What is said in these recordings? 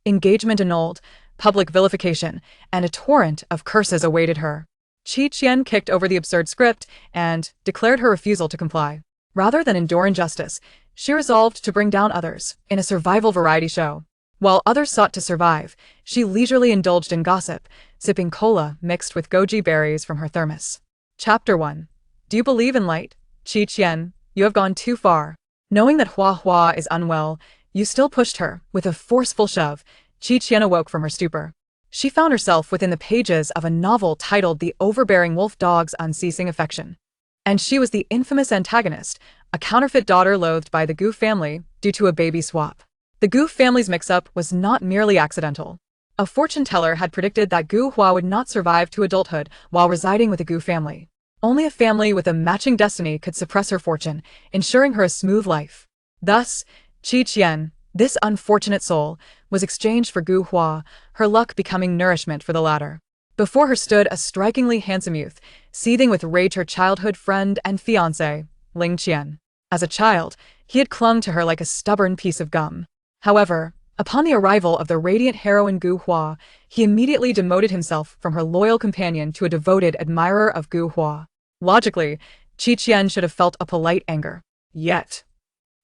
Engagement annulled, public vilification, and a torrent of curses awaited her. Qian kicked over the absurd script and declared her refusal to comply. Rather than endure injustice, she resolved to bring down others in a survival variety show. While others sought to survive, she leisurely indulged in gossip, sipping cola mixed with goji berries from her thermos. Chapter 1. Do you believe in light? Qian, you have gone too far. Knowing that Hua is unwell, you still pushed her with a forceful shove. Qian awoke from her stupor. She found herself within the pages of a novel titled The Overbearing Wolf Dog's Unceasing Affection. And she was the infamous antagonist, a counterfeit daughter loathed by the Gu family due to a baby swap. The Gu family's mix-up was not merely accidental. A fortune teller had predicted that Gu Hua would not survive to adulthood while residing with the Gu family. Only a family with a matching destiny could suppress her fortune, ensuring her a smooth life. Thus, Qian, this unfortunate soul, was exchanged for Gu Hua, her luck becoming nourishment for the latter. Before her stood a strikingly handsome youth, seething with rage, her childhood friend and fiancé, Qian. As a child, he had clung to her like a stubborn piece of gum. However, upon the arrival of the radiant heroine Gu Hua, he immediately demoted himself from her loyal companion to a devoted admirer of Gu Hua. Logically, Qian should have felt a polite anger. Yet,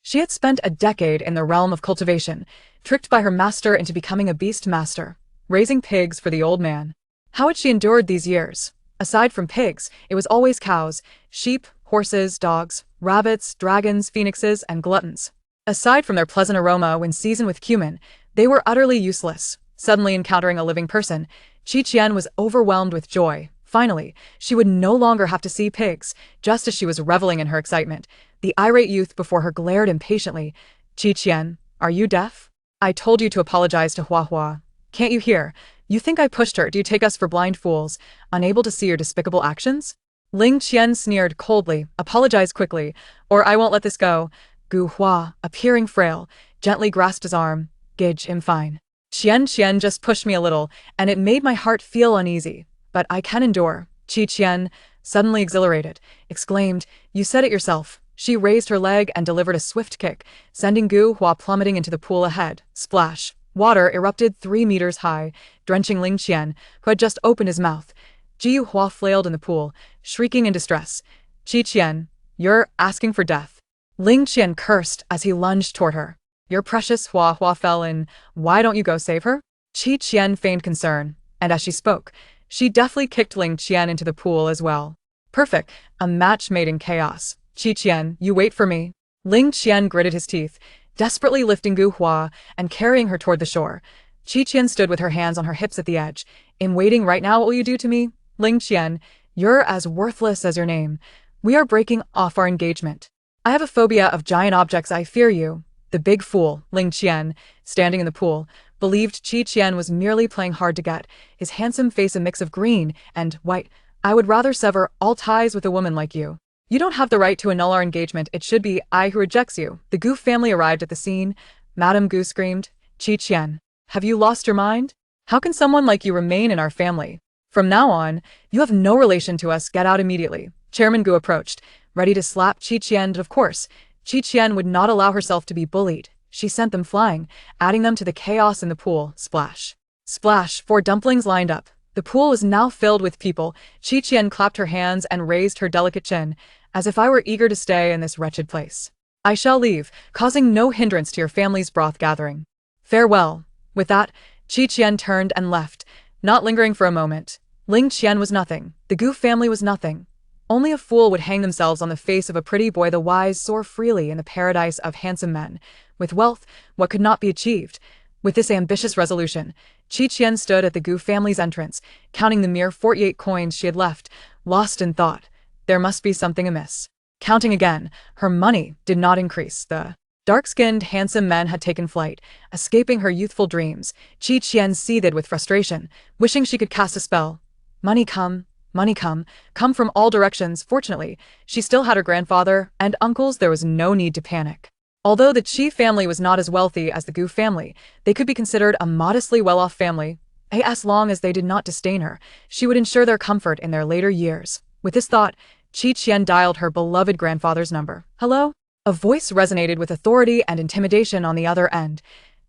she had spent a decade in the realm of cultivation, tricked by her master into becoming a beast master, raising pigs for the old man. How had she endured these years? Aside from pigs, it was always cows, sheep, horses, dogs, rabbits, dragons, phoenixes, and gluttons. Aside from their pleasant aroma when seasoned with cumin, they were utterly useless. Suddenly encountering a living person, Qian was overwhelmed with joy. Finally, she would no longer have to see pigs. Just as she was reveling in her excitement, the irate youth before her glared impatiently. Qian, are you deaf? I told you to apologize to Hua. Can't you hear? You think I pushed her? Do you take us for blind fools, unable to see your despicable actions? Qian sneered coldly. Apologize quickly, or I won't let this go. Gu Hua, appearing frail, gently grasped his arm. Gage, I'm fine. Qian just pushed me a little, and it made my heart feel uneasy. But I can endure. Qian, suddenly exhilarated, exclaimed, you said it yourself. She raised her leg and delivered a swift kick, sending Gu Hua plummeting into the pool ahead. Splash. Water erupted 3 meters high, drenching Qian, who had just opened his mouth. Gu Hua flailed in the pool, shrieking in distress. Qian, you're asking for death. Qian cursed as he lunged toward her. Your precious Hua fell in. Why don't you go save her? Qian feigned concern, and as she spoke, she deftly kicked Qian into the pool as well. Perfect, a match made in chaos. Qian, you wait for me. Qian gritted his teeth, desperately lifting Gu Hua and carrying her toward the shore. Qian stood with her hands on her hips at the edge. In waiting right now, what will you do to me? Qian, you're as worthless as your name. We are breaking off our engagement. I have a phobia of giant objects. I fear you. The big fool, Qian, standing in the pool, believed Qian was merely playing hard to get, his handsome face a mix of green and white. I would rather sever all ties with a woman like you. You don't have the right to annul our engagement. It should be I who rejects you. The Gu family arrived at the scene. Madame Gu screamed. Qian, have you lost your mind? How can someone like you remain in our family? From now on, you have no relation to us. Get out immediately. Chairman Gu approached, ready to slap Qian, but of course, Qian would not allow herself to be bullied. She sent them flying, adding them to the chaos in the pool. Splash. Splash. 4 dumplings lined up. The pool was now filled with people. Qian clapped her hands and raised her delicate chin, as if I were eager to stay in this wretched place. I shall leave, causing no hindrance to your family's broth gathering. Farewell. With that, Qian turned and left, not lingering for a moment. Qian was nothing. The Gu family was nothing. Only a fool would hang themselves on the face of a pretty boy. The wise soar freely in the paradise of handsome men. With wealth, what could not be achieved? With this ambitious resolution, Qian stood at the Gu family's entrance, counting the mere 48 coins she had left, lost in thought. There must be something amiss. Counting again, her money did not increase. The dark-skinned, handsome men had taken flight, escaping her youthful dreams. Qian seethed with frustration, wishing she could cast a spell. Money come from all directions. Fortunately, she still had her grandfather and uncles. There was no need to panic. Although the Qi family was not as wealthy as the Gu family, they could be considered a modestly well-off family. As long as they did not disdain her, she would ensure their comfort in their later years. With this thought, Qian dialed her beloved grandfather's number. Hello? A voice resonated with authority and intimidation on the other end.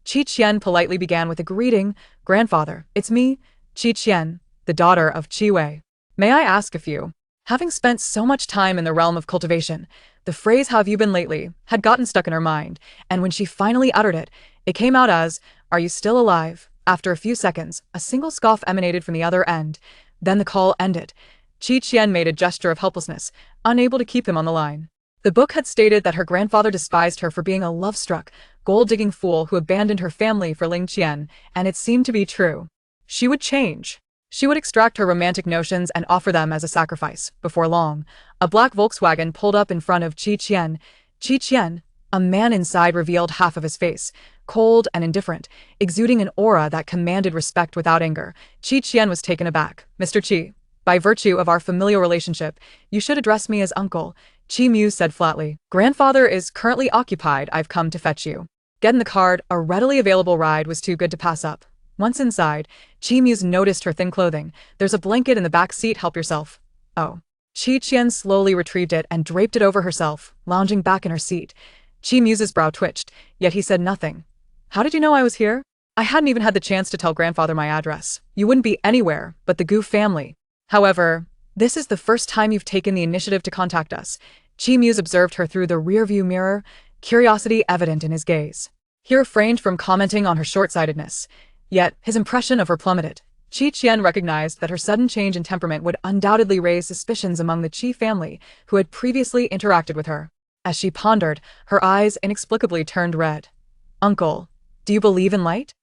Qian politely began with a greeting. "Grandfather, it's me, Qian, the daughter of Wei. May I ask a few?" Having spent so much time in the realm of cultivation, the phrase "how have you been lately" had gotten stuck in her mind, and when she finally uttered it, it came out as, "Are you still alive?" After a few seconds, a single scoff emanated from the other end. Then the call ended. Qian made a gesture of helplessness, unable to keep him on the line. The book had stated that her grandfather despised her for being a love-struck, gold-digging fool who abandoned her family for Ling Qian, and it seemed to be true. She would change. She would extract her romantic notions and offer them as a sacrifice. Before long, a black Volkswagen pulled up in front of Qian. Qian, a man inside, revealed half of his face, cold and indifferent, exuding an aura that commanded respect without anger. Qian was taken aback. "Mr. Qi, by virtue of our familial relationship, you should address me as uncle," Mixue said flatly. "Grandfather is currently occupied. I've come to fetch you." Get in the car. A readily available ride was too good to pass up. Once inside, Mixue noticed her thin clothing. "There's a blanket in the back seat. Help yourself." "Oh." Qian slowly retrieved it and draped it over herself, lounging back in her seat. Mixue's brow twitched, yet he said nothing. "How did you know I was here?" "I hadn't even had the chance to tell grandfather my address. You wouldn't be anywhere but the Gu family. However, this is the first time you've taken the initiative to contact us." Mixue observed her through the rearview mirror, curiosity evident in his gaze. He refrained from commenting on her short-sightedness, yet his impression of her plummeted. Qian recognized that her sudden change in temperament would undoubtedly raise suspicions among the Qi family who had previously interacted with her. As she pondered, her eyes inexplicably turned red. "Uncle, do you believe in light?"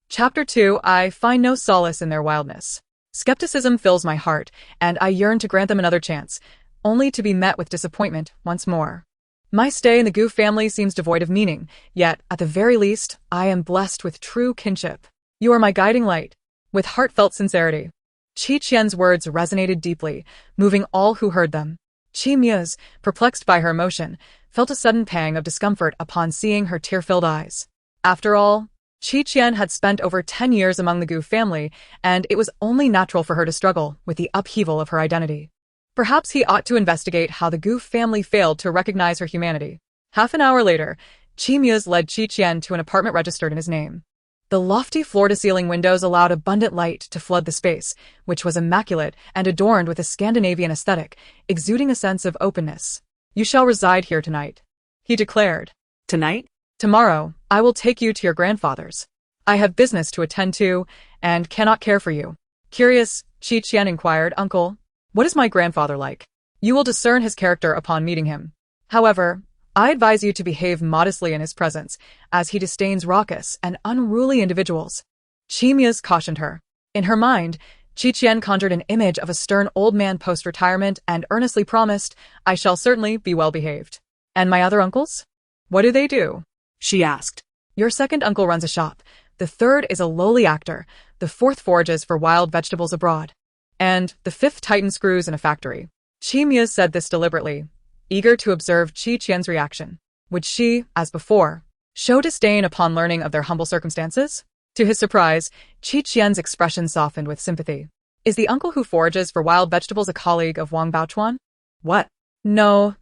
Chapter 2. I find no solace in their wildness. Skepticism fills my heart, and I yearn to grant them another chance, only to be met with disappointment once more. My stay in the Gu family seems devoid of meaning, yet, at the very least, I am blessed with true kinship. You are my guiding light. With heartfelt sincerity. Qian's words resonated deeply, moving all who heard them. Mixue, perplexed by her emotion, felt a sudden pang of discomfort upon seeing her tear-filled eyes. After all, Qian had spent over 10 years among the Gu family, and it was only natural for her to struggle with the upheaval of her identity. Perhaps he ought to investigate how the Gu family failed to recognize her humanity. Half an hour later, Mixue led Qian to an apartment registered in his name. The lofty floor-to-ceiling windows allowed abundant light to flood the space, which was immaculate and adorned with a Scandinavian aesthetic, exuding a sense of openness. "You shall reside here tonight," he declared. "Tonight?" "Tomorrow, I will take you to your grandfather's. I have business to attend to, and cannot care for you." Curious, Qian inquired, "Uncle, what is my grandfather like?" "You will discern his character upon meeting him. However, I advise you to behave modestly in his presence, as he disdains raucous and unruly individuals." Mixue cautioned her. In her mind, Qian conjured an image of a stern old man post-retirement and earnestly promised, "I shall certainly be well behaved." "And my other uncles? What do they do?" she asked. "Your second uncle runs a shop. The third is a lowly actor. The fourth forages for wild vegetables abroad. And the fifth tightens screws in a factory." Mixue said this deliberately, eager to observe Qian's reaction. Would she, as before, show disdain upon learning of their humble circumstances? To his surprise, Qian's expression softened with sympathy. "Is the uncle who forages for wild vegetables a colleague of Wang Baochuan?" "What?" No,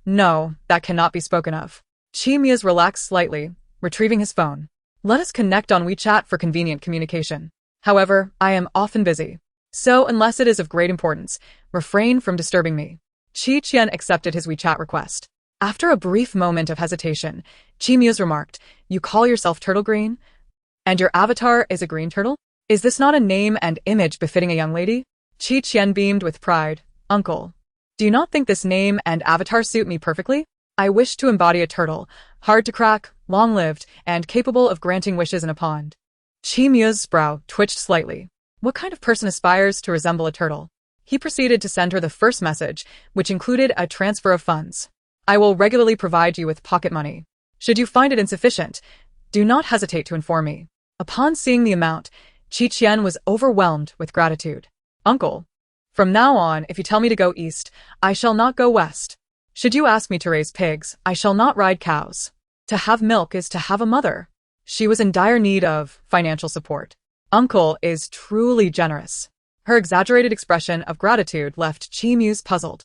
that cannot be spoken of." Mixue relaxed slightly, retrieving his phone. "Let us connect on WeChat for convenient communication. However, I am often busy. So, unless it is of great importance, refrain from disturbing me." Qian accepted his WeChat request. After a brief moment of hesitation, Mixue remarked, "You call yourself Turtle Green? And your avatar is a green turtle? Is this not a name and image befitting a young lady?" Qian beamed with pride. "Uncle, do you not think this name and avatar suit me perfectly? I wish to embody a turtle, hard to crack, long-lived, and capable of granting wishes in a pond." Mixue's brow twitched slightly. What kind of person aspires to resemble a turtle? He proceeded to send her the first message, which included a transfer of funds. "I will regularly provide you with pocket money. Should you find it insufficient, do not hesitate to inform me." Upon seeing the amount, Qian was overwhelmed with gratitude. "Uncle, from now on, if you tell me to go east, I shall not go west. Should you ask me to raise pigs, I shall not ride cows. To have milk is to have a mother." She was in dire need of financial support. "Uncle is truly generous." Her exaggerated expression of gratitude left Mixue puzzled.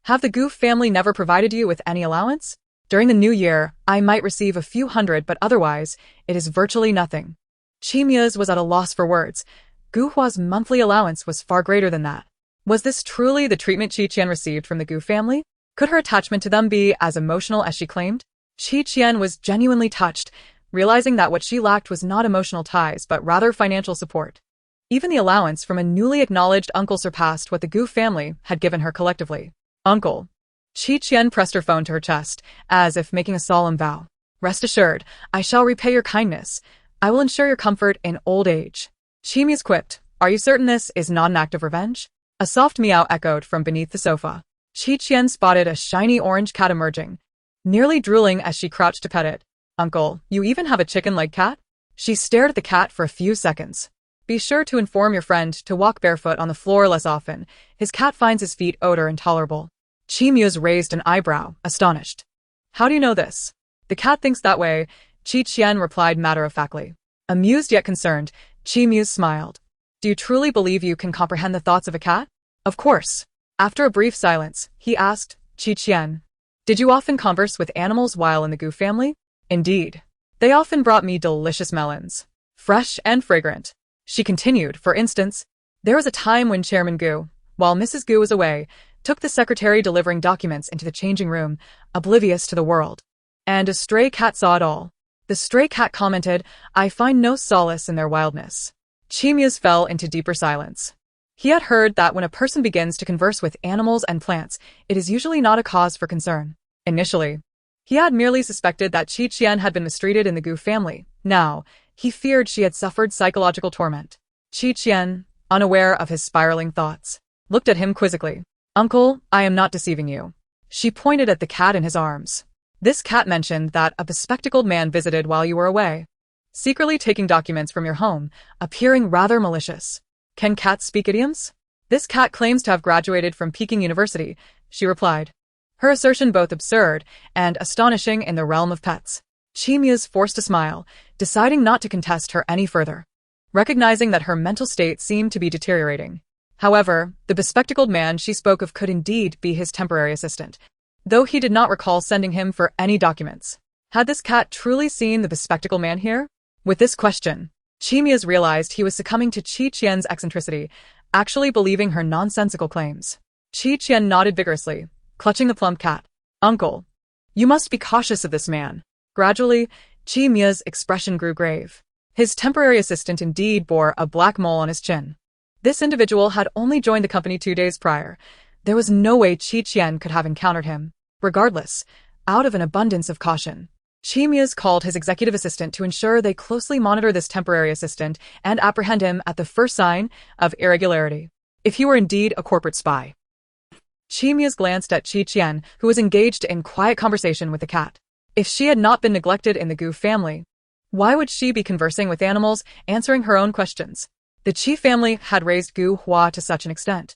Have the Goof family never provided you with any allowance? During the new year, I might receive a few hundred, but otherwise, it is virtually nothing. Qian was at a loss for words. Gu Hua's monthly allowance was far greater than that. Was this truly the treatment Qian received from the Gu family? Could her attachment to them be as emotional as she claimed? Qian was genuinely touched, realizing that what she lacked was not emotional ties, but rather financial support. Even the allowance from a newly acknowledged uncle surpassed what the Gu family had given her collectively. Uncle. Qian pressed her phone to her chest, as if making a solemn vow. Rest assured, I shall repay your kindness. I will ensure your comfort in old age. Qian quipped, Are you certain this is not an act of revenge? A soft meow echoed from beneath the sofa. Qian spotted a shiny orange cat emerging, nearly drooling as she crouched to pet it. Uncle, you even have a chicken-like cat? She stared at the cat for a few seconds. Be sure to inform your friend to walk barefoot on the floor less often. His cat finds his feet odor intolerable. Qian raised an eyebrow, astonished. How do you know this? The cat thinks that way, Qian replied matter-of-factly. Amused yet concerned, Qian smiled. Do you truly believe you can comprehend the thoughts of a cat? Of course. After a brief silence, he asked, Qian, did you often converse with animals while in the Gu family? Indeed. They often brought me delicious melons. Fresh and fragrant. She continued, for instance, there was a time when Chairman Gu, while Mrs. Gu was away, took the secretary delivering documents into the changing room, oblivious to the world. And a stray cat saw it all. The stray cat commented, I find no solace in their wildness. Qian fell into deeper silence. He had heard that when a person begins to converse with animals and plants, it is usually not a cause for concern. Initially, he had merely suspected that Qian had been mistreated in the Gu family. Now, he feared she had suffered psychological torment. Qian, unaware of his spiraling thoughts, looked at him quizzically. Uncle, I am not deceiving you. She pointed at the cat in his arms. This cat mentioned that a bespectacled man visited while you were away, secretly taking documents from your home, appearing rather malicious. Can cats speak idioms? This cat claims to have graduated from Peking University, she replied. Her assertion both absurd and astonishing in the realm of pets. Qian forced a smile, deciding not to contest her any further, recognizing that her mental state seemed to be deteriorating. However, the bespectacled man she spoke of could indeed be his temporary assistant, though he did not recall sending him for any documents. Had this cat truly seen the bespectacled man here? With this question, Qian realized he was succumbing to Qian's eccentricity, actually believing her nonsensical claims. Qian nodded vigorously, clutching the plump cat. Uncle, you must be cautious of this man. Gradually, Qian's expression grew grave. His temporary assistant indeed bore a black mole on his chin. This individual had only joined the company 2 days prior. There was no way Qian could have encountered him. Regardless, out of an abundance of caution, Qian called his executive assistant to ensure they closely monitor this temporary assistant and apprehend him at the first sign of irregularity, if he were indeed a corporate spy. Qian glanced at Qian, who was engaged in quiet conversation with the cat. If she had not been neglected in the Gu family, why would she be conversing with animals, answering her own questions? The Qi family had raised Gu Hua to such an extent.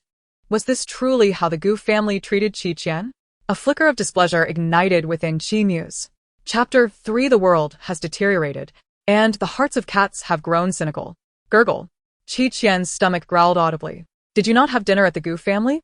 Was this truly how the Gu family treated Qian? A flicker of displeasure ignited within Qian. Chapter 3 The world has deteriorated, and the hearts of cats have grown cynical. Gurgle. Qian's stomach growled audibly. Did you not have dinner at the Gu family?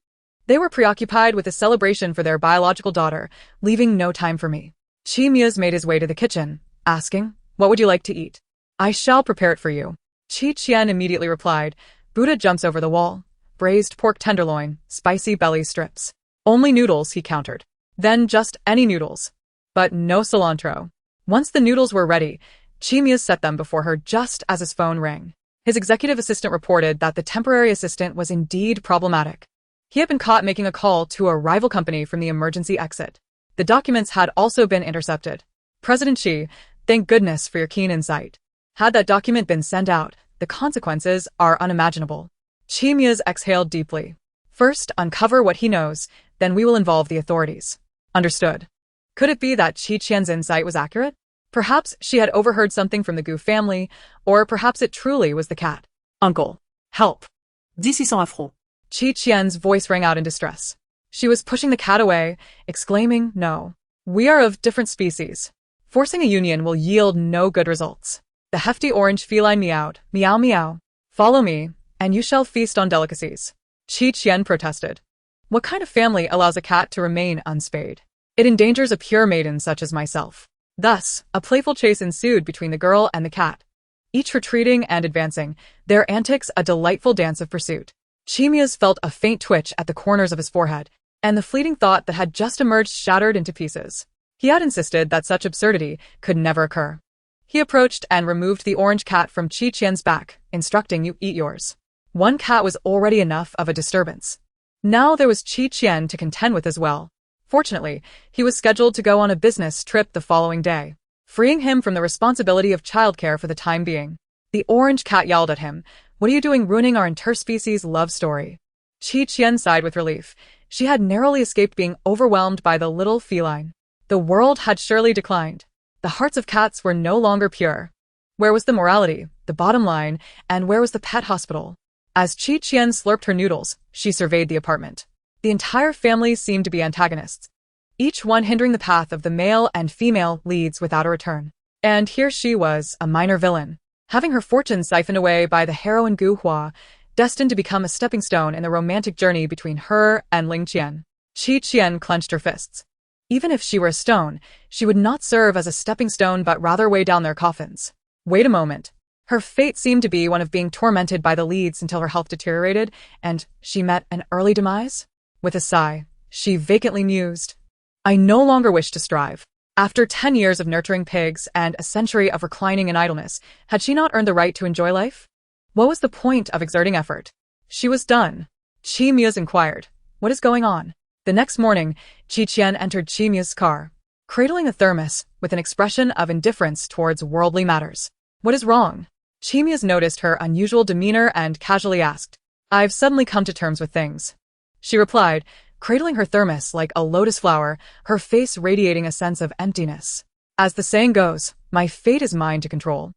They were preoccupied with a celebration for their biological daughter, leaving no time for me. Qian made his way to the kitchen, asking, What would you like to eat? I shall prepare it for you. Qian immediately replied, Buddha jumps over the wall. Braised pork tenderloin, spicy belly strips. Only noodles, he countered. Then just any noodles. But no cilantro. Once the noodles were ready, Qian set them before her just as his phone rang. His executive assistant reported that the temporary assistant was indeed problematic. He had been caught making a call to a rival company from the emergency exit. The documents had also been intercepted. President Xi, thank goodness for your keen insight. Had that document been sent out, the consequences are unimaginable. Qian exhaled deeply. First, uncover what he knows, then we will involve the authorities. Understood. Could it be that Qian's insight was accurate? Perhaps she had overheard something from the Gu family, or perhaps it truly was the cat. Uncle, help. 1600 francs. Qian's voice rang out in distress. She was pushing the cat away, exclaiming, No. We are of different species. Forcing a union will yield no good results. The hefty orange feline meowed, meow meow. Follow me, and you shall feast on delicacies. Qian protested. What kind of family allows a cat to remain unspayed? It endangers a pure maiden such as myself. Thus, a playful chase ensued between the girl and the cat, each retreating and advancing, their antics a delightful dance of pursuit. Chimius felt a faint twitch at the corners of his forehead, and the fleeting thought that had just emerged shattered into pieces. He had insisted that such absurdity could never occur. He approached and removed the orange cat from Qian's back, instructing, "You eat yours." One cat was already enough of a disturbance. Now there was Qian to contend with as well. Fortunately, he was scheduled to go on a business trip the following day, freeing him from the responsibility of childcare for the time being. The orange cat yelled at him, "What are you doing ruining our interspecies love story?" Qian sighed with relief. She had narrowly escaped being overwhelmed by the little feline. The world had surely declined. The hearts of cats were no longer pure. Where was the morality, the bottom line, and where was the pet hospital? As Qian slurped her noodles, she surveyed the apartment. The entire family seemed to be antagonists, each one hindering the path of the male and female leads without a return. And here she was, a minor villain, having her fortune siphoned away by the heroine Gu Hua, destined to become a stepping stone in the romantic journey between her and Ling Qian. Qian clenched her fists. Even if she were a stone, she would not serve as a stepping stone but rather weigh down their coffins. Wait a moment. Her fate seemed to be one of being tormented by the leads until her health deteriorated, and she met an early demise? With a sigh, she vacantly mused, "I no longer wish to strive." After 10 years of nurturing pigs and a century of reclining in idleness, had she not earned the right to enjoy life? What was the point of exerting effort? She was done. Chimius inquired, "What is going on?" The next morning, Qian entered Chimius' car, cradling a thermos with an expression of indifference towards worldly matters. "What is wrong?" Chimius noticed her unusual demeanor and casually asked, "I've suddenly come to terms with things," she replied, cradling her thermos like a lotus flower, her face radiating a sense of emptiness. "As the saying goes, my fate is mine to control.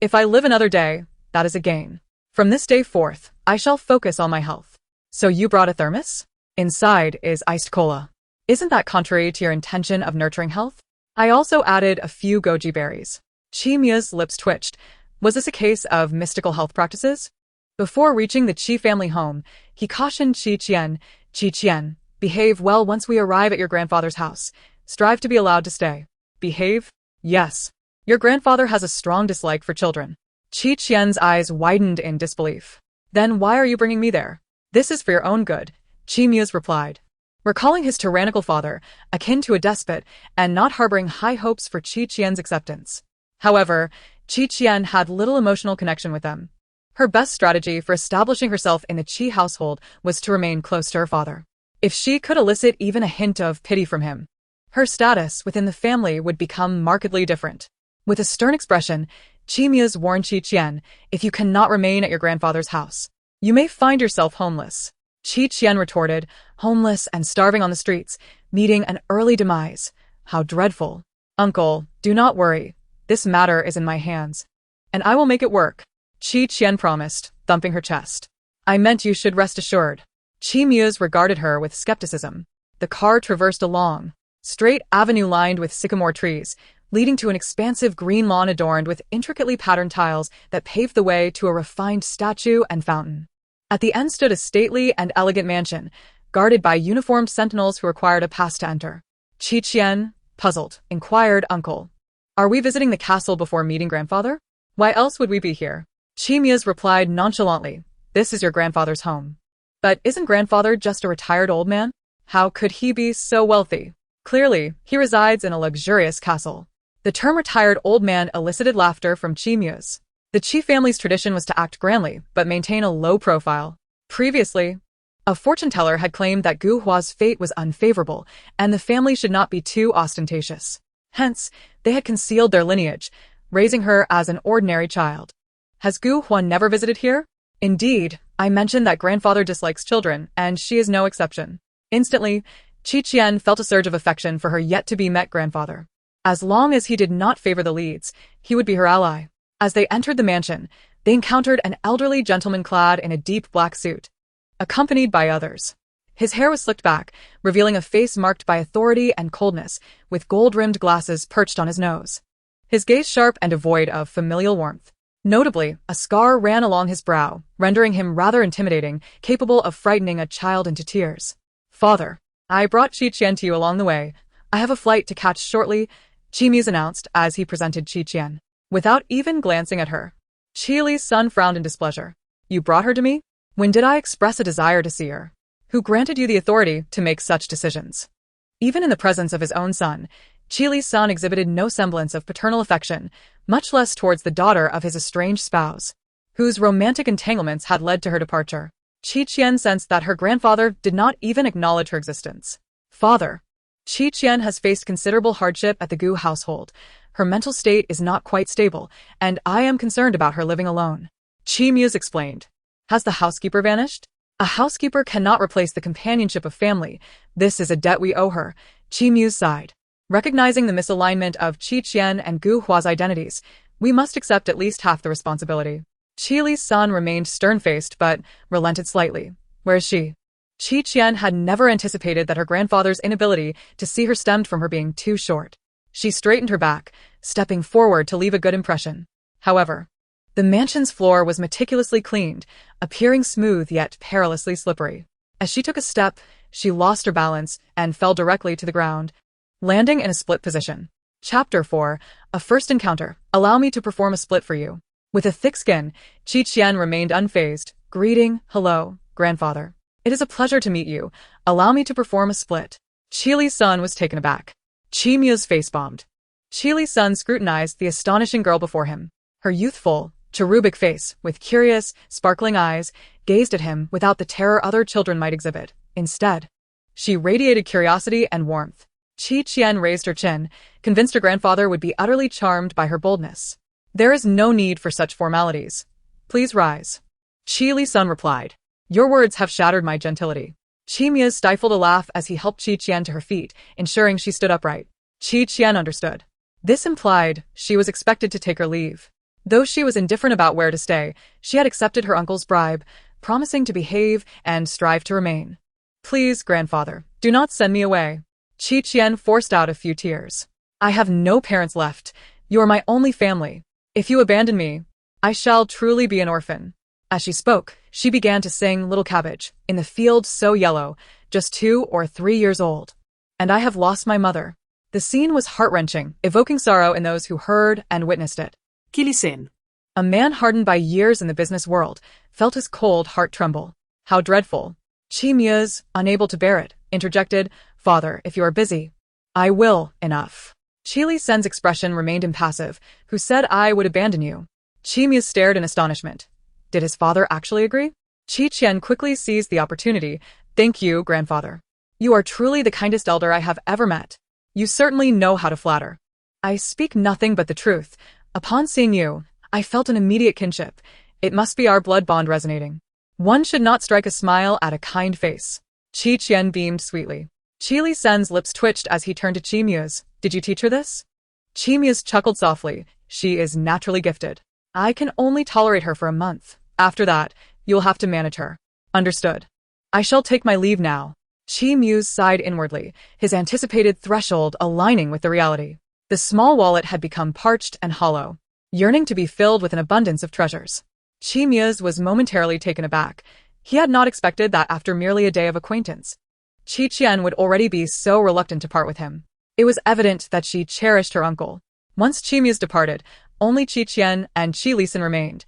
If I live another day, that is a gain. From this day forth, I shall focus on my health." "So you brought a thermos? Inside is iced cola. Isn't that contrary to your intention of nurturing health?" "I also added a few goji berries." Chimia's lips twitched. Was this a case of mystical health practices? Before reaching the Qi family home, he cautioned Qian, "Behave well once we arrive at your grandfather's house. Strive to be allowed to stay." "Behave?" "Yes. Your grandfather has a strong dislike for children." Qian's eyes widened in disbelief. "Then why are you bringing me there?" "This is for your own good," Chimius replied, recalling his tyrannical father, akin to a despot, and not harboring high hopes for Qian's acceptance. However, Qian had little emotional connection with them. Her best strategy for establishing herself in the Qi household was to remain close to her father. If she could elicit even a hint of pity from him, her status within the family would become markedly different. With a stern expression, Chimius warned Qian, "If you cannot remain at your grandfather's house, you may find yourself homeless." Qian retorted, "Homeless and starving on the streets, meeting an early demise. How dreadful." "Uncle, do not worry. This matter is in my hands, and I will make it work," Qian promised, thumping her chest. "I meant you should rest assured." Chimius regarded her with skepticism. The car traversed a long, straight avenue lined with sycamore trees, leading to an expansive green lawn adorned with intricately patterned tiles that paved the way to a refined statue and fountain. At the end stood a stately and elegant mansion, guarded by uniformed sentinels who required a pass to enter. Qian, puzzled, inquired, "Uncle, are we visiting the castle before meeting grandfather? Why else would we be here?" Chimius replied nonchalantly, "This is your grandfather's home." "But isn't grandfather just a retired old man? How could he be so wealthy? Clearly, he resides in a luxurious castle." The term retired old man elicited laughter from Chimius. The Qi family's tradition was to act grandly, but maintain a low profile. Previously, a fortune-teller had claimed that Gu Hua's fate was unfavorable, and the family should not be too ostentatious. Hence, they had concealed their lineage, raising her as an ordinary child. "Has Gu Hua never visited here?" "Indeed, I mentioned that grandfather dislikes children, and she is no exception." Instantly, Qian felt a surge of affection for her yet-to-be-met grandfather. As long as he did not favor the leads, he would be her ally. As they entered the mansion, they encountered an elderly gentleman clad in a deep black suit, accompanied by others. His hair was slicked back, revealing a face marked by authority and coldness, with gold-rimmed glasses perched on his nose. His gaze sharp and devoid of familial warmth. Notably, a scar ran along his brow, rendering him rather intimidating, capable of frightening a child into tears. Father, I brought Qian to you along the way. I have a flight to catch shortly, Muse announced as he presented Qian. Without even glancing at her, Li's son frowned in displeasure. You brought her to me? When did I express a desire to see her? Who granted you the authority to make such decisions? Even in the presence of his own son, Li's son exhibited no semblance of paternal affection, much less towards the daughter of his estranged spouse, whose romantic entanglements had led to her departure. Qian sensed that her grandfather did not even acknowledge her existence. Father, Qian has faced considerable hardship at the Gu household. Her mental state is not quite stable, and I am concerned about her living alone. Muse explained. Has the housekeeper vanished? A housekeeper cannot replace the companionship of family. This is a debt we owe her. Muse sighed. Recognizing the misalignment of Qian and Gu Hua's identities, we must accept at least half the responsibility. Li's son remained stern-faced but relented slightly. Where is she? Qian had never anticipated that her grandfather's inability to see her stemmed from her being too short. She straightened her back, stepping forward to leave a good impression. However, the mansion's floor was meticulously cleaned, appearing smooth yet perilously slippery. As she took a step, she lost her balance and fell directly to the ground, landing in a split position. Chapter 4, A First Encounter. Allow me to perform a split for you. With a thick skin, Qian remained unfazed. Greeting, hello, grandfather. It is a pleasure to meet you. Allow me to perform a split. Li's son was taken aback. Mu's face bombed. Li's son scrutinized the astonishing girl before him. Her youthful, cherubic face, with curious, sparkling eyes, gazed at him without the terror other children might exhibit. Instead, she radiated curiosity and warmth. Qian raised her chin, convinced her grandfather would be utterly charmed by her boldness. There is no need for such formalities. Please rise. Li's son replied. Your words have shattered my gentility. Muse stifled a laugh as he helped Qian to her feet, ensuring she stood upright. Qian understood. This implied she was expected to take her leave. Though she was indifferent about where to stay, she had accepted her uncle's bribe, promising to behave and strive to remain. Please, grandfather, do not send me away. Qian forced out a few tears. I have no parents left. You are my only family. If you abandon me, I shall truly be an orphan. As she spoke, she began to sing Little Cabbage, in the field so yellow, just 2 or 3 years old. And I have lost my mother. The scene was heart-wrenching, evoking sorrow in those who heard and witnessed it. Kilisen. A man hardened by years in the business world, felt his cold heart tremble. How dreadful. Muse, unable to bear it, interjected, Father, if you are busy. I will, enough. Li's expression remained impassive. Who said I would abandon you? Muse stared in astonishment. Did his father actually agree? Qian quickly seized the opportunity. Thank you, grandfather. You are truly the kindest elder I have ever met. You certainly know how to flatter. I speak nothing but the truth. Upon seeing you, I felt an immediate kinship. It must be our blood bond resonating. One should not strike a smile at a kind face. Qian beamed sweetly. Li's son's lips twitched as he turned to Muse. Did you teach her this? Muse chuckled softly. She is naturally gifted. I can only tolerate her for a month. After that, you'll have to manage her. Understood. I shall take my leave now. Muse sighed inwardly, his anticipated threshold aligning with the reality. The small wallet had become parched and hollow, yearning to be filled with an abundance of treasures. Muse was momentarily taken aback. He had not expected that after merely a day of acquaintance, Qian would already be so reluctant to part with him. It was evident that she cherished her uncle. Once Muse departed, only Qian and Lisin remained,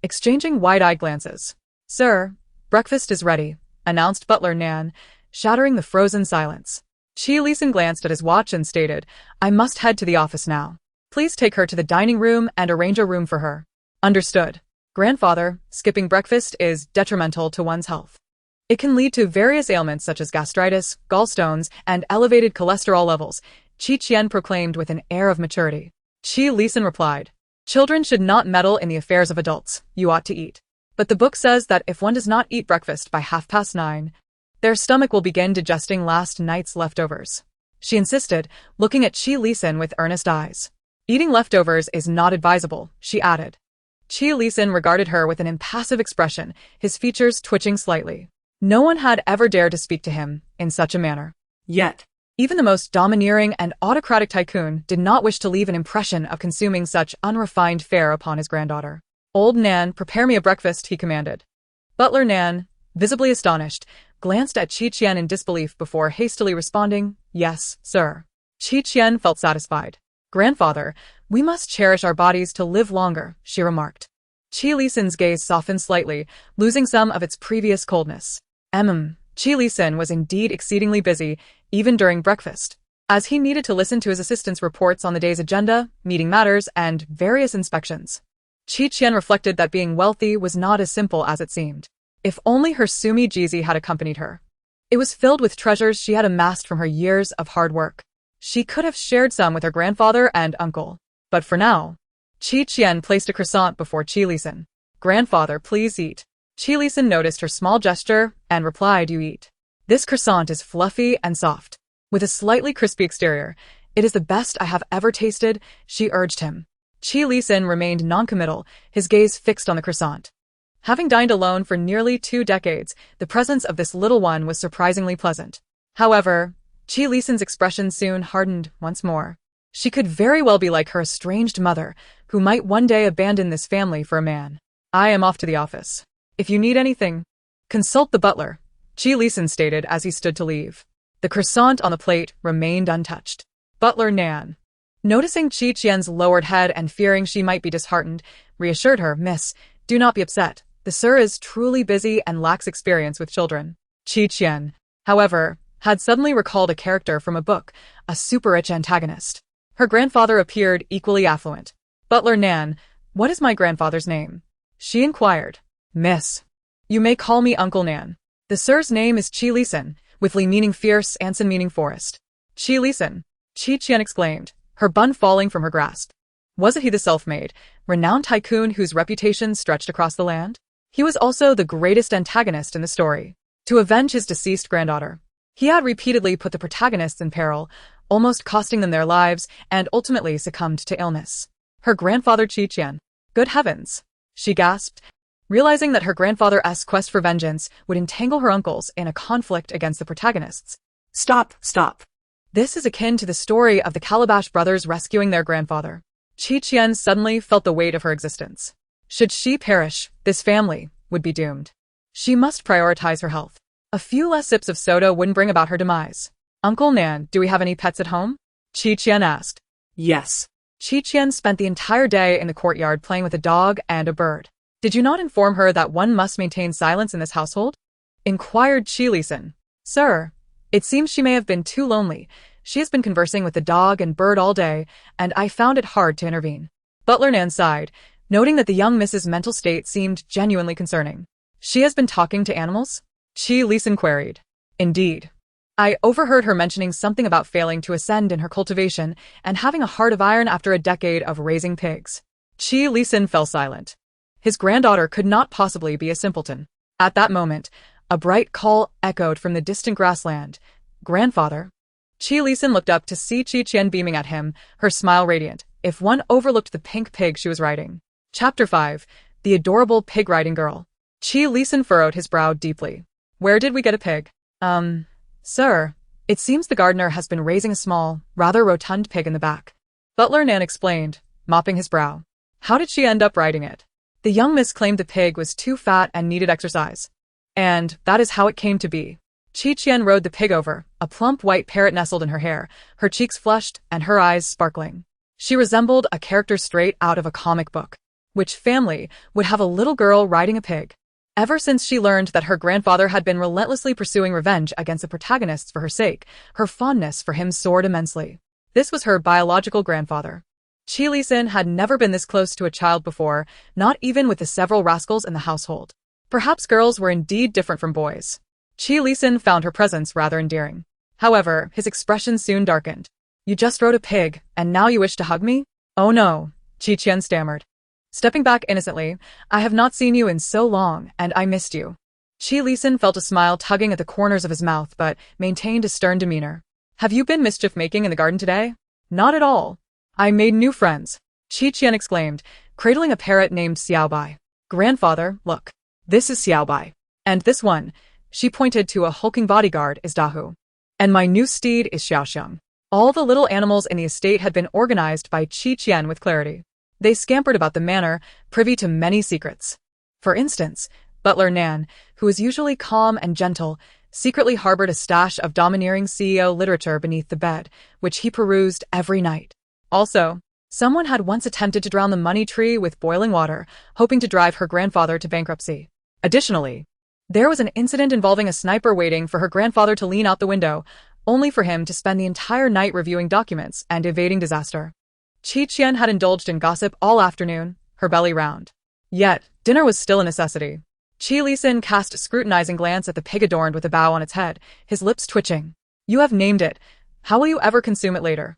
exchanging wide-eyed glances. Sir, breakfast is ready, announced butler Nan, shattering the frozen silence. Lisin glanced at his watch and stated, I must head to the office now. Please take her to the dining room and arrange a room for her. Understood. Grandfather, skipping breakfast is detrimental to one's health. It can lead to various ailments such as gastritis, gallstones, and elevated cholesterol levels, Qian proclaimed with an air of maturity. Lisin replied, Children should not meddle in the affairs of adults. You ought to eat. But the book says that if one does not eat breakfast by 9:30, their stomach will begin digesting last night's leftovers. She insisted, looking at Lisin with earnest eyes. Eating leftovers is not advisable, she added. Lisin regarded her with an impassive expression, his features twitching slightly. No one had ever dared to speak to him in such a manner. Yet, even the most domineering and autocratic tycoon did not wish to leave an impression of consuming such unrefined fare upon his granddaughter. Old Nan, prepare me a breakfast, he commanded. Butler Nan, visibly astonished, glanced at Qian in disbelief before hastily responding, "Yes, sir." Qian felt satisfied. "Grandfather, we must cherish our bodies to live longer," she remarked. Lisan's gaze softened slightly, losing some of its previous coldness. Lisan was indeed exceedingly busy, even during breakfast, as he needed to listen to his assistant's reports on the day's agenda, meeting matters, and various inspections. Qian reflected that being wealthy was not as simple as it seemed. If only her Sumi Jizi had accompanied her. It was filled with treasures she had amassed from her years of hard work. She could have shared some with her grandfather and uncle. But for now, Qian placed a croissant before Lisan. "Grandfather, please eat." Lisan noticed her small gesture and replied, "You eat." "This croissant is fluffy and soft, with a slightly crispy exterior. It is the best I have ever tasted," she urged him. Lisan remained noncommittal, his gaze fixed on the croissant. Having dined alone for nearly 2 decades, the presence of this little one was surprisingly pleasant. However, Lisan's expression soon hardened once more. She could very well be like her estranged mother, who might one day abandon this family for a man. "I am off to the office. If you need anything, consult the butler," Lisan stated as he stood to leave. The croissant on the plate remained untouched. Butler Nan, noticing Qian's lowered head and fearing she might be disheartened, reassured her, "Miss, do not be upset. The sir is truly busy and lacks experience with children." Qian, however, had suddenly recalled a character from a book, a super-rich antagonist. Her grandfather appeared equally affluent. "Butler Nan, what is my grandfather's name?" she inquired. "Miss, you may call me Uncle Nan. The sir's name is Lisan, with Li meaning fierce, Anson meaning forest." "Lisan," Qian exclaimed, her bun falling from her grasp. Wasn't he the self-made, renowned tycoon whose reputation stretched across the land? He was also the greatest antagonist in the story. To avenge his deceased granddaughter, he had repeatedly put the protagonists in peril, almost costing them their lives, and ultimately succumbed to illness. Her grandfather Qian. Good heavens, she gasped, realizing that her grandfather's quest for vengeance would entangle her uncles in a conflict against the protagonists. Stop. This is akin to the story of the Calabash brothers rescuing their grandfather. Qian suddenly felt the weight of her existence. Should she perish, this family would be doomed. She must prioritize her health. A few less sips of soda wouldn't bring about her demise. "Uncle Nan, do we have any pets at home?" Qian asked. "Yes." Qian spent the entire day in the courtyard playing with a dog and a bird. "Did you not inform her that one must maintain silence in this household?" inquired Lisan. "Sir, it seems she may have been too lonely. She has been conversing with the dog and bird all day, and I found it hard to intervene." Butler Nan sighed, noting that the young Miss's mental state seemed genuinely concerning. "She has been talking to animals?" Lisan queried. "Indeed. I overheard her mentioning something about failing to ascend in her cultivation and having a heart of iron after a decade of raising pigs." Lisan fell silent. His granddaughter could not possibly be a simpleton. At that moment, a bright call echoed from the distant grassland. "Grandfather?" Lisan looked up to see Qian beaming at him, her smile radiant, if one overlooked the pink pig she was riding. Chapter 5. The Adorable Pig-Riding Girl. Lisan furrowed his brow deeply. "Where did we get a pig?" Sir, it seems the gardener has been raising a small, rather rotund pig in the back." Butler Nan explained, mopping his brow. "How did she end up riding it?" "The young miss claimed the pig was too fat and needed exercise. And that is how it came to be." Qian rode the pig over, a plump white parrot nestled in her hair, her cheeks flushed and her eyes sparkling. She resembled a character straight out of a comic book. Which family would have a little girl riding a pig? Ever since she learned that her grandfather had been relentlessly pursuing revenge against the protagonists for her sake, her fondness for him soared immensely. This was her biological grandfather. Lisan had never been this close to a child before, not even with the several rascals in the household. Perhaps girls were indeed different from boys. Lisan found her presence rather endearing. However, his expression soon darkened. "You just rode a pig, and now you wish to hug me?" "Oh no," Qian stammered. Stepping back innocently, "I have not seen you in so long, and I missed you." Lisan felt a smile tugging at the corners of his mouth but maintained a stern demeanor. "Have you been mischief-making in the garden today?" "Not at all. I made new friends," Qian exclaimed, cradling a parrot named Xiaobai. "Grandfather, look. This is Xiaobai. And this one," she pointed to a hulking bodyguard, "is Dahu. And my new steed is Xiaoxiang." All the little animals in the estate had been organized by Qian with clarity. They scampered about the manor, privy to many secrets. For instance, Butler Nan, who was usually calm and gentle, secretly harbored a stash of domineering CEO literature beneath the bed, which he perused every night. Also, someone had once attempted to drown the money tree with boiling water, hoping to drive her grandfather to bankruptcy. Additionally, there was an incident involving a sniper waiting for her grandfather to lean out the window, only for him to spend the entire night reviewing documents and evading disaster. Qian had indulged in gossip all afternoon, her belly round. Yet, dinner was still a necessity. Qian cast a scrutinizing glance at the pig adorned with a bow on its head, his lips twitching. You have named it. How will you ever consume it later?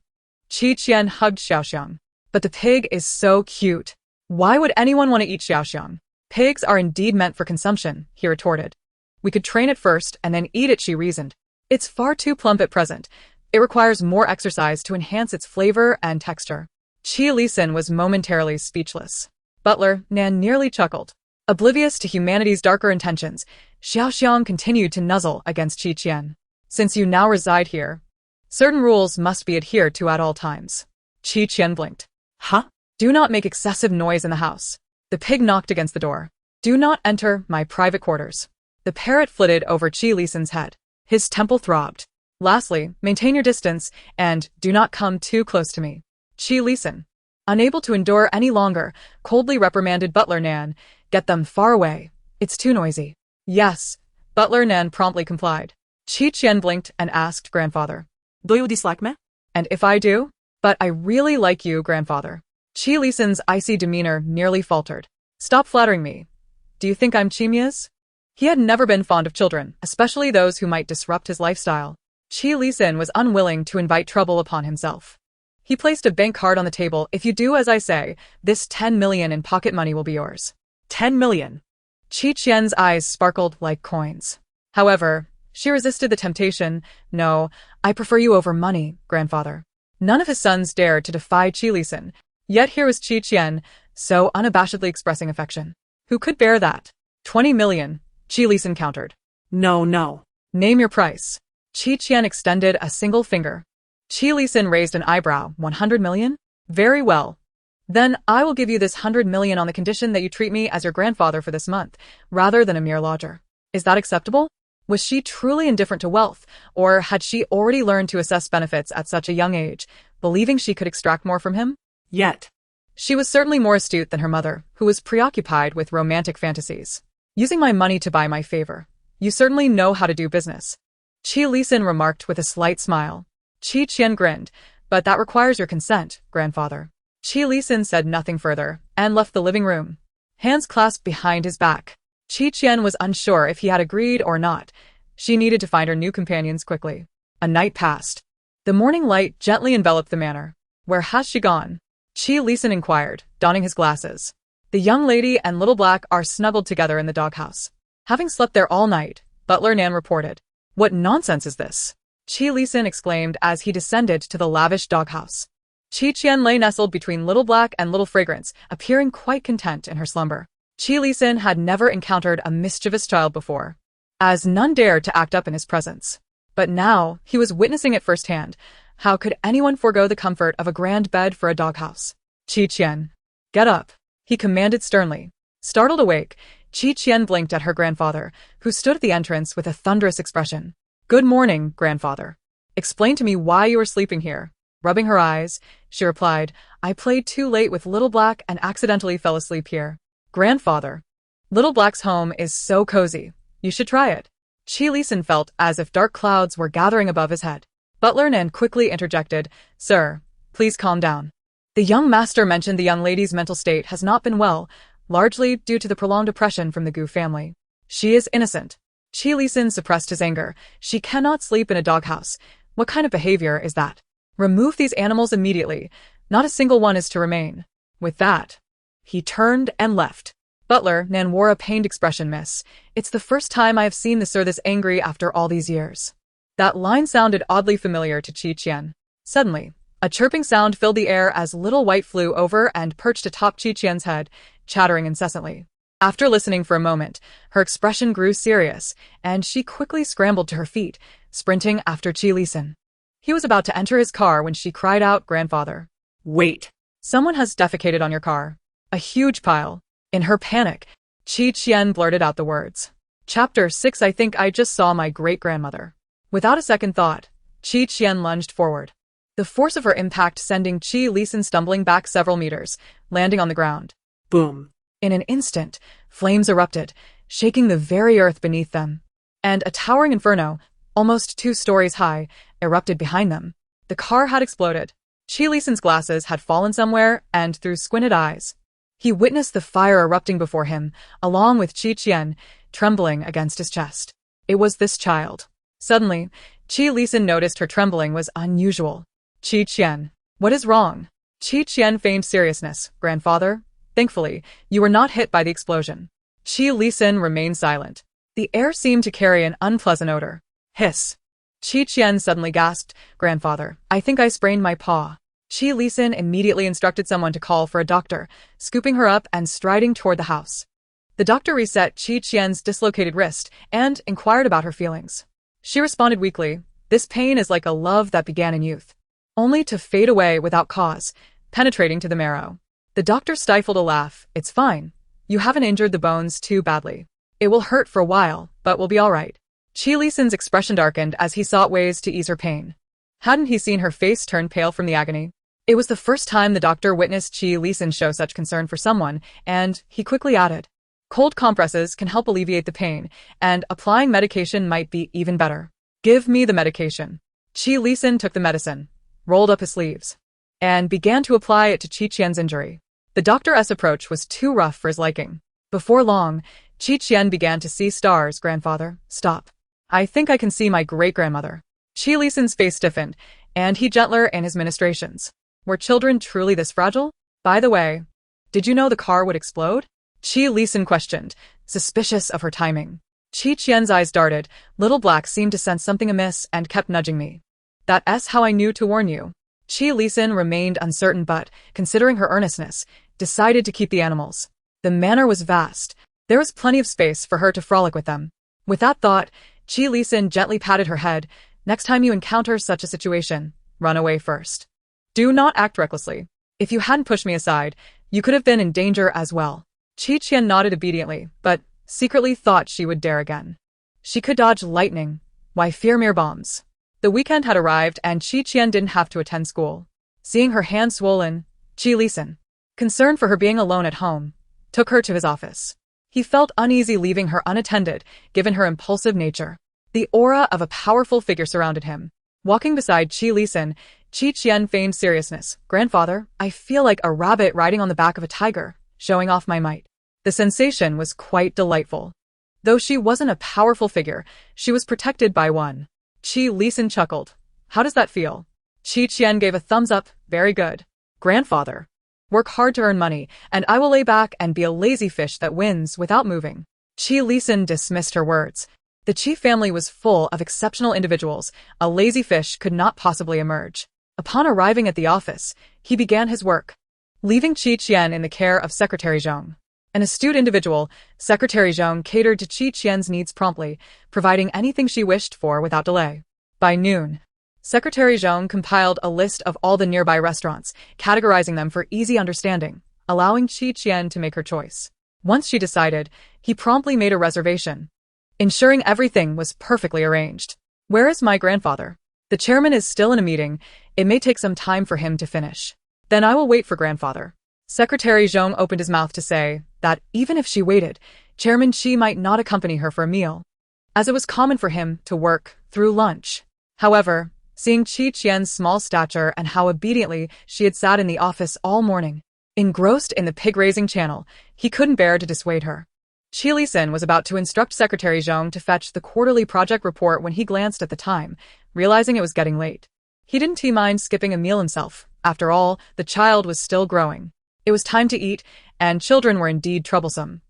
Qian hugged Xiaoxiang. But the pig is so cute. Why would anyone want to eat Xiaoxiang? Pigs are indeed meant for consumption, he retorted. We could train it first and then eat it, she reasoned. It's far too plump at present. It requires more exercise to enhance its flavor and texture. Qian was momentarily speechless. Butler Nan nearly chuckled. Oblivious to humanity's darker intentions, Xiaoxiang continued to nuzzle against Qian. Since you now reside here, certain rules must be adhered to at all times. Qian blinked. Huh? Do not make excessive noise in the house. The pig knocked against the door. Do not enter my private quarters. The parrot flitted over Qian's head. His temple throbbed. Lastly, maintain your distance and do not come too close to me. Qian, unable to endure any longer, coldly reprimanded Butler Nan. Get them far away. It's too noisy. Yes. Butler Nan promptly complied. Qian blinked and asked grandfather. Do you dislike me? And if I do? But I really like you, grandfather. Qian's icy demeanor nearly faltered. Stop flattering me. Do you think I'm Qimia's? He had never been fond of children, especially those who might disrupt his lifestyle. Qian was unwilling to invite trouble upon himself. He placed a bank card on the table. If you do as I say, this 10 million in pocket money will be yours. 10 million. Qian's eyes sparkled like coins. However, she resisted the temptation. No, I prefer you over money, grandfather. None of his sons dared to defy Qian, yet here was Qian, so unabashedly expressing affection. Who could bear that? 20 million, Qian countered. No. Name your price. Qian extended a single finger. Qian raised an eyebrow. 100 million? Very well. Then I will give you this 100 million on the condition that you treat me as your grandfather for this month, rather than a mere lodger. Is that acceptable? Was she truly indifferent to wealth, or had she already learned to assess benefits at such a young age, believing she could extract more from him? Yet. She was certainly more astute than her mother, who was preoccupied with romantic fantasies. Using my money to buy my favor. You certainly know how to do business. Qian remarked with a slight smile. Qian grinned, but that requires your consent, grandfather. Qian said nothing further, and left the living room. Hands clasped behind his back. Qian was unsure if he had agreed or not. She needed to find her new companions quickly. A night passed. The morning light gently enveloped the manor. Where has she gone? Qian inquired, donning his glasses. The young lady and Little Black are snuggled together in the doghouse. Having slept there all night, Butler Nan reported. What nonsense is this? Qian exclaimed as he descended to the lavish doghouse. Qian lay nestled between Little Black and Little Fragrance, appearing quite content in her slumber. Qian had never encountered a mischievous child before, as none dared to act up in his presence. But now, he was witnessing it firsthand. How could anyone forego the comfort of a grand bed for a doghouse? Qian, get up, he commanded sternly. Startled awake, Qian blinked at her grandfather, who stood at the entrance with a thunderous expression. Good morning, grandfather. Explain to me why you are sleeping here. Rubbing her eyes, she replied, I played too late with Little Black and accidentally fell asleep here. Grandfather. Little Black's home is so cozy. You should try it. Qian felt as if dark clouds were gathering above his head. Butler Nan quickly interjected, Sir, please calm down. The young master mentioned the young lady's mental state has not been well, largely due to the prolonged oppression from the Gu family. She is innocent. Qian suppressed his anger. She cannot sleep in a doghouse. What kind of behavior is that? Remove these animals immediately. Not a single one is to remain. With that, he turned and left. Butler Nan wore a pained expression. Miss, it's the first time I have seen the sir this angry after all these years. That line sounded oddly familiar to Qian. Suddenly, a chirping sound filled the air as Little White flew over and perched atop Qian's head, chattering incessantly. After listening for a moment, her expression grew serious, and she quickly scrambled to her feet, sprinting after Qian. He was about to enter his car when she cried out, Grandfather. Wait. Someone has defecated on your car. A huge pile. In her panic, Qian blurted out the words. Chapter 6. I think I just saw my great-grandmother. Without a second thought, Qian lunged forward. The force of her impact sending Qi Lisan stumbling back several meters, landing on the ground. Boom. In an instant, flames erupted, shaking the very earth beneath them. And a towering inferno, almost 2 stories high, erupted behind them. The car had exploded. Qi Lisan's glasses had fallen somewhere, and through squinted eyes, he witnessed the fire erupting before him, along with Qian, trembling against his chest. It was this child. Suddenly, Qi Lisan noticed her trembling was unusual. Qian, what is wrong? Qian feigned seriousness. Grandfather, thankfully, you were not hit by the explosion. Qi Lisan remained silent. The air seemed to carry an unpleasant odor. Hiss. Qian suddenly gasped. Grandfather, I think I sprained my paw. Qi Lisan immediately instructed someone to call for a doctor, scooping her up and striding toward the house. The doctor reset Qian's dislocated wrist and inquired about her feelings. She responded weakly, this pain is like a love that began in youth, only to fade away without cause, penetrating to the marrow. The doctor stifled a laugh. It's fine. You haven't injured the bones too badly. It will hurt for a while, but we'll be all right. Qi Lisan's expression darkened as he sought ways to ease her pain. Hadn't he seen her face turn pale from the agony? It was the first time the doctor witnessed Qi Lisan show such concern for someone, and he quickly added, cold compresses can help alleviate the pain, and applying medication might be even better. Give me the medication. Qi Lisan took the medicine, rolled up his sleeves, and began to apply it to Qian's injury. The doctor's approach was too rough for his liking. Before long, Qian began to see stars. Grandfather, stop. I think I can see my great-grandmother. Qi Lisan's face stiffened, and he gentler in his ministrations. Were children truly this fragile? By the way, did you know the car would explode? Qi Lisan questioned, suspicious of her timing. Qian's eyes darted. Little Black seemed to sense something amiss and kept nudging me. That's how I knew to warn you. Qi Lisan remained uncertain but, considering her earnestness, decided to keep the animals. The manor was vast. There was plenty of space for her to frolic with them. With that thought, Qi Lisan gently patted her head. Next time you encounter such a situation, run away first. Do not act recklessly. If you hadn't pushed me aside, you could have been in danger as well. Qian nodded obediently, but secretly thought she would dare again. She could dodge lightning. Why fear mere bombs? The weekend had arrived and Qian didn't have to attend school. Seeing her hand swollen, Qi Lisan, concerned for her being alone at home, took her to his office. He felt uneasy leaving her unattended, given her impulsive nature. The aura of a powerful figure surrounded him. Walking beside Qi Lisan, Qian feigned seriousness. Grandfather, I feel like a rabbit riding on the back of a tiger, showing off my might. The sensation was quite delightful. Though she wasn't a powerful figure, she was protected by one. Qi Lisan chuckled. How does that feel? Qian gave a thumbs up. Very good. Grandfather, work hard to earn money, and I will lay back and be a lazy fish that wins without moving. Qi Lisan dismissed her words. The Qi family was full of exceptional individuals. A lazy fish could not possibly emerge. Upon arriving at the office, he began his work, leaving Qian in the care of Secretary Zhong. An astute individual, Secretary Zhong catered to Qian's needs promptly, providing anything she wished for without delay. By noon, Secretary Zhong compiled a list of all the nearby restaurants, categorizing them for easy understanding, allowing Qian to make her choice. Once she decided, he promptly made a reservation, ensuring everything was perfectly arranged. Where is my grandfather? The chairman is still in a meeting. It may take some time for him to finish. Then I will wait for grandfather. Secretary Zhong opened his mouth to say that even if she waited, Chairman Qi might not accompany her for a meal, as it was common for him to work through lunch. However, seeing Qian's small stature and how obediently she had sat in the office all morning, engrossed in the pig-raising channel, he couldn't bear to dissuade her. Qi Lisan was about to instruct Secretary Zhong to fetch the quarterly project report when he glanced at the time, realizing it was getting late. He didn't mind skipping a meal himself. After all, the child was still growing. It was time to eat, and children were indeed troublesome.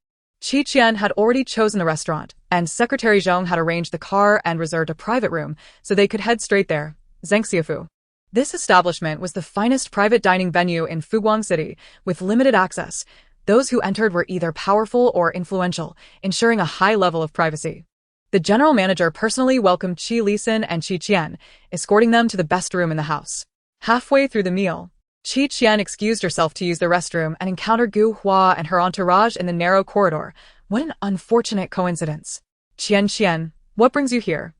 Qian had already chosen the restaurant, and Secretary Zhong had arranged the car and reserved a private room so they could head straight there. Zhangxiafu. This establishment was the finest private dining venue in Fuguang City, with limited access. Those who entered were either powerful or influential, ensuring a high level of privacy. The general manager personally welcomed Qi Lisan and Qian, escorting them to the best room in the house. Halfway through the meal, Qian excused herself to use the restroom and encountered Gu Hua and her entourage in the narrow corridor. What an unfortunate coincidence. Qian, what brings you here?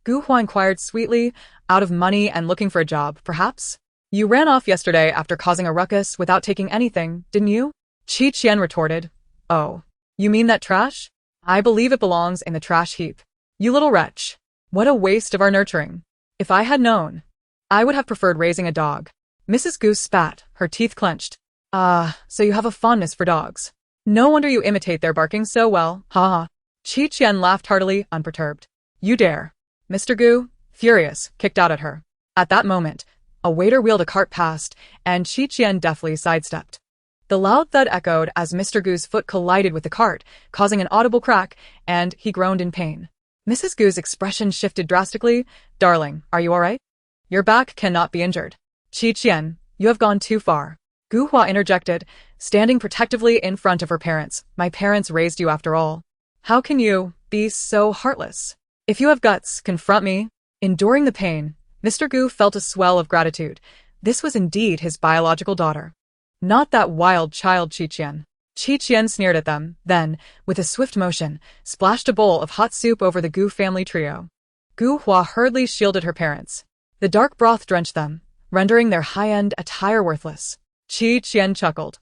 Gu Hua inquired sweetly, out of money and looking for a job, perhaps? You ran off yesterday after causing a ruckus without taking anything, didn't you? Qian retorted. Oh, you mean that trash? I believe it belongs in the trash heap. You little wretch. What a waste of our nurturing. If I had known, I would have preferred raising a dog. Mrs. Goose spat, her teeth clenched. So you have a fondness for dogs. No wonder you imitate their barking so well, ha ha. Qian laughed heartily, unperturbed. You dare. Mr. Gu, furious, kicked out at her. At that moment, a waiter wheeled a cart past, and Qian deftly sidestepped. The loud thud echoed as Mr. Gu's foot collided with the cart, causing an audible crack, and he groaned in pain. Mrs. Gu's expression shifted drastically. Darling, are you all right? Your back cannot be injured. Qian, you have gone too far. Gu Hua interjected, standing protectively in front of her parents. My parents raised you after all. How can you be so heartless? If you have guts, confront me. Enduring the pain, Mr. Gu felt a swell of gratitude. This was indeed his biological daughter. Not that wild child Qian. Qian sneered at them, then, with a swift motion, splashed a bowl of hot soup over the Gu family trio. Gu Hua hurriedly shielded her parents. The dark broth drenched them, rendering their high-end attire worthless. Qian chuckled.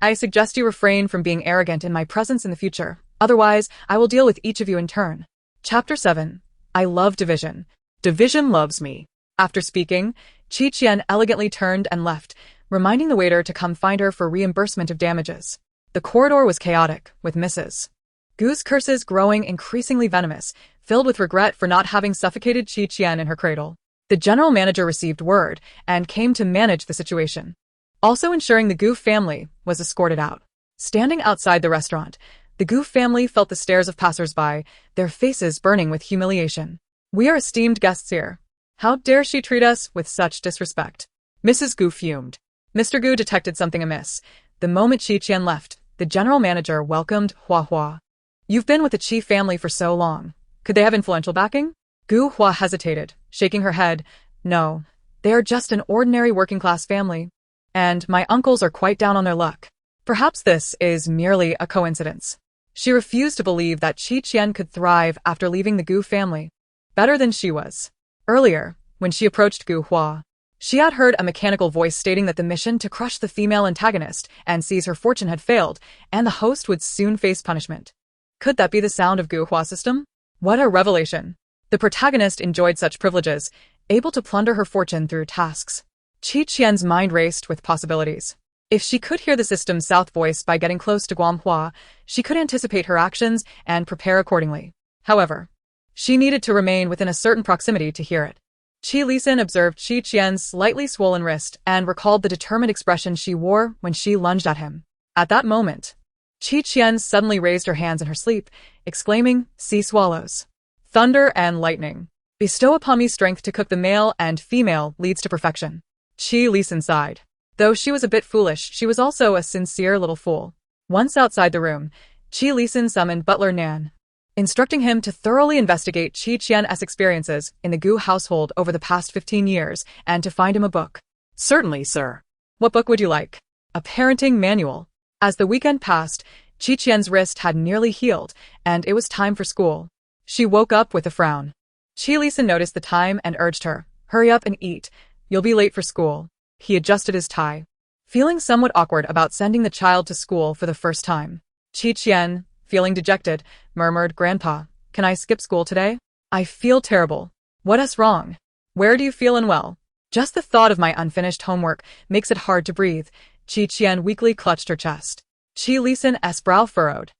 I suggest you refrain from being arrogant in my presence in the future. Otherwise, I will deal with each of you in turn. Chapter 7. I love division. Division loves me. After speaking, Qian elegantly turned and left, reminding the waiter to come find her for reimbursement of damages. The corridor was chaotic, with Mrs. Gu's curses growing increasingly venomous, filled with regret for not having suffocated Qian in her cradle. The general manager received word and came to manage the situation. Also ensuring the Gu family was escorted out. Standing outside the restaurant, the Gu family felt the stares of passers-by, their faces burning with humiliation. We are esteemed guests here. How dare she treat us with such disrespect? Mrs. Gu fumed. Mr. Gu detected something amiss. The moment Qian left, the general manager welcomed Hua Hua. You've been with the Qi family for so long. Could they have influential backing? Gu Hua hesitated, shaking her head. No, they are just an ordinary working-class family. And my uncles are quite down on their luck. Perhaps this is merely a coincidence. She refused to believe that Qian could thrive after leaving the Gu family. Better than she was. Earlier, when she approached Gu Hua, she had heard a mechanical voice stating that the mission to crush the female antagonist and seize her fortune had failed, and the host would soon face punishment. Could that be the sound of Gu Hua's system? What a revelation. The protagonist enjoyed such privileges, able to plunder her fortune through tasks. Qian's mind raced with possibilities. If she could hear the system's south voice by getting close to Guanhua, she could anticipate her actions and prepare accordingly. However, she needed to remain within a certain proximity to hear it. Qi Lisan observed Qian's slightly swollen wrist and recalled the determined expression she wore when she lunged at him. At that moment, Qian suddenly raised her hands in her sleep, exclaiming, "Sea swallows. Thunder and lightning. Bestow upon me strength to cook the male and female leads to perfection." Qi Lisan sighed. Though she was a bit foolish, she was also a sincere little fool. Once outside the room, Qi Lisan summoned butler Nan, instructing him to thoroughly investigate Qian's experiences in the Gu household over the past 15 years and to find him a book. Certainly, sir. What book would you like? A parenting manual. As the weekend passed, Qian's wrist had nearly healed, and it was time for school. She woke up with a frown. Qi Lisan noticed the time and urged her, "Hurry up and eat. You'll be late for school." He adjusted his tie. Feeling somewhat awkward about sending the child to school for the first time, Qian, feeling dejected, murmured, "Grandpa, can I skip school today? I feel terrible." "What's wrong? Where do you feel unwell?" "Just the thought of my unfinished homework makes it hard to breathe." Qian weakly clutched her chest. Qi Lisan's brow furrowed.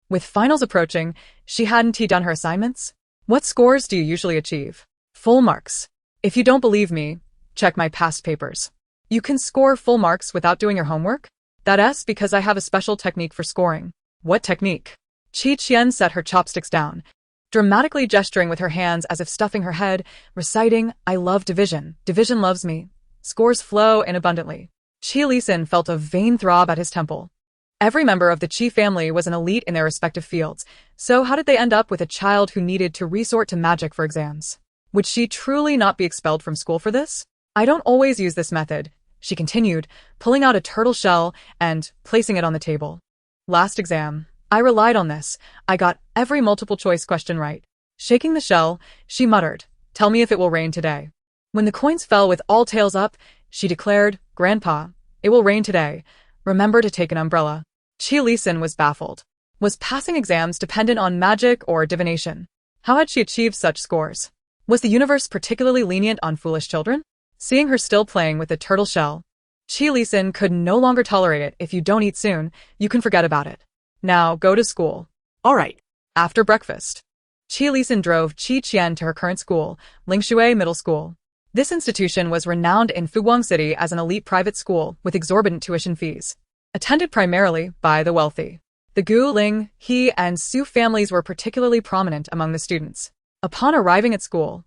With finals approaching, she hadn't done her assignments? "What scores do you usually achieve?" "Full marks. If you don't believe me, check my past papers." "You can score full marks without doing your homework?" "That's because I have a special technique for scoring." "What technique?" Qian set her chopsticks down, dramatically gesturing with her hands as if stuffing her head, reciting, "I love division. Division loves me. Scores flow in abundantly." Qi Lisan felt a vain throb at his temple. Every member of the Qi family was an elite in their respective fields, so how did they end up with a child who needed to resort to magic for exams? Would she truly not be expelled from school for this? "I don't always use this method," she continued, pulling out a turtle shell and placing it on the table. "Last exam, I relied on this. I got every multiple choice question right. Shaking the shell, she muttered, "Tell me if it will rain today." When the coins fell with all tails up, she declared, "Grandpa, it will rain today. Remember to take an umbrella." Qian was baffled. Was passing exams dependent on magic or divination? How had she achieved such scores? Was the universe particularly lenient on foolish children? Seeing her still playing with the turtle shell, Qian could no longer tolerate it. "If you don't eat soon, you can forget about it. Now go to school." All right. After breakfast, Qian drove Qian to her current school, Mixue Middle School. This institution was renowned in Fuguang City as an elite private school with exorbitant tuition fees, attended primarily by the wealthy. The Gu, Ling, He, and Su families were particularly prominent among the students. Upon arriving at school,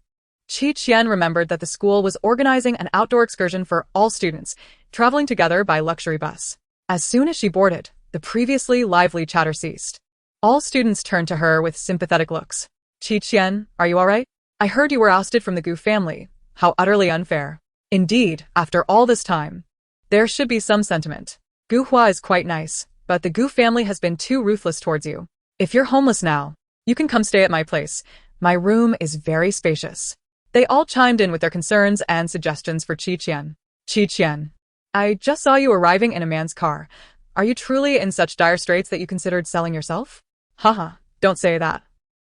Qian remembered that the school was organizing an outdoor excursion for all students, traveling together by luxury bus. As soon as she boarded, the previously lively chatter ceased. All students turned to her with sympathetic looks. "Qian, are you all right? I heard you were ousted from the Gu family. How utterly unfair." Indeed, after all this time, there should be some sentiment. Gu Hua is quite nice, but the Gu family has been too ruthless towards you. If you're homeless now, you can come stay at my place. My room is very spacious. They all chimed in with their concerns and suggestions for Qian. "Qian, I just saw you arriving in a man's car. Are you truly in such dire straits that you considered selling yourself?" "Haha, don't say that.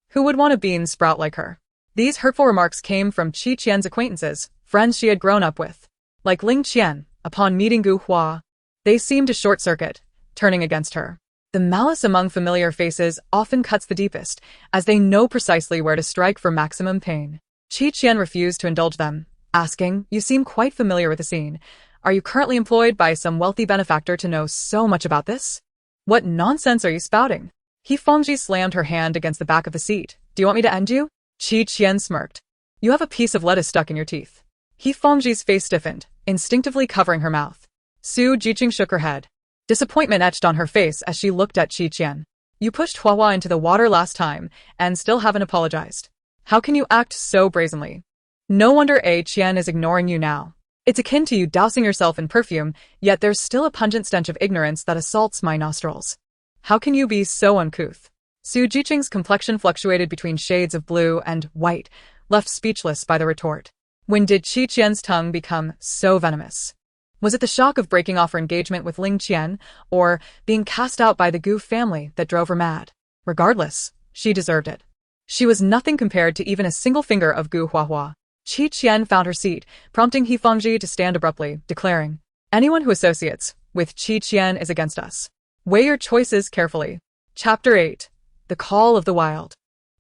Who would want a bean sprout like her?" These hurtful remarks came from Qian's acquaintances, friends she had grown up with. Like Ling Qian, upon meeting Gu Hua, they seemed to short-circuit, turning against her. The malice among familiar faces often cuts the deepest, as they know precisely where to strike for maximum pain. Qian refused to indulge them, asking, "You seem quite familiar with the scene. Are you currently employed by some wealthy benefactor to know so much about this? What nonsense are you spouting?" He Fengji slammed her hand against the back of the seat. "Do you want me to end you?" Qian smirked. "You have a piece of lettuce stuck in your teeth." He Fengji's face stiffened, instinctively covering her mouth. Su Jiqing shook her head. Disappointment etched on her face as she looked at Qian. "You pushed Hua into the water last time, and still haven't apologized. How can you act so brazenly? No wonder Qian is ignoring you now. It's akin to you dousing yourself in perfume, yet there's still a pungent stench of ignorance that assaults my nostrils. How can you be so uncouth?" Su Jiqing's complexion fluctuated between shades of blue and white, left speechless by the retort. When did Qian's tongue become so venomous? Was it the shock of breaking off her engagement with Ling Qian, or being cast out by the Gu family that drove her mad? Regardless, she deserved it. She was nothing compared to even a single finger of Gu Huahua. Qian found her seat, prompting He Fengji to stand abruptly, declaring, "Anyone who associates with Qian is against us. Weigh your choices carefully." Chapter 8. The Call of the Wild.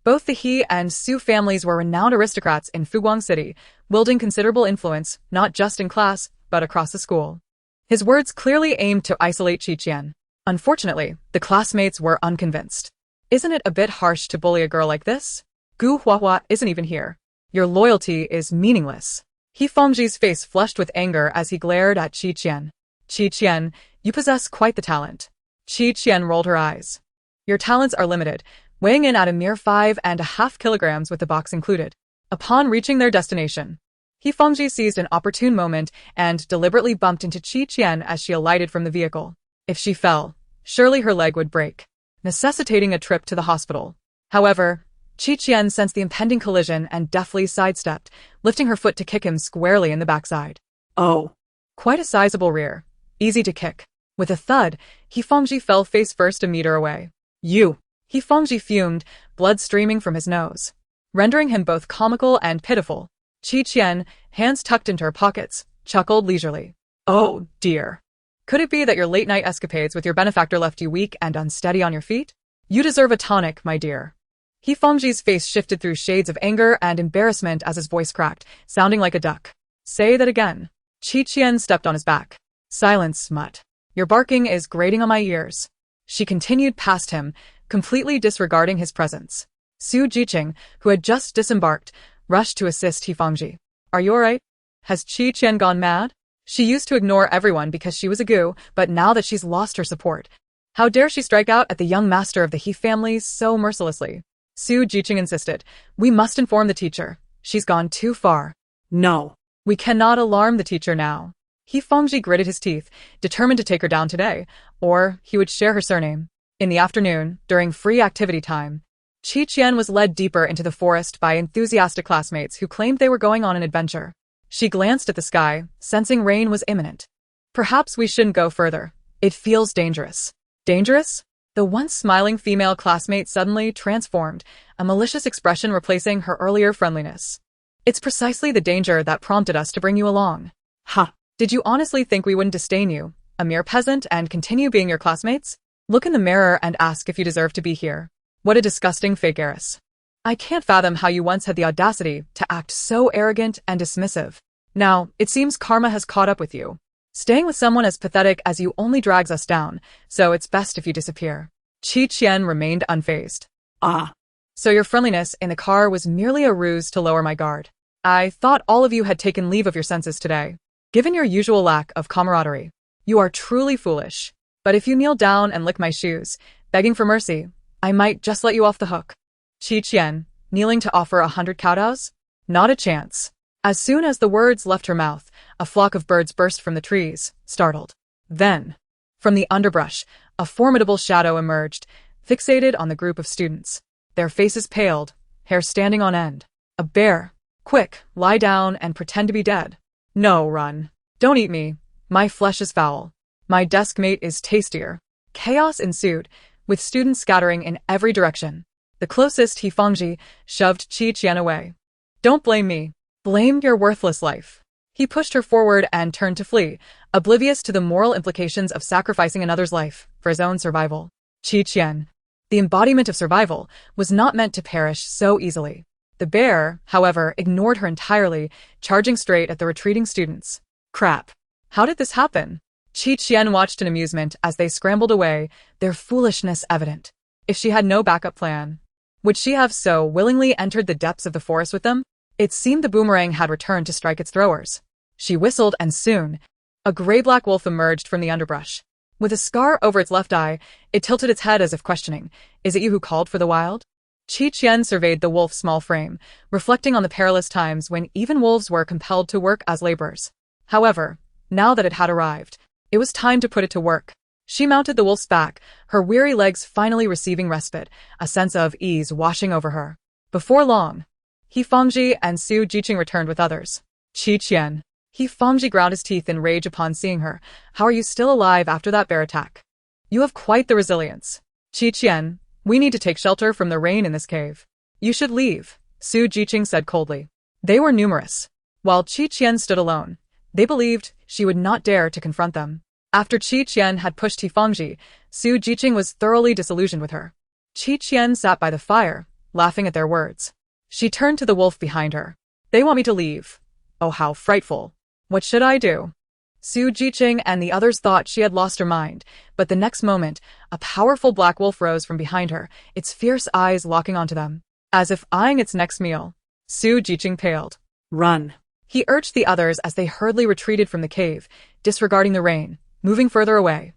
Both the He and Su families were renowned aristocrats in Fuguang City, wielding considerable influence, not just in class, but across the school. His words clearly aimed to isolate Qian. Unfortunately, the classmates were unconvinced. "Isn't it a bit harsh to bully a girl like this? Gu Huahua isn't even here. Your loyalty is meaningless." He Fengji's face flushed with anger as he glared at Qian. "Qian, you possess quite the talent." Qian rolled her eyes. "Your talents are limited, weighing in at a mere 5.5 kilograms with the box included." Upon reaching their destination, He Fengji seized an opportune moment and deliberately bumped into Qian as she alighted from the vehicle. If she fell, surely her leg would break, necessitating a trip to the hospital. However, Qian sensed the impending collision and deftly sidestepped, lifting her foot to kick him squarely in the backside. Oh. Quite a sizable rear. Easy to kick. With a thud, He Fengji fell face first a meter away. "You!" He Fengji fumed, blood streaming from his nose, rendering him both comical and pitiful. Qian, hands tucked into her pockets, chuckled leisurely. "Oh, dear. Could it be that your late-night escapades with your benefactor left you weak and unsteady on your feet? You deserve a tonic, my dear." He Fengji's face shifted through shades of anger and embarrassment as his voice cracked, sounding like a duck. "Say that again." Qian stepped on his back. "Silence, smut. Your barking is grating on my ears." She continued past him, completely disregarding his presence. Su Jiqing, who had just disembarked, rushed to assist He Fengji. "Are you alright? Has Qian gone mad? She used to ignore everyone because she was a Gu, but now that she's lost her support, how dare she strike out at the young master of the He family so mercilessly?" Su Jiqing insisted. "We must inform the teacher. She's gone too far." "No. We cannot alarm the teacher now." He Fengji gritted his teeth, determined to take her down today, or he would share her surname. In the afternoon, during free activity time, Qian was led deeper into the forest by enthusiastic classmates who claimed they were going on an adventure. She glanced at the sky, sensing rain was imminent. Perhaps we shouldn't go further. It feels dangerous. Dangerous? The once smiling female classmate suddenly transformed, a malicious expression replacing her earlier friendliness. It's precisely the danger that prompted us to bring you along. Ha! Did you honestly think we wouldn't disdain you, a mere peasant, and continue being your classmates? Look in the mirror and ask if you deserve to be here. What a disgusting fake heiress. I can't fathom how you once had the audacity to act so arrogant and dismissive. Now, it seems karma has caught up with you. Staying with someone as pathetic as you only drags us down, so it's best if you disappear. Qian remained unfazed. Ah. So your friendliness in the car was merely a ruse to lower my guard. I thought all of you had taken leave of your senses today. Given your usual lack of camaraderie, you are truly foolish. But if you kneel down and lick my shoes, begging for mercy, I might just let you off the hook. Qian, kneeling to offer 100 kowtows? Not a chance. As soon as the words left her mouth, a flock of birds burst from the trees, startled. Then, from the underbrush, a formidable shadow emerged, fixated on the group of students. Their faces paled, hair standing on end. A bear. Quick, lie down and pretend to be dead. No, run. Don't eat me. My flesh is foul. My desk mate is tastier. Chaos ensued, with students scattering in every direction. The closest Hifangji shoved Qian away. Don't blame me. Blame your worthless life. He pushed her forward and turned to flee, oblivious to the moral implications of sacrificing another's life for his own survival. Qian, the embodiment of survival, was not meant to perish so easily. The bear, however, ignored her entirely, charging straight at the retreating students. Crap. How did this happen? Qian watched in amusement as they scrambled away, their foolishness evident. If she had no backup plan, would she have so willingly entered the depths of the forest with them? It seemed the boomerang had returned to strike its throwers. She whistled, and soon, a gray-black wolf emerged from the underbrush. With a scar over its left eye, it tilted its head as if questioning, "Is it you who called for the wild?" Qian surveyed the wolf's small frame, reflecting on the perilous times when even wolves were compelled to work as laborers. However, now that it had arrived, it was time to put it to work. She mounted the wolf's back, her weary legs finally receiving respite, a sense of ease washing over her. Before long, Hifangji and Su Jiqing returned with others. Qian. Hifangji ground his teeth in rage upon seeing her. How are you still alive after that bear attack? You have quite the resilience. Qian, we need to take shelter from the rain in this cave. You should leave, Su Jiqing said coldly. They were numerous. While Qian stood alone, they believed she would not dare to confront them. After Qian had pushed Hifangji, Su Jiqing was thoroughly disillusioned with her. Qian sat by the fire, laughing at their words. She turned to the wolf behind her. They want me to leave. Oh, how frightful. What should I do? Su Jiqing and the others thought she had lost her mind, but the next moment, a powerful black wolf rose from behind her, its fierce eyes locking onto them. As if eyeing its next meal, Su Jiqing paled. Run. He urged the others as they hurriedly retreated from the cave, disregarding the rain, moving further away.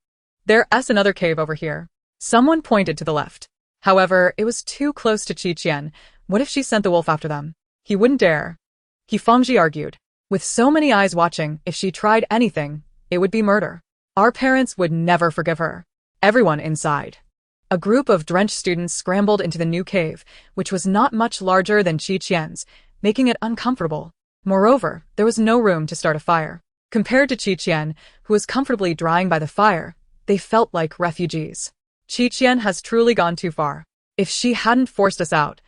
There's another cave over here. Someone pointed to the left. However, it was too close to Qian. What if she sent the wolf after them? He wouldn't dare. Hifangji argued. With so many eyes watching, if she tried anything, it would be murder. Our parents would never forgive her. Everyone inside. A group of drenched students scrambled into the new cave, which was not much larger than Qian's, making it uncomfortable. Moreover, there was no room to start a fire. Compared to Qian, who was comfortably drying by the fire, they felt like refugees. Qian has truly gone too far. If she hadn't forced us out,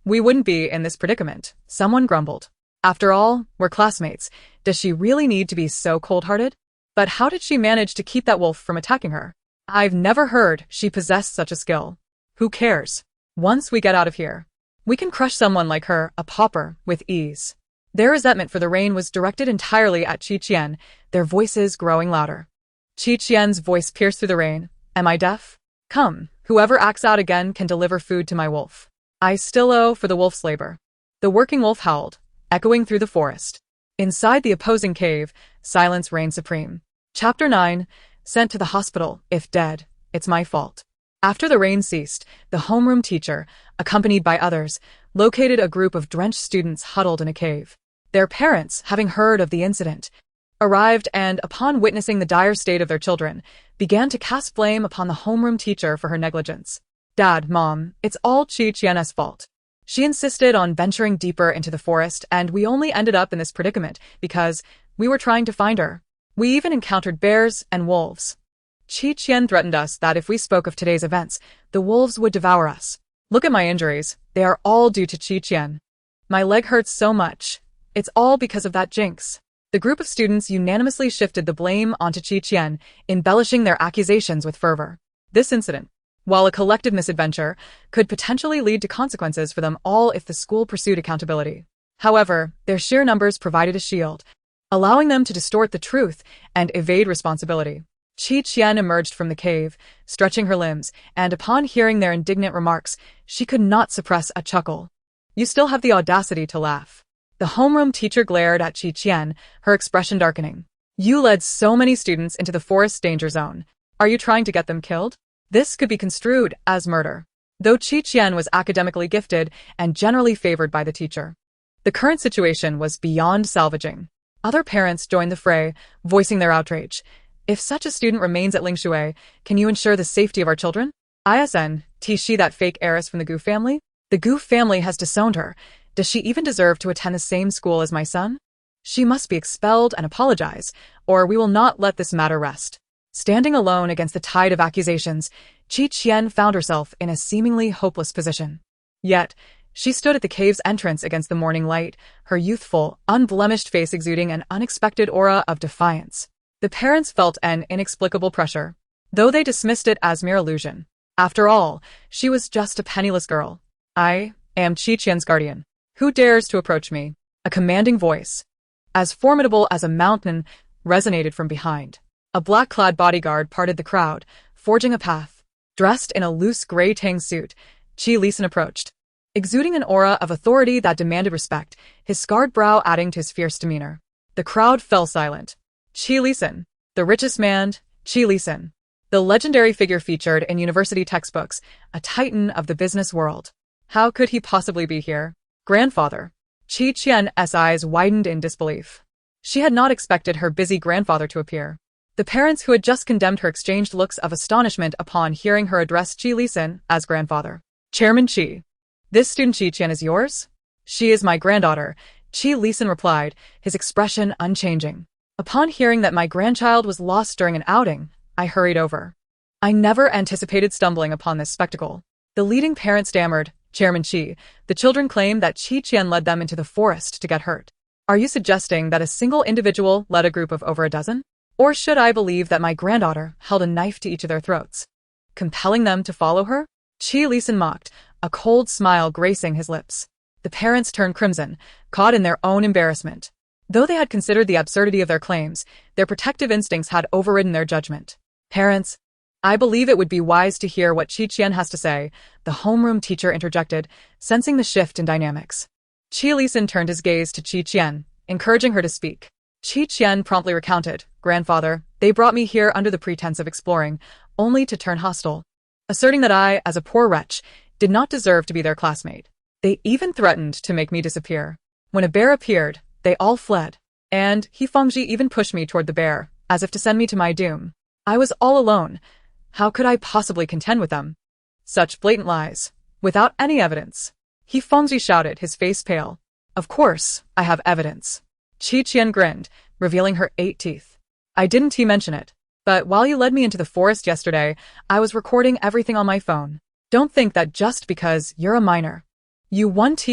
we wouldn't be in this predicament, someone grumbled. After all, we're classmates. Does she really need to be so cold-hearted? But how did she manage to keep that wolf from attacking her? I've never heard she possessed such a skill. Who cares? Once we get out of here, we can crush someone like her, a pauper, with ease. Their resentment for the rain was directed entirely at Qian, their voices growing louder. Qian's voice pierced through the rain. Am I deaf? Come, whoever acts out again can deliver food to my wolf. I still owe for the wolf's labor. The working wolf howled, echoing through the forest. Inside the opposing cave, silence reigned supreme. Chapter 9, Sent to the hospital, if dead, it's my fault. After the rain ceased, the homeroom teacher, accompanied by others, located a group of drenched students huddled in a cave. Their parents, having heard of the incident, arrived and, upon witnessing the dire state of their children, began to cast blame upon the homeroom teacher for her negligence. Dad, Mom, it's all Qian's fault. She insisted on venturing deeper into the forest, and we only ended up in this predicament because we were trying to find her. We even encountered bears and wolves. Qian threatened us that if we spoke of today's events, the wolves would devour us. Look at my injuries. They are all due to Qian. My leg hurts so much. It's all because of that jinx. The group of students unanimously shifted the blame onto Qian, embellishing their accusations with fervor. This incident, while a collective misadventure, could potentially lead to consequences for them all if the school pursued accountability. However, their sheer numbers provided a shield, allowing them to distort the truth and evade responsibility. Qian emerged from the cave, stretching her limbs, and upon hearing their indignant remarks, she could not suppress a chuckle. You still have the audacity to laugh. The homeroom teacher glared at Qian, her expression darkening. You led so many students into the forest danger zone. Are you trying to get them killed? This could be construed as murder. Though Qian was academically gifted and generally favored by the teacher, the current situation was beyond salvaging. Other parents joined the fray, voicing their outrage. If such a student remains at Mixue, can you ensure the safety of our children? ISN, she that fake heiress from the Gu family? The Gu family has disowned her. Does she even deserve to attend the same school as my son? She must be expelled and apologize, or we will not let this matter rest. Standing alone against the tide of accusations, Qian found herself in a seemingly hopeless position. Yet, she stood at the cave's entrance against the morning light, her youthful, unblemished face exuding an unexpected aura of defiance. The parents felt an inexplicable pressure, though they dismissed it as mere illusion. After all, she was just a penniless girl. I am Qian's guardian. Who dares to approach me? A commanding voice, as formidable as a mountain, resonated from behind. A black-clad bodyguard parted the crowd, forging a path. Dressed in a loose gray tang suit, Qian approached, exuding an aura of authority that demanded respect, his scarred brow adding to his fierce demeanor. The crowd fell silent. Qian, the richest man, Qian, the legendary figure featured in university textbooks, a titan of the business world. How could he possibly be here? Grandfather. Qian's eyes widened in disbelief. She had not expected her busy grandfather to appear. The parents who had just condemned her exchanged looks of astonishment upon hearing her address Qian as grandfather. Chairman Qi. This student Qian is yours? She is my granddaughter, Qian replied, his expression unchanging. Upon hearing that my grandchild was lost during an outing, I hurried over. I never anticipated stumbling upon this spectacle. The leading parent stammered, Chairman Qi, the children claim that Qian led them into the forest to get hurt. Are you suggesting that a single individual led a group of over a dozen? Or should I believe that my granddaughter held a knife to each of their throats, compelling them to follow her? Qian mocked, a cold smile gracing his lips. The parents turned crimson, caught in their own embarrassment. Though they had considered the absurdity of their claims, their protective instincts had overridden their judgment. Parents, I believe it would be wise to hear what Qian has to say, the homeroom teacher interjected, sensing the shift in dynamics. Qian turned his gaze to Qian, encouraging her to speak. Qian promptly recounted, Grandfather, they brought me here under the pretense of exploring, only to turn hostile, asserting that I, as a poor wretch, did not deserve to be their classmate. They even threatened to make me disappear. When a bear appeared, they all fled, and Fengji even pushed me toward the bear, as if to send me to my doom. I was all alone. How could I possibly contend with them? Such blatant lies, without any evidence. Fengji shouted, his face pale. Of course, I have evidence. Qian grinned, revealing her 8 teeth. I didn't mention it, but while you led me into the forest yesterday, I was recording everything on my phone. Don't think that just because you're a minor, you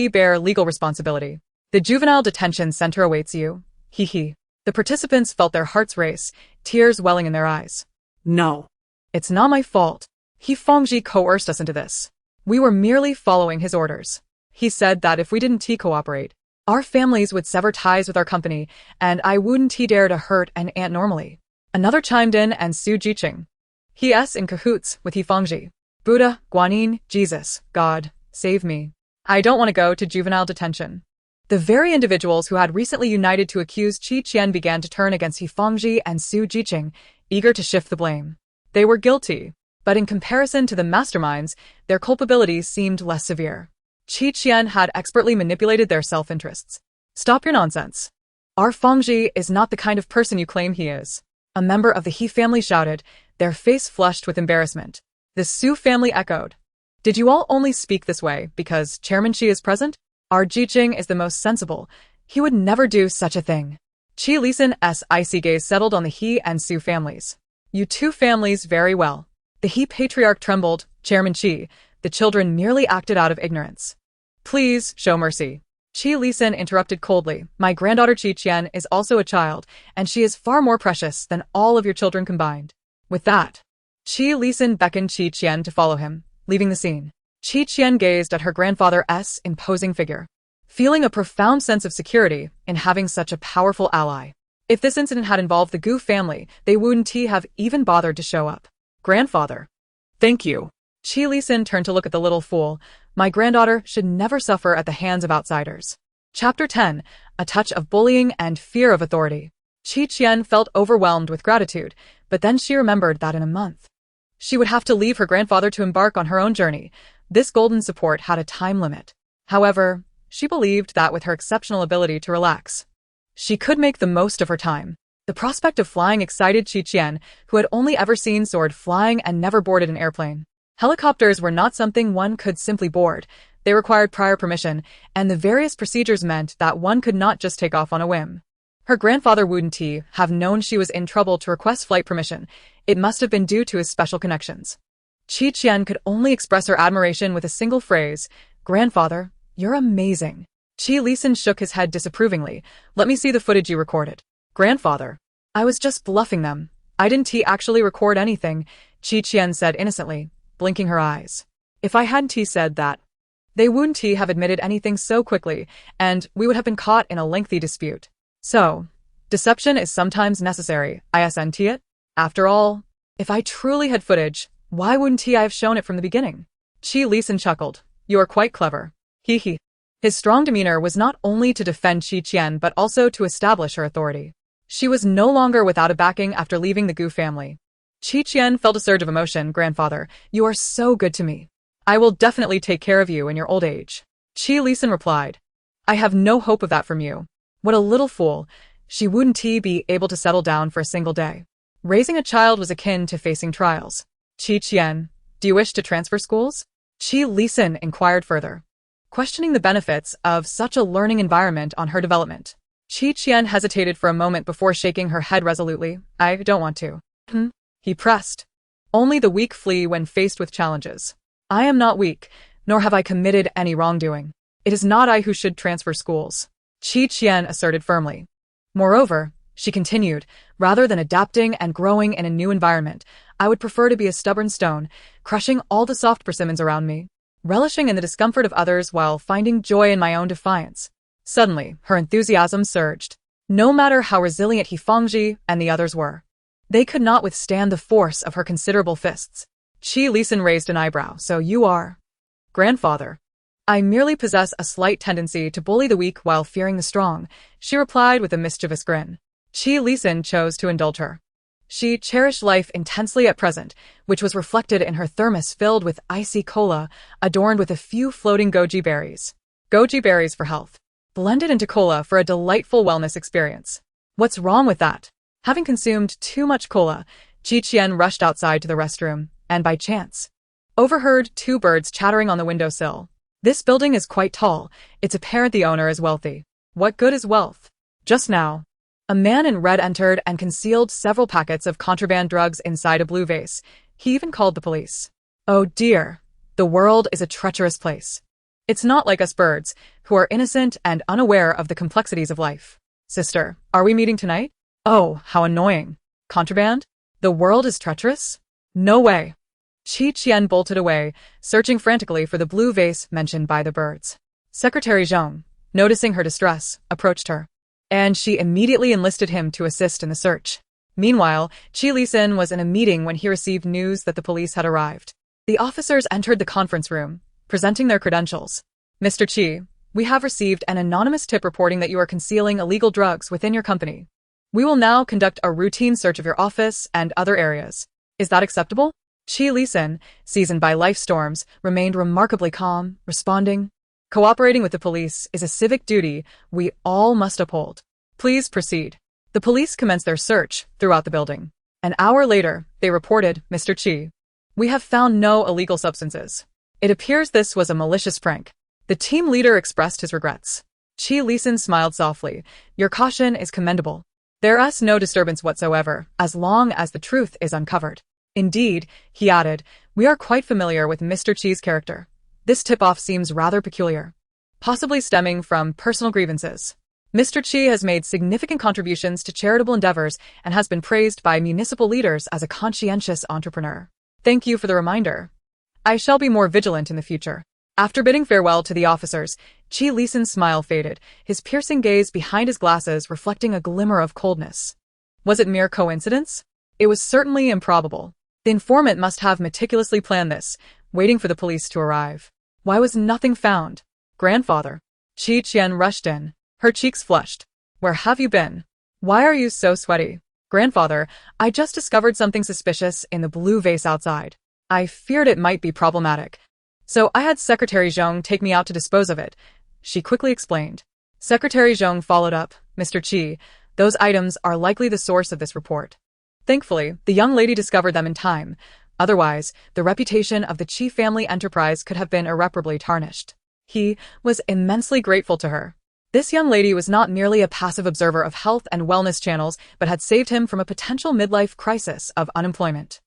bear legal responsibility. The juvenile detention center awaits you. The participants felt their hearts race, tears welling in their eyes. No. It's not my fault. Fengji coerced us into this. We were merely following his orders. He said that if we didn't cooperate, our families would sever ties with our company, and I wouldn't dare to hurt an aunt normally. Another chimed in and Su Jiqing. He's in cahoots with Fengji. Buddha, Guanyin, Jesus, God, save me. I don't want to go to juvenile detention. The very individuals who had recently united to accuse Qian began to turn against Fengji and Su Jiqing, eager to shift the blame. They were guilty, but in comparison to the masterminds, their culpability seemed less severe. Qian had expertly manipulated their self-interests. Stop your nonsense. Our Fangji is not the kind of person you claim he is. A member of the He family shouted, their face flushed with embarrassment. The Su family echoed. Did you all only speak this way because Chairman Qi is present? Our Jiqing is the most sensible. He would never do such a thing. Qi Lisan's icy gaze settled on the He and Su families. You two families very well. The He patriarch trembled, Chairman Qi. The children merely acted out of ignorance. Please, show mercy. Qi Lisan interrupted coldly. My granddaughter Qi Qian is also a child, and she is far more precious than all of your children combined. With that, Qi Lisan beckoned Qi Qian to follow him, leaving the scene. Qi Qian gazed at her grandfather's imposing figure, feeling a profound sense of security in having such a powerful ally. If this incident had involved the Gu family, they wouldn't have even bothered to show up. Grandfather. Thank you. Qi Lisan turned to look at the little fool. My granddaughter should never suffer at the hands of outsiders. Chapter 10. A touch of bullying and fear of authority. Qi Qian felt overwhelmed with gratitude, but then she remembered that in a month, she would have to leave her grandfather to embark on her own journey. This golden support had a time limit. However, she believed that with her exceptional ability to relax, she could make the most of her time. The prospect of flying excited Qi Qian, who had only ever seen sword flying and never boarded an airplane. Helicopters were not something one could simply board. They required prior permission, and the various procedures meant that one could not just take off on a whim. Her grandfather wouldn't have known she was in trouble to request flight permission. It must have been due to his special connections. Qi Qian could only express her admiration with a single phrase, Grandfather, you're amazing. Qi Lisan shook his head disapprovingly. Let me see the footage you recorded. Grandfather. I was just bluffing them. I didn't actually record anything, Qi Qian said innocently, blinking her eyes. If I hadn't said that, they wouldn't have admitted anything so quickly, and we would have been caught in a lengthy dispute. So, deception is sometimes necessary, isn't it? After all, if I truly had footage, why wouldn't I have shown it from the beginning? Qi Lisan chuckled. You are quite clever. Hee. His strong demeanor was not only to defend Qi Qian but also to establish her authority. She was no longer without a backing after leaving the Gu family. Qi Qian felt a surge of emotion. Grandfather, you are so good to me. I will definitely take care of you in your old age. Qi Lisan replied. I have no hope of that from you. What a little fool. She wouldn't be able to settle down for a single day. Raising a child was akin to facing trials. Qi Qian, do you wish to transfer schools? Qi Lisan inquired further, questioning the benefits of such a learning environment on her development. Qi Qian hesitated for a moment before shaking her head resolutely. I don't want to. He pressed. Only the weak flee when faced with challenges. I am not weak, nor have I committed any wrongdoing. It is not I who should transfer schools. Qi Qian asserted firmly. Moreover, she continued, rather than adapting and growing in a new environment, I would prefer to be a stubborn stone, crushing all the soft persimmons around me, relishing in the discomfort of others while finding joy in my own defiance. Suddenly, her enthusiasm surged. No matter how resilient He Fangji and the others were, they could not withstand the force of her considerable fists. Qi Lisan raised an eyebrow. So you are? Grandfather. I merely possess a slight tendency to bully the weak while fearing the strong, she replied with a mischievous grin. Qi Lisan chose to indulge her. She cherished life intensely at present, which was reflected in her thermos filled with icy cola, adorned with a few floating goji berries. Goji berries for health. Blended into cola for a delightful wellness experience. What's wrong with that? Having consumed too much cola, Qi Qian rushed outside to the restroom, and by chance, overheard two birds chattering on the windowsill. This building is quite tall. It's apparent the owner is wealthy. What good is wealth? Just now, a man in red entered and concealed several packets of contraband drugs inside a blue vase. He even called the police. Oh dear, the world is a treacherous place. It's not like us birds, who are innocent and unaware of the complexities of life. Sister, are we meeting tonight? Oh, how annoying. Contraband? The world is treacherous? No way. Qi Qian bolted away, searching frantically for the blue vase mentioned by the birds. Secretary Zhong, noticing her distress, approached her, and she immediately enlisted him to assist in the search. Meanwhile, Qi Lisan was in a meeting when he received news that the police had arrived. The officers entered the conference room, presenting their credentials. Mr. Qi, we have received an anonymous tip reporting that you are concealing illegal drugs within your company. We will now conduct a routine search of your office and other areas. Is that acceptable? Qi Lisan, seasoned by life storms, remained remarkably calm, responding, cooperating with the police is a civic duty we all must uphold. Please proceed. The police commenced their search throughout the building. An hour later, they reported, Mr. Qi. We have found no illegal substances. It appears this was a malicious prank. The team leader expressed his regrets. Qi Lisan smiled softly. Your caution is commendable. There is no disturbance whatsoever, as long as the truth is uncovered. Indeed, he added, we are quite familiar with Mr. Qi's character. This tip-off seems rather peculiar, possibly stemming from personal grievances. Mr. Qi has made significant contributions to charitable endeavors and has been praised by municipal leaders as a conscientious entrepreneur. Thank you for the reminder. I shall be more vigilant in the future. After bidding farewell to the officers, Qi Lisan's smile faded, his piercing gaze behind his glasses reflecting a glimmer of coldness. Was it mere coincidence? It was certainly improbable. The informant must have meticulously planned this, waiting for the police to arrive. Why was nothing found? Grandfather. Qian rushed in. Her cheeks flushed. Where have you been? Why are you so sweaty? Grandfather, I just discovered something suspicious in the blue vase outside. I feared it might be problematic. So I had Secretary Zhong take me out to dispose of it, she quickly explained. Secretary Zhong followed up, Mr. Qi, those items are likely the source of this report. Thankfully, the young lady discovered them in time. Otherwise, the reputation of the Qi family enterprise could have been irreparably tarnished. He was immensely grateful to her. This young lady was not merely a passive observer of health and wellness channels, but had saved him from a potential midlife crisis of unemployment.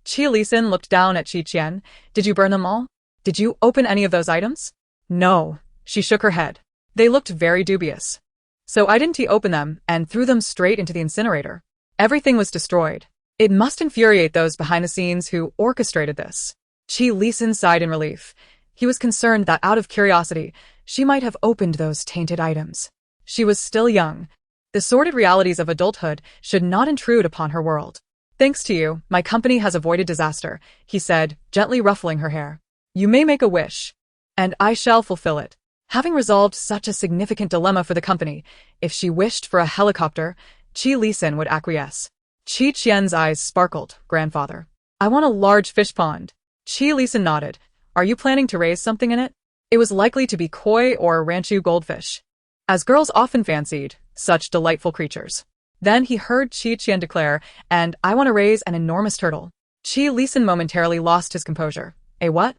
Qi Lisan looked down at Qian. Did you burn them all? Did you open any of those items? No, she shook her head. They looked very dubious. So I didn't open them and threw them straight into the incinerator. Everything was destroyed. It must infuriate those behind the scenes who orchestrated this. Qi Lisan sighed in relief. He was concerned that out of curiosity, she might have opened those tainted items. She was still young. The sordid realities of adulthood should not intrude upon her world. Thanks to you, my company has avoided disaster, he said, gently ruffling her hair. You may make a wish, and I shall fulfill it. Having resolved such a significant dilemma for the company, if she wished for a helicopter, Qi Lisan would acquiesce. Qian's eyes sparkled, Grandfather. I want a large fish pond. Qi Lisan nodded. Are you planning to raise something in it? It was likely to be koi or ranchu goldfish, as girls often fancied such delightful creatures. Then he heard Qian declare, and I want to raise an enormous turtle. Qi Lisan momentarily lost his composure. A what?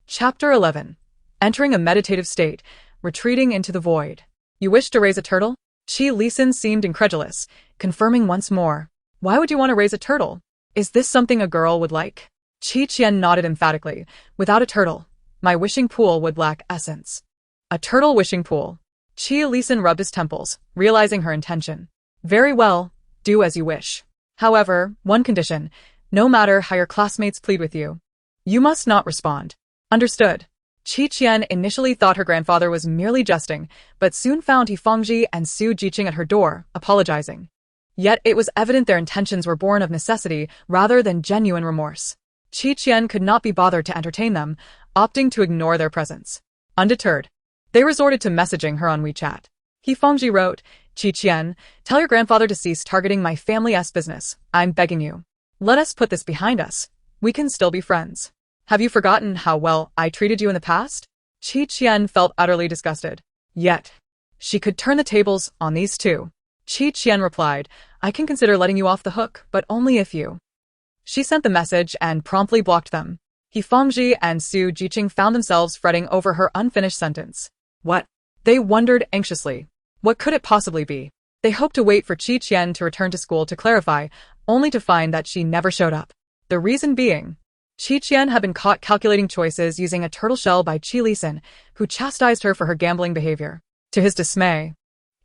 Chapter 11. Entering a meditative state, retreating into the void. You wish to raise a turtle? Qi Lisan seemed incredulous, confirming once more. Why would you want to raise a turtle? Is this something a girl would like? Qian nodded emphatically. Without a turtle, my wishing pool would lack essence. A turtle wishing pool. Qi Lisan rubbed his temples, realizing her intention. Very well, do as you wish. However, one condition, no matter how your classmates plead with you, you must not respond. Understood. Qian initially thought her grandfather was merely jesting, but soon found He Fangji and Su Jiqing at her door, apologizing. Yet it was evident their intentions were born of necessity rather than genuine remorse. Qian could not be bothered to entertain them, opting to ignore their presence. Undeterred, they resorted to messaging her on WeChat. He Fangji wrote, Qian, tell your grandfather to cease targeting my family's business. I'm begging you. Let us put this behind us. We can still be friends. Have you forgotten how well I treated you in the past? Qian felt utterly disgusted. Yet, she could turn the tables on these two. Qian replied, I can consider letting you off the hook, but only if you. She sent the message and promptly blocked them. He Fangji and Su Jiqing found themselves fretting over her unfinished sentence. What? They wondered anxiously. What could it possibly be? They hoped to wait for Qian to return to school to clarify, only to find that she never showed up. The reason being, Qian had been caught calculating choices using a turtle shell by Qi Lisan, who chastised her for her gambling behavior. To his dismay,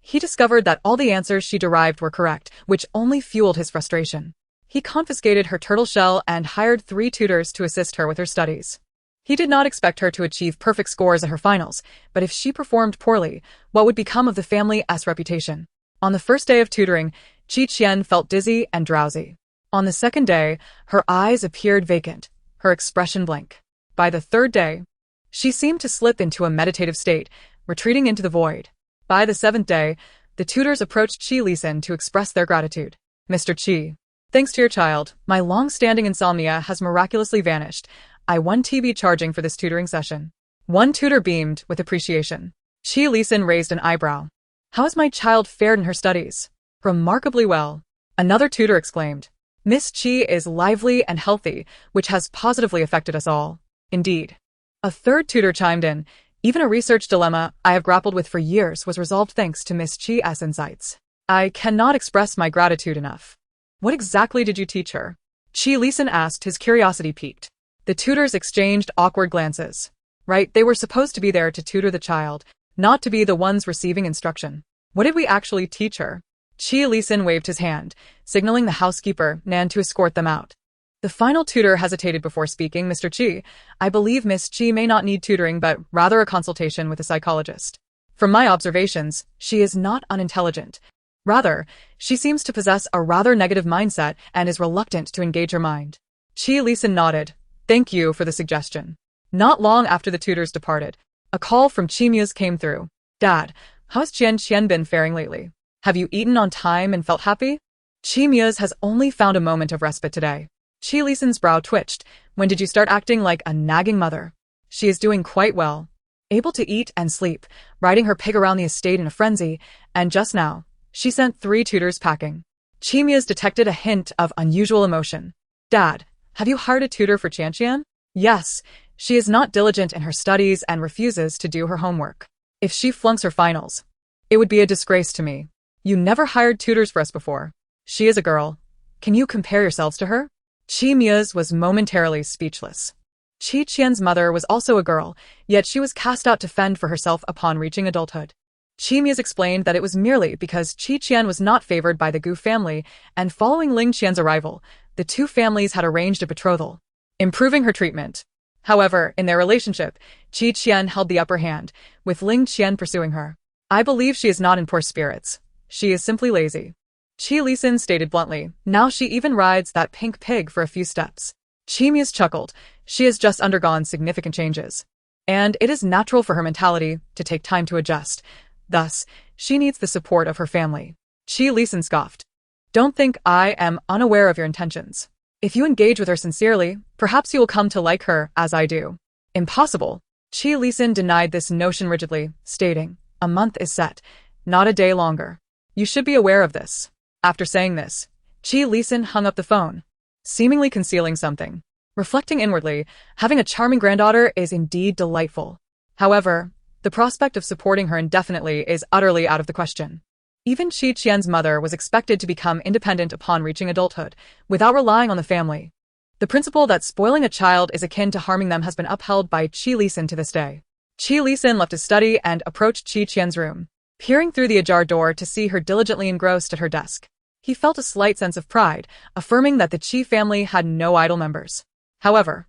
he discovered that all the answers she derived were correct, which only fueled his frustration. He confiscated her turtle shell and hired 3 tutors to assist her with her studies. He did not expect her to achieve perfect scores at her finals, but if she performed poorly, what would become of the family's reputation? On the first day of tutoring, Qian felt dizzy and drowsy. On the second day, her eyes appeared vacant, her expression blank. By the third day, she seemed to slip into a meditative state, retreating into the void. By the 7th day, the tutors approached Qi Lisan to express their gratitude. Mr. Qi, thanks to your child, my long-standing insomnia has miraculously vanished. I won TB charging for this tutoring session. One tutor beamed with appreciation. Qi Lisan raised an eyebrow. How has my child fared in her studies? Remarkably well. Another tutor exclaimed. Miss Qi is lively and healthy, which has positively affected us all. Indeed. A third tutor chimed in. Even a research dilemma I have grappled with for years was resolved thanks to Miss Qi's insights. I cannot express my gratitude enough. What exactly did you teach her? Qi Lisan asked, his curiosity piqued. The tutors exchanged awkward glances. Right, they were supposed to be there to tutor the child, not to be the ones receiving instruction. What did we actually teach her? Qi Lisan waved his hand, signaling the housekeeper, Nan, to escort them out. The final tutor hesitated before speaking. Mr. Qi, I believe Miss Qi may not need tutoring but rather a consultation with a psychologist. From my observations, she is not unintelligent. Rather, she seems to possess a rather negative mindset and is reluctant to engage her mind. Qi Lisan nodded. Thank you for the suggestion. Not long after the tutors departed, a call from Qi came through. Dad, how's Qian been faring lately? Have you eaten on time and felt happy? Qi has only found a moment of respite today. Qi Lisan's brow twitched. When did you start acting like a nagging mother? She is doing quite well. Able to eat and sleep, riding her pig around the estate in a frenzy, and just now, she sent 3 tutors packing. Qi detected a hint of unusual emotion. Dad, have you hired a tutor for Qian? Yes, she is not diligent in her studies and refuses to do her homework. If she flunks her finals, it would be a disgrace to me. You never hired tutors for us before. She is a girl. Can you compare yourselves to her? Qi was momentarily speechless. Qian's mother was also a girl, yet she was cast out to fend for herself upon reaching adulthood. Qi explained that it was merely because Qian was not favored by the Gu family, and following Ling Qian's arrival, the two families had arranged a betrothal, improving her treatment. However, in their relationship, Qian held the upper hand, with Ling Qian pursuing her. I believe she is not in poor spirits. She is simply lazy. Qi Lisan stated bluntly. Now she even rides that pink pig for a few steps. Qi chuckled. She has just undergone significant changes. And it is natural for her mentality to take time to adjust. Thus, she needs the support of her family. Qi Lisan scoffed. Don't think I am unaware of your intentions. If you engage with her sincerely, perhaps you will come to like her as I do. Impossible. Qi Lisan denied this notion rigidly, stating, a month is set, not a day longer. You should be aware of this. After saying this, Qi Lisan hung up the phone, seemingly concealing something. Reflecting inwardly, having a charming granddaughter is indeed delightful. However, the prospect of supporting her indefinitely is utterly out of the question. Even Qian's mother was expected to become independent upon reaching adulthood, without relying on the family. The principle that spoiling a child is akin to harming them has been upheld by Qi Lisan to this day. Qi Lisan left his study and approached Qian's room, peering through the ajar door to see her diligently engrossed at her desk. He felt a slight sense of pride, affirming that the Qi family had no idle members. However,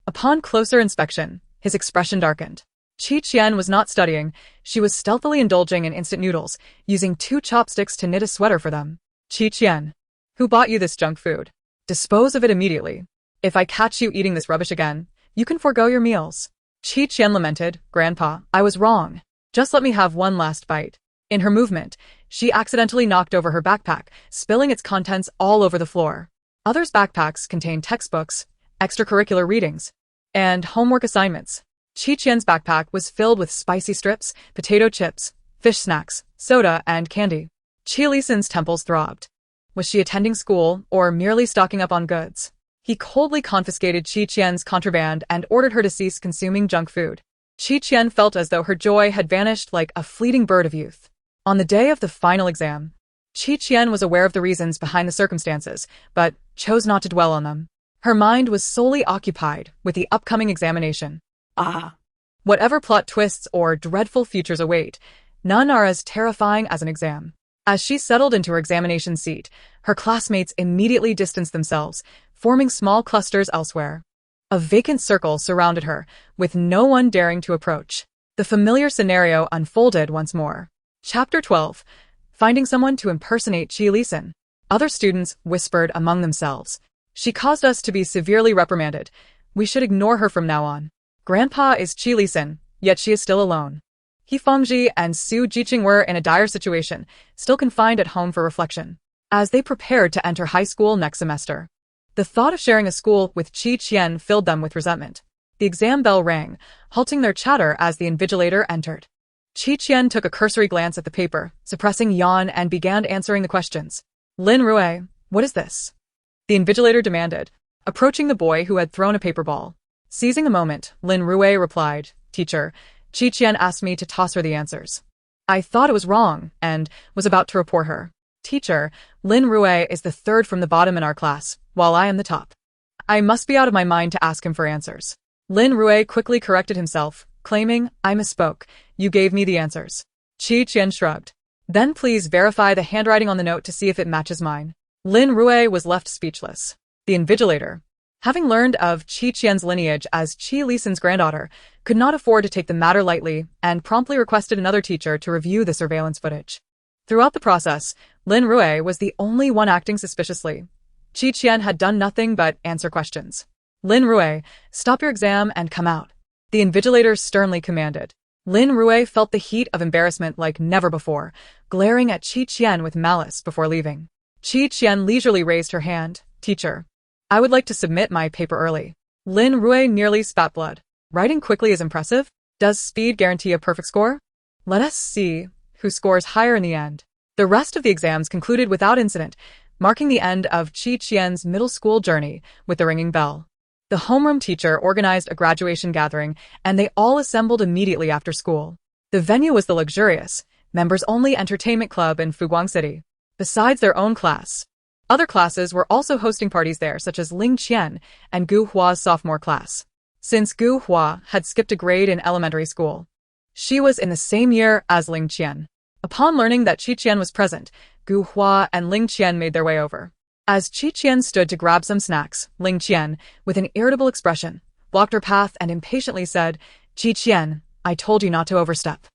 upon closer inspection, his expression darkened. Qian was not studying, she was stealthily indulging in instant noodles, using 2 chopsticks to knit a sweater for them. Qian, who bought you this junk food? Dispose of it immediately. If I catch you eating this rubbish again, you can forego your meals. Qian lamented, Grandpa, I was wrong. Just let me have one last bite. In her movement, she accidentally knocked over her backpack, spilling its contents all over the floor. Others' backpacks contained textbooks, extracurricular readings, and homework assignments. Qian's backpack was filled with spicy strips, potato chips, fish snacks, soda, and candy. Qi Lisan's temples throbbed. Was she attending school, or merely stocking up on goods? He coldly confiscated Qian's contraband and ordered her to cease consuming junk food. Qian felt as though her joy had vanished like a fleeting bird of youth. On the day of the final exam, Qian was aware of the reasons behind the circumstances, but chose not to dwell on them. Her mind was solely occupied with the upcoming examination. Whatever plot twists or dreadful futures await, none are as terrifying as an exam. As she settled into her examination seat, her classmates immediately distanced themselves, forming small clusters elsewhere. A vacant circle surrounded her, with no one daring to approach. The familiar scenario unfolded once more. Chapter 12. Finding someone to impersonate Qi Lisan. Other students whispered among themselves. She caused us to be severely reprimanded. We should ignore her from now on. Grandpa is Qi Lisan, yet she is still alone. He Fengji and Su Jiqing were in a dire situation, still confined at home for reflection, as they prepared to enter high school next semester. The thought of sharing a school with Qian filled them with resentment. The exam bell rang, halting their chatter as the invigilator entered. Qian took a cursory glance at the paper, suppressing yawn, and began answering the questions. Lin Rui, what is this? The invigilator demanded, approaching the boy who had thrown a paper ball. Seizing a moment, Lin Rui replied, Teacher, Qian asked me to toss her the answers. I thought it was wrong, and was about to report her. Teacher, Lin Rui is the third from the bottom in our class, while I am the top. I must be out of my mind to ask him for answers. Lin Rui quickly corrected himself, claiming, I misspoke, you gave me the answers. Qian shrugged. Then please verify the handwriting on the note to see if it matches mine. Lin Rui was left speechless. The invigilator, having learned of Qian's lineage as Qi Lisan's granddaughter, could not afford to take the matter lightly and promptly requested another teacher to review the surveillance footage. Throughout the process, Lin Rui was the only one acting suspiciously. Qian had done nothing but answer questions. Lin Rui, stop your exam and come out. The invigilator sternly commanded. Lin Rui felt the heat of embarrassment like never before, glaring at Qian with malice before leaving. Qian leisurely raised her hand. Teacher, I would like to submit my paper early. Lin Rui nearly spat blood. Writing quickly is impressive. Does speed guarantee a perfect score? Let us see who scores higher in the end. The rest of the exams concluded without incident, marking the end of Qian's middle school journey with the ringing bell. The homeroom teacher organized a graduation gathering, and they all assembled immediately after school. The venue was the luxurious, members-only entertainment club in Fuguang City. Besides their own class, other classes were also hosting parties there, such as Ling Qian and Gu Hua's sophomore class. Since Gu Hua had skipped a grade in elementary school, she was in the same year as Ling Qian. Upon learning that Qian was present, Gu Hua and Ling Qian made their way over. As Qian stood to grab some snacks, Ling Qian, with an irritable expression, blocked her path and impatiently said, Qian, I told you not to overstep.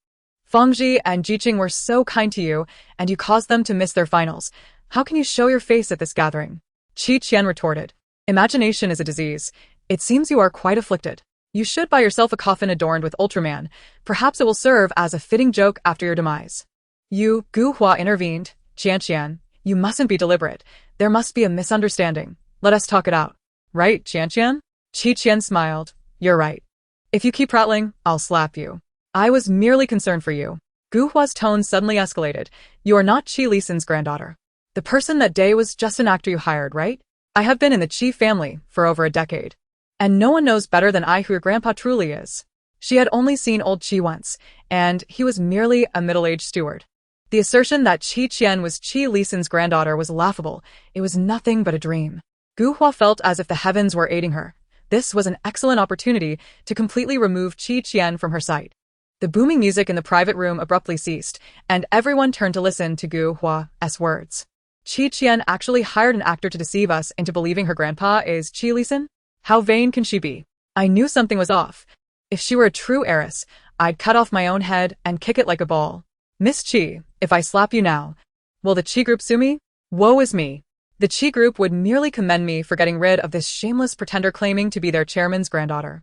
Fangji and Jiqing were so kind to you, and you caused them to miss their finals. How can you show your face at this gathering? Qian retorted. Imagination is a disease. It seems you are quite afflicted. You should buy yourself a coffin adorned with Ultraman. Perhaps it will serve as a fitting joke after your demise. You, Gu Hua intervened. Qian, you mustn't be deliberate. There must be a misunderstanding. Let us talk it out. Right, Qian? Qian smiled. You're right. If you keep prattling, I'll slap you. I was merely concerned for you. Gu Hua's tone suddenly escalated. You are not Qi Lisan's granddaughter. The person that day was just an actor you hired, right? I have been in the Qi family for over a decade. And no one knows better than I who your grandpa truly is. She had only seen old Qi once, and he was merely a middle-aged steward. The assertion that Qian was Qi Lisan's granddaughter was laughable. It was nothing but a dream. Gu Hua felt as if the heavens were aiding her. This was an excellent opportunity to completely remove Qian from her sight. The booming music in the private room abruptly ceased, and everyone turned to listen to Gu Hua's words. Qian actually hired an actor to deceive us into believing her grandpa is Qi Lisan? How vain can she be? I knew something was off. If she were a true heiress, I'd cut off my own head and kick it like a ball. Miss Qi, if I slap you now, will the Qi group sue me? Woe is me. The Qi group would merely commend me for getting rid of this shameless pretender claiming to be their chairman's granddaughter.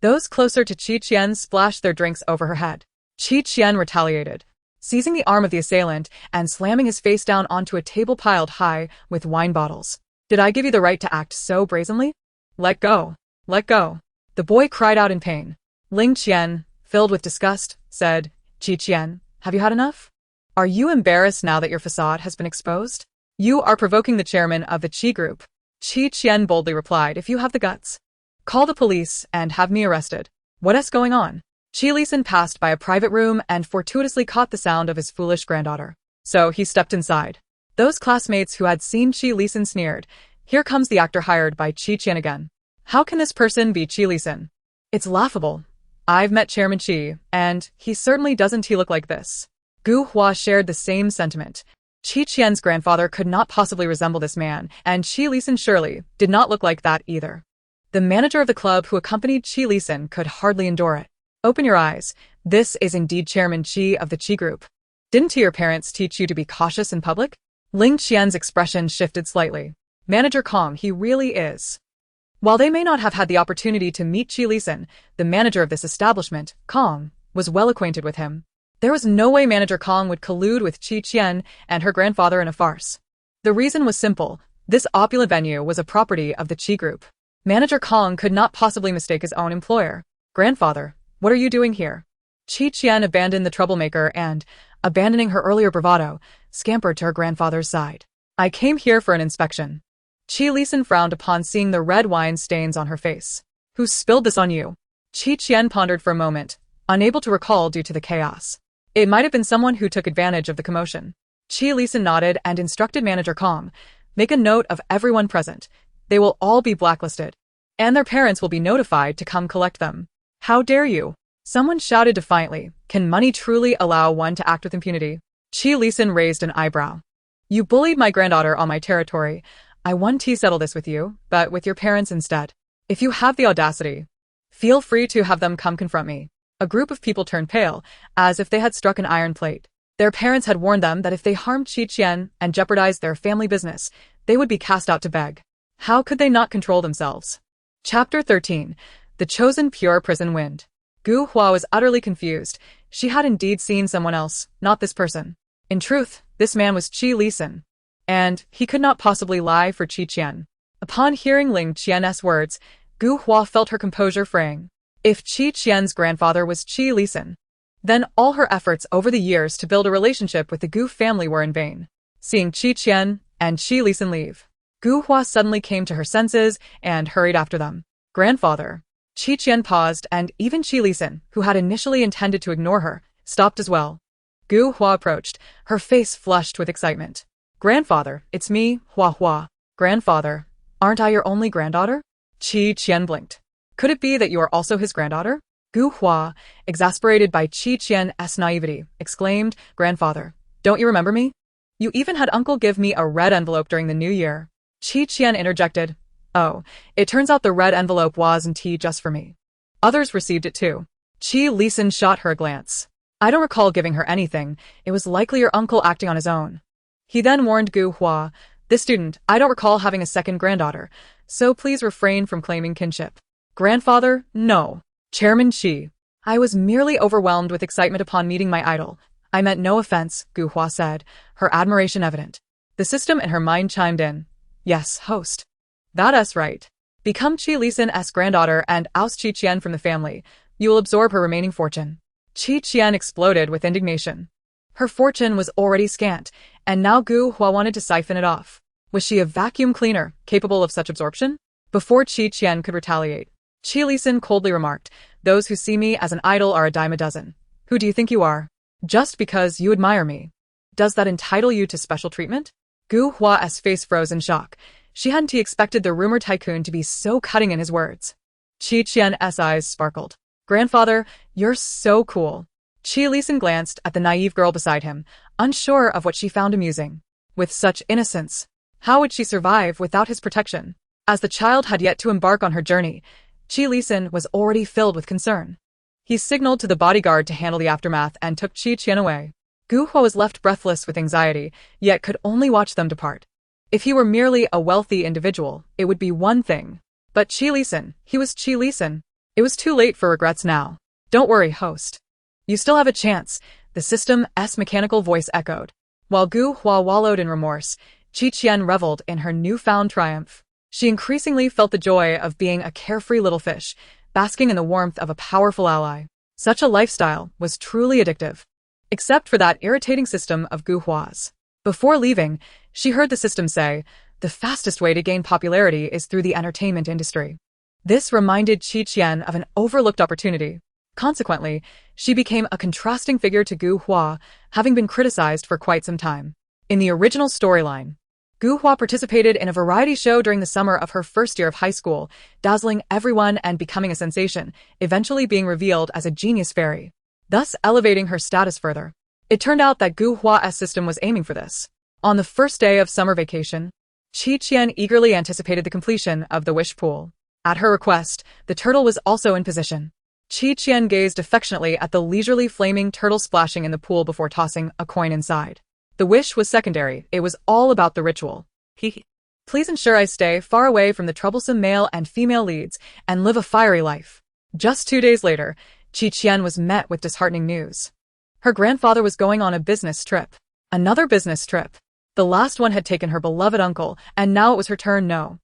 Those closer to Qian splashed their drinks over her head. Qian retaliated, seizing the arm of the assailant and slamming his face down onto a table piled high with wine bottles. Did I give you the right to act so brazenly? Let go. Let go. The boy cried out in pain. Ling Qian, filled with disgust, said, Qian, have you had enough? Are you embarrassed now that your facade has been exposed? You are provoking the chairman of the Qi group. Qian boldly replied, if you have the guts, call the police and have me arrested. What is going on? Qi Lisan passed by a private room and fortuitously caught the sound of his foolish granddaughter. So he stepped inside. Those classmates who had seen Qi Lisan sneered, here comes the actor hired by Qian again. How can this person be Qi Lisan? It's laughable. I've met Chairman Qi, and he certainly doesn't look like this. Gu Hua shared the same sentiment. Qian's grandfather could not possibly resemble this man, and Qi Lisan surely did not look like that either. The manager of the club who accompanied Qi Lisan could hardly endure it. Open your eyes. This is indeed Chairman Qi of the Qi group. Didn't your parents teach you to be cautious in public? Ling Qian's expression shifted slightly. Manager Kong, he really is. While they may not have had the opportunity to meet Qi Lisan, the manager of this establishment, Kong, was well acquainted with him. There was no way Manager Kong would collude with Qian and her grandfather in a farce. The reason was simple. This opulent venue was a property of the Qi group. Manager Kong could not possibly mistake his own employer. Grandfather, what are you doing here? Qian abandoned the troublemaker and, abandoning her earlier bravado, scampered to her grandfather's side. I came here for an inspection. Qian frowned upon seeing the red wine stains on her face. Who spilled this on you? Qian pondered for a moment, unable to recall due to the chaos. It might have been someone who took advantage of the commotion. Qian nodded and instructed Manager Kong, make a note of everyone present. They will all be blacklisted, and their parents will be notified to come collect them. How dare you? Someone shouted defiantly. Can money truly allow one to act with impunity? Qian raised an eyebrow. You bullied my granddaughter on my territory. I want to settle this with you, but with your parents instead. If you have the audacity, feel free to have them come confront me. A group of people turned pale, as if they had struck an iron plate. Their parents had warned them that if they harmed Qian and jeopardized their family business, they would be cast out to beg. How could they not control themselves? Chapter 13. The Chosen Pure Prison Wind. Gu Hua was utterly confused. She had indeed seen someone else, not this person. In truth, this man was Qian, and he could not possibly lie for Qian. Upon hearing Ling Qian's words, Gu Hua felt her composure fraying. If Qian's grandfather was Qian, then all her efforts over the years to build a relationship with the Gu family were in vain. Seeing Qian and Qian leave, Gu Hua suddenly came to her senses and hurried after them. Grandfather. Qian paused, and even Qian, who had initially intended to ignore her, stopped as well. Gu Hua approached, her face flushed with excitement. Grandfather, it's me, Hua Hua. Grandfather, aren't I your only granddaughter? Qian blinked. Could it be that you are also his granddaughter? Gu Hua, exasperated by Qian's naivety, exclaimed, Grandfather, don't you remember me? You even had uncle give me a red envelope during the New Year. Qian interjected. Oh, it turns out the red envelope wasn't just for me. Others received it too. Qian shot her a glance. I don't recall giving her anything. It was likely your uncle acting on his own. He then warned Gu Hua, this student, I don't recall having a second granddaughter, so please refrain from claiming kinship. Grandfather, no. Chairman Qi. I was merely overwhelmed with excitement upon meeting my idol. I meant no offense, Gu Hua said, her admiration evident. The system in her mind chimed in. Yes, host. That's right. Become Qian's granddaughter and oust Qian from the family. You will absorb her remaining fortune. Qian exploded with indignation. Her fortune was already scant, and now Gu Hua wanted to siphon it off. Was she a vacuum cleaner, capable of such absorption? Before Qian could retaliate, Qian coldly remarked, those who see me as an idol are a dime a dozen. Who do you think you are? Just because you admire me. Does that entitle you to special treatment? Gu Hua's face froze in shock. She hadn't expected the rumor tycoon to be so cutting in his words. Qian's eyes sparkled. Grandfather, you're so cool. Qian glanced at the naive girl beside him, unsure of what she found amusing. With such innocence, how would she survive without his protection? As the child had yet to embark on her journey, Qian was already filled with concern. He signaled to the bodyguard to handle the aftermath and took Qian away. Gu Hua was left breathless with anxiety, yet could only watch them depart. If he were merely a wealthy individual, it would be one thing. But Qian, he was Qian. It was too late for regrets now. Don't worry, host. You still have a chance, the system's mechanical voice echoed. While Gu Hua wallowed in remorse, Qian reveled in her newfound triumph. She increasingly felt the joy of being a carefree little fish, basking in the warmth of a powerful ally. Such a lifestyle was truly addictive. Except for that irritating system of Gu Hua's. Before leaving, she heard the system say, the fastest way to gain popularity is through the entertainment industry. This reminded Qian of an overlooked opportunity. Consequently, she became a contrasting figure to Gu Hua, having been criticized for quite some time. In the original storyline, Gu Hua participated in a variety show during the summer of her first year of high school, dazzling everyone and becoming a sensation, eventually being revealed as a genius fairy, thus elevating her status further. It turned out that Gu Hua's system was aiming for this. On the first day of summer vacation, Qian eagerly anticipated the completion of the wish pool. At her request, the turtle was also in position. Qian gazed affectionately at the leisurely flaming turtle splashing in the pool before tossing a coin inside. The wish was secondary, it was all about the ritual. Please ensure I stay far away from the troublesome male and female leads and live a fiery life. Just 2 days later, Qian was met with disheartening news. Her grandfather was going on a business trip. Another business trip. The last one had taken her beloved uncle, and now it was her turn. No.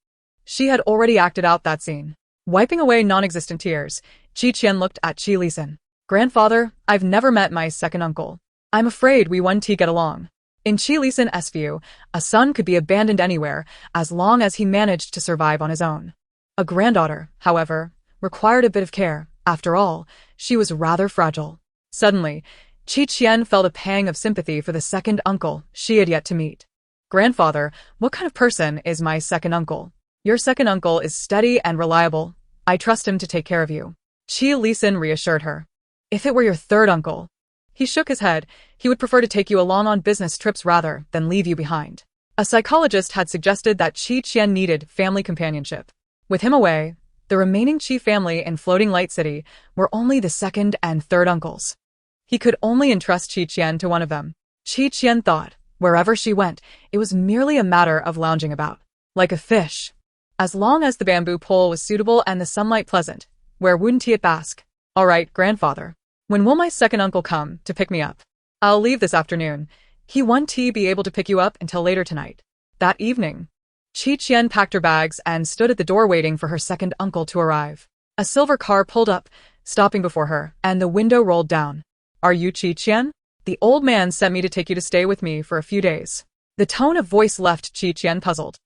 She had already acted out that scene. Wiping away non-existent tears, Qian looked at Qian. Grandfather, I've never met my second uncle. I'm afraid we wouldn't get along. In Lisan's view, a son could be abandoned anywhere as long as he managed to survive on his own. A granddaughter, however, required a bit of care. After all, she was rather fragile. Suddenly, Qian felt a pang of sympathy for the second uncle she had yet to meet. Grandfather, what kind of person is my second uncle? Your second uncle is steady and reliable. I trust him to take care of you. Lisan reassured her. If it were your third uncle. He shook his head. He would prefer to take you along on business trips rather than leave you behind. A psychologist had suggested that Qian needed family companionship. With him away, the remaining Qi family in Floating Light City were only the second and third uncles. He could only entrust Qian to one of them. Qian thought, wherever she went, it was merely a matter of lounging about, like a fish. As long as the bamboo pole was suitable and the sunlight pleasant, where wouldn't it bask? All right, grandfather. When will my second uncle come to pick me up? I'll leave this afternoon. He won't be able to pick you up until later tonight. That evening, Qian packed her bags and stood at the door waiting for her second uncle to arrive. A silver car pulled up, stopping before her, and the window rolled down. Are you Qian? The old man sent me to take you to stay with me for a few days. The tone of voice left Qian puzzled.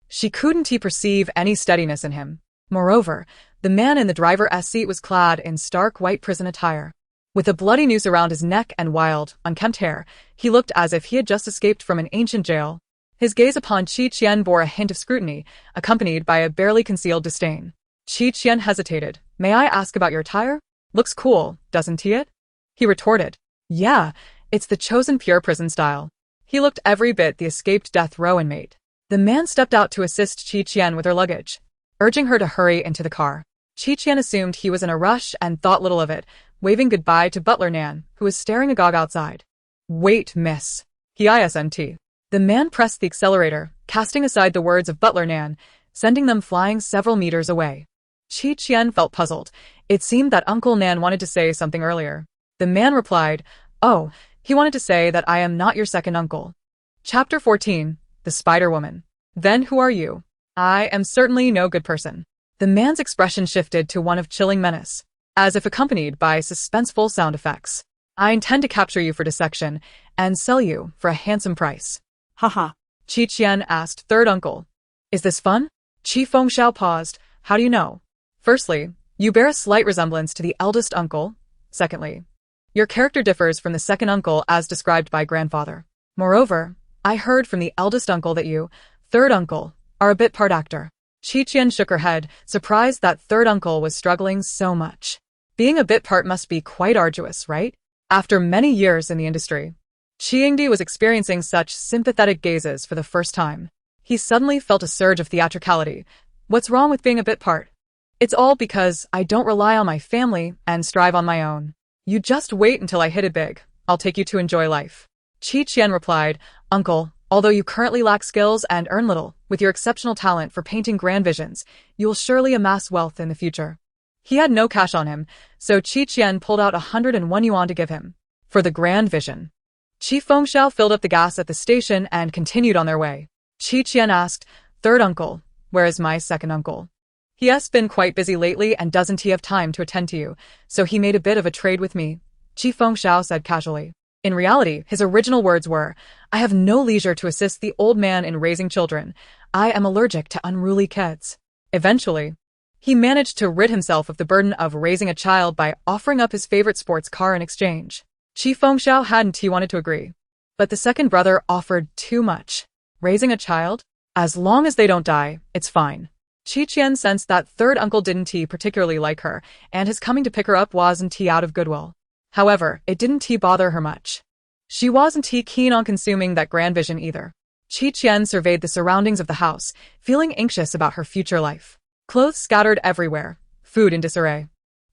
She couldn't perceive any steadiness in him. Moreover, the man in the driver's seat was clad in stark white prison attire. With a bloody noose around his neck and wild, unkempt hair, he looked as if he had just escaped from an ancient jail. His gaze upon Qian bore a hint of scrutiny, accompanied by a barely concealed disdain. Qian hesitated. May I ask about your attire? Looks cool, doesn't it? He retorted. Yeah, it's the chosen pure prison style. He looked every bit the escaped death row inmate. The man stepped out to assist Qian with her luggage, urging her to hurry into the car. Qian assumed he was in a rush and thought little of it, waving goodbye to butler Nan, who was staring agog outside. Wait, miss. He isn't. The man pressed the accelerator, casting aside the words of butler Nan, sending them flying several meters away. Qian felt puzzled. It seemed that Uncle Nan wanted to say something earlier. The man replied, Oh, he wanted to say that I am not your second uncle. Chapter 14. The Spider-Woman. Then who are you? I am certainly no good person. The man's expression shifted to one of chilling menace, as if accompanied by suspenseful sound effects. I intend to capture you for dissection and sell you for a handsome price. Haha. Qian asked third uncle. Is this fun? Qi Fengxiao paused. How do you know? Firstly, you bear a slight resemblance to the eldest uncle. Secondly, your character differs from the second uncle as described by grandfather. Moreover, I heard from the eldest uncle that you, third uncle, are a bit part actor. Qian shook her head, surprised that third uncle was struggling so much. Being a bit part must be quite arduous, right? After many years in the industry, Qiangdi was experiencing such sympathetic gazes for the first time. He suddenly felt a surge of theatricality. What's wrong with being a bit part? It's all because I don't rely on my family and strive on my own. You just wait until I hit it big. I'll take you to enjoy life. Qian replied, Uncle, although you currently lack skills and earn little, with your exceptional talent for painting grand visions, you will surely amass wealth in the future. He had no cash on him, so Qian pulled out 101 yuan to give him. For the grand vision. Qi Fengxiao filled up the gas at the station and continued on their way. Qian asked, Third uncle, where is my second uncle? He has been quite busy lately and doesn't he have time to attend to you, so he made a bit of a trade with me, Qi Fengxiao said casually. In reality, his original words were, I have no leisure to assist the old man in raising children. I am allergic to unruly kids. Eventually, he managed to rid himself of the burden of raising a child by offering up his favorite sports car in exchange. Qi Fengxiao hadn't he wanted to agree. But the second brother offered too much. Raising a child? As long as they don't die, it's fine. Qian sensed that third uncle didn't particularly like her, and his coming to pick her up wasn't out of goodwill. However, it didn't bother her much. She wasn't keen on consuming that grand vision either. Qian surveyed the surroundings of the house, feeling anxious about her future life. Clothes scattered everywhere, food in disarray.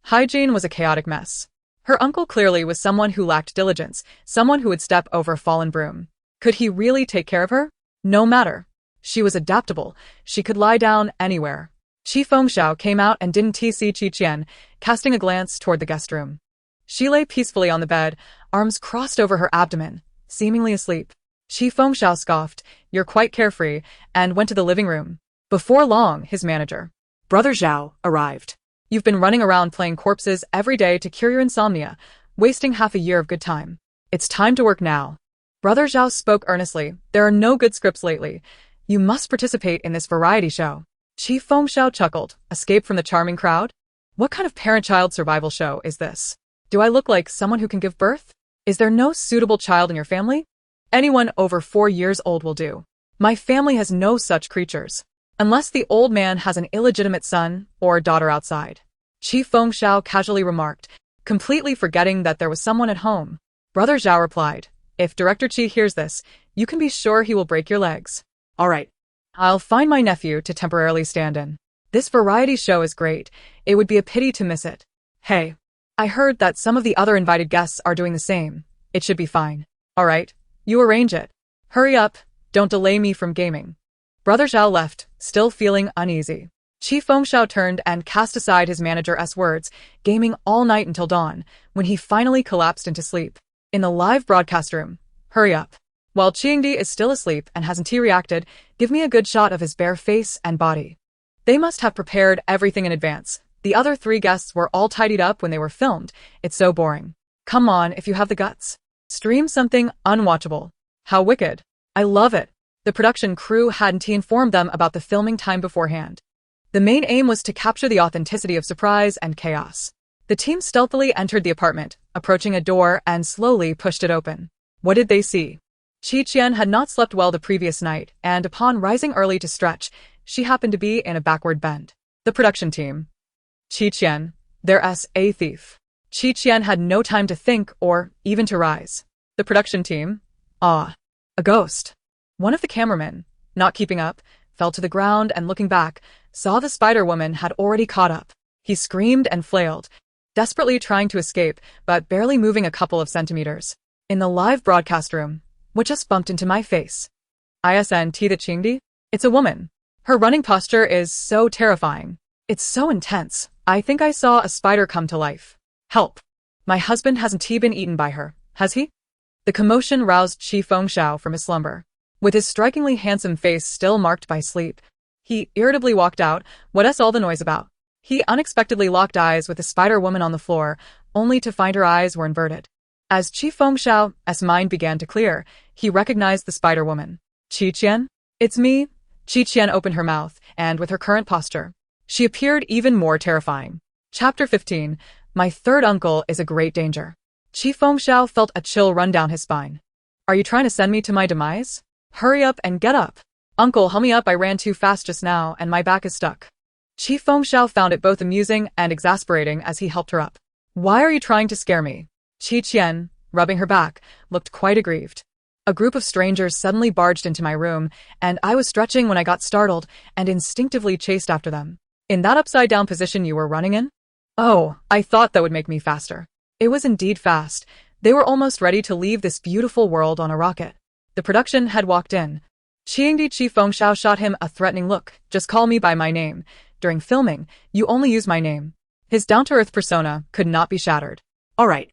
Hygiene was a chaotic mess. Her uncle clearly was someone who lacked diligence, someone who would step over a fallen broom. Could he really take care of her? No matter. She was adaptable. She could lie down anywhere. Qi Fengxiao came out and didn't see Qian, casting a glance toward the guest room. She lay peacefully on the bed, arms crossed over her abdomen, seemingly asleep. Qi Fengxiao scoffed, You're quite carefree, and went to the living room. Before long, his manager, Brother Zhao, arrived. You've been running around playing corpses every day to cure your insomnia, wasting half a year of good time. It's time to work now. Brother Zhao spoke earnestly. There are no good scripts lately. You must participate in this variety show. Qi Fengxiao chuckled. Escape from the charming crowd? What kind of parent-child survival show is this? Do I look like someone who can give birth? Is there no suitable child in your family? Anyone over 4 years old will do. My family has no such creatures. Unless the old man has an illegitimate son or daughter outside. Qi Fengxiao casually remarked, completely forgetting that there was someone at home. Brother Zhao replied, if Director Qi hears this, you can be sure he will break your legs. All right. I'll find my nephew to temporarily stand in. This variety show is great. It would be a pity to miss it. Hey, I heard that some of the other invited guests are doing the same. It should be fine. All right, you arrange it. Hurry up, don't delay me from gaming. Brother Zhao left, still feeling uneasy. Qi Fengxiao turned and cast aside his manager's words, gaming all night until dawn, when he finally collapsed into sleep. In the live broadcast room, hurry up. While Qiangdi is still asleep and hasn't reacted, give me a good shot of his bare face and body. They must have prepared everything in advance. The other 3 guests were all tidied up when they were filmed. It's so boring. Come on, if you have the guts. Stream something unwatchable. How wicked. I love it. The production crew hadn't informed them about the filming time beforehand. The main aim was to capture the authenticity of surprise and chaos. The team stealthily entered the apartment, approaching a door and slowly pushed it open. What did they see? Qian had not slept well the previous night, and upon rising early to stretch, she happened to be in a backward bend. The production team. Qian, there's a thief. Qian had no time to think or even to rise. The production team. A ghost. One of the cameramen, not keeping up, fell to the ground and looking back, saw the Spider-Woman had already caught up. He screamed and flailed, desperately trying to escape, but barely moving a couple of centimeters. In the live broadcast room, what just bumped into my face? Isn't the Qingdi? It's a woman. Her running posture is so terrifying. It's so intense. I think I saw a spider come to life. Help. My husband hasn't been eaten by her, has he? The commotion roused Qi Fengxiao from his slumber. With his strikingly handsome face still marked by sleep, he irritably walked out. What's all the noise about? He unexpectedly locked eyes with the Spider-Woman on the floor, only to find her eyes were inverted. As Qi Fengxiao's mind began to clear, he recognized the Spider-Woman. Qian? It's me. Qian opened her mouth, and with her current posture, she appeared even more terrifying. Chapter 15. My third uncle is a great danger. Qi Fengxiao felt a chill run down his spine. Are you trying to send me to my demise? Hurry up and get up. Uncle, help me up, I ran too fast just now and my back is stuck. Qi Fengxiao found it both amusing and exasperating as he helped her up. Why are you trying to scare me? Qian, rubbing her back, looked quite aggrieved. A group of strangers suddenly barged into my room, and I was stretching when I got startled and instinctively chased after them. In that upside-down position you were running in? Oh, I thought that would make me faster. It was indeed fast. They were almost ready to leave this beautiful world on a rocket. The production had walked in. Qi Fengxiao shot him a threatening look. Just call me by my name. During filming, you only use my name. His down-to-earth persona could not be shattered. All right.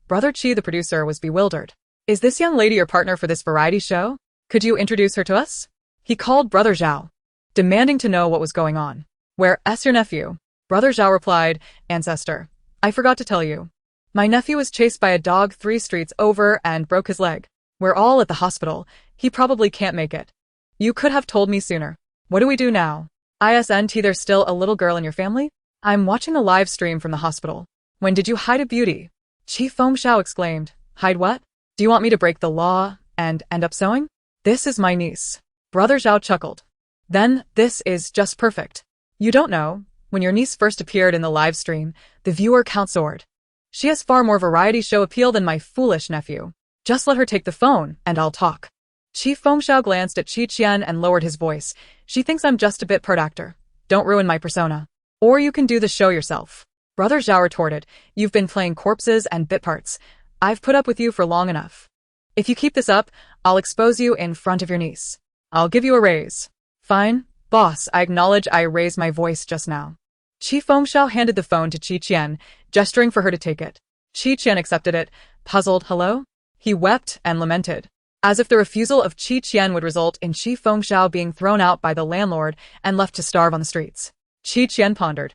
Brother Qi, the producer, was bewildered. Is this young lady your partner for this variety show? Could you introduce her to us? He called Brother Zhao, demanding to know what was going on. Where's your nephew? Brother Zhao replied, Ancestor, I forgot to tell you. My nephew was chased by a dog 3 streets over and broke his leg. We're all at the hospital. He probably can't make it. You could have told me sooner. What do we do now? Isn't there's still a little girl in your family? I'm watching a live stream from the hospital. When did you hide a beauty? Qi Fengxiao exclaimed. Hide what? Do you want me to break the law and end up sewing? This is my niece. Brother Zhao chuckled. Then, this is just perfect. You don't know, when your niece first appeared in the live stream, the viewer count soared. She has far more variety show appeal than my foolish nephew. Just let her take the phone, and I'll talk. Qi Fengxiao glanced at Qian and lowered his voice. She thinks I'm just a bit part actor. Don't ruin my persona. Or you can do the show yourself. Brother Zhao retorted. You've been playing corpses and bit parts. I've put up with you for long enough. If you keep this up, I'll expose you in front of your niece. I'll give you a raise. Fine, boss, I acknowledge I raised my voice just now. Qi Fengxiao handed the phone to Qian, gesturing for her to take it. Qian accepted it, puzzled. Hello? He wept and lamented, as if the refusal of Qian would result in Qi Fengxiao being thrown out by the landlord and left to starve on the streets. Qian pondered.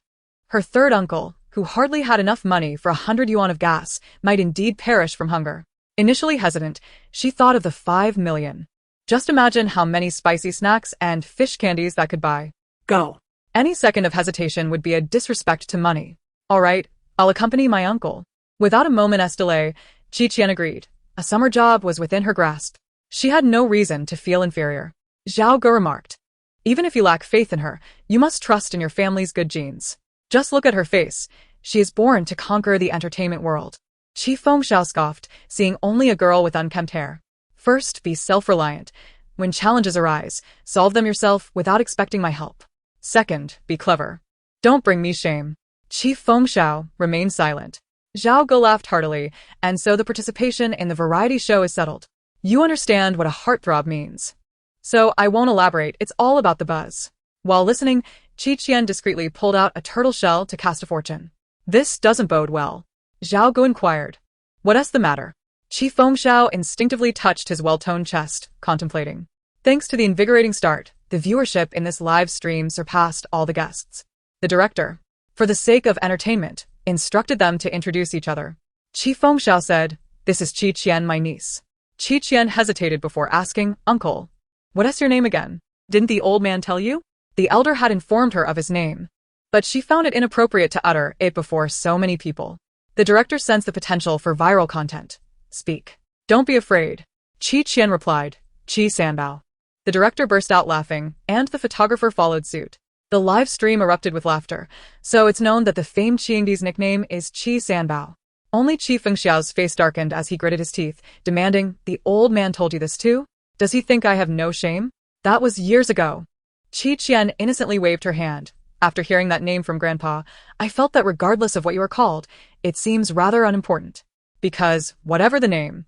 Her third uncle, who hardly had enough money for 100 yuan of gas, might indeed perish from hunger. Initially hesitant, she thought of the 5 million. Just imagine how many spicy snacks and fish candies that could buy. Go. Any second of hesitation would be a disrespect to money. All right, I'll accompany my uncle. Without a moment's delay, Qian agreed. A summer job was within her grasp. She had no reason to feel inferior. Zhao Ge remarked. Even if you lack faith in her, you must trust in your family's good genes. Just look at her face. She is born to conquer the entertainment world. Qi Fengxiao scoffed, seeing only a girl with unkempt hair. First, be self-reliant. When challenges arise, solve them yourself without expecting my help. Second, be clever. Don't bring me shame. Qi Fengxiao remained silent. Zhao Ge laughed heartily, and so the participation in the variety show is settled. You understand what a heartthrob means. So I won't elaborate, it's all about the buzz. While listening, Qian discreetly pulled out a turtle shell to cast a fortune. This doesn't bode well. Zhao Ge inquired. What's the matter? Qi Fengxiao instinctively touched his well-toned chest, contemplating. Thanks to the invigorating start, the viewership in this live stream surpassed all the guests. The director, for the sake of entertainment, instructed them to introduce each other. Qi Fengxiao said, This is Qian, my niece. Qian hesitated before asking, Uncle, what's your name again? Didn't the old man tell you? The elder had informed her of his name, but she found it inappropriate to utter it before so many people. The director sensed the potential for viral content. Speak. Don't be afraid. Qian replied, Qi Sanbao. The director burst out laughing, and the photographer followed suit. The live stream erupted with laughter, so it's known that the famed Qiandi's nickname is Qi Sanbao. Only Qi Fengxiao's face darkened as he gritted his teeth, demanding, The old man told you this too? Does he think I have no shame? That was years ago. Qian innocently waved her hand. After hearing that name from Grandpa, I felt that regardless of what you are called, it seems rather unimportant. Because, whatever the name,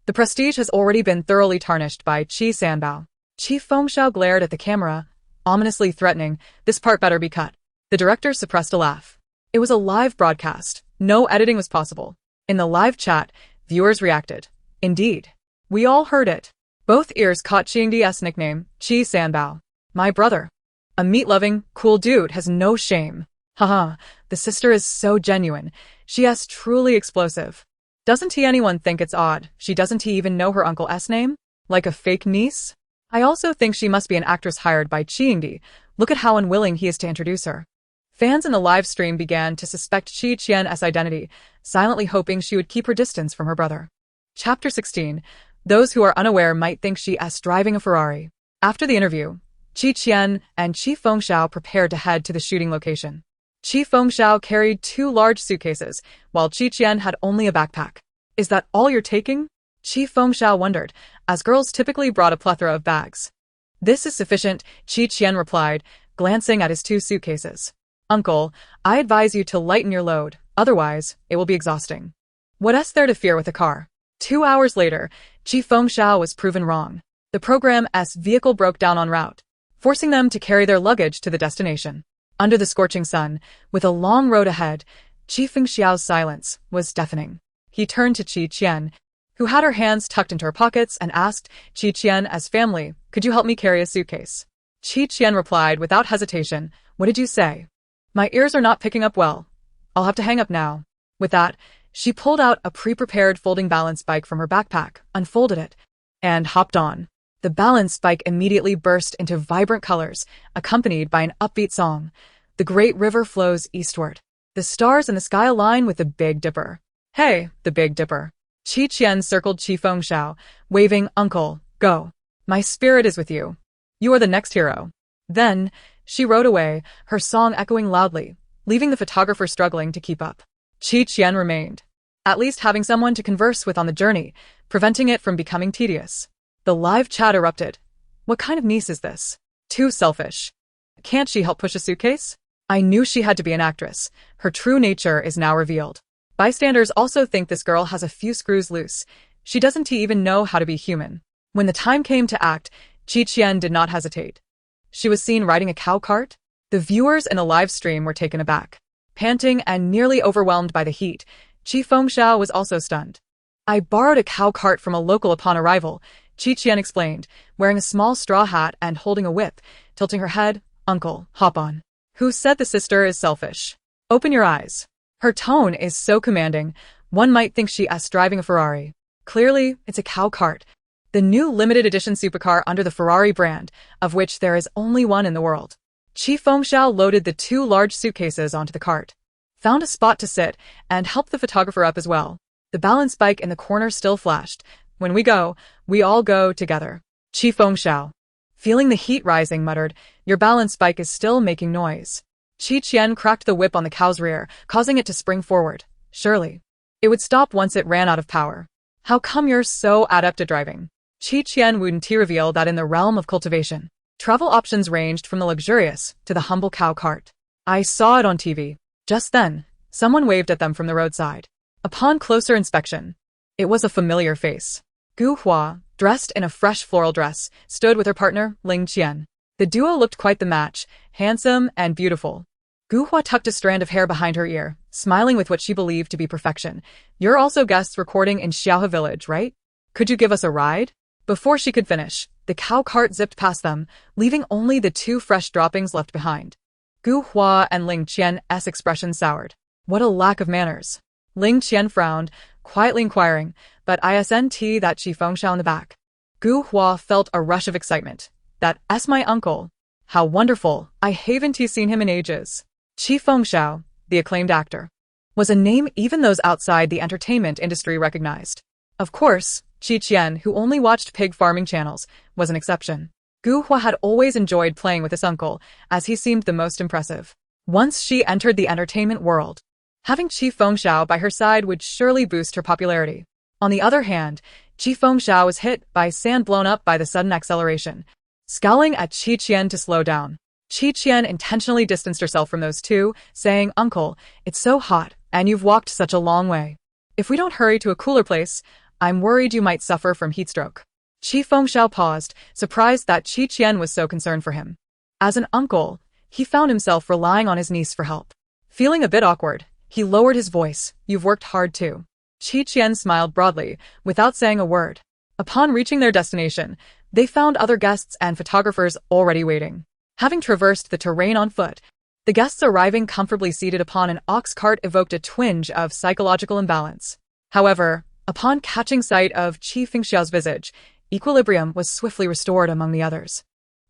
the prestige has already been thoroughly tarnished by Qi Sanbao. Qi Fengxiao glared at the camera, ominously threatening, this part better be cut. The director suppressed a laugh. It was a live broadcast. No editing was possible. In the live chat, viewers reacted. Indeed. We all heard it. Both ears caught Qiandi's nickname, Qi Sanbao. My brother. A meat-loving, cool dude has no shame. Haha, the sister is so genuine. She is truly explosive. Doesn't anyone think it's odd she doesn't even know her uncle's name? Like a fake niece? I also think she must be an actress hired by Qiandi. Look at how unwilling he is to introduce her. Fans in the live stream began to suspect Qian's identity, silently hoping she would keep her distance from her brother. Chapter 16. Those who are unaware might think she is driving a Ferrari. After the interview, Qian and Qi Fengxiao prepared to head to the shooting location. Qi Fengxiao carried 2 large suitcases, while Qian had only a backpack. Is that all you're taking? Qi Fengxiao wondered, as girls typically brought a plethora of bags. This is sufficient, Qian replied, glancing at his 2 suitcases. Uncle, I advise you to lighten your load, otherwise, it will be exhausting. What's there to fear with a car? 2 hours later, Qi Fengxiao was proven wrong. The program's vehicle broke down en route, forcing them to carry their luggage to the destination. Under the scorching sun, with a long road ahead, Qi Fengxiao's silence was deafening. He turned to Qian, who had her hands tucked into her pockets, and asked, Qian, as family, could you help me carry a suitcase? Qian replied without hesitation, What did you say? My ears are not picking up well. I'll have to hang up now. With that, she pulled out a pre-prepared folding balance bike from her backpack, unfolded it, and hopped on. The balance bike immediately burst into vibrant colors, accompanied by an upbeat song. The great river flows eastward. The stars in the sky align with the Big Dipper. Hey, the Big Dipper. Qian circled Qi Fengxiao, waving, Uncle, go. My spirit is with you. You are the next hero. Then, she rode away, her song echoing loudly, leaving the photographer struggling to keep up. Qian remained, at least having someone to converse with on the journey, preventing it from becoming tedious. The live chat erupted. What kind of niece is this? Too selfish. Can't she help push a suitcase? I knew she had to be an actress. Her true nature is now revealed. Bystanders also think this girl has a few screws loose. She doesn't even know how to be human. When the time came to act, Qian did not hesitate. She was seen riding a cow cart. The viewers in the live stream were taken aback. Panting and nearly overwhelmed by the heat, Qi Fengxiao was also stunned. I borrowed a cow cart from a local upon arrival, Qian explained, wearing a small straw hat and holding a whip, tilting her head. Uncle, hop on. Who said the sister is selfish? Open your eyes. Her tone is so commanding, one might think she's driving a Ferrari. Clearly, it's a cow cart. The new limited edition supercar under the Ferrari brand, of which there is only one in the world. Qi Fengxiao loaded the 2 large suitcases onto the cart, found a spot to sit, and helped the photographer up as well. The balance bike in the corner still flashed. When we go, we all go together. Qi Fengxiao, feeling the heat rising, muttered, your balance bike is still making noise. Qi Qian cracked the whip on the cow's rear, causing it to spring forward. Surely, it would stop once it ran out of power. How come you're so adept at driving? Qi Qian wouldn't reveal that in the realm of cultivation, travel options ranged from the luxurious to the humble cow cart. I saw it on TV. Just then, someone waved at them from the roadside. Upon closer inspection, it was a familiar face. Gu Hua, dressed in a fresh floral dress, stood with her partner, Ling Qian. The duo looked quite the match, handsome and beautiful. Gu Hua tucked a strand of hair behind her ear, smiling with what she believed to be perfection. You're also guests recording in Xiaohe village, right? Could you give us a ride? Before she could finish, the cow cart zipped past them, leaving only the 2 fresh droppings left behind. Gu Hua and Ling Qian's expression soured. What a lack of manners. Ling Qian frowned, quietly inquiring, but isn't that Qi Fengxiao in the back? Gu Hua felt a rush of excitement. That's my uncle. How wonderful. I haven't seen him in ages. Qi Fengxiao, the acclaimed actor, was a name even those outside the entertainment industry recognized. Of course, Qi Qian, who only watched pig farming channels, was an exception. Gu Hua had always enjoyed playing with his uncle, as he seemed the most impressive. Once she entered the entertainment world, having Qi Fengxiao by her side would surely boost her popularity. On the other hand, Qi Fengxiao was hit by sand blown up by the sudden acceleration, scowling at Qi Qian to slow down. Qi Qian intentionally distanced herself from those two, saying, Uncle, it's so hot, and you've walked such a long way. If we don't hurry to a cooler place, I'm worried you might suffer from heatstroke. Qi Fengxiao paused, surprised that Qi Qian was so concerned for him. As an uncle, he found himself relying on his niece for help. Feeling a bit awkward, he lowered his voice. You've worked hard too. Qi Qian smiled broadly, without saying a word. Upon reaching their destination, they found other guests and photographers already waiting. Having traversed the terrain on foot, the guests arriving comfortably seated upon an ox cart evoked a twinge of psychological imbalance. However, upon catching sight of Qi Fengxiao's visage, equilibrium was swiftly restored among the others.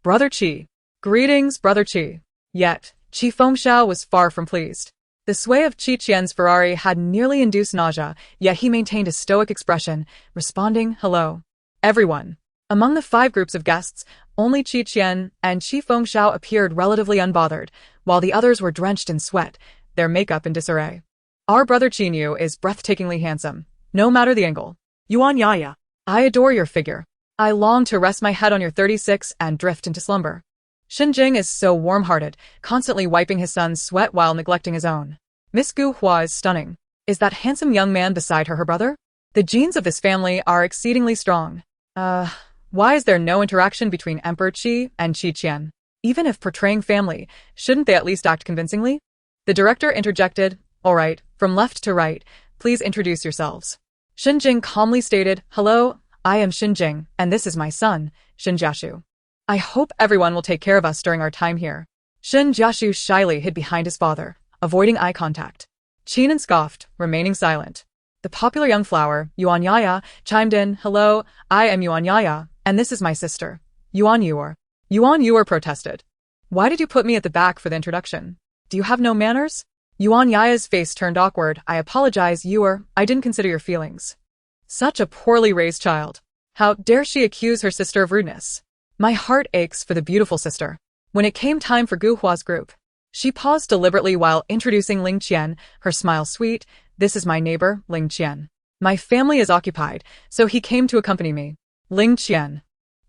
Brother Qi. Greetings, Brother Qi. Yet, Qi Fengxiao was far from pleased. The sway of Qi Qian's Ferrari had nearly induced nausea, yet he maintained a stoic expression, responding, Hello, everyone. Among the 5 groups of guests, only Qi Qian and Qi Fengxiao appeared relatively unbothered, while the others were drenched in sweat, their makeup in disarray. Our brother Qinyu is breathtakingly handsome, no matter the angle. Yuan Yaya, I adore your figure. I long to rest my head on your 36 and drift into slumber. Xinjing is so warm-hearted, constantly wiping his son's sweat while neglecting his own. Miss Gu Hua is stunning. Is that handsome young man beside her brother? The genes of this family are exceedingly strong. Why is there no interaction between Emperor Qi and Qi Qian? Even if portraying family, shouldn't they at least act convincingly? The director interjected, All right, from left to right, please introduce yourselves. Xinjing calmly stated, Hello, I am Xinjing, and this is my son, Xin Jiashu. I hope everyone will take care of us during our time here. Xin Jiashu shyly hid behind his father, avoiding eye contact. Qian scoffed, remaining silent. The popular young flower, Yuan Yaya, chimed in, Hello, I am Yuan Yaya, and this is my sister, Yuan Yuer. Yuan Yuer protested. Why did you put me at the back for the introduction? Do you have no manners? Yuan Yaya's face turned awkward. I apologize, Yuer, I didn't consider your feelings. Such a poorly raised child. How dare she accuse her sister of rudeness? My heart aches for the beautiful sister. When it came time for Gu Hua's group, she paused deliberately while introducing Ling Qian, her smile sweet. This is my neighbor, Ling Qian. My family is occupied, so he came to accompany me. Ling Qian,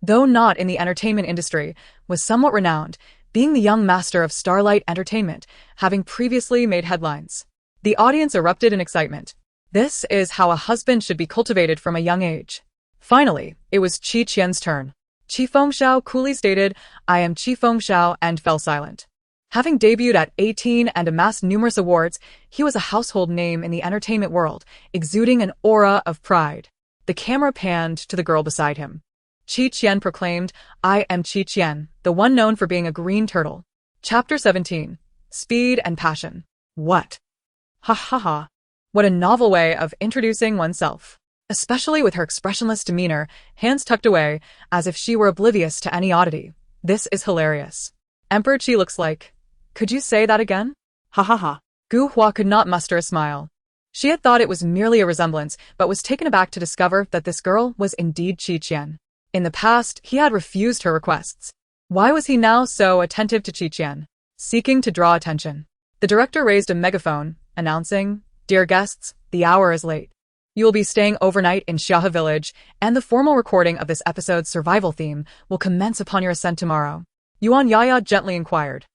though not in the entertainment industry, was somewhat renowned, being the young master of Starlight Entertainment, having previously made headlines. The audience erupted in excitement. This is how a husband should be cultivated from a young age. Finally, it was Qi Qian's turn. Qi Fengxiao coolly stated, I am Qi Fengxiao, and fell silent. Having debuted at 18 and amassed numerous awards, he was a household name in the entertainment world, exuding an aura of pride. The camera panned to the girl beside him. Qi Qian proclaimed, I am Qi Qian, the one known for being a green turtle. Chapter 17. Speed and Passion. What? Ha ha ha. What a novel way of introducing oneself. Especially with her expressionless demeanor, hands tucked away, as if she were oblivious to any oddity. This is hilarious. Emperor Qi looks like. Could you say that again? Ha ha ha. Gu Hua could not muster a smile. She had thought it was merely a resemblance, but was taken aback to discover that this girl was indeed Qian. In the past, he had refused her requests. Why was he now so attentive to Qian? Seeking to draw attention. The director raised a megaphone, announcing, "Dear guests, the hour is late. You will be staying overnight in Xia village, and the formal recording of this episode's survival theme will commence upon your ascent tomorrow." Yuan Yaya gently inquired.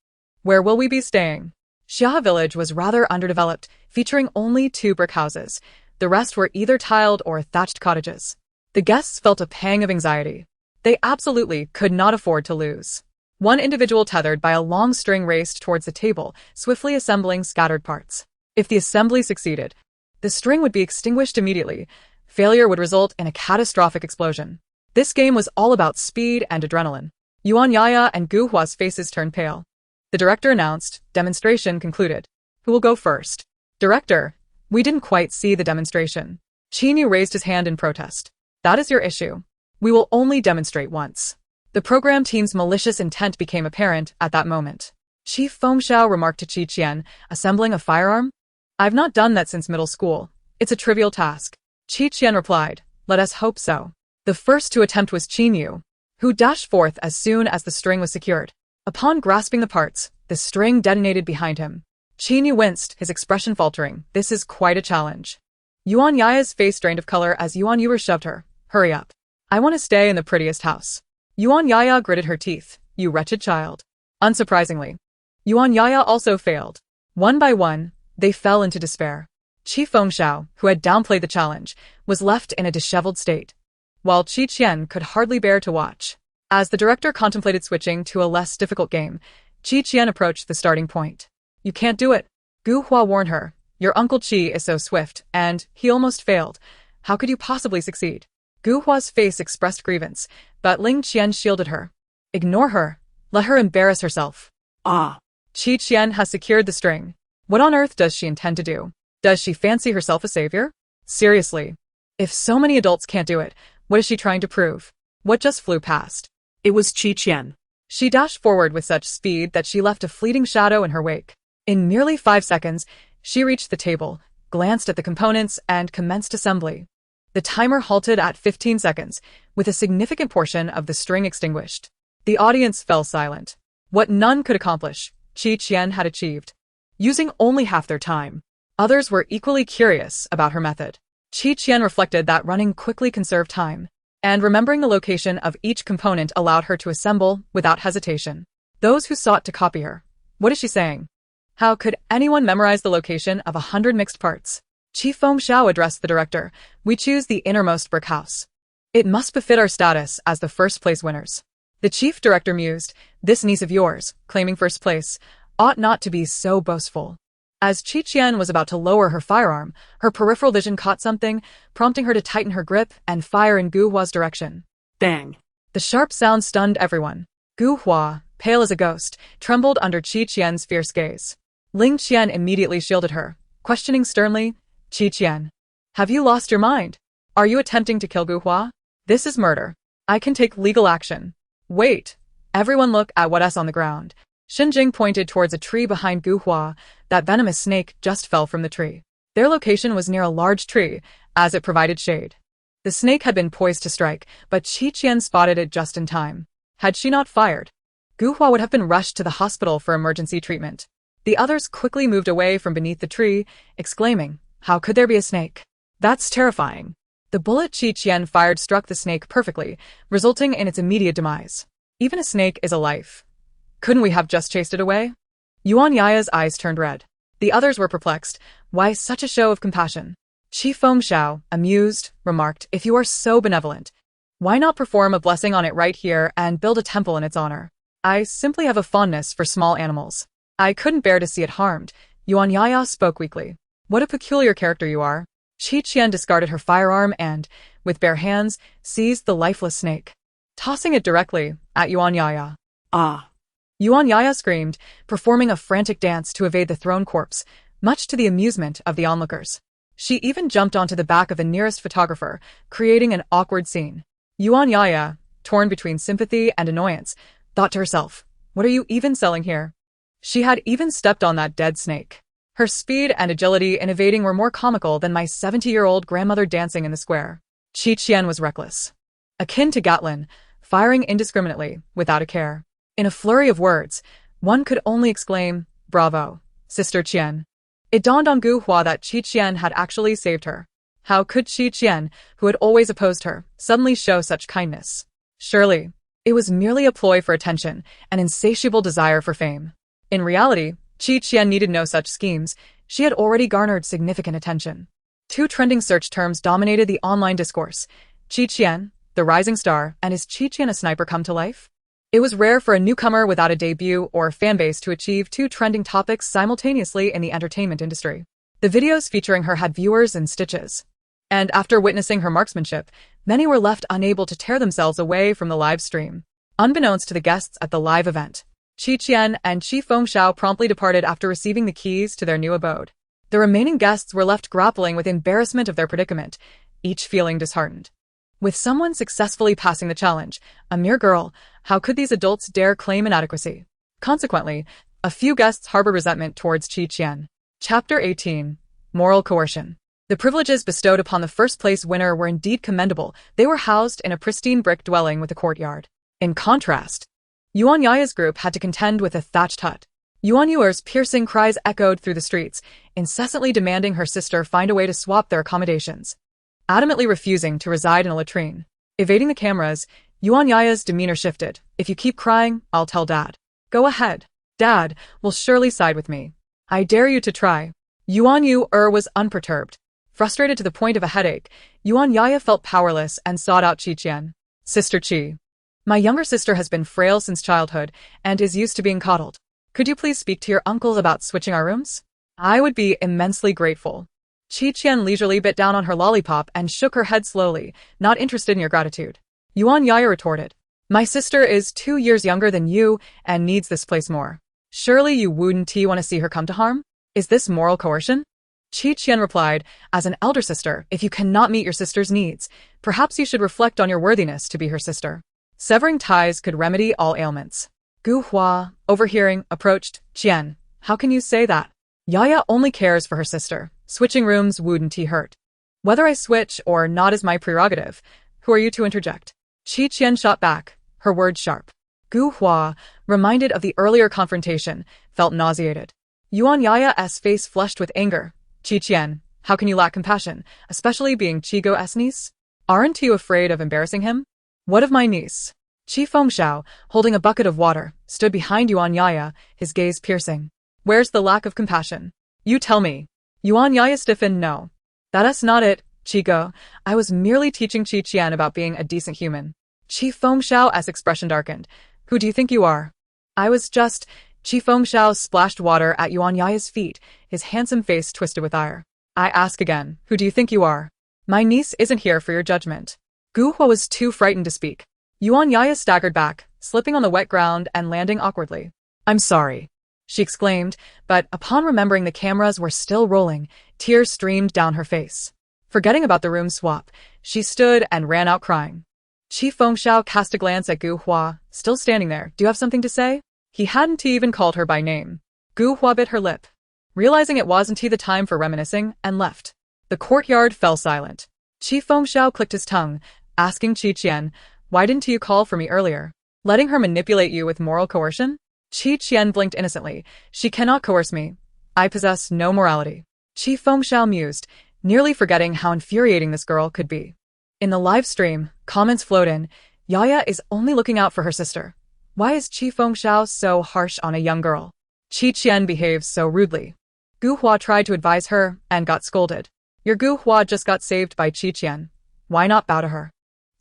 "Where will we be staying?" Xia village was rather underdeveloped, featuring only 2 brick houses. The rest were either tiled or thatched cottages. The guests felt a pang of anxiety. They absolutely could not afford to lose. One individual tethered by a long string raced towards the table, swiftly assembling scattered parts. If the assembly succeeded, the string would be extinguished immediately. Failure would result in a catastrophic explosion. This game was all about speed and adrenaline. Yuan Yaya and Gu Hua's faces turned pale. The director announced, "Demonstration concluded. Who will go first?" "Director, we didn't quite see the demonstration." Qin raised his hand in protest. "That is your issue. We will only demonstrate once." The program team's malicious intent became apparent at that moment. Chief Fengxiao remarked to Qian, "Assembling a firearm? I've not done that since middle school. It's a trivial task." Qian replied, "Let us hope so." The first to attempt was Qin, who dashed forth as soon as the string was secured. Upon grasping the parts, the string detonated behind him. Qin winced, his expression faltering. This is quite a challenge. Yuan Yaya's face drained of color as Yuan Yuer shoved her. "Hurry up. I want to stay in the prettiest house." Yuan Yaya gritted her teeth. "You wretched child." Unsurprisingly, Yuan Yaya also failed. One by one, they fell into despair. Chief Fengxiao, who had downplayed the challenge, was left in a disheveled state, while Qian could hardly bear to watch. As the director contemplated switching to a less difficult game, Qian approached the starting point. "You can't do it," Gu Hua warned her. "Your Uncle Qi is so swift, and he almost failed. How could you possibly succeed?" Gu Hua's face expressed grievance, but Ling Qian shielded her. "Ignore her. Let her embarrass herself." "Ah." Qian has secured the string. What on earth does she intend to do? Does she fancy herself a savior? Seriously. If so many adults can't do it, what is she trying to prove? What just flew past? It was Qian. She dashed forward with such speed that she left a fleeting shadow in her wake. In merely 5 seconds, she reached the table, glanced at the components, and commenced assembly. The timer halted at 15 seconds, with a significant portion of the string extinguished. The audience fell silent. What none could accomplish, Qian had achieved, using only half their time. Others were equally curious about her method. Qian reflected that running quickly conserved time, and remembering the location of each component allowed her to assemble without hesitation. Those who sought to copy her. What is she saying? How could anyone memorize the location of 100 mixed parts? Chief Fengxiao addressed the director. "We choose the innermost brick house. It must befit our status as the first place winners." The chief director mused, "This niece of yours, claiming first place, ought not to be so boastful." As Qian was about to lower her firearm, her peripheral vision caught something, prompting her to tighten her grip and fire in Gu Hua's direction. Bang! The sharp sound stunned everyone. Gu Hua, pale as a ghost, trembled under Qian's fierce gaze. Ling Qian immediately shielded her, questioning sternly, "Qian, have you lost your mind? Are you attempting to kill Gu Hua? This is murder. I can take legal action." "Wait. Everyone look at what's on the ground." Xinjing pointed towards a tree behind Gu Hua. That venomous snake just fell from the tree. Their location was near a large tree, as it provided shade. The snake had been poised to strike, but Qian spotted it just in time. Had she not fired, Gu Hua would have been rushed to the hospital for emergency treatment. The others quickly moved away from beneath the tree, exclaiming, "How could there be a snake? That's terrifying." The bullet Qian fired struck the snake perfectly, resulting in its immediate demise. Even a snake is a life. Couldn't we have just chased it away? Yuan Yaya's eyes turned red. The others were perplexed. Why such a show of compassion? Chief Fengxiao, amused, remarked, "If you are so benevolent, why not perform a blessing on it right here and build a temple in its honor? I simply have a fondness for small animals. I couldn't bear to see it harmed." Yuan Yaya spoke weakly. "What a peculiar character you are." Qian discarded her firearm and, with bare hands, seized the lifeless snake, tossing it directly at Yuan Yaya. "Ah!" Yuan Yaya screamed, performing a frantic dance to evade the thrown corpse, much to the amusement of the onlookers. She even jumped onto the back of the nearest photographer, creating an awkward scene. Yuan Yaya, torn between sympathy and annoyance, thought to herself, what are you even selling here? She had even stepped on that dead snake. Her speed and agility in evading were more comical than my 70-year-old grandmother dancing in the square. Qian was reckless. Akin to Gatlin, firing indiscriminately, without a care. In a flurry of words, one could only exclaim, bravo, Sister Qian. It dawned on Gu Hua that Qian had actually saved her. How could Qian, who had always opposed her, suddenly show such kindness? Surely, it was merely a ploy for attention, an insatiable desire for fame. In reality, Qian needed no such schemes. She had already garnered significant attention. Two trending search terms dominated the online discourse. Qian, the rising star, and is Qian a sniper come to life? It was rare for a newcomer without a debut or fanbase to achieve two trending topics simultaneously in the entertainment industry. The videos featuring her had viewers in stitches. And after witnessing her marksmanship, many were left unable to tear themselves away from the live stream. Unbeknownst to the guests at the live event, Qian and Qi Fengxiao promptly departed after receiving the keys to their new abode. The remaining guests were left grappling with embarrassment of their predicament, each feeling disheartened. With someone successfully passing the challenge, a mere girl, how could these adults dare claim inadequacy? Consequently, a few guests harbored resentment towards Qian. Chapter 18. Moral Coercion. The privileges bestowed upon the first-place winner were indeed commendable. They were housed in a pristine brick dwelling with a courtyard. In contrast, Yuan Yaya's group had to contend with a thatched hut. Yuan Yuer's piercing cries echoed through the streets, incessantly demanding her sister find a way to swap their accommodations. Adamantly refusing to reside in a latrine. Evading the cameras, Yuan Yaya's demeanor shifted. If you keep crying, I'll tell Dad. Go ahead. Dad will surely side with me. I dare you to try. Yuan Yuer was unperturbed. Frustrated to the point of a headache, Yuan Yaya felt powerless and sought out Qian. Sister Qi. My younger sister has been frail since childhood and is used to being coddled. Could you please speak to your uncles about switching our rooms? I would be immensely grateful. Qian leisurely bit down on her lollipop and shook her head slowly, not interested in your gratitude. Yuan Yaya retorted. My sister is 2 years younger than you and needs this place more. Surely you wouldn't want to see her come to harm? Is this moral coercion? Qian replied, as an elder sister, if you cannot meet your sister's needs, perhaps you should reflect on your worthiness to be her sister. Severing ties could remedy all ailments. Gu Hua, overhearing, approached. Qian, how can you say that? Yaya only cares for her sister. Switching rooms wouldn't hurt. Whether I switch or not is my prerogative. Who are you to interject? Qian shot back, her words sharp. Gu Hua, reminded of the earlier confrontation, felt nauseated. Yuan Yaya's face flushed with anger. Qian, how can you lack compassion, especially being Qigo's niece? Aren't you afraid of embarrassing him? What of my niece? Qi Fengxiao, holding a bucket of water, stood behind Yuan Yaya, his gaze piercing. Where's the lack of compassion? You tell me. Yuan Yaya stiffened. No. That's not it, Qigo. I was merely teaching Qian about being a decent human. Qi Fengxiao's expression darkened. Who do you think you are? I was just... Qi Fengxiao splashed water at Yuan Yaya's feet, his handsome face twisted with ire. I ask again, who do you think you are? My niece isn't here for your judgment. Gu Hua was too frightened to speak. Yuan Yaya staggered back, slipping on the wet ground and landing awkwardly. I'm sorry, she exclaimed, but upon remembering the cameras were still rolling, tears streamed down her face. Forgetting about the room swap, she stood and ran out crying. Qi Fengxiao cast a glance at Gu Hua, still standing there. Do you have something to say? He hadn't even called her by name. Gu Hua bit her lip, realizing it wasn't the time for reminiscing, and left. The courtyard fell silent. Qi Fengxiao clicked his tongue, asking Qian, why didn't you call for me earlier? Letting her manipulate you with moral coercion? Qian blinked innocently. She cannot coerce me. I possess no morality. Qi Fengxiao mused, nearly forgetting how infuriating this girl could be. In the live stream, comments flowed in. Yaya is only looking out for her sister. Why is Qi Fengxiao so harsh on a young girl? Qian behaves so rudely. Gu Hua tried to advise her and got scolded. Your Gu Hua just got saved by Qian. Why not bow to her?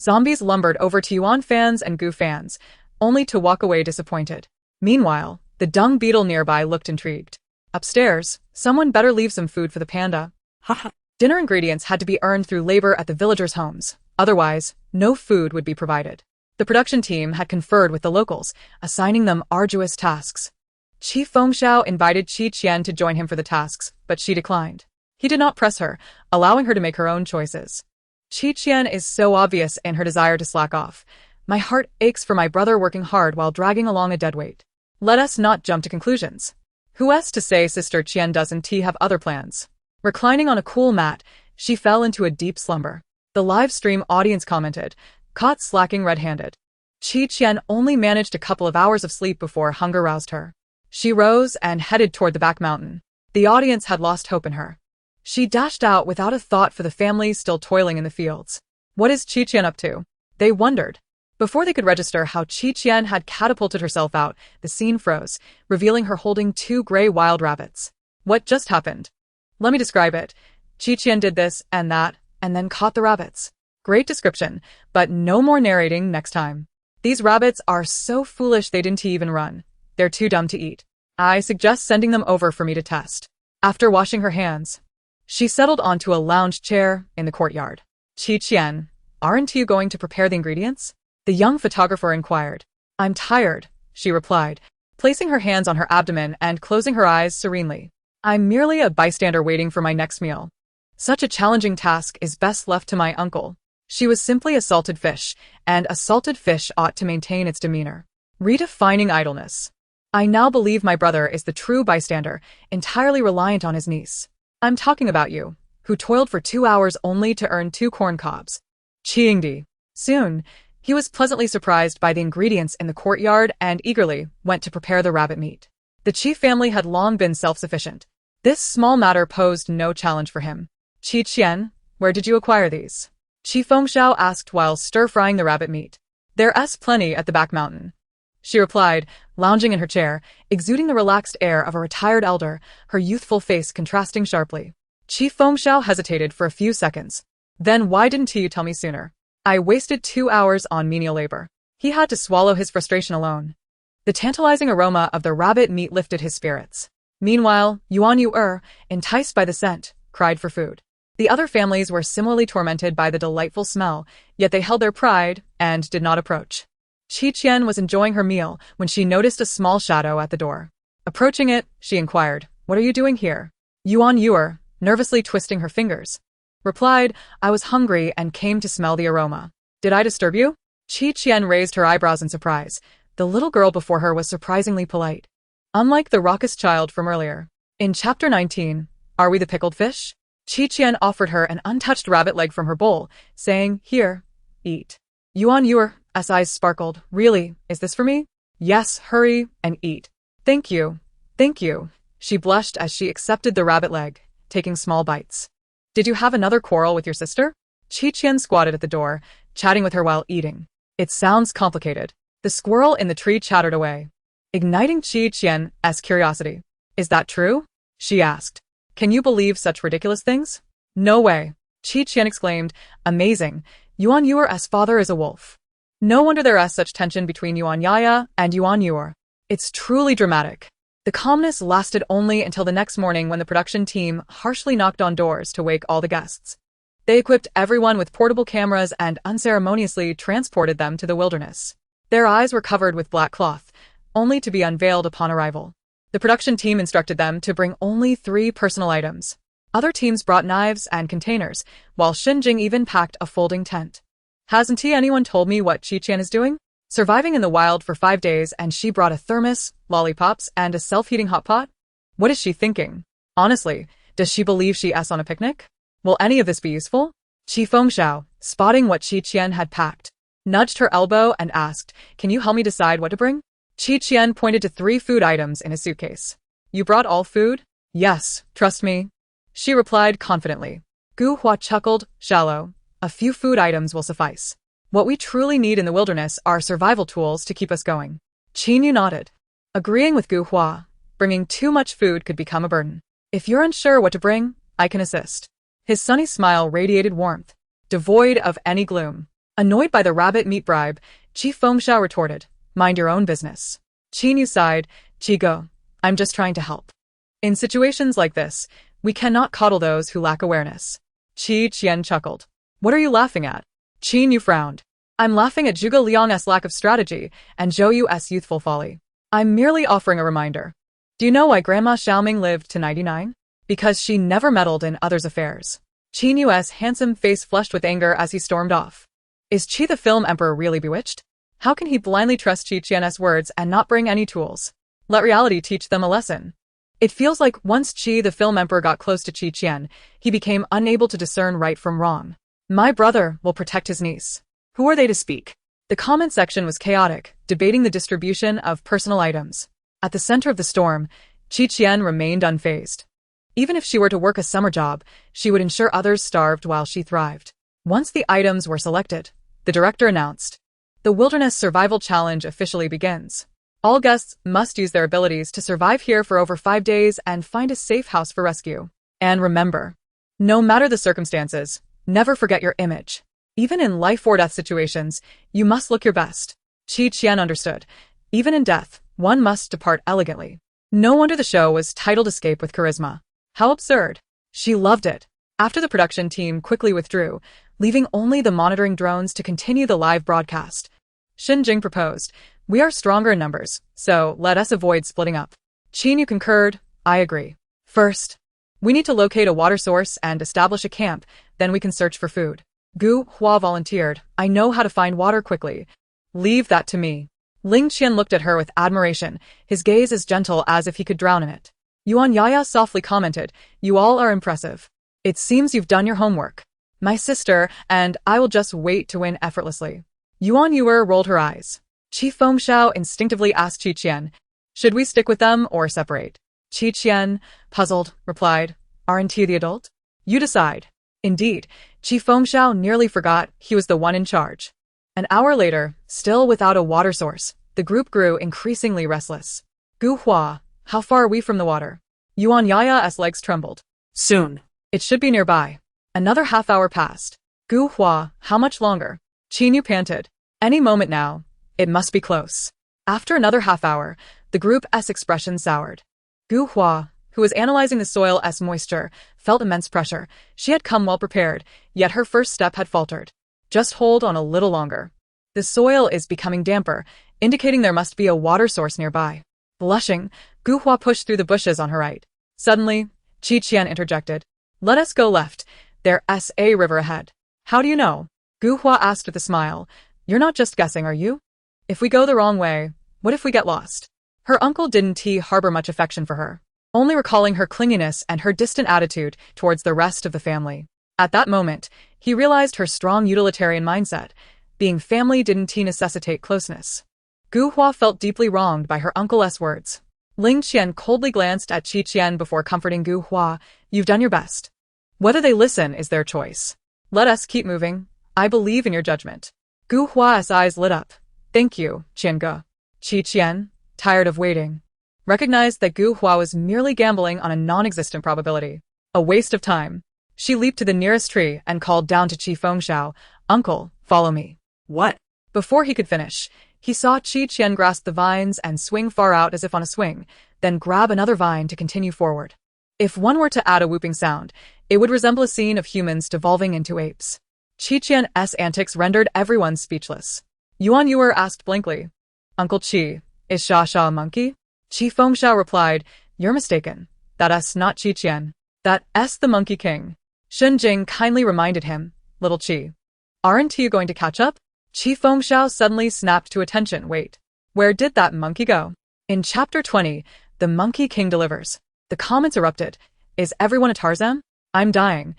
Zombies lumbered over to Yuan fans and Gu fans, only to walk away disappointed. Meanwhile, the dung beetle nearby looked intrigued. Upstairs, someone better leave some food for the panda. Haha. Dinner ingredients had to be earned through labor at the villagers' homes. Otherwise, no food would be provided. The production team had conferred with the locals, assigning them arduous tasks. Qi Fengxiao invited Qi Qian to join him for the tasks, but she declined. He did not press her, allowing her to make her own choices. Qi Qian is so obvious in her desire to slack off. My heart aches for my brother working hard while dragging along a deadweight. Let us not jump to conclusions. Who's to say Sister Qian doesn't have other plans? Reclining on a cool mat, she fell into a deep slumber. The live stream audience commented, caught slacking red-handed. Qi Qian only managed a couple of hours of sleep before hunger roused her. She rose and headed toward the back mountain. The audience had lost hope in her. She dashed out without a thought for the family still toiling in the fields. What is Qi Qian up to? They wondered. Before they could register how Qi Qian had catapulted herself out, the scene froze, revealing her holding 2 gray wild rabbits. What just happened? Let me describe it. Qi Qian did this and that, and then caught the rabbits. Great description, but no more narrating next time. These rabbits are so foolish they didn't even run. They're too dumb to eat. I suggest sending them over for me to test. After washing her hands, she settled onto a lounge chair in the courtyard. Qi Qian, aren't you going to prepare the ingredients? The young photographer inquired. I'm tired, she replied, placing her hands on her abdomen and closing her eyes serenely. I'm merely a bystander waiting for my next meal. Such a challenging task is best left to my uncle. She was simply a salted fish, and a salted fish ought to maintain its demeanor. Redefining idleness. I now believe my brother is the true bystander, entirely reliant on his niece. I'm talking about you, who toiled for 2 hours only to earn 2 corn cobs. Qingdi. Soon, he was pleasantly surprised by the ingredients in the courtyard and eagerly went to prepare the rabbit meat. The Qi family had long been self-sufficient. This small matter posed no challenge for him. Qi Qian, where did you acquire these? Qi Fengxiao asked while stir-frying the rabbit meat. There's plenty at the back mountain, she replied, lounging in her chair, exuding the relaxed air of a retired elder, her youthful face contrasting sharply. Qi Fengxiao hesitated for a few seconds. Then why didn't you tell me sooner? I wasted 2 hours on menial labor. He had to swallow his frustration alone. The tantalizing aroma of the rabbit meat lifted his spirits. Meanwhile, Yuan Yu, enticed by the scent, cried for food. The other families were similarly tormented by the delightful smell, yet they held their pride and did not approach. Qi Qian was enjoying her meal when she noticed a small shadow at the door. Approaching it, she inquired, "What are you doing here?" Yuan Yu, nervously twisting her fingers, replied, "I was hungry and came to smell the aroma. Did I disturb you?" Qi Qian raised her eyebrows in surprise. The little girl before her was surprisingly polite. Unlike the raucous child from earlier. In Chapter 19, Are We the Pickled Fish? Qi Qian offered her an untouched rabbit leg from her bowl, saying, "Here, eat." Yuan Yu's eyes sparkled. "Really, is this for me?" "Yes, hurry and eat." Thank you. Thank you." She blushed as she accepted the rabbit leg, taking small bites. "Did you have another quarrel with your sister?" Qi Qian squatted at the door, chatting with her while eating. "It sounds complicated." The squirrel in the tree chattered away, igniting Qi Qian's curiosity. "Is that true?" she asked. "Can you believe such ridiculous things?" "No way," Qi Qian exclaimed. "Amazing. Yuan Yu's father is a wolf." No wonder there is such tension between Yuan Yaya and Yuan Yu. It's truly dramatic. The calmness lasted only until the next morning when the production team harshly knocked on doors to wake all the guests. They equipped everyone with portable cameras and unceremoniously transported them to the wilderness. Their eyes were covered with black cloth, only to be unveiled upon arrival. The production team instructed them to bring only 3 personal items. Other teams brought knives and containers, while Xinjing even packed a folding tent. Hasn't anyone told me what Qi Qian is doing? Surviving in the wild for 5 days, and she brought a thermos, lollipops, and a self-heating hot pot? What is she thinking? Honestly, does she believe she's on a picnic? Will any of this be useful? Qi Fengxiao, spotting what Qi Qian had packed, nudged her elbow and asked, "Can you help me decide what to bring?" Qi Qian pointed to 3 food items in a suitcase. "You brought all food?" "Yes, trust me," she replied confidently. Gu Hua chuckled, "Shallow. A few food items will suffice. What we truly need in the wilderness are survival tools to keep us going." Qin Yu nodded, agreeing with Gu Hua. Bringing too much food could become a burden. "If you're unsure what to bring, I can assist." His sunny smile radiated warmth, devoid of any gloom. Annoyed by the rabbit meat bribe, Qi Fengxiao retorted, "Mind your own business." Qin Yu sighed, "Qi Go, I'm just trying to help. In situations like this, we cannot coddle those who lack awareness." Qi Qian chuckled. "What are you laughing at?" Qin Yu frowned. "I'm laughing at Zhuge Liang's lack of strategy and Zhou Yu's youthful folly. I'm merely offering a reminder. Do you know why Grandma Xiaoming lived to 99? Because she never meddled in others' affairs. Qin Yue's handsome face flushed with anger as he stormed off. Is Qi the film emperor really bewitched? How can he blindly trust Qi Qian's words and not bring any tools? Let reality teach them a lesson. It feels like once Qi the film emperor got close to Qi Qian, he became unable to discern right from wrong. My brother will protect his niece. Who are they to speak? The comment section was chaotic, debating the distribution of personal items. At the center of the storm, Qi Qian remained unfazed. Even if she were to work a summer job, she would ensure others starved while she thrived. Once the items were selected, the director announced, "The Wilderness Survival Challenge officially begins. All guests must use their abilities to survive here for over 5 days and find a safe house for rescue. And remember, no matter the circumstances, never forget your image. Even in life or death situations, you must look your best." Qi Qian understood. Even in death, one must depart elegantly. No wonder the show was titled Escape with Charisma. How absurd. She loved it. After the production team quickly withdrew, leaving only the monitoring drones to continue the live broadcast, Shen Jing proposed, "We are stronger in numbers, so let us avoid splitting up." Qin Yu concurred, "I agree. First, we need to locate a water source and establish a camp, then we can search for food." Gu Hua volunteered, "I know how to find water quickly. Leave that to me." Ling Qian looked at her with admiration, his gaze as gentle as if he could drown in it. Yuan Yaya softly commented, "You all are impressive. It seems you've done your homework. My sister and I will just wait to win effortlessly." Yuan Yuer rolled her eyes. Qi Fengxiao instinctively asked Qi Qian, "Should we stick with them or separate?" Qi Qian, puzzled, replied, "Aren't you the adult? You decide." Indeed, Qi Fengxiao nearly forgot he was the one in charge. An hour later, still without a water source, the group grew increasingly restless. "Gu Hua, how far are we from the water?" Yuan Yaya's legs trembled. "Soon. It should be nearby." Another half-hour passed. "Gu Hua, how much longer?" Qin Yu panted. "Any moment now. It must be close." After another half-hour, the group's expression soured. Gu Hua, who was analyzing the soil's moisture, felt immense pressure. She had come well prepared, yet her first step had faltered. "Just hold on a little longer. The soil is becoming damper, indicating there must be a water source nearby." Blushing, Gu Hua pushed through the bushes on her right. Suddenly, Qi Qian interjected, "Let us go left. There's a river ahead." "How do you know?" Gu Hua asked with a smile. "You're not just guessing, are you? If we go the wrong way, what if we get lost?" Her uncle didn't harbor much affection for her, only recalling her clinginess and her distant attitude towards the rest of the family. At that moment, he realized her strong utilitarian mindset. Being family didn't necessitate closeness. Gu Hua felt deeply wronged by her uncle's words. Ling Qian coldly glanced at Qi Qian before comforting Gu Hua, "You've done your best. Whether they listen is their choice. Let us keep moving. I believe in your judgment." Gu Hua's eyes lit up. "Thank you, Qian Ge." Qi Qian, tired of waiting, recognized that Gu Hua was merely gambling on a non-existent probability. A waste of time. She leaped to the nearest tree and called down to Qi Fengxiao, "Uncle, follow me." "What?" Before he could finish, he saw Qi Qian grasp the vines and swing far out as if on a swing, then grab another vine to continue forward. If one were to add a whooping sound, it would resemble a scene of humans devolving into apes. Qi Qian's antics rendered everyone speechless. Yuan Yuer asked blankly, "Uncle Qi, is Sha a monkey?" Qi Fengxiao replied, "You're mistaken. That's not Qi Qian. That's the Monkey King." Shen Jing kindly reminded him, "Little Qi, aren't you going to catch up?" Qi Fengxiao suddenly snapped to attention. "Wait, where did that monkey go?" In Chapter 20, the Monkey King delivers. The comments erupted. "Is everyone a Tarzan? I'm dying.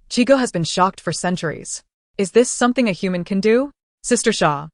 Chigo has been shocked for centuries. Is this something a human can do? Sister Sha,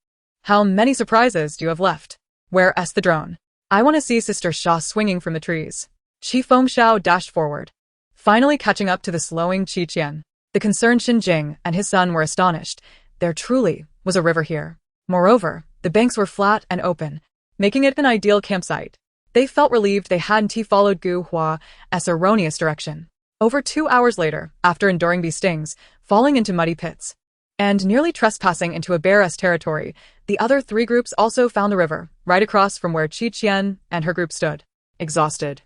how many surprises do you have left? Where's the drone? I want to see Sister Sha swinging from the trees." Qi Fengxiao dashed forward, finally catching up to the slowing Qi Qian. The concerned Shen Jing and his son were astonished. There truly was a river here. Moreover, the banks were flat and open, making it an ideal campsite. They felt relieved they hadn't followed Gu Hua's erroneous direction. Over 2 hours later, after enduring these stings, falling into muddy pits, and nearly trespassing into a bear's territory, the other 3 groups also found the river, right across from where Qi Qian and her group stood. Exhausted,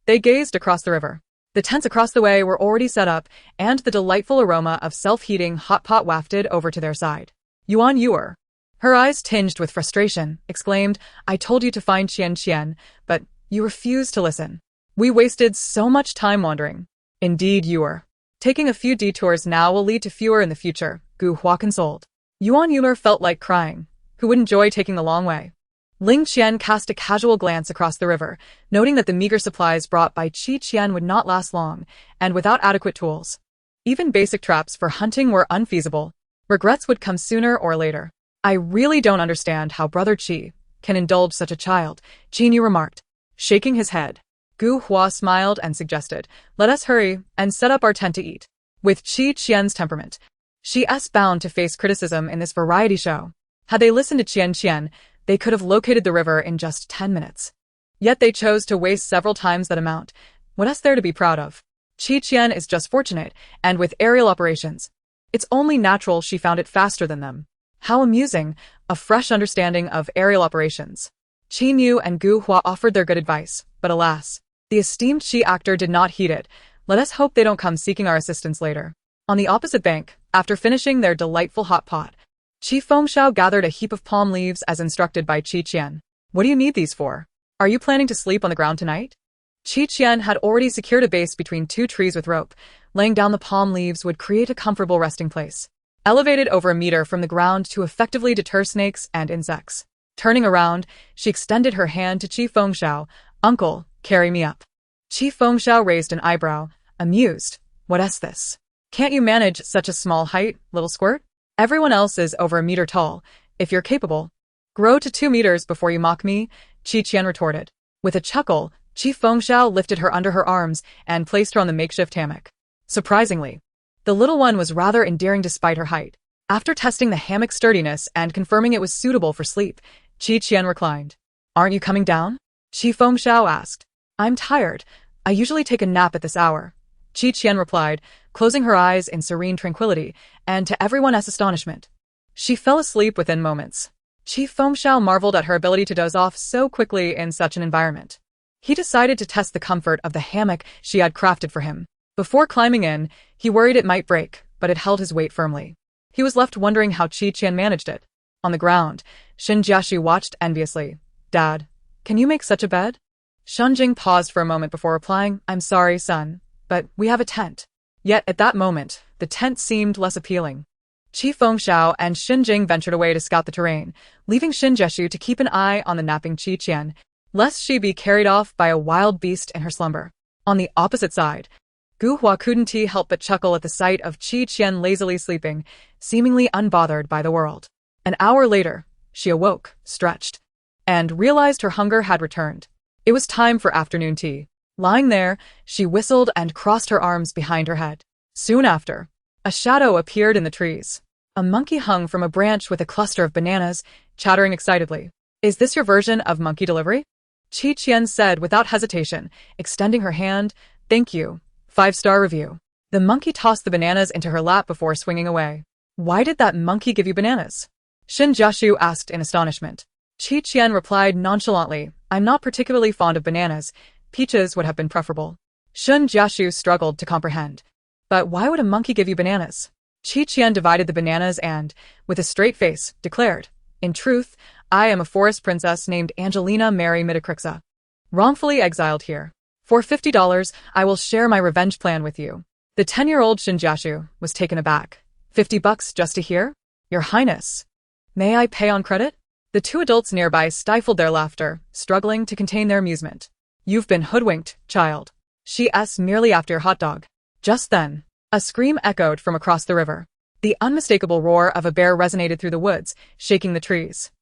they gazed across the river. The tents across the way were already set up, and the delightful aroma of self-heating hot pot wafted over to their side. Yuan Yuer, her eyes tinged with frustration, exclaimed, "I told you to find Qian, but You refuse to listen. We wasted so much time wandering. Indeed you were. Taking a few detours now will lead to fewer in the future, Gu Hua consoled. Yuan Yuler felt like crying. Who would enjoy taking the long way? Ling Qian cast a casual glance across the river, noting that the meager supplies brought by Qian would not last long, and without adequate tools. Even basic traps for hunting were unfeasible. Regrets would come sooner or later. I really don't understand how Brother Qi can indulge such a child, Qin remarked, shaking his head. Gu Hua smiled and suggested, let us hurry and set up our tent to eat. With Qian's temperament, she's bound to face criticism in this variety show. Had they listened to Qian, they could have located the river in just 10 minutes. Yet they chose to waste several times that amount. What is there to be proud of? Qian is just fortunate, and with aerial operations, it's only natural she found it faster than them. How amusing, a fresh understanding of aerial operations. Qin Yu and Gu Hua offered their good advice, but alas, the esteemed Qi actor did not heed it. Let us hope they don't come seeking our assistance later. On the opposite bank, after finishing their delightful hot pot, Qi Fengxiao gathered a heap of palm leaves as instructed by Qian. What do you need these for? Are you planning to sleep on the ground tonight? Qian had already secured a base between two trees with rope. Laying down the palm leaves would create a comfortable resting place, elevated over a meter from the ground to effectively deter snakes and insects. Turning around, she extended her hand to Qi Fengxiao. Uncle, carry me up. Qi Fengxiao raised an eyebrow, amused. What is this? Can't you manage such a small height, little squirt? Everyone else is over a meter tall. If you're capable, grow to 2 meters before you mock me, Qian retorted. With a chuckle, Qi Fengxiao lifted her under her arms and placed her on the makeshift hammock. Surprisingly, the little one was rather endearing despite her height. After testing the hammock's sturdiness and confirming it was suitable for sleep, Qian reclined. Aren't you coming down? Qi Fengxiao asked. I'm tired. I usually take a nap at this hour, Qian replied, closing her eyes in serene tranquility, and to everyone's astonishment, she fell asleep within moments. Qi Fengxiao marveled at her ability to doze off so quickly in such an environment. He decided to test the comfort of the hammock she had crafted for him. Before climbing in, he worried it might break, but it held his weight firmly. He was left wondering how Qian managed it. On the ground, Shen Jiaxu watched enviously. Dad, can you make such a bed? Shunjing paused for a moment before replying, I'm sorry, son, but we have a tent. Yet at that moment, the tent seemed less appealing. Qi Fengxiao and Xinjing ventured away to scout the terrain, leaving Shen Jiaxu to keep an eye on the napping Qian, lest she be carried off by a wild beast in her slumber. On the opposite side, Gu Hua couldn't help but chuckle at the sight of Qian lazily sleeping, seemingly unbothered by the world. An hour later, she awoke, stretched, and realized her hunger had returned. It was time for afternoon tea. Lying there, she whistled and crossed her arms behind her head. Soon after, a shadow appeared in the trees. A monkey hung from a branch with a cluster of bananas, chattering excitedly. Is this your version of monkey delivery? Qian said without hesitation, extending her hand. Thank you. 5-star review. The monkey tossed the bananas into her lap before swinging away. Why did that monkey give you bananas? Shen Jiaxu asked in astonishment. Qian replied nonchalantly, I'm not particularly fond of bananas. Peaches would have been preferable. Shen Jiaxu struggled to comprehend. But why would a monkey give you bananas? Qian divided the bananas and, with a straight face, declared, in truth, I am a forest princess named Angelina Mary Mitacrixa, wrongfully exiled here. For $50, I will share my revenge plan with you. The 10-year-old Shen Jiaxu was taken aback. $50 just to hear? Your Highness. May I pay on credit? The two adults nearby stifled their laughter, struggling to contain their amusement. You've been hoodwinked, child. She asked merely after your hot dog. Just then, a scream echoed from across the river. The unmistakable roar of a bear resonated through the woods, shaking the trees.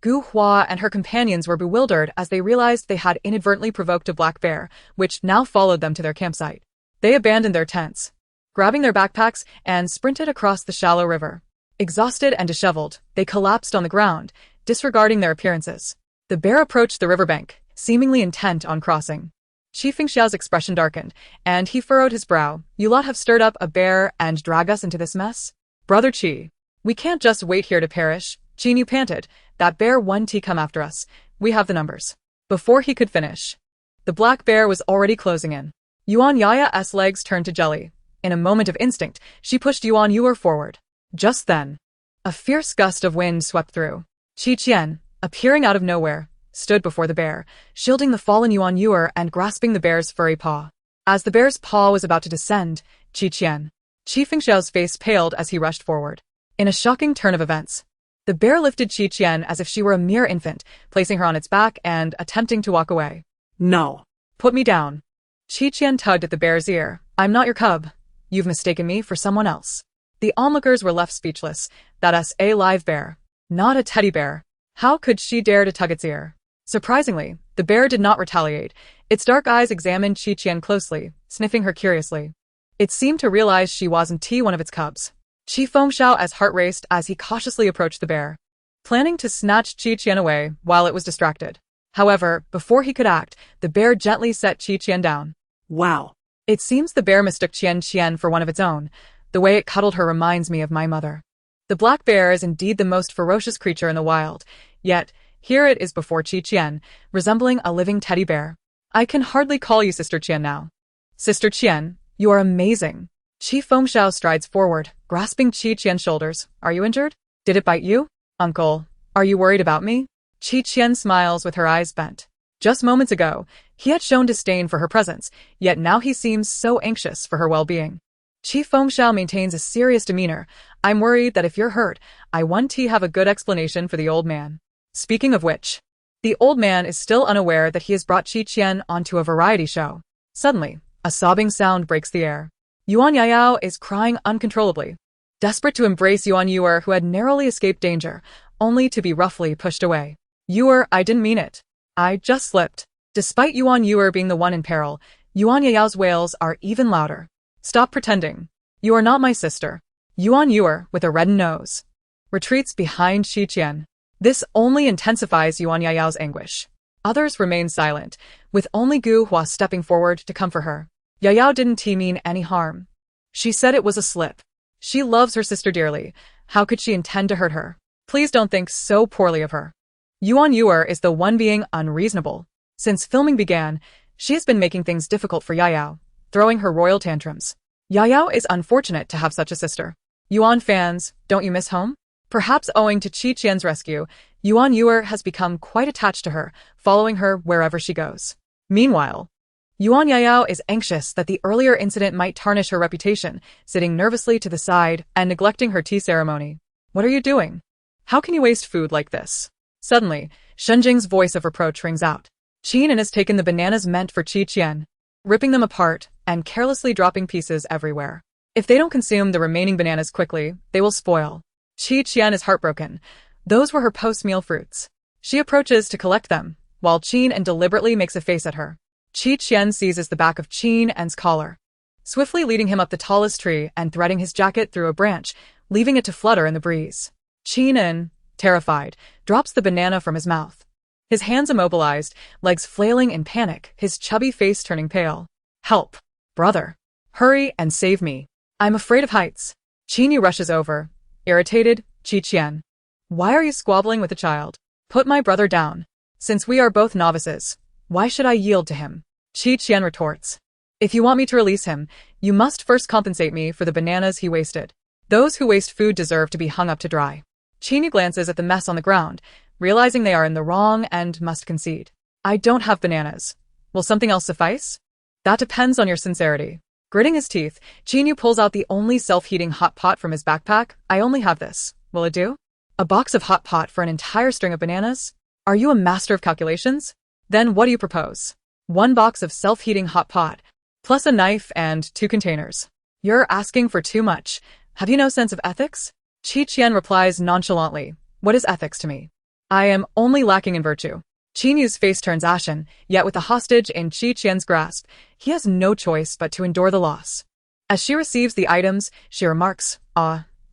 Gu Hua and her companions were bewildered as they realized they had inadvertently provoked a black bear, which now followed them to their campsite. They abandoned their tents, grabbing their backpacks, and sprinted across the shallow river. Exhausted and disheveled, they collapsed on the ground, disregarding their appearances. The bear approached the riverbank, seemingly intent on crossing. Qi Fengxiao's expression darkened, and he furrowed his brow. You lot have stirred up a bear and drag us into this mess? Brother Qi, we can't just wait here to perish. Qin Yu panted. That bear won't come after us. We have the numbers. Before he could finish, the black bear was already closing in. Yuan Yaya's legs turned to jelly. In a moment of instinct, she pushed Yuan Yuer forward. Just then, a fierce gust of wind swept through. Qian, appearing out of nowhere, stood before the bear, shielding the fallen Yuan Yuer and grasping the bear's furry paw. As the bear's paw was about to descend, Qian. Qi Fengxiao's face paled as he rushed forward. In a shocking turn of events, the bear lifted Qian as if she were a mere infant, placing her on its back and attempting to walk away. No. Put me down. Qian tugged at the bear's ear. I'm not your cub. You've mistaken me for someone else. The onlookers were left speechless. That's a live bear, not a teddy bear. How could she dare to tug its ear? Surprisingly, the bear did not retaliate. Its dark eyes examined Qian closely, sniffing her curiously. It seemed to realize she wasn't one of its cubs. Qi Fengxiao's heart raced as he cautiously approached the bear, planning to snatch Qian away while it was distracted. However, before he could act, the bear gently set Qian down. Wow. It seems the bear mistook Qian for one of its own. The way it cuddled her reminds me of my mother. The black bear is indeed the most ferocious creature in the wild, yet here it is before Qian, resembling a living teddy bear. I can hardly call you Sister Qian now. Sister Qian, you are amazing. Qi Fengxiao strides forward, grasping Qian's shoulders. Are you injured? Did it bite you? Uncle, are you worried about me? Qian smiles with her eyes bent. Just moments ago, he had shown disdain for her presence, yet now he seems so anxious for her well-being. Qi Fengxiao maintains a serious demeanor. I'm worried that if you're hurt, I want to have a good explanation for the old man. Speaking of which, the old man is still unaware that he has brought Qian onto a variety show. Suddenly, a sobbing sound breaks the air. Yuan Yayao is crying uncontrollably, desperate to embrace Yuan Yuer, who had narrowly escaped danger, only to be roughly pushed away. Yuer, I didn't mean it. I just slipped. Despite Yuan Yuer being the one in peril, Yuan Yayao's wails are even louder. Stop pretending. You are not my sister. Yuan Yuer, with a reddened nose, retreats behind Qian. This only intensifies Yuan Yayao's anguish. Others remain silent, with only Gu Hua stepping forward to comfort her. Yayao didn't mean any harm. She said it was a slip. She loves her sister dearly. How could she intend to hurt her? Please don't think so poorly of her. Yuan Yuer is the one being unreasonable. Since filming began, she has been making things difficult for Yayao, throwing her royal tantrums. Yayao is unfortunate to have such a sister. Yuan fans, don't you miss home? Perhaps owing to Qian's rescue, Yuan Yuer has become quite attached to her, following her wherever she goes. Meanwhile, Yuan Yayao is anxious that the earlier incident might tarnish her reputation, sitting nervously to the side and neglecting her tea ceremony. What are you doing? How can you waste food like this? Suddenly, Shenjing's voice of reproach rings out. Qian has taken the bananas meant for Qian, ripping them apart and carelessly dropping pieces everywhere. If they don't consume the remaining bananas quickly, they will spoil. Qian is heartbroken. Those were her post-meal fruits. She approaches to collect them, while Qian deliberately makes a face at her. Qian seizes the back of Qian's collar, swiftly leading him up the tallest tree and threading his jacket through a branch, leaving it to flutter in the breeze. Qian, terrified, drops the banana from his mouth. His hands immobilized, legs flailing in panic, his chubby face turning pale. Help! Brother! Hurry and save me! I'm afraid of heights. Qian rushes over, irritated. Qian, why are you squabbling with the child? Put my brother down. Since we are both novices, why should I yield to him? Qian retorts. If you want me to release him, you must first compensate me for the bananas he wasted. Those who waste food deserve to be hung up to dry. Qian glances at the mess on the ground, realizing they are in the wrong and must concede. I don't have bananas. Will something else suffice? That depends on your sincerity. Gritting his teeth, Qian pulls out the only self-heating hot pot from his backpack. I only have this. Will it do? A box of hot pot for an entire string of bananas? Are you a master of calculations? Then what do you propose? 1 box of self-heating hot pot, plus a knife and 2 containers. You're asking for too much. Have you no sense of ethics? Qian replies nonchalantly. What is ethics to me? I am only lacking in virtue. Qian's face turns ashen, yet with the hostage in Qian's grasp, he has no choice but to endure the loss. As she receives the items, she remarks,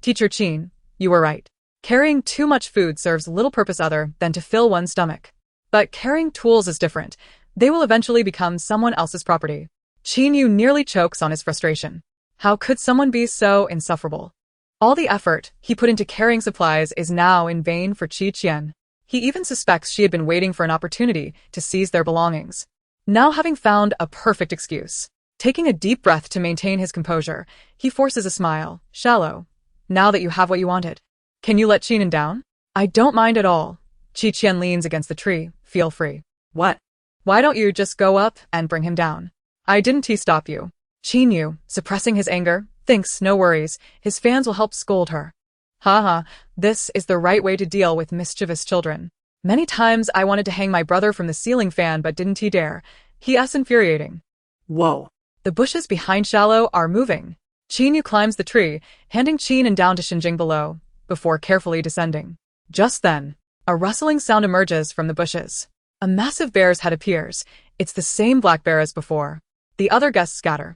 Teacher Qian, you were right. Carrying too much food serves little purpose other than to fill one's stomach. But carrying tools is different. They will eventually become someone else's property. Qian nearly chokes on his frustration. How could someone be so insufferable? All the effort he put into carrying supplies is now in vain for Qian. He even suspects she had been waiting for an opportunity to seize their belongings. Now having found a perfect excuse, taking a deep breath to maintain his composure, he forces a smile, shallow. Now that you have what you wanted, can you let Qian down? I don't mind at all. Qian leans against the tree, feel free. What? Why don't you just go up and bring him down? Didn't he stop you? Qian, suppressing his anger, thinks no worries, his fans will help scold her. Haha, this is the right way to deal with mischievous children. Many times I wanted to hang my brother from the ceiling fan but didn't he dare. He's infuriating. Whoa. The bushes behind Shallow are moving. Qian climbs the tree, handing Qian down to Xinjing below, before carefully descending. Just then, a rustling sound emerges from the bushes. A massive bear's head appears. It's the same black bear as before. The other guests scatter.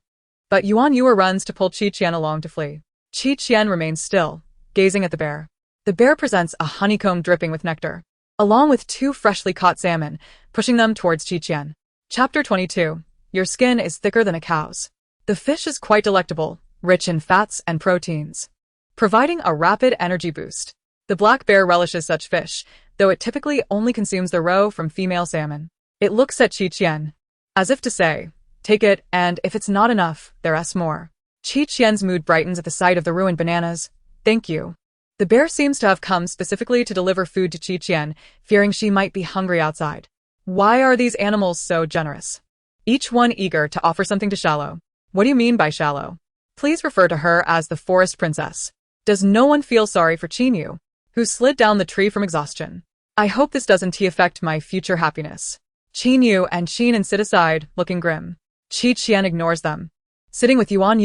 But Yuan runs to pull Qian along to flee. Qian remains still, gazing at the bear. The bear presents a honeycomb dripping with nectar, along with 2 freshly caught salmon, pushing them towards Qian. Chapter 22. Your skin is thicker than a cow's. The fish is quite delectable, rich in fats and proteins, providing a rapid energy boost. The black bear relishes such fish, though it typically only consumes the roe from female salmon. It looks at Qian, as if to say, take it, and if it's not enough, there's more. Qian's mood brightens at the sight of the ruined bananas. Thank you. The bear seems to have come specifically to deliver food to Qian, fearing she might be hungry outside. Why are these animals so generous? Each one eager to offer something to Shallow. What do you mean by Shallow? Please refer to her as the forest princess. Does no one feel sorry for Qian, who slid down the tree from exhaustion? I hope this doesn't affect my future happiness. Qian and Qian sit aside, looking grim. Qian ignores them, sitting with Yuan,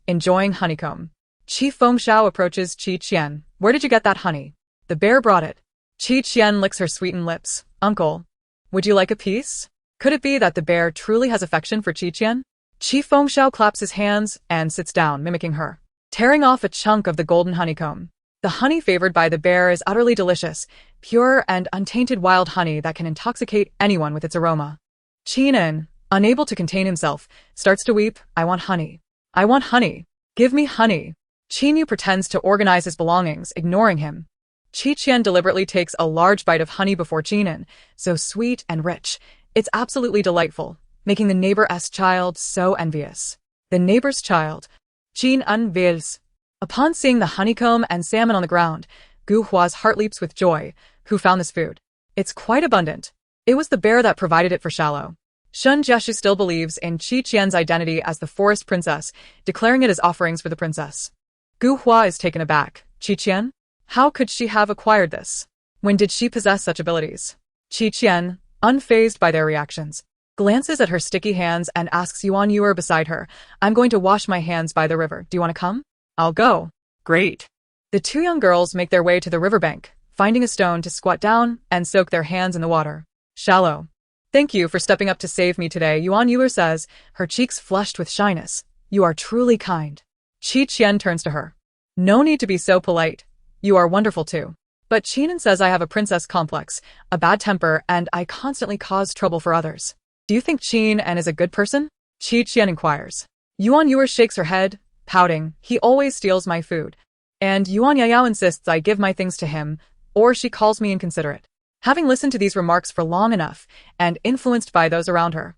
enjoying honeycomb. Qi Fengxiao approaches Qian. Where did you get that honey? The bear brought it. Qian licks her sweetened lips. Uncle, would you like a piece? Could it be that the bear truly has affection for Qian? Qi Fengxiao claps his hands and sits down, mimicking her, tearing off a chunk of the golden honeycomb. The honey favored by the bear is utterly delicious, pure and untainted wild honey that can intoxicate anyone with its aroma. Qian, unable to contain himself, starts to weep. I want honey. I want honey. Give me honey. Qian pretends to organize his belongings, ignoring him. Qian deliberately takes a large bite of honey before Qian, so sweet and rich. It's absolutely delightful, making the neighbor's child so envious. The neighbor's child. Qian unveils. Upon seeing the honeycomb and salmon on the ground, Gu Hua's heart leaps with joy. Who found this food? It's quite abundant. It was the bear that provided it for Shallow. Shun Jieshu still believes in Qian's identity as the forest princess, declaring it as offerings for the princess. Gu Hua is taken aback. Qian? How could she have acquired this? When did she possess such abilities? Qian, unfazed by their reactions, glances at her sticky hands and asks Yuan beside her, I'm going to wash my hands by the river. Do you want to come? I'll go. Great. The 2 young girls make their way to the riverbank, finding a stone to squat down and soak their hands in the water. Shallow. Thank you for stepping up to save me today, Yuan says, her cheeks flushed with shyness. You are truly kind. Qian turns to her. No need to be so polite. You are wonderful too. But Qian says I have a princess complex, a bad temper, and I constantly cause trouble for others. Do you think Qian is a good person? Qian inquires. Yuan shakes her head, pouting. He always steals my food. And Yuan Yao insists I give my things to him, or she calls me inconsiderate. Having listened to these remarks for long enough, and influenced by those around her,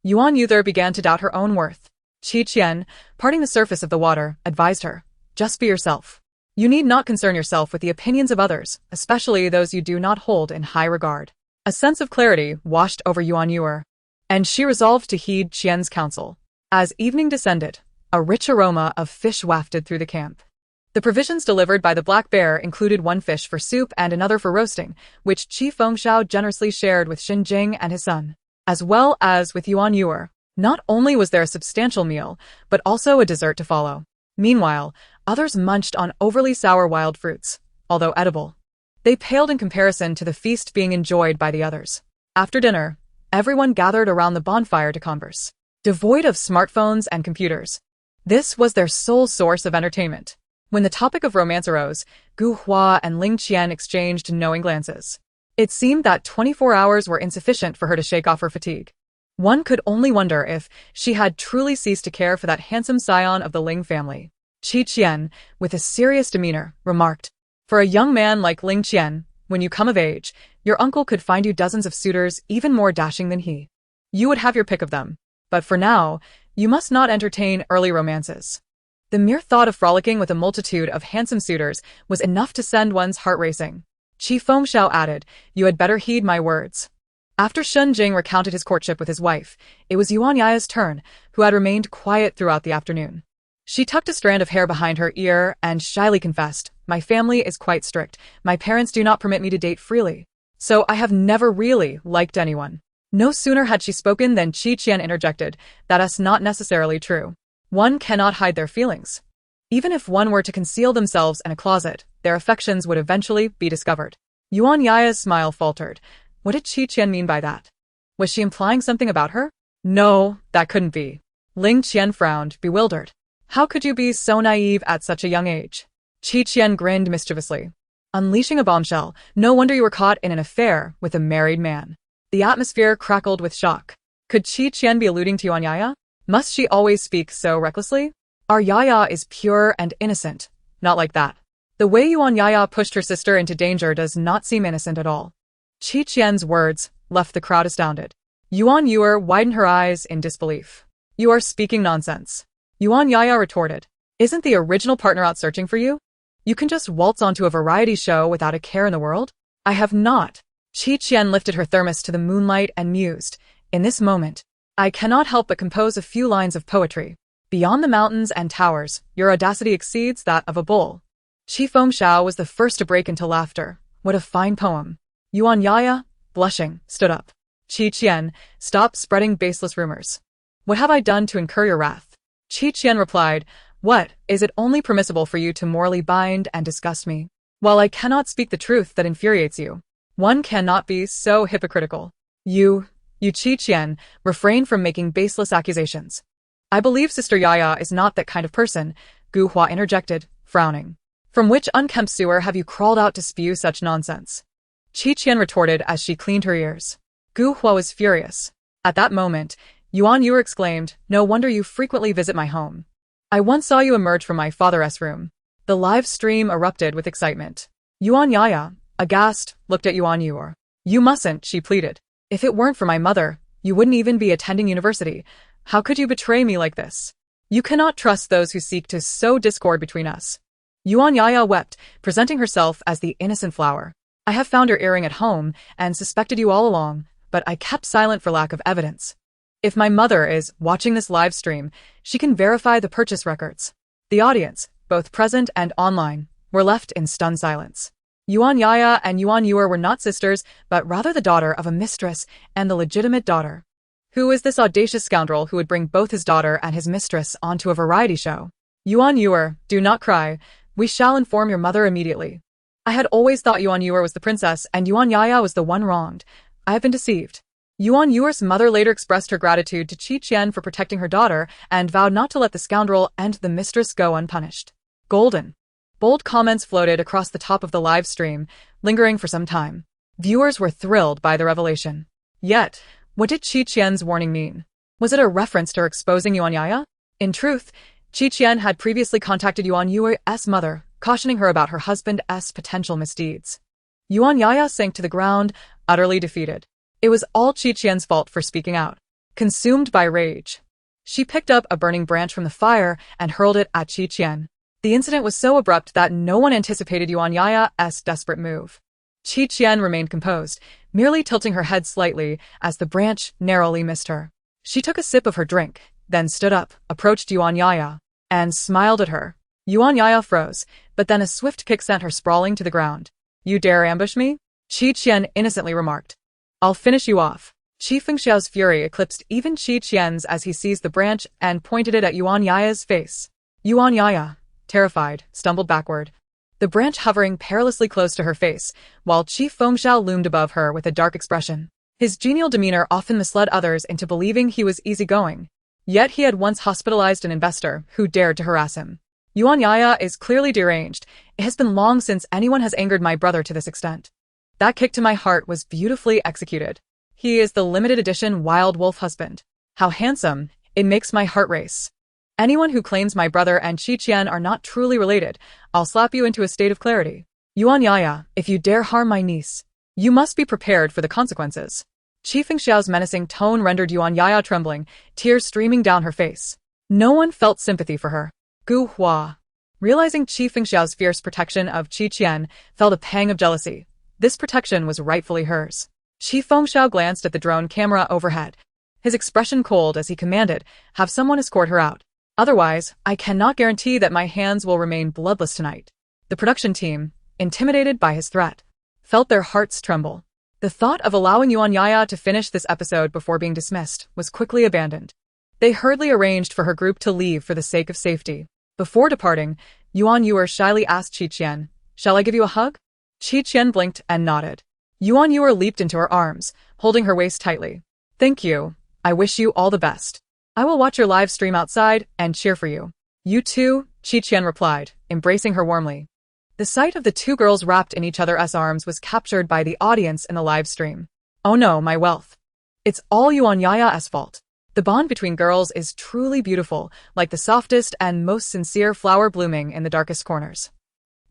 Yuan Yu began to doubt her own worth. Qian, parting the surface of the water, advised her, just be yourself. You need not concern yourself with the opinions of others, especially those you do not hold in high regard. A sense of clarity washed over Yuan Yu, and she resolved to heed Qian's counsel. As evening descended, a rich aroma of fish wafted through the camp. The provisions delivered by the black bear included 1 fish for soup and another for roasting, which Qi Fengxiao generously shared with Xinjing and his son, as well as with Yuan Yu. Not only was there a substantial meal, but also a dessert to follow. Meanwhile, others munched on overly sour wild fruits, although edible. They paled in comparison to the feast being enjoyed by the others. After dinner, everyone gathered around the bonfire to converse. Devoid of smartphones and computers, this was their sole source of entertainment. When the topic of romance arose, Gu Hua and Ling Qian exchanged knowing glances. It seemed that 24 hours were insufficient for her to shake off her fatigue. One could only wonder if she had truly ceased to care for that handsome scion of the Ling family. Qian, with a serious demeanor, remarked, for a young man like Ling Qian, when you come of age, your uncle could find you dozens of suitors even more dashing than he. You would have your pick of them. But for now, you must not entertain early romances. The mere thought of frolicking with a multitude of handsome suitors was enough to send one's heart racing. Qi Fengxiao added, you had better heed my words. After Shun Jing recounted his courtship with his wife, it was Yuan Yaya's turn, who had remained quiet throughout the afternoon. She tucked a strand of hair behind her ear and shyly confessed, "My family is quite strict. My parents do not permit me to date freely. So I have never really liked anyone." No sooner had she spoken than Qian interjected, "That's not necessarily true. One cannot hide their feelings. Even if one were to conceal themselves in a closet, their affections would eventually be discovered." Yuan Yaya's smile faltered. What did Qian mean by that? Was she implying something about her? No, that couldn't be. Ling Qian frowned, bewildered. How could you be so naive at such a young age? Qian grinned mischievously. Unleashing a bombshell, no wonder you were caught in an affair with a married man. The atmosphere crackled with shock. Could Qian be alluding to Yuan Yaya? Must she always speak so recklessly? Our Yaya is pure and innocent. Not like that. The way Yuan Yaya pushed her sister into danger does not seem innocent at all. Qian's words left the crowd astounded. Yuan Yuer widened her eyes in disbelief. You are speaking nonsense. Yuan Yaya retorted. Isn't the original partner out searching for you? You can just waltz onto a variety show without a care in the world? I have not. Qian lifted her thermos to the moonlight and mused. In this moment, I cannot help but compose a few lines of poetry. Beyond the mountains and towers, your audacity exceeds that of a bull. Qi Fengxiao was the first to break into laughter. What a fine poem. Yuan Yaya, blushing, stood up. Qian, stop spreading baseless rumors. What have I done to incur your wrath? Qian replied, What, is it only permissible for you to morally bind and disgust me? While I cannot speak the truth that infuriates you, one cannot be so hypocritical. You Qian, refrain from making baseless accusations. I believe Sister Yaya is not that kind of person, Gu Hua interjected, frowning. From which unkempt sewer have you crawled out to spew such nonsense? Qian retorted as she cleaned her ears. Gu Hua was furious. At that moment, Yuan Yuer exclaimed, No wonder you frequently visit my home. I once saw you emerge from my father's room. The live stream erupted with excitement. Yuan Yaya, aghast, looked at Yuan Yuer. You mustn't, she pleaded. If it weren't for my mother, you wouldn't even be attending university. How could you betray me like this? You cannot trust those who seek to sow discord between us. Yuan Yaya wept, presenting herself as the innocent flower. I have found your earring at home and suspected you all along, but I kept silent for lack of evidence. If my mother is watching this live stream, she can verify the purchase records. The audience, both present and online, were left in stunned silence. Yuan Yaya and Yuan Yuer were not sisters, but rather the daughter of a mistress and the legitimate daughter. Who is this audacious scoundrel who would bring both his daughter and his mistress onto a variety show? Yuan Yuer, do not cry. We shall inform your mother immediately. I had always thought Yuan Yuer was the princess and Yuan Yaya was the one wronged. I have been deceived. Yuan Yuer's mother later expressed her gratitude to Qian for protecting her daughter and vowed not to let the scoundrel and the mistress go unpunished. Golden. Bold comments floated across the top of the live stream, lingering for some time. Viewers were thrilled by the revelation. Yet, what did Qian's warning mean? Was it a reference to her exposing Yuan Yaya? In truth, Qian had previously contacted Yuan Yuer's mother, cautioning her about her husband's potential misdeeds. Yuan Yaya sank to the ground, utterly defeated. It was all Qian's fault for speaking out. Consumed by rage, she picked up a burning branch from the fire and hurled it at Qian. The incident was so abrupt that no one anticipated Yuan Yaya's desperate move. Qian remained composed, merely tilting her head slightly as the branch narrowly missed her. She took a sip of her drink, then stood up, approached Yuan Yaya, and smiled at her. Yuan Yaya froze, but then a swift kick sent her sprawling to the ground. You dare ambush me? Qian innocently remarked. I'll finish you off. Qi Fengxiao's fury eclipsed even Qian's as he seized the branch and pointed it at Yuan Yaya's face. Yuan Yaya, terrified, stumbled backward, the branch hovering perilously close to her face, while Qi Fengxiao loomed above her with a dark expression. His genial demeanor often misled others into believing he was easygoing. Yet he had once hospitalized an investor who dared to harass him. Yuan Yaya is clearly deranged. It has been long since anyone has angered my brother to this extent. That kick to my heart was beautifully executed. He is the limited edition wild wolf husband. How handsome, it makes my heart race. Anyone who claims my brother and Qian are not truly related, I'll slap you into a state of clarity. Yuan Yaya, if you dare harm my niece, you must be prepared for the consequences. Qi Fengxiao's menacing tone rendered Yuan Yaya trembling, tears streaming down her face. No one felt sympathy for her. Gu Hua, realizing Qi Fengxiao's fierce protection of Qian, felt a pang of jealousy. This protection was rightfully hers. Qi Fengxiao glanced at the drone camera overhead, his expression cold as he commanded, "Have someone escort her out. Otherwise, I cannot guarantee that my hands will remain bloodless tonight." The production team, intimidated by his threat, felt their hearts tremble. The thought of allowing Yuan Yaya to finish this episode before being dismissed was quickly abandoned. They hurriedly arranged for her group to leave for the sake of safety. Before departing, Yuan Yuer shyly asked Qi Qian, "Shall I give you a hug?" Qi Qian blinked and nodded. Yuan Yuer leaped into her arms, holding her waist tightly. "Thank you. I wish you all the best. I will watch your live stream outside and cheer for you." "You too," Qi Qian replied, embracing her warmly. The sight of the two girls wrapped in each other's arms was captured by the audience in the live stream. "Oh no, my wealth. It's all Yuan Yaya's fault." The bond between girls is truly beautiful, like the softest and most sincere flower blooming in the darkest corners.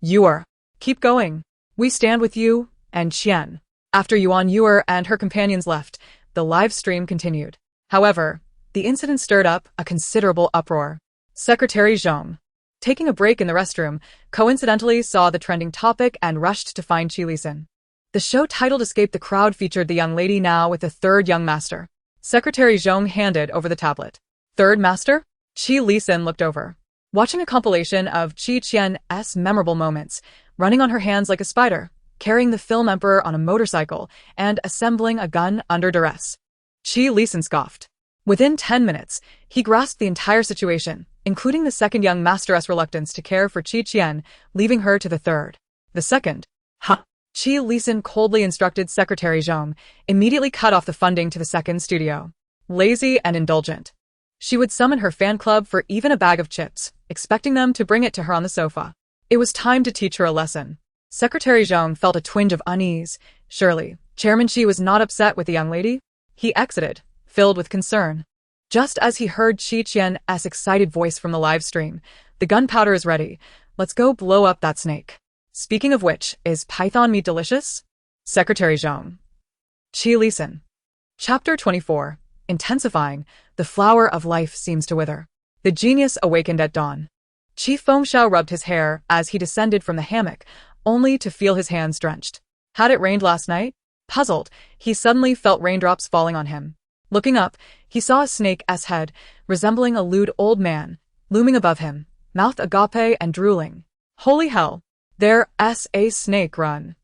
"Yuer, keep going. We stand with you," and Qian. After Yuan Yuer and her companions left, the live stream continued. However, the incident stirred up a considerable uproar. Secretary Zhong, taking a break in the restroom, coincidentally saw the trending topic and rushed to find Qi Lisan. The show titled Escape the Crowd featured the young lady now with the third young master. Secretary Zhong handed over the tablet. "Third master?" Qi Lisan looked over, watching a compilation of Qi Qian's memorable moments, running on her hands like a spider, carrying the film emperor on a motorcycle, and assembling a gun under duress. Qi Lisan scoffed. Within 10 minutes, he grasped the entire situation, including the second young master's reluctance to care for Qi Qian, leaving her to the third. "The second? Huh." Qi Lisan coldly instructed Secretary Zhong, immediately cut off the funding to the second studio. Lazy and indulgent. She would summon her fan club for even a bag of chips, expecting them to bring it to her on the sofa. It was time to teach her a lesson. Secretary Zhong felt a twinge of unease. Surely, Chairman Qi was not upset with the young lady? He exited, filled with concern. Just as he heard Qi Qian's excited voice from the live stream, "The gunpowder is ready. Let's go blow up that snake. Speaking of which, is python meat delicious?" Secretary Zhong. Qi Lisan. Chapter 24. Intensifying, the flower of life seems to wither. The genius awakened at dawn. Qi Fengxiao rubbed his hair as he descended from the hammock, only to feel his hands drenched. Had it rained last night? Puzzled, he suddenly felt raindrops falling on him. Looking up, he saw a snake's head, resembling a lewd old man, looming above him, mouth agape and drooling. Holy hell! There's a snake run.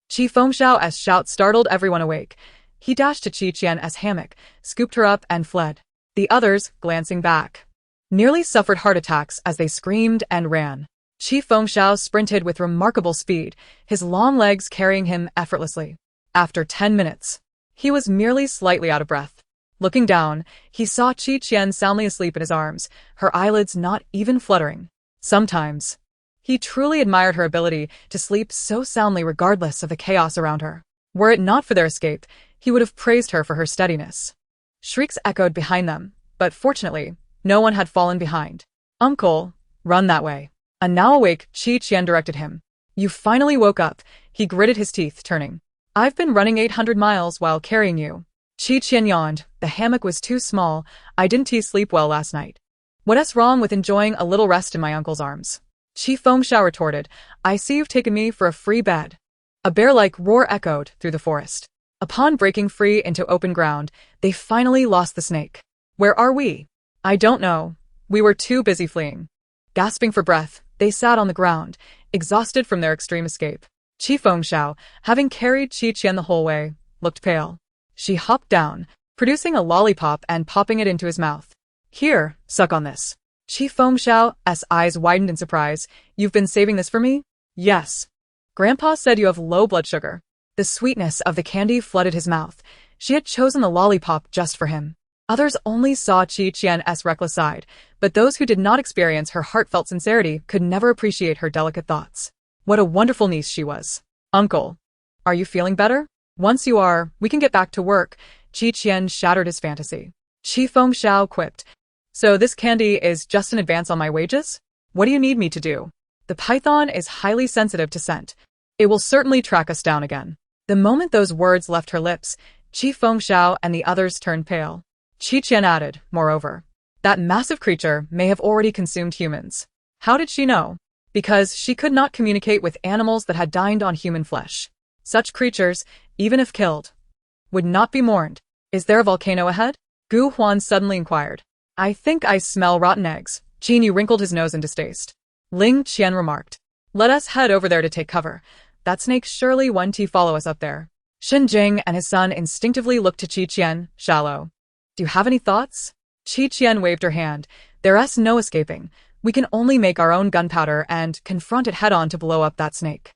Qi Fengxiao's shout startled everyone awake. He dashed to Qi Qian's hammock, scooped her up and fled. The others, glancing back, nearly suffered heart attacks as they screamed and ran. Qi Fengxiao sprinted with remarkable speed, his long legs carrying him effortlessly. After 10 minutes, he was merely slightly out of breath. Looking down, he saw Qi Qian soundly asleep in his arms, her eyelids not even fluttering. Sometimes, he truly admired her ability to sleep so soundly regardless of the chaos around her. Were it not for their escape, he would have praised her for her steadiness. Shrieks echoed behind them, but fortunately, no one had fallen behind. "Uncle, run that way." A now awake Qi Qian directed him. "You finally woke up," he gritted his teeth, turning. "I've been running 800 miles while carrying you." Qi Qian yawned. "The hammock was too small. I didn't sleep well last night." "What's wrong with enjoying a little rest in my uncle's arms?" Qi Fengxiao retorted. "I see you've taken me for a free bed." A bear-like roar echoed through the forest. Upon breaking free into open ground, they finally lost the snake. "Where are we?" "I don't know. We were too busy fleeing." Gasping for breath, they sat on the ground, exhausted from their extreme escape. Qi Fengxiao, having carried Qi Qian the whole way, looked pale. She hopped down, producing a lollipop and popping it into his mouth. "Here, suck on this." Qi Fengxiao's eyes widened in surprise. "You've been saving this for me?" "Yes. Grandpa said you have low blood sugar." The sweetness of the candy flooded his mouth. She had chosen the lollipop just for him. Others only saw Qi Qian's reckless side, but those who did not experience her heartfelt sincerity could never appreciate her delicate thoughts. What a wonderful niece she was. "Uncle, are you feeling better? Once you are, we can get back to work." Qi Qian shattered his fantasy. Qi Fengxiao quipped. "So this candy is just an advance on my wages? What do you need me to do?" "The python is highly sensitive to scent. It will certainly track us down again." The moment those words left her lips, Qi Fengxiao and the others turned pale. Qi Qian added, moreover, "That massive creature may have already consumed humans." How did she know? Because she could not communicate with animals that had dined on human flesh. Such creatures, even if killed, would not be mourned. Is there a volcano ahead? Gu Huan suddenly inquired. I think I smell rotten eggs. Qin Yu wrinkled his nose in distaste. Ling Qian remarked. Let us head over there to take cover. That snake surely won't follow us up there. Shen Jing and his son instinctively looked to Qi Qian, shallow. Do you have any thoughts? Qi Qian waved her hand. There's no escaping. We can only make our own gunpowder and confront it head-on to blow up that snake.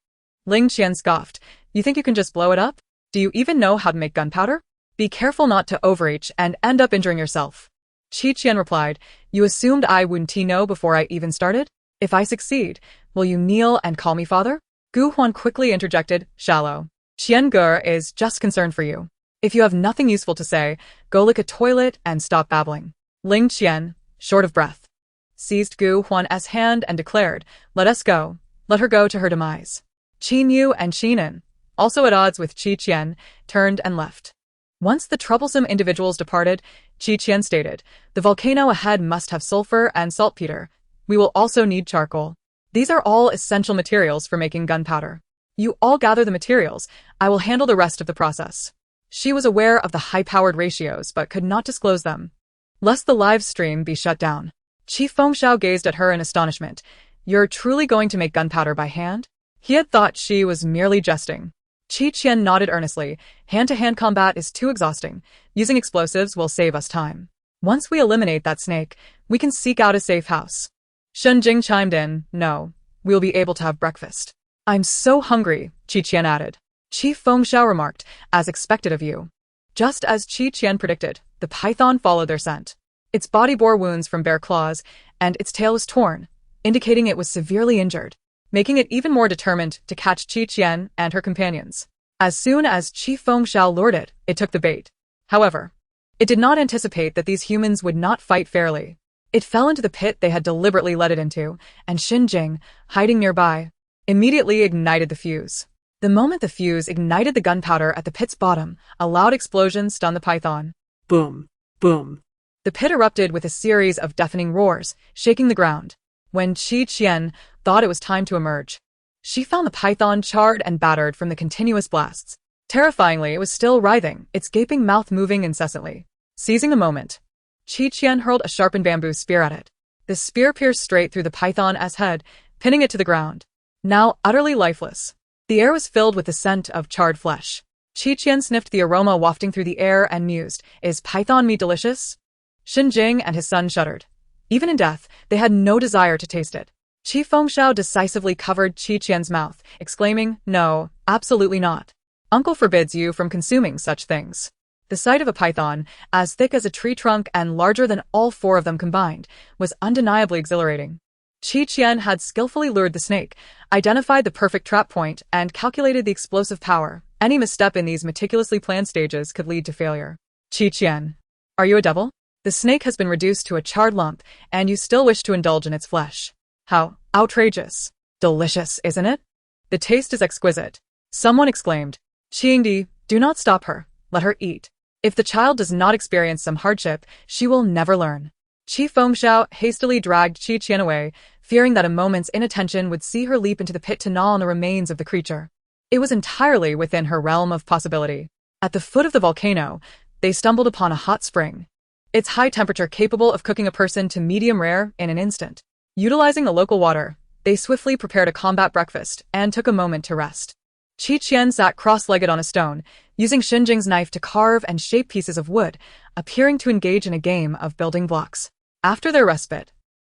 Ling Qian scoffed. You think you can just blow it up? Do you even know how to make gunpowder? Be careful not to overreach and end up injuring yourself. Qi Qian replied, You assumed I wouldn't know before I even started? If I succeed, will you kneel and call me father? Gu Huan quickly interjected, shallow. Qian Ge is just concerned for you. If you have nothing useful to say, go lick a toilet and stop babbling. Ling Qian, short of breath, seized Gu Huan's hand and declared, Let us go. Let her go to her demise. Qin Yu and Qinan, also at odds with Qi Qian, turned and left. Once the troublesome individuals departed, Qi Qian stated, The volcano ahead must have sulfur and saltpeter. We will also need charcoal. These are all essential materials for making gunpowder. You all gather the materials. I will handle the rest of the process. She was aware of the high-powered ratios but could not disclose them, lest the live stream be shut down. Qi Fengxiao gazed at her in astonishment. You're truly going to make gunpowder by hand? He had thought she was merely jesting. Qi Qian nodded earnestly. Hand-to-hand combat is too exhausting. Using explosives will save us time. Once we eliminate that snake, we can seek out a safe house. Shen Jing chimed in. No, we'll be able to have breakfast. I'm so hungry, Qi Qian added. Qi Fengxiao remarked, as expected of you. Just as Qi Qian predicted, the python followed their scent. Its body bore wounds from bear claws, and its tail was torn, indicating it was severely injured, making it even more determined to catch Qi Qian and her companions. As soon as Qi Fengxiao lured it, it took the bait. However, it did not anticipate that these humans would not fight fairly. It fell into the pit they had deliberately led it into, and Xin Jing, hiding nearby, immediately ignited the fuse. The moment the fuse ignited the gunpowder at the pit's bottom, a loud explosion stunned the python. Boom! Boom! The pit erupted with a series of deafening roars, shaking the ground. When Qi Qian thought it was time to emerge, she found the python charred and battered from the continuous blasts. Terrifyingly, it was still writhing, its gaping mouth moving incessantly. Seizing the moment, Qi Qian hurled a sharpened bamboo spear at it. The spear pierced straight through the python's head, pinning it to the ground. Now utterly lifeless, the air was filled with the scent of charred flesh. Qi Qian sniffed the aroma wafting through the air and mused, Is python meat delicious? Xin Jing and his son shuddered. Even in death, they had no desire to taste it. Qi Fengxiao decisively covered Qi Qian's mouth, exclaiming, No, absolutely not. Uncle forbids you from consuming such things. The sight of a python, as thick as a tree trunk and larger than all four of them combined, was undeniably exhilarating. Qi Qian had skillfully lured the snake, identified the perfect trap point, and calculated the explosive power. Any misstep in these meticulously planned stages could lead to failure. Qi Qian, are you a devil? The snake has been reduced to a charred lump, and you still wish to indulge in its flesh. How outrageous. Delicious, isn't it? The taste is exquisite. Someone exclaimed. Qingdi, do not stop her. Let her eat. If the child does not experience some hardship, she will never learn. Qi Fengxiao hastily dragged Qi Qian away, fearing that a moment's inattention would see her leap into the pit to gnaw on the remains of the creature. It was entirely within her realm of possibility. At the foot of the volcano, they stumbled upon a hot spring, its high temperature capable of cooking a person to medium rare in an instant. Utilizing the local water, they swiftly prepared a combat breakfast and took a moment to rest. Qi Qian sat cross-legged on a stone, using Xin Jing's knife to carve and shape pieces of wood, appearing to engage in a game of building blocks. After their respite,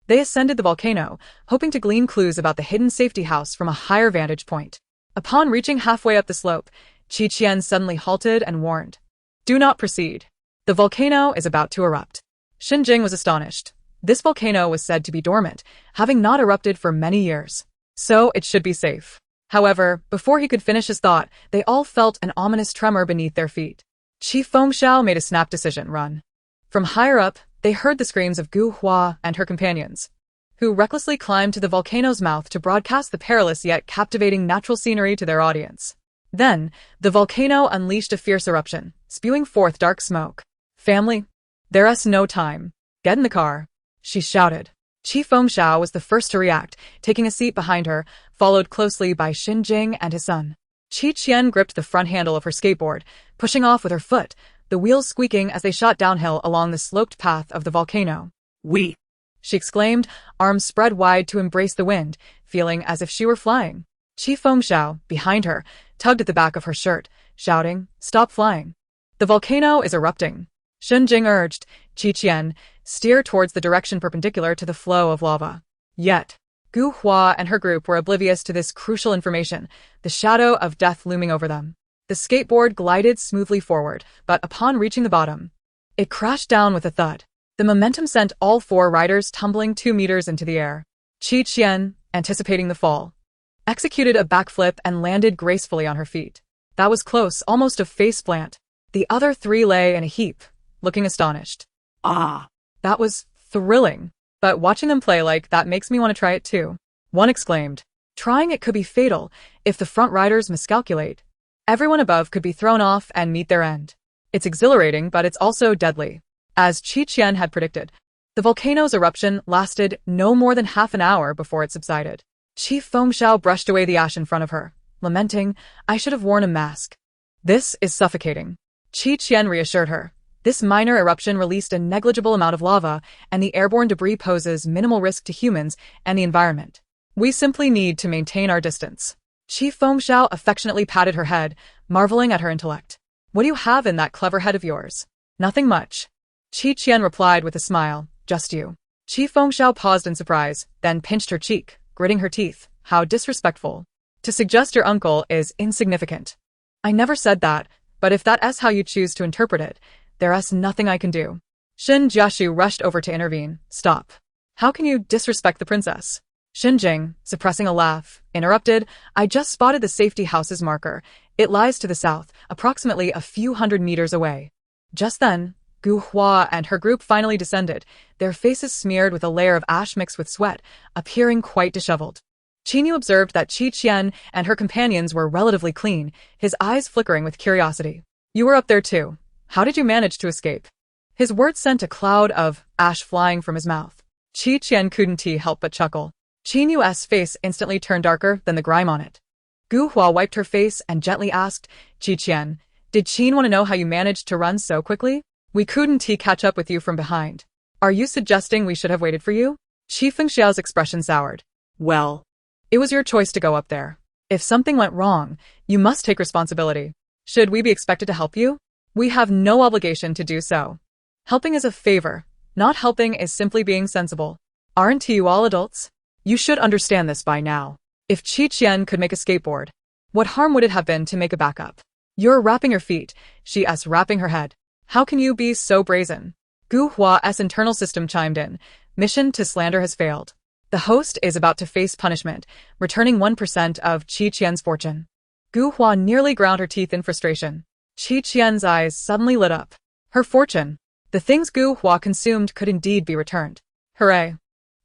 they ascended the volcano, hoping to glean clues about the hidden safety house from a higher vantage point. Upon reaching halfway up the slope, Qi Qian suddenly halted and warned. Do not proceed. The volcano is about to erupt. Xin Jing was astonished. This volcano was said to be dormant, having not erupted for many years. So it should be safe. However, before he could finish his thought, they all felt an ominous tremor beneath their feet. Qi Fengxiao made a snap decision, run. From higher up, they heard the screams of Gu Hua and her companions, who recklessly climbed to the volcano's mouth to broadcast the perilous yet captivating natural scenery to their audience. Then, the volcano unleashed a fierce eruption, spewing forth dark smoke. Family, there's no time. Get in the car, she shouted. Qi Fengxiao was the first to react, taking a seat behind her, followed closely by Xin Jing and his son. Qian gripped the front handle of her skateboard, pushing off with her foot, the wheels squeaking as they shot downhill along the sloped path of the volcano. "We!" she exclaimed, arms spread wide to embrace the wind, feeling as if she were flying. Qi Fengxiao, behind her, tugged at the back of her shirt, shouting, "Stop flying. The volcano is erupting." Shen Jing urged Qian, steer towards the direction perpendicular to the flow of lava. Yet, Gu Hua and her group were oblivious to this crucial information, the shadow of death looming over them. The skateboard glided smoothly forward, but upon reaching the bottom, it crashed down with a thud. The momentum sent all 4 riders tumbling 2 meters into the air. Qian, anticipating the fall, executed a backflip and landed gracefully on her feet. That was close, almost a face plant. The other 3 lay in a heap, looking astonished. "Ah!" That was thrilling. But watching them play like that makes me want to try it too. One exclaimed. Trying it could be fatal if the front riders miscalculate. Everyone above could be thrown off and meet their end. It's exhilarating, but it's also deadly. As Qian had predicted, the volcano's eruption lasted no more than half an hour before it subsided. Qi Fengxiao brushed away the ash in front of her, lamenting, "I should have worn a mask." "This is suffocating," Qian reassured her. This minor eruption released a negligible amount of lava, and the airborne debris poses minimal risk to humans and the environment. We simply need to maintain our distance. Qi Fengxiao affectionately patted her head, marveling at her intellect. "What do you have in that clever head of yours?" "Nothing much," Qian replied with a smile. "Just you." Qi Fengxiao paused in surprise, then pinched her cheek, gritting her teeth. "How disrespectful. To suggest your uncle is insignificant." "I never said that, but if that's how you choose to interpret it, there's nothing I can do." Shen Jiashu rushed over to intervene. "Stop. How can you disrespect the princess?" Shen Jing, suppressing a laugh, interrupted. "I just spotted the safety house's marker. It lies to the south, approximately a few hundred meters away." Just then, Gu Hua and her group finally descended, their faces smeared with a layer of ash mixed with sweat, appearing quite disheveled. Qinyu observed that Qian and her companions were relatively clean, his eyes flickering with curiosity. "You were up there too. How did you manage to escape?" His words sent a cloud of ash flying from his mouth. Qian couldn't help but chuckle. Qinyu's face instantly turned darker than the grime on it. Gu Hua wiped her face and gently asked, "Qian, did Qin want to know how you managed to run so quickly? We couldn't catch up with you from behind. Are you suggesting we should have waited for you?" Qi Fengxiao's expression soured. "Well, it was your choice to go up there. If something went wrong, you must take responsibility. Should we be expected to help you? We have no obligation to do so. Helping is a favor. Not helping is simply being sensible. Aren't you all adults? You should understand this by now. If Qian could make a skateboard, what harm would it have been to make a backup? You're wrapping your feet," she's wrapping her head. "How can you be so brazen?" Gu Hua's internal system chimed in. Mission to slander has failed. The host is about to face punishment, returning 1% of Qian's fortune. Gu Hua nearly ground her teeth in frustration. Qian's eyes suddenly lit up. Her fortune. The things Gu Hua consumed could indeed be returned. Hooray.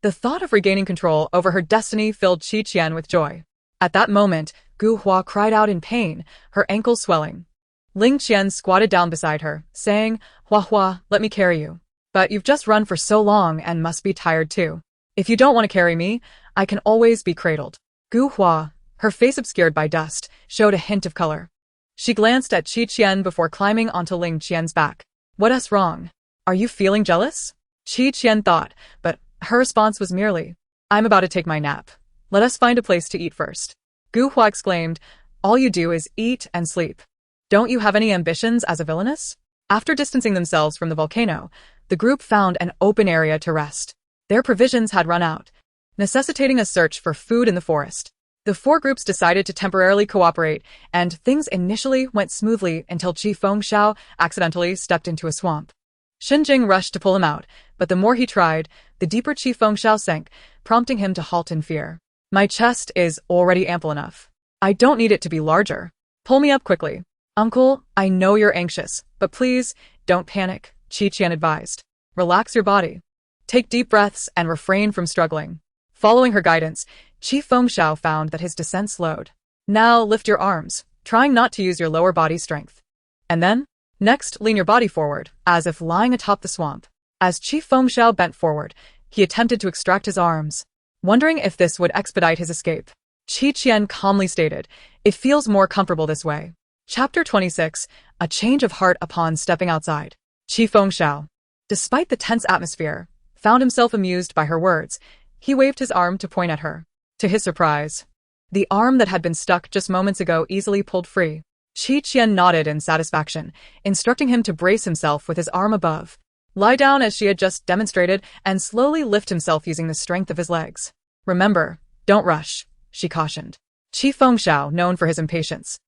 The thought of regaining control over her destiny filled Qian with joy. At that moment, Gu Hua cried out in pain, her ankles swelling. Ling Qian squatted down beside her, saying, Hua, let me carry you. But you've just run for so long and must be tired too. If you don't want to carry me, I can always be cradled. Gu Hua, her face obscured by dust, showed a hint of color. She glanced at Qian before climbing onto Ling Qian's back. What's wrong? Are you feeling jealous? Qian thought, but her response was merely, I'm about to take my nap. Let us find a place to eat first. Gu Hua exclaimed, all you do is eat and sleep. Don't you have any ambitions as a villainous? After distancing themselves from the volcano, the group found an open area to rest. Their provisions had run out, necessitating a search for food in the forest. The four groups decided to temporarily cooperate, and things initially went smoothly until Qi Fengxiao accidentally stepped into a swamp. Xinjing rushed to pull him out, but the more he tried, the deeper Qi Fengxiao sank, prompting him to halt in fear. My chest is already ample enough. I don't need it to be larger. Pull me up quickly. Uncle, I know you're anxious, but please, don't panic, Qian advised. Relax your body. Take deep breaths and refrain from struggling. Following her guidance, Qi Fengxiao found that his descent slowed. Now lift your arms, trying not to use your lower body strength. And then, next lean your body forward, as if lying atop the swamp. As Qi Fengxiao bent forward, he attempted to extract his arms, wondering if this would expedite his escape. Qian calmly stated, "It feels more comfortable this way." Chapter 26, A Change of Heart Upon Stepping Outside. Qi Fengxiao, despite the tense atmosphere, found himself amused by her words. He waved his arm to point at her. To his surprise, the arm that had been stuck just moments ago easily pulled free. Qian nodded in satisfaction, instructing him to brace himself with his arm above. Lie down as she had just demonstrated and slowly lift himself using the strength of his legs. Remember, don't rush, she cautioned. Qi Fengxiao, known for his impatience,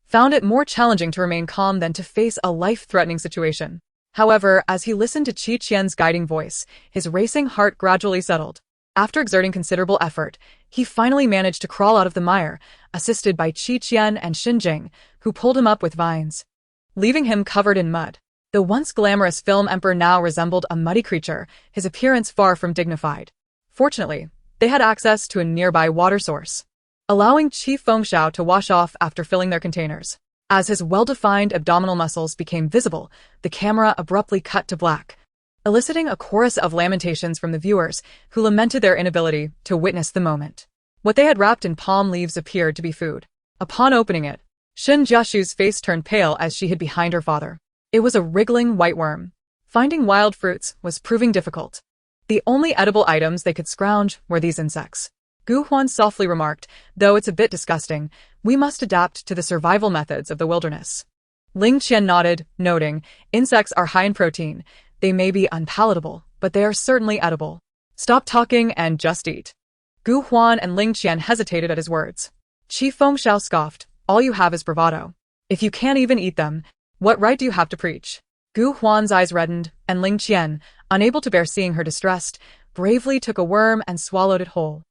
found it more challenging to remain calm than to face a life-threatening situation. However, as he listened to Qian's guiding voice, his racing heart gradually settled. After exerting considerable effort, he finally managed to crawl out of the mire, assisted by Qian and Xinjing, who pulled him up with vines, leaving him covered in mud. The once glamorous film emperor now resembled a muddy creature, his appearance far from dignified. Fortunately, they had access to a nearby water source, allowing Qi Fengxiao to wash off after filling their containers. As his well-defined abdominal muscles became visible, the camera abruptly cut to black, eliciting a chorus of lamentations from the viewers, who lamented their inability to witness the moment. What they had wrapped in palm leaves appeared to be food. Upon opening it, Shen Jiashu's face turned pale as she hid behind her father. It was a wriggling white worm. Finding wild fruits was proving difficult. The only edible items they could scrounge were these insects. Gu Huan softly remarked, "Though it's a bit disgusting, we must adapt to the survival methods of the wilderness." Ling Qian nodded, noting, "Insects are high in protein. They may be unpalatable, but they are certainly edible. Stop talking and just eat." Gu Huan and Ling Qian hesitated at his words. Qi Fengxiao scoffed, "All you have is bravado. If you can't even eat them, what right do you have to preach?" Gu Huan's eyes reddened, and Ling Qian, unable to bear seeing her distressed, bravely took a worm and swallowed it whole.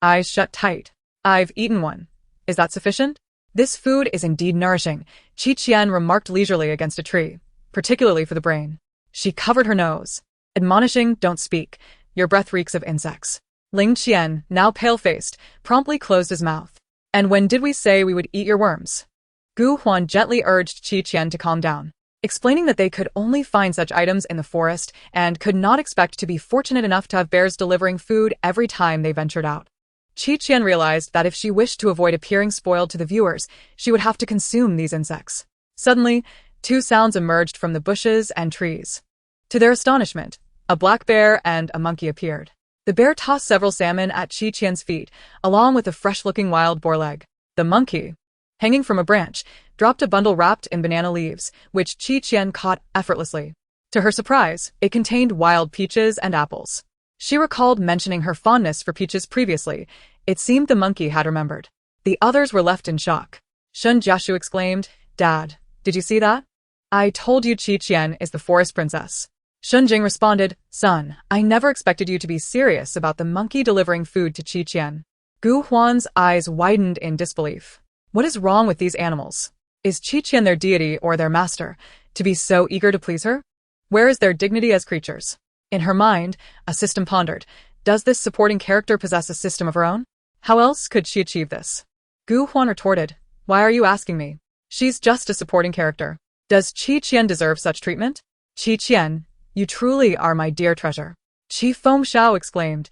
Eyes shut tight. "I've eaten one. Is that sufficient?" "This food is indeed nourishing," Qian remarked leisurely against a tree, "particularly for the brain." She covered her nose, admonishing, "Don't speak. Your breath reeks of insects." Ling Qian, now pale-faced, promptly closed his mouth. "And when did we say we would eat your worms?" Gu Huan gently urged Qian to calm down, explaining that they could only find such items in the forest and could not expect to be fortunate enough to have bears delivering food every time they ventured out. Qian realized that if she wished to avoid appearing spoiled to the viewers, she would have to consume these insects. Suddenly, two sounds emerged from the bushes and trees. To their astonishment, a black bear and a monkey appeared. The bear tossed several salmon at Qian's feet, along with a fresh-looking wild boar leg. The monkey, hanging from a branch, dropped a bundle wrapped in banana leaves, which Qian caught effortlessly. To her surprise, it contained wild peaches and apples. She recalled mentioning her fondness for peaches previously. It seemed the monkey had remembered. The others were left in shock. Shen Jiashu exclaimed, "Dad, did you see that? I told you Qian is the forest princess." Shunjing responded, "Son, I never expected you to be serious about the monkey delivering food to Qian." Gu Huan's eyes widened in disbelief. What is wrong with these animals? Is Qian their deity or their master, to be so eager to please her? Where is their dignity as creatures? In her mind, a system pondered. Does this supporting character possess a system of her own? How else could she achieve this? Gu Huan retorted, "Why are you asking me? She's just a supporting character. Does Qian deserve such treatment?" "Qian, you truly are my dear treasure," Qi Fengxiao exclaimed,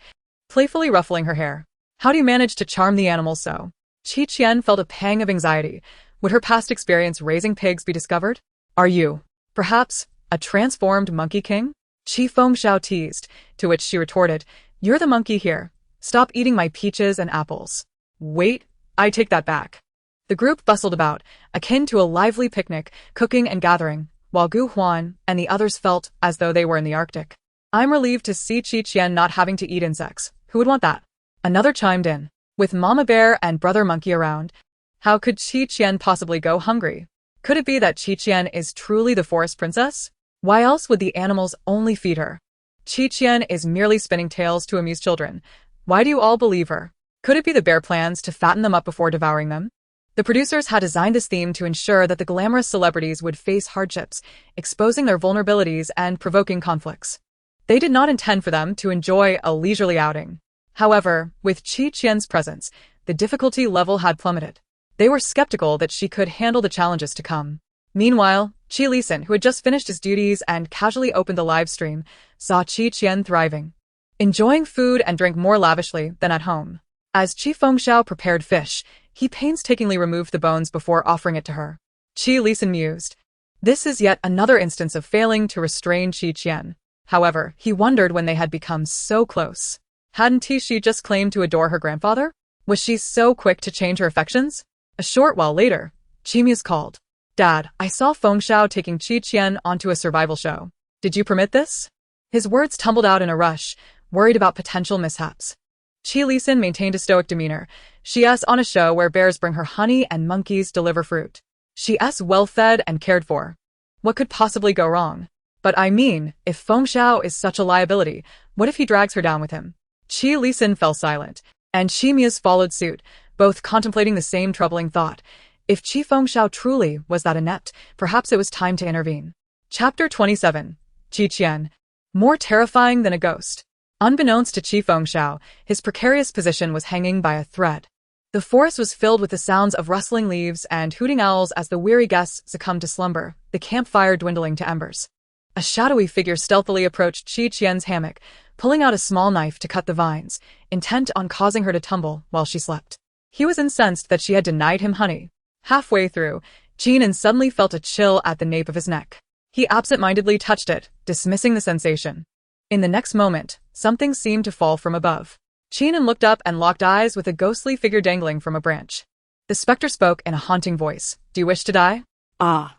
playfully ruffling her hair. "How do you manage to charm the animals so?" Qian felt a pang of anxiety. Would her past experience raising pigs be discovered? "Are you, perhaps, a transformed monkey king?" Qi Fengxiao teased, to which she retorted, "You're the monkey here. Stop eating my peaches and apples." "Wait, I take that back." The group bustled about, akin to a lively picnic, cooking and gathering, while Gu Huan and the others felt as though they were in the Arctic. "I'm relieved to see Qian not having to eat insects. Who would want that?" Another chimed in. With Mama Bear and Brother Monkey around, how could Qian possibly go hungry? Could it be that Qian is truly the forest princess? Why else would the animals only feed her? Qian is merely spinning tales to amuse children. Why do you all believe her? Could it be the bear plans to fatten them up before devouring them? The producers had designed this theme to ensure that the glamorous celebrities would face hardships, exposing their vulnerabilities and provoking conflicts. They did not intend for them to enjoy a leisurely outing. However, with Qian's presence, the difficulty level had plummeted. They were skeptical that she could handle the challenges to come. Meanwhile, Qi Lisan, who had just finished his duties and casually opened the live stream, saw Qian thriving, enjoying food and drink more lavishly than at home. As Qi Fengxiao prepared fish, he painstakingly removed the bones before offering it to her. Qi Lisan mused. This is yet another instance of failing to restrain Qi Qian. However, he wondered when they had become so close. Hadn't she just claimed to adore her grandfather? Was she so quick to change her affections? A short while later, Qi Muse called. Dad, I saw Fengxiao taking Qi Qian onto a survival show. Did you permit this? His words tumbled out in a rush, worried about potential mishaps. Qi Lisan maintained a stoic demeanor. She's on a show where bears bring her honey and monkeys deliver fruit. She's well-fed and cared for. What could possibly go wrong? But I mean, if Fengxiao is such a liability, what if he drags her down with him? Qi Lisan fell silent, and Qi Muse followed suit, both contemplating the same troubling thought. If Qi Fengxiao truly was that inept, perhaps it was time to intervene. Chapter 27. Qi Qian. More terrifying than a ghost. Unbeknownst to Qi Fengxiao, his precarious position was hanging by a thread. The forest was filled with the sounds of rustling leaves and hooting owls as the weary guests succumbed to slumber, the campfire dwindling to embers. A shadowy figure stealthily approached Qi Qian's hammock, pulling out a small knife to cut the vines, intent on causing her to tumble while she slept. He was incensed that she had denied him honey. Halfway through, Qian suddenly felt a chill at the nape of his neck. He absent-mindedly touched it, dismissing the sensation. In the next moment, something seemed to fall from above. Qian looked up and locked eyes with a ghostly figure dangling from a branch. The specter spoke in a haunting voice. Do you wish to die? Ah.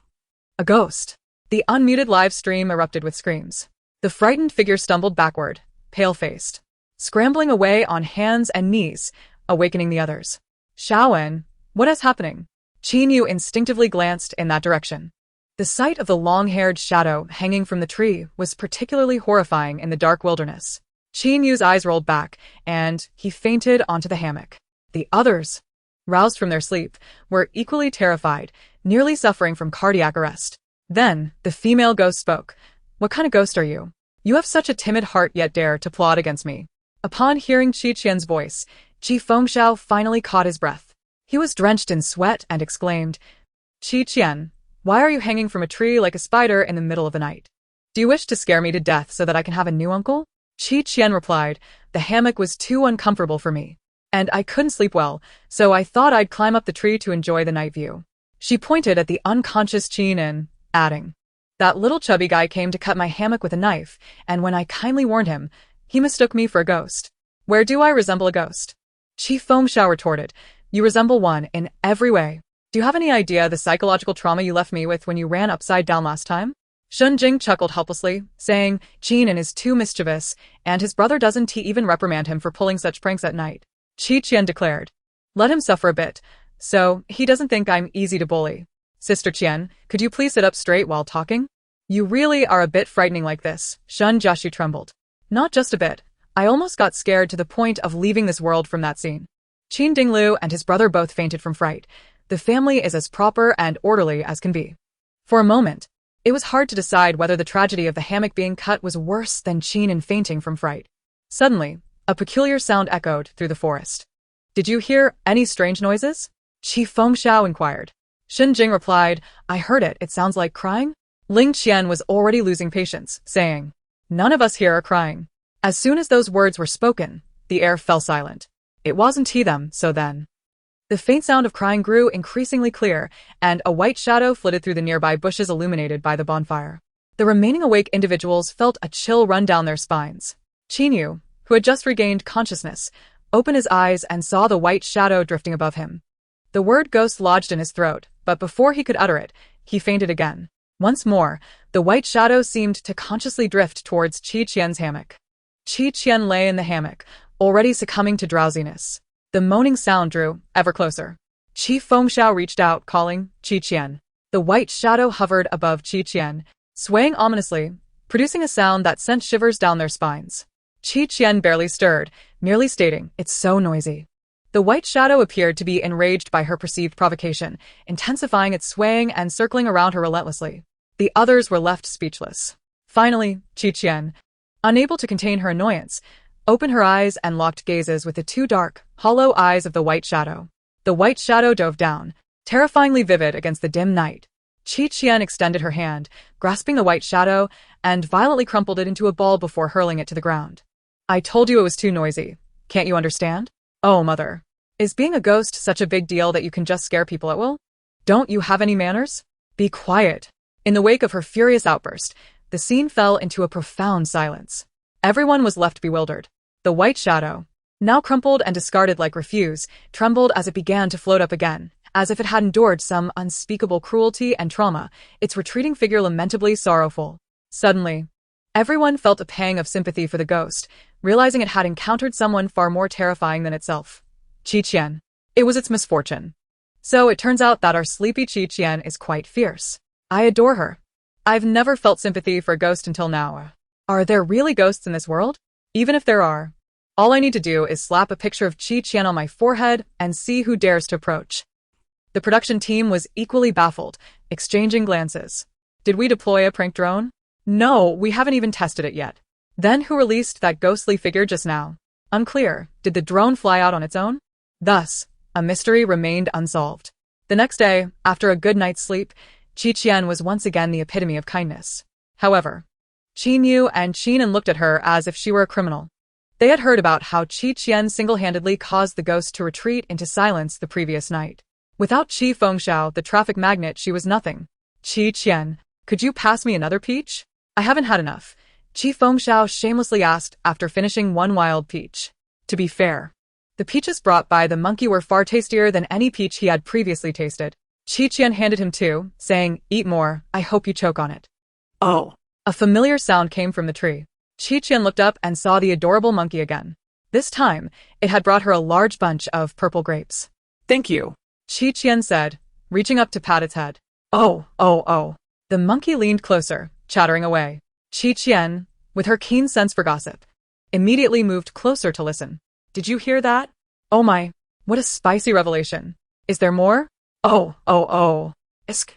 A ghost. The unmuted live stream erupted with screams. The frightened figure stumbled backward, pale-faced, scrambling away on hands and knees, awakening the others. Xiaowen, what is happening? Qin Yu instinctively glanced in that direction. The sight of the long-haired shadow hanging from the tree was particularly horrifying in the dark wilderness. Qin Yu's eyes rolled back, and he fainted onto the hammock. The others, roused from their sleep, were equally terrified, nearly suffering from cardiac arrest. Then, the female ghost spoke. What kind of ghost are you? You have such a timid heart yet dare to plot against me. Upon hearing Qi Qian's voice, Qi Fengxiao finally caught his breath. He was drenched in sweat and exclaimed, Qi Qian, why are you hanging from a tree like a spider in the middle of the night? Do you wish to scare me to death so that I can have a new uncle? Qi Qian replied, the hammock was too uncomfortable for me, and I couldn't sleep well, so I thought I'd climb up the tree to enjoy the night view. She pointed at the unconscious Qian, adding, that little chubby guy came to cut my hammock with a knife, and when I kindly warned him, he mistook me for a ghost. Where do I resemble a ghost? Qi Fengxiao retorted, you resemble one in every way. Do you have any idea the psychological trauma you left me with when you ran upside down last time? Shun Jing chuckled helplessly, saying, Qian is too mischievous, and his brother doesn't even reprimand him for pulling such pranks at night. Qi Qian declared, let him suffer a bit, so he doesn't think I'm easy to bully. Sister Qian, could you please sit up straight while talking? You really are a bit frightening like this. Shun Jiaxu trembled. Not just a bit. I almost got scared to the point of leaving this world from that scene. Qin Dinglu and his brother both fainted from fright. The family is as proper and orderly as can be. For a moment, it was hard to decide whether the tragedy of the hammock being cut was worse than Qian fainting from fright. Suddenly, a peculiar sound echoed through the forest. Did you hear any strange noises? Qi Fengxiao inquired. Shen Jing replied, I heard it. It sounds like crying. Ling Qian was already losing patience, saying, none of us here are crying. As soon as those words were spoken, the air fell silent. It wasn't he them, so then. The faint sound of crying grew increasingly clear, and a white shadow flitted through the nearby bushes illuminated by the bonfire. The remaining awake individuals felt a chill run down their spines. Qin Yu, who had just regained consciousness, opened his eyes and saw the white shadow drifting above him. The word ghost lodged in his throat, but before he could utter it, he fainted again. Once more, the white shadow seemed to consciously drift towards Qi Qian's hammock. Qi Qian lay in the hammock, already succumbing to drowsiness. The moaning sound drew ever closer. Qi Fengxiao reached out, calling, Qi Qian. The white shadow hovered above Qi Qian, swaying ominously, producing a sound that sent shivers down their spines. Qi Qian barely stirred, merely stating, it's so noisy. The white shadow appeared to be enraged by her perceived provocation, intensifying its swaying and circling around her relentlessly. The others were left speechless. Finally, Qi Qian, unable to contain her annoyance, opened her eyes and locked gazes with the two dark, hollow eyes of the white shadow. The white shadow dove down, terrifyingly vivid against the dim night. Qi Qian extended her hand, grasping the white shadow, and violently crumpled it into a ball before hurling it to the ground. I told you it was too noisy. Can't you understand? Oh, mother. Is being a ghost such a big deal that you can just scare people at will? Don't you have any manners? Be quiet. In the wake of her furious outburst, the scene fell into a profound silence. Everyone was left bewildered. The white shadow, now crumpled and discarded like refuse, trembled as it began to float up again, as if it had endured some unspeakable cruelty and trauma, its retreating figure lamentably sorrowful. Suddenly, everyone felt a pang of sympathy for the ghost, realizing it had encountered someone far more terrifying than itself. Qian. It was its misfortune. So it turns out that our sleepy Qian is quite fierce. I adore her. I've never felt sympathy for a ghost until now. Are there really ghosts in this world? Even if there are, all I need to do is slap a picture of Qian on my forehead and see who dares to approach. The production team was equally baffled, exchanging glances. Did we deploy a prank drone? No, we haven't even tested it yet. Then who released that ghostly figure just now? Unclear. Did the drone fly out on its own? Thus, a mystery remained unsolved. The next day, after a good night's sleep, Qian was once again the epitome of kindness. However, Qian and Qian looked at her as if she were a criminal. They had heard about how Qian single-handedly caused the ghost to retreat into silence the previous night. Without Qi Fengxiao, the traffic magnet, she was nothing. Qian, could you pass me another peach? I haven't had enough, Qi Fengxiao shamelessly asked after finishing one wild peach. To be fair, the peaches brought by the monkey were far tastier than any peach he had previously tasted. Qian handed him two, saying, "Eat more, I hope you choke on it." Oh! A familiar sound came from the tree. Qian looked up and saw the adorable monkey again. This time, it had brought her a large bunch of purple grapes. "Thank you," Qian said, reaching up to pat its head. Oh. The monkey leaned closer, chattering away. Qian, with her keen sense for gossip, immediately moved closer to listen. "Did you hear that? Oh my, what a spicy revelation. Is there more? Oh. Isk.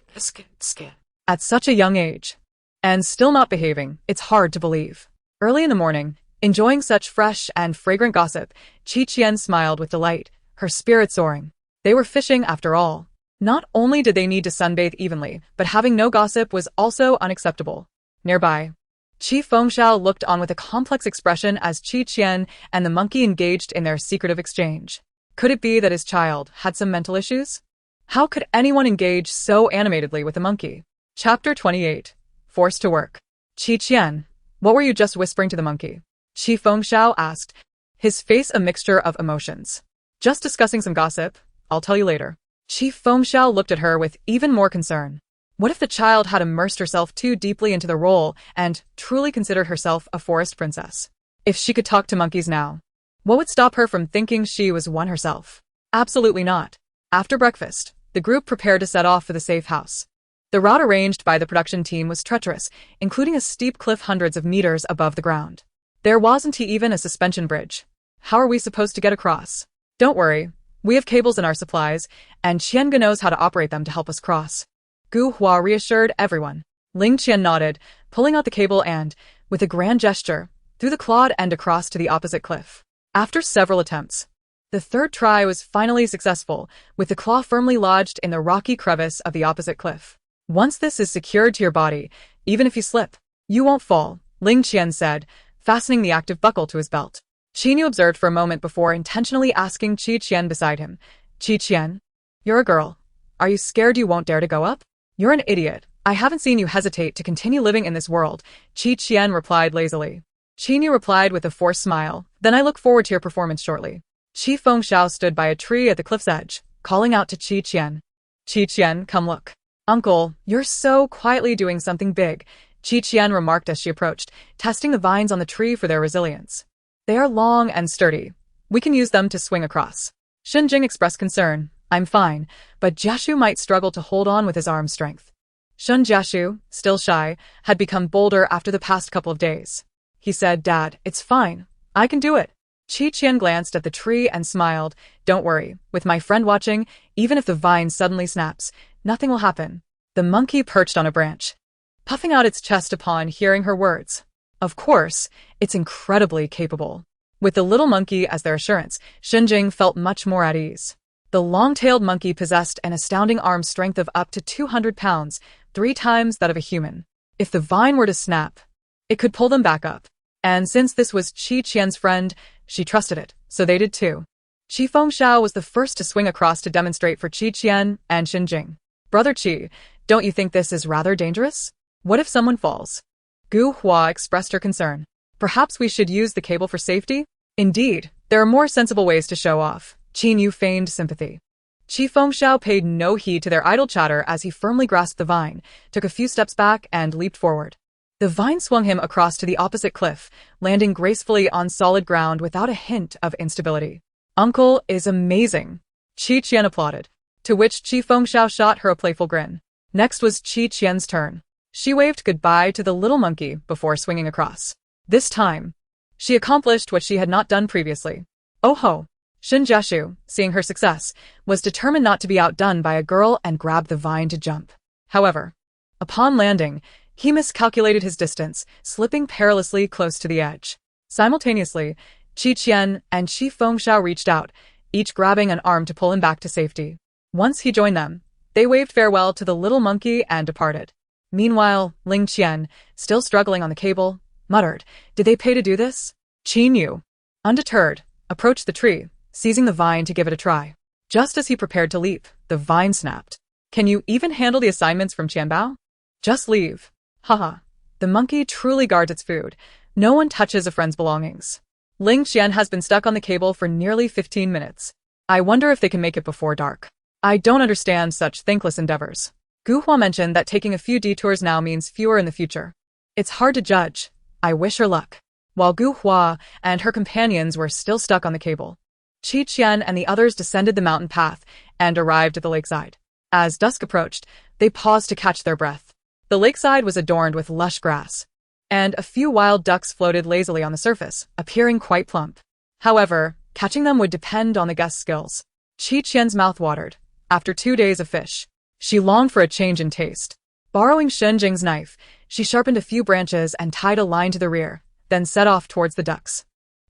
At such a young age. And still not behaving, it's hard to believe." Early in the morning, enjoying such fresh and fragrant gossip, Qian smiled with delight, her spirit soaring. They were fishing after all. Not only did they need to sunbathe evenly, but having no gossip was also unacceptable. Nearby, Qi Fengxiao looked on with a complex expression as Qian and the monkey engaged in their secretive exchange. Could it be that his child had some mental issues? How could anyone engage so animatedly with a monkey? Chapter 28. Forced to work. Qian, what were you just whispering to the monkey? Qi Fengxiao asked, his face a mixture of emotions. Just discussing some gossip. I'll tell you later. Qi Fengxiao looked at her with even more concern. What if the child had immersed herself too deeply into the role and truly considered herself a forest princess? If she could talk to monkeys now, what would stop her from thinking she was one herself? Absolutely not. After breakfast, the group prepared to set off for the safe house. The route arranged by the production team was treacherous, including a steep cliff hundreds of meters above the ground. There wasn't even a suspension bridge. How are we supposed to get across? Don't worry, we have cables in our supplies, and Qian knows how to operate them to help us cross. Gu Hua reassured everyone. Ling Qian nodded, pulling out the cable and, with a grand gesture, threw the clawed end across to the opposite cliff. After several attempts, the third try was finally successful, with the claw firmly lodged in the rocky crevice of the opposite cliff. Once this is secured to your body, even if you slip, you won't fall, Ling Qian said, fastening the active buckle to his belt. Qian observed for a moment before intentionally asking Qian beside him, "Qian, you're a girl. Are you scared you won't dare to go up?" "You're an idiot. I haven't seen you hesitate to continue living in this world," Qian replied lazily. Qian replied with a forced smile, "Then I look forward to your performance shortly." Qi Fengxiao stood by a tree at the cliff's edge, calling out to Qian. "Qian, come look. Uncle, you're so quietly doing something big," Qian remarked as she approached, testing the vines on the tree for their resilience. "They are long and sturdy. We can use them to swing across." Shenjing expressed concern. "I'm fine, but Jiashu might struggle to hold on with his arm strength." Shun Jiashu, still shy, had become bolder after the past couple of days. He said, "Dad, it's fine. I can do it." Qian glanced at the tree and smiled. "Don't worry, with my friend watching, even if the vine suddenly snaps, nothing will happen." The monkey perched on a branch, puffing out its chest upon hearing her words. Of course, it's incredibly capable. With the little monkey as their assurance, Shenjing felt much more at ease. The long-tailed monkey possessed an astounding arm strength of up to 200 pounds, 3 times that of a human. If the vine were to snap, it could pull them back up. And since this was Qian's friend, she trusted it, so they did too. Qi Fengxiao was the first to swing across to demonstrate for Qi Qian and Xinjing. Brother Qi, don't you think this is rather dangerous? What if someone falls? Gu Hua expressed her concern. Perhaps we should use the cable for safety? Indeed, there are more sensible ways to show off. Qin Yu feigned sympathy. Qi Fengxiao paid no heed to their idle chatter as he firmly grasped the vine, took a few steps back, and leaped forward. The vine swung him across to the opposite cliff, landing gracefully on solid ground without a hint of instability. Uncle is amazing. Qi Qian applauded, to which Qi Fengxiao shot her a playful grin. Next was Qi Qian's turn. She waved goodbye to the little monkey before swinging across. This time, she accomplished what she had not done previously. Oh ho! Shin Jieshu, seeing her success, was determined not to be outdone by a girl and grabbed the vine to jump. However, upon landing, he miscalculated his distance, slipping perilously close to the edge. Simultaneously, Qi Qian and Qi Fengxiao reached out, each grabbing an arm to pull him back to safety. Once he joined them, they waved farewell to the little monkey and departed. Meanwhile, Ling Qian, still struggling on the cable, muttered, "Did they pay to do this?" Qin Yu, undeterred, approached the tree, seizing the vine to give it a try. Just as he prepared to leap, the vine snapped. "Can you even handle the assignments from Qianbao? Just leave." Haha. The monkey truly guards its food. No one touches a friend's belongings. Ling Qian has been stuck on the cable for nearly 15 minutes. I wonder if they can make it before dark. I don't understand such thankless endeavors. Gu Hua mentioned that taking a few detours now means fewer in the future. It's hard to judge. I wish her luck. While Gu Hua and her companions were still stuck on the cable, Qi Qian and the others descended the mountain path and arrived at the lakeside. As dusk approached, they paused to catch their breath. The lakeside was adorned with lush grass, and a few wild ducks floated lazily on the surface, appearing quite plump. However, catching them would depend on the guest's skills. Qi Qian's mouth watered. After 2 days of fish, she longed for a change in taste. Borrowing Shenjing's knife, she sharpened a few branches and tied a line to the rear, then set off towards the ducks.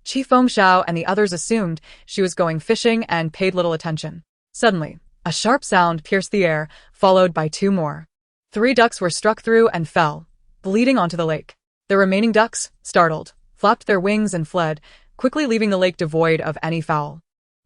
Qi Fengxiao and the others assumed she was going fishing and paid little attention. Suddenly, a sharp sound pierced the air, followed by 2 more. 3 ducks were struck through and fell, bleeding onto the lake. The remaining ducks, startled, flapped their wings and fled, quickly leaving the lake devoid of any fowl.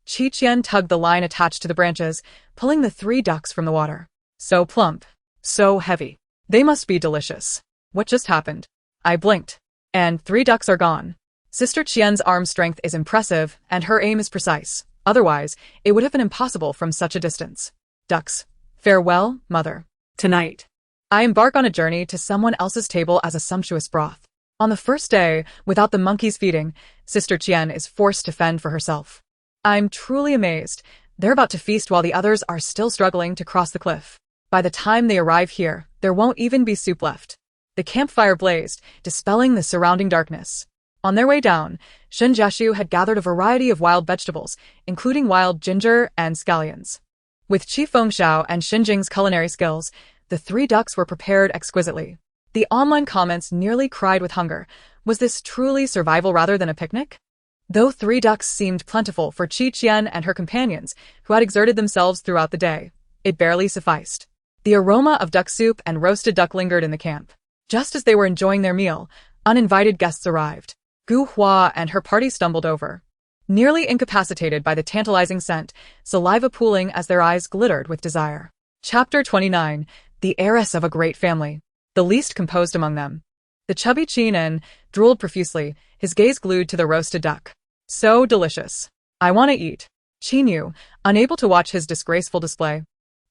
Qi Qian tugged the line attached to the branches, pulling the 3 ducks from the water. So plump, so heavy. They must be delicious. What just happened? I blinked, and 3 ducks are gone. Sister Qian's arm strength is impressive, and her aim is precise. Otherwise, it would have been impossible from such a distance. Ducks, farewell, mother. Tonight, I embark on a journey to someone else's table as a sumptuous broth. On the first day, without the monkeys feeding, Sister Qian is forced to fend for herself. I'm truly amazed. They're about to feast while the others are still struggling to cross the cliff. By the time they arrive here, there won't even be soup left. The campfire blazed, dispelling the surrounding darkness. On their way down, Shen Jieshu had gathered a variety of wild vegetables, including wild ginger and scallions. With Qi Fengxiao and Xinjing's culinary skills, the 3 ducks were prepared exquisitely. The online comments nearly cried with hunger. Was this truly survival rather than a picnic? Though 3 ducks seemed plentiful for Qi Qian and her companions, who had exerted themselves throughout the day, it barely sufficed. The aroma of duck soup and roasted duck lingered in the camp. Just as they were enjoying their meal, uninvited guests arrived. Gu Hua and her party stumbled over, nearly incapacitated by the tantalizing scent, saliva pooling as their eyes glittered with desire. Chapter 29. The Heiress of a Great Family. The least composed among them. The chubby Qian drooled profusely, his gaze glued to the roasted duck. So delicious. I want to eat. Qin Yu, unable to watch his disgraceful display,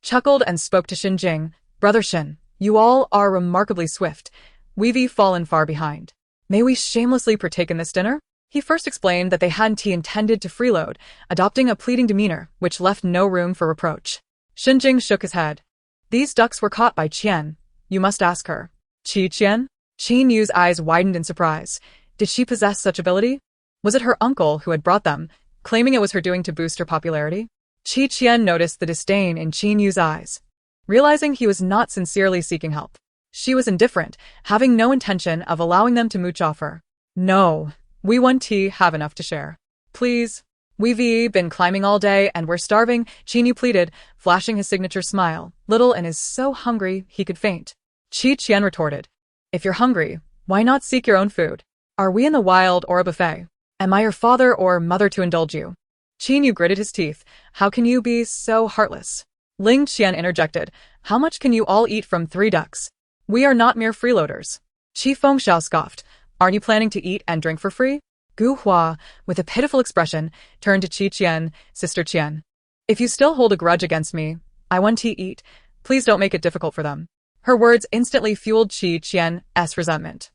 chuckled and spoke to Xinjing. Brother Shin, you all are remarkably swift. We've fallen far behind. May we shamelessly partake in this dinner? He first explained that they hadn't intended to freeload, adopting a pleading demeanor, which left no room for reproach. Xinjing shook his head. These ducks were caught by Qian. You must ask her. Qi Qian? Qin Yu's eyes widened in surprise. Did she possess such ability? Was it her uncle who had brought them, claiming it was her doing to boost her popularity? Qi Qian noticed the disdain in Qin Yu's eyes. Realizing he was not sincerely seeking help, she was indifferent, having no intention of allowing them to mooch off her. No, we won't have enough to share. Please. We've been climbing all day and we're starving, Qin Yu pleaded, flashing his signature smile. Little and is so hungry he could faint. Qi Qian retorted. If you're hungry, why not seek your own food? Are we in the wild or a buffet? Am I your father or mother to indulge you? Qin Yu gritted his teeth. How can you be so heartless? Ling Qian interjected. How much can you all eat from 3 ducks? We are not mere freeloaders. Qi Fengxiao scoffed. Aren't you planning to eat and drink for free? Gu Hua, with a pitiful expression, turned to Qi Qian, Sister Qian. If you still hold a grudge against me, I want to eat. Please don't make it difficult for them. Her words instantly fueled Qi Qian's resentment.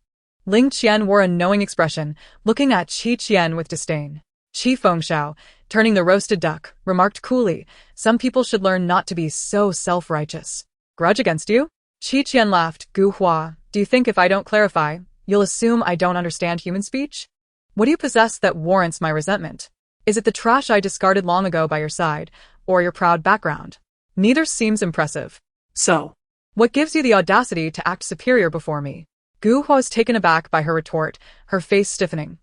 Ling Qian wore a knowing expression, looking at Qi Qian with disdain. Qi Fengxiao, turning the roasted duck, remarked coolly, some people should learn not to be so self-righteous. Grudge against you? Qi Qian laughed. Gu Hua, do you think if I don't clarify, you'll assume I don't understand human speech? What do you possess that warrants my resentment? Is it the trash I discarded long ago by your side, or your proud background? Neither seems impressive. So, what gives you the audacity to act superior before me? Gu Hua was taken aback by her retort, her face stiffening.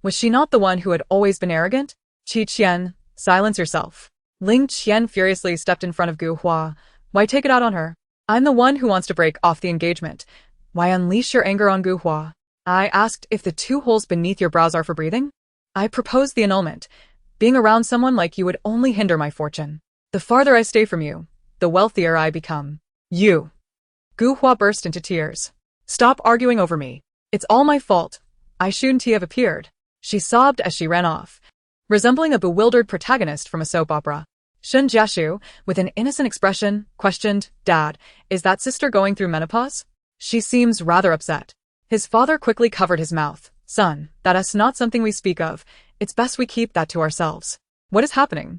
Was she not the one who had always been arrogant? Qi Qian, silence yourself. Ling Qian furiously stepped in front of Gu Hua. Why take it out on her? I'm the one who wants to break off the engagement. Why unleash your anger on Gu Hua? I asked if the 2 holes beneath your brows are for breathing? I proposed the annulment. Being around someone like you would only hinder my fortune. The farther I stay from you, the wealthier I become. You. Gu Hua burst into tears. Stop arguing over me. It's all my fault. I shouldn't have appeared. She sobbed as she ran off, resembling a bewildered protagonist from a soap opera. Shun Jiashu, with an innocent expression, questioned, Dad, is that sister going through menopause? She seems rather upset. His father quickly covered his mouth. Son, that's not something we speak of. It's best we keep that to ourselves. What is happening?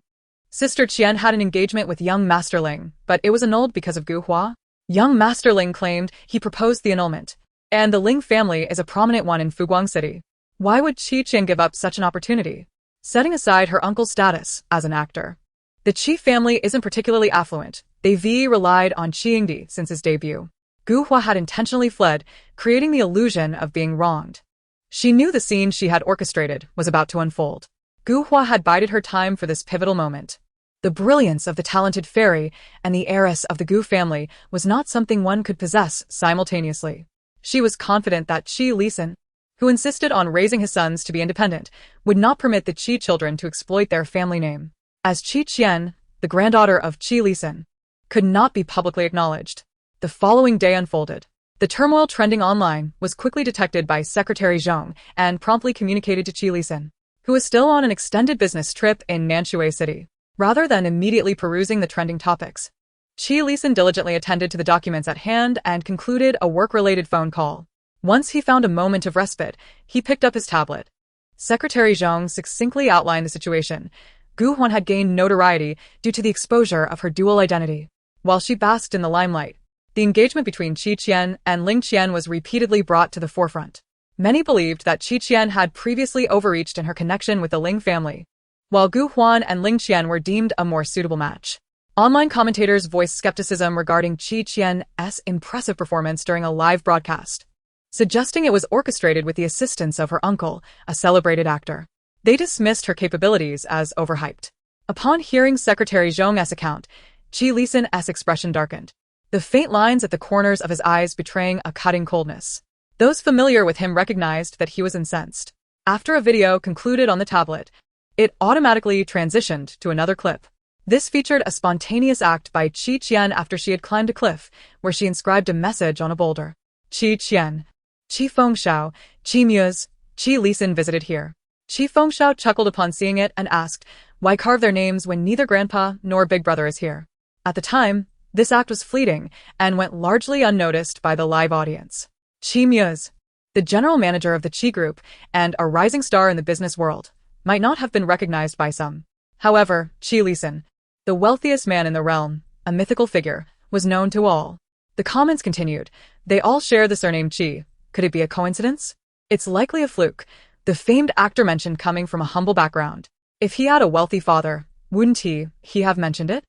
Sister Qian had an engagement with young Master Ling, but it was annulled because of Gu Hua. Young Master Ling claimed he proposed the annulment, and the Ling family is a prominent one in Fuguang City. Why would Qi Qian give up such an opportunity? Setting aside her uncle's status as an actor, the Qi family isn't particularly affluent. They relied on Qi Yingdi since his debut. Gu Hua had intentionally fled, creating the illusion of being wronged. She knew the scene she had orchestrated was about to unfold. Gu Hua had bided her time for this pivotal moment. The brilliance of the talented fairy and the heiress of the Gu family was not something one could possess simultaneously. She was confident that Qi Lisan, who insisted on raising his sons to be independent, would not permit the Qi children to exploit their family name. As Qi Qian, the granddaughter of Qi Lisan, could not be publicly acknowledged. The following day unfolded. The turmoil trending online was quickly detected by Secretary Zhong and promptly communicated to Qi Lisan, who was still on an extended business trip in Mixue City. Rather than immediately perusing the trending topics, Qi Lisan diligently attended to the documents at hand and concluded a work-related phone call. Once he found a moment of respite, he picked up his tablet. Secretary Zhong succinctly outlined the situation. Gu Huan had gained notoriety due to the exposure of her dual identity. While she basked in the limelight, the engagement between Qi Qian and Ling Qian was repeatedly brought to the forefront. Many believed that Qi Qian had previously overreached in her connection with the Ling family, while Gu Huan and Ling Qian were deemed a more suitable match. Online commentators voiced skepticism regarding Qi Qian's impressive performance during a live broadcast, suggesting it was orchestrated with the assistance of her uncle, a celebrated actor. They dismissed her capabilities as overhyped. Upon hearing Secretary Zhong's account, Qi Lisan's expression darkened, the faint lines at the corners of his eyes betraying a cutting coldness. Those familiar with him recognized that he was incensed. After a video concluded on the tablet, it automatically transitioned to another clip. This featured a spontaneous act by Qi Qian after she had climbed a cliff, where she inscribed a message on a boulder. Qi Qian, Qi Fengxiao, Qi Muse, Qi Lisan visited here. Qi Fengxiao chuckled upon seeing it and asked, why carve their names when neither grandpa nor big brother is here? At the time, this act was fleeting and went largely unnoticed by the live audience. Qi Muse, the general manager of the Qi Group and a rising star in the business world, might not have been recognized by some. However, Qi Lisan, the wealthiest man in the realm, a mythical figure, was known to all. The comments continued. They all share the surname Qi. Could it be a coincidence? It's likely a fluke, the famed actor mentioned coming from a humble background. If he had a wealthy father, wouldn't he have mentioned it?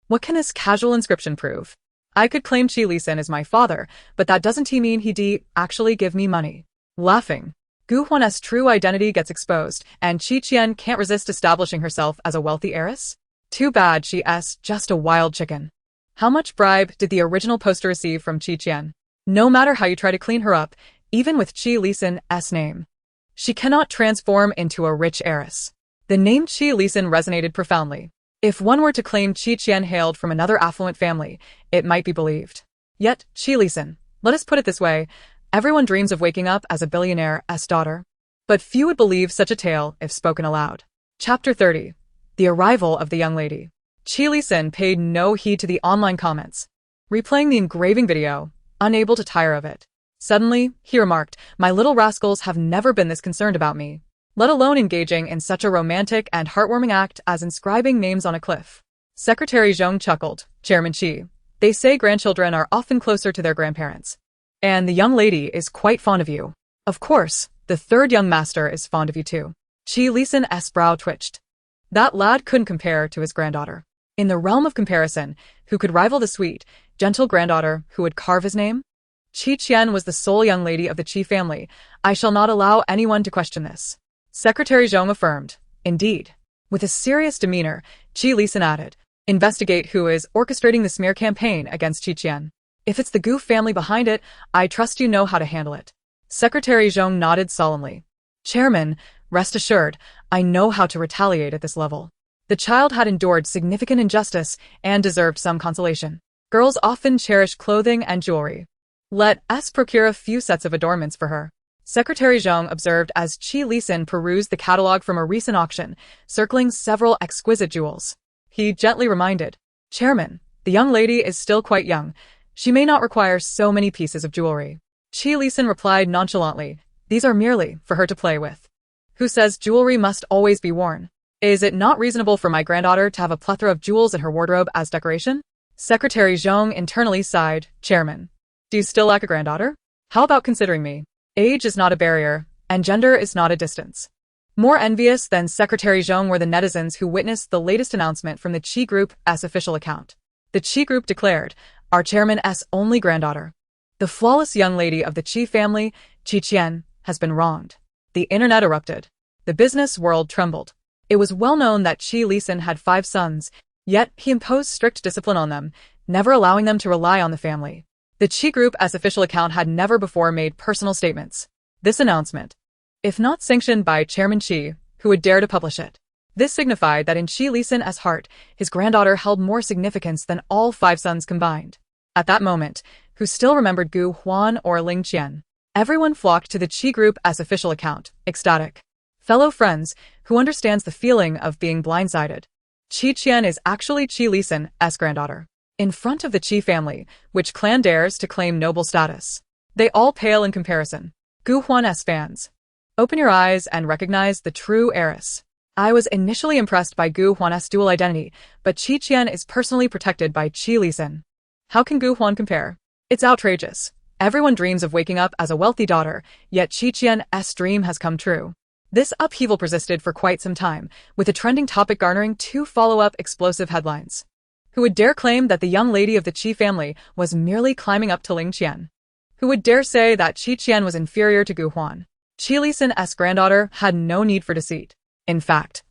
What can this casual inscription prove? I could claim Qi Lisan is my father, but that doesn't mean he'd actually give me money. Laughing, Gu Huan's true identity gets exposed, and Qi Qian can't resist establishing herself as a wealthy heiress? Too bad she's just a wild chicken. How much bribe did the original poster receive from Qi Qian? No matter how you try to clean her up, even with Qi Lisan's name, she cannot transform into a rich heiress. The name Qi Lisan resonated profoundly. If one were to claim Qi Qian hailed from another affluent family, it might be believed. Yet, Qi Lisan, let us put it this way, everyone dreams of waking up as a billionaire's daughter. But few would believe such a tale if spoken aloud. Chapter 30. The Arrival of the Young Lady. Qi Lisan paid no heed to the online comments, replaying the engraving video, unable to tire of it. Suddenly, he remarked, "My little rascals have never been this concerned about me, let alone engaging in such a romantic and heartwarming act as inscribing names on a cliff." Secretary Zhong chuckled. "Chairman Qi, they say grandchildren are often closer to their grandparents. And the young lady is quite fond of you. Of course, the third young master is fond of you too." Qi Lisan's brow twitched. That lad couldn't compare to his granddaughter. In the realm of comparison, who could rival the sweet, gentle granddaughter who would carve his name? Qi Qian was the sole young lady of the Qi family. "I shall not allow anyone to question this." Secretary Zhong affirmed. "Indeed." With a serious demeanor, Qi Lisan added, "Investigate who is orchestrating the smear campaign against Qi Qian. If it's the Gu family behind it, I trust you know how to handle it." Secretary Zhong nodded solemnly. "Chairman, rest assured, I know how to retaliate at this level." The child had endured significant injustice and deserved some consolation. Girls often cherish clothing and jewelry. Let us procure a few sets of adornments for her. Secretary Zhong observed as Qi Lisan perused the catalog from a recent auction, circling several exquisite jewels. He gently reminded, "Chairman, the young lady is still quite young. She may not require so many pieces of jewelry." Qi Lisan replied nonchalantly, "These are merely for her to play with. Who says jewelry must always be worn? Is it not reasonable for my granddaughter to have a plethora of jewels in her wardrobe as decoration?" Secretary Zhong internally sighed, "Chairman, do you still lack a granddaughter? How about considering me? Age is not a barrier, and gender is not a distance." More envious than Secretary Zhong were the netizens who witnessed the latest announcement from the Qi Group's official account. The Qi Group declared, "Our chairman's only granddaughter, the flawless young lady of the Qi family, Qi Qian, has been wronged." The internet erupted. The business world trembled. It was well known that Qi Lisan had 5 sons, yet he imposed strict discipline on them, never allowing them to rely on the family. The Qi Group's official account had never before made personal statements. This announcement, if not sanctioned by Chairman Qi, who would dare to publish it? This signified that in Qi Lisan's heart, his granddaughter held more significance than all 5 sons combined. At that moment, who still remembered Gu Huan or Ling Qian? Everyone flocked to the Qi Group's official account, ecstatic. "Fellow friends, who understands the feeling of being blindsided? Qi Qian is actually Qi Lisan's granddaughter. In front of the Qi family, which clan dares to claim noble status? They all pale in comparison. Gu Huan's fans. Open your eyes and recognize the true heiress. I was initially impressed by Gu Huan's dual identity, but Qi Qian is personally protected by Qi Lisan. How can Gu Huan compare? It's outrageous. Everyone dreams of waking up as a wealthy daughter, yet Qi Qian's dream has come true." This upheaval persisted for quite some time, with a trending topic garnering 2 follow-up explosive headlines. Who would dare claim that the young lady of the Qi family was merely climbing up to Ling Qian? Who would dare say that Qi Qian was inferior to Gu Huan? Qi Lisan's granddaughter had no need for deceit. In fact,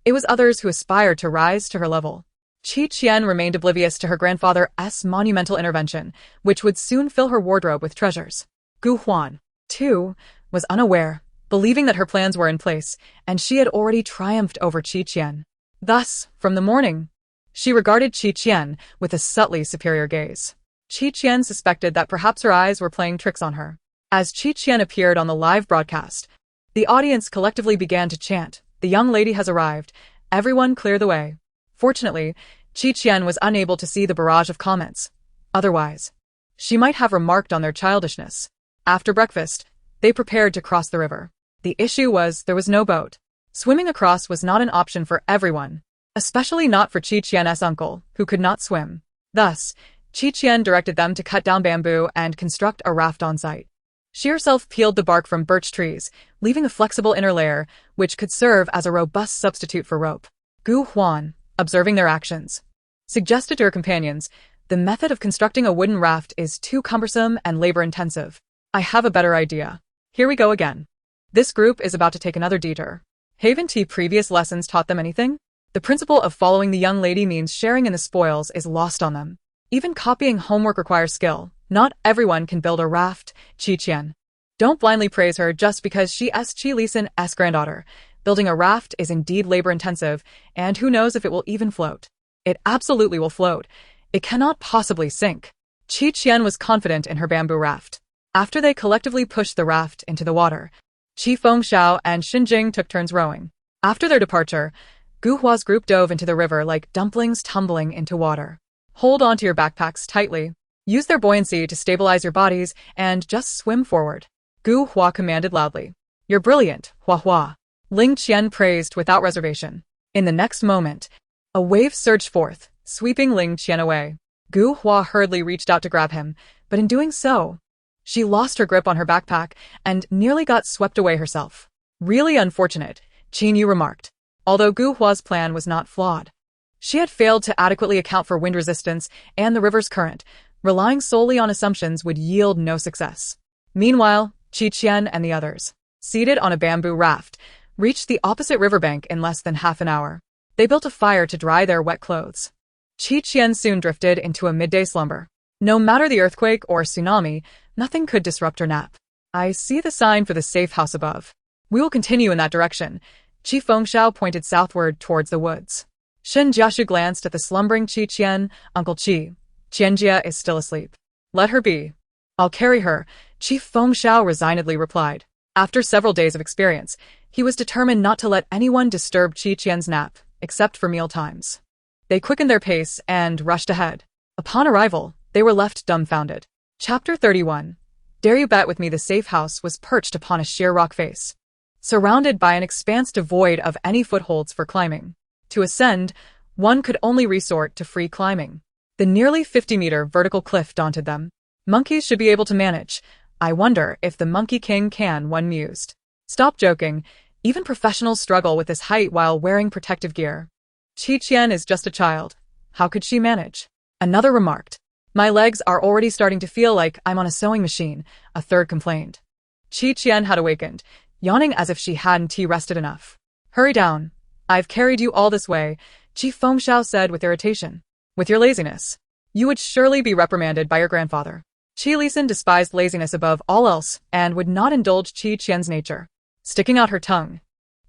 it was others who aspired to rise to her level. Qi Qian remained oblivious to her grandfather's monumental intervention, which would soon fill her wardrobe with treasures. Gu Huan, too, was unaware, believing that her plans were in place, and she had already triumphed over Qi Qian. Thus, from the morning, she regarded Qi Qian with a subtly superior gaze. Qi Qian suspected that perhaps her eyes were playing tricks on her. As Qi Qian appeared on the live broadcast, the audience collectively began to chant, "The young lady has arrived. Everyone clear the way." Fortunately, Qi Qian was unable to see the barrage of comments. Otherwise, she might have remarked on their childishness. After breakfast, they prepared to cross the river. The issue was there was no boat. Swimming across was not an option for everyone, especially not for Qi Qian's uncle, who could not swim. Thus, Qi Qian directed them to cut down bamboo and construct a raft on site. She herself peeled the bark from birch trees, leaving a flexible inner layer, which could serve as a robust substitute for rope. Gu Huan, observing their actions, suggested to her companions, "The method of constructing a wooden raft is too cumbersome and labor-intensive. I have a better idea. Here we go again." This group is about to take another detour. Haven't previous lessons taught them anything? The principle of following the young lady means sharing in the spoils is lost on them. Even copying homework requires skill. Not everyone can build a raft, Qi Qian. Don't blindly praise her just because she is Qi Lisan's granddaughter. Building a raft is indeed labor-intensive, and who knows if it will even float. It absolutely will float. It cannot possibly sink. Qian was confident in her bamboo raft. After they collectively pushed the raft into the water, Qi Fengxiao and Xinjing took turns rowing. After their departure, Gu Hua's group dove into the river like dumplings tumbling into water. Hold onto your backpacks tightly. Use their buoyancy to stabilize your bodies and just swim forward. Gu Hua commanded loudly. You're brilliant, Hua Hua. Ling Qian praised without reservation. In the next moment, a wave surged forth, sweeping Ling Qian away. Gu Hua hurriedly reached out to grab him, but in doing so, she lost her grip on her backpack and nearly got swept away herself. Really unfortunate, Qin Yu remarked. Although Gu Hua's plan was not flawed, she had failed to adequately account for wind resistance and the river's current. Relying solely on assumptions would yield no success. Meanwhile, Qian and the others, seated on a bamboo raft, reached the opposite riverbank in less than half an hour. They built a fire to dry their wet clothes. Qian soon drifted into a midday slumber. No matter the earthquake or tsunami, nothing could disrupt her nap. I see the sign for the safe house above. We will continue in that direction. Qi Fengxiao pointed southward towards the woods. Shen Jiashu glanced at the slumbering Qian. Uncle Qi, Qianjia is still asleep. Let her be. I'll carry her, Qi Fengxiao resignedly replied. After several days of experience, he was determined not to let anyone disturb Qian's nap, except for meal times. They quickened their pace and rushed ahead. Upon arrival, they were left dumbfounded. Chapter 31. Dare you bet with me the safe house was perched upon a sheer rock face, surrounded by an expanse devoid of any footholds for climbing. To ascend, one could only resort to free climbing. The nearly 50-meter vertical cliff daunted them. Monkeys should be able to manage. I wonder if the Monkey King can, one mused. Stop joking. Even professionals struggle with this height while wearing protective gear. Qian is just a child. How could she manage? Another remarked. My legs are already starting to feel like I'm on a sewing machine, a third complained. Qian had awakened, yawning as if she hadn't rested enough. Hurry down. I've carried you all this way, Qi Fengxiao said with irritation. With your laziness, you would surely be reprimanded by your grandfather. Qi Lisan despised laziness above all else and would not indulge Qian's nature. Sticking out her tongue,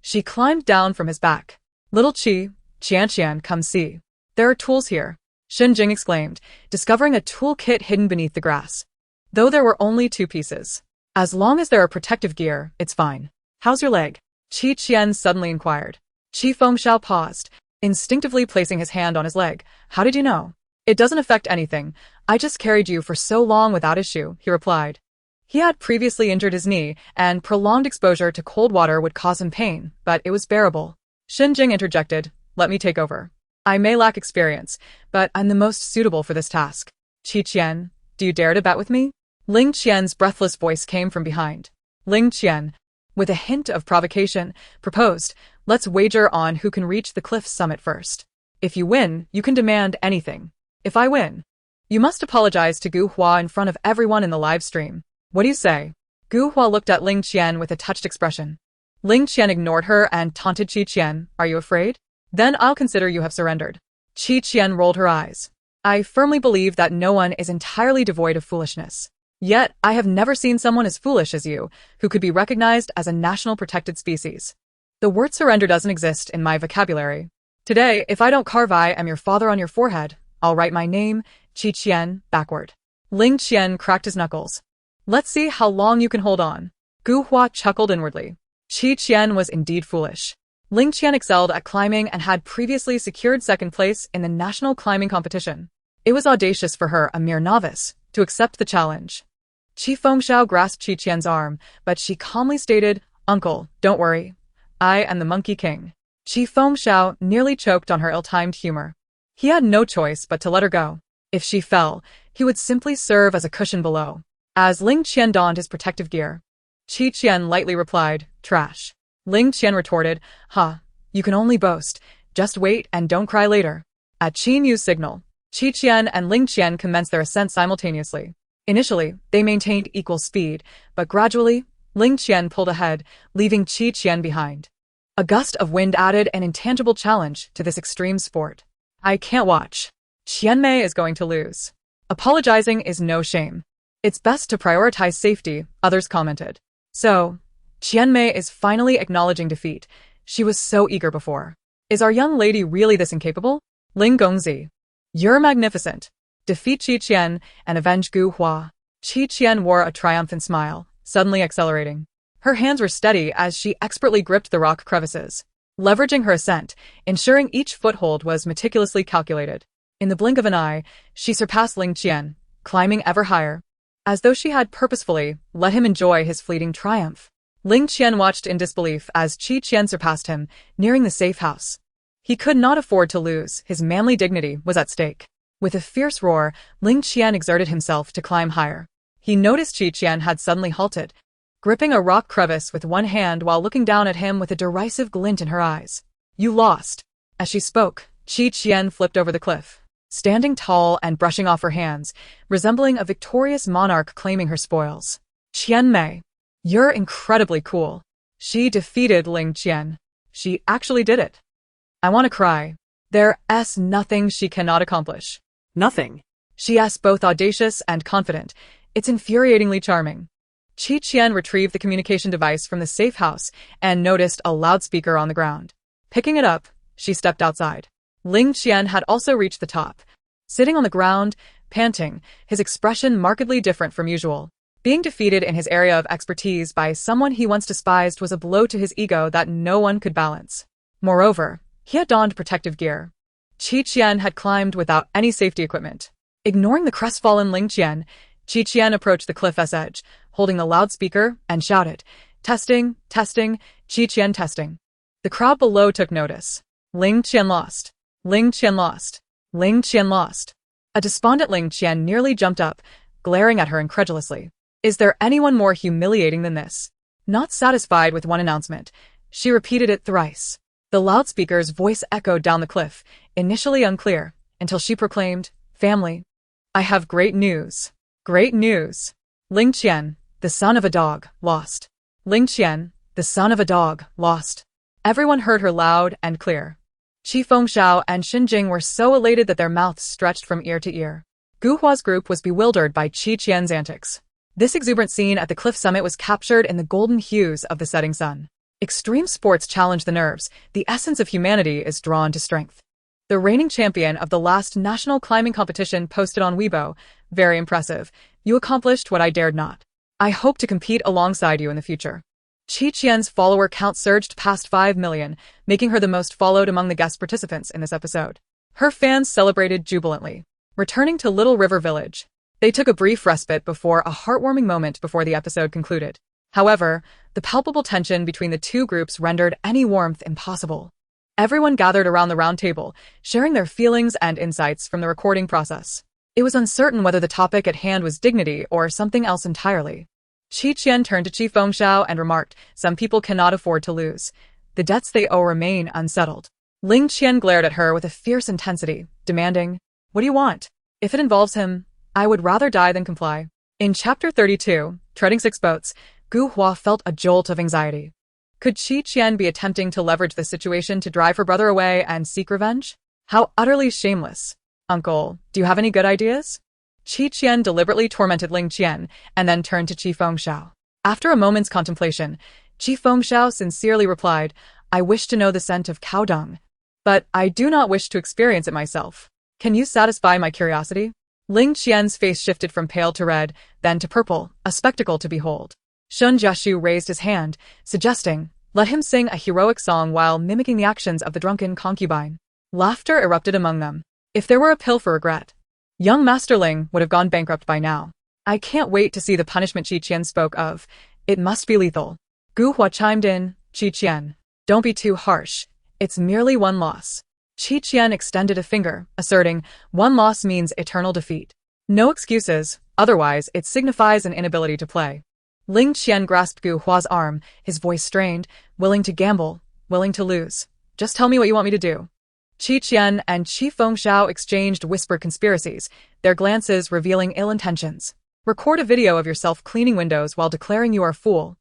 she climbed down from his back. Little Qian, come see. There are tools here, Xinjing exclaimed, discovering a toolkit hidden beneath the grass. Though there were only 2 pieces. As long as there are protective gear, it's fine. How's your leg? Qian suddenly inquired. Qi Fengxiao paused, instinctively placing his hand on his leg. How did you know? It doesn't affect anything. I just carried you for so long without issue, he replied. He had previously injured his knee, and prolonged exposure to cold water would cause him pain, but it was bearable. Xinjing interjected, let me take over. I may lack experience, but I'm the most suitable for this task. Qian, do you dare to bet with me? Ling Qian's breathless voice came from behind. Ling Qian, with a hint of provocation, proposed, let's wager on who can reach the cliff's summit first. If you win, you can demand anything. If I win, you must apologize to Gu Hua in front of everyone in the live stream. What do you say? Gu Hua looked at Ling Qian with a touched expression. Ling Qian ignored her and taunted Qian, are you afraid? Then I'll consider you have surrendered. Qian rolled her eyes. I firmly believe that no one is entirely devoid of foolishness. Yet, I have never seen someone as foolish as you, who could be recognized as a national protected species. The word surrender doesn't exist in my vocabulary. Today, if I don't carve I am your father on your forehead, I'll write my name, Qian, backward. Ling Qian cracked his knuckles. Let's see how long you can hold on. Gu Hua chuckled inwardly. Qian was indeed foolish. Ling Qian excelled at climbing and had previously secured second place in the national climbing competition. It was audacious for her, a mere novice, to accept the challenge. Qi Fengxiao grasped Qian's arm, but she calmly stated, Uncle, don't worry. I am the Monkey King. Qi Fengxiao nearly choked on her ill-timed humor. He had no choice but to let her go. If she fell, he would simply serve as a cushion below. As Ling Qian donned his protective gear, Qian lightly replied, trash. Ling Qian retorted, you can only boast. Just wait and don't cry later. At Qin Yu's signal, Qian and Ling Qian commenced their ascent simultaneously. Initially, they maintained equal speed, but gradually, Ling Qian pulled ahead, leaving Qian behind. A gust of wind added an intangible challenge to this extreme sport. I can't watch. Qianmei is going to lose. Apologizing is no shame. It's best to prioritize safety, others commented. So, Qianmei is finally acknowledging defeat. She was so eager before. Is our young lady really this incapable? Ling Gongzi. You're magnificent. Defeat Qi Qian and avenge Gu Hua. Qi Qian wore a triumphant smile, suddenly accelerating. Her hands were steady as she expertly gripped the rock crevices, leveraging her ascent, ensuring each foothold was meticulously calculated. In the blink of an eye, she surpassed Ling Qian, climbing ever higher, as though she had purposefully let him enjoy his fleeting triumph. Ling Qian watched in disbelief as Qi Qian surpassed him, nearing the safe house. He could not afford to lose, his manly dignity was at stake. With a fierce roar, Ling Qian exerted himself to climb higher. He noticed Qi Qian had suddenly halted, gripping a rock crevice with one hand while looking down at him with a derisive glint in her eyes. You lost. As she spoke, Qi Qian flipped over the cliff, standing tall and brushing off her hands, resembling a victorious monarch claiming her spoils. Qian Mei. You're incredibly cool. She defeated Ling Qian. She actually did it. I want to cry. There's nothing she cannot accomplish. Nothing. She's both audacious and confident. It's infuriatingly charming. Qi Qian retrieved the communication device from the safe house and noticed a loudspeaker on the ground. Picking it up, she stepped outside. Ling Qian had also reached the top. Sitting on the ground, panting, his expression markedly different from usual. Being defeated in his area of expertise by someone he once despised was a blow to his ego that no one could balance. Moreover, he had donned protective gear. Qi Qian had climbed without any safety equipment. Ignoring the crestfallen Ling Qian, Qi Qian approached the cliff's edge, holding the loudspeaker, and shouted, Testing, testing, Qi Qian testing. The crowd below took notice. Ling Qian lost. Ling Qian lost. Ling Qian lost. A despondent Ling Qian nearly jumped up, glaring at her incredulously. Is there anyone more humiliating than this? Not satisfied with one announcement, she repeated it thrice. The loudspeaker's voice echoed down the cliff, initially unclear, until she proclaimed, Family. I have great news. Great news. Ling Qian, the son of a dog, lost. Ling Qian, the son of a dog, lost. Everyone heard her loud and clear. Qi Fengxiao and Xin Jing were so elated that their mouths stretched from ear to ear. Gu Hua's group was bewildered by Qi Qian's antics. This exuberant scene at the cliff summit was captured in the golden hues of the setting sun. Extreme sports challenge the nerves. The essence of humanity is drawn to strength. The reigning champion of the last national climbing competition posted on Weibo, very impressive. You accomplished what I dared not. I hope to compete alongside you in the future. Qi Qian's follower count surged past 5 million, making her the most followed among the guest participants in this episode. Her fans celebrated jubilantly. Returning to Little River Village, they took a brief respite before a heartwarming moment before the episode concluded. However, the palpable tension between the two groups rendered any warmth impossible. Everyone gathered around the round table, sharing their feelings and insights from the recording process. It was uncertain whether the topic at hand was dignity or something else entirely. Qi Qian turned to Qi Fengxiao and remarked, Some people cannot afford to lose. The debts they owe remain unsettled. Ling Qian glared at her with a fierce intensity, demanding, What do you want? If it involves him, I would rather die than comply. In Chapter 32, Treading Six Boats, Gu Hua felt a jolt of anxiety. Could Qi Qian be attempting to leverage the situation to drive her brother away and seek revenge? How utterly shameless. Uncle, do you have any good ideas? Qi Qian deliberately tormented Ling Qian and then turned to Qi Fengxiao. After a moment's contemplation, Qi Fengxiao sincerely replied, I wish to know the scent of cow dung, but I do not wish to experience it myself. Can you satisfy my curiosity? Ling Qian's face shifted from pale to red, then to purple, a spectacle to behold. Shun Jiashu raised his hand, suggesting, Let him sing a heroic song while mimicking the actions of the drunken concubine. Laughter erupted among them. If there were a pill for regret, young Master Ling would have gone bankrupt by now. I can't wait to see the punishment Qi Qian spoke of. It must be lethal. Gu Hua chimed in, Qi Qian, don't be too harsh. It's merely one loss. Qi Qian extended a finger, asserting, One loss means eternal defeat. No excuses, otherwise it signifies an inability to play. Ling Qian grasped Gu Hua's arm, his voice strained, willing to gamble, willing to lose. Just tell me what you want me to do. Qi Qian and Qi Fengxiao exchanged whispered conspiracies, their glances revealing ill intentions. Record a video of yourself cleaning windows while declaring you are a fool.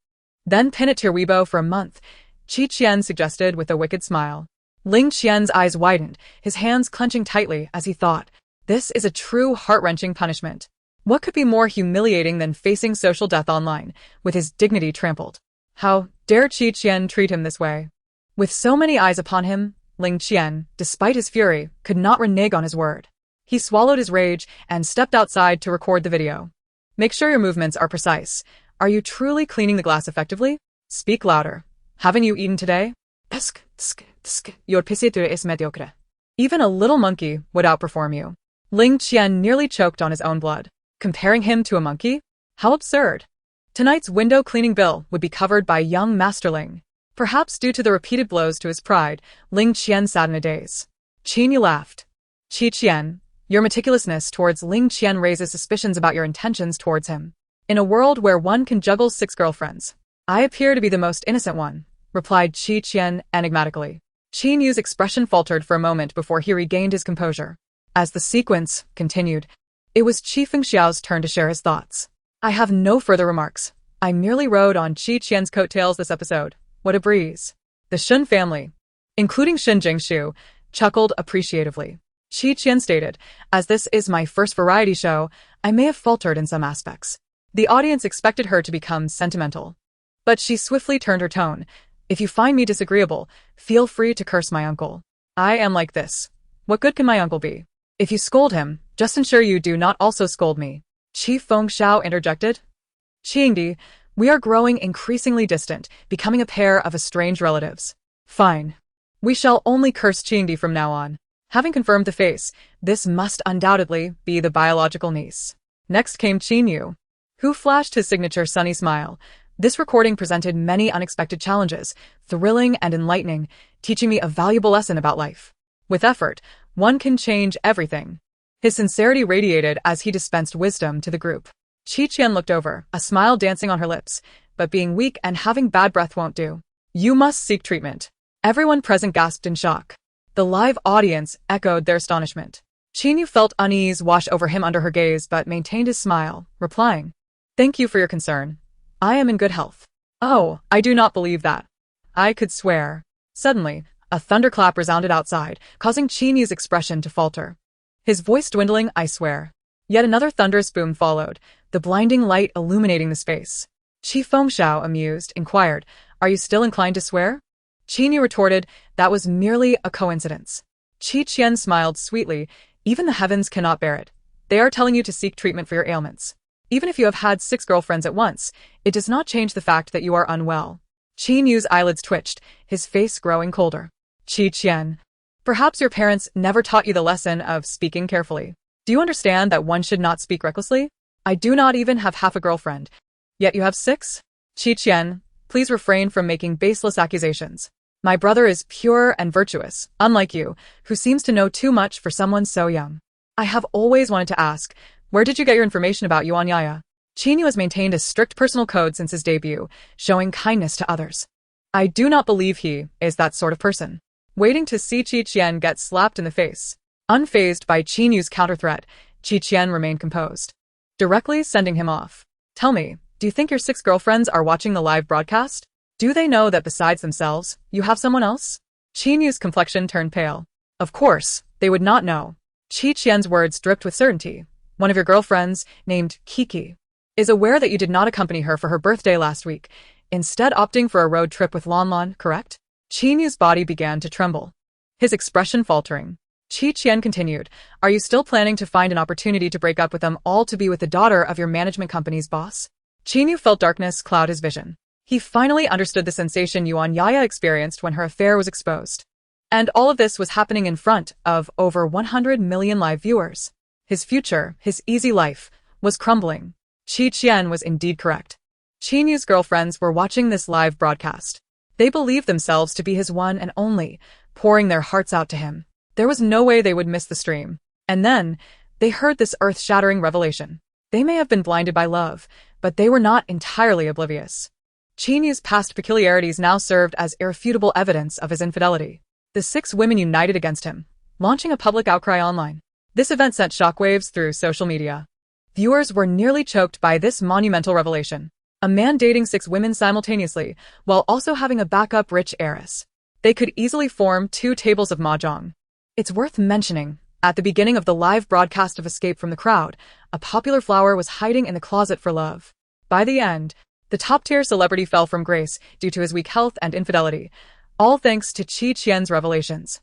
Then pin it to your Weibo for a month, Qi Qian suggested with a wicked smile. Ling Qian's eyes widened, his hands clenching tightly as he thought, This is a true heart-wrenching punishment. What could be more humiliating than facing social death online, with his dignity trampled? How dare Qi Qian treat him this way? With so many eyes upon him, Ling Qian, despite his fury, could not renege on his word. He swallowed his rage and stepped outside to record the video. Make sure your movements are precise. Are you truly cleaning the glass effectively? Speak louder. Haven't you eaten today? Your pisitura is mediocre. Even a little monkey would outperform you. Ling Qian nearly choked on his own blood. Comparing him to a monkey? How absurd. Tonight's window cleaning bill would be covered by young Master Ling. Perhaps due to the repeated blows to his pride, Ling Qian sat in a daze. Qin laughed. Qian, your meticulousness towards Ling Qian raises suspicions about your intentions towards him. In a world where one can juggle 6 girlfriends, I appear to be the most innocent one, replied Qian enigmatically. Qin Yu's expression faltered for a moment before he regained his composure. As the sequence continued, it was Qi Fengxiao's turn to share his thoughts. I have no further remarks. I merely rode on Qian's coattails this episode. What a breeze. The Shun family, including Shin Jingshu, chuckled appreciatively. Qian stated, as this is my first variety show, I may have faltered in some aspects. The audience expected her to become sentimental. But she swiftly turned her tone. If you find me disagreeable, feel free to curse my uncle. I am like this. What good can my uncle be? If you scold him, just ensure you do not also scold me. Qi Fengxiao interjected. Qingdi, we are growing increasingly distant, becoming a pair of estranged relatives. Fine. We shall only curse Qingdi from now on. Having confirmed the face, this must undoubtedly be the biological niece. Next came Qin Yu, who flashed his signature sunny smile. This recording presented many unexpected challenges, thrilling and enlightening, teaching me a valuable lesson about life. With effort, one can change everything. His sincerity radiated as he dispensed wisdom to the group. Qian looked over, a smile dancing on her lips, but being weak and having bad breath won't do. You must seek treatment. Everyone present gasped in shock. The live audience echoed their astonishment. Qin Yu felt unease wash over him under her gaze but maintained his smile, replying, Thank you for your concern. I am in good health. Oh, I do not believe that. I could swear. Suddenly, a thunderclap resounded outside, causing Qin Yu's expression to falter. His voice dwindling, I swear. Yet another thunderous boom followed, the blinding light illuminating the space. Qi Fengxiao, amused, inquired, Are you still inclined to swear? Qin Yu retorted, That was merely a coincidence. Qian smiled sweetly, Even the heavens cannot bear it. They are telling you to seek treatment for your ailments. Even if you have had 6 girlfriends at once, it does not change the fact that you are unwell. Qin Yu's eyelids twitched, his face growing colder. Qian, perhaps your parents never taught you the lesson of speaking carefully. Do you understand that one should not speak recklessly? I do not even have half a girlfriend. Yet you have 6? Qian, please refrain from making baseless accusations. My brother is pure and virtuous, unlike you, who seems to know too much for someone so young. I have always wanted to ask, where did you get your information about Yuan Yaya? Qin Yu has maintained a strict personal code since his debut, showing kindness to others. I do not believe he is that sort of person. Waiting to see Qian get slapped in the face. Unfazed by Qin Yu's counter-threat, Qian remained composed, directly sending him off. Tell me, do you think your 6 girlfriends are watching the live broadcast? Do they know that besides themselves, you have someone else? Qin Yu's complexion turned pale. Of course, they would not know. Qian's words dripped with certainty. One of your girlfriends, named Kiki, is aware that you did not accompany her for her birthday last week, instead opting for a road trip with Lan, correct? Qin Yu's body began to tremble, his expression faltering. Qian continued, Are you still planning to find an opportunity to break up with them all to be with the daughter of your management company's boss? Qin Yu felt darkness cloud his vision. He finally understood the sensation Yuan Yaya experienced when her affair was exposed. And all of this was happening in front of over 100 million live viewers. His future, his easy life, was crumbling. Qian was indeed correct. Qin Yu's girlfriends were watching this live broadcast. They believed themselves to be his one and only, pouring their hearts out to him. There was no way they would miss the stream. And then, they heard this earth-shattering revelation. They may have been blinded by love, but they were not entirely oblivious. Qin Yu's past peculiarities now served as irrefutable evidence of his infidelity. The 6 women united against him, launching a public outcry online. This event sent shockwaves through social media. Viewers were nearly choked by this monumental revelation. A man dating 6 women simultaneously, while also having a backup rich heiress. They could easily form 2 tables of mahjong. It's worth mentioning, at the beginning of the live broadcast of Escape from the Crowd, a popular flower was hiding in the closet for love. By the end, the top-tier celebrity fell from grace due to his weak health and infidelity. all thanks to Qi Qian's revelations.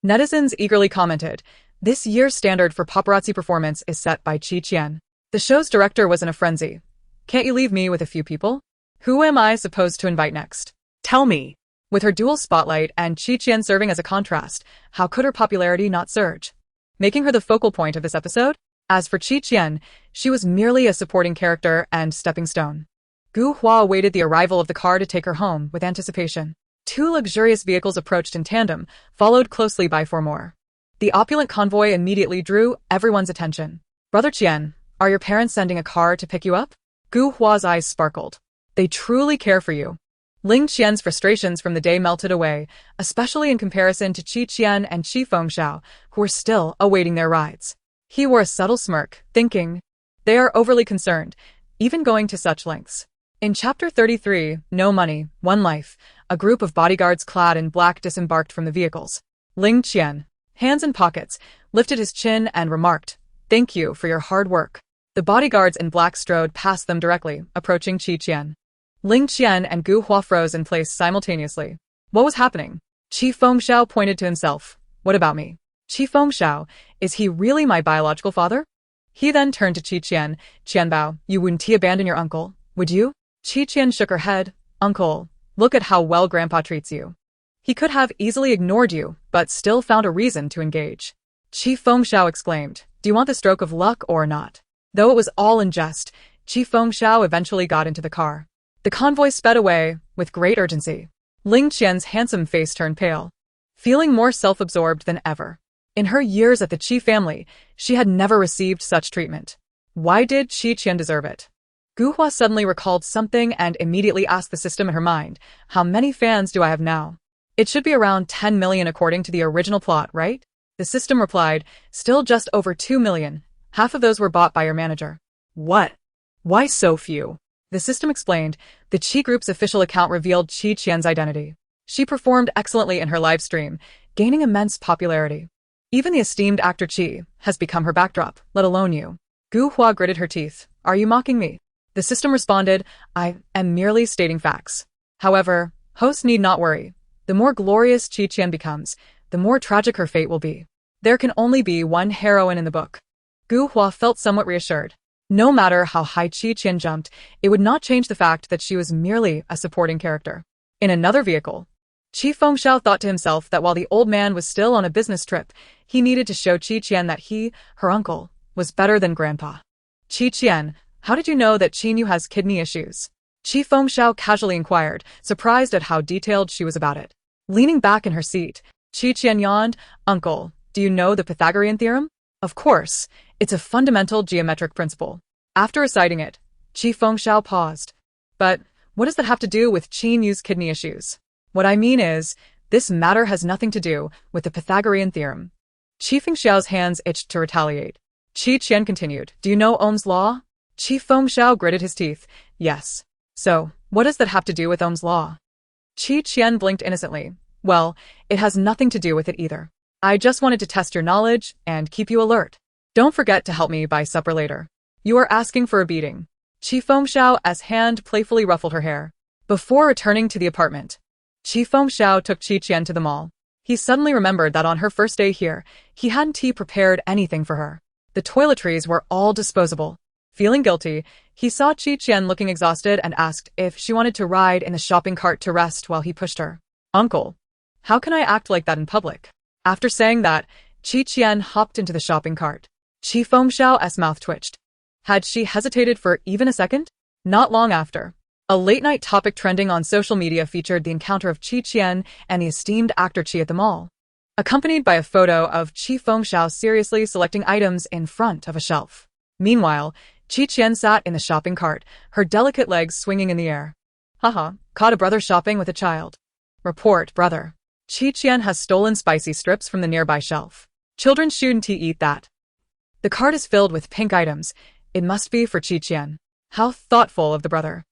Netizens eagerly commented, "This year's standard for paparazzi performance is set by Qi Qian. The show's director was in a frenzy. Can't you leave me with a few people? Who am I supposed to invite next? Tell me." With her dual spotlight and Qi Qian serving as a contrast, how could her popularity not surge? Making her the focal point of this episode? As for Qi Qian, she was merely a supporting character and stepping stone. Gu Hua awaited the arrival of the car to take her home with anticipation. 2 luxurious vehicles approached in tandem, followed closely by 4 more. The opulent convoy immediately drew everyone's attention. "Brother Qian, are your parents sending a car to pick you up?" Gu Hua's eyes sparkled. "They truly care for you." Ling Qian's frustrations from the day melted away, especially in comparison to Qi Qian and Qi Fengxiao, who were still awaiting their rides. He wore a subtle smirk, thinking, they are overly concerned, even going to such lengths. In Chapter 33, No Money, One Life, a group of bodyguards clad in black disembarked from the vehicles. Ling Qian, hands in pockets, lifted his chin and remarked, "Thank you for your hard work." The bodyguards in black strode past them directly, approaching Qi Qian. Ling Qian and Gu Hua froze in place simultaneously. What was happening? Qi Fengxiao pointed to himself. "What about me? Qi Fengxiao, is he really my biological father?" He then turned to Qi Qian. "Qianbao, you wouldn't abandon your uncle, would you?" Qi Qian shook her head. "Uncle, look at how well Grandpa treats you. He could have easily ignored you, but still found a reason to engage." Qi Fengxiao exclaimed, "Do you want the stroke of luck or not?" Though it was all in jest, Qi Fengxiao eventually got into the car. The convoy sped away, with great urgency. Ling Qian's handsome face turned pale, feeling more self-absorbed than ever. In her years at the Qi family, she had never received such treatment. Why did Qi Qian deserve it? Gu Hua suddenly recalled something and immediately asked the system in her mind, "How many fans do I have now?" "It should be around 10 million according to the original plot, right?" The system replied, "Still just over 2 million. Half of those were bought by your manager." "What? Why so few?" The system explained. The Qi Group's official account revealed Qi Qian's identity. She performed excellently in her live stream, gaining immense popularity. Even the esteemed actor Qi has become her backdrop, let alone you. Gu Hua gritted her teeth. "Are you mocking me?" The system responded, "I am merely stating facts. However, hosts need not worry. The more glorious Qi Qian becomes, the more tragic her fate will be. There can only be one heroine in the book." Gu Hua felt somewhat reassured. No matter how high Qi Qian jumped, it would not change the fact that she was merely a supporting character. In another vehicle, Qi Fengxiao thought to himself that while the old man was still on a business trip, he needed to show Qi Qian that he, her uncle, was better than Grandpa. "Qi Qian, how did you know that Qin Yu has kidney issues?" Qi Fengxiao casually inquired, surprised at how detailed she was about it. Leaning back in her seat, Qi Qian yawned. "Uncle, do you know the Pythagorean theorem?" "Of course. It's a fundamental geometric principle." After reciting it, Qi Fengxiao paused. "But what does that have to do with Qin Yu's kidney issues?" "What I mean is, this matter has nothing to do with the Pythagorean theorem." Qi Fengxiao's hands itched to retaliate. Qi Qian continued, "Do you know Ohm's law?" Qi Fengxiao gritted his teeth. "Yes. So, what does that have to do with Ohm's law?" Qi Qian blinked innocently. "Well, it has nothing to do with it either. I just wanted to test your knowledge and keep you alert. Don't forget to help me buy supper later. You are asking for a beating." Qi Fengxiao's hand playfully ruffled her hair. Before returning to the apartment, Qi Fengxiao took Qi Qian to the mall. He suddenly remembered that on her first day here, he hadn't prepared anything for her. The toiletries were all disposable. Feeling guilty, he saw Qi Qian looking exhausted and asked if she wanted to ride in the shopping cart to rest while he pushed her. "Uncle, how can I act like that in public?" After saying that, Qi Qian hopped into the shopping cart. Qi Fengxiao's mouth twitched. Had she hesitated for even a second? Not long after, a late-night topic trending on social media featured the encounter of Qi Qian and the esteemed actor Qi at the mall, accompanied by a photo of Qi Fengxiao seriously selecting items in front of a shelf. Meanwhile, Qi Qian sat in the shopping cart, her delicate legs swinging in the air. "Haha, caught a brother shopping with a child." "Report, brother. Qi Qian has stolen spicy strips from the nearby shelf. Children shouldn't eat that." The cart is filled with pink items. It must be for Qi Qian. How thoughtful of the brother.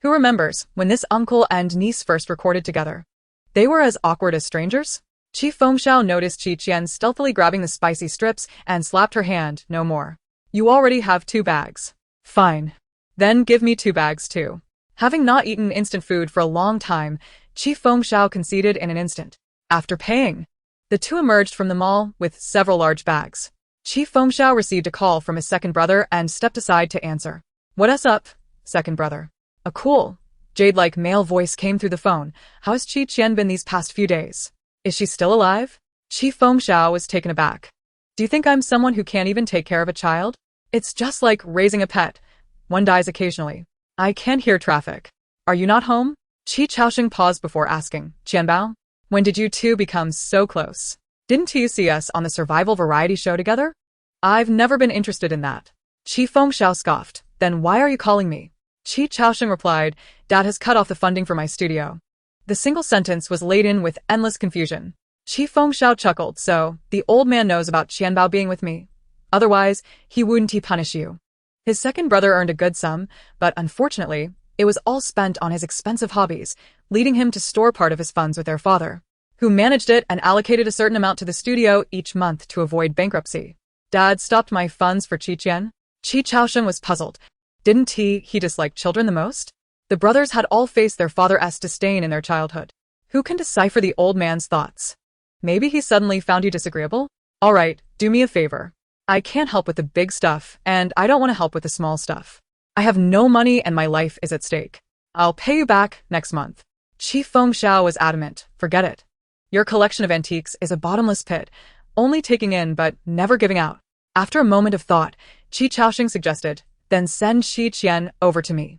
Who remembers when this uncle and niece first recorded together? They were as awkward as strangers? Qi Fengxiao noticed Qi Qian stealthily grabbing the spicy strips and slapped her hand. "No more. You already have 2 bags. Fine. Then give me 2 bags too." Having not eaten instant food for a long time, Qi Fengxiao conceded in an instant. After paying, the two emerged from the mall with several large bags. Qi Fengxiao received a call from his second brother and stepped aside to answer. "What's up, second brother?" A cool, jade-like male voice came through the phone. "How has Qian been these past few days? Is she still alive?" Qi Fengxiao was taken aback. "Do you think I'm someone who can't even take care of a child? It's just like raising a pet. One dies occasionally. I can't hear traffic. Are you not home?" Qi Chaoxing paused before asking, "Qianbao, when did you two become so close? Didn't you see us on the survival variety show together?" "I've never been interested in that." Qi Fengxiao scoffed. "Then why are you calling me?" Qi Chaoxing replied, "Dad has cut off the funding for my studio." The single sentence was laden with endless confusion. Qi Fengxiao chuckled. "So, the old man knows about Qianbao being with me. Otherwise, he wouldn't punish you." His second brother earned a good sum, but unfortunately, it was all spent on his expensive hobbies, leading him to store part of his funds with their father, who managed it and allocated a certain amount to the studio each month to avoid bankruptcy. "Dad stopped my funds for Qian?" Qi Chaoxing was puzzled. Didn't he dislike children the most? The brothers had all faced their father's disdain in their childhood. Who can decipher the old man's thoughts? Maybe he suddenly found you disagreeable? All right, do me a favor. I can't help with the big stuff, and I don't want to help with the small stuff. I have no money and my life is at stake. I'll pay you back next month. Qi Fengxiao was adamant. "Forget it. Your collection of antiques is a bottomless pit, only taking in but never giving out." After a moment of thought, Qi Chaoxing suggested, "Then send Qian over to me.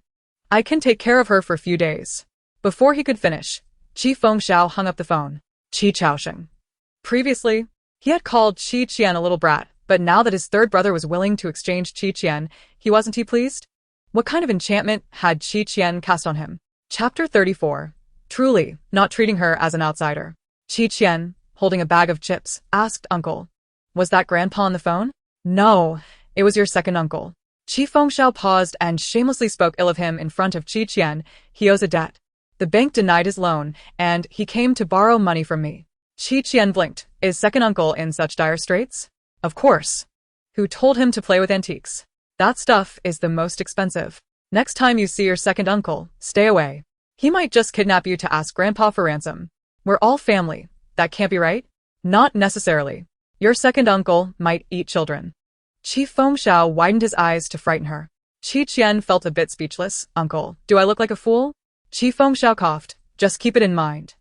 I can take care of her for a few days." Before he could finish, Qi Fengxiao hung up the phone. Qi Chaoxing. Previously, he had called Qian a little brat, but now that his third brother was willing to exchange Qian, he wasn't pleased? What kind of enchantment had Qian cast on him? Chapter 34. Truly, not treating her as an outsider. Qian, holding a bag of chips, asked Uncle, "Was that Grandpa on the phone?" "No, it was your second uncle." Qi Fengxiao paused and shamelessly spoke ill of him in front of Qian. "He owes a debt. The bank denied his loan, and he came to borrow money from me." Qian blinked. "Is second uncle in such dire straits?" "Of course. Who told him to play with antiques? That stuff is the most expensive. Next time you see your second uncle, stay away. He might just kidnap you to ask Grandpa for ransom. We're all family. That can't be right?" "Not necessarily. Your second uncle might eat children." Qi Fengxiao widened his eyes to frighten her. Qian felt a bit speechless. "Uncle, do I look like a fool?" Qi Fengxiao coughed. "Just keep it in mind.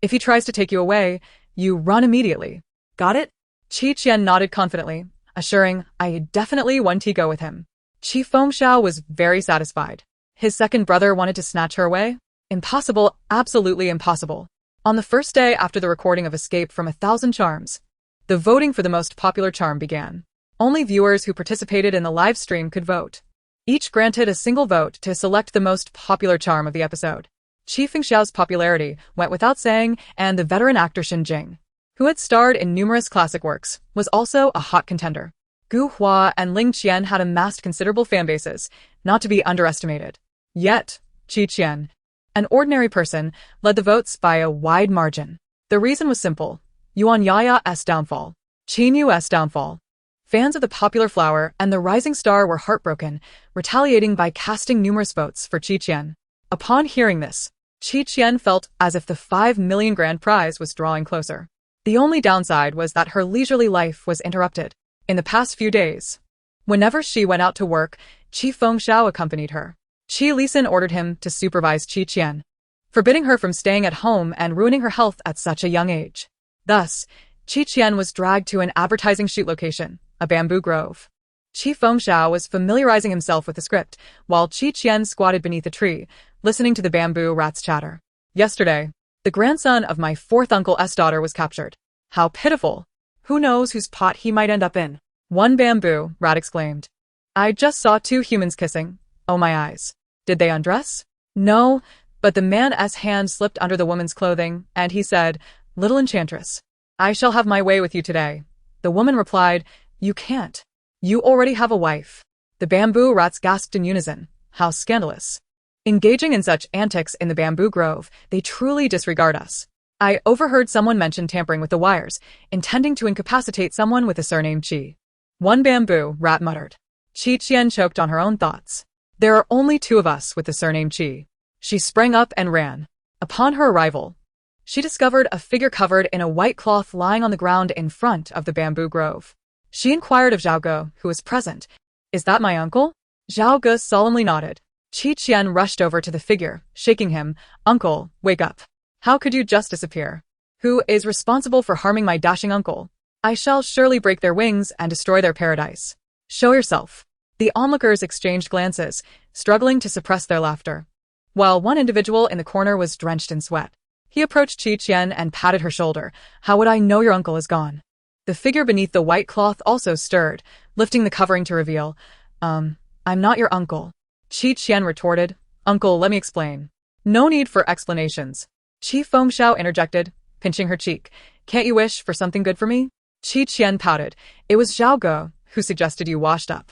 If he tries to take you away, you run immediately. Got it?" Qian nodded confidently, assuring, "I definitely want to go with him." Qi Fengxiao was very satisfied. His second brother wanted to snatch her away? Impossible, absolutely impossible. On the first day after the recording of Escape from 1,000 Charms, the voting for the most popular charm began. Only viewers who participated in the live stream could vote. Each granted a single vote to select the most popular charm of the episode. Qi Fengxiao's popularity went without saying, and the veteran actor Shin Jing, who had starred in numerous classic works, was also a hot contender. Gu Hua and Ling Qian had amassed considerable fanbases, not to be underestimated. Yet, Qian, an ordinary person, led the votes by a wide margin. The reason was simple. Yuan Yaya's downfall. Qin Yu's downfall. Fans of the popular flower and the rising star were heartbroken, retaliating by casting numerous votes for Qian. Upon hearing this, Qian felt as if the 5 million grand prize was drawing closer. The only downside was that her leisurely life was interrupted. In the past few days, whenever she went out to work, Qi Fengxiao accompanied her. Qi Lisan ordered him to supervise Qian, forbidding her from staying at home and ruining her health at such a young age. Thus, Qian was dragged to an advertising shoot location, a bamboo grove. Qi Fengxiao was familiarizing himself with the script, while Qian squatted beneath a tree, listening to the bamboo rats chatter. "Yesterday, the grandson of my fourth uncle's daughter was captured. How pitiful! Who knows whose pot he might end up in?" One bamboo rat exclaimed. "I just saw 2 humans kissing. Oh my eyes. Did they undress?" "No, but the man's hand slipped under the woman's clothing, and he said, 'Little enchantress, I shall have my way with you today.'" The woman replied, "You can't. You already have a wife." The bamboo rats gasped in unison. How scandalous. Engaging in such antics in the bamboo grove, they truly disregard us. I overheard someone mention tampering with the wires, intending to incapacitate someone with the surname Qi. One bamboo rat muttered. Qian choked on her own thoughts. There are only 2 of us with the surname Qi. She sprang up and ran. Upon her arrival, she discovered a figure covered in a white cloth lying on the ground in front of the bamboo grove. She inquired of Zhao Ge, who was present, "Is that my uncle?" Zhao Ge solemnly nodded. Qian rushed over to the figure, shaking him. "Uncle, wake up. How could you just disappear? Who is responsible for harming my dashing uncle? I shall surely break their wings and destroy their paradise. Show yourself." The onlookers exchanged glances, struggling to suppress their laughter, while one individual in the corner was drenched in sweat. He approached Qian and patted her shoulder. "How would I know your uncle is gone?" The figure beneath the white cloth also stirred, lifting the covering to reveal, I'm not your uncle." Qian retorted. "Uncle, let me explain." "No need for explanations." Qi Fengxiao interjected, pinching her cheek. "Can't you wish for something good for me?" Qian pouted. "It was Zhao Ge who suggested you washed up."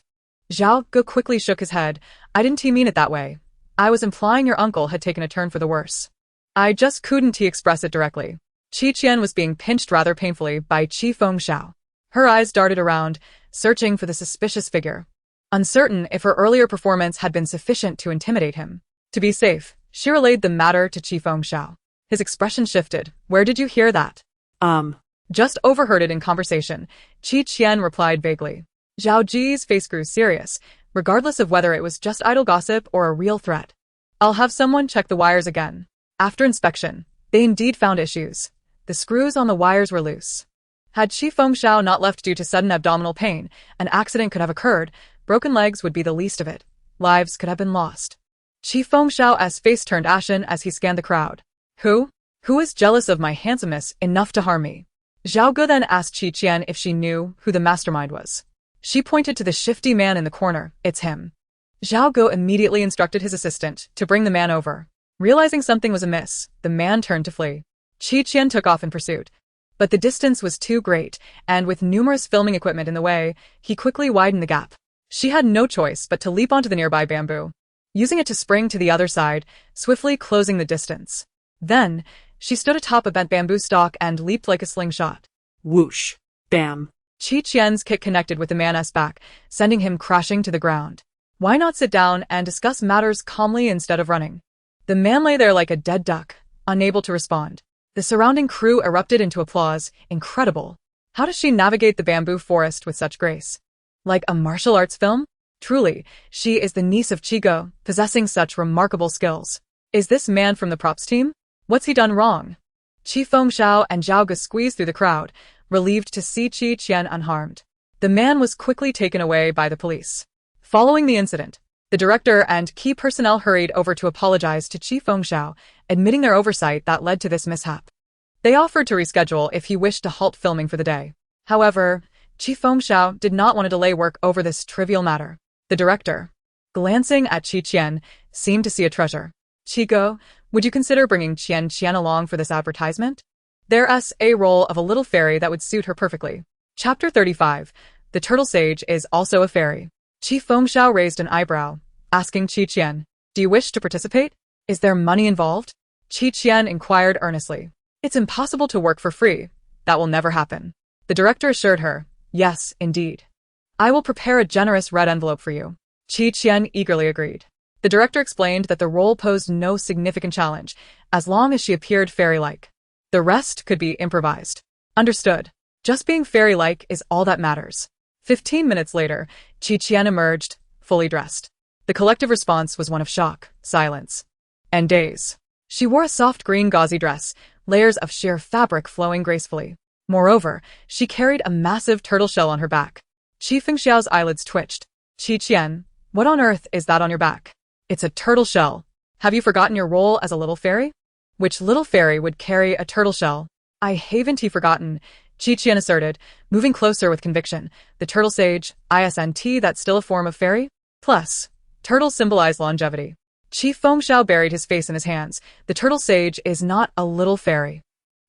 Zhao Ge quickly shook his head. "I didn't mean it that way. I was implying your uncle had taken a turn for the worse. I just couldn't express it directly." Qian was being pinched rather painfully by Qi Fengxiao. Her eyes darted around, searching for the suspicious figure, uncertain if her earlier performance had been sufficient to intimidate him. To be safe, she relayed the matter to Qi Fengxiao. His expression shifted. "Where did you hear that?" Just overheard it in conversation," Qian replied vaguely. Zhao Ji's face grew serious, regardless of whether it was just idle gossip or a real threat. "I'll have someone check the wires again." After inspection, they indeed found issues. The screws on the wires were loose. Had Qi Fengxiao not left due to sudden abdominal pain, an accident could have occurred. Broken legs would be the least of it. Lives could have been lost. Qi Fengxiao's face turned ashen as he scanned the crowd. Who is jealous of my handsomeness enough to harm me?" Zhao Ge then asked Qian if she knew who the mastermind was. She pointed to the shifty man in the corner. "It's him." Zhao Ge immediately instructed his assistant to bring the man over. Realizing something was amiss, the man turned to flee. Qian took off in pursuit, but the distance was too great, and with numerous filming equipment in the way, he quickly widened the gap. She had no choice but to leap onto the nearby bamboo, using it to spring to the other side, swiftly closing the distance. Then, she stood atop a bent bamboo stalk and leaped like a slingshot. Whoosh! Bam! Qian's kick connected with the man's back, sending him crashing to the ground. Why not sit down and discuss matters calmly instead of running? The man lay there like a dead duck, unable to respond. The surrounding crew erupted into applause. Incredible. How does she navigate the bamboo forest with such grace? Like a martial arts film? Truly, she is the niece of Qigo, possessing such remarkable skills. Is this man from the props team? What's he done wrong? Qi Fengxiao and Zhao Ge squeezed through the crowd, relieved to see Qian unharmed. The man was quickly taken away by the police. Following the incident, the director and key personnel hurried over to apologize to Qi Fengxiao, admitting their oversight that led to this mishap. They offered to reschedule if he wished to halt filming for the day. However, Qi Fengxiao did not want to delay work over this trivial matter. The director, glancing at Qian, seemed to see a treasure. "Qigo, would you consider bringing Qian along for this advertisement? There's a role of a little fairy that would suit her perfectly." Chapter 35. The Turtle Sage is also a fairy. Qi Fengxiao raised an eyebrow, asking Qian, "Do you wish to participate? Is there money involved?" Qian inquired earnestly. "It's impossible to work for free. That will never happen." The director assured her, "Yes, indeed. I will prepare a generous red envelope for you." Qian eagerly agreed. The director explained that the role posed no significant challenge, as long as she appeared fairy-like. The rest could be improvised. Understood. Just being fairy-like is all that matters. 15 minutes later, Qian emerged, fully dressed. The collective response was one of shock, silence, and daze. She wore a soft green gauzy dress, layers of sheer fabric flowing gracefully. Moreover, she carried a massive turtle shell on her back. Qi Fengxiao's eyelids twitched. "Qian, what on earth is that on your back?" "It's a turtle shell. Have you forgotten your role as a little fairy?" "Which little fairy would carry a turtle shell?" "I haven't forgotten," Qian asserted, moving closer with conviction. "The turtle sage, isn't that still a form of fairy? Plus, turtles symbolize longevity." Qi Fengxiao buried his face in his hands. "The turtle sage is not a little fairy.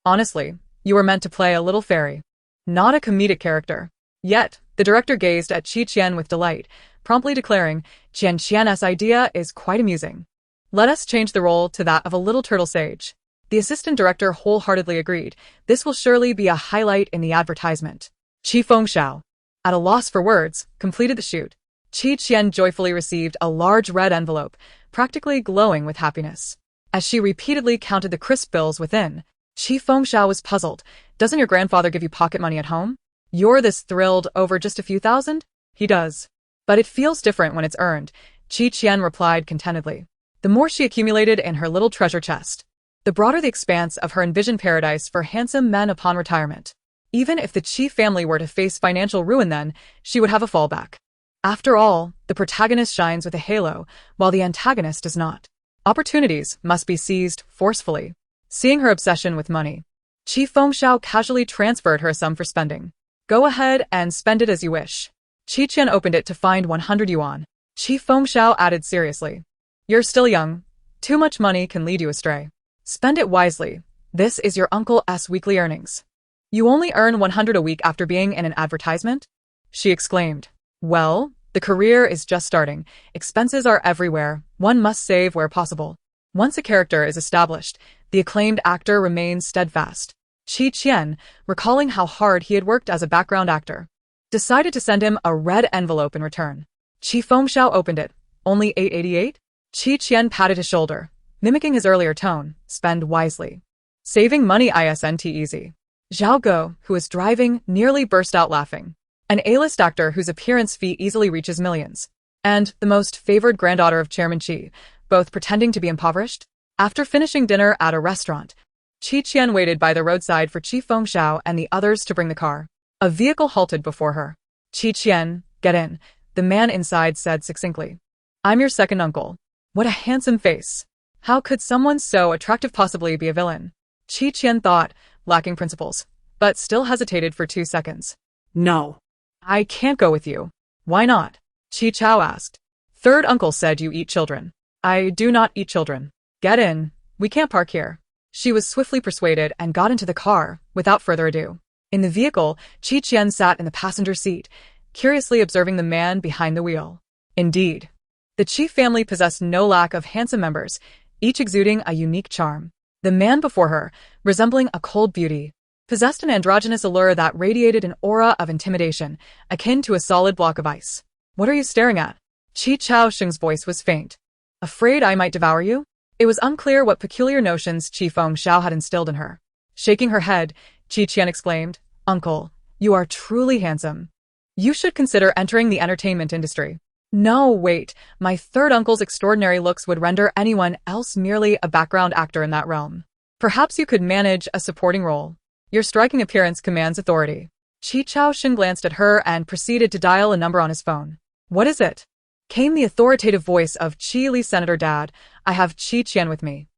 Honestly, you were meant to play a little fairy, not a comedic character." Yet, the director gazed at Qian with delight, promptly declaring, "Qian's idea is quite amusing. Let us change the role to that of a little turtle sage." The assistant director wholeheartedly agreed. This will surely be a highlight in the advertisement. Qi Fengxiao, at a loss for words, completed the shoot. Qian joyfully received a large red envelope, practically glowing with happiness. As she repeatedly counted the crisp bills within, Qi Fengxiao was puzzled. Doesn't your grandfather give you pocket money at home? You're this thrilled over just a few thousand? He does. But it feels different when it's earned, Qi Qian replied contentedly. The more she accumulated in her little treasure chest, the broader the expanse of her envisioned paradise for handsome men upon retirement. Even if the Qi family were to face financial ruin then, she would have a fallback. After all, the protagonist shines with a halo, while the antagonist does not. Opportunities must be seized forcefully. Seeing her obsession with money, Qi Fengxiao casually transferred her a sum for spending. Go ahead and spend it as you wish. Qi Qian opened it to find 100 yuan. Qi Fengxiao added seriously. You're still young. Too much money can lead you astray. Spend it wisely. This is your uncle's weekly earnings. You only earn 100 a week after being in an advertisement? She exclaimed. Well, the career is just starting. Expenses are everywhere. One must save where possible. Once a character is established, the acclaimed actor remains steadfast. Qi Qian, recalling how hard he had worked as a background actor, decided to send him a red envelope in return. Qi Fengxiao opened it. Only 888? Qi Qian patted his shoulder, mimicking his earlier tone. Spend wisely. Saving money isn't easy. Zhao Guo, who was driving, nearly burst out laughing. An A-list actor whose appearance fee easily reaches millions. And the most favored granddaughter of Chairman Qi, both pretending to be impoverished. After finishing dinner at a restaurant, Qi Qian waited by the roadside for Qi Fengxiao and the others to bring the car. A vehicle halted before her. Qi Qian, get in, the man inside said succinctly. I'm your second uncle. What a handsome face. How could someone so attractive possibly be a villain? Qi Qian thought, lacking principles, but still hesitated for 2 seconds. No. I can't go with you. Why not? Qi Chao asked. Third uncle said you eat children. I do not eat children. Get in. We can't park here. She was swiftly persuaded and got into the car, without further ado. In the vehicle, Qi Qian sat in the passenger seat, curiously observing the man behind the wheel. Indeed, the Qi family possessed no lack of handsome members, each exuding a unique charm. The man before her, resembling a cold beauty, possessed an androgynous allure that radiated an aura of intimidation, akin to a solid block of ice. What are you staring at? Qi Chaosheng's voice was faint. Afraid I might devour you? It was unclear what peculiar notions Qi Fengxiao had instilled in her. Shaking her head, Qi Qian exclaimed, Uncle, you are truly handsome. You should consider entering the entertainment industry. No, wait, my third uncle's extraordinary looks would render anyone else merely a background actor in that realm. Perhaps you could manage a supporting role. Your striking appearance commands authority. Qi Chaosheng glanced at her and proceeded to dial a number on his phone. What is it? Came the authoritative voice of Qi Li. Senator Dad, I have Qi Qian with me.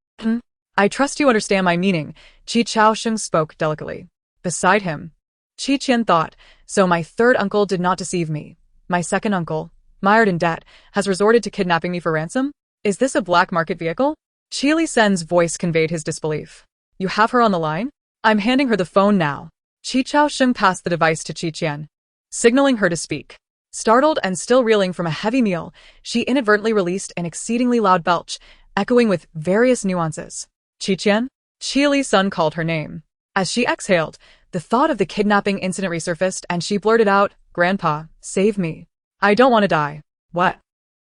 I trust you understand my meaning, Qi Chaosheng spoke delicately. Beside him, Qi Qian thought, so my third uncle did not deceive me. My second uncle, mired in debt, has resorted to kidnapping me for ransom? Is this a black market vehicle? Qi Li Sen's voice conveyed his disbelief. You have her on the line? I'm handing her the phone now. Qi Chaosheng passed the device to Qi Qian, signaling her to speak. Startled and still reeling from a heavy meal, she inadvertently released an exceedingly loud belch, echoing with various nuances. Qi Qian? Qi Li Sun called her name. As she exhaled, the thought of the kidnapping incident resurfaced and she blurted out, Grandpa, save me. I don't want to die. What?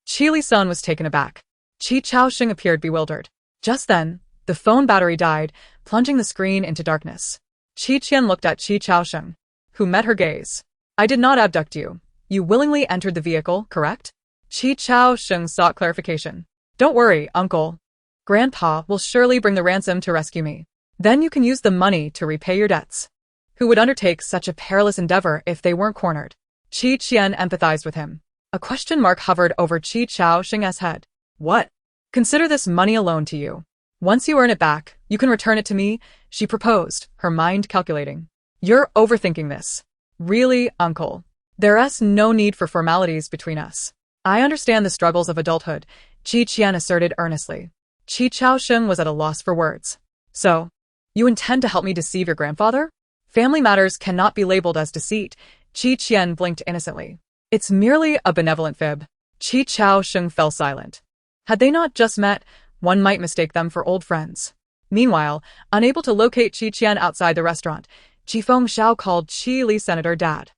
Qi Li Sun was taken aback. Qi Chaosheng appeared bewildered. Just then, the phone battery died, plunging the screen into darkness. Qi Qian looked at Qi Chaosheng, who met her gaze. I did not abduct you. You willingly entered the vehicle, correct? Qi Chaosheng sought clarification. Don't worry, Uncle. Grandpa will surely bring the ransom to rescue me. Then you can use the money to repay your debts. Who would undertake such a perilous endeavor if they weren't cornered? Qi Qian empathized with him. A question mark hovered over Qi Chaosheng's head. What? Consider this money a loan to you. Once you earn it back, you can return it to me, she proposed, her mind calculating. You're overthinking this. Really, Uncle. There's no need for formalities between us. I understand the struggles of adulthood, Qi Qian asserted earnestly. Qi Chaosheng was at a loss for words. So, you intend to help me deceive your grandfather? Family matters cannot be labeled as deceit, Qi Qian blinked innocently. It's merely a benevolent fib. Qi Chaosheng fell silent. Had they not just met, one might mistake them for old friends. Meanwhile, unable to locate Qi Qian outside the restaurant, Qi Fengxiao called Qi Li Senator Dad.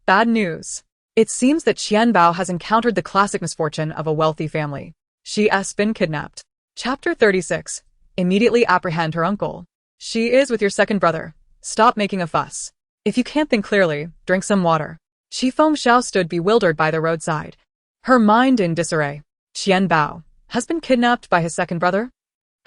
Bad news. It seems that Qian Bao has encountered the classic misfortune of a wealthy family. She has been kidnapped. Chapter 36. immediately apprehend her uncle. She is with your second brother. Stop making a fuss. If you can't think clearly, drink some water. Qi Fengxiao stood bewildered by the roadside, her mind in disarray. Qian Bao has been kidnapped by his second brother?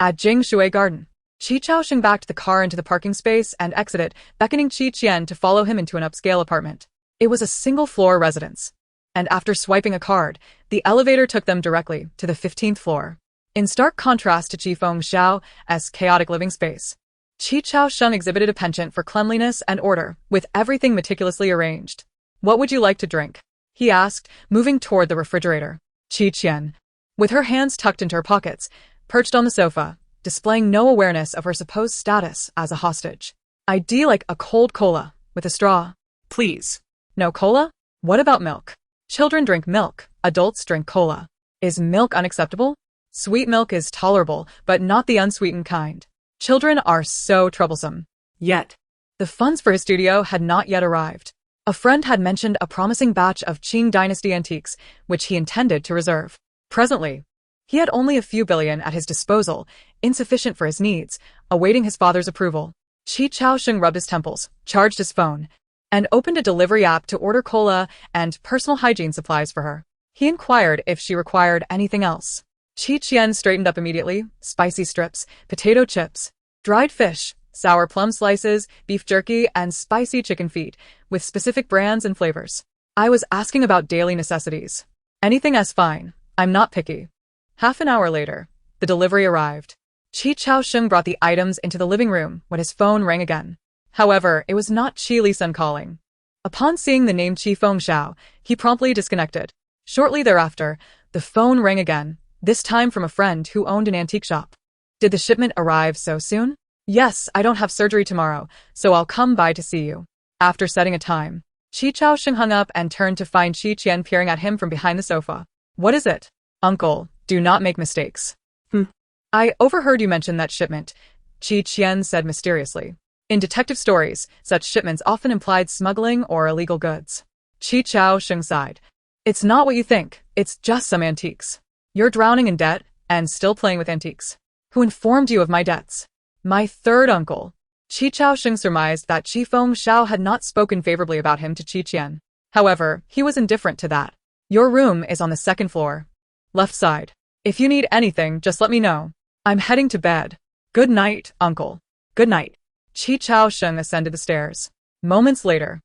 At Jingshui Garden, Qi Chaoxing backed the car into the parking space and exited, beckoning Qi Qian to follow him into an upscale apartment. It was a single-floor residence, and after swiping a card, the elevator took them directly to the 15th floor. In stark contrast to Qi Fengxiao's chaotic living space, Qi Chaoxing exhibited a penchant for cleanliness and order, with everything meticulously arranged. What would you like to drink? He asked, moving toward the refrigerator. Qi Qian, with her hands tucked into her pockets, perched on the sofa, displaying no awareness of her supposed status as a hostage. I'd like a cold cola, with a straw. Please. No cola? What about milk? Children drink milk, adults drink cola. Is milk unacceptable? Sweet milk is tolerable, but not the unsweetened kind. Children are so troublesome. Yet, the funds for his studio had not yet arrived. A friend had mentioned a promising batch of Qing dynasty antiques, which he intended to reserve. Presently, he had only a few billion at his disposal, insufficient for his needs, awaiting his father's approval. Qi Chaoxing rubbed his temples, charged his phone, and opened a delivery app to order cola and personal hygiene supplies for her. He inquired if she required anything else. Qi Qian straightened up immediately, spicy strips, potato chips, dried fish, sour plum slices, beef jerky, and spicy chicken feet, with specific brands and flavors. I was asking about daily necessities. Anything is fine. I'm not picky. Half an hour later, the delivery arrived. Qi Chaoxing brought the items into the living room when his phone rang again. However, it was not Qi Lisun calling. Upon seeing the name Qi Fengxiao, he promptly disconnected. Shortly thereafter, the phone rang again, this time from a friend who owned an antique shop. Did the shipment arrive so soon? Yes, I don't have surgery tomorrow, so I'll come by to see you. After setting a time, Qi Chaoxing hung up and turned to find Qi Qian peering at him from behind the sofa. What is it? Uncle, do not make mistakes. I overheard you mention that shipment, Qi Qian said mysteriously. In detective stories, such shipments often implied smuggling or illegal goods. Qi Chaoxing sighed. It's not what you think, it's just some antiques. You're drowning in debt and still playing with antiques. Who informed you of my debts? My third uncle. Qi Chaoxing surmised that Qi Fengxiao had not spoken favorably about him to Qi Qian. However, he was indifferent to that. Your room is on the second floor. Left side. If you need anything, just let me know. I'm heading to bed. Good night, uncle. Good night. Qi Chaoxing ascended the stairs. Moments later,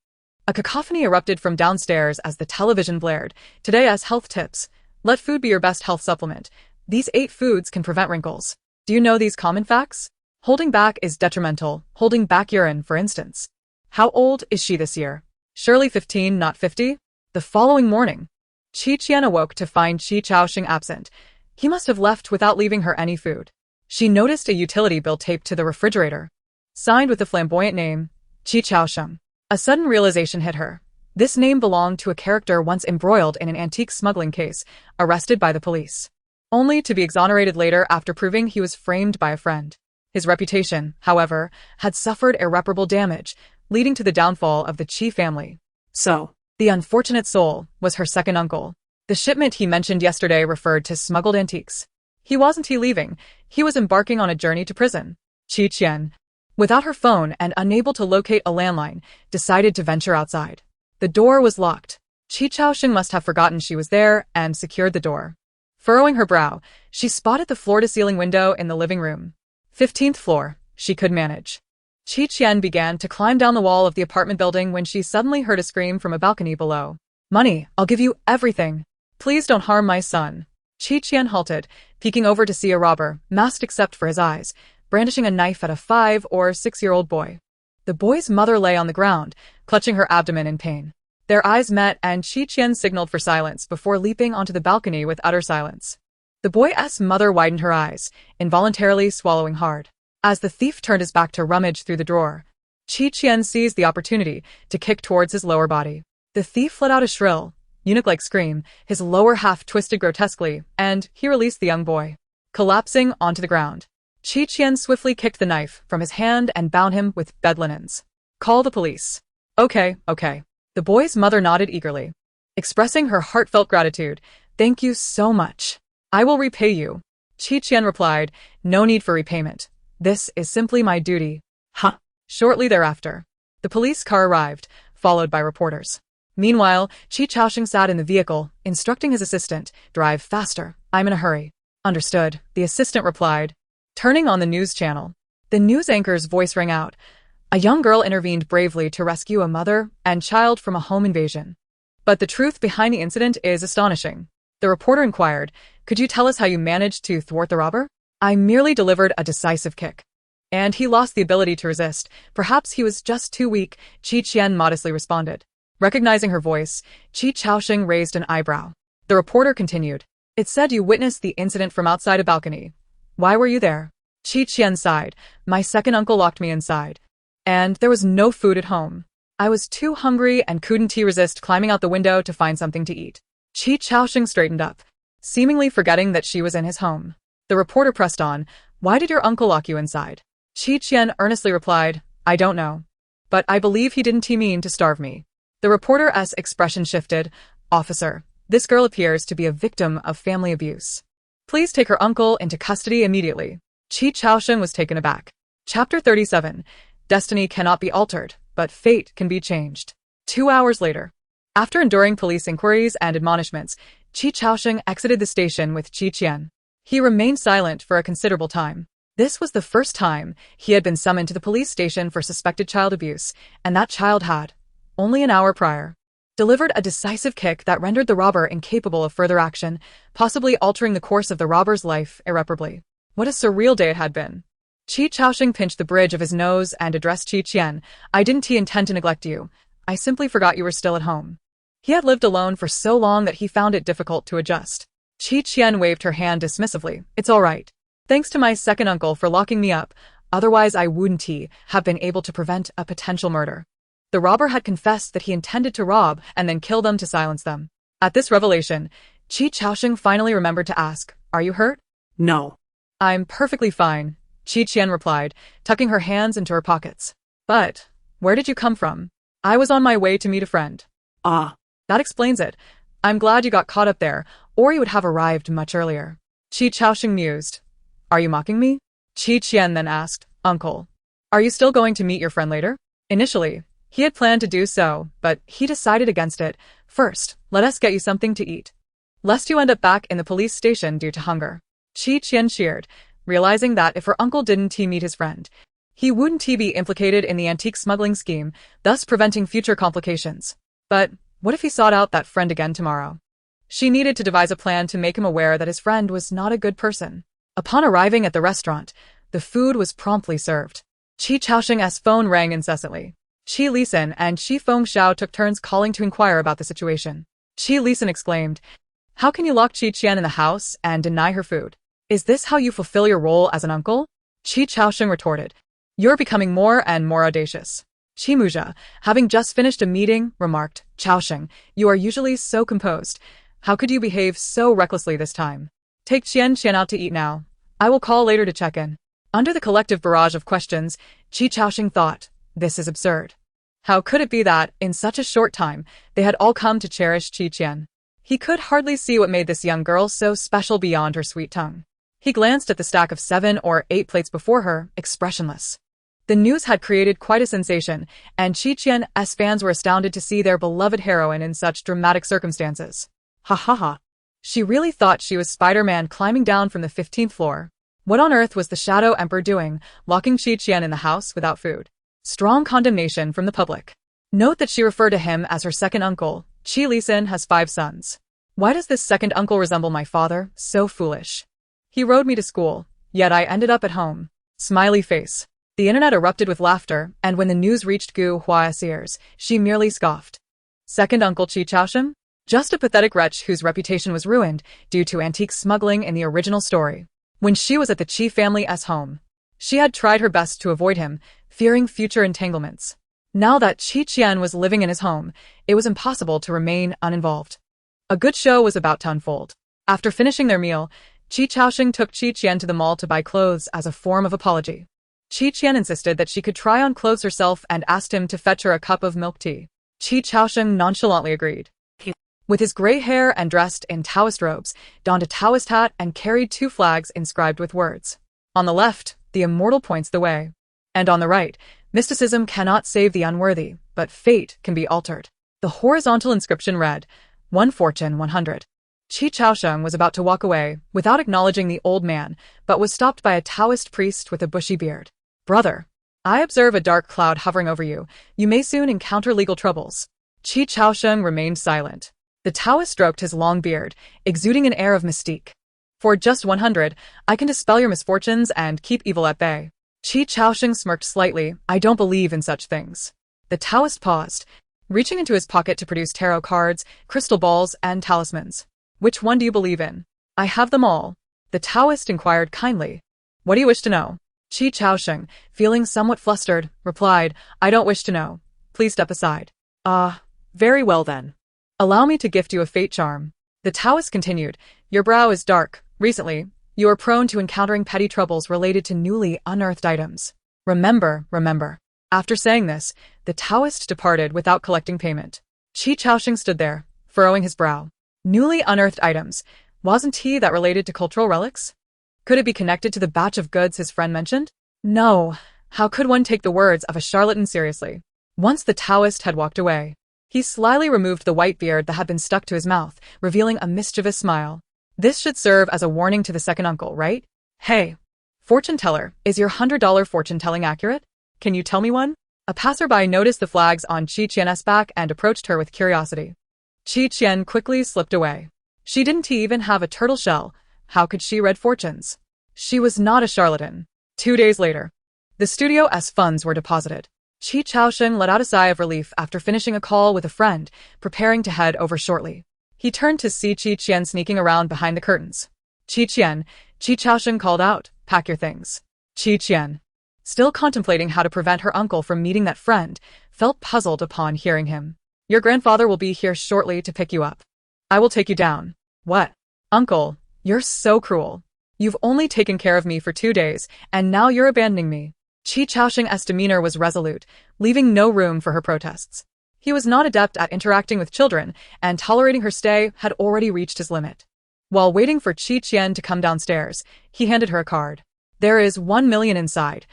a cacophony erupted from downstairs as the television blared. Today as health tips. Let food be your best health supplement. These 8 foods can prevent wrinkles. Do you know these common facts? Holding back is detrimental. Holding back urine, for instance. How old is she this year? Surely 15, not 50? The following morning, Qi Qian awoke to find Qi Chaoxing absent. He must have left without leaving her any food. She noticed a utility bill taped to the refrigerator, signed with the flamboyant name, Qi Chaoxing. A sudden realization hit her. This name belonged to a character once embroiled in an antique smuggling case, arrested by the police, only to be exonerated later after proving he was framed by a friend. His reputation, however, had suffered irreparable damage, leading to the downfall of the Qi family. So, the unfortunate soul was her second uncle. The shipment he mentioned yesterday referred to smuggled antiques. Wasn't he leaving? He was embarking on a journey to prison. Qi Qian, without her phone and unable to locate a landline, decided to venture outside. The door was locked. Qi Chaoxing must have forgotten she was there and secured the door. Furrowing her brow, she spotted the floor-to-ceiling window in the living room. 15th floor, she could manage. Qi Qian began to climb down the wall of the apartment building when she suddenly heard a scream from a balcony below. Money, I'll give you everything. Please don't harm my son. Qi Qian halted, peeking over to see a robber, masked except for his eyes, brandishing a knife at a 5- or 6-year-old boy. The boy's mother lay on the ground, clutching her abdomen in pain. Their eyes met and Qi Qian signaled for silence before leaping onto the balcony with utter silence. The boy's mother widened her eyes, involuntarily swallowing hard. As the thief turned his back to rummage through the drawer, Qi Qian seized the opportunity to kick towards his lower body. The thief let out a shrill, eunuch-like scream, his lower half twisted grotesquely, and he released the young boy. Collapsing onto the ground, Qi Qian swiftly kicked the knife from his hand and bound him with bed linens. Call the police. Okay. The boy's mother nodded eagerly, expressing her heartfelt gratitude. Thank you so much. I will repay you. Qi Qian replied, "No need for repayment. This is simply my duty." Huh. Shortly thereafter, the police car arrived, followed by reporters. Meanwhile, Qi Chaoxing sat in the vehicle, instructing his assistant, "Drive faster. I'm in a hurry." "Understood," the assistant replied. Turning on the news channel, the news anchor's voice rang out. A young girl intervened bravely to rescue a mother and child from a home invasion. But the truth behind the incident is astonishing. The reporter inquired, "Could you tell us how you managed to thwart the robber?" "I merely delivered a decisive kick. And he lost the ability to resist. Perhaps he was just too weak," Qi Qian modestly responded. Recognizing her voice, Qi Chaoxing raised an eyebrow. The reporter continued, "It said you witnessed the incident from outside a balcony. Why were you there?" Qi Qian sighed. "My second uncle locked me inside. And there was no food at home. I was too hungry and couldn't resist climbing out the window to find something to eat." Qi Chaoxing straightened up, seemingly forgetting that she was in his home. The reporter pressed on, "Why did your uncle lock you inside?" Qi Qian earnestly replied, "I don't know. But I believe he didn't mean to starve me." The reporter's expression shifted. "Officer, this girl appears to be a victim of family abuse. Please take her uncle into custody immediately." Qi Chaoxing was taken aback. Chapter 37. Destiny cannot be altered, but fate can be changed. 2 hours later, after enduring police inquiries and admonishments, Qi Chaoxing exited the station with Qi Qian. He remained silent for a considerable time. This was the first time he had been summoned to the police station for suspected child abuse, and that child had, only an hour prior, delivered a decisive kick that rendered the robber incapable of further action, possibly altering the course of the robber's life irreparably. What a surreal day it had been. Qi Chaoxing pinched the bridge of his nose and addressed Qi Qian. "I didn't intend to neglect you. I simply forgot you were still at home." He had lived alone for so long that he found it difficult to adjust. Qi Qian waved her hand dismissively. "It's all right. Thanks to my second uncle for locking me up. Otherwise I wouldn't have been able to prevent a potential murder." The robber had confessed that he intended to rob and then kill them to silence them. At this revelation, Qi Chaoxing finally remembered to ask, "Are you hurt?" "No. "I'm perfectly fine," Qi Qian replied, tucking her hands into her pockets. "But where did you come from?" "I was on my way to meet a friend." "Ah. "That explains it. I'm glad you got caught up there, or you would have arrived much earlier." Qi Chaoxing mused. "Are you mocking me?" Qi Qian then asked, "Uncle, are you still going to meet your friend later?" Initially, he had planned to do so, but he decided against it. "First, let us get you something to eat, lest you end up back in the police station due to hunger." Qi Qian cheered, realizing that if her uncle didn't meet his friend, he wouldn't be implicated in the antique smuggling scheme, thus preventing future complications. But what if he sought out that friend again tomorrow? She needed to devise a plan to make him aware that his friend was not a good person. Upon arriving at the restaurant, the food was promptly served. Qi Chaoxing's phone rang incessantly. Qi Lisan and Qi Fengxiao took turns calling to inquire about the situation. Qi Lisan exclaimed, "How can you lock Qi Qian in the house and deny her food? Is this how you fulfill your role as an uncle?" Qi Chaoxing retorted, "You're becoming more and more audacious." Qi Muzha, having just finished a meeting, remarked, "Chaoxing, you are usually so composed. How could you behave so recklessly this time? Take Qian out to eat now. I will call later to check in." Under the collective barrage of questions, Qi Chaoxing thought, this is absurd. How could it be that, in such a short time, they had all come to cherish Qi Qian? He could hardly see what made this young girl so special beyond her sweet tongue. He glanced at the stack of 7 or 8 plates before her, expressionless. The news had created quite a sensation, and Qi Qian's fans were astounded to see their beloved heroine in such dramatic circumstances. Ha ha ha. She really thought she was Spider-Man climbing down from the 15th floor. What on earth was the Shadow Emperor doing, locking Qi Qian in the house without food? Strong condemnation from the public. Note that she referred to him as her second uncle. Qi Lisan has 5 sons. Why does this second uncle resemble my father? So foolish. He rode me to school, yet I ended up at home. Smiley face. The internet erupted with laughter, and when the news reached Gu Hua's ears, she merely scoffed. Second uncle Qi Chaoxing? Just a pathetic wretch whose reputation was ruined due to antique smuggling in the original story. When she was at the Qi family's home, she had tried her best to avoid him, fearing future entanglements. Now that Qi Qian was living in his home, it was impossible to remain uninvolved. A good show was about to unfold. After finishing their meal, Qi Chaoxing took Qi Qian to the mall to buy clothes as a form of apology. Qi Qian insisted that she could try on clothes herself and asked him to fetch her a cup of milk tea. Qi Chaoxing nonchalantly agreed. with his gray hair and dressed in Taoist robes, donned a Taoist hat and carried 2 flags inscribed with words. On the left, the immortal points the way. And on the right, mysticism cannot save the unworthy, but fate can be altered. The horizontal inscription read, 1 fortune 100. Qi Chaosheng was about to walk away, without acknowledging the old man, but was stopped by a Taoist priest with a bushy beard. Brother, I observe a dark cloud hovering over you. You may soon encounter legal troubles. Qi Chaosheng remained silent. The Taoist stroked his long beard, exuding an air of mystique. For just 100, I can dispel your misfortunes and keep evil at bay. Qi Chaosheng smirked slightly. I don't believe in such things. The Taoist paused, reaching into his pocket to produce tarot cards, crystal balls, and talismans. Which one do you believe in? I have them all. The Taoist inquired kindly. What do you wish to know? Qi Chaosheng, feeling somewhat flustered, replied, I don't wish to know. Please step aside. Very well then. Allow me to gift you a fate charm. The Taoist continued, your brow is dark. Recently, you are prone to encountering petty troubles related to newly unearthed items. Remember. After saying this, the Taoist departed without collecting payment. Qi Chaosheng stood there, furrowing his brow. Newly unearthed items. Wasn't he that related to cultural relics? Could it be connected to the batch of goods his friend mentioned? No. How could one take the words of a charlatan seriously? Once the Taoist had walked away, he slyly removed the white beard that had been stuck to his mouth, revealing a mischievous smile. This should serve as a warning to the second uncle, right? Hey, fortune teller, is your $100 fortune telling accurate? Can you tell me one? A passerby noticed the flags on Qi Qian's back and approached her with curiosity. Qi Qian quickly slipped away. She didn't even have a turtle shell. How could she read fortunes? She was not a charlatan. 2 days later, the studio's funds were deposited. Qi Chaosheng let out a sigh of relief after finishing a call with a friend, preparing to head over shortly. He turned to see Qi Qian sneaking around behind the curtains. Qi Chaosheng called out, pack your things. Qi Qian, still contemplating how to prevent her uncle from meeting that friend, felt puzzled upon hearing him. Your grandfather will be here shortly to pick you up. I will take you down. What? Uncle, you're so cruel. You've only taken care of me for 2 days, and now you're abandoning me. Qi Chaosheng's demeanor was resolute, leaving no room for her protests. He was not adept at interacting with children, and tolerating her stay had already reached his limit. While waiting for Qi Qian to come downstairs, he handed her a card. There is 1 million inside.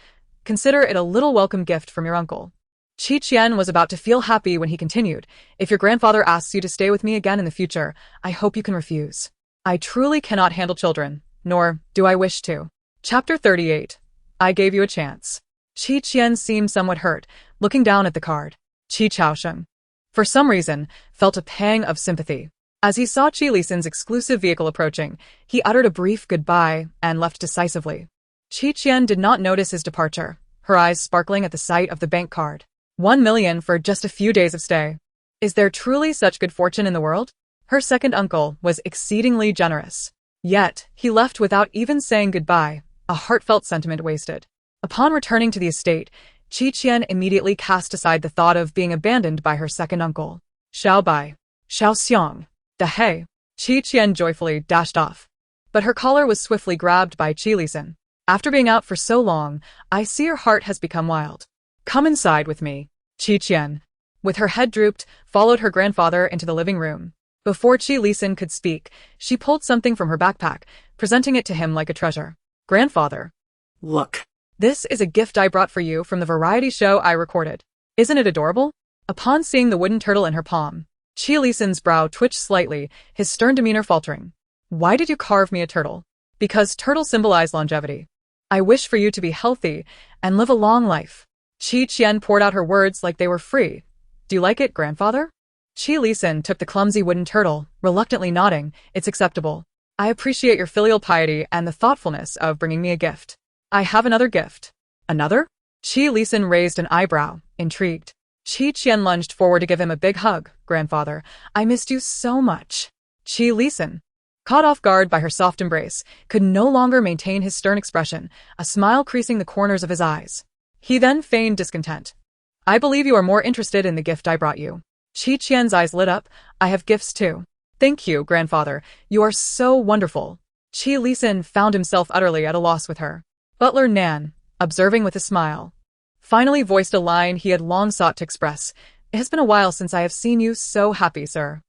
Consider it a little welcome gift from your uncle. Qi Qian was about to feel happy when he continued, if your grandfather asks you to stay with me again in the future, I hope you can refuse. I truly cannot handle children, nor do I wish to. Chapter 38. I gave you a chance. Qi Qian seemed somewhat hurt, looking down at the card. Qi Chaosheng, for some reason, felt a pang of sympathy. As he saw Qi Lisan's exclusive vehicle approaching, he uttered a brief goodbye and left decisively. Qi Qian did not notice his departure, her eyes sparkling at the sight of the bank card. 1 million for just a few days of stay. Is there truly such good fortune in the world? Her second uncle was exceedingly generous. Yet, he left without even saying goodbye, a heartfelt sentiment wasted. Upon returning to the estate, Qi Qian immediately cast aside the thought of being abandoned by her second uncle. Xiao Bai, Xiao Xiang, Da Hei. Qi Qian joyfully dashed off. But her collar was swiftly grabbed by Qi Lisan. After being out for so long, I see your heart has become wild. Come inside with me. Qi Qian, with her head drooped, followed her grandfather into the living room. Before Qi Lisan could speak, she pulled something from her backpack, presenting it to him like a treasure. Grandfather. Look. This is a gift I brought for you from the variety show I recorded. Isn't it adorable? Upon seeing the wooden turtle in her palm, Qi Lisan's brow twitched slightly, his stern demeanor faltering. Why did you carve me a turtle? Because turtles symbolize longevity. I wish for you to be healthy and live a long life. Qi Qian poured out her words like they were free. Do you like it, grandfather? Qi Lisan took the clumsy wooden turtle, reluctantly nodding, it's acceptable. I appreciate your filial piety and the thoughtfulness of bringing me a gift. I have another gift. Another? Qi Lisan raised an eyebrow, intrigued. Qi Qian lunged forward to give him a big hug. Grandfather, I missed you so much. Qi Lisan, caught off guard by her soft embrace, could no longer maintain his stern expression, a smile creasing the corners of his eyes. He then feigned discontent. I believe you are more interested in the gift I brought you. Qi Qian's eyes lit up. I have gifts too. Thank you, grandfather. You are so wonderful. Qi Lisan found himself utterly at a loss with her. Butler Nan, observing with a smile, finally voiced a line he had long sought to express. It has been a while since I have seen you so happy, sir.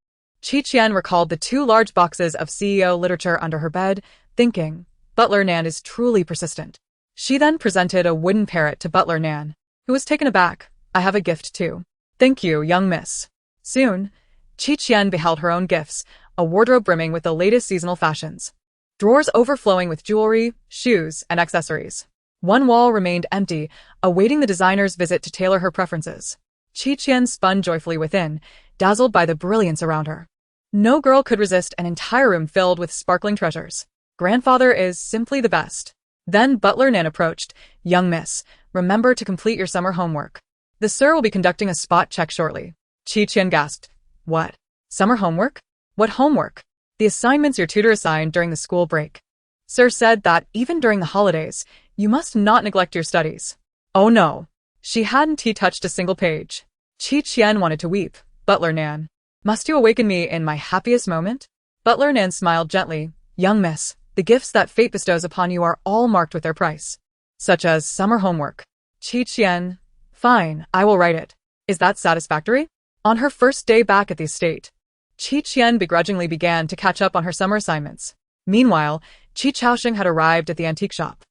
Qian recalled the 2 large boxes of CEO literature under her bed, thinking, Butler Nan is truly persistent. She then presented a wooden parrot to Butler Nan, who was taken aback. I have a gift too. Thank you, young miss. Soon, Qian beheld her own gifts, a wardrobe brimming with the latest seasonal fashions. Drawers overflowing with jewelry, shoes, and accessories. One wall remained empty, awaiting the designer's visit to tailor her preferences. Qian spun joyfully within, dazzled by the brilliance around her. No girl could resist an entire room filled with sparkling treasures. Grandfather is simply the best. Then Butler Nan approached. Young miss, remember to complete your summer homework. The sir will be conducting a spot check shortly. Qian gasped. What? Summer homework? What homework? The assignments your tutor assigned during the school break. Sir said that even during the holidays, you must not neglect your studies. Oh no. She hadn't touched a single page. Qian wanted to weep. Butler Nan. Must you awaken me in my happiest moment? Butler Nan smiled gently. Young miss, the gifts that fate bestows upon you are all marked with their price. Such as summer homework. Qian. Fine, I will write it. Is that satisfactory? On her first day back at the estate, Qian begrudgingly began to catch up on her summer assignments. Meanwhile, Qi Chaosheng had arrived at the antique shop.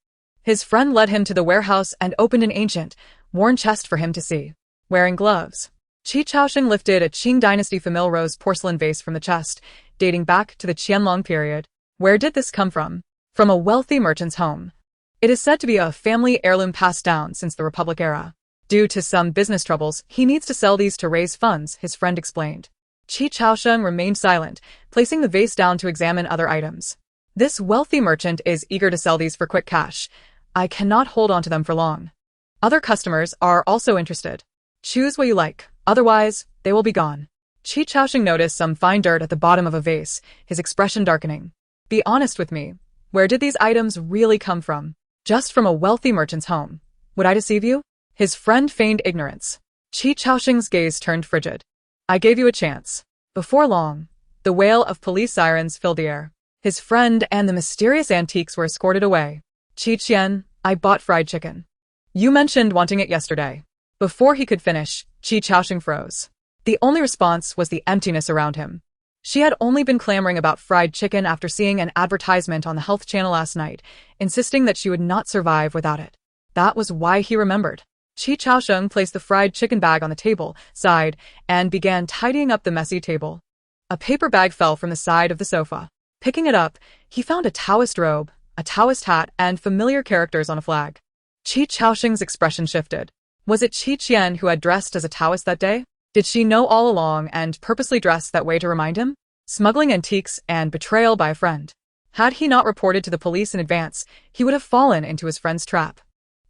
His friend led him to the warehouse and opened an ancient, worn chest for him to see. Wearing gloves, Qi Chaosheng lifted a Qing dynasty famille rose porcelain vase from the chest, dating back to the Qianlong period. Where did this come from? From a wealthy merchant's home. It is said to be a family heirloom passed down since the Republic era. Due to some business troubles, he needs to sell these to raise funds, his friend explained. Qi Chaosheng remained silent, placing the vase down to examine other items. This wealthy merchant is eager to sell these for quick cash. I cannot hold on to them for long. Other customers are also interested. Choose what you like, otherwise, they will be gone. Qi Chaosheng noticed some fine dirt at the bottom of a vase, his expression darkening. Be honest with me. Where did these items really come from? Just from a wealthy merchant's home. Would I deceive you? His friend feigned ignorance. Qi Chaosheng's gaze turned frigid. I gave you a chance. Before long, the wail of police sirens filled the air. His friend and the mysterious antiques were escorted away. Qian, I bought fried chicken. You mentioned wanting it yesterday. Before he could finish, Qi Chaosheng froze. The only response was the emptiness around him. She had only been clamoring about fried chicken after seeing an advertisement on the health channel last night, insisting that she would not survive without it. That was why he remembered. Qi Chaosheng placed the fried chicken bag on the table, sighed, and began tidying up the messy table. A paper bag fell from the side of the sofa. Picking it up, he found a Taoist robe, a Taoist hat, and familiar characters on a flag. Qi Chaosheng's expression shifted. Was it Qian who had dressed as a Taoist that day? Did she know all along and purposely dress that way to remind him? Smuggling antiques and betrayal by a friend. Had he not reported to the police in advance, he would have fallen into his friend's trap,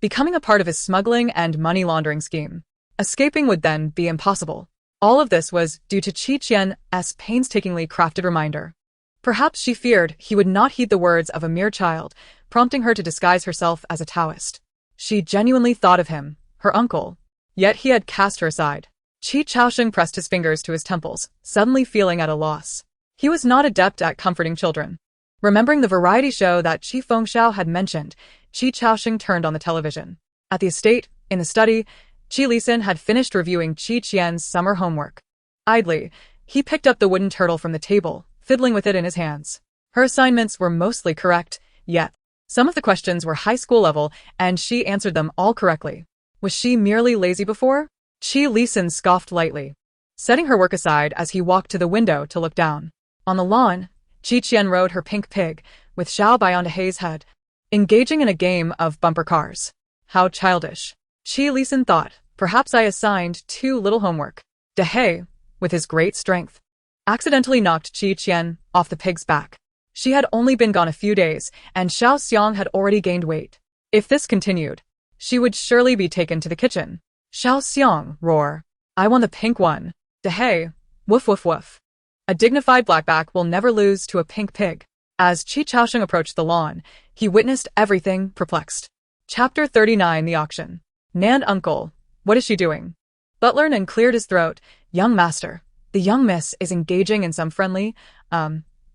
becoming a part of his smuggling and money laundering scheme. Escaping would then be impossible. All of this was due to Qian's painstakingly crafted reminder. Perhaps she feared he would not heed the words of a mere child, prompting her to disguise herself as a Taoist. She genuinely thought of him, her uncle. Yet he had cast her aside. Qi Chaosheng pressed his fingers to his temples, suddenly feeling at a loss. He was not adept at comforting children. Remembering the variety show that Qi Fengxiao had mentioned, Qi Chaosheng turned on the television. At the estate, in the study, Qi Lisin had finished reviewing Qian's summer homework. Idly, he picked up the wooden turtle from the table, fiddling with it in his hands. Her assignments were mostly correct, yet some of the questions were high school level, and she answered them all correctly. Was she merely lazy before? Qi Lisin scoffed lightly, setting her work aside as he walked to the window to look down. On the lawn, Qian rode her pink pig, with Xiao Bai on Dehai's head, engaging in a game of bumper cars. How childish. Qi Lisin thought, perhaps I assigned too little homework. Dehai, with his great strength, accidentally knocked Qian off the pig's back. She had only been gone a few days, and Xiao Xiang had already gained weight. If this continued, she would surely be taken to the kitchen. Xiao Xiang, roar. I won the pink one. Dehai, woof woof woof. A dignified blackback will never lose to a pink pig. As Qi Chaosheng approached the lawn, he witnessed everything, perplexed. Chapter 39, The Auction. Nan uncle, what is she doing? Butler Nan cleared his throat. Young master, the young miss is engaging in some friendly,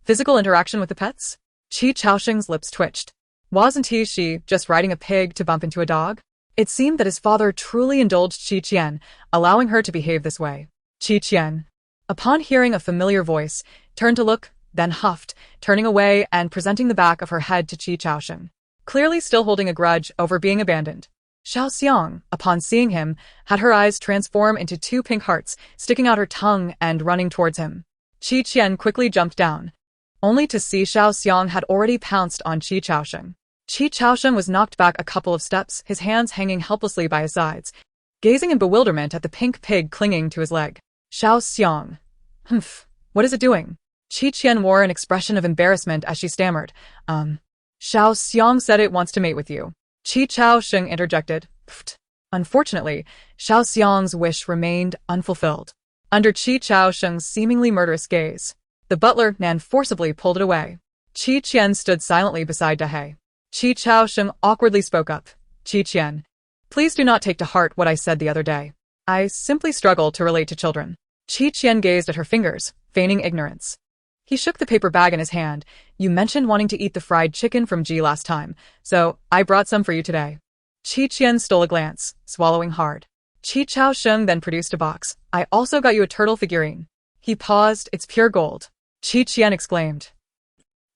physical interaction with the pets? Qi Chaosheng's lips twitched. Wasn't she just riding a pig to bump into a dog? It seemed that his father truly indulged Qian, allowing her to behave this way. Qian. Upon hearing a familiar voice, turned to look, then huffed, turning away and presenting the back of her head to Qi Chaosheng, clearly still holding a grudge over being abandoned. Xiao Xiang, upon seeing him, had her eyes transform into two pink hearts, sticking out her tongue and running towards him. Qi Qian quickly jumped down, only to see Xiao Xiang had already pounced on Qi Chaosheng. Qi Chaosheng was knocked back a couple of steps, his hands hanging helplessly by his sides, gazing in bewilderment at the pink pig clinging to his leg. Xiao Xiang. Humph, what is it doing? Qi Qian wore an expression of embarrassment as she stammered. Xiao Xiang said it wants to mate with you. Qi Chaosheng interjected. Pfft. Unfortunately, Xiao Xiang's wish remained unfulfilled. Under Qi Chaosheng's seemingly murderous gaze, the butler Nan forcibly pulled it away. Qi Qian stood silently beside Dahei. Qi Chaosheng awkwardly spoke up. Qi Qian, please do not take to heart what I said the other day. I simply struggle to relate to children. Qi Qian gazed at her fingers, feigning ignorance. He shook the paper bag in his hand. You mentioned wanting to eat the fried chicken from Ji last time, so I brought some for you today. Qi Qian stole a glance, swallowing hard. Qi Chaosheng then produced a box. I also got you a turtle figurine. He paused. It's pure gold. Qi Qian exclaimed.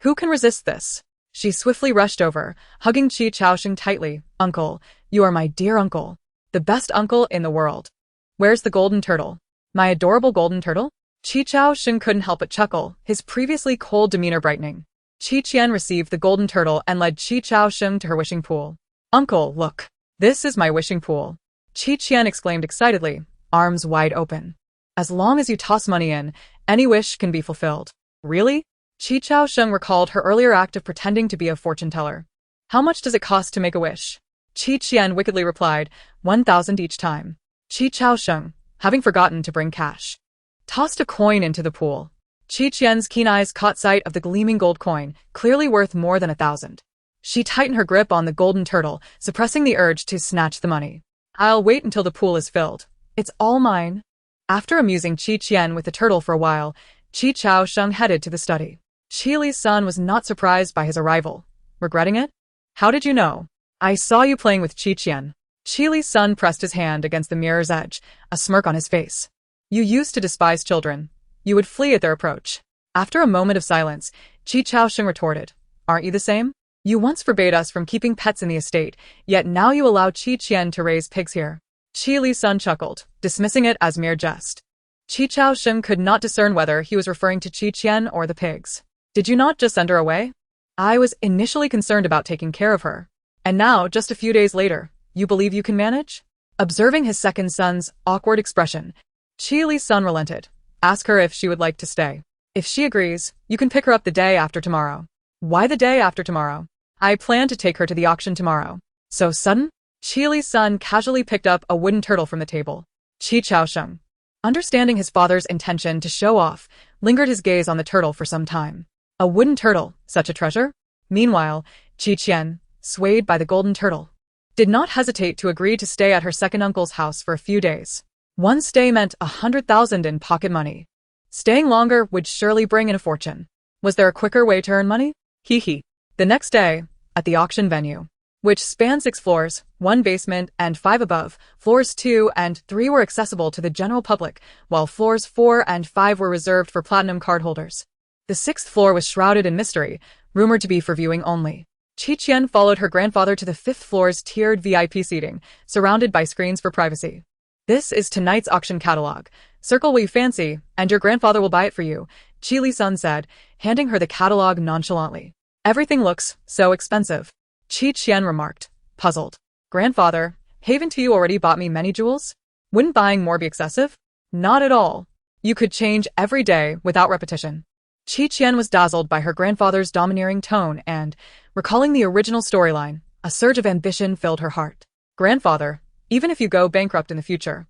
Who can resist this? She swiftly rushed over, hugging Qi Chaosheng tightly. Uncle, you are my dear uncle. The best uncle in the world. Where's the golden turtle? My adorable golden turtle? Qi Chaosheng couldn't help but chuckle, his previously cold demeanor brightening. Qi Qian received the golden turtle and led Qi Chaosheng to her wishing pool. Uncle, look. This is my wishing pool. Qi Qian exclaimed excitedly, arms wide open. As long as you toss money in, any wish can be fulfilled. Really? Qi Chaosheng recalled her earlier act of pretending to be a fortune teller. How much does it cost to make a wish? Qi Qian wickedly replied, 1,000 each time. Qi Chaosheng, having forgotten to bring cash, tossed a coin into the pool. Qi Qian's keen eyes caught sight of the gleaming gold coin, clearly worth more than 1,000. She tightened her grip on the golden turtle, suppressing the urge to snatch the money. I'll wait until the pool is filled. It's all mine. After amusing Qi Qian with the turtle for a while, Qi Chaosheng headed to the study. Qi Li's son was not surprised by his arrival. Regretting it? How did you know? I saw you playing with Qi Qian. Qi Li's son pressed his hand against the mirror's edge, a smirk on his face. You used to despise children. You would flee at their approach. After a moment of silence, Qi Chaosheng retorted. Aren't you the same? You once forbade us from keeping pets in the estate, yet now you allow Qi Qian to raise pigs here. Qi Li's son chuckled, dismissing it as mere jest. Qi Chaosheng could not discern whether he was referring to Qi Qian or the pigs. Did you not just send her away? I was initially concerned about taking care of her. And now, just a few days later, you believe you can manage? Observing his second son's awkward expression, Qi Li's son relented. Ask her if she would like to stay. If she agrees, you can pick her up the day after tomorrow. Why the day after tomorrow? I plan to take her to the auction tomorrow. So sudden? Qi Li's son casually picked up a wooden turtle from the table. Qi Chaosheng, understanding his father's intention to show off, lingered his gaze on the turtle for some time. A wooden turtle, such a treasure? Meanwhile, Qi Qian, swayed by the golden turtle, did not hesitate to agree to stay at her second uncle's house for a few days. One stay meant 100,000 in pocket money. Staying longer would surely bring in a fortune. Was there a quicker way to earn money? Hee hee. The next day, at the auction venue, which spanned 6 floors, 1 basement and 5 above, floors 2 and 3 were accessible to the general public, while floors 4 and 5 were reserved for platinum card holders. The 6th floor was shrouded in mystery, rumored to be for viewing only. Qi Qian followed her grandfather to the 5th floor's tiered VIP seating, surrounded by screens for privacy. This is tonight's auction catalog. Circle what you fancy, and your grandfather will buy it for you, Qi Li's son said, handing her the catalog nonchalantly. Everything looks so expensive. Qi Qian remarked, puzzled. Grandfather, haven't you already bought me many jewels? Wouldn't buying more be excessive? Not at all. You could change every day without repetition. Qi Qian was dazzled by her grandfather's domineering tone and, recalling the original storyline, a surge of ambition filled her heart. Grandfather, even if you go bankrupt in the future,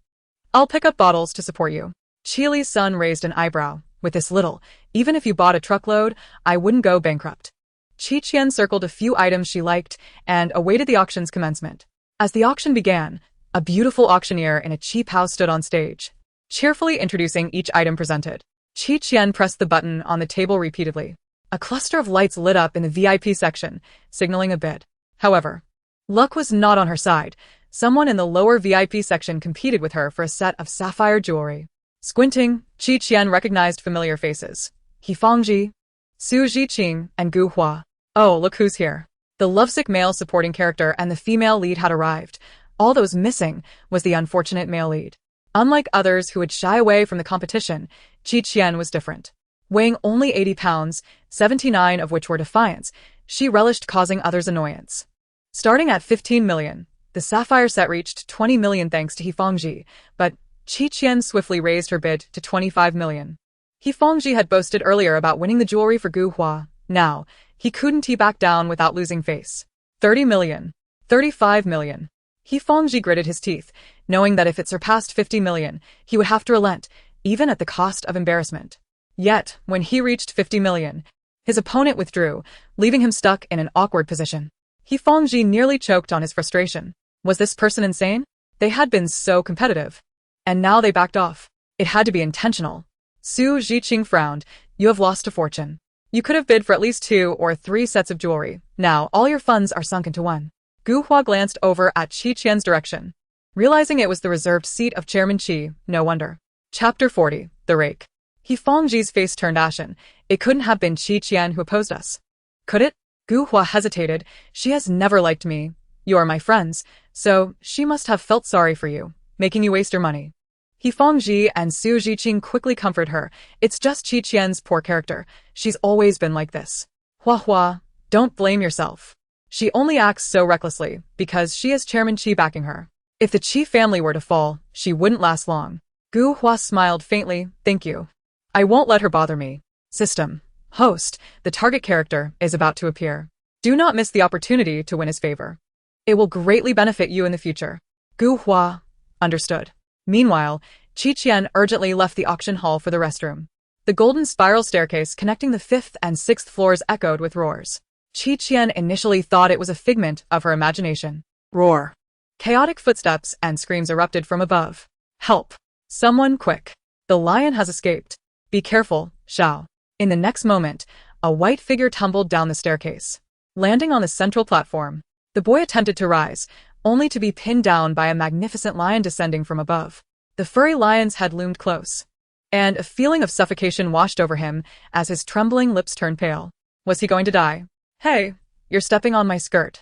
I'll pick up bottles to support you. Qi Li's son raised an eyebrow. With this little, even if you bought a truckload, I wouldn't go bankrupt. Qi Qian circled a few items she liked and awaited the auction's commencement. As the auction began, a beautiful auctioneer in a cheap house stood on stage, cheerfully introducing each item presented. Qi Qian pressed the button on the table repeatedly. A cluster of lights lit up in the VIP section, signaling a bid. However, luck was not on her side. Someone in the lower VIP section competed with her for a set of sapphire jewelry. Squinting, Qian recognized familiar faces. He Fangji, Su Zhiqing, and Gu Hua. Oh, look who's here. The lovesick male supporting character and the female lead had arrived. All that was missing was the unfortunate male lead. Unlike others who would shy away from the competition, Qian was different. Weighing only 80 pounds, 79 of which were defiance, she relished causing others annoyance. Starting at 15 million, the sapphire set reached 20 million thanks to Hifangji, but Qian swiftly raised her bid to 25 million. Hifangji had boasted earlier about winning the jewelry for Gu Hua. Now, he couldn't back down without losing face. 30 million. 35 million. Hifangji gritted his teeth, knowing that if it surpassed 50 million, he would have to relent, even at the cost of embarrassment. Yet, when he reached 50 million, his opponent withdrew, leaving him stuck in an awkward position. Hifangji nearly choked on his frustration. Was this person insane? They had been so competitive. And now they backed off. It had to be intentional. Su Zhiqing frowned. You have lost a fortune. You could have bid for at least 2 or 3 sets of jewelry. Now, all your funds are sunk into one. Gu Hua glanced over at Qian's direction. Realizing it was the reserved seat of Chairman Qi, no wonder. Chapter 40, The Rake. Hifangji's face turned ashen. It couldn't have been Qian who opposed us. Could it? Gu Hua hesitated. She has never liked me. You are my friends, so she must have felt sorry for you, making you waste your money. Hifangji and Su Zhiqing quickly comforted her. It's just Qian's poor character. She's always been like this. Hua Hua, don't blame yourself. She only acts so recklessly because she has Chairman Qi backing her. If the Qi family were to fall, she wouldn't last long. Gu Hua smiled faintly. Thank you. I won't let her bother me. System. Host, the target character, is about to appear. Do not miss the opportunity to win his favor. It will greatly benefit you in the future. Gu Hua. Understood. Meanwhile, Qian urgently left the auction hall for the restroom. The golden spiral staircase connecting the 5th and 6th floors echoed with roars. Qian initially thought it was a figment of her imagination. Roar. Chaotic footsteps and screams erupted from above. Help. Someone quick. The lion has escaped. Be careful, Xiao. In the next moment, a white figure tumbled down the staircase. Landing on the central platform, the boy attempted to rise, only to be pinned down by a magnificent lion descending from above. The furry lion's head loomed close, and a feeling of suffocation washed over him as his trembling lips turned pale. Was he going to die? Hey, you're stepping on my skirt.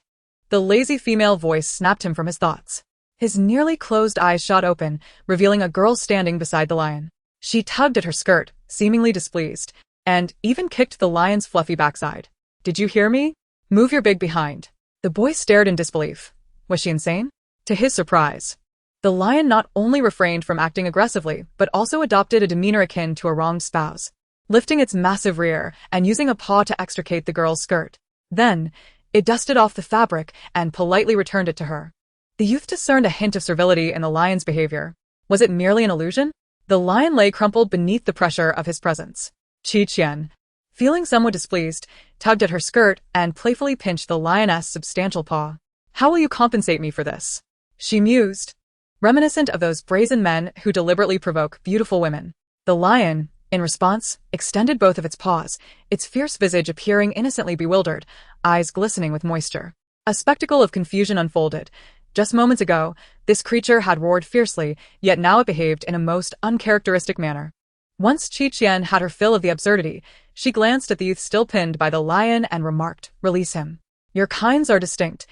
The lazy female voice snapped him from his thoughts. His nearly closed eyes shot open, revealing a girl standing beside the lion. She tugged at her skirt, seemingly displeased, and even kicked the lion's fluffy backside. Did you hear me? Move your big behind. The boy stared in disbelief. Was she insane? To his surprise, the lion not only refrained from acting aggressively, but also adopted a demeanor akin to a wronged spouse, lifting its massive rear and using a paw to extricate the girl's skirt. Then, it dusted off the fabric and politely returned it to her. The youth discerned a hint of servility in the lion's behavior. Was it merely an illusion? The lion lay crumpled beneath the pressure of his presence. Qian, feeling somewhat displeased, tugged at her skirt and playfully pinched the lioness' substantial paw. How will you compensate me for this? She mused, reminiscent of those brazen men who deliberately provoke beautiful women. The lion, in response, extended both of its paws, its fierce visage appearing innocently bewildered, eyes glistening with moisture. A spectacle of confusion unfolded. Just moments ago, this creature had roared fiercely, yet now it behaved in a most uncharacteristic manner. Once Qian had her fill of the absurdity, she glanced at the youth still pinned by the lion and remarked, "Release him. Your kinds are distinct.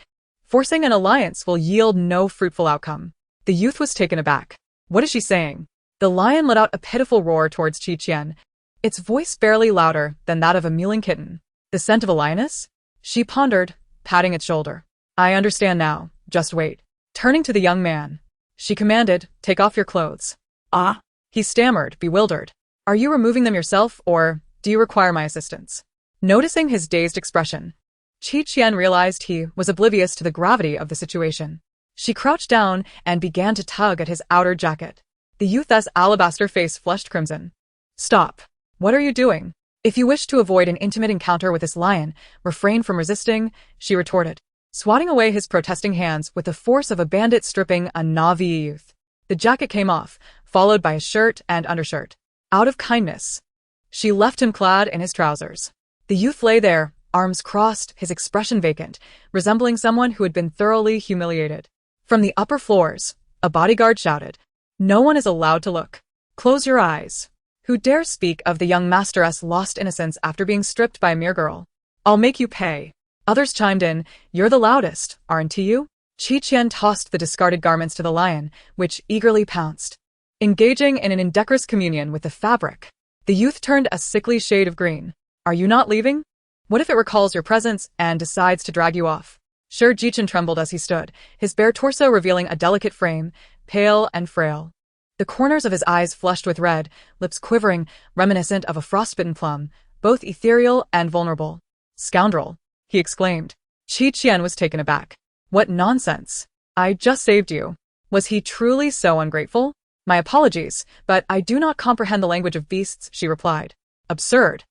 Forcing an alliance will yield no fruitful outcome." The youth was taken aback. What is she saying? The lion let out a pitiful roar towards Qian, its voice barely louder than that of a mewling kitten. The scent of a lioness? She pondered, patting its shoulder. I understand now. Just wait. Turning to the young man, she commanded, take off your clothes. Ah? He stammered, bewildered. Are you removing them yourself, or do you require my assistance? Noticing his dazed expression, Qian realized he was oblivious to the gravity of the situation. She crouched down and began to tug at his outer jacket. The youth's alabaster face flushed crimson. Stop. What are you doing? If you wish to avoid an intimate encounter with this lion, refrain from resisting, she retorted, swatting away his protesting hands with the force of a bandit stripping a Navi youth. The jacket came off, followed by his shirt and undershirt. Out of kindness, she left him clad in his trousers. The youth lay there, arms crossed, his expression vacant, resembling someone who had been thoroughly humiliated. From the upper floors, a bodyguard shouted, "No one is allowed to look." Close your eyes. Who dares speak of the young masteress' lost innocence after being stripped by a mere girl? I'll make you pay. Others chimed in, you're the loudest, aren't you? Qian tossed the discarded garments to the lion, which eagerly pounced. Engaging in an indecorous communion with the fabric, the youth turned a sickly shade of green. Are you not leaving? What if it recalls your presence and decides to drag you off? Qian trembled as he stood, his bare torso revealing a delicate frame, pale and frail. The corners of his eyes flushed with red, lips quivering, reminiscent of a frostbitten plum, both ethereal and vulnerable. Scoundrel, he exclaimed. Qian was taken aback. What nonsense. I just saved you. Was he truly so ungrateful? My apologies, but I do not comprehend the language of beasts, she replied. Absurd.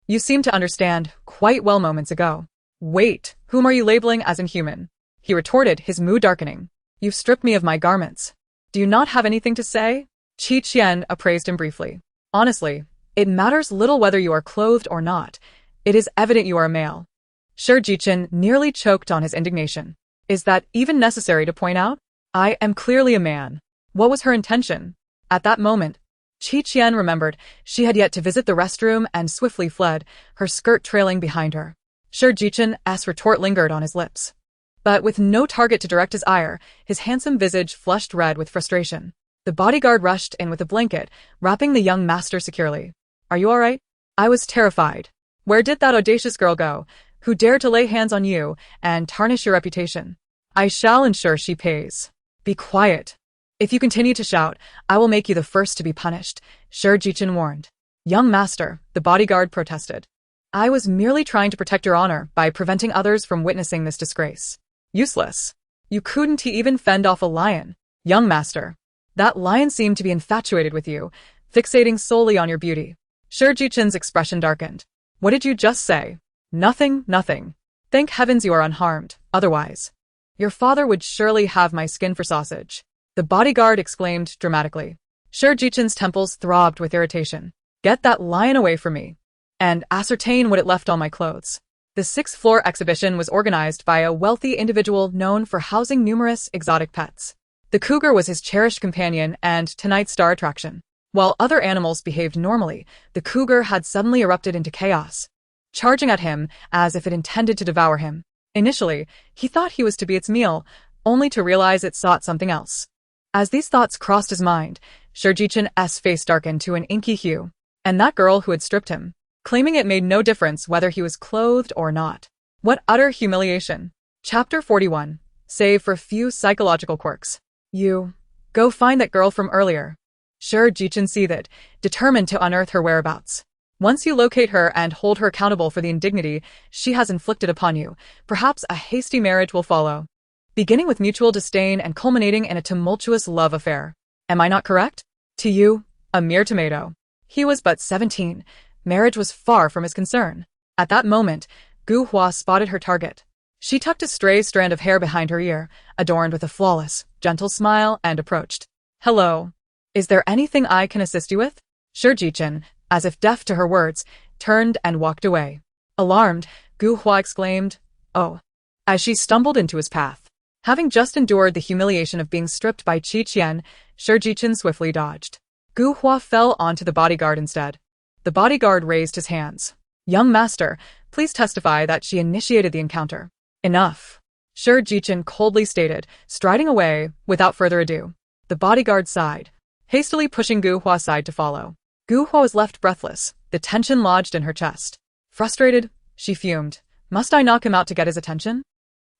You seemed to understand quite well moments ago. Wait, whom are you labeling as inhuman? He retorted, his mood darkening. You've stripped me of my garments. Do you not have anything to say? Qian appraised him briefly. Honestly, it matters little whether you are clothed or not. It is evident you are a male. Qian nearly choked on his indignation. Is that even necessary to point out? I am clearly a man. What was her intention? At that moment, Qian remembered she had yet to visit the restroom and swiftly fled, her skirt trailing behind her. Qian's retort lingered on his lips. But with no target to direct his ire, his handsome visage flushed red with frustration. The bodyguard rushed in with a blanket, wrapping the young master securely. Are you all right? I was terrified. Where did that audacious girl go, who dared to lay hands on you and tarnish your reputation? I shall ensure she pays. Be quiet. If you continue to shout, I will make you the first to be punished, Qian warned. Young master, the bodyguard protested. I was merely trying to protect your honor by preventing others from witnessing this disgrace. Useless. You couldn't even fend off a lion. Young master. That lion seemed to be infatuated with you, fixating solely on your beauty. Qian's expression darkened. What did you just say? Nothing, nothing. Thank heavens you are unharmed, otherwise. Your father would surely have my skin for sausage. The bodyguard exclaimed dramatically. Qian's temples throbbed with irritation. Get that lion away from me. And ascertain what it left on my clothes. The sixth-floor exhibition was organized by a wealthy individual known for housing numerous exotic pets. The cougar was his cherished companion and tonight's star attraction. While other animals behaved normally, the cougar had suddenly erupted into chaos, charging at him as if it intended to devour him. Initially, he thought he was to be its meal, only to realize it sought something else. As these thoughts crossed his mind, Qian's face darkened to an inky hue. And that girl who had stripped him, claiming it made no difference whether he was clothed or not. What utter humiliation. Chapter 41. Save for few psychological quirks. You. Go find that girl from earlier. Qian seethed, determined to unearth her whereabouts. Once you locate her and hold her accountable for the indignity she has inflicted upon you, perhaps a hasty marriage will follow. Beginning with mutual disdain and culminating in a tumultuous love affair. Am I not correct? To you, a mere tomato. He was but 17. Marriage was far from his concern. At that moment, Gu Hua spotted her target. She tucked a stray strand of hair behind her ear, adorned with a flawless, gentle smile, and approached. Hello. Is there anything I can assist you with? Qian, as if deaf to her words, turned and walked away. Alarmed, Gu Hua exclaimed, Oh, as she stumbled into his path. Having just endured the humiliation of being stripped by Qian, Qian swiftly dodged. Gu Hua fell onto the bodyguard instead. The bodyguard raised his hands. Young master, please testify that she initiated the encounter. Enough. Qian coldly stated, striding away without further ado. The bodyguard sighed, hastily pushing Gu Hua aside to follow. Gu Hua was left breathless, the tension lodged in her chest. Frustrated, she fumed. Must I knock him out to get his attention?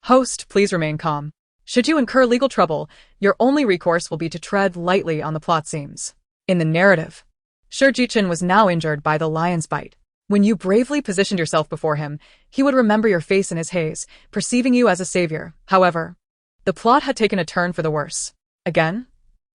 Host, please remain calm. Should you incur legal trouble, your only recourse will be to tread lightly on the plot seams. In the narrative, Qian was now injured by the lion's bite. When you bravely positioned yourself before him, he would remember your face in his haze, perceiving you as a savior. However, the plot had taken a turn for the worse. Again?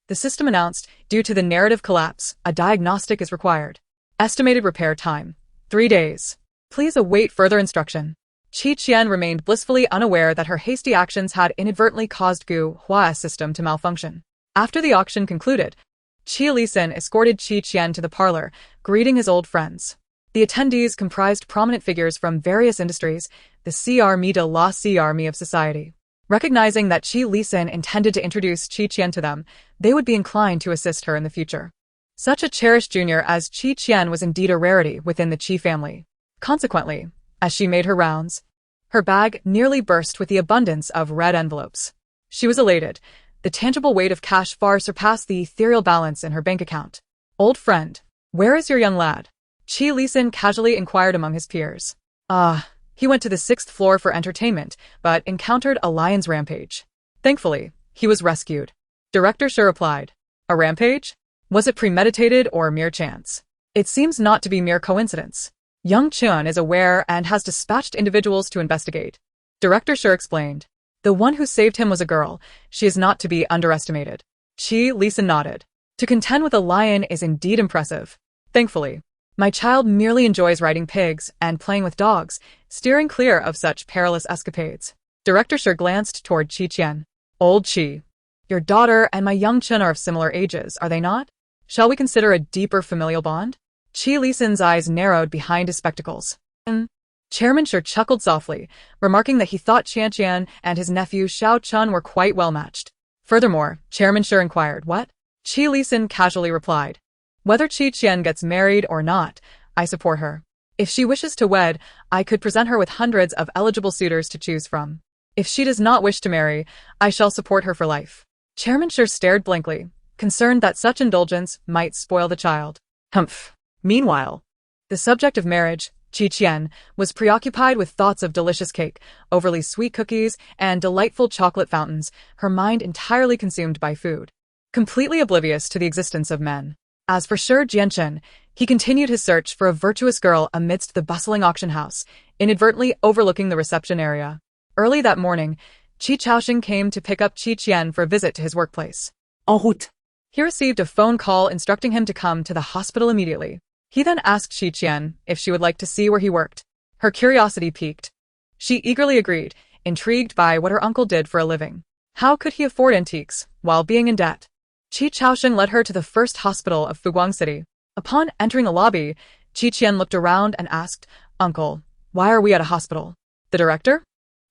The system announced, due to the narrative collapse, a diagnostic is required. Estimated repair time, 3 days. Please await further instruction. Qian remained blissfully unaware that her hasty actions had inadvertently caused Gu Hua's system to malfunction. After the auction concluded, Qi Lisan escorted Qian to the parlor, greeting his old friends. The attendees comprised prominent figures from various industries, the CR de la CR of society. Recognizing that Qi Lisan intended to introduce Qian to them, they would be inclined to assist her in the future. Such a cherished junior as Qian was indeed a rarity within the Qi family. Consequently, as she made her rounds, her bag nearly burst with the abundance of red envelopes. She was elated. The tangible weight of cash far surpassed the ethereal balance in her bank account. "Old friend, where is your young lad?" Qi Lisan casually inquired among his peers. He went to the 6th floor for entertainment, but encountered a lion's rampage. Thankfully, he was rescued. Director Shi replied. A rampage? Was it premeditated or mere chance? It seems not to be mere coincidence. Young Qian is aware and has dispatched individuals to investigate. Director Shi explained. The one who saved him was a girl. She is not to be underestimated. Qi Lisan nodded. To contend with a lion is indeed impressive. Thankfully, my child merely enjoys riding pigs and playing with dogs, steering clear of such perilous escapades. Director Shi glanced toward Qian. Old Qi, your daughter and my young Qian are of similar ages, are they not? Shall we consider a deeper familial bond? Qi Lisan's eyes narrowed behind his spectacles. Chairman Shi chuckled softly, remarking that he thought Qian and his nephew Xiao Chun were quite well matched. Furthermore, Chairman Shi inquired, what? Qi Lisan casually replied. Whether Qian gets married or not, I support her. If she wishes to wed, I could present her with hundreds of eligible suitors to choose from. If she does not wish to marry, I shall support her for life. Chairman Shi stared blankly, concerned that such indulgence might spoil the child. Humph. Meanwhile, the subject of marriage, Qian, was preoccupied with thoughts of delicious cake, overly sweet cookies, and delightful chocolate fountains, her mind entirely consumed by food. Completely oblivious to the existence of men. As for Shi Jianchen, he continued his search for a virtuous girl amidst the bustling auction house, inadvertently overlooking the reception area. Early that morning, Qi Chaoxing came to pick up Qian for a visit to his workplace. En route. He received a phone call instructing him to come to the hospital immediately. He then asked Qian if she would like to see where he worked. Her curiosity piqued. She eagerly agreed, intrigued by what her uncle did for a living. How could he afford antiques while being in debt? Qi Chaoxing led her to the first hospital of Fuguang City. Upon entering the lobby, Qian looked around and asked, Uncle, why are we at a hospital? The director?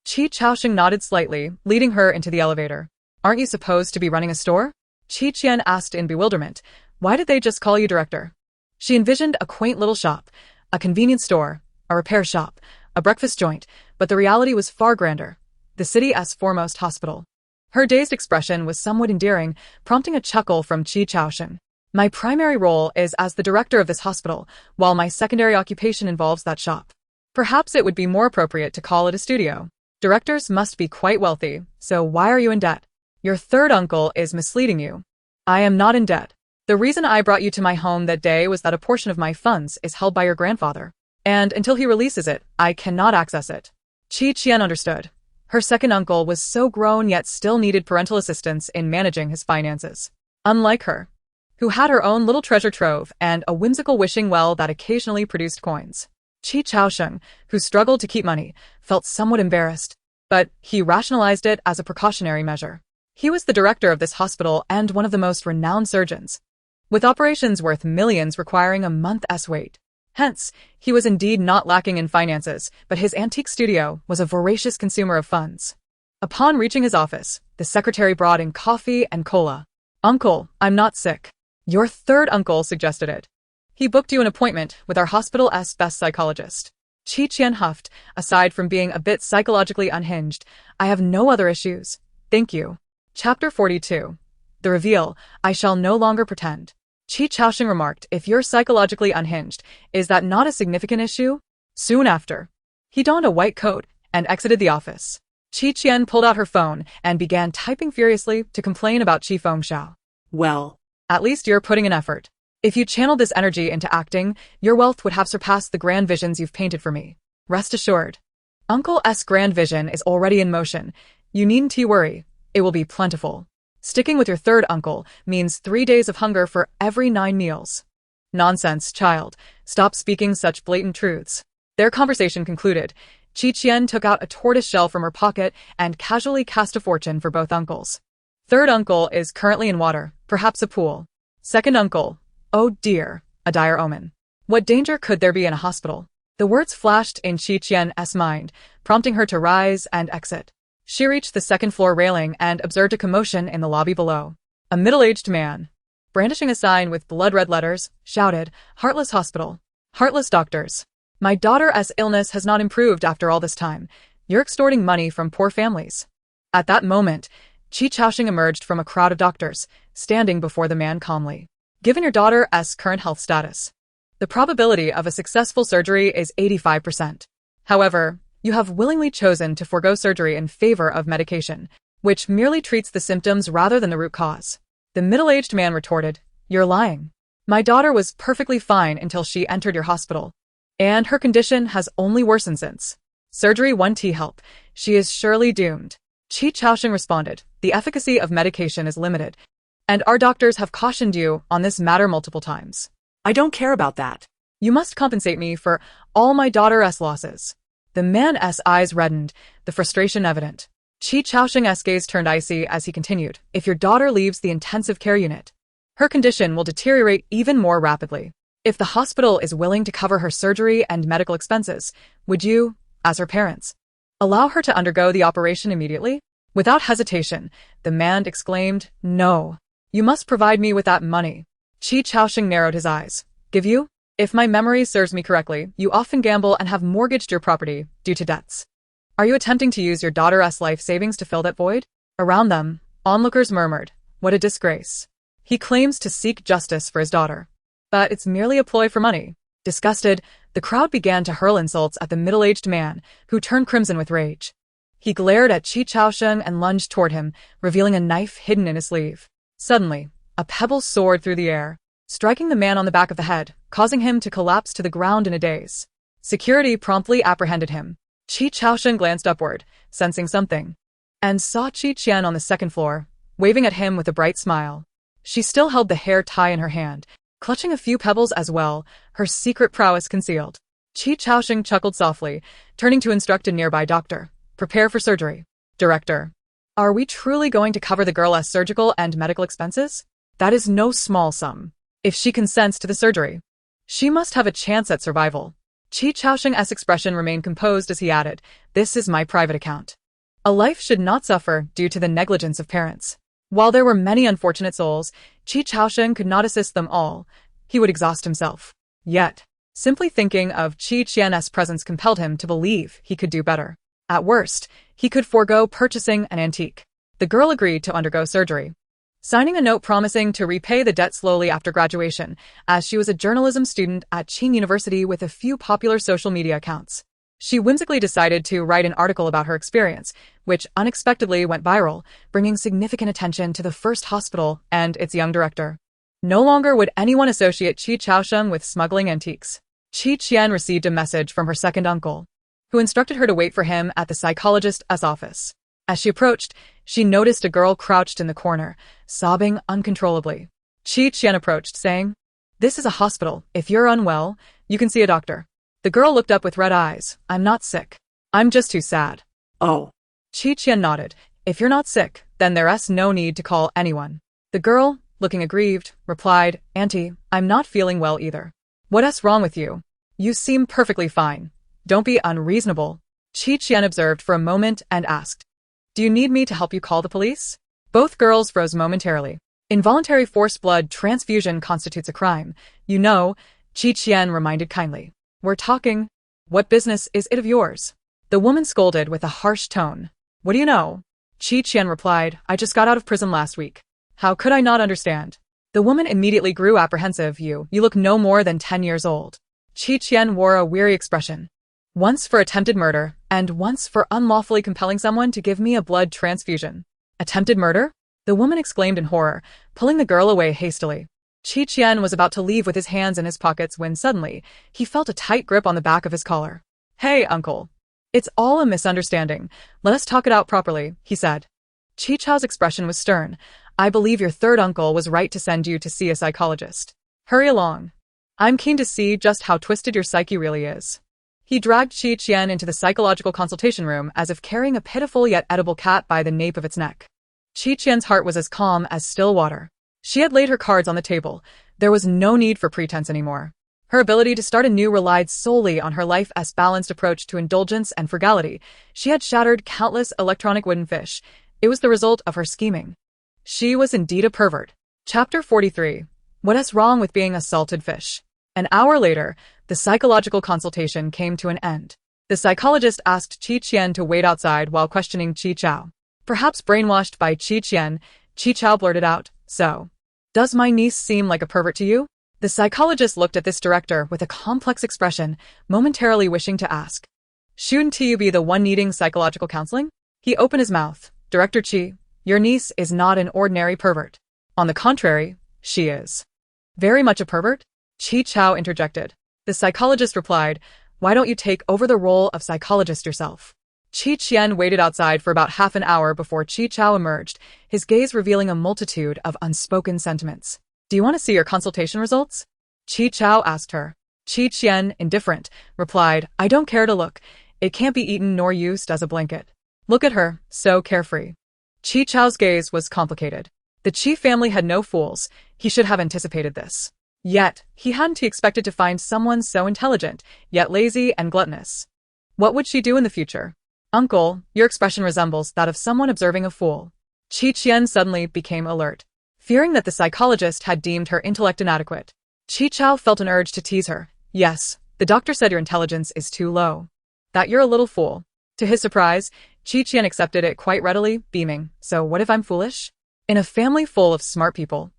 Qi Chaoxing nodded slightly, leading her into the elevator. Aren't you supposed to be running a store? Qian asked in bewilderment. Why did they just call you director? She envisioned a quaint little shop, a convenience store, a repair shop, a breakfast joint, but the reality was far grander. The city's foremost hospital. Her dazed expression was somewhat endearing, prompting a chuckle from Qi Chaoxing. My primary role is as the director of this hospital, while my secondary occupation involves that shop. Perhaps it would be more appropriate to call it a studio. Directors must be quite wealthy, so why are you in debt? Your third uncle is misleading you. I am not in debt. The reason I brought you to my home that day was that a portion of my funds is held by your grandfather, and until he releases it, I cannot access it. Qian understood. Her second uncle was so grown yet still needed parental assistance in managing his finances. Unlike her, who had her own little treasure trove and a whimsical wishing well that occasionally produced coins. Qi Chaoxing, who struggled to keep money, felt somewhat embarrassed, but he rationalized it as a precautionary measure. He was the director of this hospital and one of the most renowned surgeons, with operations worth millions requiring a month's wait. Hence, he was indeed not lacking in finances, but his antique studio was a voracious consumer of funds. Upon reaching his office, the secretary brought in coffee and cola. Uncle, I'm not sick. Your third uncle suggested it. He booked you an appointment with our hospital's best psychologist. Qian huffed, aside from being a bit psychologically unhinged, I have no other issues. Thank you. Chapter 42. The reveal, I shall no longer pretend. Qi Chaoxing remarked, if you're psychologically unhinged, is that not a significant issue? Soon after, he donned a white coat and exited the office. Qian pulled out her phone and began typing furiously to complain about Qi Fengxiao. Well, at least you're putting in effort. If you channeled this energy into acting, your wealth would have surpassed the grand visions you've painted for me. Rest assured. Uncle's grand vision is already in motion. You needn't worry. It will be plentiful. Sticking with your third uncle means 3 days of hunger for every 9 meals. Nonsense, child. Stop speaking such blatant truths. Their conversation concluded. Qian took out a tortoise shell from her pocket and casually cast a fortune for both uncles. Third uncle is currently in water, perhaps a pool. Second uncle, oh dear, a dire omen. What danger could there be in a hospital? The words flashed in Qian's mind, prompting her to rise and exit. She reached the second-floor railing and observed a commotion in the lobby below. A middle-aged man, brandishing a sign with blood-red letters, shouted, "Heartless Hospital. Heartless doctors. My daughter's illness has not improved after all this time. You're extorting money from poor families." At that moment, Qi Chaoxing emerged from a crowd of doctors, standing before the man calmly. "Given your daughter's current health status, the probability of a successful surgery is 85%. However, you have willingly chosen to forego surgery in favor of medication, which merely treats the symptoms rather than the root cause." The middle-aged man retorted, "You're lying. My daughter was perfectly fine until she entered your hospital, and her condition has only worsened since. Surgery won't help. She is surely doomed." Qi Chaoxing responded, "The efficacy of medication is limited, and our doctors have cautioned you on this matter multiple times. I don't care about that. You must compensate me for all my daughter's losses." The man's eyes reddened, the frustration evident. Qi Chaoxing's gaze turned icy as he continued, "If your daughter leaves the intensive care unit, her condition will deteriorate even more rapidly. If the hospital is willing to cover her surgery and medical expenses, would you, as her parents, allow her to undergo the operation immediately?" Without hesitation, the man exclaimed, "No. You must provide me with that money." Qi Chaoxing narrowed his eyes. "Give you? If my memory serves me correctly, you often gamble and have mortgaged your property due to debts. Are you attempting to use your daughter's life savings to fill that void?" Around them, onlookers murmured, "What a disgrace. He claims to seek justice for his daughter, but it's merely a ploy for money." Disgusted, the crowd began to hurl insults at the middle-aged man, who turned crimson with rage. He glared at Qi Chaoxing and lunged toward him, revealing a knife hidden in his sleeve. Suddenly, a pebble soared through the air, striking the man on the back of the head, causing him to collapse to the ground in a daze. Security promptly apprehended him. Qi Chaoxing glanced upward, sensing something, and saw Qian on the second floor, waving at him with a bright smile. She still held the hair tie in her hand, clutching a few pebbles as well, her secret prowess concealed. Qi Chaoxing chuckled softly, turning to instruct a nearby doctor, "Prepare for surgery. Director, are we truly going to cover the girl's surgical and medical expenses? That is no small sum. If she consents to the surgery, she must have a chance at survival." Qi Chaoxing's expression remained composed as he added, "This is my private account. A life should not suffer due to the negligence of parents." While there were many unfortunate souls, Qi Chaoxing could not assist them all. He would exhaust himself. Yet, simply thinking of Qi Qian's presence compelled him to believe he could do better. At worst, he could forego purchasing an antique. The girl agreed to undergo surgery, signing a note promising to repay the debt slowly after graduation, as she was a journalism student at Qian University with a few popular social media accounts. She whimsically decided to write an article about her experience, which unexpectedly went viral, bringing significant attention to the first hospital and its young director. No longer would anyone associate Qi Chaoxing with smuggling antiques. Qi Qian received a message from her second uncle, who instructed her to wait for him at the psychologist's office. As she approached, she noticed a girl crouched in the corner, sobbing uncontrollably. Qi Qian approached, saying, "This is a hospital. If you're unwell, you can see a doctor." The girl looked up with red eyes. "I'm not sick. I'm just too sad." "Oh." Qi Qian nodded. "If you're not sick, then there's no need to call anyone." The girl, looking aggrieved, replied, "Auntie, I'm not feeling well either." "What's wrong with you? You seem perfectly fine. Don't be unreasonable." Qi Qian observed for a moment and asked, "Do you need me to help you call the police?" Both girls froze momentarily. "Involuntary forced blood transfusion constitutes a crime. You know," Qi Qian reminded kindly. "We're talking. What business is it of yours?" The woman scolded with a harsh tone. "What do you know?" Qi Qian replied, "I just got out of prison last week. How could I not understand?" The woman immediately grew apprehensive. You look no more than 10 years old." Qi Qian wore a weary expression. "Once for attempted murder, and once for unlawfully compelling someone to give me a blood transfusion." "Attempted murder?" the woman exclaimed in horror, pulling the girl away hastily. Qi Qian was about to leave with his hands in his pockets when suddenly, he felt a tight grip on the back of his collar. "Hey, uncle. It's all a misunderstanding. Let us talk it out properly," he said. Qi Chao's expression was stern. "I believe your third uncle was right to send you to see a psychologist. Hurry along. I'm keen to see just how twisted your psyche really is." He dragged Qi Qian into the psychological consultation room as if carrying a pitiful yet edible cat by the nape of its neck. Qi Qian's heart was as calm as still water. She had laid her cards on the table. There was no need for pretense anymore. Her ability to start anew relied solely on her life's balanced approach to indulgence and frugality. She had shattered countless electronic wooden fish. It was the result of her scheming. She was indeed a pervert. Chapter 43. What's wrong with being a salted fish? An hour later, the psychological consultation came to an end. The psychologist asked Qian to wait outside while questioning Qiao. Perhaps brainwashed by Qian, Qiao blurted out, "So, does my niece seem like a pervert to you?" The psychologist looked at this director with a complex expression, momentarily wishing to ask, "Shouldn't you be the one needing psychological counseling?" He opened his mouth. "Director Qi, your niece is not an ordinary pervert. On the contrary, she is very much a pervert?" Qiao interjected. The psychologist replied, "Why don't you take over the role of psychologist yourself?" Qian waited outside for about half an hour before Qiao emerged, his gaze revealing a multitude of unspoken sentiments. "Do you want to see your consultation results?" Qiao asked her. Qian, indifferent, replied, "I don't care to look. It can't be eaten nor used as a blanket." Look at her, so carefree. Qiao's gaze was complicated. The Qi family had no fools. He should have anticipated this. Yet, he hadn't expected to find someone so intelligent, yet lazy and gluttonous. What would she do in the future? "Uncle, your expression resembles that of someone observing a fool." Qian suddenly became alert. Fearing that the psychologist had deemed her intellect inadequate, Qiao felt an urge to tease her. "Yes, the doctor said your intelligence is too low. That you're a little fool." To his surprise, Qian accepted it quite readily, beaming, "So what if I'm foolish? In a family full of smart people,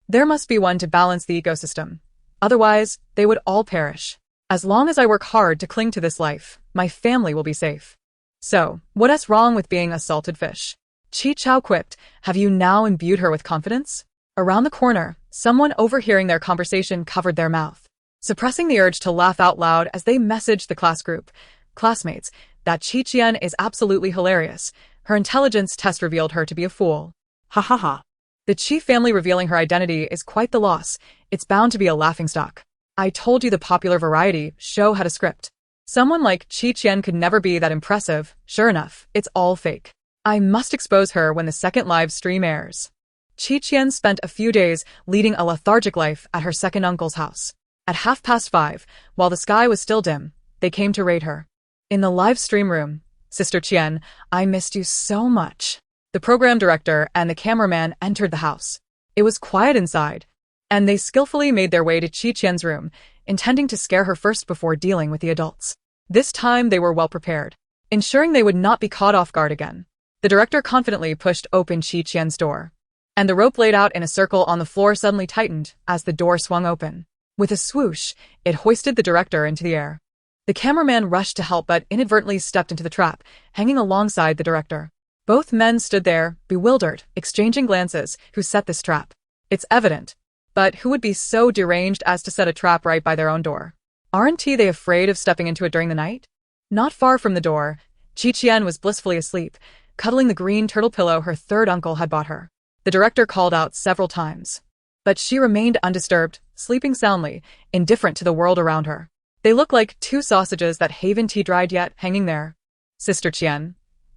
there must be one to balance the ecosystem. Otherwise, they would all perish. As long as I work hard to cling to this life, my family will be safe. So, what's wrong with being a salted fish?" Qiao quipped. "Have you now imbued her with confidence?" Around the corner, someone overhearing their conversation covered their mouth, suppressing the urge to laugh out loud as they messaged the class group. "Classmates, that Qian is absolutely hilarious. Her intelligence test revealed her to be a fool. Ha ha ha. The Qi family revealing her identity is quite the loss. It's bound to be a laughingstock. I told you the popular variety show had a script. Someone like Qian could never be that impressive. Sure enough, it's all fake. I must expose her when the second live stream airs." Qian spent a few days leading a lethargic life at her second uncle's house. At 5:30, while the sky was still dim, they came to raid her. In the live stream room, "Sister Qian, I missed you so much." The program director and the cameraman entered the house. It was quiet inside, and they skillfully made their way to Qian's room, intending to scare her first before dealing with the adults. This time they were well prepared, ensuring they would not be caught off guard again. The director confidently pushed open Qian's door, and the rope laid out in a circle on the floor suddenly tightened as the door swung open. With a swoosh, it hoisted the director into the air. The cameraman rushed to help but inadvertently stepped into the trap, hanging alongside the director. Both men stood there, bewildered, exchanging glances. Who set this trap? It's evident. But who would be so deranged as to set a trap right by their own door? Aren't they afraid of stepping into it during the night? Not far from the door, Qian was blissfully asleep, cuddling the green turtle pillow her third uncle had bought her. The director called out several times, but she remained undisturbed, sleeping soundly, indifferent to the world around her. They looked like two sausages that haven't dried yet, hanging there. "Sister Qian,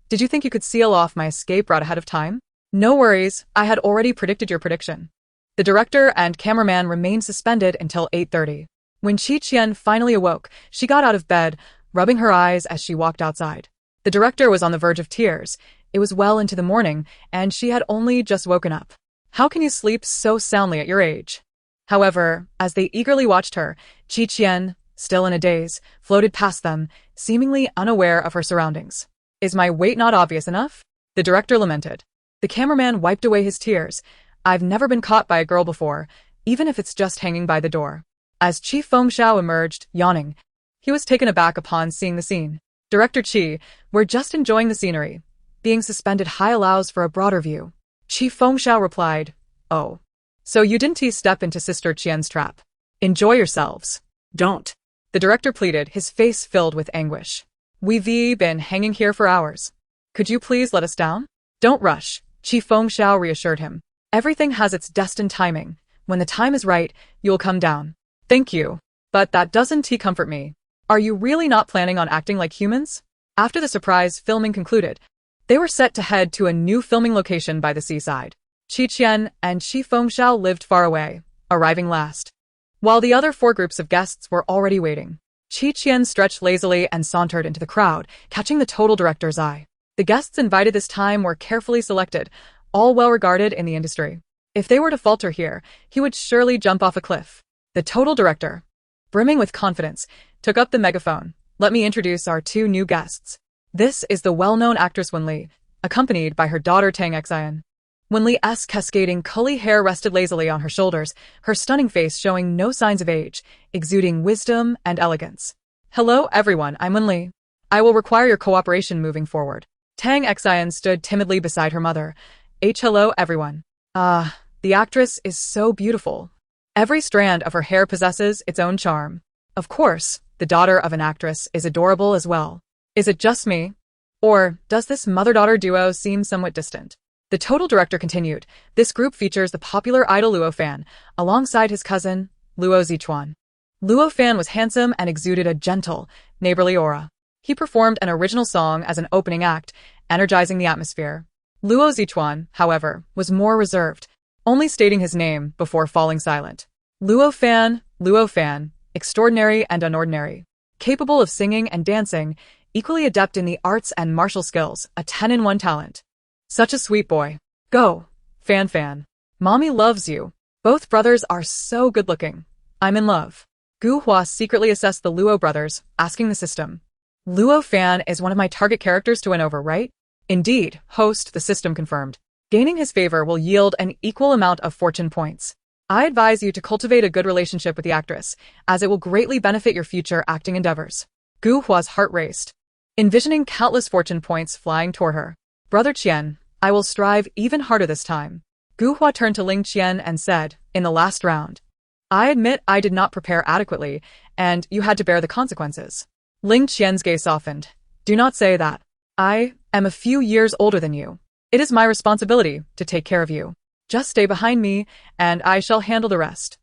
did you think you could seal off my escape route ahead of time?" "No worries, I had already predicted your prediction." The director and cameraman remained suspended until 8:30. When Qian finally awoke, she got out of bed, rubbing her eyes as she walked outside. The director was on the verge of tears. It was well into the morning, and she had only just woken up. How can you sleep so soundly at your age? However, as they eagerly watched her, Qian, still in a daze, floated past them, seemingly unaware of her surroundings. "Is my weight not obvious enough?" the director lamented. The cameraman wiped away his tears. "I've never been caught by a girl before, even if it's just hanging by the door." As Qi Fengxiao emerged, yawning, he was taken aback upon seeing the scene. "Director Qi, we're just enjoying the scenery. Being suspended high allows for a broader view." Qi Fengxiao replied, "Oh. So you didn't step into Sister Qian's trap. Enjoy yourselves." "Don't." The director pleaded, his face filled with anguish. "We've been hanging here for hours. Could you please let us down?" "Don't rush," Qi Fengxiao reassured him. "Everything has its destined timing. When the time is right, you'll come down." "Thank you. But that doesn't comfort me. Are you really not planning on acting like humans?" After the surprise filming concluded, they were set to head to a new filming location by the seaside. Qian and Qi Fengxiao lived far away, arriving last, while the other 4 groups of guests were already waiting. Qian stretched lazily and sauntered into the crowd, catching the total director's eye. The guests invited this time were carefully selected, all well regarded in the industry. If they were to falter here, he would surely jump off a cliff. The total director, brimming with confidence, took up the megaphone. Let me introduce our two new guests. This is the well-known actress Wenli, accompanied by her daughter Tang Xian. Wenli's cascading curly hair rested lazily on her shoulders, her stunning face showing no signs of age, exuding wisdom and elegance. Hello everyone, I'm Wenli. I will require your cooperation moving forward. Tang Xian stood timidly beside her mother. Hello everyone. The actress is so beautiful. Every strand of her hair possesses its own charm. Of course, the daughter of an actress is adorable as well. Is it just me? Or does this mother-daughter duo seem somewhat distant? The total director continued. This group features the popular idol Luo Fan, alongside his cousin, Luo Zichuan. Luo Fan was handsome and exuded a gentle, neighborly aura. He performed an original song as an opening act, energizing the atmosphere. Luo Zichuan, however, was more reserved, only stating his name before falling silent. Luo Fan, extraordinary and unordinary. Capable of singing and dancing, equally adept in the arts and martial skills, a 10-in-1 talent. Such a sweet boy. Go, Fan. Mommy loves you. Both brothers are so good-looking. I'm in love. Gu Hua secretly assessed the Luo brothers, asking the system. Luo Fan is one of my target characters to win over, right? Indeed, host, the system confirmed. Gaining his favor will yield an equal amount of fortune points. I advise you to cultivate a good relationship with the actress, as it will greatly benefit your future acting endeavors. Gu Hua's heart raced, envisioning countless fortune points flying toward her. Brother Qian, I will strive even harder this time. Gu Hua turned to Ling Qian and said, in the last round, I admit I did not prepare adequately, and you had to bear the consequences. Ling Qian's gaze softened. Do not say that. I am a few years older than you. It is my responsibility to take care of you. Just stay behind me, and I shall handle the rest.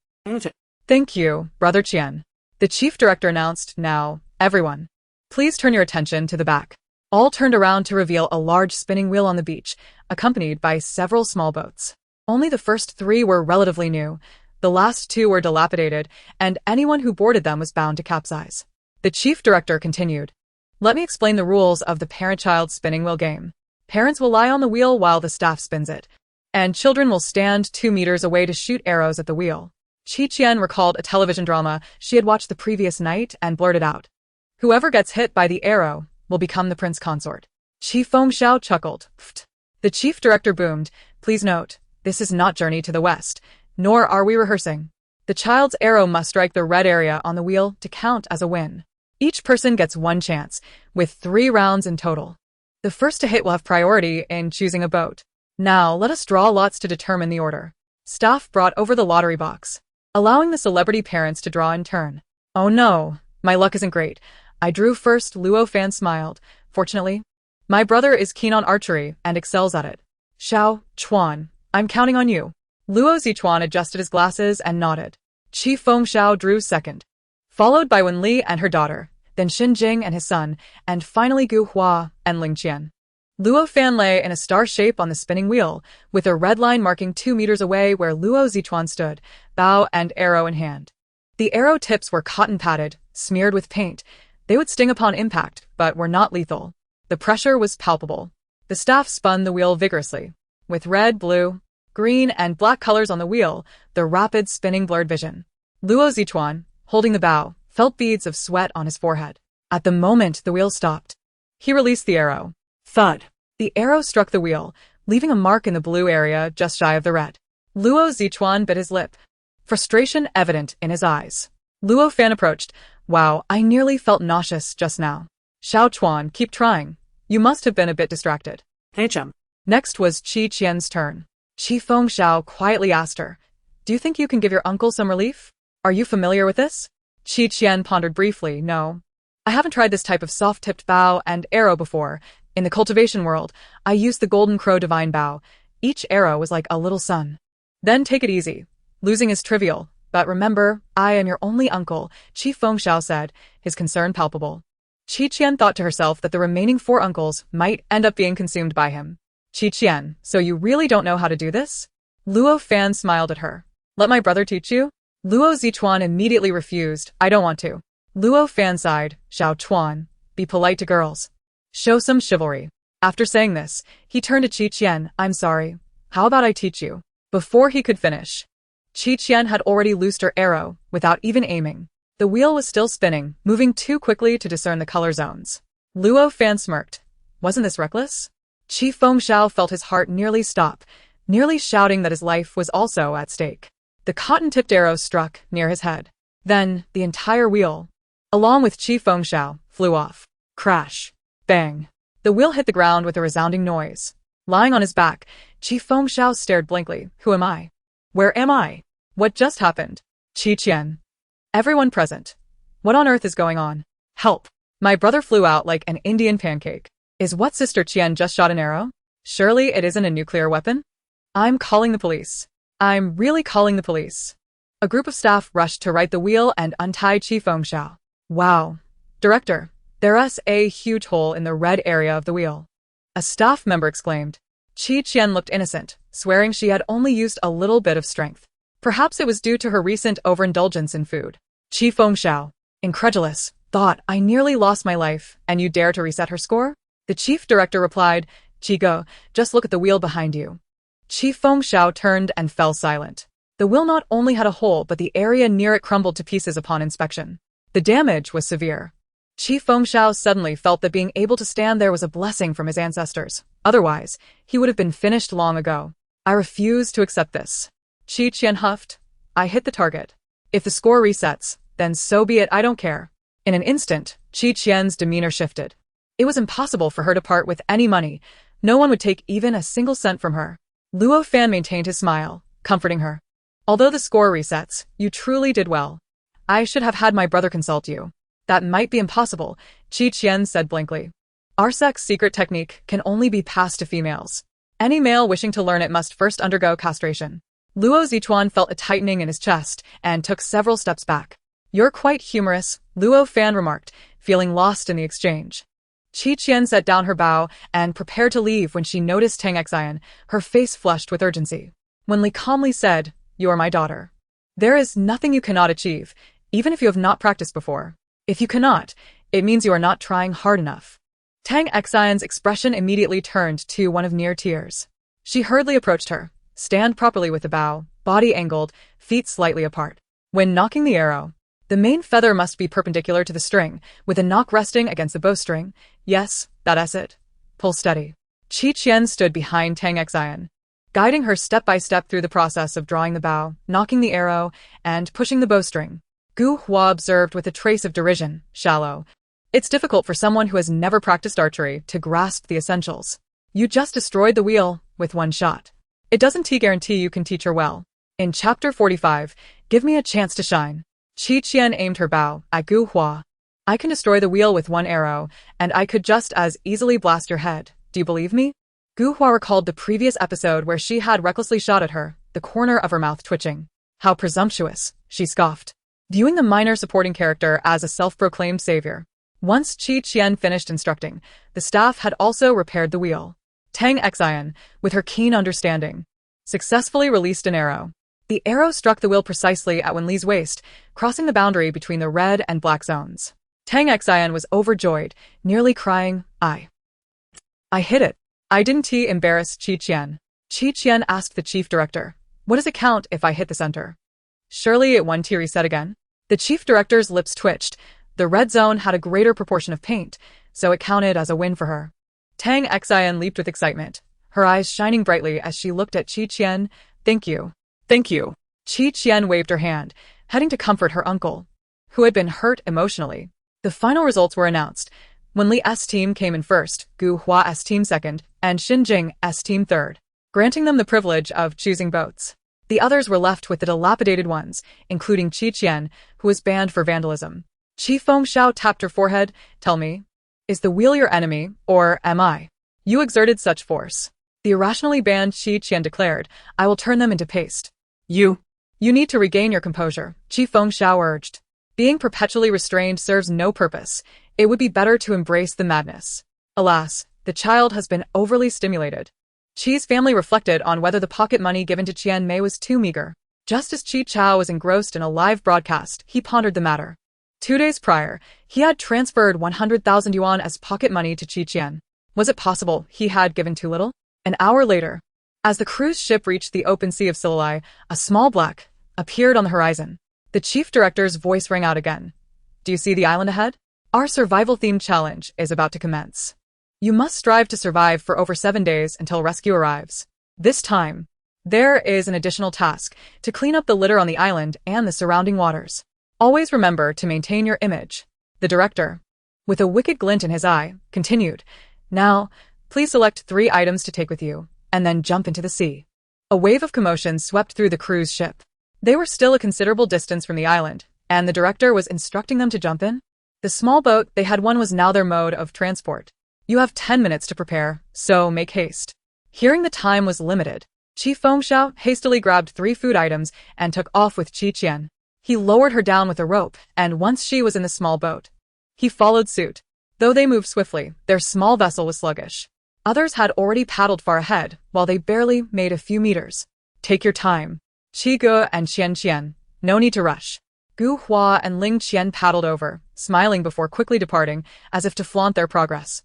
Thank you, Brother Qian. The chief director announced. Now, everyone, please turn your attention to the back. All turned around to reveal a large spinning wheel on the beach, accompanied by several small boats. Only the first 3 were relatively new. The last 2 were dilapidated, and anyone who boarded them was bound to capsize. The chief director continued. Let me explain the rules of the parent-child spinning wheel game. Parents will lie on the wheel while the staff spins it, and children will stand 2 meters away to shoot arrows at the wheel. Qian recalled a television drama she had watched the previous night and blurted out. Whoever gets hit by the arrow will become the prince consort. Fengxiao chuckled. Pfft. The chief director boomed. Please note, this is not Journey to the West, nor are we rehearsing. The child's arrow must strike the red area on the wheel to count as a win. Each person gets 1 chance, with 3 rounds in total. The first to hit will have priority in choosing a boat. Now, let us draw lots to determine the order. Staff brought over the lottery box, allowing the celebrity parents to draw in turn. Oh no, my luck isn't great. I drew first. Luo Fan smiled. Fortunately, my brother is keen on archery and excels at it. Xiao Chuan, I'm counting on you. Luo Zichuan adjusted his glasses and nodded. Fengxiao drew second, followed by Wenli and her daughter, then Xinjing and his son, and finally Gu Hua and Ling Qian. Luo Fan lay in a star shape on the spinning wheel, with a red line marking 2 meters away where Luo Zichuan stood, bow and arrow in hand. The arrow tips were cotton-padded, smeared with paint. They would sting upon impact, but were not lethal. The pressure was palpable. The staff spun the wheel vigorously. With red, blue, green, and black colors on the wheel, the rapid spinning blurred vision. Luo Zichuan, holding the bow, felt beads of sweat on his forehead. At the moment the wheel stopped, he released the arrow. Thud. The arrow struck the wheel, leaving a mark in the blue area just shy of the red. Luo Zichuan bit his lip, frustration evident in his eyes. Luo Fan approached. Wow, I nearly felt nauseous just now. Xiao Chuan, keep trying. You must have been a bit distracted. Hey, chum. Next was Qian's turn. Fengxiao quietly asked her, do you think you can give your uncle some relief? Are you familiar with this? Qian pondered briefly. No. I haven't tried this type of soft-tipped bow and arrow before. In the cultivation world, I used the Golden Crow Divine Bow. Each arrow was like a little sun. Then take it easy. Losing is trivial. But remember, I am your only uncle, Fengxiao said, his concern palpable. Qian thought to herself that the remaining 4 uncles might end up being consumed by him. Qian, so you really don't know how to do this? Luo Fan smiled at her. Let my brother teach you? Luo Zichuan immediately refused. I don't want to. Luo Fan sighed. Xiao Chuan, be polite to girls. Show some chivalry. After saying this, he turned to Qian. I'm sorry. How about I teach you? Before he could finish, Qian had already loosed her arrow without even aiming. The wheel was still spinning, moving too quickly to discern the color zones. Luo Fan smirked. Wasn't this reckless? Qi Fengxiao felt his heart nearly stop, nearly shouting that his life was also at stake. The cotton-tipped arrow struck near his head. Then, the entire wheel, along with Qi Fengxiao, flew off. Crash. Bang. The wheel hit the ground with a resounding noise. Lying on his back, Qi Fengxiao stared blankly. Who am I? Where am I? What just happened? Qian. Everyone present. What on earth is going on? Help. My brother flew out like an Indian pancake. Is what Sister Qian just shot an arrow? Surely it isn't a nuclear weapon? I'm calling the police. I'm really calling the police. A group of staff rushed to right the wheel and untie Qi Fengxiao. Wow. Director, there's a huge hole in the red area of the wheel. A staff member exclaimed. Qian looked innocent, swearing she had only used a little bit of strength. Perhaps it was due to her recent overindulgence in food. Qi Fengxiao, incredulous, thought, I nearly lost my life, and you dare to reset her score? The chief director replied, Go, just look at the wheel behind you. Qi Fengxiao turned and fell silent. The wheel not only had a hole but the area near it crumbled to pieces upon inspection. The damage was severe. Qi Fengxiao suddenly felt that being able to stand there was a blessing from his ancestors. Otherwise, he would have been finished long ago. I refuse to accept this. Qian huffed. I hit the target. If the score resets, then so be it, I don't care. In an instant, Qian's demeanor shifted. It was impossible for her to part with any money. No one would take even a single cent from her. Luo Fan maintained his smile, comforting her. Although the score resets, you truly did well. I should have had my brother consult you. That might be impossible, Qian said blankly. Arsec's secret technique can only be passed to females. Any male wishing to learn it must first undergo castration. Luo Zichuan felt a tightening in his chest and took several steps back. You're quite humorous, Luo Fan remarked, feeling lost in the exchange. Qian set down her bow and prepared to leave when she noticed Tang Xian, her face flushed with urgency. When Li calmly said, You are my daughter. There is nothing you cannot achieve, even if you have not practiced before. If you cannot, it means you are not trying hard enough. Tang Xian's expression immediately turned to one of near tears. She hurriedly approached her. Stand properly with the bow, body angled, feet slightly apart. When knocking the arrow, the main feather must be perpendicular to the string, with a knock resting against the bowstring. Yes, that's it. Pull steady. Qian stood behind Tang Xian, guiding her step by step through the process of drawing the bow, knocking the arrow, and pushing the bowstring. Gu Hua observed with a trace of derision, shallow. It's difficult for someone who has never practiced archery to grasp the essentials. You just destroyed the wheel with one shot. It doesn't guarantee you can teach her well. In Chapter 45, give me a chance to shine. Qian aimed her bow at Gu Hua. I can destroy the wheel with one arrow, and I could just as easily blast your head. Do you believe me? Gu Hua recalled the previous episode where she had recklessly shot at her, the corner of her mouth twitching. How presumptuous, she scoffed, viewing the minor supporting character as a self-proclaimed savior. Once Qian finished instructing, the staff had also repaired the wheel. Tang Xian, with her keen understanding, successfully released an arrow. The arrow struck the wheel precisely at Wen Li's waist, crossing the boundary between the red and black zones. Tang Xian was overjoyed, nearly crying, I hit it. I didn't embarrass Qian. Qian asked the chief director, what does it count if I hit the center? Surely it won reset again? The chief director's lips twitched. The red zone had a greater proportion of paint, so it counted as a win for her. Tang Xian leaped with excitement, her eyes shining brightly as she looked at Qian. Thank you. Thank you. Qian waved her hand, heading to comfort her uncle, who had been hurt emotionally. The final results were announced. Wen Li's team came in first, Gu Hua's team second, and Xinjing's team third, granting them the privilege of choosing boats. The others were left with the dilapidated ones, including Qian, who was banned for vandalism. Qi Fengxiao tapped her forehead. Tell me, is the wheel your enemy, or am I? You exerted such force. The irrationally banned Qian declared, I will turn them into paste. You need to regain your composure, Qi Fengxiao urged. Being perpetually restrained serves no purpose. It would be better to embrace the madness. Alas, the child has been overly stimulated. Qi's family reflected on whether the pocket money given to Qian Mei was too meager. Just as Qi Chao was engrossed in a live broadcast, he pondered the matter. 2 days prior, he had transferred 100,000 yuan as pocket money to Qian. Was it possible he had given too little? An hour later, As the cruise ship reached the open sea of Silai, a small black appeared on the horizon. The chief director's voice rang out again. Do you see the island ahead? Our survival-themed challenge is about to commence. You must strive to survive for over 7 days until rescue arrives. This time, there is an additional task to clean up the litter on the island and the surrounding waters. Always remember to maintain your image. The director, with a wicked glint in his eye, continued. Now, please select 3 items to take with you, and then jump into the sea. A wave of commotion swept through the cruise ship. They were still a considerable distance from the island, and the director was instructing them to jump in. The small boat they had won was now their mode of transport. You have 10 minutes to prepare, so make haste. Hearing the time was limited, Qi Fengxiao hastily grabbed 3 food items and took off with Qian. He lowered her down with a rope, and once she was in the small boat, he followed suit. Though they moved swiftly, their small vessel was sluggish. Others had already paddled far ahead, while they barely made a few meters. Take your time. Qi Ge and Qian, no need to rush. Gu Hua and Ling Qian paddled over, smiling before quickly departing, as if to flaunt their progress.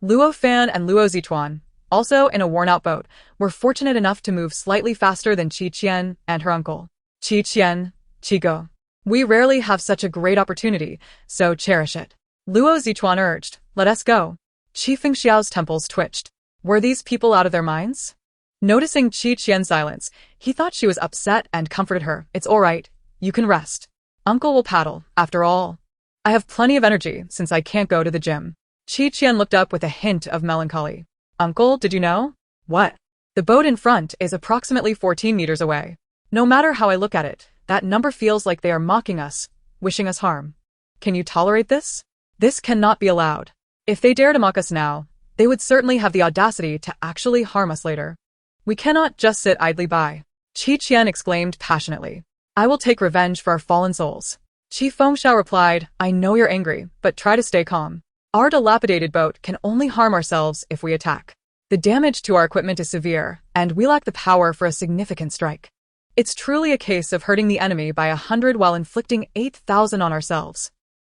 Luo Fan and Luo Zituan, also in a worn-out boat, were fortunate enough to move slightly faster than Qian and her uncle. Qian, Qi. We rarely have such a great opportunity, so cherish it. Luo Zituan urged, let us go. Qi Fengxiao's temples twitched. Were these people out of their minds? Noticing Qian's silence, he thought she was upset and comforted her. It's all right. You can rest. Uncle will paddle, after all. I have plenty of energy since I can't go to the gym. Qian looked up with a hint of melancholy. Uncle, did you know? What? The boat in front is approximately 14 meters away. No matter how I look at it, that number feels like they are mocking us, wishing us harm. Can you tolerate this? This cannot be allowed. If they dare to mock us now, they would certainly have the audacity to actually harm us later. We cannot just sit idly by. Qian exclaimed passionately. I will take revenge for our fallen souls. Qi Fengxiao replied, I know you're angry, but try to stay calm. Our dilapidated boat can only harm ourselves if we attack. The damage to our equipment is severe, and we lack the power for a significant strike. It's truly a case of hurting the enemy by 100 while inflicting 8,000 on ourselves.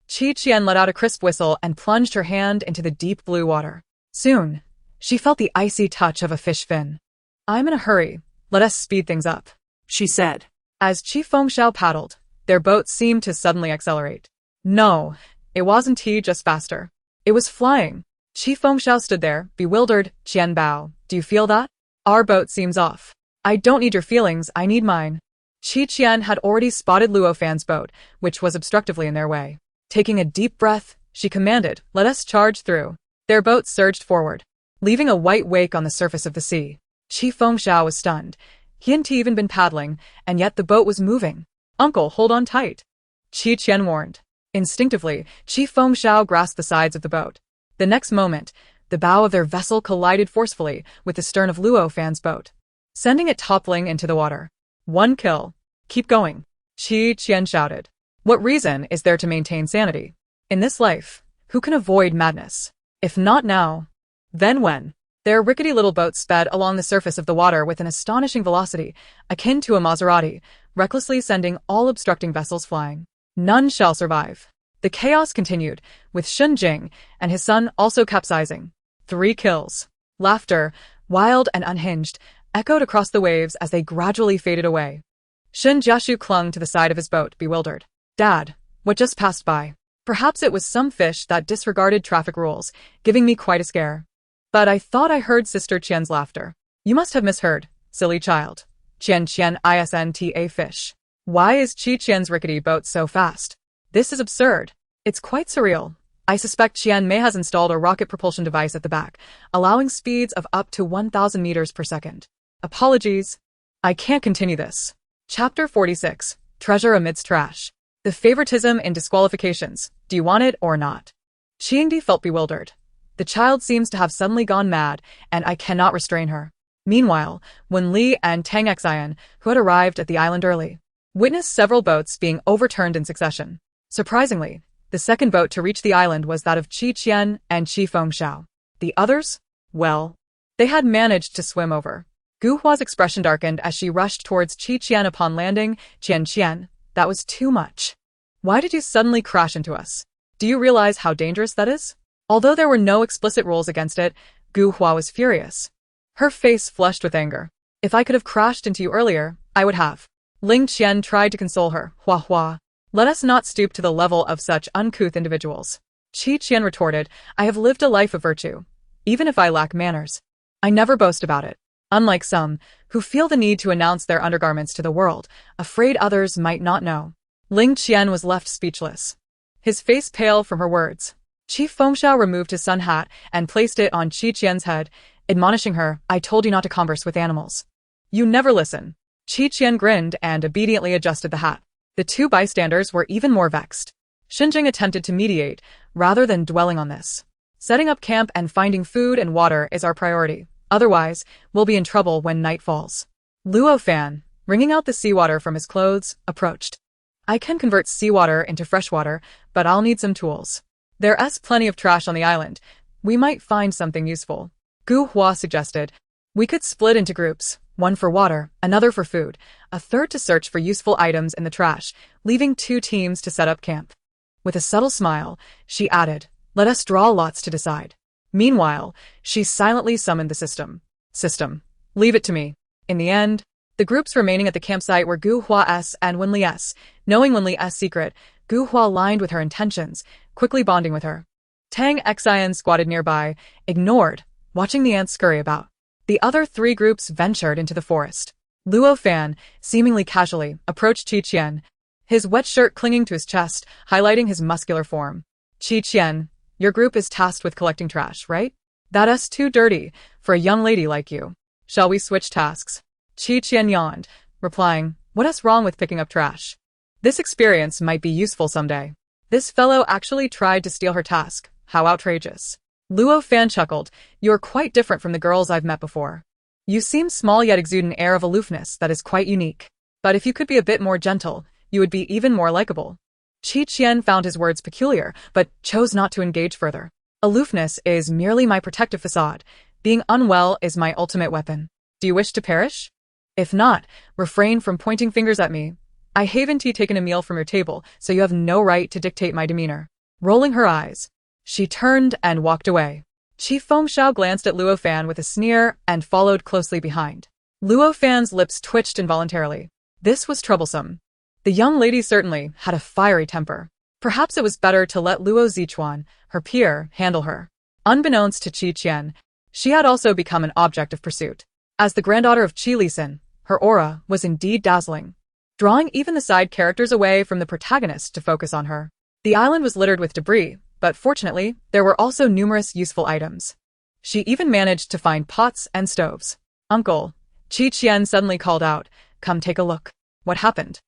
Qian let out a crisp whistle and plunged her hand into the deep blue water. Soon, she felt the icy touch of a fish fin. I'm in a hurry. Let us speed things up, she said. As Qi Fengxiao paddled, their boat seemed to suddenly accelerate. No, it wasn't just faster. It was flying. Qi Fengxiao stood there, bewildered. Qian Bao, do you feel that? Our boat seems off. I don't need your feelings, I need mine. Qian had already spotted Luo Fan's boat, which was obstructively in their way. Taking a deep breath, she commanded, let us charge through. Their boat surged forward, leaving a white wake on the surface of the sea. Qi Fengxiao was stunned. He hadn't even been paddling, and yet the boat was moving. Uncle, hold on tight. Qian warned. Instinctively, Qi Fengxiao grasped the sides of the boat. The next moment, the bow of their vessel collided forcefully with the stern of Luo Fan's boat, sending it toppling into the water. 1 kill. Keep going. Qian shouted. What reason is there to maintain sanity? In this life, who can avoid madness? If not now, then when? Their rickety little boat sped along the surface of the water with an astonishing velocity, akin to a Maserati, recklessly sending all obstructing vessels flying. None shall survive. The chaos continued, with Shun Jing and his son also capsizing. 3 kills. Laughter, wild and unhinged, echoed across the waves as they gradually faded away. Shun Jiashu clung to the side of his boat, bewildered. Dad, what just passed by? Perhaps it was some fish that disregarded traffic rules, giving me quite a scare. But I thought I heard Sister Qian's laughter. You must have misheard, silly child. Qian isn't fish. Why is Qian's rickety boat so fast? This is absurd. It's quite surreal. I suspect Qian may has installed a rocket propulsion device at the back, allowing speeds of up to 1,000 meters per second. Apologies. I can't continue this. Chapter 46. Treasure amidst trash. The favoritism in disqualifications. Do you want it or not? Qiangdi felt bewildered. The child seems to have suddenly gone mad, and I cannot restrain her. Meanwhile, Wen Li and Tang Xian, who had arrived at the island early, witnessed several boats being overturned in succession. Surprisingly, the second boat to reach the island was that of Qian and Qi Fengxiao. The others? Well, they had managed to swim over. Gu Hua's expression darkened as she rushed towards Qian upon landing. Qian, that was too much. Why did you suddenly crash into us? Do you realize how dangerous that is? Although there were no explicit rules against it, Gu Hua was furious. Her face flushed with anger. If I could have crashed into you earlier, I would have. Ling Qian tried to console her. Hua hua. Let us not stoop to the level of such uncouth individuals. Qi Qian retorted, I have lived a life of virtue, even if I lack manners. I never boast about it. Unlike some, who feel the need to announce their undergarments to the world, afraid others might not know. Ling Qian was left speechless, his face pale from her words. Chief Fengxiao removed his sun hat and placed it on Qi Qian's head, admonishing her, I told you not to converse with animals. You never listen. Qi Qian grinned and obediently adjusted the hat. The two bystanders were even more vexed. Xinjing attempted to mediate, rather than dwelling on this. Setting up camp and finding food and water is our priority. Otherwise, we'll be in trouble when night falls. Luo Fan, wringing out the seawater from his clothes, approached. I can convert seawater into freshwater, but I'll need some tools. There's plenty of trash on the island. We might find something useful. Gu Hua suggested. We could split into groups, one for water, another for food, a third to search for useful items in the trash, leaving 2 teams to set up camp. With a subtle smile, she added, let us draw lots to decide. Meanwhile, she silently summoned the system. System. Leave it to me. In the end, the groups remaining at the campsite were Gu Hua's and Wenli's. Knowing Wenli's secret, Gu Hua aligned with her intentions, quickly bonding with her. Tang Xian squatted nearby, ignored, watching the ants scurry about. The other 3 groups ventured into the forest. Luo Fan, seemingly casually, approached Qi Qian, his wet shirt clinging to his chest, highlighting his muscular form. Qi Qian, your group is tasked with collecting trash, right? That's too dirty for a young lady like you. Shall we switch tasks? Qi Qian yawned, replying, what's wrong with picking up trash? This experience might be useful someday. This fellow actually tried to steal her task. How outrageous. Luo Fan chuckled, you're quite different from the girls I've met before. You seem small yet exude an air of aloofness that is quite unique. But if you could be a bit more gentle, you would be even more likable. Qi Qian found his words peculiar, but chose not to engage further. Aloofness is merely my protective facade. Being unwell is my ultimate weapon. Do you wish to perish? If not, refrain from pointing fingers at me. I haven't taken a meal from your table, so you have no right to dictate my demeanor. Rolling her eyes, she turned and walked away. Chief Fengxiao glanced at Luo Fan with a sneer and followed closely behind. Luo Fan's lips twitched involuntarily. This was troublesome. The young lady certainly had a fiery temper. Perhaps it was better to let Luo Zichuan, her peer, handle her. Unbeknownst to Qi Qian, she had also become an object of pursuit. As the granddaughter of Qi Lisin, her aura was indeed dazzling, drawing even the side characters away from the protagonist to focus on her. The island was littered with debris, but fortunately, there were also numerous useful items. She even managed to find pots and stoves. Uncle, Qi Qian suddenly called out, come take a look. What happened?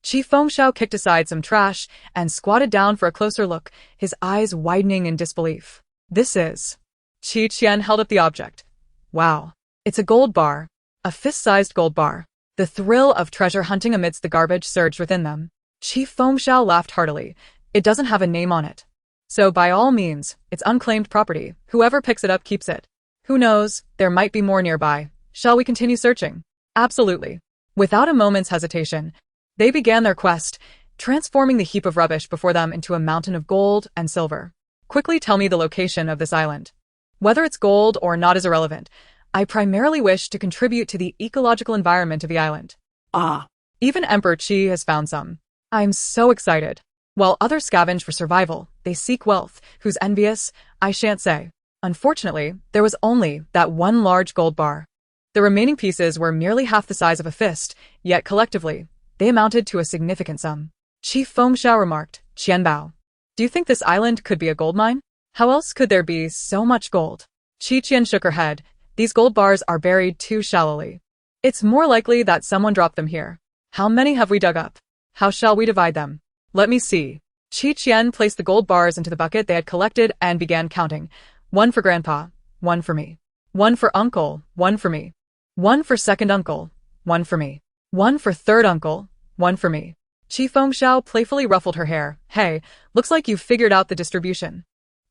Qi Fengxiao kicked aside some trash and squatted down for a closer look, his eyes widening in disbelief. This is... Qi Qian held up the object. Wow. It's a gold bar. A fist-sized gold bar. The thrill of treasure hunting amidst the garbage surged within them. Qi Fengxiao laughed heartily. It doesn't have a name on it. So by all means, it's unclaimed property. Whoever picks it up keeps it. Who knows, there might be more nearby. Shall we continue searching? Absolutely. Without a moment's hesitation, they began their quest, transforming the heap of rubbish before them into a mountain of gold and silver. Quickly tell me the location of this island. Whether it's gold or not is irrelevant. I primarily wish to contribute to the ecological environment of the island. Ah. Even Emperor Qi has found some. I'm so excited. While others scavenge for survival, they seek wealth. Who's envious? I shan't say. Unfortunately, there was only that one large gold bar. The remaining pieces were merely half the size of a fist, yet collectively, they amounted to a significant sum. Chief Fengxiao remarked, Qianbao. Do you think this island could be a gold mine? How else could there be so much gold? Qi Qian shook her head. These gold bars are buried too shallowly. It's more likely that someone dropped them here. How many have we dug up? How shall we divide them? Let me see. Qi Qian placed the gold bars into the bucket they had collected and began counting. 1 for Grandpa, 1 for me. 1 for Uncle, 1 for me. 1 for second uncle, 1 for me. 1 for third uncle, 1 for me. Qi Fengxiao playfully ruffled her hair. Hey, looks like you've figured out the distribution.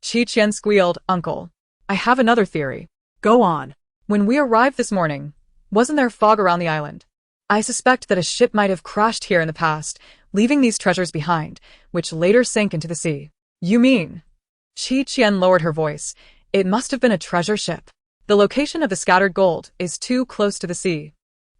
Qi Qian squealed, Uncle. I have another theory. Go on. When we arrived this morning, wasn't there fog around the island? I suspect that a ship might have crashed here in the past, leaving these treasures behind, which later sank into the sea. You mean? Qi Qian lowered her voice. It must have been a treasure ship. The location of the scattered gold is too close to the sea.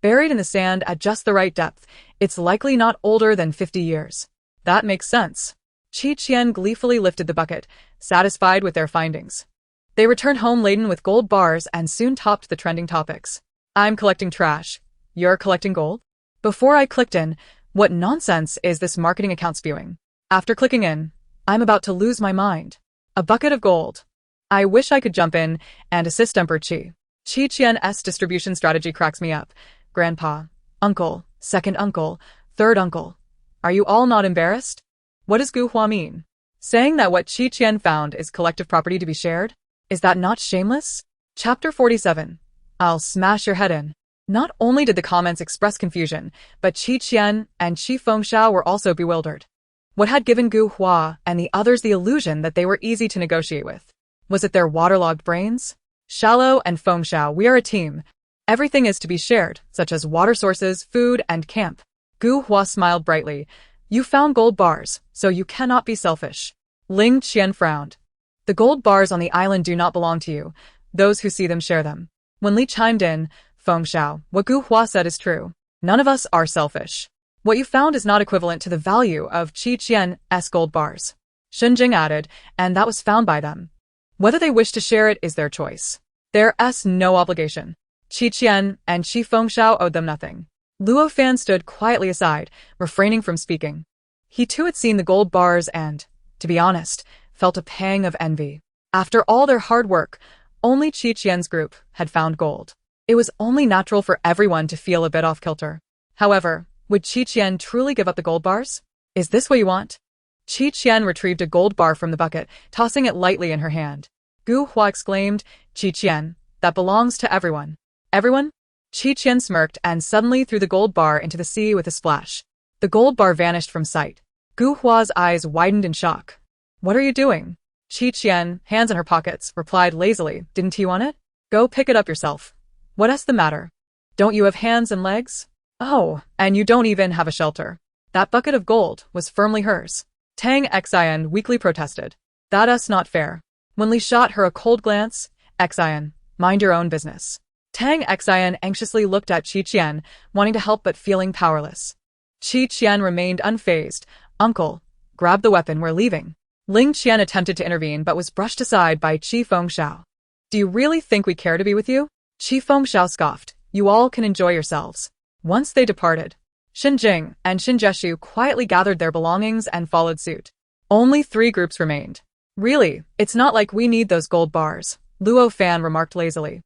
buried in the sand at just the right depth. It's likely not older than 50 years. That makes sense. Qian gleefully lifted the bucket, satisfied with their findings. They returned home laden with gold bars and soon topped the trending topics. I'm collecting trash. You're collecting gold? Before I clicked in, what nonsense is this marketing account spewing? After clicking in, I'm about to lose my mind. A bucket of gold. I wish I could jump in and assist Emperor Qian's distribution strategy cracks me up. Grandpa, uncle, second uncle, third uncle. Are you all not embarrassed? What does Gu Hua mean? Saying that what Qian found is collective property to be shared? Is that not shameless? Chapter 47. I'll smash your head in. Not only did the comments express confusion, but Qian and Qi Fengxiao were also bewildered. What had given Gu Hua and the others the illusion that they were easy to negotiate with? Was it their waterlogged brains? Shallow and Fengxiao, we are a team. Everything is to be shared, such as water sources, food, and camp. Gu Hua smiled brightly. You found gold bars, so you cannot be selfish. Ling Qian frowned. The gold bars on the island do not belong to you. Those who see them share them. When Li chimed in, Fengxiao, what Gu Hua said is true. None of us are selfish. What you found is not equivalent to the value of Qian's gold bars. Shenjing added, and that was found by them. Whether they wish to share it is their choice. There's no obligation. Qian and Qi Fengxiao owed them nothing. Luo Fan stood quietly aside, refraining from speaking. He too had seen the gold bars and, to be honest, felt a pang of envy. After all their hard work, only Qian's group had found gold. It was only natural for everyone to feel a bit off-kilter. However, would Qian truly give up the gold bars? Is this what you want? Qian retrieved a gold bar from the bucket, tossing it lightly in her hand. Gu Hua exclaimed, Qian, that belongs to everyone. Everyone? Qian smirked and suddenly threw the gold bar into the sea with a splash. The gold bar vanished from sight. Gu Hua's eyes widened in shock. What are you doing? Qian, hands in her pockets, replied lazily, didn't you want it? Go pick it up yourself. What's the matter? Don't you have hands and legs? Oh, and you don't even have a shelter. That bucket of gold was firmly hers. Tang Xian weakly protested. That's not fair. When Li shot her a cold glance, Xian, mind your own business. Tang Xian anxiously looked at Qian, wanting to help but feeling powerless. Qian remained unfazed. Uncle, grab the weapon, we're leaving. Ling Qian attempted to intervene but was brushed aside by Qi Fengxiao. Do you really think we care to be with you? Qi Fengxiao scoffed. You all can enjoy yourselves. Once they departed, Shenjing and Shinjeshu quietly gathered their belongings and followed suit. Only 3 groups remained. Really, it's not like we need those gold bars, Luo Fan remarked lazily.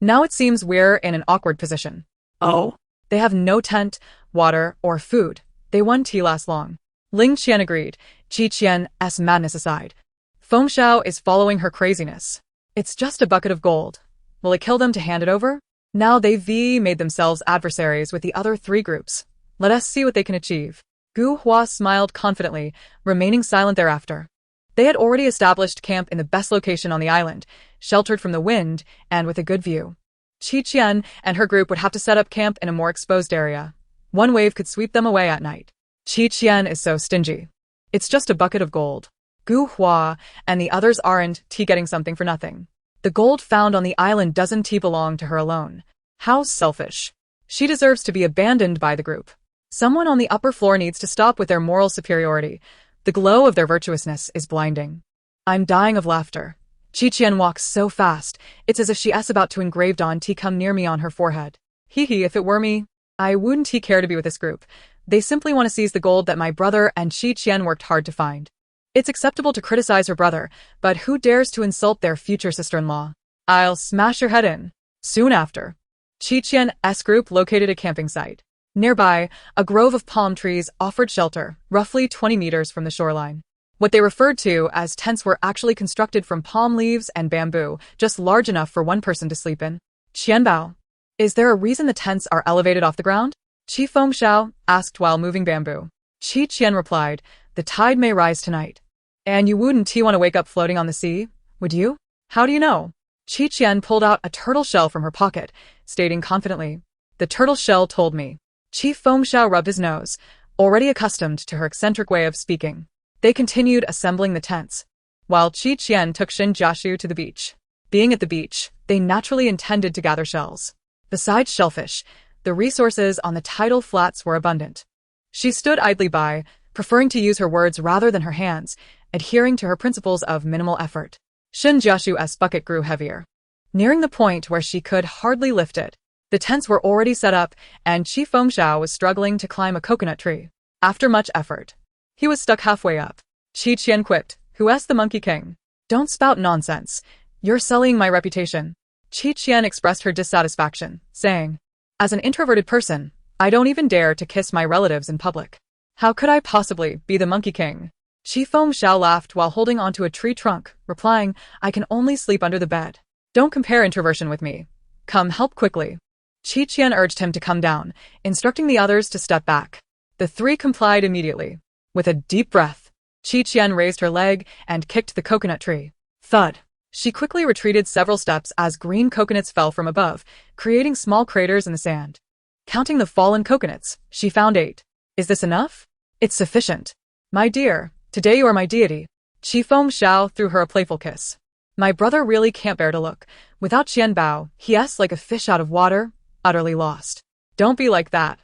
Now it seems we're in an awkward position. Oh? They have no tent, water, or food. They won't last long. Ling Qian agreed, Qian's madness aside. Fengxiao is following her craziness. It's just a bucket of gold. Will it kill them to hand it over? Now they've made themselves adversaries with the other 3 groups. Let us see what they can achieve. Gu Hua smiled confidently, remaining silent thereafter. They had already established camp in the best location on the island, sheltered from the wind and with a good view. Qian and her group would have to set up camp in a more exposed area. One wave could sweep them away at night. Qian is so stingy. It's just a bucket of gold. Gu Hua and the others aren't getting something for nothing. The gold found on the island doesn't belong to her alone. How selfish. She deserves to be abandoned by the group. Someone on the upper floor needs to stop with their moral superiority. The glow of their virtuousness is blinding. I'm dying of laughter. Qian walks so fast, it's as if she's about to engrave on come near me on her forehead. Hee, if it were me, I wouldn't care to be with this group. They simply want to seize the gold that my brother and Qian worked hard to find. It's acceptable to criticize her brother, but who dares to insult their future sister-in-law? I'll smash your head in. Soon after, Qian's group located a camping site. Nearby, a grove of palm trees offered shelter, roughly 20 meters from the shoreline. What they referred to as tents were actually constructed from palm leaves and bamboo, just large enough for one person to sleep in. Qianbao, is there a reason the tents are elevated off the ground? Qi Fengxiao asked while moving bamboo. Qian replied, the tide may rise tonight. And you wouldn't want to wake up floating on the sea, would you? How do you know? Qian pulled out a turtle shell from her pocket, stating confidently, the turtle shell told me. Qi Fengxiao rubbed his nose, already accustomed to her eccentric way of speaking. They continued assembling the tents, while Qian took Shinjeshu to the beach. Being at the beach, they naturally intended to gather shells. Besides shellfish, The resources on the tidal flats were abundant. She stood idly by, preferring to use her words rather than her hands, adhering to her principles of minimal effort. Shin Jiashu's bucket grew heavier, nearing the point where she could hardly lift it. The tents were already set up, and Qi Fengxiao was struggling to climb a coconut tree. After much effort, he was stuck halfway up. Qi Qian quipped, "Who's the Monkey King? Don't spout nonsense. You're sullying my reputation." Qi Qian expressed her dissatisfaction, saying, "As an introverted person, I don't even dare to kiss my relatives in public. How could I possibly be the Monkey King?" Qi Fengxiao laughed while holding onto a tree trunk, replying, "I can only sleep under the bed. Don't compare introversion with me. Come help quickly." Qi Qian urged him to come down, instructing the others to step back. The three complied immediately. With a deep breath, Qi Qian raised her leg and kicked the coconut tree. Thud! She quickly retreated several steps as green coconuts fell from above, creating small craters in the sand. Counting the fallen coconuts, she found 8. "Is this enough?" "It's sufficient. My dear, today you are my deity." Qi Fengxiao threw her a playful kiss. "My brother really can't bear to look. Without Qian Bao, he's like a fish out of water, utterly lost." "Don't be like that.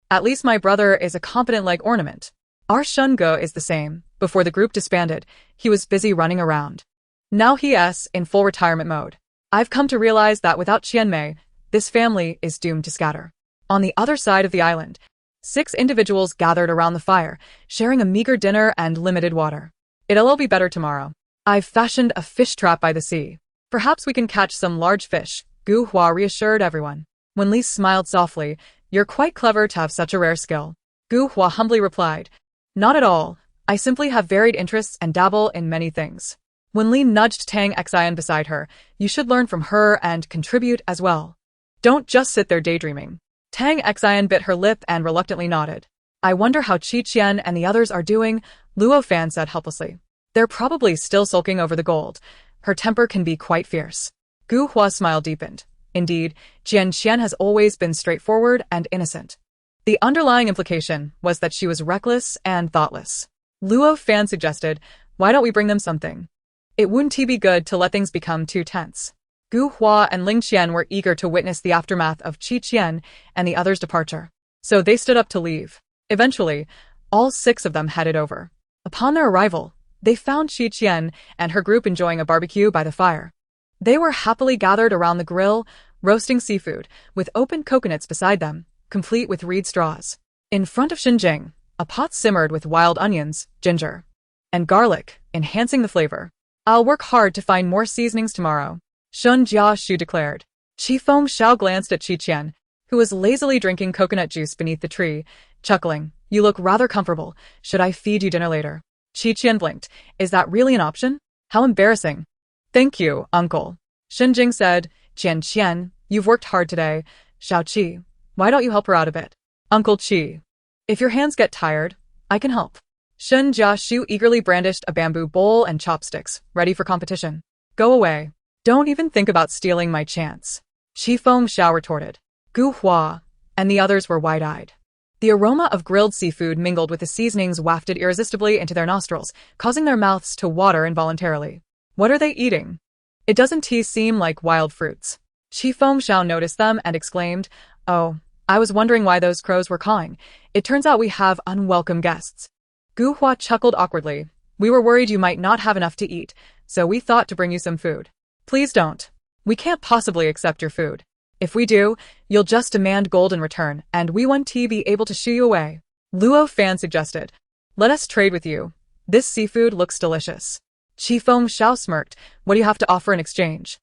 At least my brother is a competent leg ornament. Our Shunge is the same." Before the group disbanded, he was busy running around. Now he's in full retirement mode. "I've come to realize that without Qianmei, this family is doomed to scatter." On the other side of the island, 6 individuals gathered around the fire, sharing a meager dinner and limited water. "It'll all be better tomorrow. I've fashioned a fish trap by the sea. Perhaps we can catch some large fish," Gu Hua reassured everyone. When Li smiled softly, "You're quite clever to have such a rare skill." Gu Hua humbly replied, "Not at all. I simply have varied interests and dabble in many things." When Li nudged Tang Xian beside her, "You should learn from her and contribute as well. Don't just sit there daydreaming." Tang Xian bit her lip and reluctantly nodded. "I wonder how Qi Qian and the others are doing," Luo Fan said helplessly. "They're probably still sulking over the gold. Her temper can be quite fierce." Gu Hua's smile deepened. Indeed, Jian Qian has always been straightforward and innocent. The underlying implication was that she was reckless and thoughtless. Luo Fan suggested, "Why don't we bring them something? It wouldn't be good to let things become too tense." Gu Hua and Ling Qian were eager to witness the aftermath of Qi Qian and the others' departure, so they stood up to leave. Eventually, all 6 of them headed over. Upon their arrival, they found Qi Qian and her group enjoying a barbecue by the fire. They were happily gathered around the grill, roasting seafood, with open coconuts beside them, complete with reed straws. In front of Xinjing, a pot simmered with wild onions, ginger, and garlic, enhancing the flavor. "I'll work hard to find more seasonings tomorrow," Shun Jiashu declared. Qi Fengxiao glanced at Qi Qian, who was lazily drinking coconut juice beneath the tree, chuckling. "You look rather comfortable. Should I feed you dinner later?" Qi Qian blinked. "Is that really an option? How embarrassing." "Thank you, uncle," Xinjing said. "Jian Qian, you've worked hard today. Xiao Qi, why don't you help her out a bit?" "Uncle Qi, if your hands get tired, I can help." Shun Jiashu eagerly brandished a bamboo bowl and chopsticks, ready for competition. "Go away. Don't even think about stealing my chance," Qi Fengxiao retorted. Gu Hua and the others were wide-eyed. The aroma of grilled seafood mingled with the seasonings wafted irresistibly into their nostrils, causing their mouths to water involuntarily. "What are they eating? It doesn't seem like wild fruits." Qi Fengxiao noticed them and exclaimed, "Oh, I was wondering why those crows were cawing. It turns out we have unwelcome guests." Gu Hua chuckled awkwardly. "We were worried you might not have enough to eat, so we thought to bring you some food." "Please don't. We can't possibly accept your food. If we do, you'll just demand gold in return, and we won't be able to shoo you away," Luo Fan suggested. "Let us trade with you. This seafood looks delicious." Qi Fengxiao smirked. "What do you have to offer in exchange?"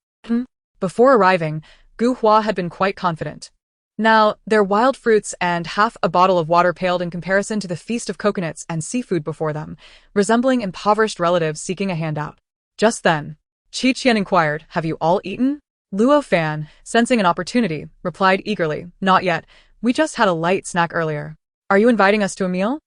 Before arriving, Gu Hua had been quite confident. Now, their wild fruits and half a bottle of water paled in comparison to the feast of coconuts and seafood before them, resembling impoverished relatives seeking a handout. Just then, Qi Qian inquired, "Have you all eaten?" Luo Fan, sensing an opportunity, replied eagerly, "Not yet. We just had a light snack earlier." "Are you inviting us to a meal?"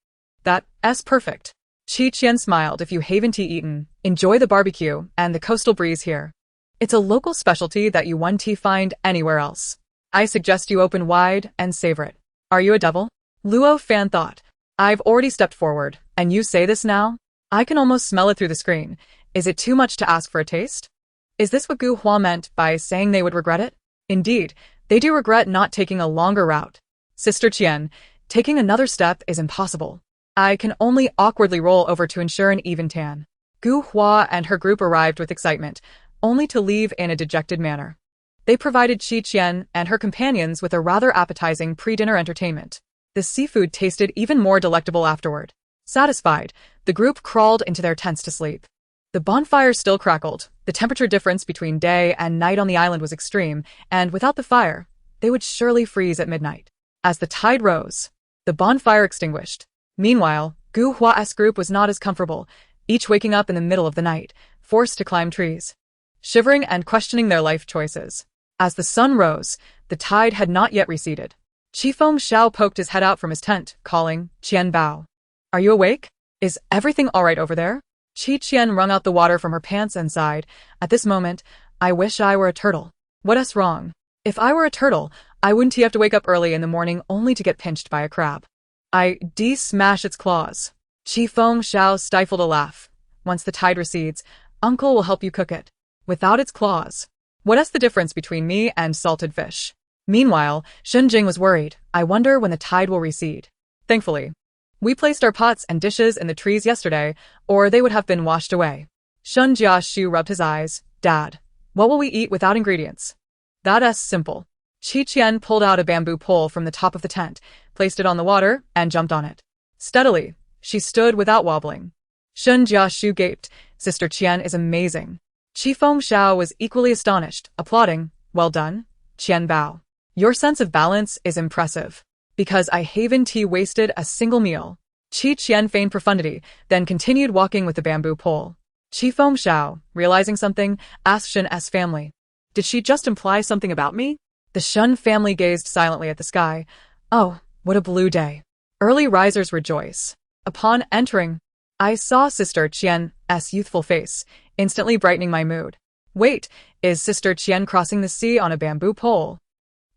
"That's perfect." Qi Qian smiled. "If you haven't eaten, enjoy the barbecue and the coastal breeze here. It's a local specialty that you won't find anywhere else. I suggest you open wide and savor it." "Are you a devil?" Luo Fan thought. "I've already stepped forward, and you say this now? I can almost smell it through the screen. Is it too much to ask for a taste?" Is this what Gu Hua meant by saying they would regret it? Indeed, They do regret not taking a longer route. Sister Qian, taking another step is impossible. I can only awkwardly roll over to ensure an even tan. Gu Hua and her group arrived with excitement, only to leave in a dejected manner. They provided Qi Qian and her companions with a rather appetizing pre-dinner entertainment. The seafood tasted even more delectable afterward. Satisfied, the group crawled into their tents to sleep. The bonfire still crackled. The temperature difference between day and night on the island was extreme, and without the fire, they would surely freeze at midnight. As the tide rose, the bonfire extinguished. Meanwhile, Gu Hua's group was not as comfortable, each waking up in the middle of the night, forced to climb trees, shivering and questioning their life choices. As the sun rose, the tide had not yet receded. Qifeng Xiao poked his head out from his tent, calling, "Qian Bao. Are you awake? Is everything all right over there?" Qi Qian wrung out the water from her pants and sighed. At this moment, I wish I were a turtle. What's wrong? If I were a turtle, I wouldn't have to wake up early in the morning only to get pinched by a crab. I smash its claws. Qifeng Xiao stifled a laugh. Once the tide recedes, Uncle will help you cook it. Without its claws. What's the difference between me and salted fish? Meanwhile, Shunjing was worried. I wonder when the tide will recede. Thankfully, we placed our pots and dishes in the trees yesterday, or they would have been washed away. Shun Jiashu rubbed his eyes. Dad, what will we eat without ingredients? That's simple. Qi Qian pulled out a bamboo pole from the top of the tent, placed it on the water, and jumped on it. Steadily, she stood without wobbling. Shun Jiashu gaped. Sister Qian is amazing. Qifeng Xiao was equally astonished, applauding. Well done, Qian Bao. Your sense of balance is impressive. Because I haven't wasted a single meal. Qi Qian feigned profundity, then continued walking with the bamboo pole. Qifeng Xiao, realizing something, asked Shun's family. Did she just imply something about me? The Shun family gazed silently at the sky. Oh, what a blue day. Early risers rejoice. Upon entering, I saw Sister Qian's youthful face, instantly brightening my mood. Wait, is Sister Qian crossing the sea on a bamboo pole?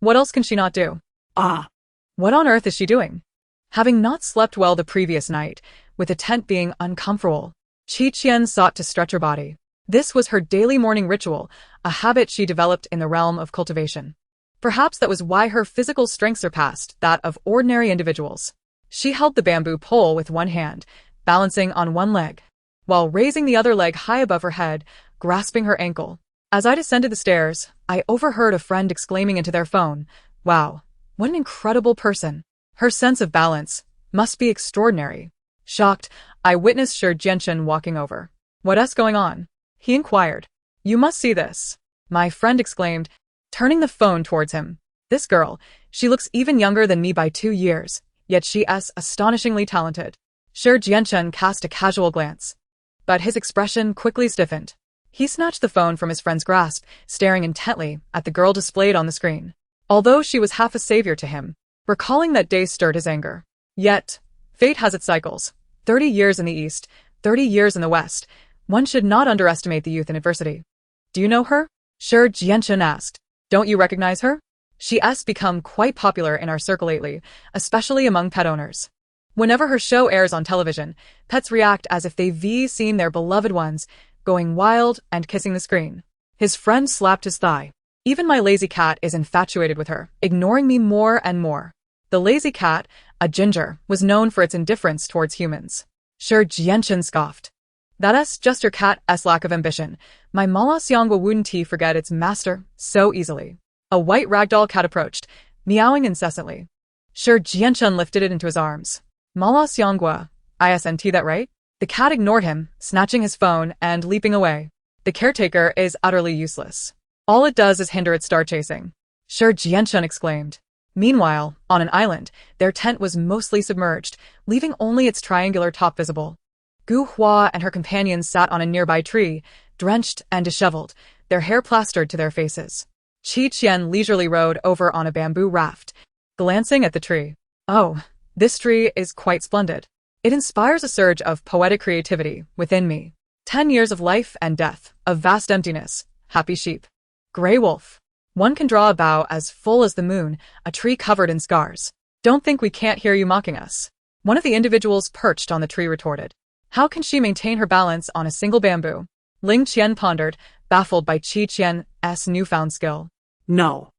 What else can she not do? What on earth is she doing? Having not slept well the previous night, with the tent being uncomfortable, Qi Qian sought to stretch her body. This was her daily morning ritual, a habit she developed in the realm of cultivation. Perhaps that was why her physical strength surpassed that of ordinary individuals. She held the bamboo pole with one hand, balancing on one leg, while raising the other leg high above her head, grasping her ankle. As I descended the stairs, I overheard a friend exclaiming into their phone, "Wow, what an incredible person. Her sense of balance must be extraordinary." Shocked, I witnessed Shi Jianchen walking over. "What's going on?" he inquired. "You must see this," my friend exclaimed, turning the phone towards him. "This girl, she looks even younger than me by 2 years, yet she is astonishingly talented." Shi Jianchen cast a casual glance, but his expression quickly stiffened. He snatched the phone from his friend's grasp, staring intently at the girl displayed on the screen. Although she was half a savior to him, recalling that day stirred his anger. Yet, fate has its cycles. 30 years in the East, 30 years in the West. One should not underestimate the youth in adversity. "Do you know her?" Shi Jianchen asked. "Don't you recognize her? She's become quite popular in our circle lately, especially among pet owners. Whenever her show airs on television, pets react as if they've seen their beloved ones, going wild and kissing the screen." His friend slapped his thigh. "Even my lazy cat is infatuated with her, ignoring me more and more." The lazy cat, a ginger, was known for its indifference towards humans. Shi Jianchen scoffed. "That's just your cat's lack of ambition. My Mala Xiangwa wouldn't forget its master so easily." A white ragdoll cat approached, meowing incessantly. Shi Jianchen lifted it into his arms. "Mala Xiangwa, isn't that right?" The cat ignored him, snatching his phone and leaping away. The caretaker is utterly useless. All it does is hinder its star chasing. Shi Jianchen exclaimed. Meanwhile, on an island, their tent was mostly submerged, leaving only its triangular top visible. Gu Hua and her companions sat on a nearby tree, drenched and disheveled, their hair plastered to their faces. Qi Qian leisurely rode over on a bamboo raft, glancing at the tree. "Oh, this tree is quite splendid. It inspires a surge of poetic creativity within me. 10 years of life and death, of vast emptiness, happy sheep. Gray wolf. One can draw a bough as full as the moon, a tree covered in scars. Don't think we can't hear you mocking us." One of the individuals perched on the tree retorted. "How can she maintain her balance on a single bamboo?" Ling Qian pondered, baffled by Qi Qian's newfound skill. "No,"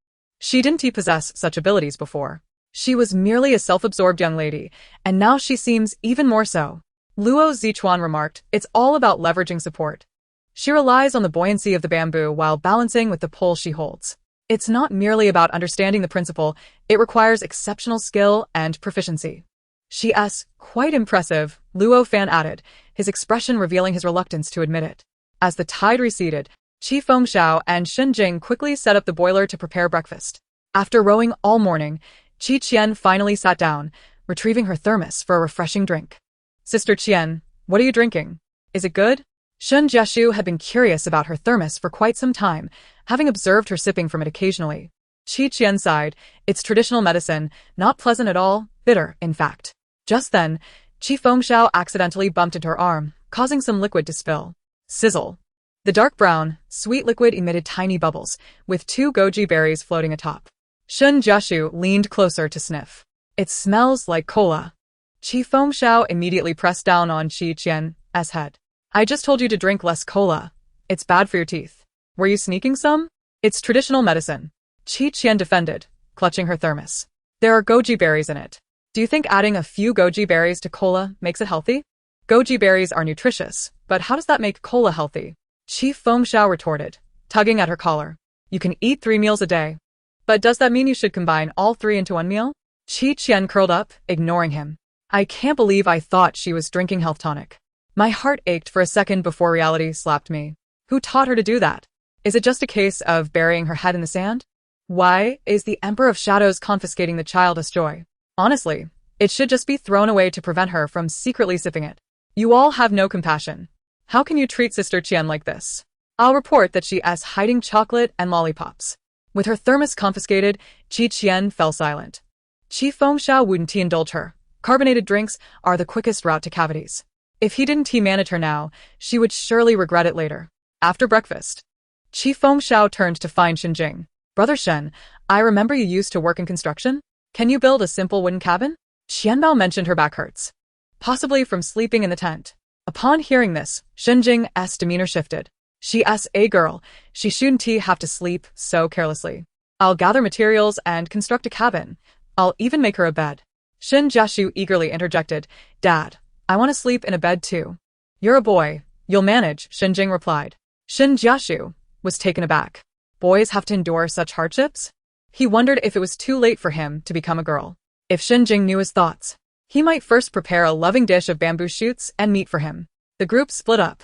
She didn't possess such abilities before. She was merely a self-absorbed young lady, and now she seems even more so. Luo Zichuan remarked, it's all about leveraging support. She relies on the buoyancy of the bamboo while balancing with the pole she holds. It's not merely about understanding the principle, it requires exceptional skill and proficiency. She's quite impressive, Luo Fan added, his expression revealing his reluctance to admit it. As the tide receded, Qi Fengxiao and Shen Jing quickly set up the boiler to prepare breakfast. After rowing all morning, Qi Qian finally sat down, retrieving her thermos for a refreshing drink. Sister Qian, what are you drinking? Is it good? Shen Jiashu had been curious about her thermos for quite some time, having observed her sipping from it occasionally. Qi Qian sighed, it's traditional medicine, not pleasant at all, bitter, in fact. Just then, Qi Fengxiao accidentally bumped into her arm, causing some liquid to spill. Sizzle. The dark brown, sweet liquid emitted tiny bubbles, with 2 goji berries floating atop. Shen Jiashu leaned closer to sniff. It smells like cola. Qi Fengxiao immediately pressed down on Qi Qian's head. I just told you to drink less cola. It's bad for your teeth. Were you sneaking some? It's traditional medicine. Qi Qian defended, clutching her thermos. There are goji berries in it. Do you think adding a few goji berries to cola makes it healthy? Goji berries are nutritious, but how does that make cola healthy? Qi Fengxiao retorted, tugging at her collar. You can eat 3 meals a day. But does that mean you should combine all 3 into 1 meal? Qi Qian curled up, ignoring him. I can't believe I thought she was drinking health tonic. My heart ached for a second before reality slapped me. Who taught her to do that? Is it just a case of burying her head in the sand? Why is the Emperor of Shadows confiscating the childish joy? Honestly, it should just be thrown away to prevent her from secretly sipping it. You all have no compassion. How can you treat Sister Qian like this? I'll report that she is hiding chocolate and lollipops. With her thermos confiscated, Qi Qian fell silent. Qi Fengxiao wouldn't indulge her. Carbonated drinks are the quickest route to cavities. If he didn't manage her now, she would surely regret it later. After breakfast, Qi Fengxiao turned to find Shen Jing. Brother Shen, I remember you used to work in construction. Can you build a simple wooden cabin? Xianbao mentioned her back hurts. Possibly from sleeping in the tent. Upon hearing this, Shen Jing's demeanor shifted. She's a girl. She shouldn't have to sleep so carelessly. I'll gather materials and construct a cabin. I'll even make her a bed. Shen Jiashu eagerly interjected, Dad, I want to sleep in a bed too. You're a boy. You'll manage, Shen Jing replied. Shen Jiashu was taken aback. Boys have to endure such hardships? He wondered if it was too late for him to become a girl. If Shen Jing knew his thoughts, he might first prepare a loving dish of bamboo shoots and meat for him. The group split up.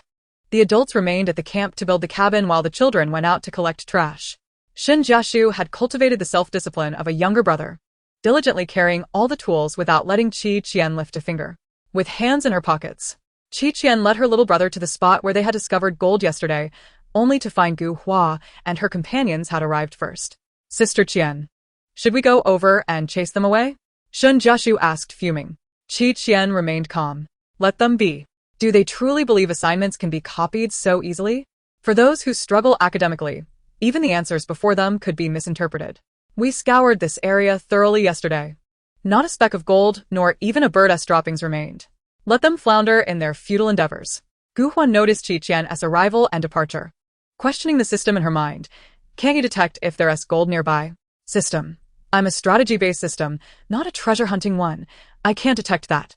The adults remained at the camp to build the cabin while the children went out to collect trash. Shen Jiashu had cultivated the self-discipline of a younger brother, diligently carrying all the tools without letting Qi Qian lift a finger. With hands in her pockets, Qi Qian led her little brother to the spot where they had discovered gold yesterday, only to find Gu Hua and her companions had arrived first. Sister Qian, should we go over and chase them away? Shen Jiashu asked, fuming. Qi Qian remained calm. Let them be. Do they truly believe assignments can be copied so easily? For those who struggle academically, even the answers before them could be misinterpreted. We scoured this area thoroughly yesterday. Not a speck of gold, nor even a bird's droppings remained. Let them flounder in their futile endeavors. Gu Huan noticed Qi Qian's arrival and departure. Questioning the system in her mind, can't you detect if there's gold nearby? System. I'm a strategy-based system, not a treasure-hunting one. I can't detect that.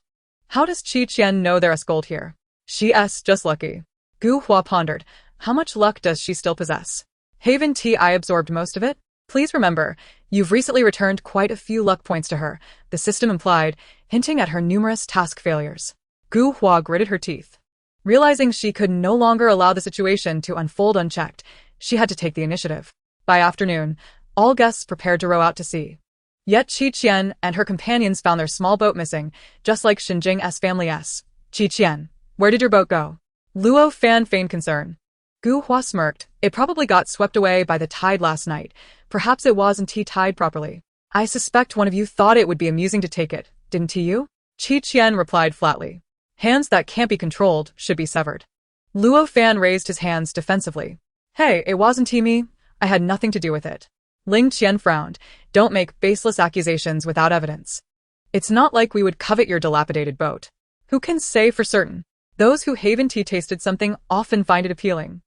How does Qi Qian know there's gold here? She's just lucky. Gu Hua pondered. How much luck does she still possess? Haven't I absorbed most of it? Please remember, you've recently returned quite a few luck points to her, the system implied, hinting at her numerous task failures. Gu Hua gritted her teeth. Realizing she could no longer allow the situation to unfold unchecked, she had to take the initiative. By afternoon, all guests prepared to row out to sea. Yet Qi Qian and her companions found their small boat missing, just like Shen Jing's family's. Qi Qian, where did your boat go? Luo Fan feigned concern. Gu Hua smirked. It probably got swept away by the tide last night. Perhaps it wasn't tied properly. I suspect one of you thought it would be amusing to take it, didn't you? Qi Qian replied flatly. Hands that can't be controlled should be severed. Luo Fan raised his hands defensively. Hey, it wasn't me. I had nothing to do with it. Ling Qian frowned. Don't make baseless accusations without evidence. It's not like we would covet your dilapidated boat. Who can say for certain? Those who haven't tasted something often find it appealing.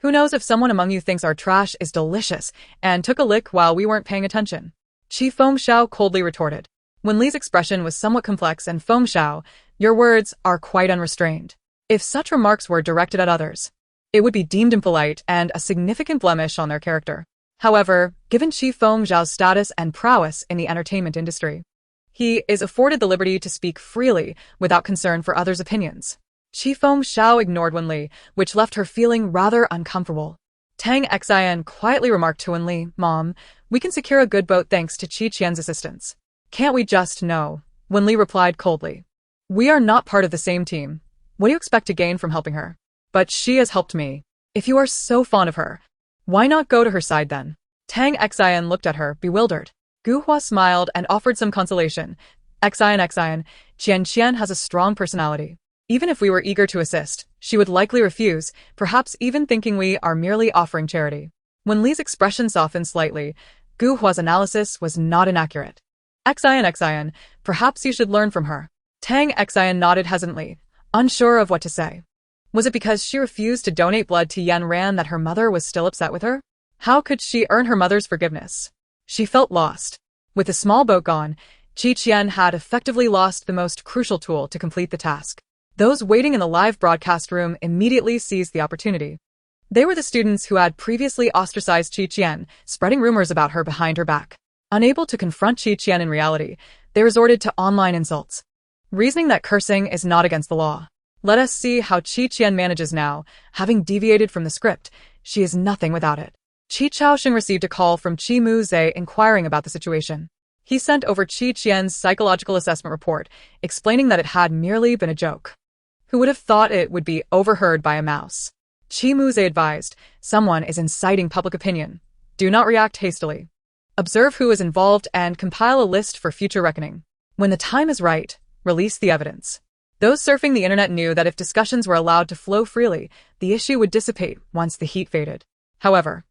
Who knows if someone among you thinks our trash is delicious and took a lick while we weren't paying attention? Qi Fengxiao coldly retorted. Wenli's expression was somewhat complex, and Fengxiao, your words are quite unrestrained. If such remarks were directed at others, it would be deemed impolite and a significant blemish on their character. However, given Qi Fengxiao's status and prowess in the entertainment industry, he is afforded the liberty to speak freely without concern for others' opinions. Qi Fengxiao ignored Wenli, which left her feeling rather uncomfortable. Tang Xian quietly remarked to Wenli, Mom, we can secure a good boat thanks to Qi Qian's assistance. Can't we just know? Wenli replied coldly. We are not part of the same team. What do you expect to gain from helping her? But she has helped me. If you are so fond of her, why not go to her side then? Tang Xian looked at her, bewildered. Gu Hua smiled and offered some consolation. Qian, Qian has a strong personality. Even if we were eager to assist, she would likely refuse, perhaps even thinking we are merely offering charity. When Li's expression softened slightly, Gu Hua's analysis was not inaccurate. Qian, perhaps you should learn from her. Tang Xian nodded hesitantly, unsure of what to say. Was it because she refused to donate blood to Yan Ran that her mother was still upset with her? How could she earn her mother's forgiveness? She felt lost. With the small boat gone, Qi Qian had effectively lost the most crucial tool to complete the task. Those waiting in the live broadcast room immediately seized the opportunity. They were the students who had previously ostracized Qi Qian, spreading rumors about her behind her back. Unable to confront Qi Qian in reality, they resorted to online insults, reasoning that cursing is not against the law. Let us see how Qi Qian manages now. Having deviated from the script, she is nothing without it. Qi Chaoxing received a call from Qi Muzhe inquiring about the situation. He sent over Qi Qian's psychological assessment report, explaining that it had merely been a joke. Who would have thought it would be overheard by a mouse? Qi Muzhe advised, someone is inciting public opinion. Do not react hastily. Observe who is involved and compile a list for future reckoning. When the time is right, release the evidence. Those surfing the internet knew that if discussions were allowed to flow freely, the issue would dissipate once the heat faded. However,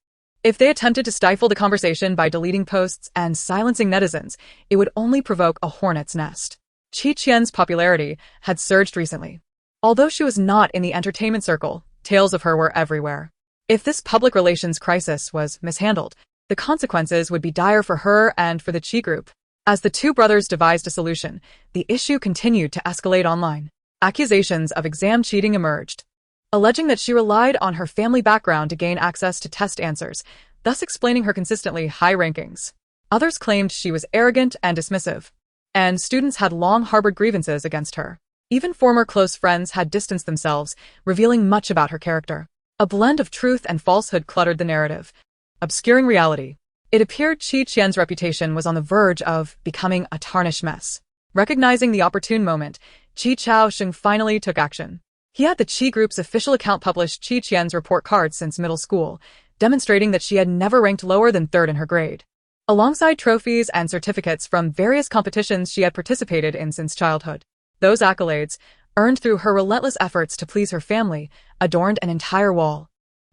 if they attempted to stifle the conversation by deleting posts and silencing netizens, it would only provoke a hornet's nest. Qi Qian's popularity had surged recently. Although she was not in the entertainment circle, tales of her were everywhere. If this public relations crisis was mishandled, the consequences would be dire for her and for the Qi group. As the two brothers devised a solution, the issue continued to escalate online. Accusations of exam cheating emerged, alleging that she relied on her family background to gain access to test answers, thus explaining her consistently high rankings. Others claimed she was arrogant and dismissive, and students had long harbored grievances against her. Even former close friends had distanced themselves, revealing much about her character. A blend of truth and falsehood cluttered the narrative, obscuring reality. It appeared Qi Qian's reputation was on the verge of becoming a tarnished mess. Recognizing the opportune moment, Qi Chaoxing finally took action. He had the Qi group's official account publish Qi Qian's report card since middle school, demonstrating that she had never ranked lower than third in her grade. Alongside trophies and certificates from various competitions she had participated in since childhood. Those accolades, earned through her relentless efforts to please her family, adorned an entire wall.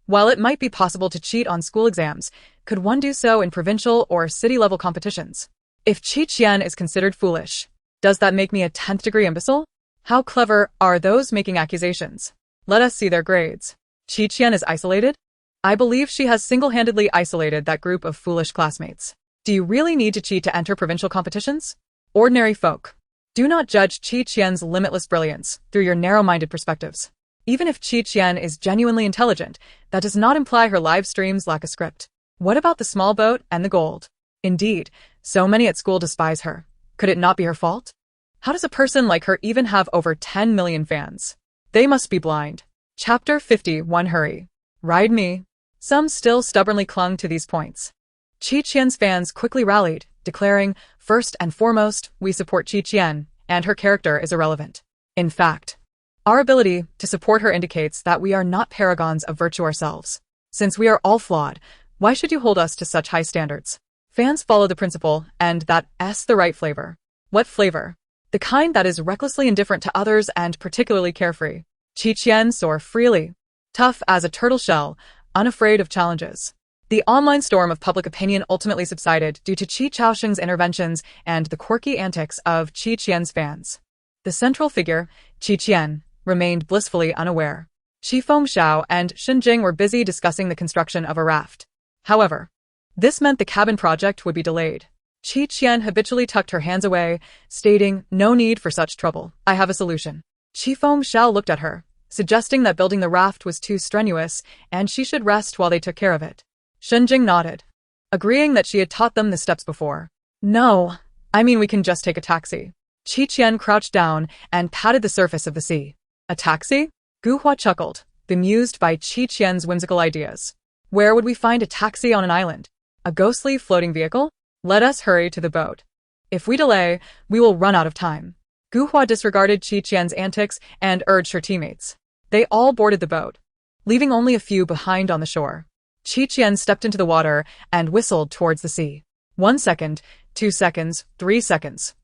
While it might be possible to cheat on school exams, could one do so in provincial or city-level competitions? If Qi Qian is considered foolish, does that make me a 10th degree imbecile? How clever are those making accusations? Let us see their grades. Qi Qian is isolated? I believe she has single-handedly isolated that group of foolish classmates. Do you really need to cheat to enter provincial competitions? Ordinary folk, do not judge Qi Qian's limitless brilliance through your narrow-minded perspectives. Even if Qi Qian is genuinely intelligent, that does not imply her live streams lack a script. What about the small boat and the gold? Indeed, so many at school despise her. Could it not be her fault? How does a person like her even have over 10 million fans? They must be blind. Chapter 51. Hurry. Ride me. Some still stubbornly clung to these points. Qi Qian's fans quickly rallied, declaring, first and foremost, we support Qi Qian, and her character is irrelevant. In fact, our ability to support her indicates that we are not paragons of virtue ourselves. Since we are all flawed, why should you hold us to such high standards? Fans follow the principle, and that's the right flavor. What flavor? The kind that is recklessly indifferent to others and particularly carefree. Qi Qian soared freely, tough as a turtle shell, unafraid of challenges. The online storm of public opinion ultimately subsided due to Qi Chaoxing's interventions and the quirky antics of Qi Qian's fans. The central figure, Qi Qian, remained blissfully unaware. Shifeng and Xinjing were busy discussing the construction of a raft. However, this meant the cabin project would be delayed. Qian habitually tucked her hands away, stating, "No need for such trouble. I have a solution." Shifeng looked at her, suggesting that building the raft was too strenuous and she should rest while they took care of it. Xinjing nodded, agreeing that she had taught them the steps before. "No, I mean we can just take a taxi." Qian crouched down and patted the surface of the sea. "A taxi?" Guhua chuckled, bemused by Qian's whimsical ideas. "Where would we find a taxi on an island? A ghostly floating vehicle? Let us hurry to the boat. If we delay, we will run out of time." Guhua disregarded Qian's antics and urged her teammates. They all boarded the boat, leaving only a few behind on the shore. Qian stepped into the water and whistled towards the sea. 1 second, 2 seconds, 3 seconds.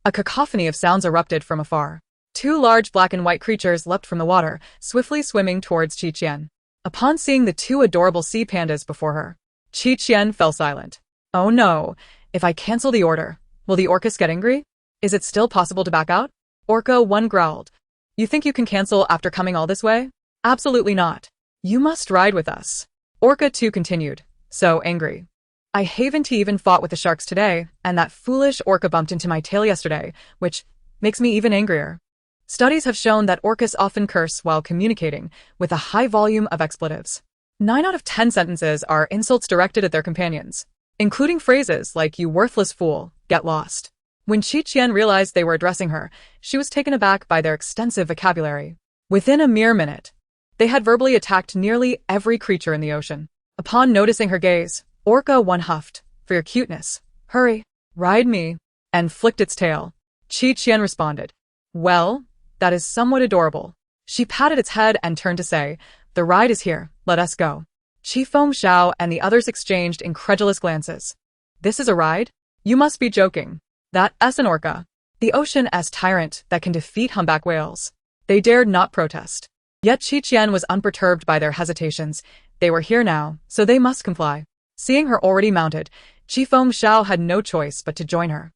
A cacophony of sounds erupted from afar. 2 large black and white creatures leapt from the water, swiftly swimming towards Qian. Upon seeing the 2 adorable sea pandas before her, Qian fell silent. "Oh no, if I cancel the order, will the orcas get angry? Is it still possible to back out?" Orca 1 growled. "You think you can cancel after coming all this way? Absolutely not. You must ride with us." Orca 2 continued, so angry. "I haven't even fought with the sharks today, and that foolish orca bumped into my tail yesterday, which makes me even angrier." Studies have shown that orcas often curse while communicating, with a high volume of expletives. 9 out of 10 sentences are insults directed at their companions, including phrases like "you worthless fool, get lost." When Qian realized they were addressing her, she was taken aback by their extensive vocabulary. Within a mere minute, they had verbally attacked nearly every creature in the ocean. Upon noticing her gaze, Orca 1 huffed, "For your cuteness, hurry, ride me," and flicked its tail. Qian responded, "Well, that is somewhat adorable." She patted its head and turned to say, "The ride is here, let us go." Shifeng and the others exchanged incredulous glances. "This is a ride? You must be joking. That's an orca. The ocean-s tyrant that can defeat humpback whales." They dared not protest. Yet Qian was unperturbed by their hesitations. They were here now, so they must comply. Seeing her already mounted, Shifeng had no choice but to join her.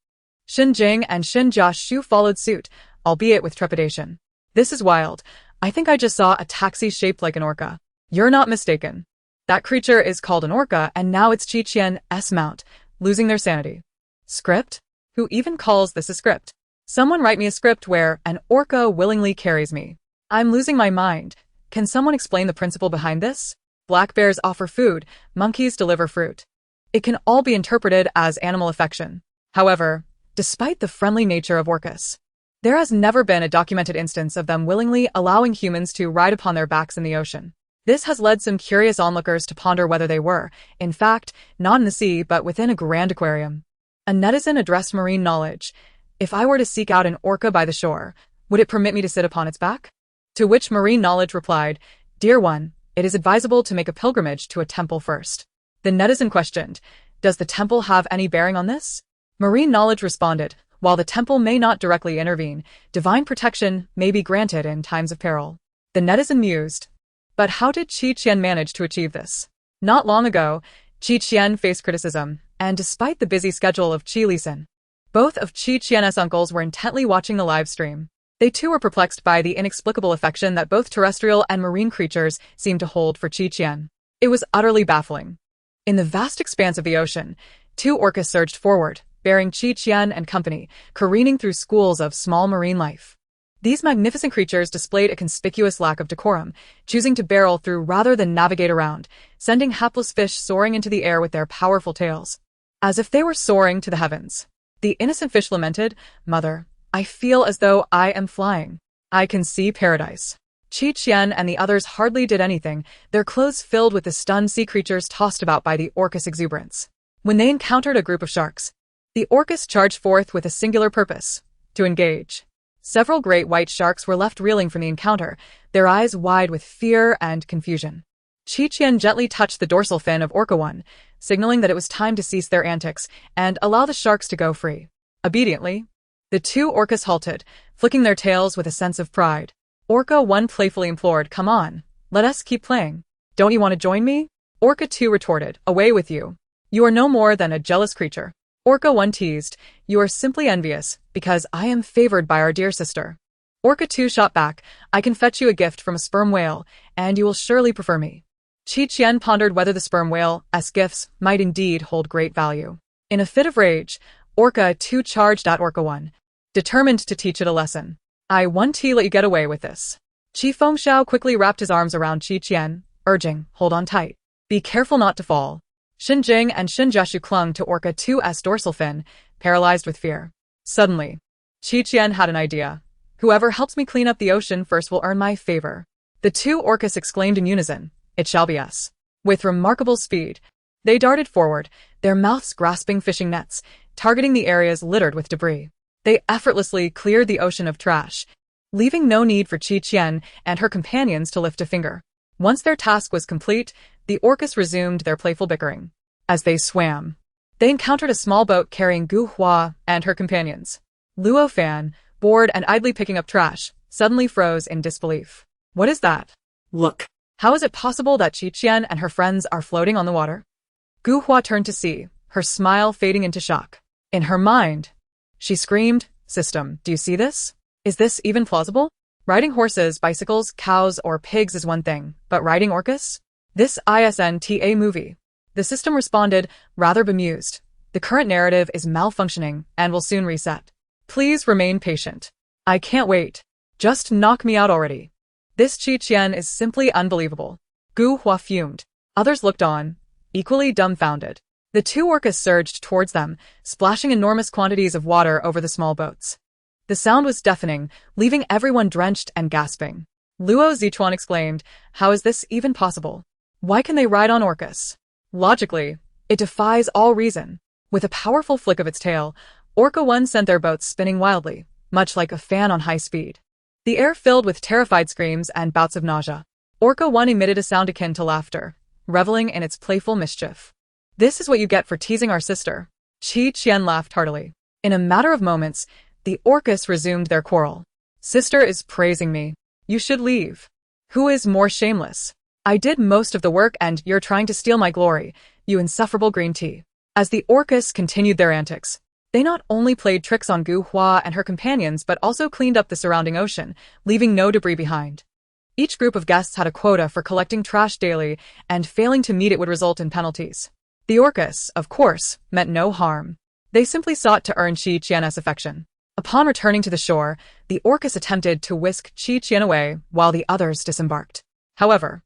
Xinjing and Xinjia followed suit, albeit with trepidation. "This is wild. I think I just saw a taxi shaped like an orca." "You're not mistaken. That creature is called an orca, and now it's Qian's mount, losing their sanity." "Script? Who even calls this a script? Someone write me a script where an orca willingly carries me. I'm losing my mind. Can someone explain the principle behind this? Black bears offer food, monkeys deliver fruit. It can all be interpreted as animal affection. However, despite the friendly nature of orcas, there has never been a documented instance of them willingly allowing humans to ride upon their backs in the ocean. This has led some curious onlookers to ponder whether they were, in fact, not in the sea but within a grand aquarium. A netizen addressed Marine Knowledge, "If I were to seek out an orca by the shore, would it permit me to sit upon its back?" To which Marine Knowledge replied, "Dear one, it is advisable to make a pilgrimage to a temple first." The netizen questioned, "Does the temple have any bearing on this?" Marine Knowledge responded, "While the temple may not directly intervene, divine protection may be granted in times of peril." The netizen mused, "But how did Qian manage to achieve this?" Not long ago, Qian faced criticism, and despite the busy schedule of Lisan, both of Qian's uncles were intently watching the live stream. They too were perplexed by the inexplicable affection that both terrestrial and marine creatures seemed to hold for Qian. It was utterly baffling. In the vast expanse of the ocean, 2 orcas surged forward, bearing Qian and company, careening through schools of small marine life. These magnificent creatures displayed a conspicuous lack of decorum, choosing to barrel through rather than navigate around, sending hapless fish soaring into the air with their powerful tails, as if they were soaring to the heavens. The innocent fish lamented, "Mother, I feel as though I am flying. I can see paradise." Qian and the others hardly did anything, their clothes filled with the stunned sea creatures tossed about by the orcas' exuberance. When they encountered a group of sharks, the orcas charged forth with a singular purpose: to engage. Several great white sharks were left reeling from the encounter, their eyes wide with fear and confusion. Qian gently touched the dorsal fin of Orca 1, signaling that it was time to cease their antics and allow the sharks to go free. Obediently, the 2 orcas halted, flicking their tails with a sense of pride. Orca 1 playfully implored, "Come on, let us keep playing. Don't you want to join me?" Orca 2 retorted, "Away with you. You are no more than a jealous creature." Orca 1 teased, "You are simply envious, because I am favored by our dear sister." Orca 2 shot back, I can fetch you a gift from a sperm whale, and you will surely prefer me. Qian pondered whether the sperm whale's gifts might indeed hold great value. In a fit of rage, Orca 2 charged at Orca 1, determined to teach it a lesson. I won't let you get away with this. Qi Fengxiao quickly wrapped his arms around Qian, urging, hold on tight. Be careful not to fall. Xinjing and Xinjiashu clung to Orca 2's dorsal fin, paralyzed with fear. Suddenly, Qian had an idea. Whoever helps me clean up the ocean first will earn my favor. The two orcas exclaimed in unison, it shall be us. With remarkable speed, they darted forward, their mouths grasping fishing nets, targeting the areas littered with debris. They effortlessly cleared the ocean of trash, leaving no need for Qian and her companions to lift a finger. Once their task was complete, the orcas resumed their playful bickering. As they swam, they encountered a small boat carrying Gu Hua and her companions. Luo Fan, bored and idly picking up trash, suddenly froze in disbelief. What is that? Look. How is it possible that Qian and her friends are floating on the water? Gu Hua turned to see, her smile fading into shock. In her mind, she screamed, System, do you see this? Is this even plausible? Riding horses, bicycles, cows, or pigs is one thing, but riding orcas? This isn't movie. The system responded, rather bemused. The current narrative is malfunctioning and will soon reset. Please remain patient. I can't wait. Just knock me out already. This Qian is simply unbelievable. Gu Hua fumed. Others looked on, equally dumbfounded. The two orcas surged towards them, splashing enormous quantities of water over the small boats. The sound was deafening, leaving everyone drenched and gasping. Luo Zichuan exclaimed, how is this even possible? Why can they ride on orcas? Logically, it defies all reason. With a powerful flick of its tail, Orca 1 sent their boats spinning wildly, much like a fan on high speed. The air filled with terrified screams and bouts of nausea. Orca 1 emitted a sound akin to laughter, reveling in its playful mischief. This is what you get for teasing our sister. Qian laughed heartily. In a matter of moments, the orcas resumed their quarrel. Sister is praising me. You should leave. Who is more shameless? I did most of the work and you're trying to steal my glory, you insufferable green tea. As the orcas continued their antics, they not only played tricks on Gu Hua and her companions but also cleaned up the surrounding ocean, leaving no debris behind. Each group of guests had a quota for collecting trash daily, and failing to meet it would result in penalties. The orcas, of course, meant no harm. They simply sought to earn Qian's affection. Upon returning to the shore, the orcas attempted to whisk Qian away while the others disembarked. However,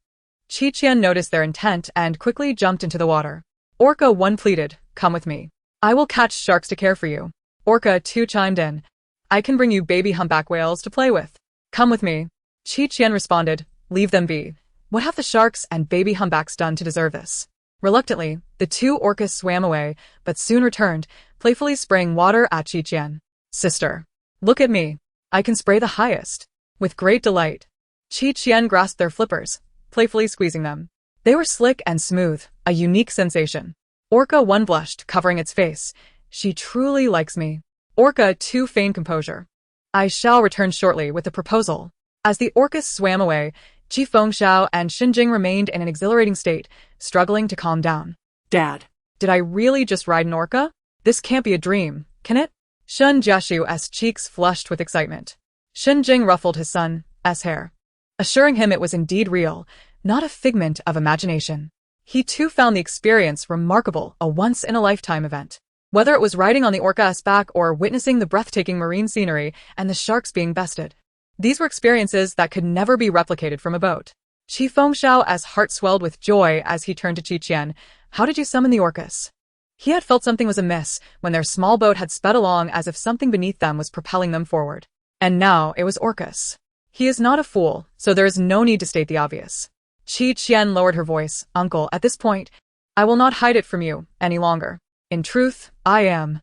Qian noticed their intent and quickly jumped into the water. Orca 1 pleaded, come with me. I will catch sharks to care for you. Orca 2 chimed in. I can bring you baby humpback whales to play with. Come with me. Qian responded, leave them be. What have the sharks and baby humpbacks done to deserve this? Reluctantly, the two orcas swam away, but soon returned, playfully spraying water at Qian. Sister, look at me. I can spray the highest. With great delight, Qian grasped their flippers, playfully squeezing them. They were slick and smooth, a unique sensation. Orca 1 blushed, covering its face. She truly likes me. Orca 2 feigned composure. I shall return shortly with a proposal. As the orcas swam away, Qi Fengxiao and Xinjing remained in an exhilarating state, struggling to calm down. Dad, did I really just ride an orca? This can't be a dream, can it? Jiashu's cheeks flushed with excitement. Xinjing ruffled his son's hair, assuring him it was indeed real, not a figment of imagination. He too found the experience remarkable, a once-in-a-lifetime event. Whether it was riding on the orca's back or witnessing the breathtaking marine scenery and the sharks being bested, these were experiences that could never be replicated from a boat. Qi Fengxiao's heart swelled with joy as he turned to Qian. How did you summon the orcas? He had felt something was amiss when their small boat had sped along as if something beneath them was propelling them forward. And now it was orcas. He is not a fool, so there is no need to state the obvious. Qian lowered her voice. Uncle, at this point, I will not hide it from you any longer. In truth, I am.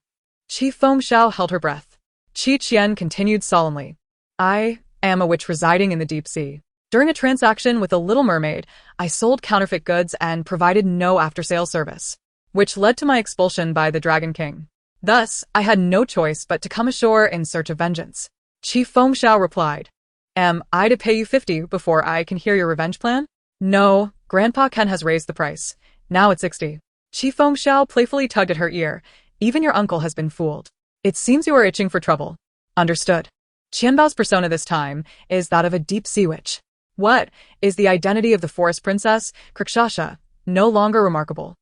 Qi Fengxiao held her breath. Qian continued solemnly. I am a witch residing in the deep sea. During a transaction with a little mermaid, I sold counterfeit goods and provided no after-sales service, which led to my expulsion by the Dragon King. Thus, I had no choice but to come ashore in search of vengeance. Qi Fengxiao replied. Am I to pay you 50 before I can hear your revenge plan? No, Grandpa Ken has raised the price. Now it's 60. Qi Fengxiao playfully tugged at her ear. Even your uncle has been fooled. It seems you are itching for trouble. Understood. Qianbao's persona this time is that of a deep-sea witch. What is the identity of the forest princess, Krikshasha, no longer remarkable?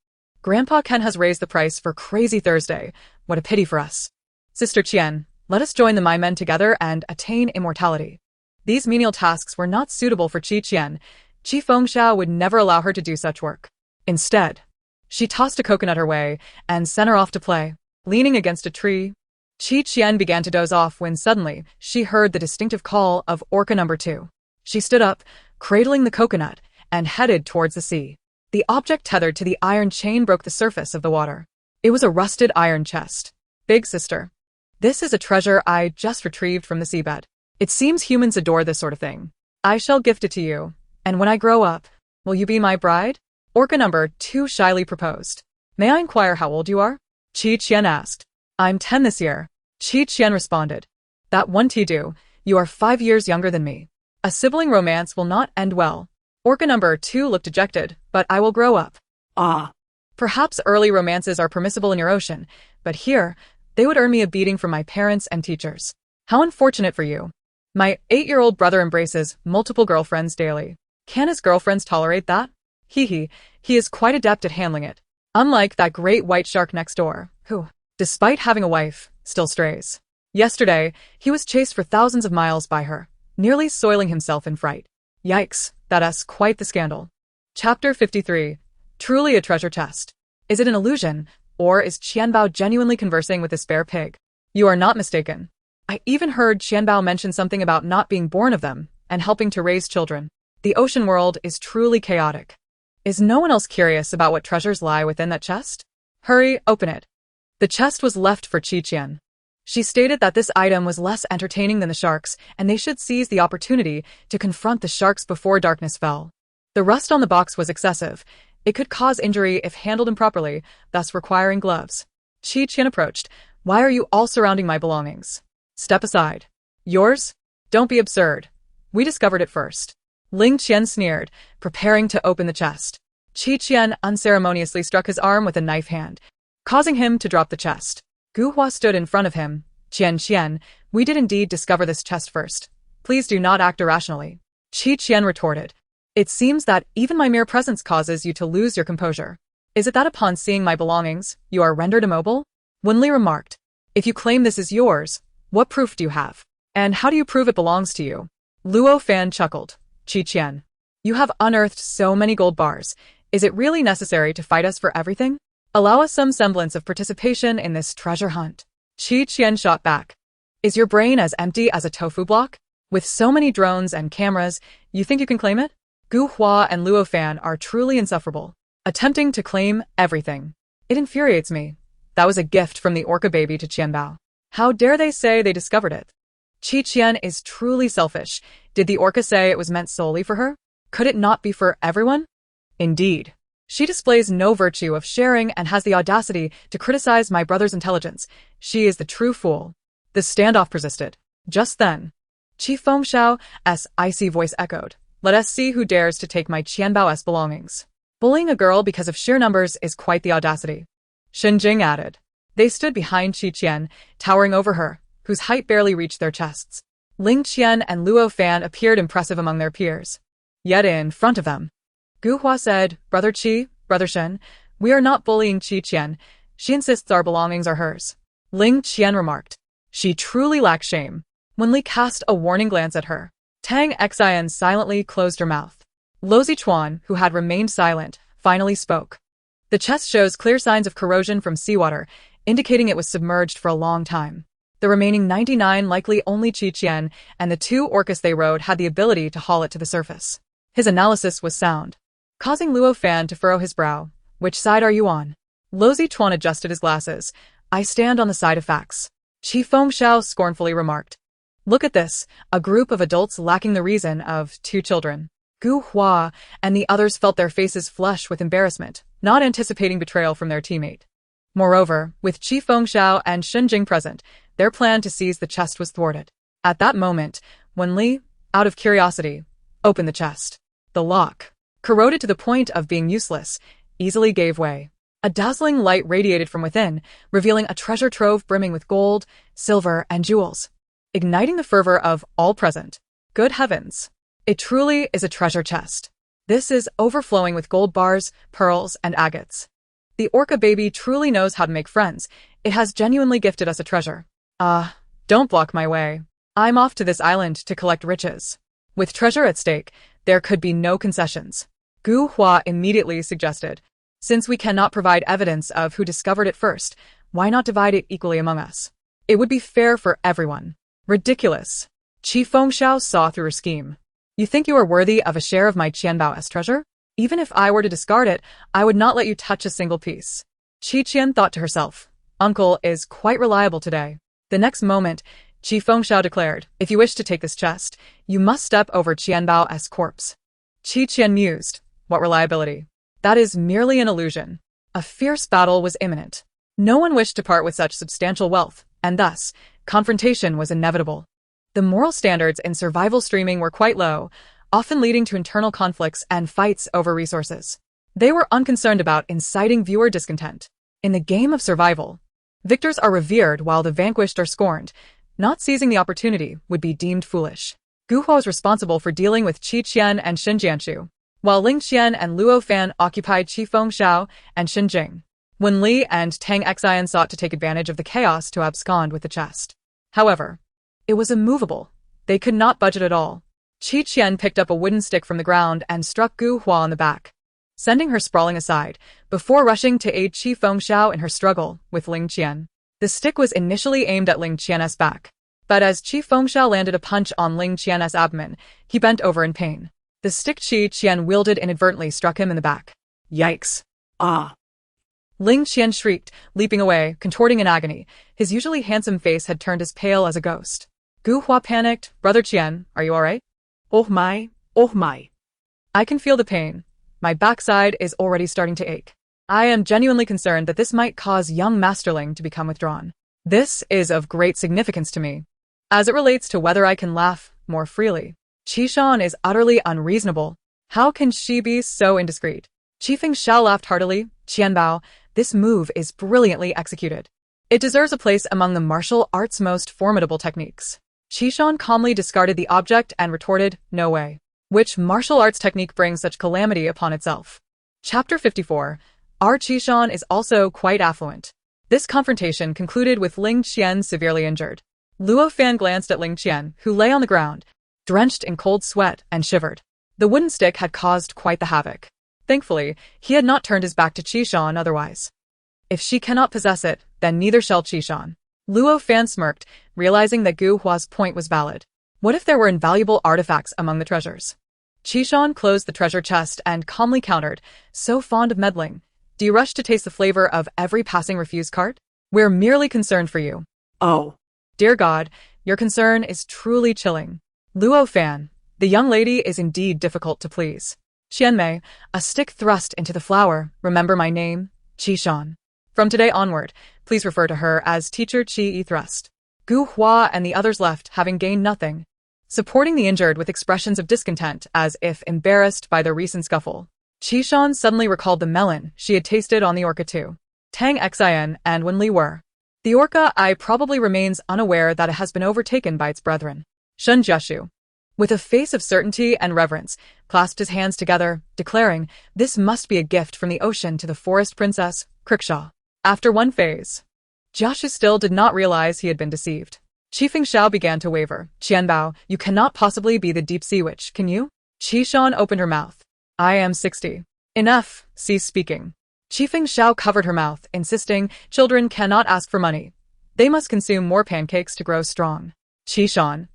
Grandpa Ken has raised the price for Crazy Thursday. What a pity for us. Sister Qian, let us join the My Men together and attain immortality. These menial tasks were not suitable for Qi Qian. Qi Fengxiao would never allow her to do such work. Instead, she tossed a coconut her way and sent her off to play. Leaning against a tree, Qi Qian began to doze off when suddenly she heard the distinctive call of Orca number 2. She stood up, cradling the coconut, and headed towards the sea. The object tethered to the iron chain broke the surface of the water. It was a rusted iron chest. Big sister, this is a treasure I just retrieved from the seabed. It seems humans adore this sort of thing. I shall gift it to you, and when I grow up, will you be my bride? Orca number 2 shyly proposed. May I inquire how old you are? Qi Qian asked. I'm 10 this year. Qi Qian responded. That won't do. You are 5 years younger than me. A sibling romance will not end well. Orca number 2 looked dejected, but I will grow up. Ah. Perhaps early romances are permissible in your ocean, but here, they would earn me a beating from my parents and teachers. How unfortunate for you. My 8-year-old brother embraces multiple girlfriends daily. Can his girlfriends tolerate that? He is quite adept at handling it. Unlike that great white shark next door, who, despite having a wife, still strays. Yesterday, he was chased for thousands of miles by her, nearly soiling himself in fright. Yikes, that's quite the scandal. Chapter 53. Truly a treasure chest. Is it an illusion, or is Qianbao genuinely conversing with this bear pig? You are not mistaken. I even heard Qianbao mention something about not being born of them, and helping to raise children. The ocean world is truly chaotic. Is no one else curious about what treasures lie within that chest? Hurry, open it. The chest was left for Qi Qian. She stated that this item was less entertaining than the sharks, and they should seize the opportunity to confront the sharks before darkness fell. The rust on the box was excessive. It could cause injury if handled improperly, thus requiring gloves. Qi Qian approached. Why are you all surrounding my belongings? Step aside. Yours? Don't be absurd. We discovered it first. Ling Qian sneered, preparing to open the chest. Qi Qian unceremoniously struck his arm with a knife hand, causing him to drop the chest. Gu Hua stood in front of him. Qian, we did indeed discover this chest first. Please do not act irrationally. Qi Qian retorted. It seems that even my mere presence causes you to lose your composure. Is it that upon seeing my belongings, you are rendered immobile? Wenli remarked. If you claim this is yours, what proof do you have? And how do you prove it belongs to you? Luo Fan chuckled. Qi Qian, you have unearthed so many gold bars. Is it really necessary to fight us for everything? Allow us some semblance of participation in this treasure hunt. Qi Qian shot back. Is your brain as empty as a tofu block? With so many drones and cameras, you think you can claim it? Gu Hua and Luo Fan are truly insufferable, attempting to claim everything. It infuriates me. That was a gift from the orca baby to Qianbao. How dare they say they discovered it? Qi Qian is truly selfish. Did the orca say it was meant solely for her? Could it not be for everyone? Indeed. She displays no virtue of sharing and has the audacity to criticize my brother's intelligence. She is the true fool. The standoff persisted. Just then, Qi Fengxiao's icy voice echoed. Let us see who dares to take my Qianbao's belongings. Bullying a girl because of sheer numbers is quite the audacity. Shenjing added. They stood behind Qi Qian, towering over her, whose height barely reached their chests. Ling Qian and Luo Fan appeared impressive among their peers. Yet in front of them, Gu Hua said, Brother Qi, Brother Shen, we are not bullying Qi Qian. She insists our belongings are hers. Ling Qian remarked. She truly lacks shame. Wenli cast a warning glance at her. Tang Xian silently closed her mouth. Lo Zichuan, who had remained silent, finally spoke. The chest shows clear signs of corrosion from seawater, indicating it was submerged for a long time. The remaining 99 likely only Qi Qian and the 2 orcas they rode had the ability to haul it to the surface. His analysis was sound, causing Luo Fan to furrow his brow. Which side are you on? Lo Zichuan adjusted his glasses. I stand on the side of facts. Qi Fengxiao scornfully remarked. Look at this, a group of adults lacking the reason of 2 children. Gu Hua and the others felt their faces flush with embarrassment, not anticipating betrayal from their teammate. Moreover, with Qi Fengxiao and Shenjing present, their plan to seize the chest was thwarted. At that moment, Wenli, out of curiosity, opened the chest. The lock, corroded to the point of being useless, easily gave way. A dazzling light radiated from within, revealing a treasure trove brimming with gold, silver, and jewels. igniting the fervor of all present. Good heavens! It truly is a treasure chest. This is overflowing with gold bars, pearls, and agates. The orca baby truly knows how to make friends. It has genuinely gifted us a treasure. Don't block my way. I'm off to this island to collect riches. With treasure at stake, there could be no concessions. Gu Hua immediately suggested. Since we cannot provide evidence of who discovered it first, why not divide it equally among us? It would be fair for everyone. Ridiculous. Qi Fengxiao saw through her scheme. You think you are worthy of a share of my Qianbao's treasure? Even if I were to discard it, I would not let you touch a single piece. Qi Qian thought to herself. Uncle is quite reliable today. The next moment, Qi Fengxiao declared, if you wish to take this chest, you must step over Qianbao's corpse. Qi Qian mused. What reliability? That is merely an illusion. A fierce battle was imminent. No one wished to part with such substantial wealth, and thus, confrontation was inevitable. The moral standards in survival streaming were quite low, often leading to internal conflicts and fights over resources. They were unconcerned about inciting viewer discontent. In the game of survival, victors are revered while the vanquished are scorned. Not seizing the opportunity would be deemed foolish. Gu Hua was responsible for dealing with Qi Qian and Xin Jianshu, while Ling Qian and Luo Fan occupied Qi Fengxiao and Xin Jing. Wen Li and Tang Xian sought to take advantage of the chaos to abscond with the chest. However, it was immovable. They could not budge it at all. Qi Qian picked up a wooden stick from the ground and struck Gu Hua on the back, sending her sprawling aside, before rushing to aid Qi Fengxiao in her struggle with Ling Qian. The stick was initially aimed at Ling Qian's back, but as Qi Fengxiao landed a punch on Ling Qian's abdomen, he bent over in pain. The stick Qi Qian wielded inadvertently struck him in the back. Yikes! Ling Qian shrieked, leaping away, contorting in agony. His usually handsome face had turned as pale as a ghost. Gu Hua panicked. Brother Qian, are you alright? Oh my. I can feel the pain. My backside is already starting to ache. I am genuinely concerned that this might cause young Masterling to become withdrawn. This is of great significance to me. As it relates to whether I can laugh more freely. Qishan is utterly unreasonable. How can she be so indiscreet? Qi Fengxiao laughed heartily. Qianbao, this move is brilliantly executed. It deserves a place among the martial arts' most formidable techniques. Qishan calmly discarded the object and retorted, no way. Which martial arts technique brings such calamity upon itself? Chapter 54. Our Qishan is also quite affluent. This confrontation concluded with Ling Qian severely injured. Luo Fan glanced at Ling Qian, who lay on the ground, drenched in cold sweat, and shivered. The wooden stick had caused quite the havoc. Thankfully, he had not turned his back to Qishan otherwise. If she cannot possess it, then neither shall Qishan. Luo Fan smirked, realizing that Gu Hua's point was valid. What if there were invaluable artifacts among the treasures? Qishan closed the treasure chest and calmly countered, so fond of meddling. Do you rush to taste the flavor of every passing refuse cart? We're merely concerned for you. Oh. Dear God, your concern is truly chilling. Luo Fan, the young lady is indeed difficult to please. Qianmei, a stick thrust into the flour, remember my name, Qishan. From today onward, please refer to her as Teacher Qi Thrust. Gu Hua and the others left, having gained nothing, supporting the injured with expressions of discontent as if embarrassed by their recent scuffle. Qishan suddenly recalled the melon she had tasted on the orca too. Tang Xian and Wen Li were. The orca eye probably remains unaware that it has been overtaken by its brethren. Shun Jiashu, with a face of certainty and reverence, clasped his hands together, declaring, this must be a gift from the ocean to the forest princess, Crickshaw. After one phase, Jiashu still did not realize he had been deceived. Qi Fengxiao began to waver. Qianbao, you cannot possibly be the deep sea witch, can you? Qishan opened her mouth. I am 60. Enough, cease speaking. Qi Fengxiao covered her mouth, insisting, children cannot ask for money. They must consume more pancakes to grow strong. Qishan.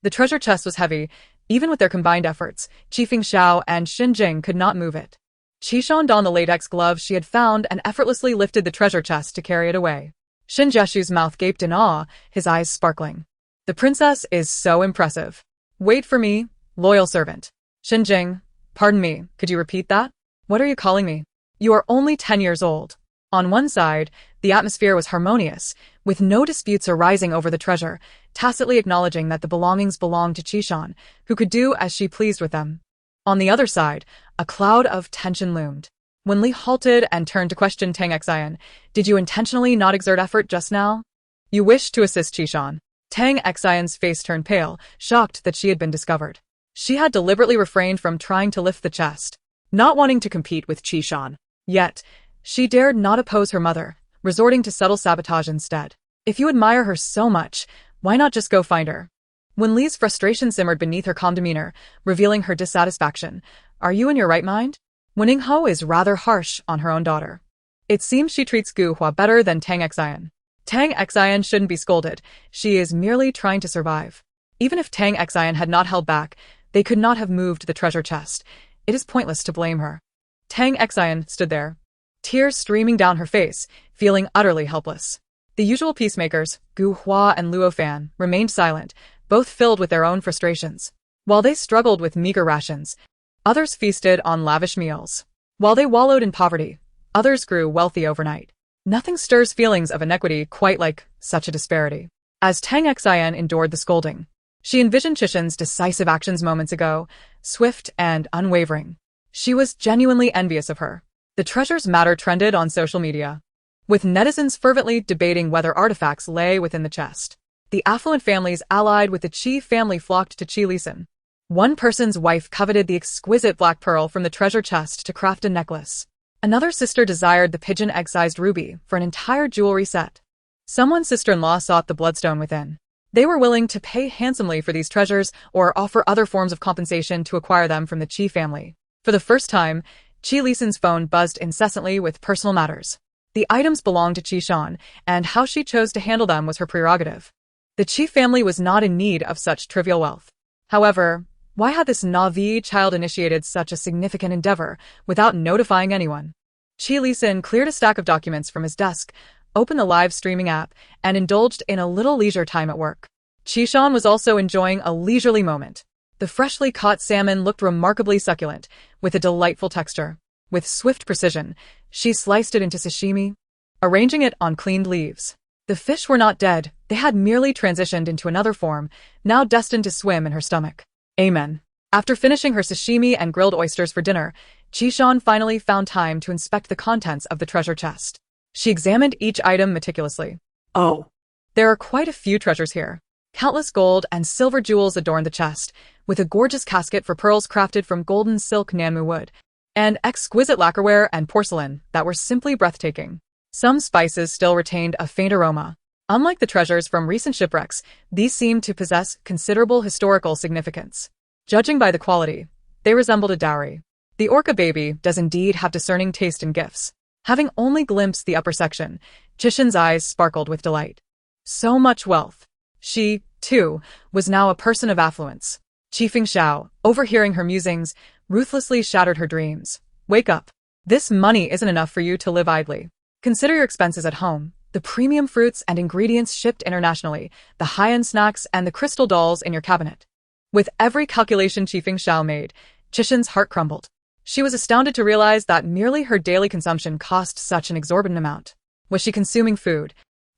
The treasure chest was heavy. Even with their combined efforts, Qi Fengxiao and Xin Jing could not move it. Qishan donned the latex gloves she had found and effortlessly lifted the treasure chest to carry it away. Xin Jiashu's mouth gaped in awe, his eyes sparkling. The princess is so impressive. Wait for me, loyal servant. Xin Jing, pardon me, could you repeat that? What are you calling me? You are only 10 years old. On one side, the atmosphere was harmonious, with no disputes arising over the treasure, tacitly acknowledging that the belongings belonged to Qishan, who could do as she pleased with them. On the other side, a cloud of tension loomed. When Li halted and turned to question Tang Xian, did you intentionally not exert effort just now? You wished to assist Qishan. Tang Xian's face turned pale, shocked that she had been discovered. She had deliberately refrained from trying to lift the chest, not wanting to compete with Qishan. Yet, she dared not oppose her mother, resorting to subtle sabotage instead. If you admire her so much, why not just go find her? When Li's frustration simmered beneath her calm demeanor, revealing her dissatisfaction, "Are you in your right mind?" Wen Ho is rather harsh on her own daughter. It seems she treats Gu Hua better than Tang Xian. Tang Xian shouldn't be scolded, she is merely trying to survive. Even if Tang Xian had not held back, they could not have moved the treasure chest. It is pointless to blame her. Tang Xian stood there, tears streaming down her face, feeling utterly helpless. The usual peacemakers, Gu Hua and Luo Fan, remained silent, both filled with their own frustrations. While they struggled with meager rations, others feasted on lavish meals. While they wallowed in poverty, others grew wealthy overnight. Nothing stirs feelings of inequity quite like such a disparity. As Tang Xian endured the scolding, she envisioned Qishan's decisive actions moments ago, swift and unwavering. She was genuinely envious of her. The treasure's matter trended on social media, with netizens fervently debating whether artifacts lay within the chest. The affluent families allied with the Qi family flocked to Qi Lisan. One person's wife coveted the exquisite black pearl from the treasure chest to craft a necklace. Another sister desired the pigeon egg-sized ruby for an entire jewelry set. Someone's sister-in-law sought the bloodstone within. They were willing to pay handsomely for these treasures or offer other forms of compensation to acquire them from the Qi family. For the first time, Qi Lisan's phone buzzed incessantly with personal matters. The items belonged to Qishan, and how she chose to handle them was her prerogative. The Qi family was not in need of such trivial wealth. However, why had this Na'vi child initiated such a significant endeavor without notifying anyone? Qi Lisan cleared a stack of documents from his desk, opened the live streaming app, and indulged in a little leisure time at work. Qishan was also enjoying a leisurely moment. The freshly caught salmon looked remarkably succulent, with a delightful texture. With swift precision, she sliced it into sashimi, arranging it on cleaned leaves. The fish were not dead, they had merely transitioned into another form, now destined to swim in her stomach. Amen. After finishing her sashimi and grilled oysters for dinner, Qishan finally found time to inspect the contents of the treasure chest. She examined each item meticulously. Oh, there are quite a few treasures here. Countless gold and silver jewels adorned the chest, with a gorgeous casket for pearls crafted from golden silk Nanmu wood, and exquisite lacquerware and porcelain that were simply breathtaking. Some spices still retained a faint aroma. Unlike the treasures from recent shipwrecks, these seemed to possess considerable historical significance. Judging by the quality, they resembled a dowry. The orca baby does indeed have discerning taste in gifts. Having only glimpsed the upper section, Qishan's eyes sparkled with delight. So much wealth. She, too, was now a person of affluence. Qifeng Xiao, overhearing her musings, ruthlessly shattered her dreams. Wake up. This money isn't enough for you to live idly. Consider your expenses at home, the premium fruits and ingredients shipped internationally, the high-end snacks and the crystal dolls in your cabinet. With every calculation Qifeng Xiao made, Qishan's heart crumbled. She was astounded to realize that merely her daily consumption cost such an exorbitant amount. Was she consuming food?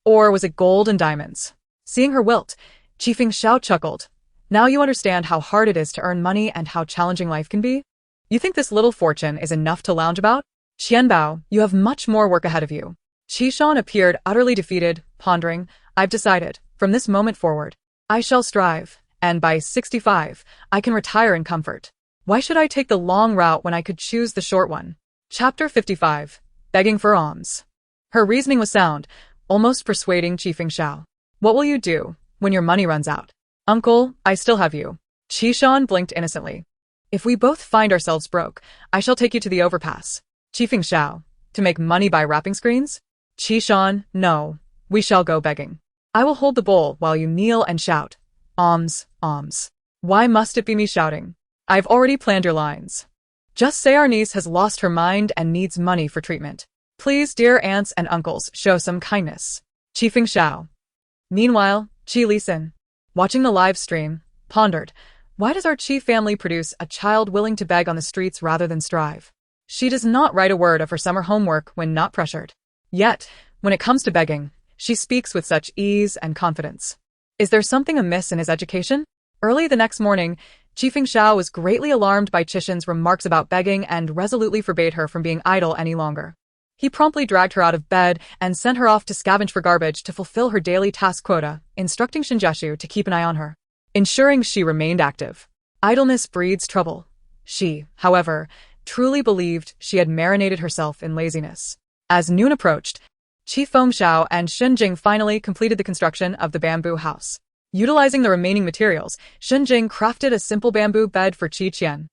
Or was it gold and diamonds? Seeing her wilt, Qifeng Xiao chuckled. Now you understand how hard it is to earn money and how challenging life can be? You think this little fortune is enough to lounge about? Qianbao, you have much more work ahead of you. Qishan appeared utterly defeated, pondering, I've decided, from this moment forward, I shall strive, and by 65, I can retire in comfort. Why should I take the long route when I could choose the short one? Chapter 55. Begging for alms. Her reasoning was sound, almost persuading Qifeng Xiao. What will you do when your money runs out? Uncle, I still have you. Qishan blinked innocently. If we both find ourselves broke, I shall take you to the overpass. Qifeng Xiao. To make money by wrapping screens? Qishan, no. We shall go begging. I will hold the bowl while you kneel and shout. Alms, alms. Why must it be me shouting? I've already planned your lines. Just say our niece has lost her mind and needs money for treatment. Please, dear aunts and uncles, show some kindness. Qifeng Xiao. Meanwhile, Qi Lisan, watching the live stream, pondered, why does our Qi family produce a child willing to beg on the streets rather than strive? She does not write a word of her summer homework when not pressured. Yet, when it comes to begging, she speaks with such ease and confidence. Is there something amiss in his education? Early the next morning, Qifeng Xiao was greatly alarmed by Qishan's remarks about begging and resolutely forbade her from being idle any longer. He promptly dragged her out of bed and sent her off to scavenge for garbage to fulfill her daily task quota, instructing Shinjashu to keep an eye on her, ensuring she remained active. Idleness breeds trouble. She, however, truly believed she had marinated herself in laziness. As noon approached, Qi Fengxiao and Shunjing finally completed the construction of the bamboo house. Utilizing the remaining materials, Shunjing crafted a simple bamboo bed for Qi Qian.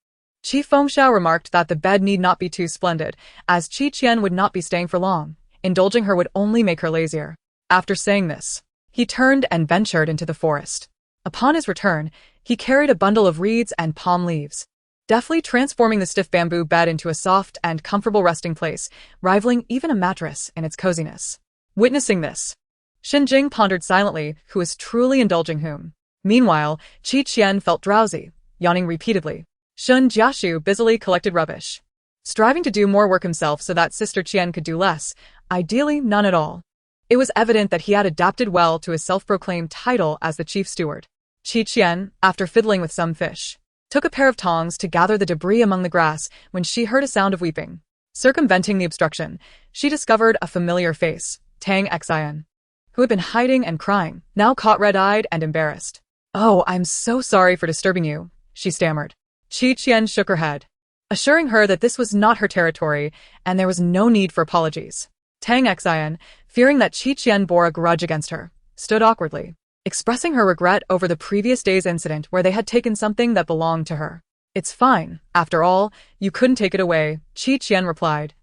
Qi Fengxiao remarked that the bed need not be too splendid, as Qi Qian would not be staying for long. Indulging her would only make her lazier. After saying this, he turned and ventured into the forest. Upon his return, he carried a bundle of reeds and palm leaves, deftly transforming the stiff bamboo bed into a soft and comfortable resting place, rivaling even a mattress in its coziness. Witnessing this, Shinjing pondered silently who was truly indulging whom. Meanwhile, Qi Qian felt drowsy, yawning repeatedly. Shun Jiaxu busily collected rubbish, striving to do more work himself so that Sister Qian could do less, ideally none at all. It was evident that he had adapted well to his self-proclaimed title as the chief steward. Qi Qian, after fiddling with some fish, took a pair of tongs to gather the debris among the grass when she heard a sound of weeping. Circumventing the obstruction, she discovered a familiar face, Tang Xian, who had been hiding and crying, now caught red-eyed and embarrassed. "Oh, I'm so sorry for disturbing you," she stammered. Qi Qian shook her head, assuring her that this was not her territory and there was no need for apologies. Tang Xian, fearing that Qi Qian bore a grudge against her, stood awkwardly, expressing her regret over the previous day's incident where they had taken something that belonged to her. "It's fine. After all, you couldn't take it away," Qi Qian replied,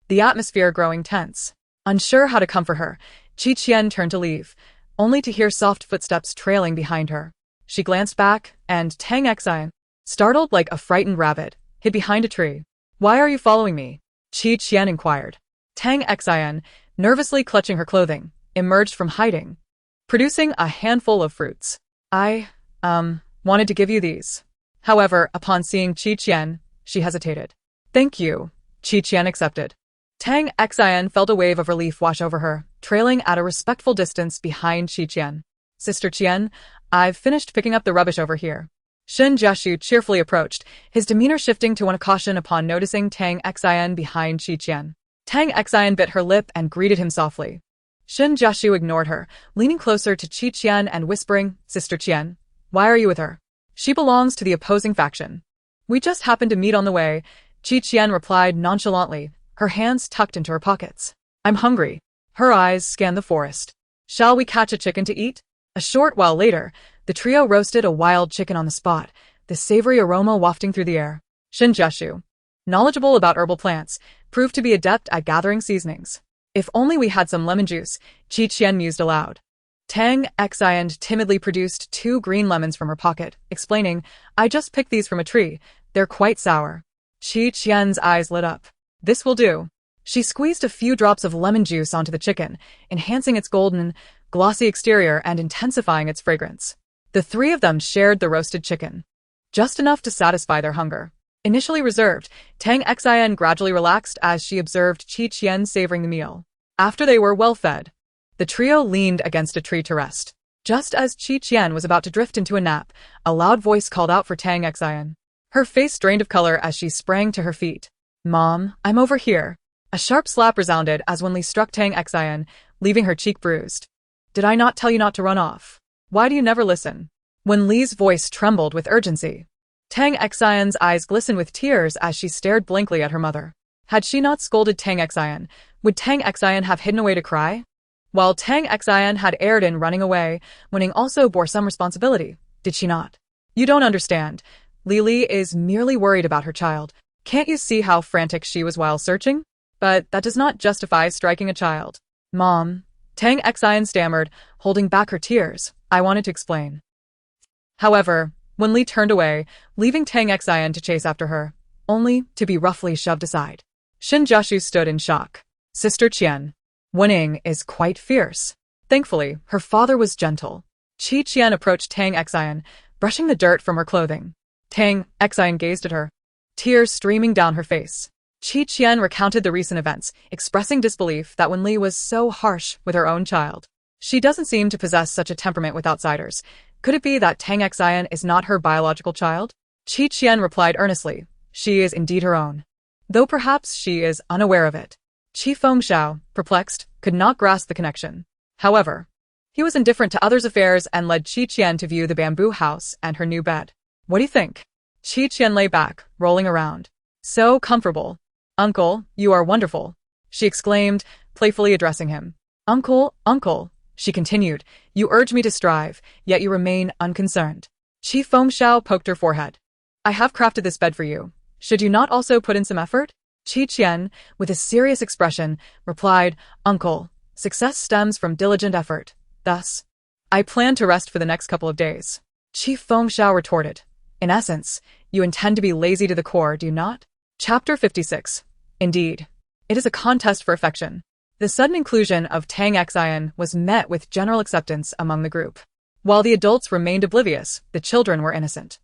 the atmosphere growing tense. Unsure how to comfort her, Qi Qian turned to leave, only to hear soft footsteps trailing behind her. She glanced back, and Tang Xian, startled like a frightened rabbit, hid behind a tree. "Why are you following me?" Qi Qian inquired. Tang Xian, nervously clutching her clothing, emerged from hiding, producing a handful of fruits. I wanted to give you these." However, upon seeing Qi Qian, she hesitated. "Thank you," Qi Qian accepted. Tang Xian felt a wave of relief wash over her, trailing at a respectful distance behind Qi Qian. "Sister Qian, I've finished picking up the rubbish over here." Shin Jiaxu cheerfully approached, his demeanor shifting to one of caution upon noticing Tang Xian behind Qi Qian. Tang Xian bit her lip and greeted him softly. Shin Jiaxu ignored her, leaning closer to Qi Qian and whispering, "Sister Qian, why are you with her? She belongs to the opposing faction." "We just happened to meet on the way," Qi Qian replied nonchalantly, her hands tucked into her pockets. "I'm hungry." Her eyes scanned the forest. "Shall we catch a chicken to eat?" A short while later, the trio roasted a wild chicken on the spot, the savory aroma wafting through the air. Shin Jiaxu, knowledgeable about herbal plants, proved to be adept at gathering seasonings. "If only we had some lemon juice," Qi Qian mused aloud. Tang Xian timidly produced 2 green lemons from her pocket, explaining, "I just picked these from a tree. They're quite sour." Qi Qian's eyes lit up. "This will do." She squeezed a few drops of lemon juice onto the chicken, enhancing its golden, glossy exterior and intensifying its fragrance. The 3 of them shared the roasted chicken, just enough to satisfy their hunger. Initially reserved, Tang Xian gradually relaxed as she observed Qi Qian savoring the meal. After they were well fed, the trio leaned against a tree to rest. Just as Qi Qian was about to drift into a nap, a loud voice called out for Tang Xian. Her face drained of color as she sprang to her feet. "Mom, I'm over here." A sharp slap resounded as Wenli struck Tang Xian, leaving her cheek bruised. "Did I not tell you not to run off? Why do you never listen?" Wenli's voice trembled with urgency. Tang Xian's eyes glistened with tears as she stared blankly at her mother. Had she not scolded Tang Xian, would Tang Xian have hidden away to cry? While Tang Xian had erred in running away, Wenning also bore some responsibility, did she not? "You don't understand. Lili is merely worried about her child. Can't you see how frantic she was while searching? But that does not justify striking a child." "Mom," Tang Xian stammered, holding back her tears, "I wanted to explain." However, Wenli turned away, leaving Tang Xian to chase after her, only to be roughly shoved aside. Shin Jiaxu stood in shock. "Sister Qian, Wenning is quite fierce." Thankfully, her father was gentle. Qi Qian approached Tang Xian, brushing the dirt from her clothing. Tang Xian gazed at her, tears streaming down her face. Qi Qian recounted the recent events, expressing disbelief that Wenli was so harsh with her own child. She doesn't seem to possess such a temperament with outsiders. Could it be that Tang Xian is not her biological child? Qi Qian replied earnestly, "She is indeed her own, though perhaps she is unaware of it." Qi Fengxiao, perplexed, could not grasp the connection. However, he was indifferent to others' affairs and led Qi Qian to view the bamboo house and her new bed. What do you think? Qi Qian lay back, rolling around. So comfortable. Uncle, you are wonderful, she exclaimed, playfully addressing him. Uncle, uncle, she continued, you urge me to strive, yet you remain unconcerned. Qi Fengxiao poked her forehead. I have crafted this bed for you. Should you not also put in some effort? Qi Qian, with a serious expression, replied, Uncle, success stems from diligent effort. Thus, I plan to rest for the next couple of days. Qi Fengxiao retorted. In essence, you intend to be lazy to the core, do you not? Chapter 56. Indeed. It is a contest for affection. The sudden inclusion of Tang Xian was met with general acceptance among the group. While the adults remained oblivious, the children were innocent.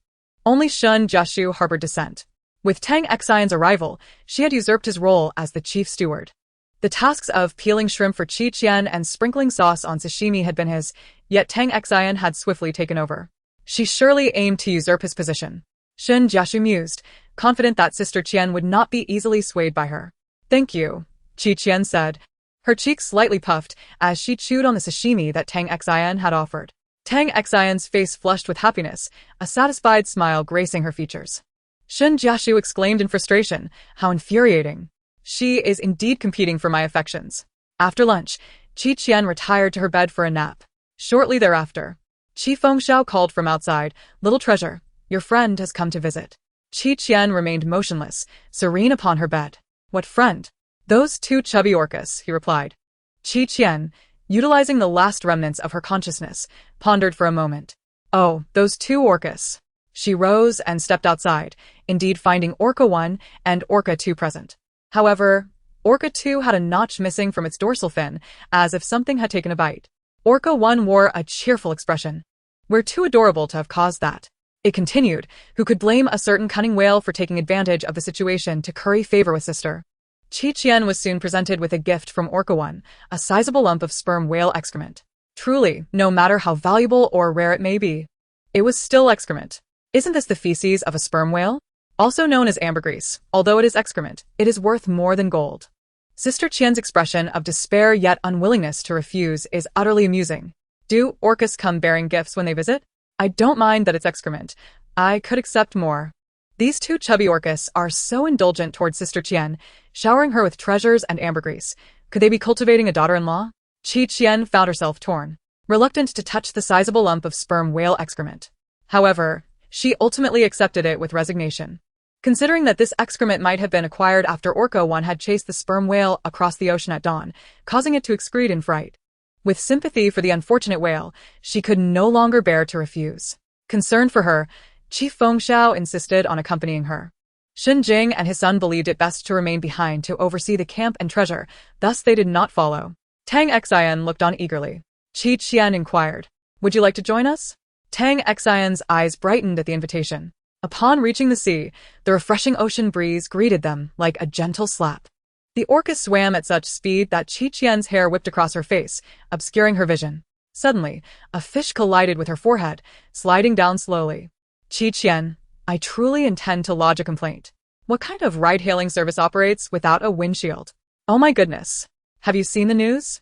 Only Shun Jiashu harbored dissent. With Tang Xian's arrival, she had usurped his role as the chief steward. The tasks of peeling shrimp for Qi Qian and sprinkling sauce on sashimi had been his, yet Tang Xian had swiftly taken over. She surely aimed to usurp his position. Shun Jiashu mused, confident that Sister Qian would not be easily swayed by her. Thank you, Qi Qian said, her cheeks slightly puffed as she chewed on the sashimi that Tang Xian had offered. Tang Xian's face flushed with happiness, a satisfied smile gracing her features. Shun Jiashu exclaimed in frustration, how infuriating. She is indeed competing for my affections. After lunch, Qi Qian retired to her bed for a nap. Shortly thereafter, Qi Fengxiao called from outside, Little treasure, your friend has come to visit. Qi Qian remained motionless, serene upon her bed. What friend? Those two chubby orcas, he replied. Qi Qian, utilizing the last remnants of her consciousness, pondered for a moment. Oh, those two orcas. She rose and stepped outside, indeed finding Orca 1 and Orca 2 present. However, Orca 2 had a notch missing from its dorsal fin, as if something had taken a bite. Orca 1 wore a cheerful expression. We're too adorable to have caused that. It continued, who could blame a certain cunning whale for taking advantage of the situation to curry favor with sister. Qi Qian was soon presented with a gift from Orca 1, a sizable lump of sperm whale excrement. Truly, no matter how valuable or rare it may be, it was still excrement. Isn't this the feces of a sperm whale? Also known as ambergris, although it is excrement, it is worth more than gold. Sister Qian's expression of despair yet unwillingness to refuse is utterly amusing. Do orcas come bearing gifts when they visit? I don't mind that it's excrement. I could accept more. These two chubby orcas are so indulgent towards Sister Qian, showering her with treasures and ambergris. Could they be cultivating a daughter-in-law? Qi Qian found herself torn, reluctant to touch the sizable lump of sperm whale excrement. However, she ultimately accepted it with resignation. Considering that this excrement might have been acquired after Orca 1 had chased the sperm whale across the ocean at dawn, causing it to excrete in fright. With sympathy for the unfortunate whale, she could no longer bear to refuse. Concerned for her, Qi Fengxiao insisted on accompanying her. Shun Jing and his son believed it best to remain behind to oversee the camp and treasure, thus they did not follow. Tang Xian looked on eagerly. Qi Qian inquired, Would you like to join us? Tang Xian's eyes brightened at the invitation. Upon reaching the sea, the refreshing ocean breeze greeted them like a gentle slap. The orca swam at such speed that Qi Qian's hair whipped across her face, obscuring her vision. Suddenly, a fish collided with her forehead, sliding down slowly. Qi Qian, I truly intend to lodge a complaint. What kind of ride-hailing service operates without a windshield? Oh my goodness. Have you seen the news?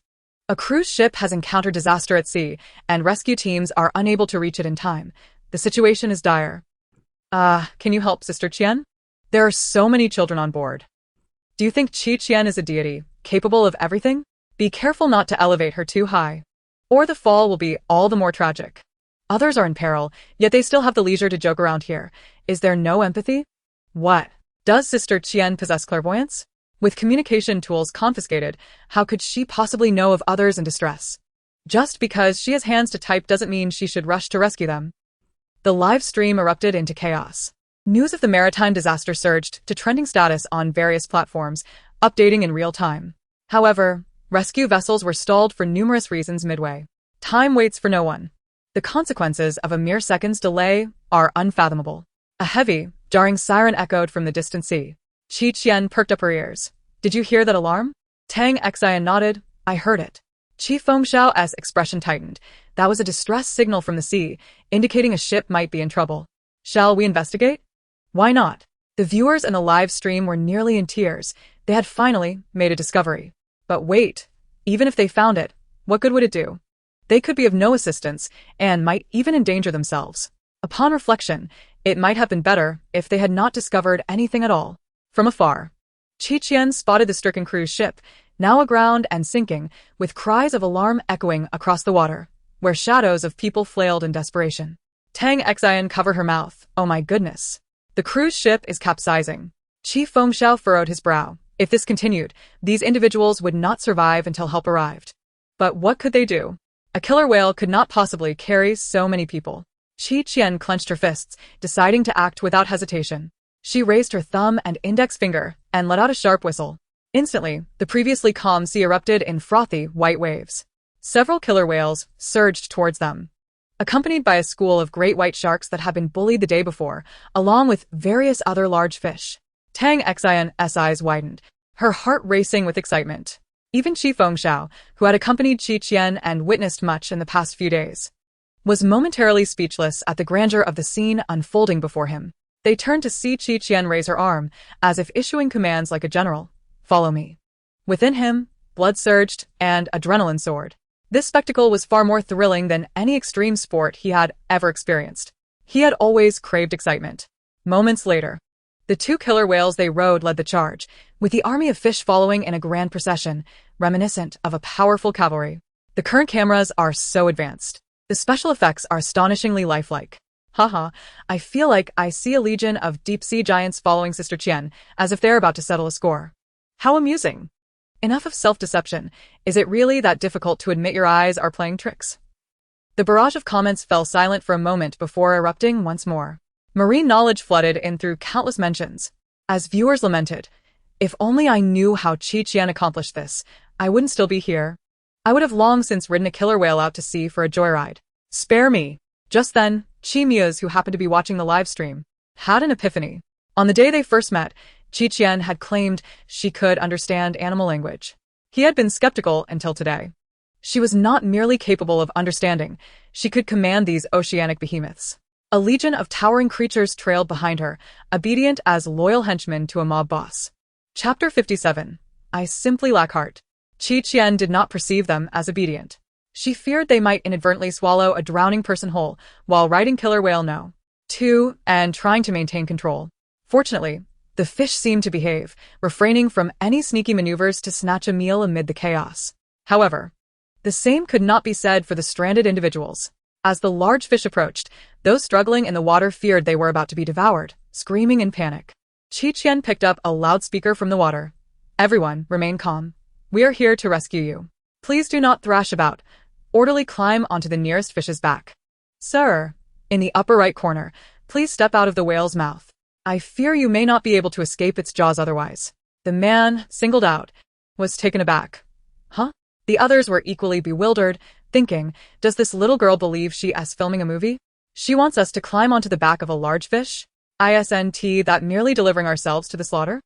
A cruise ship has encountered disaster at sea, and rescue teams are unable to reach it in time. The situation is dire. Can you help, Sister Qian? There are so many children on board. Do you think Qi Qian is a deity, capable of everything? Be careful not to elevate her too high, or the fall will be all the more tragic. Others are in peril, yet they still have the leisure to joke around here. Is there no empathy? What? Does Sister Qian possess clairvoyance? With communication tools confiscated, how could she possibly know of others in distress? Just because she has hands to type doesn't mean she should rush to rescue them. The live stream erupted into chaos. News of the maritime disaster surged to trending status on various platforms, updating in real time. However, rescue vessels were stalled for numerous reasons midway. Time waits for no one. The consequences of a mere second's delay are unfathomable. A heavy, jarring siren echoed from the distant sea. Qi Qian perked up her ears. Did you hear that alarm? Tang Xian nodded. I heard it. Qi Fengxiao's expression tightened. That was a distress signal from the sea, indicating a ship might be in trouble. Shall we investigate? Why not? The viewers in the live stream were nearly in tears. They had finally made a discovery. But wait, even if they found it, what good would it do? They could be of no assistance and might even endanger themselves. Upon reflection, it might have been better if they had not discovered anything at all. From afar, Qian spotted the stricken cruise ship, now aground and sinking, with cries of alarm echoing across the water, where shadows of people flailed in desperation. Tang Xian covered her mouth. Oh my goodness. The cruise ship is capsizing. Qi Fengxiao furrowed his brow. If this continued, these individuals would not survive until help arrived. But what could they do? A killer whale could not possibly carry so many people. Qian clenched her fists, deciding to act without hesitation. She raised her thumb and index finger and let out a sharp whistle. Instantly, the previously calm sea erupted in frothy, white waves. Several killer whales surged towards them, accompanied by a school of great white sharks that had been bullied the day before, along with various other large fish. Tang Xian's eyes widened, her heart racing with excitement. Even Qi Fengxiao, who had accompanied Qian and witnessed much in the past few days, was momentarily speechless at the grandeur of the scene unfolding before him. They turned to see Qian raise her arm, as if issuing commands like a general. Follow me. Within him, blood surged and adrenaline soared. This spectacle was far more thrilling than any extreme sport he had ever experienced. He had always craved excitement. Moments later, the two killer whales they rode led the charge, with the army of fish following in a grand procession, reminiscent of a powerful cavalry. The current cameras are so advanced. The special effects are astonishingly lifelike. Haha, I feel like I see a legion of deep-sea giants following Sister Qian, as if they're about to settle a score. How amusing. Enough of self-deception. Is it really that difficult to admit your eyes are playing tricks? The barrage of comments fell silent for a moment before erupting once more. Marine knowledge flooded in through countless mentions. As viewers lamented, if only I knew how Qian accomplished this, I wouldn't still be here. I would have long since ridden a killer whale out to sea for a joyride. Spare me. Just then, Mixue, who happened to be watching the live stream, had an epiphany. On the day they first met, Qian had claimed she could understand animal language. He had been skeptical until today. She was not merely capable of understanding, she could command these oceanic behemoths. A legion of towering creatures trailed behind her, obedient as loyal henchmen to a mob boss. Chapter 57. I simply lack heart. Qian did not perceive them as obedient. She feared they might inadvertently swallow a drowning person whole while riding killer whale no. 2 and trying to maintain control. Fortunately, the fish seemed to behave, refraining from any sneaky maneuvers to snatch a meal amid the chaos. However, the same could not be said for the stranded individuals. As the large fish approached, those struggling in the water feared they were about to be devoured, screaming in panic. Qian picked up a loudspeaker from the water. Everyone, remain calm. We are here to rescue you. Please do not thrash about. Orderly climb onto the nearest fish's back. Sir, in the upper right corner, please step out of the whale's mouth. I fear you may not be able to escape its jaws otherwise. The man, singled out, was taken aback. Huh? The others were equally bewildered, thinking, does this little girl believe she is filming a movie? She wants us to climb onto the back of a large fish? Isn't that merely delivering ourselves to the slaughter?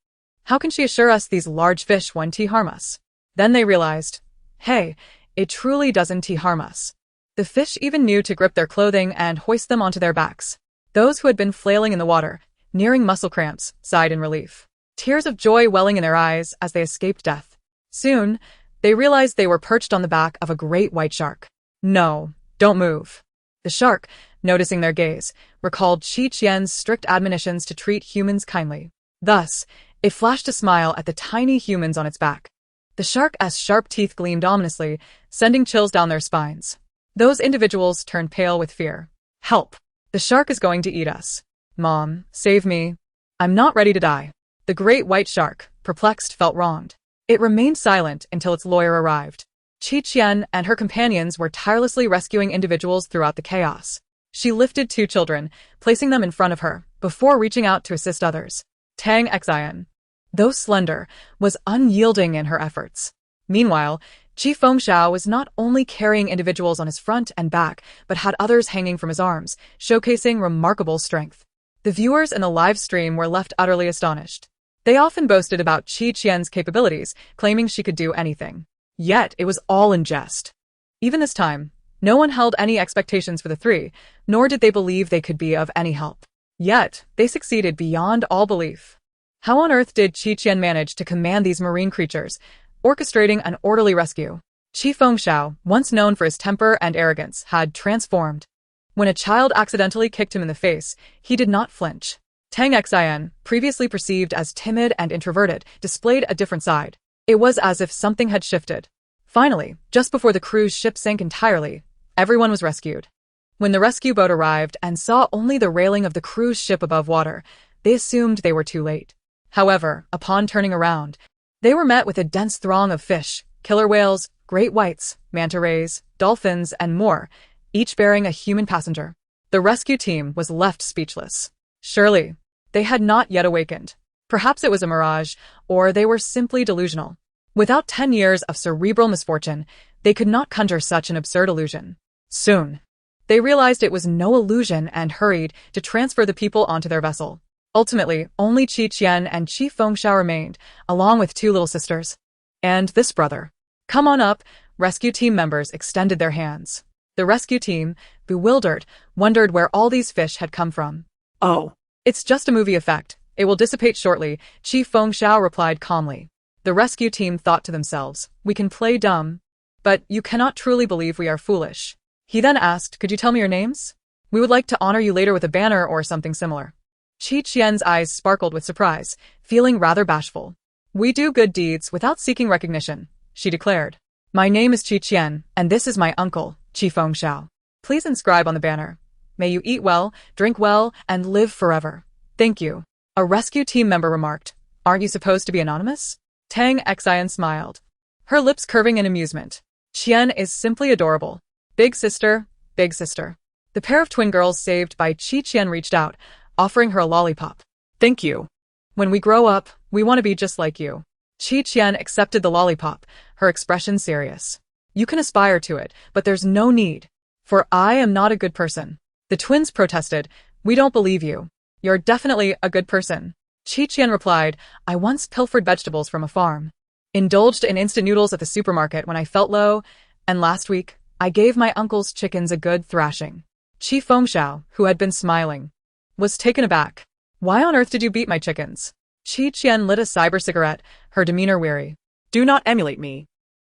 How can she assure us these large fish won't harm us? Then they realized, hey, it truly doesn't harm us. The fish even knew to grip their clothing and hoist them onto their backs. Those who had been flailing in the water, nearing muscle cramps, sighed in relief. Tears of joy welling in their eyes as they escaped death. Soon, they realized they were perched on the back of a great white shark. No, don't move. The shark, noticing their gaze, recalled Qian's strict admonitions to treat humans kindly. Thus, it flashed a smile at the tiny humans on its back. The shark's sharp teeth gleamed ominously, sending chills down their spines. Those individuals turned pale with fear. Help! The shark is going to eat us. Mom, save me. I'm not ready to die. The great white shark, perplexed, felt wronged. It remained silent until its lawyer arrived. Qian and her companions were tirelessly rescuing individuals throughout the chaos. She lifted 2 children, placing them in front of her, before reaching out to assist others. Tang Xian, though slender, was unyielding in her efforts. Meanwhile, Qi Fengxiao was not only carrying individuals on his front and back, but had others hanging from his arms, showcasing remarkable strength. The viewers in the live stream were left utterly astonished. They often boasted about Qian's capabilities, claiming she could do anything. Yet, it was all in jest. Even this time, no one held any expectations for the 3, nor did they believe they could be of any help. Yet, they succeeded beyond all belief. How on earth did Qian manage to command these marine creatures, orchestrating an orderly rescue? Qi Fengxiao, once known for his temper and arrogance, had transformed. When a child accidentally kicked him in the face, he did not flinch. Tang Xian, previously perceived as timid and introverted, displayed a different side. It was as if something had shifted. Finally, just before the cruise ship sank entirely, everyone was rescued. When the rescue boat arrived and saw only the railing of the cruise ship above water, they assumed they were too late. However, upon turning around, they were met with a dense throng of fish, killer whales, great whites, manta rays, dolphins, and more, each bearing a human passenger. The rescue team was left speechless. Surely, they had not yet awakened. Perhaps it was a mirage, or they were simply delusional. Without 10 years of cerebral misfortune, they could not conjure such an absurd illusion. Soon, they realized it was no illusion and hurried to transfer the people onto their vessel. Ultimately, only Qian and Qi Fengxiao remained, along with 2 little sisters. And this brother. Come on up, rescue team members extended their hands. The rescue team, bewildered, wondered where all these fish had come from. Oh, it's just a movie effect. It will dissipate shortly, Qi Fengxiao replied calmly. The rescue team thought to themselves, we can play dumb, but you cannot truly believe we are foolish. He then asked, could you tell me your names? We would like to honor you later with a banner or something similar. Qian's eyes sparkled with surprise, feeling rather bashful. We do good deeds without seeking recognition, she declared. My name is Qian, and this is my uncle, Qi Fengxiao. Please inscribe on the banner. May you eat well, drink well, and live forever. Thank you. A rescue team member remarked. Aren't you supposed to be anonymous? Tang Xian smiled, her lips curving in amusement. Qian is simply adorable. Big sister, big sister. The pair of twin girls saved by Qian reached out, offering her a lollipop. Thank you. When we grow up, we want to be just like you. Qian accepted the lollipop, her expression serious. You can aspire to it, but there's no need. For I am not a good person. The twins protested. We don't believe you. You're definitely a good person. Qian replied, I once pilfered vegetables from a farm, indulged in instant noodles at the supermarket when I felt low, and last week, I gave my uncle's chickens a good thrashing. Qi Fengxiao, who had been smiling, was taken aback. Why on earth did you beat my chickens? Qian lit a cyber cigarette, her demeanor weary. Do not emulate me.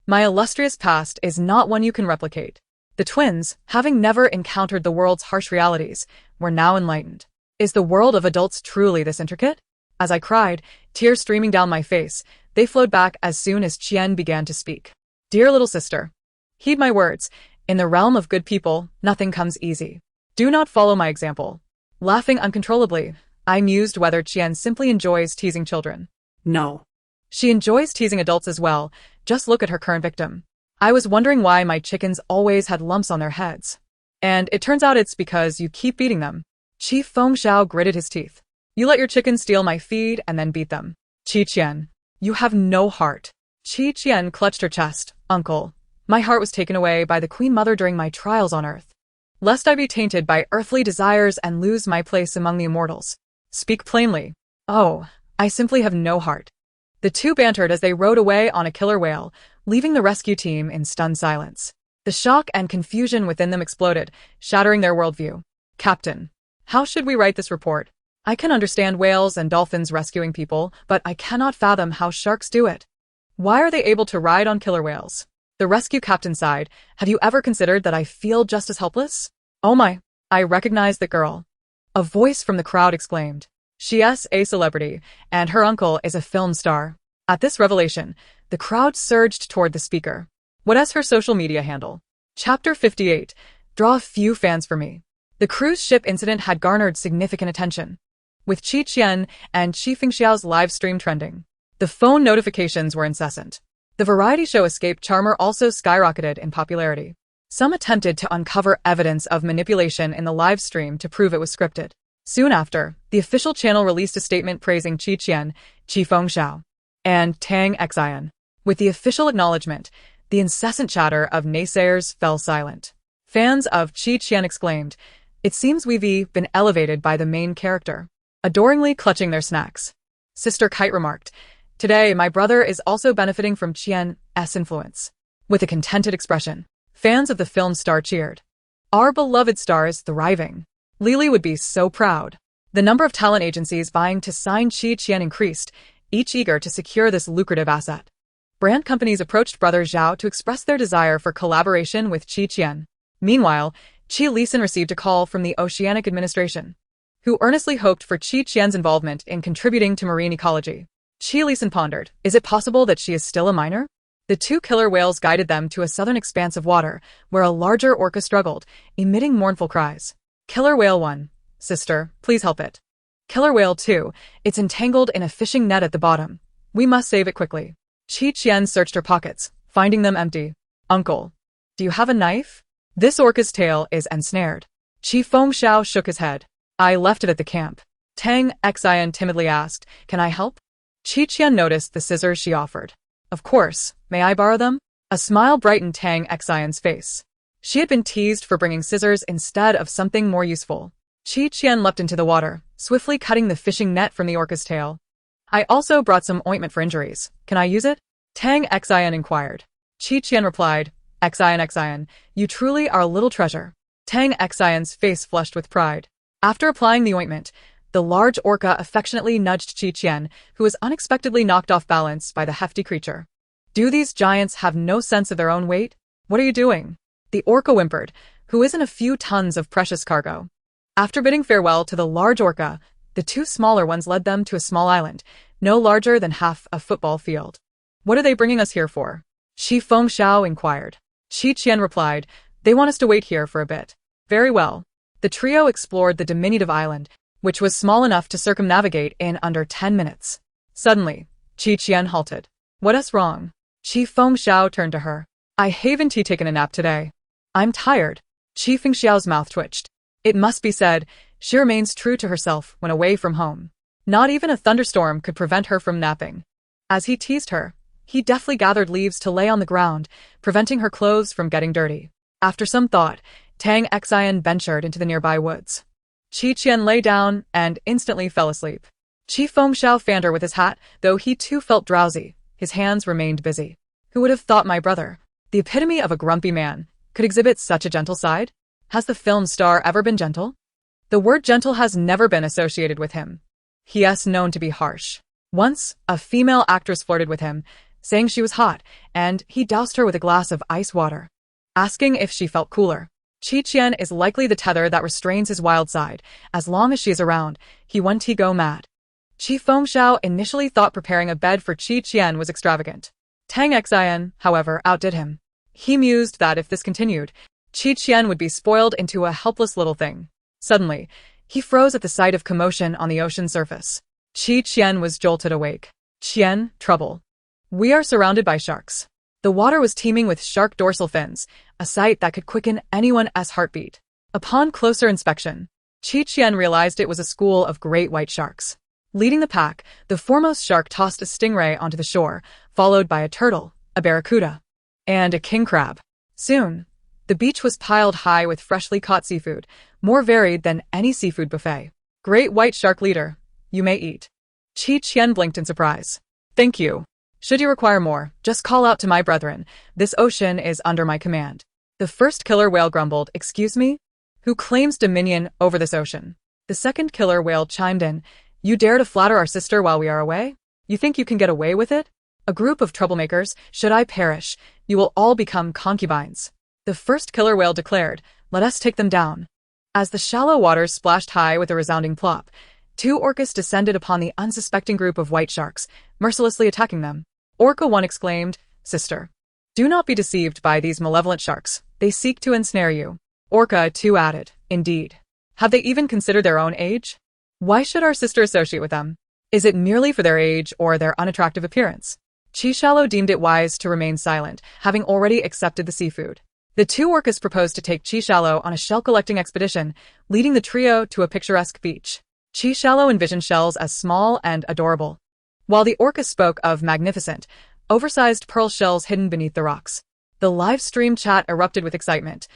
My illustrious past is not one you can replicate. The twins, having never encountered the world's harsh realities, were now enlightened. Is the world of adults truly this intricate? As I cried, tears streaming down my face, they flowed back as soon as Qian began to speak. Dear little sister, heed my words. In the realm of good people, nothing comes easy. Do not follow my example. Laughing uncontrollably, I mused whether Qian simply enjoys teasing children. No. She enjoys teasing adults as well. Just look at her current victim. I was wondering why my chickens always had lumps on their heads. And it turns out it's because you keep beating them. Qi Fengxiao gritted his teeth. You let your chickens steal my feed and then beat them. Qian, you have no heart. Qian clutched her chest. Uncle, my heart was taken away by the Queen Mother during my trials on Earth. Lest I be tainted by earthly desires and lose my place among the immortals. Speak plainly. Oh, I simply have no heart. The two bantered as they rowed away on a killer whale, leaving the rescue team in stunned silence. The shock and confusion within them exploded, shattering their worldview. Captain, how should we write this report? I can understand whales and dolphins rescuing people, but I cannot fathom how sharks do it. Why are they able to ride on killer whales? The rescue captain sighed. Have you ever considered that I feel just as helpless? Oh my, I recognize that girl. A voice from the crowd exclaimed. She is a celebrity, and her uncle is a film star. At this revelation, the crowd surged toward the speaker. What is her social media handle? Chapter 58. Draw a few fans for me. The cruise ship incident had garnered significant attention, with Qian and Qi Fengxiao's live stream trending. The phone notifications were incessant. The variety show Escape Charmer also skyrocketed in popularity. Some attempted to uncover evidence of manipulation in the live stream to prove it was scripted. Soon after, the official channel released a statement praising Qian, Qi Fengxiao, and Tang Xian. With the official acknowledgement, the incessant chatter of naysayers fell silent. Fans of Qian exclaimed, It seems we've been elevated by the main character. Adoringly clutching their snacks. Sister Kite remarked, Today my brother is also benefiting from Qian's influence. With a contented expression, fans of the film star cheered. Our beloved star is thriving. Lily would be so proud. The number of talent agencies vying to sign Qian increased, each eager to secure this lucrative asset. Brand companies approached Brother Zhao to express their desire for collaboration with Qian. Meanwhile, Lisan received a call from the Oceanic Administration, who earnestly hoped for Qian's involvement in contributing to marine ecology. Lisan pondered, is it possible that she is still a minor? The two killer whales guided them to a southern expanse of water, where a larger orca struggled, emitting mournful cries. Killer Whale 1. Sister, please help it. Killer Whale 2. It's entangled in a fishing net at the bottom. We must save it quickly. Qian searched her pockets, finding them empty. Uncle, do you have a knife? This orca's tail is ensnared. Fengxiao shook his head. I left it at the camp. Tang Xian timidly asked, can I help? Qian noticed the scissors she offered. Of course, may I borrow them? A smile brightened Tang Xian's face. She had been teased for bringing scissors instead of something more useful. Qian leapt into the water, swiftly cutting the fishing net from the orca's tail. I also brought some ointment for injuries. Can I use it? Tang Xian inquired. Qian replied, Xian, you truly are a little treasure. Tang Xian's face flushed with pride. After applying the ointment, the large orca affectionately nudged Qian, who was unexpectedly knocked off balance by the hefty creature. Do these giants have no sense of their own weight? What are you doing? The orca whimpered, who isn't a few tons of precious cargo. After bidding farewell to the large orca, the two smaller ones led them to a small island, no larger than half a football field. What are they bringing us here for? Fengxiao inquired. Qian replied, they want us to wait here for a bit. Very well. The trio explored the diminutive island, which was small enough to circumnavigate in under 10 minutes. Suddenly, Qian halted. What's wrong? Fengxiao turned to her. I haven't taken a nap today. I'm tired. Fengxiao's mouth twitched. It must be said, she remains true to herself when away from home. Not even a thunderstorm could prevent her from napping. As he teased her, he deftly gathered leaves to lay on the ground, preventing her clothes from getting dirty. After some thought, Tang Xian ventured into the nearby woods. Qian lay down and instantly fell asleep. Fengxiao fanned her with his hat, though he too felt drowsy. His hands remained busy. Who would have thought my brother, the epitome of a grumpy man, could exhibit such a gentle side? Has the film star ever been gentle? The word gentle has never been associated with him. He is known to be harsh. Once, a female actress flirted with him, saying she was hot, and he doused her with a glass of ice water, asking if she felt cooler. Qian is likely the tether that restrains his wild side. As long as she is around, he won't go mad. Fengxiao initially thought preparing a bed for Qian was extravagant. Tang Xian, however, outdid him. He mused that if this continued, Qian would be spoiled into a helpless little thing. Suddenly, he froze at the sight of commotion on the ocean surface. Qian was jolted awake. Qian, trouble. We are surrounded by sharks. The water was teeming with shark dorsal fins, a sight that could quicken anyone's heartbeat. Upon closer inspection, Qian realized it was a school of great white sharks. Leading the pack, the foremost shark tossed a stingray onto the shore, followed by a turtle, a barracuda, and a king crab. Soon, the beach was piled high with freshly caught seafood, more varied than any seafood buffet. Great white shark leader, you may eat. Qian blinked in surprise. Thank you. Should you require more, just call out to my brethren. This ocean is under my command. The first killer whale grumbled, excuse me? Who claims dominion over this ocean? The second killer whale chimed in, you dare to flatter our sister while we are away? You think you can get away with it? A group of troublemakers, should I perish, you will all become concubines. The first killer whale declared, let us take them down. As the shallow waters splashed high with a resounding plop, two orcas descended upon the unsuspecting group of white sharks, mercilessly attacking them. Orca 1 exclaimed, Sister, do not be deceived by these malevolent sharks. They seek to ensnare you. Orca 2 added, Indeed. Have they even considered their own age? Why should our sister associate with them? Is it merely for their age or their unattractive appearance? Shallow deemed it wise to remain silent, having already accepted the seafood. The two orcas proposed to take Shallow on a shell-collecting expedition, leading the trio to a picturesque beach. Shallow envisioned shells as small and adorable, while the orcas spoke of magnificent, oversized pearl shells hidden beneath the rocks. The live stream chat erupted with excitement.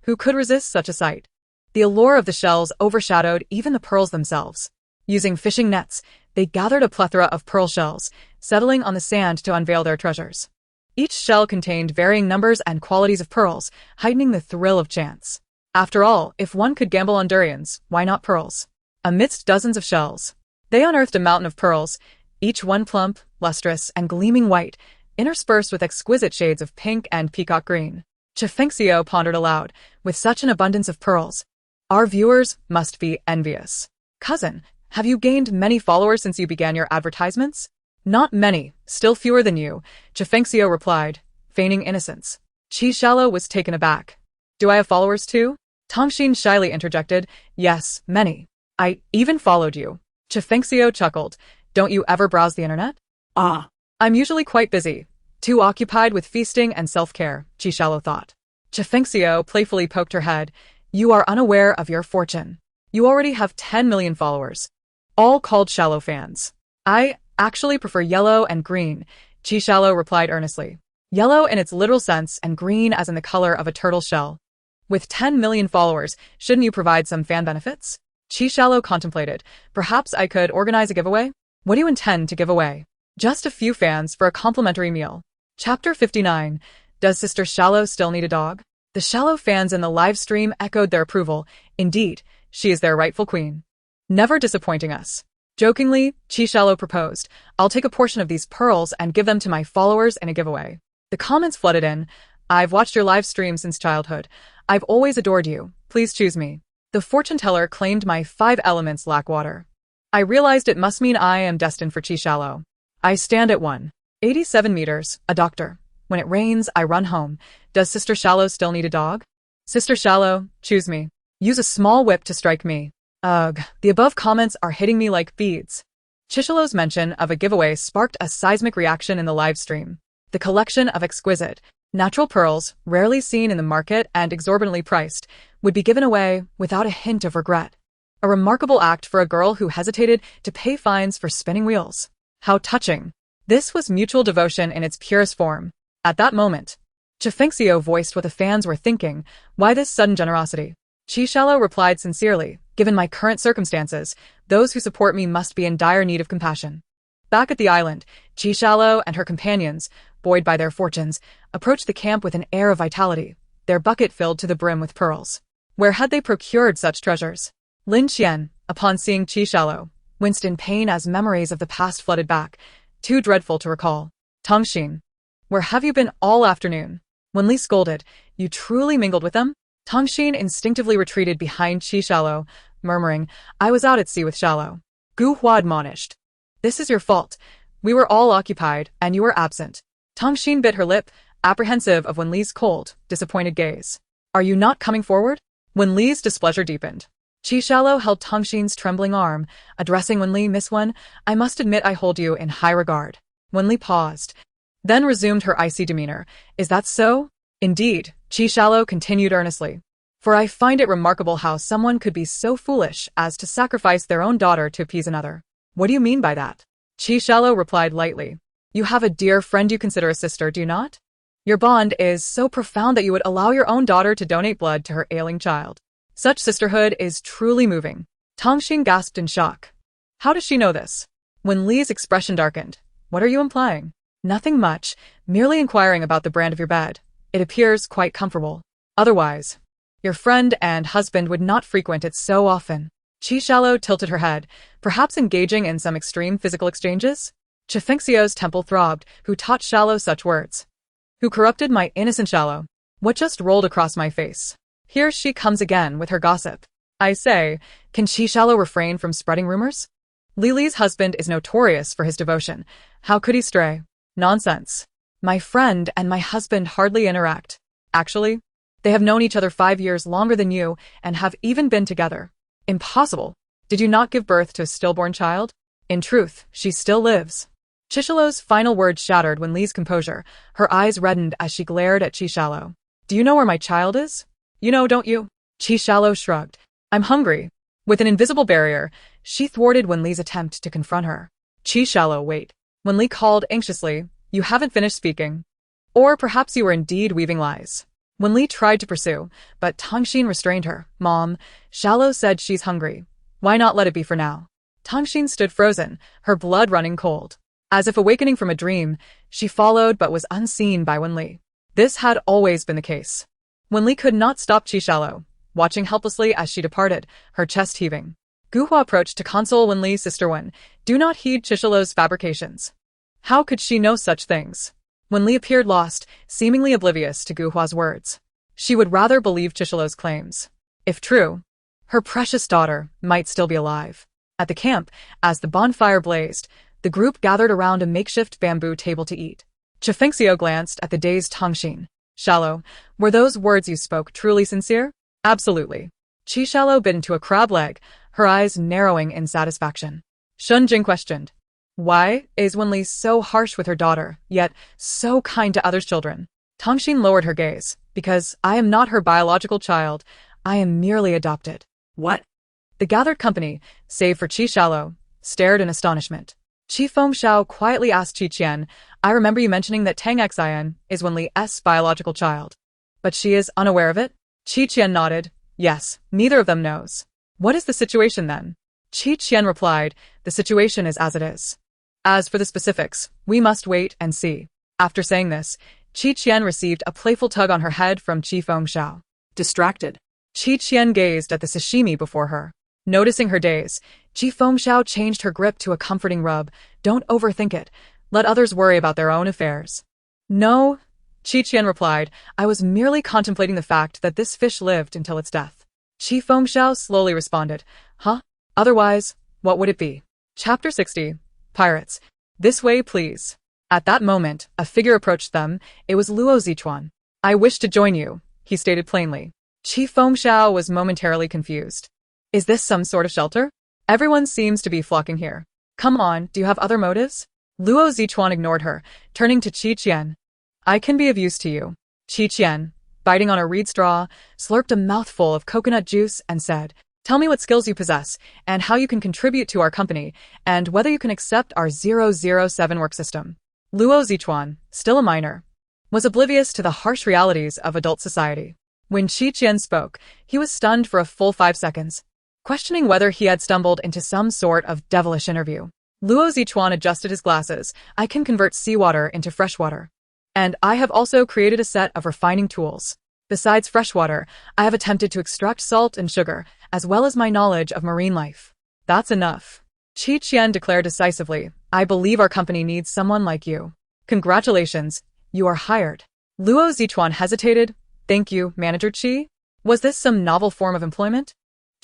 Who could resist such a sight? The allure of the shells overshadowed even the pearls themselves. Using fishing nets, they gathered a plethora of pearl shells, settling on the sand to unveil their treasures. Each shell contained varying numbers and qualities of pearls, heightening the thrill of chance. After all, if one could gamble on durians, why not pearls? amidst dozens of shells. They unearthed a mountain of pearls, each one plump, lustrous, and gleaming white, interspersed with exquisite shades of pink and peacock green. Fengxiu pondered aloud, with such an abundance of pearls. Our viewers must be envious. Cousin, have you gained many followers since you began your advertisements? Not many, still fewer than you, Fengxiu replied, feigning innocence. Qi was taken aback. Do I have followers too? Tongxin shyly interjected, yes, many. I even followed you. Fengxiu chuckled. Don't you ever browse the internet? Ah. I'm usually quite busy, too occupied with feasting and self-care, Qi thought. Fengxiu playfully poked her head. You are unaware of your fortune. You already have 10 million followers, all called shallow fans. I actually prefer yellow and green, Qi replied earnestly. Yellow in its literal sense and green as in the color of a turtle shell. With 10 million followers, shouldn't you provide some fan benefits? Qi contemplated. Perhaps I could organize a giveaway? What do you intend to give away? Just a few fans for a complimentary meal. Chapter 59. Does Sister Shallow still need a dog? The Shallow fans in the live stream echoed their approval. Indeed, she is their rightful queen. Never disappointing us. Jokingly, Qi proposed, I'll take a portion of these pearls and give them to my followers in a giveaway. The comments flooded in. I've watched your live stream since childhood. I've always adored you. Please choose me. The fortune teller claimed my 5 elements lack water. I realized it must mean I am destined for Qi. I stand at 187 meters, a doctor. When it rains, I run home. Does Sister Shallow still need a dog? Sister Shallow, choose me. Use a small whip to strike me. Ugh, the above comments are hitting me like beads. Qi mention of a giveaway sparked a seismic reaction in the live stream. The collection of exquisite, natural pearls, rarely seen in the market and exorbitantly priced, would be given away without a hint of regret. A remarkable act for a girl who hesitated to pay fines for spinning wheels. How touching. This was mutual devotion in its purest form. At that moment, Fengxiu voiced what the fans were thinking. Why this sudden generosity? Qi replied sincerely, given my current circumstances, those who support me must be in dire need of compassion. Back at the island, Qi and her companions, buoyed by their fortunes, approached the camp with an air of vitality, their bucket filled to the brim with pearls. Where had they procured such treasures? Lin Qian, upon seeing Qi, winced in pain as memories of the past flooded back, too dreadful to recall. Tongxin, where have you been all afternoon? When Li scolded, you truly mingled with them? Tongxin instinctively retreated behind Qi, murmuring, I was out at sea with Shallow. Gu Hua admonished. This is your fault. We were all occupied, and you were absent. Tongxin bit her lip, apprehensive of Wen Li's cold, disappointed gaze. Are you not coming forward? Wen Li's displeasure deepened. Qi held Tongxin's trembling arm, addressing Wen Li, Miss Wen, I must admit I hold you in high regard. Wen Li paused, then resumed her icy demeanor. Is that so? Indeed, Qi continued earnestly. For I find it remarkable how someone could be so foolish as to sacrifice their own daughter to appease another. What do you mean by that? Qi replied lightly. You have a dear friend you consider a sister, do you not? Your bond is so profound that you would allow your own daughter to donate blood to her ailing child. Such sisterhood is truly moving. Tongxin gasped in shock. How does she know this? Wen Li's expression darkened. What are you implying? Nothing much, merely inquiring about the brand of your bed. It appears quite comfortable. Otherwise, your friend and husband would not frequent it so often. Qi tilted her head, perhaps engaging in some extreme physical exchanges? Fengxiu's temple throbbed. Who taught Shallow such words? Who corrupted my innocent Shallow? What just rolled across my face? Here she comes again with her gossip. I say, can Qi refrain from spreading rumors? Li's husband is notorious for his devotion. How could he stray? Nonsense. My friend and my husband hardly interact. Actually, they have known each other 5 years longer than you and have even been together. Impossible. Did you not give birth to a stillborn child? In truth, she still lives. Qi final words shattered Wen Li's composure. Her eyes reddened as she glared at Qi. Do you know where my child is? You know, don't you? Qi shrugged. I'm hungry. With an invisible barrier, she thwarted Wen Li's attempt to confront her. Qi, wait. Wen Li called anxiously. You haven't finished speaking. Or perhaps you were indeed weaving lies. Wen Li tried to pursue, but Tongxin restrained her. Mom, Shallow said she's hungry. Why not let it be for now? Tongxin stood frozen, her blood running cold. As if awakening from a dream, she followed but was unseen by Wen Li. This had always been the case. Wen Li could not stop Qi, watching helplessly as she departed, her chest heaving. Guhua approached to console Wenli's sister Wen. Do not heed Chichelo's fabrications. How could she know such things? Wenli appeared lost, seemingly oblivious to Guhua's words. She would rather believe Chichelo's claims. If true, her precious daughter might still be alive. At the camp, as the bonfire blazed, the group gathered around a makeshift bamboo table to eat. Chifengxiu glanced at the dazed Tongxin. Shallow, were those words you spoke truly sincere? Absolutely. Qi Shallow bit into a crab leg, her eyes narrowing in satisfaction. Shun Jing questioned. Why is Wenli so harsh with her daughter, yet so kind to others' children? Tongxin lowered her gaze. Because I am not her biological child, I am merely adopted. What? The gathered company, save for Qi Shallow, stared in astonishment. Qi Fengxiao quietly asked Qi Qian, I remember you mentioning that Tang Xian is Wenli's biological child. But she is unaware of it? Qi Qian nodded. Yes, neither of them knows. What is the situation then? Qi Qian replied, the situation is as it is. As for the specifics, we must wait and see. After saying this, Qi Qian received a playful tug on her head from Qi Fengxiao. Distracted. Qi Qian gazed at the sashimi before her. Noticing her daze, Qi Fengxiao changed her grip to a comforting rub. Don't overthink it. Let others worry about their own affairs. No, Qi Qian replied, I was merely contemplating the fact that this fish lived until its death. Qi Fengxiao slowly responded, Huh? Otherwise, what would it be? Chapter 60. Pirates. This way, please. At that moment, a figure approached them. It was Luo Zichuan. I wish to join you, he stated plainly. Qi Fengxiao was momentarily confused. Is this some sort of shelter? Everyone seems to be flocking here. Come on, do you have other motives? Luo Zichuan ignored her, turning to Qi Qian. I can be of use to you. Qi Qian, biting on a reed straw, slurped a mouthful of coconut juice and said, Tell me what skills you possess, and how you can contribute to our company, and whether you can accept our 007 work system. Luo Zichuan, still a minor, was oblivious to the harsh realities of adult society. When Qi Qian spoke, he was stunned for a full 5 seconds, questioning whether he had stumbled into some sort of devilish interview. Luo Zichuan adjusted his glasses. I can convert seawater into freshwater. And I have also created a set of refining tools. Besides freshwater, I have attempted to extract salt and sugar, as well as my knowledge of marine life. That's enough. Qi Qian declared decisively, I believe our company needs someone like you. Congratulations, you are hired. Luo Zichuan hesitated. Thank you, Manager Qi. Was this some novel form of employment?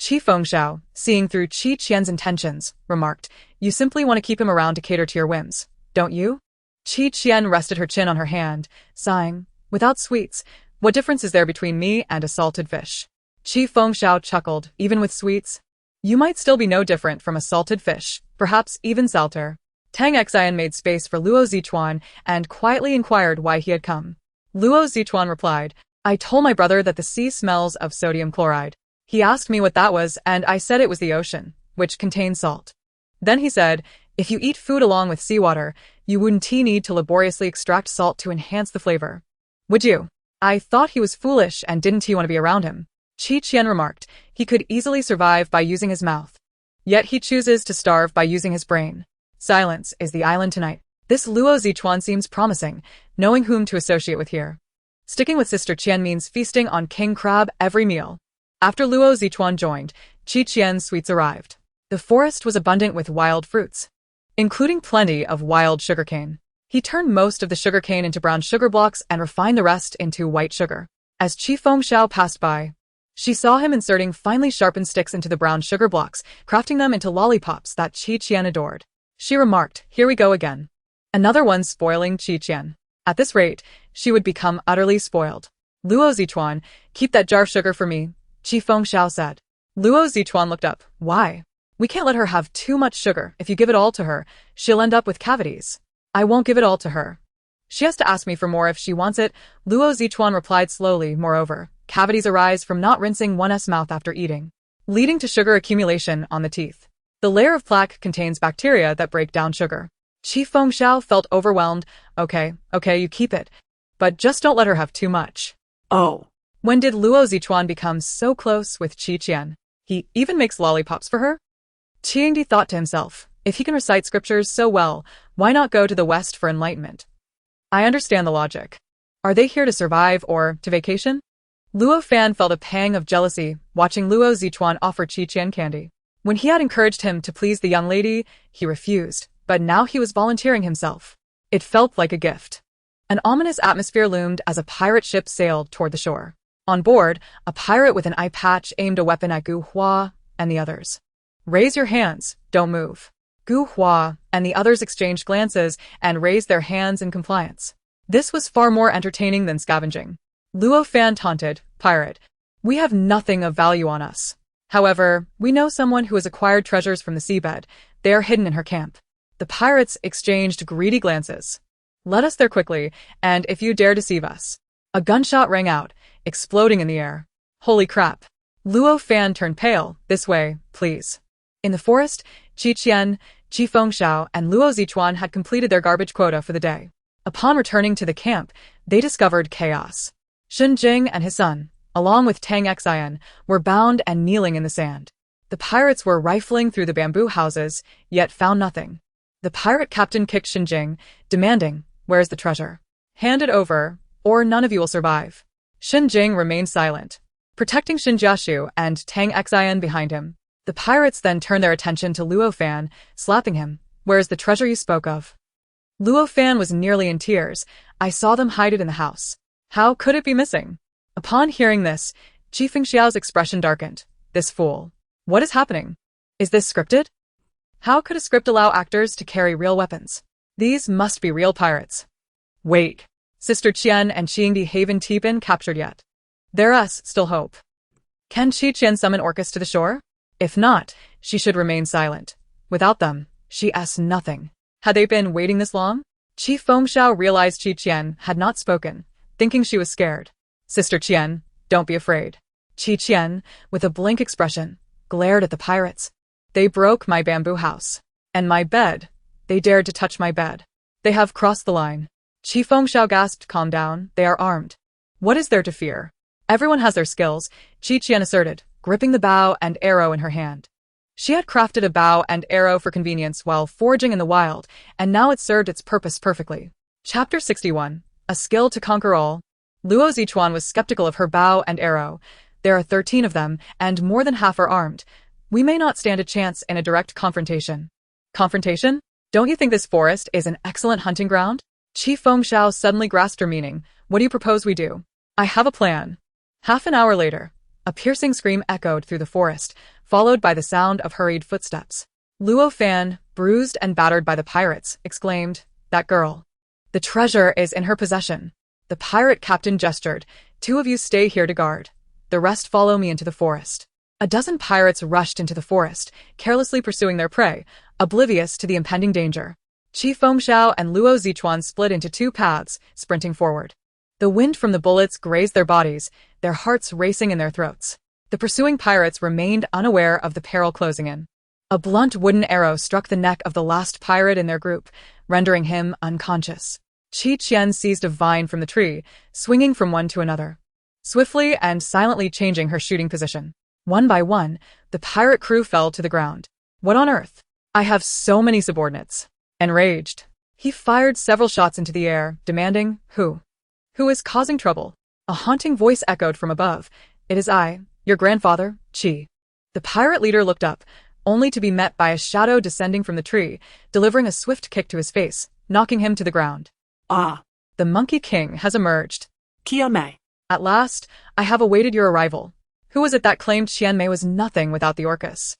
Qi Fengxiao, seeing through Qi Qian's intentions, remarked, You simply want to keep him around to cater to your whims, don't you? Qi Qian rested her chin on her hand, sighing, Without sweets, what difference is there between me and a salted fish? Qi Fengxiao chuckled, Even with sweets? You might still be no different from a salted fish, perhaps even salter. Tang Xian made space for Luo Zichuan and quietly inquired why he had come. Luo Zichuan replied, I told my brother that the sea smells of sodium chloride. He asked me what that was, and I said it was the ocean, which contains salt. Then he said, if you eat food along with seawater, you wouldn't need to laboriously extract salt to enhance the flavor. Would you? I thought he was foolish and didn't want to be around him. Qi Qian remarked, he could easily survive by using his mouth. Yet he chooses to starve by using his brain. Silence is the island tonight. This Luo Zichuan seems promising, knowing whom to associate with here. Sticking with Sister Qian means feasting on king crab every meal. After Luo Zichuan joined, Qi Qian's sweets arrived. The forest was abundant with wild fruits, including plenty of wild sugarcane. He turned most of the sugarcane into brown sugar blocks and refined the rest into white sugar. As Qi Fengxiao passed by, she saw him inserting finely sharpened sticks into the brown sugar blocks, crafting them into lollipops that Qi Qian adored. She remarked, Here we go again. Another one spoiling Qi Qian. At this rate, she would become utterly spoiled. Luo Zichuan, keep that jar of sugar for me, Qi Fengxiao said. Luo Zichuan looked up. Why? We can't let her have too much sugar. If you give it all to her, she'll end up with cavities. I won't give it all to her. She has to ask me for more if she wants it, Luo Zichuan replied slowly. Moreover, cavities arise from not rinsing one's mouth after eating, leading to sugar accumulation on the teeth. The layer of plaque contains bacteria that break down sugar. Qi Fengxiao felt overwhelmed. Okay, you keep it. But just don't let her have too much. Oh. When did Luo Zichuan become so close with Qi Qian? He even makes lollipops for her? Qiangdi thought to himself, if he can recite scriptures so well, why not go to the West for enlightenment? I understand the logic. Are they here to survive or to vacation? Luo Fan felt a pang of jealousy, watching Luo Zichuan offer Qi Qian candy. When he had encouraged him to please the young lady, he refused, but now he was volunteering himself. It felt like a gift. An ominous atmosphere loomed as a pirate ship sailed toward the shore. On board, a pirate with an eye patch aimed a weapon at Gu Hua and the others. "Raise your hands, don't move." Gu Hua and the others exchanged glances and raised their hands in compliance. This was far more entertaining than scavenging. Luo Fan taunted, "Pirate, we have nothing of value on us. However, we know someone who has acquired treasures from the seabed. They are hidden in her camp." The pirates exchanged greedy glances. "Let us there quickly, and if you dare deceive us." A gunshot rang out, exploding in the air. Holy crap. Luo Fan turned pale. "This way, please." In the forest, Qian, Qi Fengxiao, and Luo Zichuan had completed their garbage quota for the day. Upon returning to the camp, they discovered chaos. Shen Jing and his son, along with Tang Xian, were bound and kneeling in the sand. The pirates were rifling through the bamboo houses, yet found nothing. The pirate captain kicked Shen Jing, demanding, "Where's the treasure? Hand it over, or none of you will survive." Shen Jing remained silent, protecting Shen Jiaxu and Tang Xian behind him. The pirates then turned their attention to Luo Fan, slapping him. "Where's the treasure you spoke of?" Luo Fan was nearly in tears. "I saw them hide it in the house. How could it be missing?" Upon hearing this, Qi Fengxiao's expression darkened. "This fool. What is happening? Is this scripted? How could a script allow actors to carry real weapons? These must be real pirates." "Wait. Sister Qian and Qingdi haven't been captured yet. There us still hope. Can Qian summon Orcus to the shore? If not, she should remain silent. Without them, she asks nothing." Had they been waiting this long? Qi Fengxiao realized Qian had not spoken, thinking she was scared. "Sister Qian, don't be afraid." Qian, with a blank expression, glared at the pirates. "They broke my bamboo house. And my bed. They dared to touch my bed. They have crossed the line." Qi Fengxiao gasped. "Calm down, they are armed. What is there to fear? Everyone has their skills," Qian asserted, gripping the bow and arrow in her hand. She had crafted a bow and arrow for convenience while foraging in the wild, and now it served its purpose perfectly. Chapter 61. A Skill to Conquer All. Luo Zichuan was skeptical of her bow and arrow. "There are 13 of them, and more than half are armed. We may not stand a chance in a direct confrontation." "Confrontation? Don't you think this forest is an excellent hunting ground?" Qi Fengxiao suddenly grasped her meaning. "What do you propose we do?" "I have a plan." Half an hour later, a piercing scream echoed through the forest, followed by the sound of hurried footsteps. Luo Fan, bruised and battered by the pirates, exclaimed, "That girl. The treasure is in her possession." The pirate captain gestured. "Two of you stay here to guard. The rest follow me into the forest." A dozen pirates rushed into the forest, carelessly pursuing their prey, oblivious to the impending danger. Qi Fengxiao and Luo Zichuan split into two paths, sprinting forward. The wind from the bullets grazed their bodies, their hearts racing in their throats. The pursuing pirates remained unaware of the peril closing in. A blunt wooden arrow struck the neck of the last pirate in their group, rendering him unconscious. Qian seized a vine from the tree, swinging from one to another, swiftly and silently changing her shooting position. One by one, the pirate crew fell to the ground. "What on earth? I have so many subordinates." Enraged, he fired several shots into the air, demanding, Who is causing trouble?" A haunting voice echoed from above. "It is I, your grandfather, Qi." The pirate leader looked up, only to be met by a shadow descending from the tree, delivering a swift kick to his face, knocking him to the ground. "Ah, The Monkey King has emerged. Qian Mei." "At last, I have awaited your arrival. Who was it that claimed Qian Mei was nothing without the Orcus?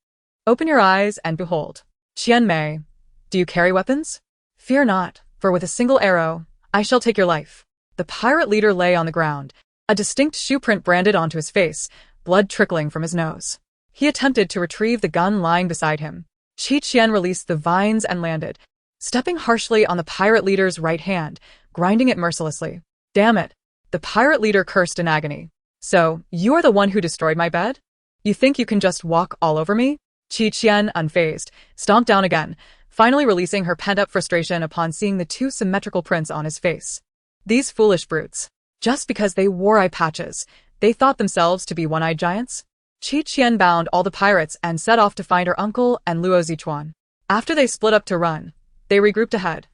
Open your eyes and behold. Qian Mei, do you carry weapons? Fear not, for with a single arrow, I shall take your life." The pirate leader lay on the ground, a distinct shoe print branded onto his face, blood trickling from his nose. He attempted to retrieve the gun lying beside him. Qian released the vines and landed, stepping harshly on the pirate leader's right hand, grinding it mercilessly. "Damn it!" The pirate leader cursed in agony. "So, you are the one who destroyed my bed? You think you can just walk all over me?" Qian, unfazed, stomped down again, finally releasing her pent-up frustration upon seeing the two symmetrical prints on his face. These foolish brutes. Just because they wore eye patches, they thought themselves to be one-eyed giants? Qian bound all the pirates and set off to find her uncle and Luo Zichuan. After they split up to run, they regrouped ahead,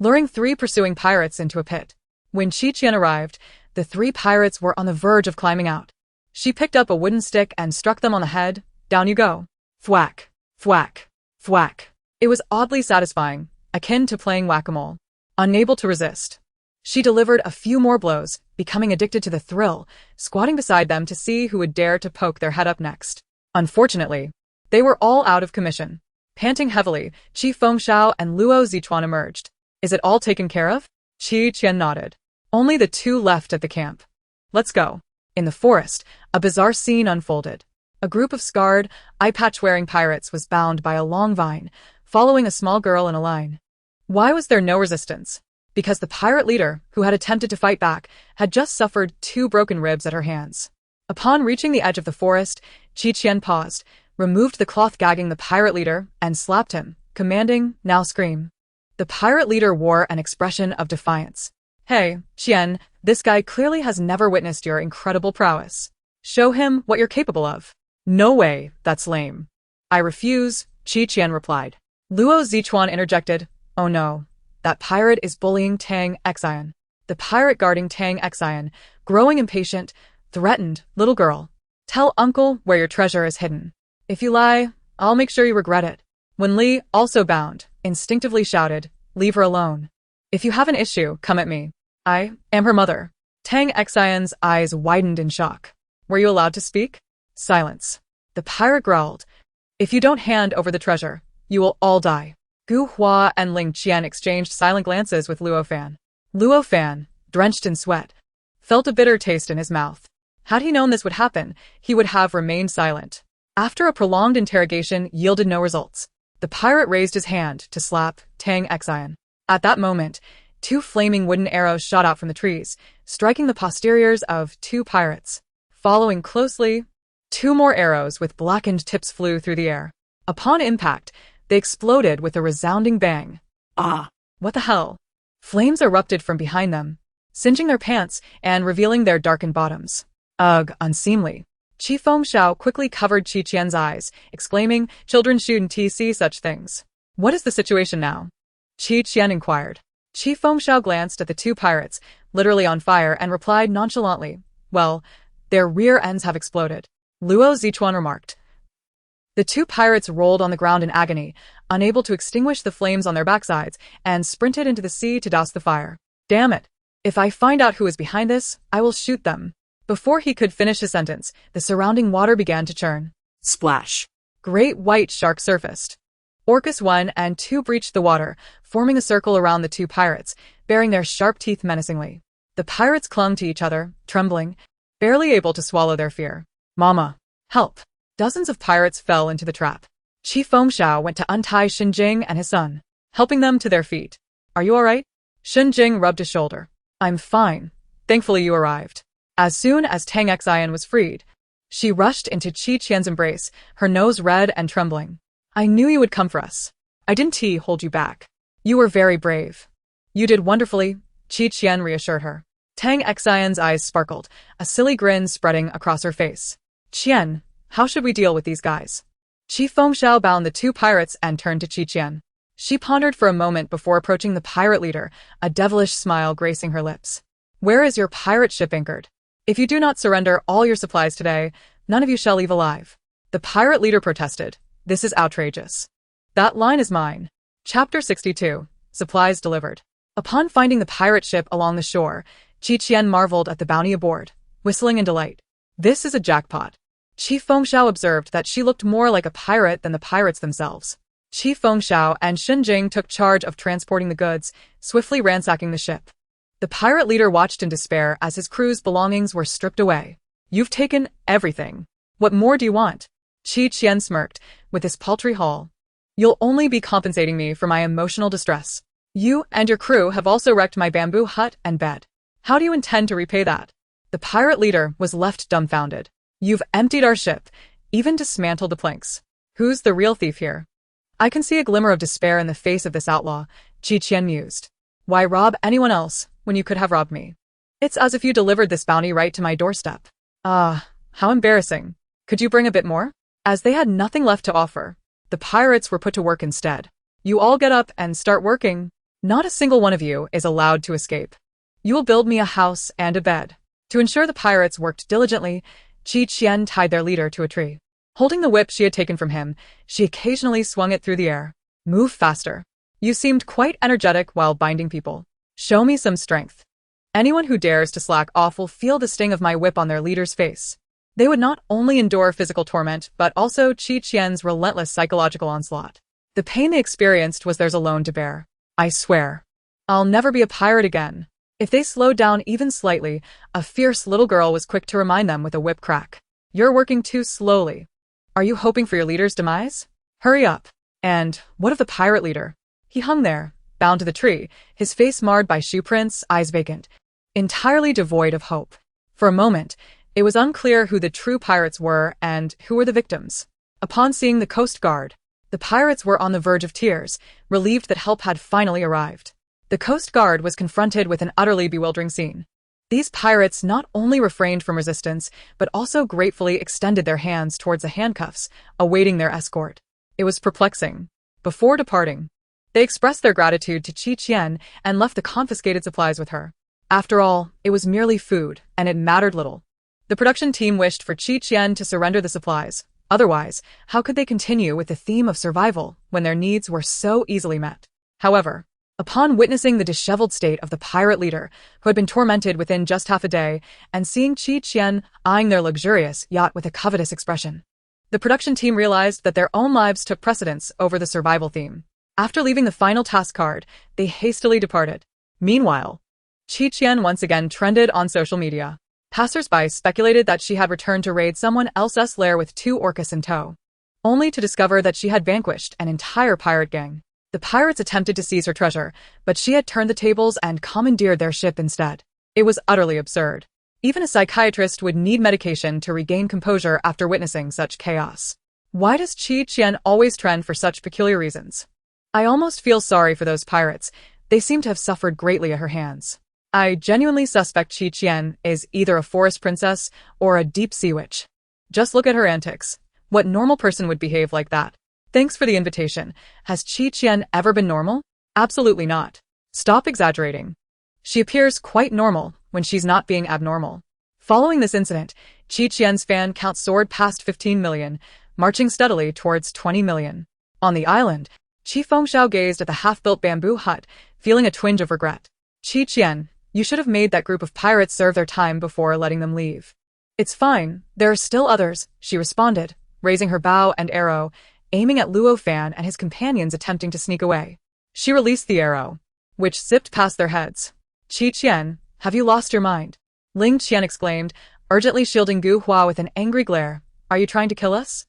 luring 3 pursuing pirates into a pit. When Qian arrived, the 3 pirates were on the verge of climbing out. She picked up a wooden stick and struck them on the head. "Down you go." Thwack. Thwack. Thwack. It was oddly satisfying, akin to playing whack-a-mole. Unable to resist, she delivered a few more blows, becoming addicted to the thrill, squatting beside them to see who would dare to poke their head up next. Unfortunately, they were all out of commission. Panting heavily, Qi Fengxiao and Luo Zichuan emerged. Is it all taken care of? Qian nodded. Only the two left at the camp. Let's go. In the forest, a bizarre scene unfolded. A group of scarred, eye-patch-wearing pirates was bound by a long vine, following a small girl in a line. Why was there no resistance? Because the pirate leader, who had attempted to fight back, had just suffered 2 broken ribs at her hands. Upon reaching the edge of the forest, Qian paused, removed the cloth gagging the pirate leader, and slapped him, commanding, "Now scream." The pirate leader wore an expression of defiance. Hey, Qian, this guy clearly has never witnessed your incredible prowess. Show him what you're capable of. No way, that's lame. I refuse, Qian replied. Luo Zichuan interjected, oh no, that pirate is bullying Tang Xian. The pirate guarding Tang Xian, growing impatient, threatened, little girl. Tell uncle where your treasure is hidden. If you lie, I'll make sure you regret it. When Li, also bound, instinctively shouted, leave her alone. If you have an issue, come at me. I am her mother. Tang Xian's eyes widened in shock. Were you allowed to speak? Silence. The pirate growled. If you don't hand over the treasure, you will all die. Gu Hua and Ling Qian exchanged silent glances with Luo Fan. Luo Fan, drenched in sweat, felt a bitter taste in his mouth. Had he known this would happen, he would have remained silent. After a prolonged interrogation yielded no results, the pirate raised his hand to slap Tang Xian. At that moment, 2 flaming wooden arrows shot out from the trees, striking the posteriors of 2 pirates. Following closely, 2 more arrows with blackened tips flew through the air. Upon impact, they exploded with a resounding bang. Ah! What the hell? Flames erupted from behind them, singeing their pants and revealing their darkened bottoms. Ugh, unseemly. Qi Fengxiao quickly covered Qian's eyes, exclaiming, children shouldn't see such things. What is the situation now? Qian inquired. Qi Fengxiao glanced at the 2 pirates, literally on fire, and replied nonchalantly, well, their rear ends have exploded. Luo Zichuan remarked. The 2 pirates rolled on the ground in agony, unable to extinguish the flames on their backsides, and sprinted into the sea to douse the fire. Damn it. If I find out who is behind this, I will shoot them. Before he could finish his sentence, the surrounding water began to churn. Splash. Great white sharks surfaced. Orcus 1 and 2 breached the water, forming a circle around the 2 pirates, baring their sharp teeth menacingly. The pirates clung to each other, trembling, barely able to swallow their fear. Mama! Help! Dozens of pirates fell into the trap. Qi Fengxiao went to untie Shenjing and his son, helping them to their feet. Are you alright? Shenjing rubbed his shoulder. I'm fine. Thankfully you arrived. As soon as Tang Xian was freed, she rushed into Qian's embrace, her nose red and trembling. I knew you would come for us. I didn't hold you back. You were very brave. You did wonderfully, Qian reassured her. Tang Xian's eyes sparkled, a silly grin spreading across her face. Qian, how should we deal with these guys? Qi Fengxiao bound the 2 pirates and turned to Qian. She pondered for a moment before approaching the pirate leader, a devilish smile gracing her lips. Where is your pirate ship anchored? If you do not surrender all your supplies today, none of you shall leave alive. The pirate leader protested. This is outrageous. That line is mine. Chapter 62. Supplies delivered. Upon finding the pirate ship along the shore, Qian marveled at the bounty aboard, whistling in delight. This is a jackpot. Qi Fengxiao observed that she looked more like a pirate than the pirates themselves. Qi Fengxiao and Shenjing took charge of transporting the goods, swiftly ransacking the ship. The pirate leader watched in despair as his crew's belongings were stripped away. You've taken everything. What more do you want? Qian smirked, with his paltry haul. You'll only be compensating me for my emotional distress. You and your crew have also wrecked my bamboo hut and bed. How do you intend to repay that? The pirate leader was left dumbfounded. You've emptied our ship, even dismantled the planks. Who's the real thief here? I can see a glimmer of despair in the face of this outlaw, Qian mused. Why rob anyone else when you could have robbed me? It's as if you delivered this bounty right to my doorstep. Ah, how embarrassing. Could you bring a bit more? As they had nothing left to offer, the pirates were put to work instead. You all get up and start working. Not a single one of you is allowed to escape. You will build me a house and a bed. To ensure the pirates worked diligently, Qian tied their leader to a tree. Holding the whip she had taken from him, she occasionally swung it through the air. Move faster. You seemed quite energetic while binding people. Show me some strength. Anyone who dares to slack off will feel the sting of my whip on their leader's face. They would not only endure physical torment, but also Qian's relentless psychological onslaught. The pain they experienced was theirs alone to bear. I swear. I'll never be a pirate again. If they slowed down even slightly, a fierce little girl was quick to remind them with a whip crack. You're working too slowly. Are you hoping for your leader's demise? Hurry up. And what of the pirate leader? He hung there, bound to the tree, his face marred by shoe prints, eyes vacant, entirely devoid of hope. For a moment, it was unclear who the true pirates were and who were the victims. Upon seeing the Coast Guard, the pirates were on the verge of tears, relieved that help had finally arrived. The Coast Guard was confronted with an utterly bewildering scene. These pirates not only refrained from resistance, but also gratefully extended their hands towards the handcuffs, awaiting their escort. It was perplexing. Before departing, they expressed their gratitude to Qian and left the confiscated supplies with her. After all, it was merely food, and it mattered little. The production team wished for Qian to surrender the supplies. Otherwise, how could they continue with the theme of survival when their needs were so easily met? However, upon witnessing the disheveled state of the pirate leader, who had been tormented within just half a day, and seeing Qian eyeing their luxurious yacht with a covetous expression, the production team realized that their own lives took precedence over the survival theme. After leaving the final task card, they hastily departed. Meanwhile, Qian once again trended on social media. Passers-by speculated that she had returned to raid someone else's lair with 2 orcas in tow, only to discover that she had vanquished an entire pirate gang. The pirates attempted to seize her treasure, but she had turned the tables and commandeered their ship instead. It was utterly absurd. Even a psychiatrist would need medication to regain composure after witnessing such chaos. Why does Qian always trend for such peculiar reasons? I almost feel sorry for those pirates. They seem to have suffered greatly at her hands. I genuinely suspect Qian is either a forest princess or a deep-sea witch. Just look at her antics. What normal person would behave like that? Thanks for the invitation. Has Qian ever been normal? Absolutely not. Stop exaggerating. She appears quite normal when she's not being abnormal. Following this incident, Qian's fan count soared past 15 million, marching steadily towards 20 million. On the island, Fengxiao gazed at the half-built bamboo hut, feeling a twinge of regret. Qian, you should have made that group of pirates serve their time before letting them leave. It's fine, there are still others, she responded, raising her bow and arrow, aiming at Luo Fan and his companions attempting to sneak away. She released the arrow, which zipped past their heads. Qian, have you lost your mind? Ling Qian exclaimed, urgently shielding Gu Hua with an angry glare. Are you trying to kill us?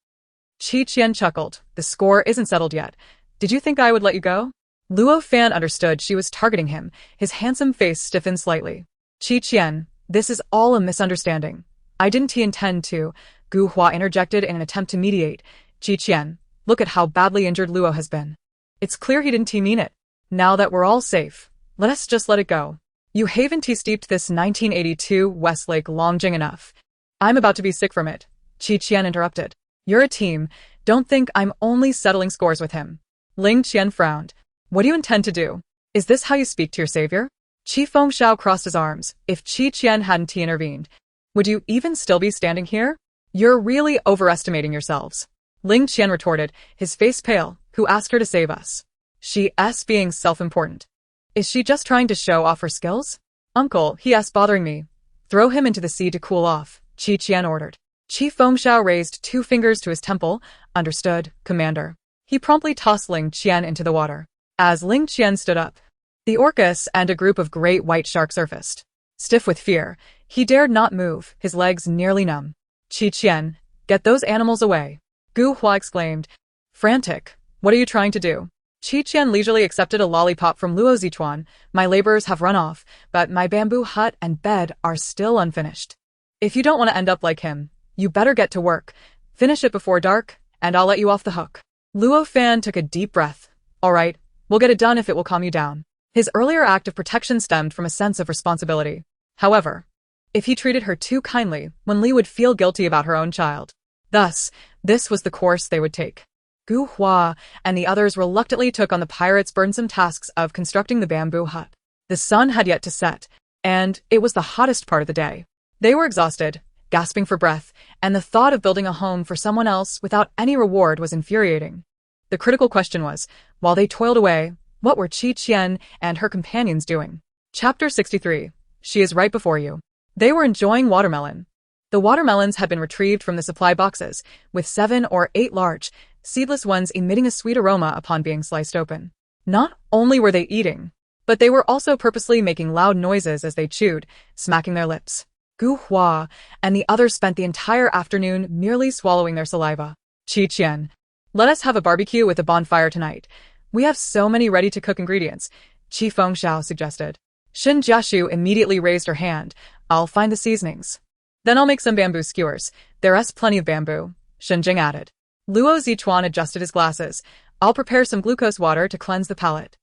Qian chuckled. The score isn't settled yet. Did you think I would let you go? Luo Fan understood she was targeting him. His handsome face stiffened slightly. Qian, this is all a misunderstanding. I didn't intend to. Gu Hua interjected in an attempt to mediate. Qian, look at how badly injured Luo has been. It's clear he didn't mean it. Now that we're all safe, let us just let it go. You haven't steeped this 1982 Westlake Longjing enough. I'm about to be sick from it. Qian interrupted. You're a team. Don't think I'm only settling scores with him. Ling Qian frowned. What do you intend to do? Is this how you speak to your savior? Fengxiao crossed his arms. If Qian hadn't intervened, would you even still be standing here? You're really overestimating yourselves. Ling Qian retorted, his face pale. Who asked her to save us? She's being self-important. Is she just trying to show off her skills? Uncle, he's bothering me. Throw him into the sea to cool off, Qian ordered. Fengxiao raised 2 fingers to his temple. Understood, Commander. He promptly tossed Ling Qian into the water. As Ling Qian stood up, the orcas and a group of great white sharks surfaced. Stiff with fear, he dared not move, his legs nearly numb. Qian, get those animals away. Gu Hua exclaimed. Frantic, what are you trying to do? Qian leisurely accepted a lollipop from Luo Zichuan. My labors have run off, but my bamboo hut and bed are still unfinished. If you don't want to end up like him, you better get to work. Finish it before dark, and I'll let you off the hook. Luo Fan took a deep breath. All right, we'll get it done if it will calm you down. His earlier act of protection stemmed from a sense of responsibility. However, if he treated her too kindly, Wen Li would feel guilty about her own child. Thus, this was the course they would take. Gu Hua and the others reluctantly took on the pirates' burdensome tasks of constructing the bamboo hut. The sun had yet to set, and it was the hottest part of the day. They were exhausted, gasping for breath, and the thought of building a home for someone else without any reward was infuriating. The critical question was, while they toiled away, what were Qian and her companions doing? Chapter 63. She is right before you. They were enjoying watermelon. The watermelons had been retrieved from the supply boxes, with 7 or 8 large, seedless ones emitting a sweet aroma upon being sliced open. Not only were they eating, but they were also purposely making loud noises as they chewed, smacking their lips. Gu Hua and the others spent the entire afternoon merely swallowing their saliva. Qian, let us have a barbecue with a bonfire tonight. We have so many ready-to-cook ingredients, Qi Fengxiao suggested. Shen Jiashu immediately raised her hand. I'll find the seasonings. Then I'll make some bamboo skewers. There's plenty of bamboo, Shen Jing added. Luo Zichuan adjusted his glasses. I'll prepare some glucose water to cleanse the palate.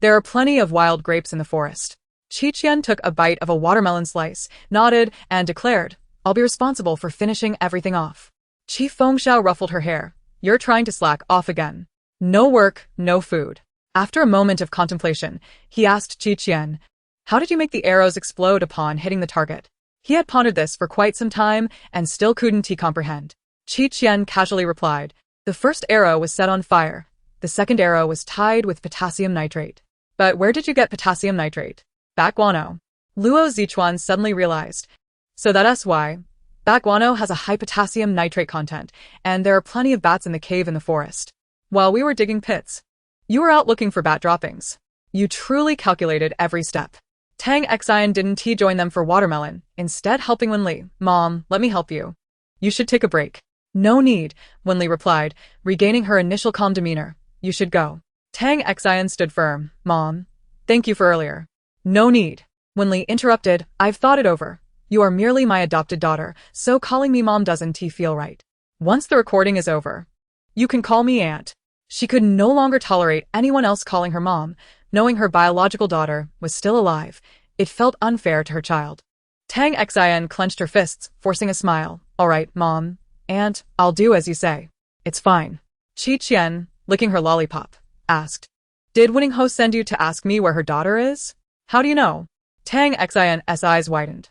There are plenty of wild grapes in the forest. Qian took a bite of a watermelon slice, nodded, and declared, I'll be responsible for finishing everything off. Qi Fengxiao ruffled her hair. You're trying to slack off again. No work, no food. After a moment of contemplation, he asked Qian, how did you make the arrows explode upon hitting the target? He had pondered this for quite some time and still couldn't he comprehend. Qian casually replied, the first arrow was set on fire. The second arrow was tied with potassium nitrate. But where did you get potassium nitrate? Bat guano. Luo Zichuan suddenly realized. So that's why. Bat guano has a high potassium nitrate content, and there are plenty of bats in the cave in the forest. While we were digging pits, you were out looking for bat droppings. You truly calculated every step. Tang Xian didn't join them for watermelon, instead helping Wenli. Mom, let me help you. You should take a break. No need, Wenli replied, regaining her initial calm demeanor. You should go. Tang Xian stood firm. Mom, thank you for earlier. No need. Wenli interrupted. I've thought it over. You are merely my adopted daughter, so calling me mom doesn't feel right. Once the recording is over, you can call me aunt. She could no longer tolerate anyone else calling her mom. Knowing her biological daughter was still alive, it felt unfair to her child. Tang Xian clenched her fists, forcing a smile. All right, Mom. Aunt, I'll do as you say. It's fine. Qian, licking her lollipop, asked. Did Winning Ho send you to ask me where her daughter is? How do you know? Tang Xian's eyes widened.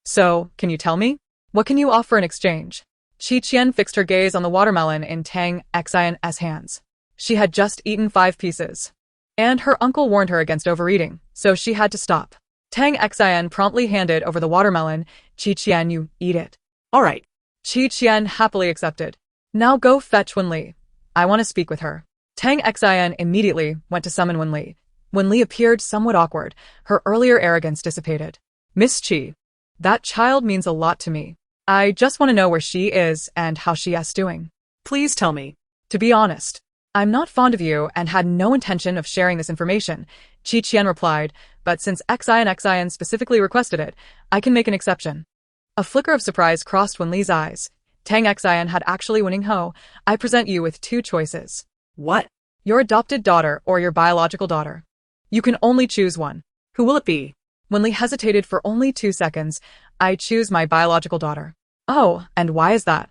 So, can you tell me? What can you offer in exchange? Qian fixed her gaze on the watermelon in Tang Xian's hands. She had just eaten 5 pieces. And her uncle warned her against overeating, so she had to stop. Tang Xian promptly handed over the watermelon. Qian, you eat it. All right. Qian happily accepted. Now go fetch Wenli. I want to speak with her. Tang Xian immediately went to summon Wenli. Wenli appeared somewhat awkward. Her earlier arrogance dissipated. Miss Qi, that child means a lot to me. I just want to know where she is and how she is doing. Please tell me. To be honest, I'm not fond of you and had no intention of sharing this information, Qian replied, but since Xian specifically requested it, I can make an exception. A flicker of surprise crossed Wenli's eyes. Tang Xian had actually Winning Ho. I present you with 2 choices. What? Your adopted daughter or your biological daughter. You can only choose one. Who will it be? Wenli hesitated for only 2 seconds. I choose my biological daughter. Oh, and why is that?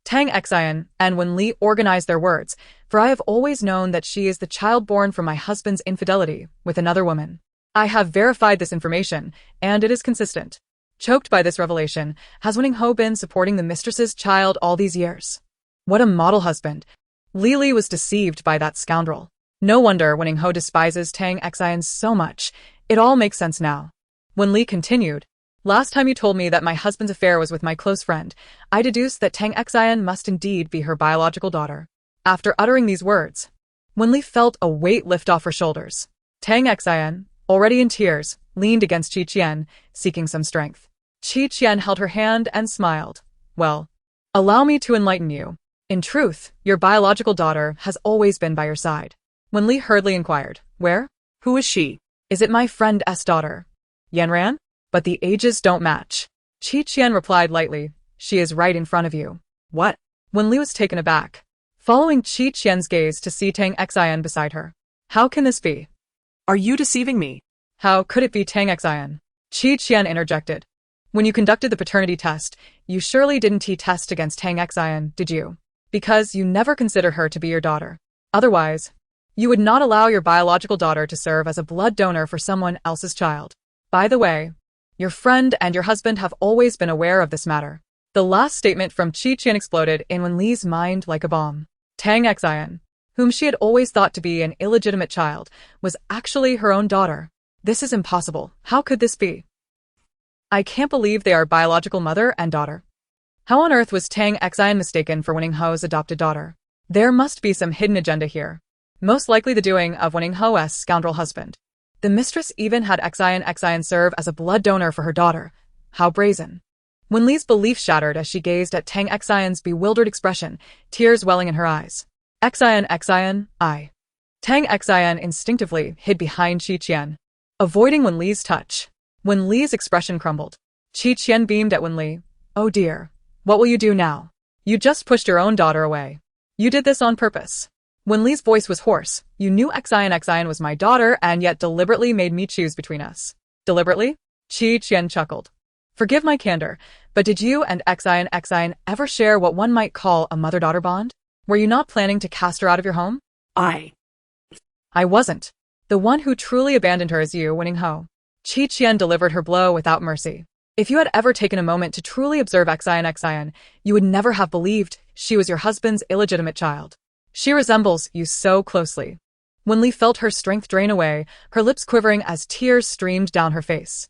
Tang Xian and Wenli organized their words, for I have always known that she is the child born from my husband's infidelity with another woman. I have verified this information, and it is consistent. Choked by this revelation, has Winning Ho been supporting the mistress's child all these years? What a model husband. Li was deceived by that scoundrel. No wonder Winning Ho despises Tang Xian so much. It all makes sense now. When Li continued, last time you told me that my husband's affair was with my close friend, I deduced that Tang Xian must indeed be her biological daughter. After uttering these words, Wenli felt a weight lift off her shoulders. Tang Xian, already in tears, leaned against Qian, seeking some strength. Qian held her hand and smiled. Well, allow me to enlighten you. In truth, your biological daughter has always been by your side. Wenli hurriedly inquired, where? Who is she? Is it my friend's daughter? Yanran? But the ages don't match. Qian replied lightly, she is right in front of you. What? Wenli was taken aback, following Qian's gaze to see Tang Xian beside her. How can this be? Are you deceiving me? How could it be Tang Xian? Qian interjected. When you conducted the paternity test, you surely didn't test against Tang Xian, did you? Because you never considered her to be your daughter. Otherwise, you would not allow your biological daughter to serve as a blood donor for someone else's child. By the way, your friend and your husband have always been aware of this matter. The last statement from Qian exploded in Wenli's mind like a bomb. Tang Xian, whom she had always thought to be an illegitimate child, was actually her own daughter. This is impossible. How could this be? I can't believe they are biological mother and daughter. How on earth was Tang Xian mistaken for Wen Ningho's adopted daughter? There must be some hidden agenda here. Most likely the doing of Wen Ningho's scoundrel husband. The mistress even had Xian serve as a blood donor for her daughter. How brazen. Wenli's belief shattered as she gazed at Tang Xian's bewildered expression, tears welling in her eyes. Xian, I. Tang Xian instinctively hid behind Qian, avoiding Wenli's touch. Wenli's expression crumbled. Qian beamed at Wenli. Oh dear. What will you do now? You just pushed your own daughter away. You did this on purpose. Wenli's voice was hoarse. You knew Xian was my daughter and yet deliberately made me choose between us. Deliberately? Qian chuckled. Forgive my candor, but did you and Xian ever share what one might call a mother-daughter bond? Were you not planning to cast her out of your home? I wasn't. The one who truly abandoned her is you, Wen Ningho. Qian delivered her blow without mercy. If you had ever taken a moment to truly observe Xian, you would never have believed she was your husband's illegitimate child. She resembles you so closely. Wenli felt her strength drain away, her lips quivering as tears streamed down her face.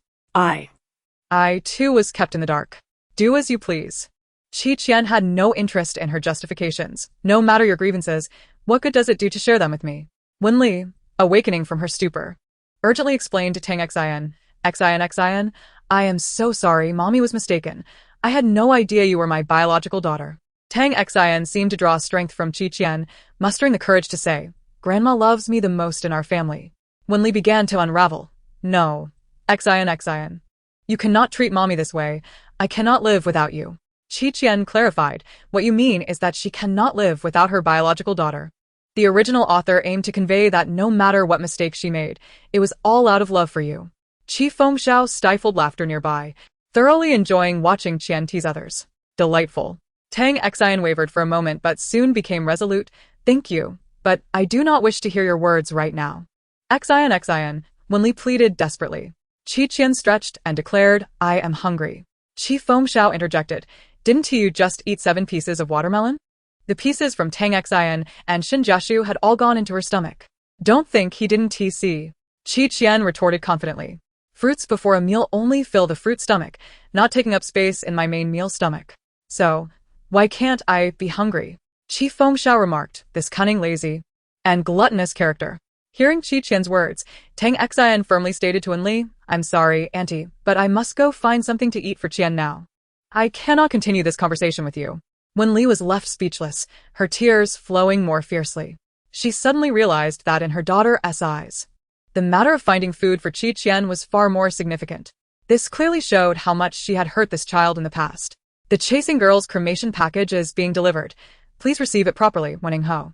I, too, was kept in the dark. Do as you please. Qian had no interest in her justifications. No matter your grievances, what good does it do to share them with me? Wenli, awakening from her stupor, urgently explained to Tang Xian, Xian, I am so sorry, Mommy was mistaken. I had no idea you were my biological daughter. Tang Xian seemed to draw strength from Qian, mustering the courage to say, Grandma loves me the most in our family. Wenli began to unravel. No. Xian. You cannot treat Mommy this way. I cannot live without you. Qian clarified, what you mean is that she cannot live without her biological daughter. The original author aimed to convey that no matter what mistakes she made, it was all out of love for you. Qi Fengxiao stifled laughter nearby, thoroughly enjoying watching Qian tease others. Delightful. Tang Xian wavered for a moment but soon became resolute. Thank you, but I do not wish to hear your words right now. Xian, Wenli pleaded desperately. Qian stretched and declared, I am hungry. Qi Fengxiao interjected, didn't you just eat 7 pieces of watermelon? The pieces from Tang Xian and Xin Jiashu had all gone into her stomach. Don't think he didn't TC. Qian retorted confidently. Fruits before a meal only fill the fruit stomach, not taking up space in my main meal stomach. So, why can't I be hungry? Qi Fengxiao remarked, this cunning, lazy, and gluttonous character. Hearing Qian's words, Tang Xian firmly stated to Wenli, I'm sorry, Auntie, but I must go find something to eat for Qian now. I cannot continue this conversation with you. Wenli was left speechless, her tears flowing more fiercely. She suddenly realized that in her daughter's eyes, the matter of finding food for Qian was far more significant. This clearly showed how much she had hurt this child in the past. The chasing girl's cremation package is being delivered. Please receive it properly, Wen Ningho.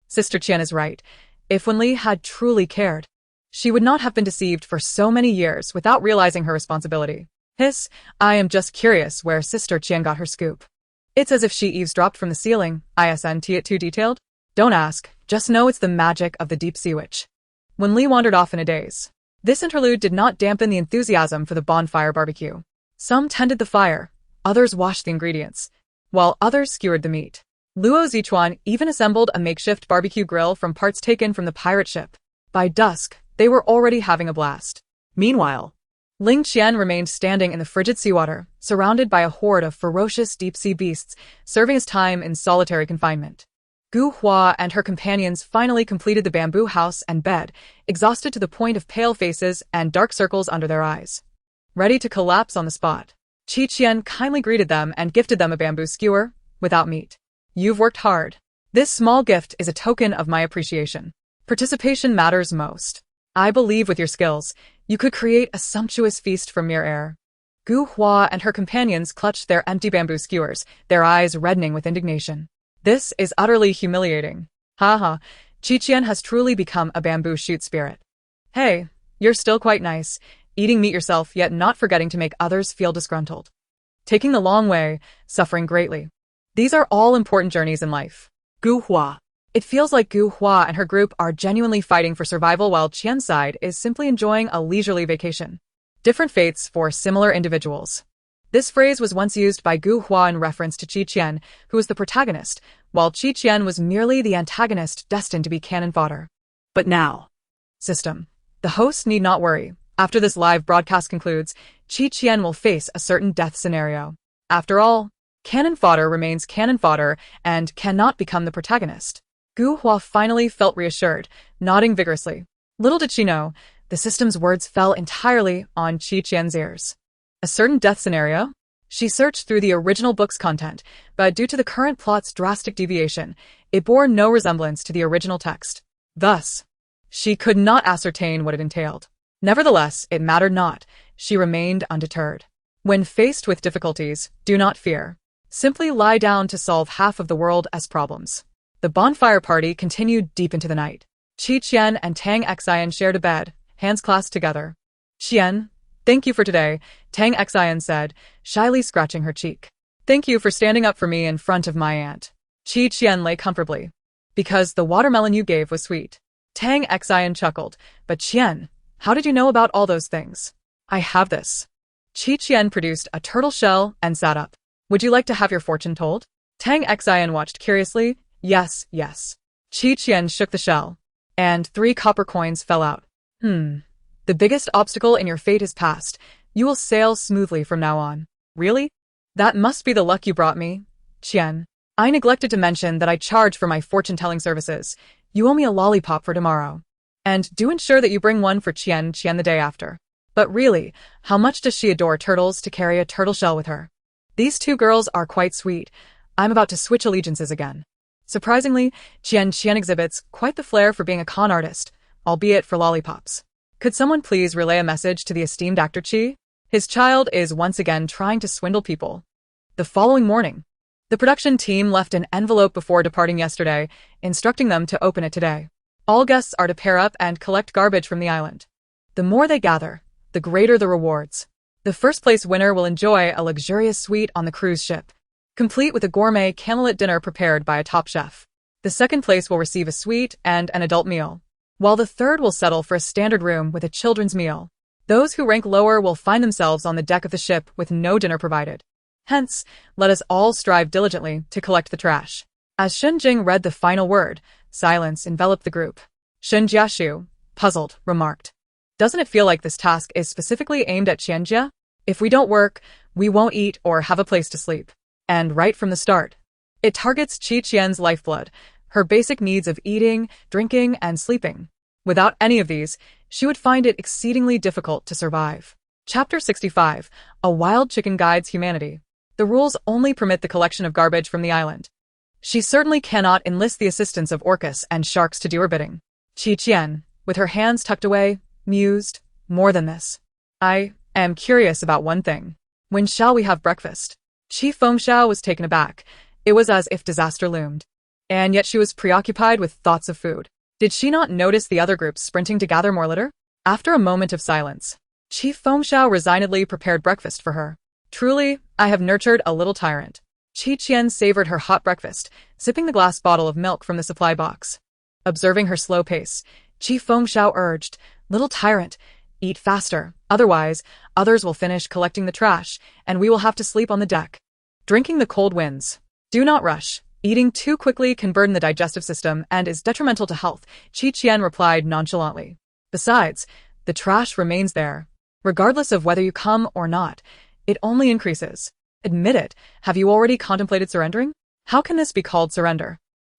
Sister Qian is right. If Wenli had truly cared, she would not have been deceived for so many years without realizing her responsibility. Hiss, I am just curious where Sister Qian got her scoop. It's as if she eavesdropped from the ceiling. Isn't it too detailed? Don't ask, just know it's the magic of the deep sea witch. Wenli wandered off in a daze. This interlude did not dampen the enthusiasm for the bonfire barbecue. Some tended the fire, others washed the ingredients, while others skewered the meat. Luo Zichuan even assembled a makeshift barbecue grill from parts taken from the pirate ship. By dusk, they were already having a blast. Meanwhile, Ling Qian remained standing in the frigid seawater, surrounded by a horde of ferocious deep-sea beasts, serving his time in solitary confinement. Gu Hua and her companions finally completed the bamboo house and bed, exhausted to the point of pale faces and dark circles under their eyes. Ready to collapse on the spot, Qian kindly greeted them and gifted them a bamboo skewer, without meat. You've worked hard. This small gift is a token of my appreciation. Participation matters most. I believe with your skills, you could create a sumptuous feast from mere air. Gu Hua and her companions clutched their empty bamboo skewers, their eyes reddening with indignation. This is utterly humiliating. Haha, Qian has truly become a bamboo shoot spirit. Hey, you're still quite nice, eating meat yourself yet not forgetting to make others feel disgruntled. Taking the long way, suffering greatly. These are all important journeys in life. Gu Hua. It feels like Gu Hua and her group are genuinely fighting for survival while Qian's side is simply enjoying a leisurely vacation. Different fates for similar individuals. This phrase was once used by Gu Hua in reference to Qian, who was the protagonist, while Qian was merely the antagonist destined to be cannon fodder. But now, system. The host need not worry. After this live broadcast concludes, Qian will face a certain death scenario. After all, cannon fodder remains cannon fodder and cannot become the protagonist. Gu Hua finally felt reassured, nodding vigorously. Little did she know, the system's words fell entirely on Qian's ears. A certain death scenario? She searched through the original book's content, but due to the current plot's drastic deviation, it bore no resemblance to the original text. Thus, she could not ascertain what it entailed. Nevertheless, it mattered not. She remained undeterred. When faced with difficulties, do not fear. Simply lie down to solve half of the world's problems. The bonfire party continued deep into the night. Qian and Tang Xian shared a bed, hands clasped together. Qian, thank you for today, Tang Xian said, shyly scratching her cheek. Thank you for standing up for me in front of my aunt. Qian lay comfortably. Because the watermelon you gave was sweet. Tang Xian chuckled, but Qian, how did you know about all those things? I have this. Qian produced a turtle shell and sat up. Would you like to have your fortune told? Tang Xian watched curiously. Yes, yes. Qian shook the shell, and 3 copper coins fell out. The biggest obstacle in your fate is past. You will sail smoothly from now on. Really? That must be the luck you brought me. Qian, I neglected to mention that I charge for my fortune-telling services. You owe me a lollipop for tomorrow. And do ensure that you bring one for Qian the day after. But really, how much does she adore turtles to carry a turtle shell with her? These 2 girls are quite sweet. I'm about to switch allegiances again. Surprisingly, Qian exhibits quite the flair for being a con artist, albeit for lollipops. Could someone please relay a message to the esteemed actor Qi? His child is once again trying to swindle people. The following morning, the production team left an envelope before departing yesterday, instructing them to open it today. All guests are to pair up and collect garbage from the island. The more they gather, the greater the rewards. The first place winner will enjoy a luxurious suite on the cruise ship, complete with a gourmet candlelit dinner prepared by a top chef. The second place will receive a suite and an adult meal, while the third will settle for a standard room with a children's meal. Those who rank lower will find themselves on the deck of the ship with no dinner provided. Hence, let us all strive diligently to collect the trash. As Shen Jing read the final word, silence enveloped the group. Shen Jiashu, puzzled, remarked, doesn't it feel like this task is specifically aimed at Qianjia? If we don't work, we won't eat or have a place to sleep. And right from the start, it targets Qian's lifeblood, her basic needs of eating, drinking, and sleeping. Without any of these, she would find it exceedingly difficult to survive. Chapter 65, A Wild Chicken Guides Humanity. The rules only permit the collection of garbage from the island. She certainly cannot enlist the assistance of orcas and sharks to do her bidding. Qian, with her hands tucked away, mused, more than this. I am curious about one thing. When shall we have breakfast? Qi Fengxiao was taken aback. It was as if disaster loomed. And yet she was preoccupied with thoughts of food. Did she not notice the other groups sprinting to gather more litter? After a moment of silence, Qi Fengxiao resignedly prepared breakfast for her. Truly, I have nurtured a little tyrant. Qian savored her hot breakfast, sipping the glass bottle of milk from the supply box. Observing her slow pace, Qi Fengxiao urged, little tyrant, eat faster, otherwise, others will finish collecting the trash, and we will have to sleep on the deck. Drinking the cold winds. Do not rush. Eating too quickly can burden the digestive system and is detrimental to health, Qian replied nonchalantly. Besides, the trash remains there. Regardless of whether you come or not, it only increases. Admit it, have you already contemplated surrendering? How can this be called surrender?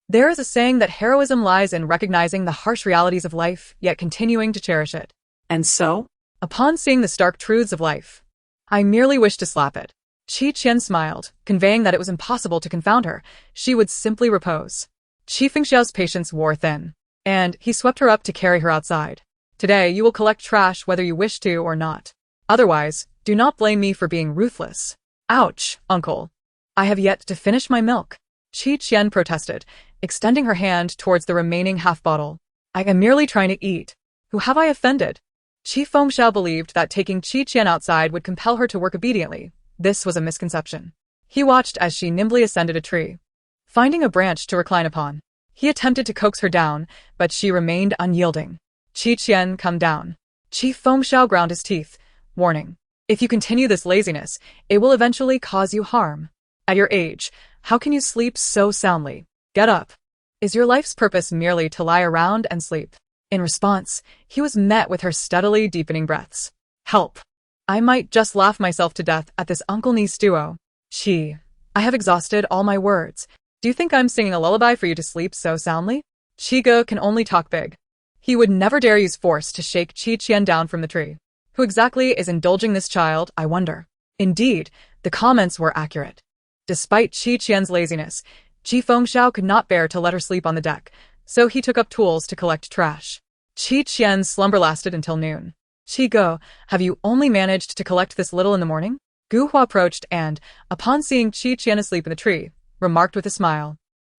There is a saying that heroism lies in recognizing the harsh realities of life, yet continuing to cherish it. And so? Upon seeing the stark truths of life, I merely wish to slap it. Qian smiled, conveying that it was impossible to confound her. She would simply repose. Qi Fengxiao's patience wore thin, and he swept her up to carry her outside. Today you will collect trash whether you wish to or not. Otherwise, do not blame me for being ruthless. Ouch, uncle. I have yet to finish my milk. Qian protested, extending her hand towards the remaining half-bottle. I am merely trying to eat. Who have I offended? Qi Fengxiao believed that taking Qian outside would compel her to work obediently. This was a misconception. He watched as she nimbly ascended a tree, finding a branch to recline upon. He attempted to coax her down, but she remained unyielding. Qian, come down. Qi Fengxiao ground his teeth, warning. If you continue this laziness, it will eventually cause you harm. At your age, how can you sleep so soundly? Get up. Is your life's purpose merely to lie around and sleep? In response, he was met with her steadily deepening breaths. Help. I might just laugh myself to death at this uncle-niece duo. I have exhausted all my words. Do you think I'm singing a lullaby for you to sleep so soundly? Qian can only talk big. He would never dare use force to shake Qian down from the tree. Who exactly is indulging this child, I wonder? Indeed, the comments were accurate. Despite Qian's laziness, Qi Fengxiao could not bear to let her sleep on the deck, so he took up tools to collect trash. Qian's slumber lasted until noon. Go, have you only managed to collect this little in the morning? Gu Hua approached and, upon seeing Qian asleep in the tree, remarked with a smile.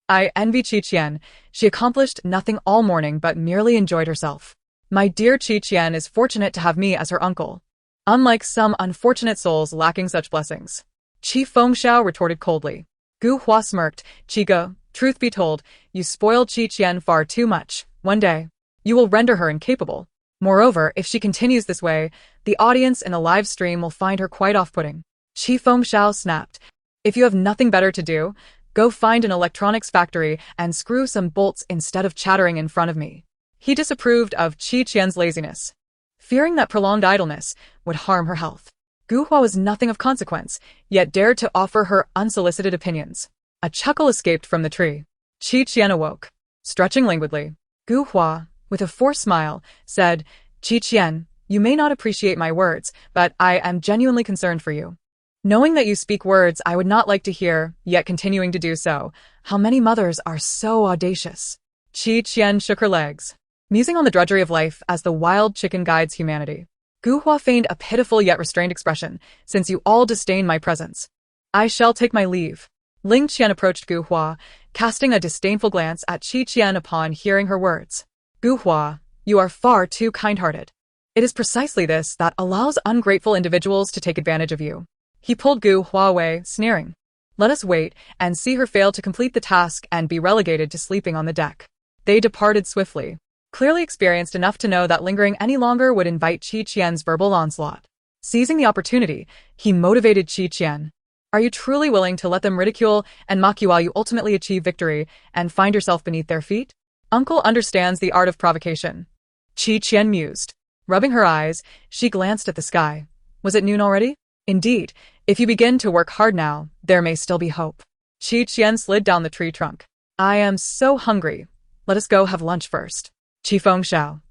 I envy Qian. She accomplished nothing all morning but merely enjoyed herself. My dear Qian is fortunate to have me as her uncle. Unlike some unfortunate souls lacking such blessings. Qi Fengxiao retorted coldly. Gu Hua smirked. Go, truth be told, you spoiled Qian far too much. One day, you will render her incapable. Moreover, if she continues this way, the audience in the live stream will find her quite off-putting. Qi Fengxiao snapped. If you have nothing better to do, go find an electronics factory and screw some bolts instead of chattering in front of me. He disapproved of Qian's laziness, fearing that prolonged idleness would harm her health. Gu Hua was nothing of consequence, yet dared to offer her unsolicited opinions. A chuckle escaped from the tree. Qian awoke, stretching languidly. Gu Hua, with a forced smile, said, Qian, you may not appreciate my words, but I am genuinely concerned for you. Knowing that you speak words I would not like to hear, yet continuing to do so, how many mothers are so audacious? Qian shook her legs, musing on the drudgery of life as the wild chicken guides humanity. Gu Hua feigned a pitiful yet restrained expression, since you all disdain my presence. I shall take my leave. Ling Qian approached Gu Hua, casting a disdainful glance at Qian upon hearing her words. Gu Hua, you are far too kind-hearted. It is precisely this that allows ungrateful individuals to take advantage of you. He pulled Gu Hua away, sneering. Let us wait and see her fail to complete the task and be relegated to sleeping on the deck. They departed swiftly, clearly experienced enough to know that lingering any longer would invite Qian's verbal onslaught. Seizing the opportunity, he motivated Qian. Are you truly willing to let them ridicule and mock you while you ultimately achieve victory and find yourself beneath their feet? Uncle understands the art of provocation. Qian mused. Rubbing her eyes, she glanced at the sky. Was it noon already? Indeed, if you begin to work hard now, there may still be hope. Qian slid down the tree trunk. I am so hungry. Let us go have lunch first. Qi Fengxiao.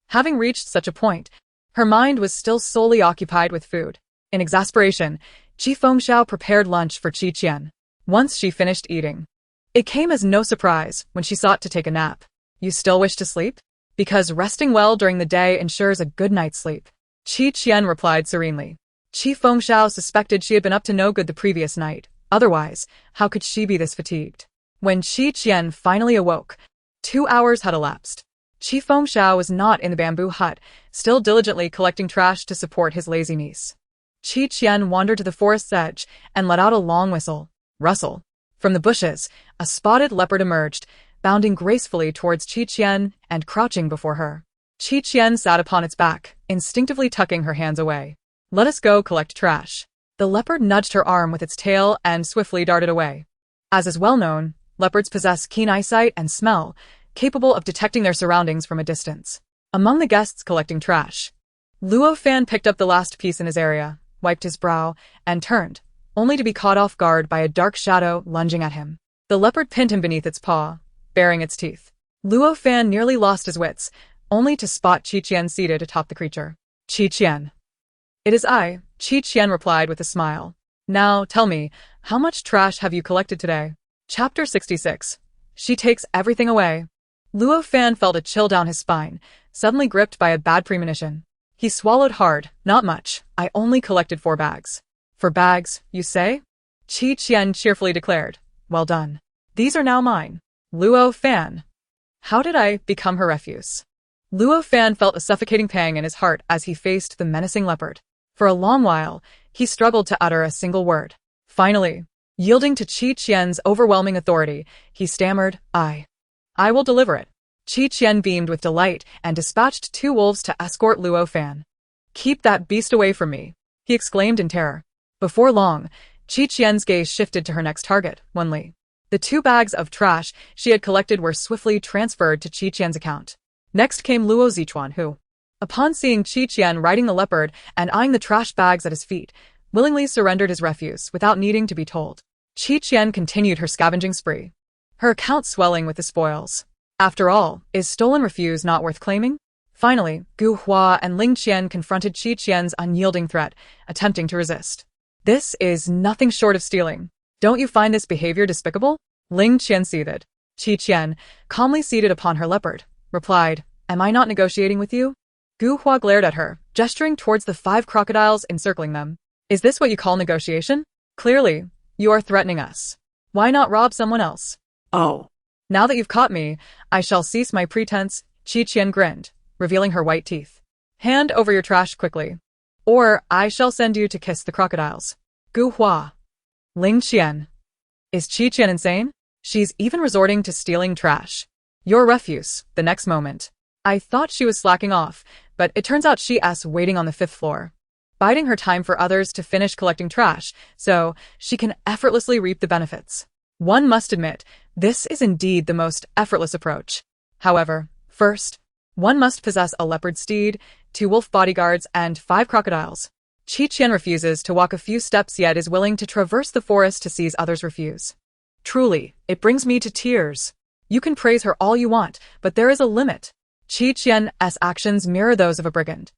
Having reached such a point, her mind was still solely occupied with food. In exasperation, Qi Fengxiao prepared lunch for Qian. Once she finished eating, it came as no surprise when she sought to take a nap. You still wish to sleep? Because resting well during the day ensures a good night's sleep. Qian replied serenely. Qi Fengxiao suspected she had been up to no good the previous night. Otherwise, how could she be this fatigued? When Qian finally awoke, 2 hours had elapsed. Qi Fengxiao was not in the bamboo hut, still diligently collecting trash to support his lazy niece. Qian wandered to the forest's edge and let out a long whistle. Rustle. From the bushes, a spotted leopard emerged, bounding gracefully towards Qian and crouching before her. Qian sat upon its back, instinctively tucking her hands away. Let us go collect trash. The leopard nudged her arm with its tail and swiftly darted away. As is well known, leopards possess keen eyesight and smell, capable of detecting their surroundings from a distance. Among the guests collecting trash, Luo Fan picked up the last piece in his area, wiped his brow, and turned, only to be caught off guard by a dark shadow lunging at him. The leopard pinned him beneath its paw, baring its teeth. Luo Fan nearly lost his wits, only to spot Qian seated atop the creature. Qian. It is I, Qian replied with a smile. Now, tell me, how much trash have you collected today? Chapter 66. She takes everything away. Luo Fan felt a chill down his spine, suddenly gripped by a bad premonition. He swallowed hard. Not much. I only collected 4 bags. 4 bags, you say? Qian cheerfully declared. Well done. These are now mine. Luo Fan. How did I become her refuse? Luo Fan felt a suffocating pang in his heart as he faced the menacing leopard. For a long while, he struggled to utter a single word. Finally, yielding to Qian's overwhelming authority, he stammered, I will deliver it. Qian beamed with delight and dispatched 2 wolves to escort Luo Fan. Keep that beast away from me. he exclaimed in terror. Before long, Qian's gaze shifted to her next target, Wenli. The 2 bags of trash she had collected were swiftly transferred to Qian's account. Next came Luo Zichuan, who, upon seeing Qian riding the leopard and eyeing the trash bags at his feet, willingly surrendered his refuse without needing to be told. Qian continued her scavenging spree, her account swelling with the spoils. After all, is stolen refuse not worth claiming? Finally, Gu Hua and Ling Qian confronted Qian's unyielding threat, attempting to resist. This is nothing short of stealing. Don't you find this behavior despicable? Ling Qian seethed. Qian, calmly seated upon her leopard, replied, Am I not negotiating with you? Gu Hua glared at her, gesturing towards the 5 crocodiles encircling them. Is this what you call negotiation? Clearly, you are threatening us. Why not rob someone else? Oh. Now that you've caught me, I shall cease my pretense, Qian grinned, revealing her white teeth. Hand over your trash quickly, or I shall send you to kiss the crocodiles. Gu Hua. Ling Qian. Is Qian insane? She's even resorting to stealing trash. Your refuse, the next moment. I thought she was slacking off, but it turns out she's waiting on the 5th floor, biding her time for others to finish collecting trash, so she can effortlessly reap the benefits. One must admit, this is indeed the most effortless approach. However, first, one must possess a leopard steed, 2 wolf bodyguards, and 5 crocodiles. Qian refuses to walk a few steps yet is willing to traverse the forest to seize others' refuse. Truly, it brings me to tears. You can praise her all you want, but there is a limit. Qian's actions mirror those of a brigand.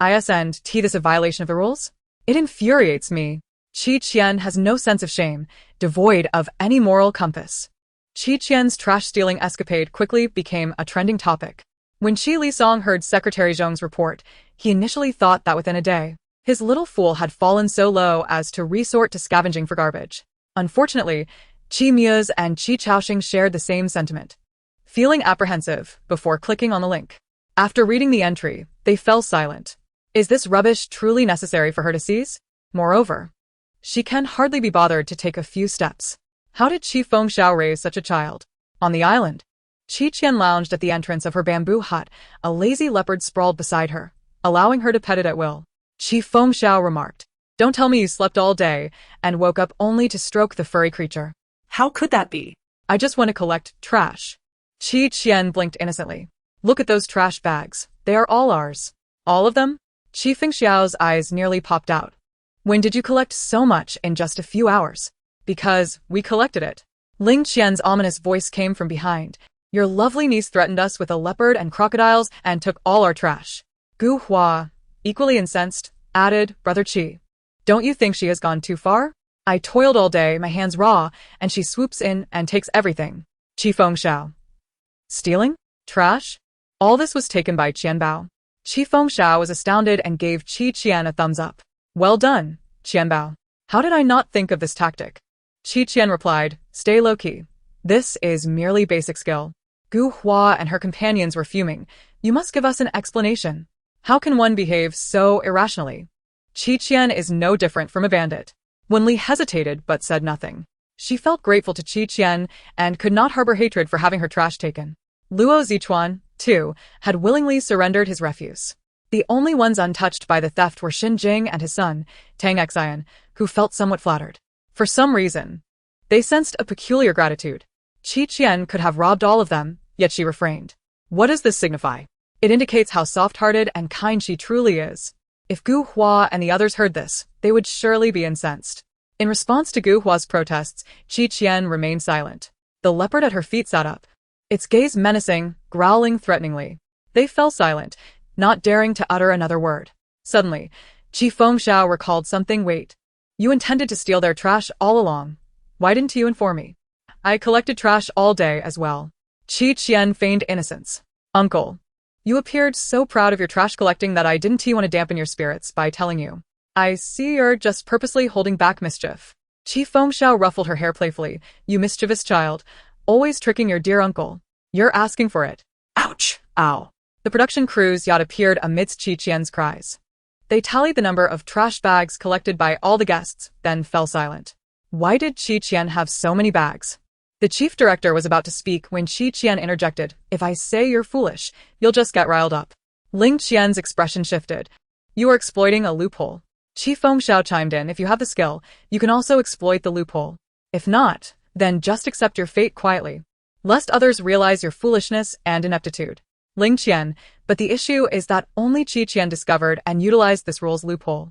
Isn't this a violation of the rules? It infuriates me. Qian has no sense of shame, devoid of any moral compass. Qian's trash-stealing escapade quickly became a trending topic. When Qi Lisong heard Secretary Zhong's report, he initially thought that within a day, his little fool had fallen so low as to resort to scavenging for garbage. Unfortunately, Qi Muse and Qi Chaoxing shared the same sentiment, feeling apprehensive before clicking on the link. After reading the entry, they fell silent. Is this rubbish truly necessary for her to seize? Moreover, she can hardly be bothered to take a few steps. How did Qi Fengxiao raise such a child? On the island, Qian lounged at the entrance of her bamboo hut, a lazy leopard sprawled beside her, allowing her to pet it at will. Qi Fengxiao remarked, Don't tell me you slept all day and woke up only to stroke the furry creature. How could that be? I just want to collect trash. Qian blinked innocently. Look at those trash bags. They are all ours. All of them? Qi Fengxiao's eyes nearly popped out. When did you collect so much in just a few hours? Because we collected it. Ling Qian's ominous voice came from behind. Your lovely niece threatened us with a leopard and crocodiles and took all our trash. Gu Hua, equally incensed, added, Brother Qi. Don't you think she has gone too far? I toiled all day, my hands raw, and she swoops in and takes everything. Qi Fengxiao. Stealing? Trash? All this was taken by Qianbao. Qi Fengxiao was astounded and gave Qian a thumbs up. Well done, Qianbao. How did I not think of this tactic? Qian replied, Stay low-key. This is merely basic skill. Gu Hua and her companions were fuming. You must give us an explanation. How can one behave so irrationally? Qian is no different from a bandit. Wenli hesitated but said nothing. She felt grateful to Qian and could not harbor hatred for having her trash taken. Luo Zichuan, too, had willingly surrendered his refuse. The only ones untouched by the theft were Xin Jing and his son, Tang Xian, who felt somewhat flattered. For some reason, they sensed a peculiar gratitude. Qian could have robbed all of them, yet she refrained. What does this signify? It indicates how soft-hearted and kind she truly is. If Gu Hua and the others heard this, they would surely be incensed. In response to Gu Hua's protests, Qian remained silent. The leopard at her feet sat up, its gaze menacing, growling threateningly. They fell silent, not daring to utter another word. Suddenly, Qi Fengxiao recalled something. Wait. You intended to steal their trash all along. Why didn't you inform me? I collected trash all day as well. Qian feigned innocence. Uncle, you appeared so proud of your trash collecting that I didn't want to dampen your spirits by telling you. I see you're just purposely holding back mischief. Qi Fengxiao ruffled her hair playfully. You mischievous child, always tricking your dear uncle. You're asking for it. Ouch! Ow! The production crew's yacht appeared amidst Qian's cries. They tallied the number of trash bags collected by all the guests, then fell silent. Why did Qian have so many bags? The chief director was about to speak when Qian interjected. If I say you're foolish, you'll just get riled up. Ling Qian's expression shifted. You are exploiting a loophole. Qi Fengxiao chimed in, if you have the skill, you can also exploit the loophole. If not, then just accept your fate quietly, lest others realize your foolishness and ineptitude. Ling Qian, but the issue is that only Qi Qian discovered and utilized this rule's loophole.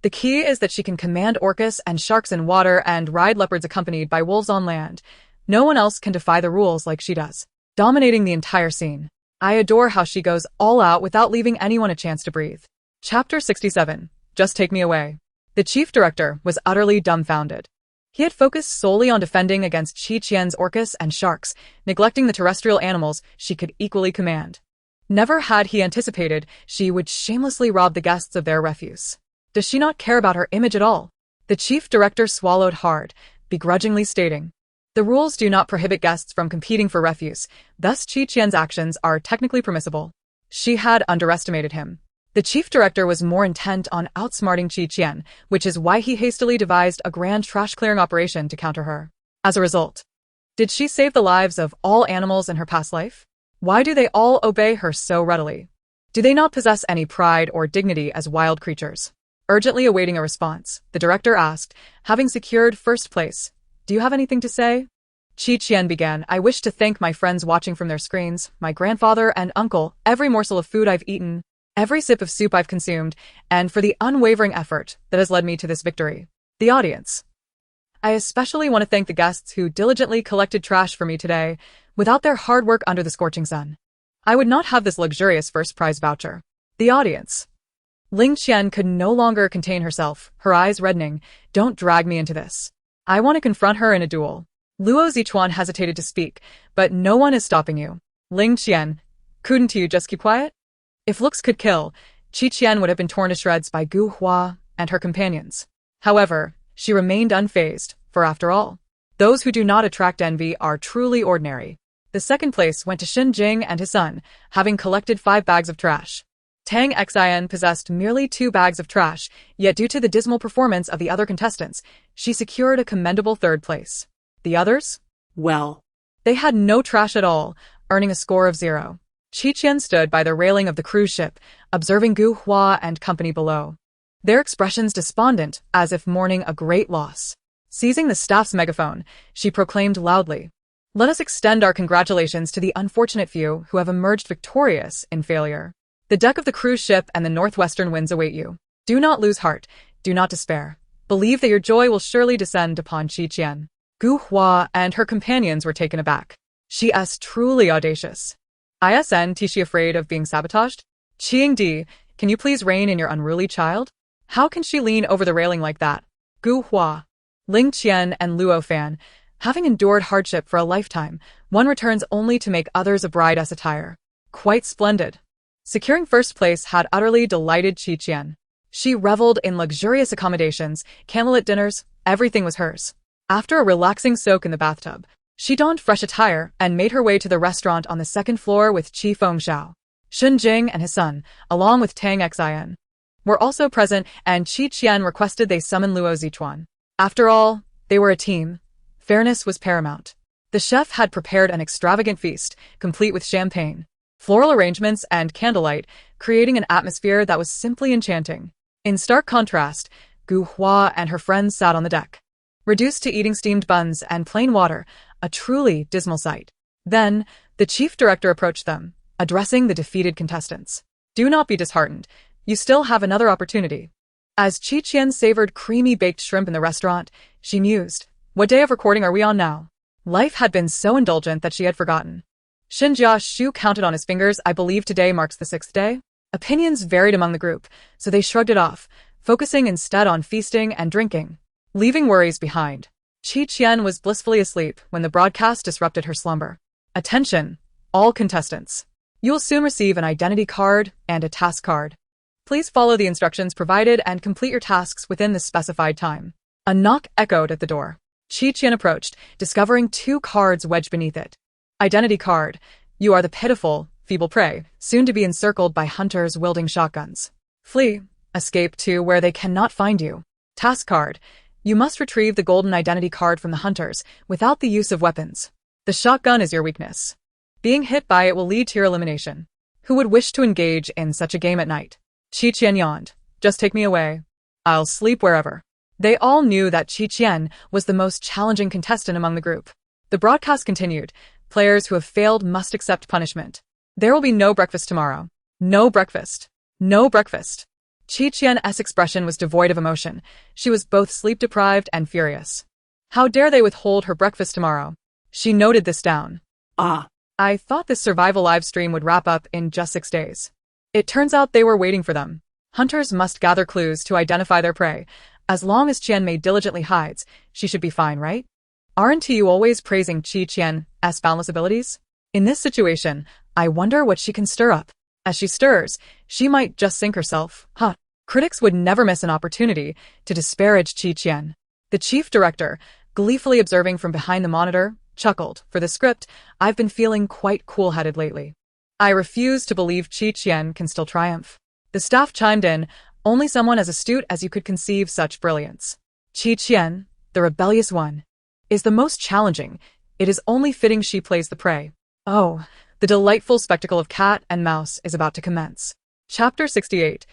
The key is that she can command orcas and sharks in water and ride leopards accompanied by wolves on land. No one else can defy the rules like she does, dominating the entire scene. I adore how she goes all out without leaving anyone a chance to breathe. Chapter 67. Just take me away. The chief director was utterly dumbfounded. He had focused solely on defending against Qi Qian's orcas and sharks, neglecting the terrestrial animals she could equally command. Never had he anticipated she would shamelessly rob the guests of their refuse. Does she not care about her image at all? The chief director swallowed hard, begrudgingly stating, the rules do not prohibit guests from competing for refuse, thus Qi Qian's actions are technically permissible. She had underestimated him. The chief director was more intent on outsmarting Qi Qian, which is why he hastily devised a grand trash-clearing operation to counter her. As a result, did she save the lives of all animals in her past life? Why do they all obey her so readily? Do they not possess any pride or dignity as wild creatures? Urgently awaiting a response, the director asked, having secured first place, do you have anything to say? Qi Qian began, I wish to thank my friends watching from their screens, my grandfather and uncle, every morsel of food I've eaten, every sip of soup I've consumed, and for the unwavering effort that has led me to this victory. The audience. I especially want to thank the guests who diligently collected trash for me today. Without their hard work under the scorching sun, I would not have this luxurious first prize voucher. The audience. Ling Qian could no longer contain herself, her eyes reddening. Don't drag me into this. I want to confront her in a duel. Luo Zichuan hesitated to speak, but no one is stopping you. Ling Qian, couldn't you just keep quiet? If looks could kill, Qi Qian would have been torn to shreds by Gu Hua and her companions. However, she remained unfazed, for after all, those who do not attract envy are truly ordinary. The second place went to Xin Jing and his son, having collected 5 bags of trash. Tang Xian possessed merely 2 bags of trash, yet due to the dismal performance of the other contestants, she secured a commendable 3rd place. The others? Well, they had no trash at all, earning a score of 0. Qi Qian stood by the railing of the cruise ship, observing Gu Hua and company below. Their expressions despondent, as if mourning a great loss. Seizing the staff's megaphone, she proclaimed loudly, let us extend our congratulations to the unfortunate few who have emerged victorious in failure. The deck of the cruise ship and the northwestern winds await you. Do not lose heart, do not despair. Believe that your joy will surely descend upon Qi Qian. Gu Hua and her companions were taken aback. She is truly audacious. Isn't she afraid of being sabotaged? Qing Di, can you please rein in your unruly child? How can she lean over the railing like that? Gu Hua, Ling Qian and Luo Fan, having endured hardship for a lifetime, one returns only to make others a bride's attire. Quite splendid. Securing first place had utterly delighted Qi Qian. She reveled in luxurious accommodations, candlelit dinners, everything was hers. After a relaxing soak in the bathtub, she donned fresh attire and made her way to the restaurant on the 2nd floor with Qi Fengxiao. Xin Jing and his son, along with Tang Xian, were also present, and Qi Qian requested they summon Luo Zichuan. After all, they were a team. Fairness was paramount. The chef had prepared an extravagant feast, complete with champagne, floral arrangements, and candlelight, creating an atmosphere that was simply enchanting. In stark contrast, Gu Hua and her friends sat on the deck, reduced to eating steamed buns and plain water, a truly dismal sight. Then, the chief director approached them, addressing the defeated contestants. Do not be disheartened. You still have another opportunity. As Qi Qian savored creamy baked shrimp in the restaurant, she mused, what day of recording are we on now? Life had been so indulgent that she had forgotten. Xinjia Shu counted on his fingers. I believe today marks the 6th day. Opinions varied among the group, so they shrugged it off, focusing instead on feasting and drinking, leaving worries behind. Qi Qian was blissfully asleep when the broadcast disrupted her slumber. Attention, all contestants. You will soon receive an identity card and a task card. Please follow the instructions provided and complete your tasks within the specified time. A knock echoed at the door. Qi Qian approached, discovering 2 cards wedged beneath it. Identity card. You are the pitiful, feeble prey, soon to be encircled by hunters wielding shotguns. Flee. Escape to where they cannot find you. Task card. You must retrieve the golden identity card from the hunters without the use of weapons. The shotgun is your weakness. Being hit by it will lead to your elimination. Who would wish to engage in such a game at night? Qi Qian yawned. Just take me away. I'll sleep wherever. They all knew that Qian was the most challenging contestant among the group. The broadcast continued. Players who have failed must accept punishment. There will be no breakfast tomorrow. No breakfast. No breakfast. Qian's expression was devoid of emotion. She was both sleep-deprived and furious. How dare they withhold her breakfast tomorrow? She noted this down. I thought this survival live stream would wrap up in just 6 days. It turns out they were waiting for them. Hunters must gather clues to identify their prey. As long as Qian diligently hides, she should be fine, right? Aren't you always praising Qian's boundless abilities? In this situation, I wonder what she can stir up. As she stirs, she might just sink herself. Critics would never miss an opportunity to disparage Qian. The chief director, gleefully observing from behind the monitor, chuckled. For the script, I've been feeling quite cool-headed lately. I refuse to believe Qian can still triumph. The staff chimed in, only someone as astute as you could conceive such brilliance. Qian, the rebellious one, is the most challenging. It is only fitting she plays the prey. Oh, the delightful spectacle of cat and mouse is about to commence. Chapter 68.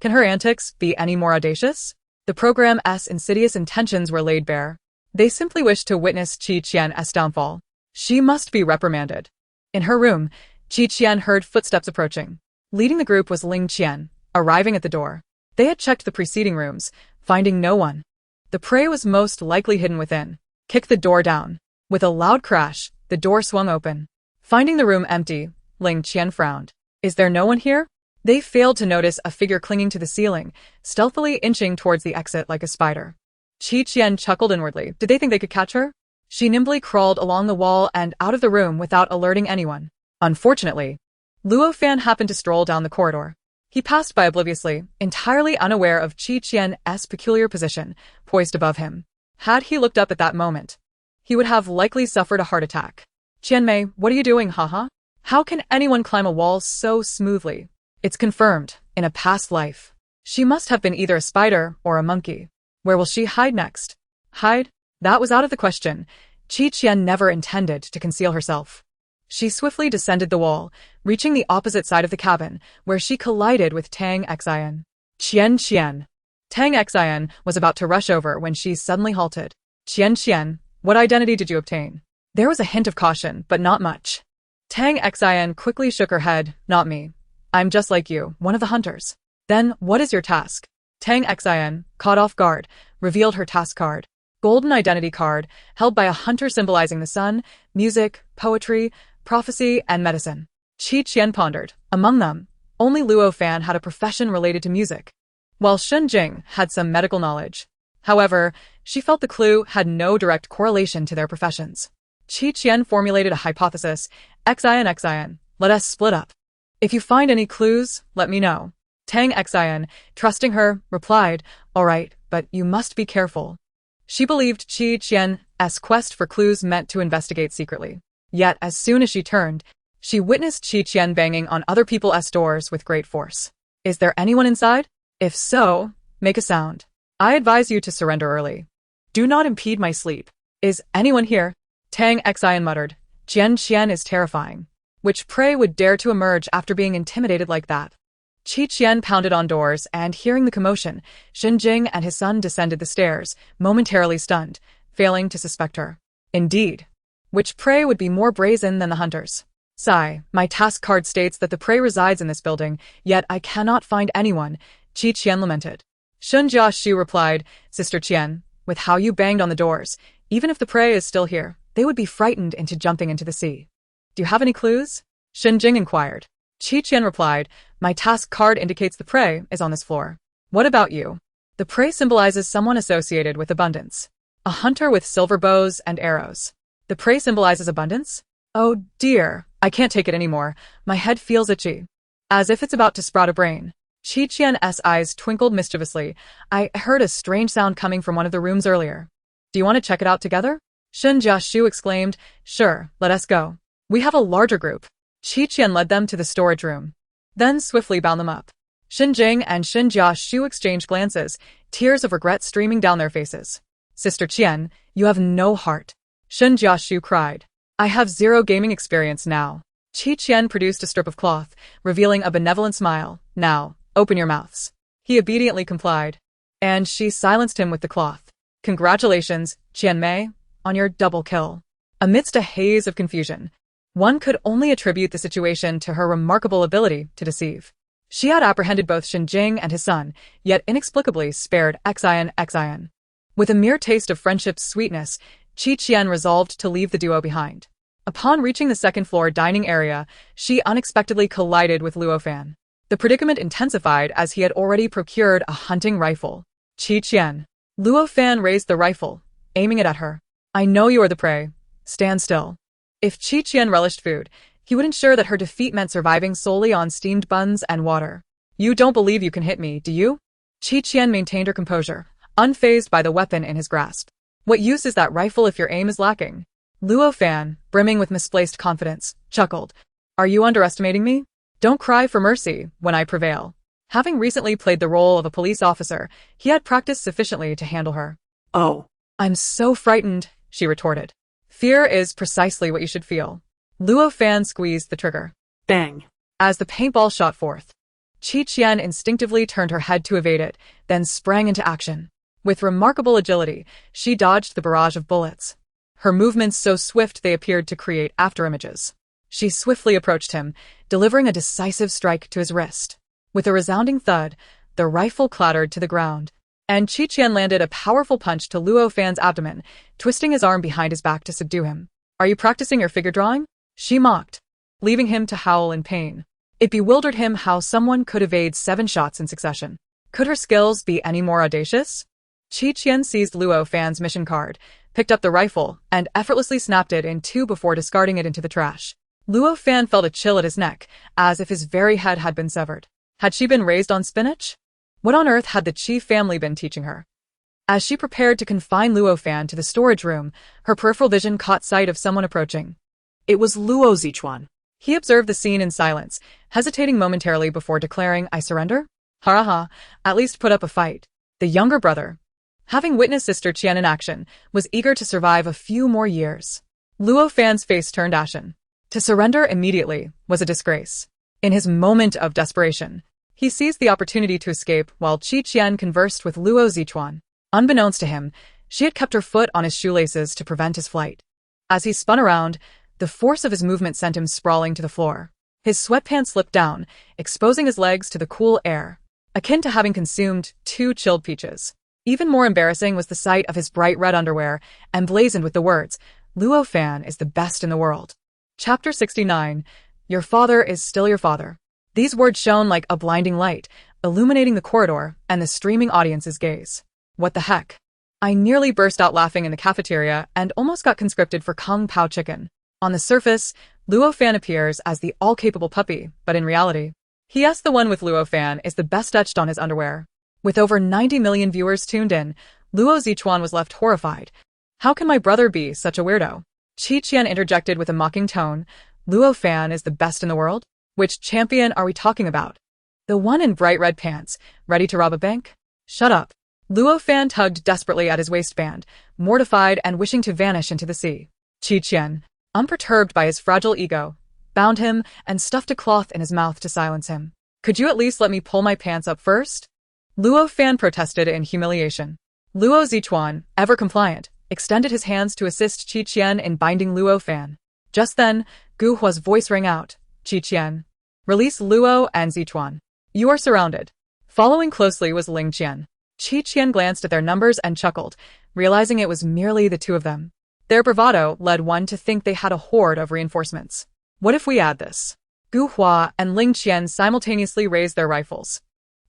Can her antics be any more audacious? The program's insidious intentions were laid bare. They simply wished to witness Qian's downfall. She must be reprimanded. In her room, Qian heard footsteps approaching. Leading the group was Ling Qian, arriving at the door. They had checked the preceding rooms, finding no one. The prey was most likely hidden within. Kick the door down. With a loud crash, the door swung open. Finding the room empty, Ling Qian frowned. Is there no one here? They failed to notice a figure clinging to the ceiling, stealthily inching towards the exit like a spider. Qian chuckled inwardly. Did they think they could catch her? She nimbly crawled along the wall and out of the room without alerting anyone. Unfortunately, Luo Fan happened to stroll down the corridor. He passed by obliviously, entirely unaware of Qian's peculiar position, poised above him. Had he looked up at that moment, he would have likely suffered a heart attack. Qianmei, what are you doing, haha? How can anyone climb a wall so smoothly? It's confirmed, in a past life. She must have been either a spider or a monkey. Where will she hide next? Hide? That was out of the question. Qian never intended to conceal herself. She swiftly descended the wall, reaching the opposite side of the cabin, where she collided with Tang Xian. Qian. Tang Xian was about to rush over when she suddenly halted. Qian, what identity did you obtain? There was a hint of caution, but not much. Tang Xian quickly shook her head. Not me. I'm just like you, one of the hunters. Then, what is your task? Tang Xian, caught off guard, revealed her task card. Golden identity card, held by a hunter symbolizing the sun, music, poetry, prophecy, and medicine. Qian pondered. Among them, only Luo Fan had a profession related to music, while Shun Jing had some medical knowledge. However, she felt the clue had no direct correlation to their professions. Qian formulated a hypothesis. Xian, let us split up. If you find any clues, let me know. Tang Xian, trusting her, replied, all right, but you must be careful. She believed Qian's quest for clues meant to investigate secretly. Yet, as soon as she turned, she witnessed Qian banging on other people's doors with great force. Is there anyone inside? If so, make a sound. I advise you to surrender early. Do not impede my sleep. Is anyone here? Tang Xian muttered. Qian is terrifying. Which prey would dare to emerge after being intimidated like that? Qian pounded on doors, and hearing the commotion, Shun Jing and his son descended the stairs, momentarily stunned, failing to suspect her. Indeed. Which prey would be more brazen than the hunters? Sigh, my task card states that the prey resides in this building, yet I cannot find anyone, Qian lamented. Shun Jiaxu replied, Sister Qian, with how you banged on the doors, even if the prey is still here, they would be frightened into jumping into the sea. Do you have any clues? Shun Jing inquired. Qian replied, my task card indicates the prey is on this floor. What about you? The prey symbolizes someone associated with abundance. A hunter with silver bows and arrows. The prey symbolizes abundance? Oh dear, I can't take it anymore. My head feels itchy. As if it's about to sprout a brain. Qian's eyes twinkled mischievously. I heard a strange sound coming from one of the rooms earlier. Do you want to check it out together? Shun Jiaxu exclaimed. Sure, let us go. We have a larger group. Qian led them to the storage room, then swiftly bound them up. Shun Jing and Shun Jiaxu exchanged glances, tears of regret streaming down their faces. Sister Qian, you have no heart. Shun Jiaxu cried. I have zero gaming experience now. Qian produced a strip of cloth, revealing a benevolent smile. Now, open your mouths. He obediently complied. and she silenced him with the cloth. Congratulations, Qian Mei, on your double kill. Amidst a haze of confusion, one could only attribute the situation to her remarkable ability to deceive. She had apprehended both Xinjing and his son, yet inexplicably spared Xian. With a mere taste of friendship's sweetness, Qian resolved to leave the duo behind. Upon reaching the second-floor dining area, she unexpectedly collided with Luo Fan. The predicament intensified as he had already procured a hunting rifle. Qian. Luo Fan raised the rifle, aiming it at her. I know you are the prey. Stand still. If Qian relished food, he would ensure that her defeat meant surviving solely on steamed buns and water. You don't believe you can hit me, do you? Qian maintained her composure, unfazed by the weapon in his grasp. What use is that rifle if your aim is lacking? Luo Fan, brimming with misplaced confidence, chuckled. Are you underestimating me? Don't cry for mercy when I prevail. Having recently played the role of a police officer, he had practiced sufficiently to handle her. Oh. I'm so frightened, she retorted. Fear is precisely what you should feel. Luo Fan squeezed the trigger. Bang. As the paintball shot forth, Qian instinctively turned her head to evade it, then sprang into action. With remarkable agility, she dodged the barrage of bullets. Her movements so swift they appeared to create afterimages. She swiftly approached him, delivering a decisive strike to his wrist. With a resounding thud, the rifle clattered to the ground, and Qian landed a powerful punch to Luo Fan's abdomen, twisting his arm behind his back to subdue him. Are you practicing your figure drawing? She mocked, leaving him to howl in pain. It bewildered him how someone could evade 7 shots in succession. Could her skills be any more audacious? Qian seized Luo Fan's mission card, picked up the rifle, and effortlessly snapped it in 2 before discarding it into the trash. Luo Fan felt a chill at his neck, as if his very head had been severed. Had she been raised on spinach? What on earth had the Qi family been teaching her? As she prepared to confine Luo Fan to the storage room, her peripheral vision caught sight of someone approaching. It was Luo Zichuan. He observed the scene in silence, hesitating momentarily before declaring, I surrender? Ha, at least put up a fight. The younger brother, having witnessed Sister Qian in action, was eager to survive a few more years. Luo Fan's face turned ashen. To surrender immediately was a disgrace. In his moment of desperation, he seized the opportunity to escape while Qian conversed with Luo Zichuan. Unbeknownst to him, she had kept her foot on his shoelaces to prevent his flight. As he spun around, the force of his movement sent him sprawling to the floor. His sweatpants slipped down, exposing his legs to the cool air, akin to having consumed 2 chilled peaches. Even more embarrassing was the sight of his bright red underwear, emblazoned with the words, Luo Fan is the best in the world. Chapter 69. Your father is still your father. These words shone like a blinding light, illuminating the corridor and the streaming audience's gaze. What the heck? I nearly burst out laughing in the cafeteria and almost got conscripted for Kung Pao chicken. On the surface, Luo Fan appears as the all-capable puppy, but in reality, he the one with Luo Fan is the best etched on his underwear. With over 90 million viewers tuned in, Luo Zichuan was left horrified. How can my brother be such a weirdo? Qian interjected with a mocking tone. Luo Fan is the best in the world? Which champion are we talking about? The one in bright red pants, ready to rob a bank? Shut up. Luo Fan tugged desperately at his waistband, mortified and wishing to vanish into the sea. Qian, unperturbed by his fragile ego, bound him and stuffed a cloth in his mouth to silence him. Could you at least let me pull my pants up first? Luo Fan protested in humiliation. Luo Zichuan, ever compliant, extended his hands to assist Qian in binding Luo Fan. Just then, Gu Hua's voice rang out. Qian, release Luo and Zichuan. You are surrounded. Following closely was Ling Qian. Qian glanced at their numbers and chuckled, realizing it was merely the 2 of them. Their bravado led one to think they had a horde of reinforcements. What if we add this? Gu Hua and Ling Qian simultaneously raised their rifles.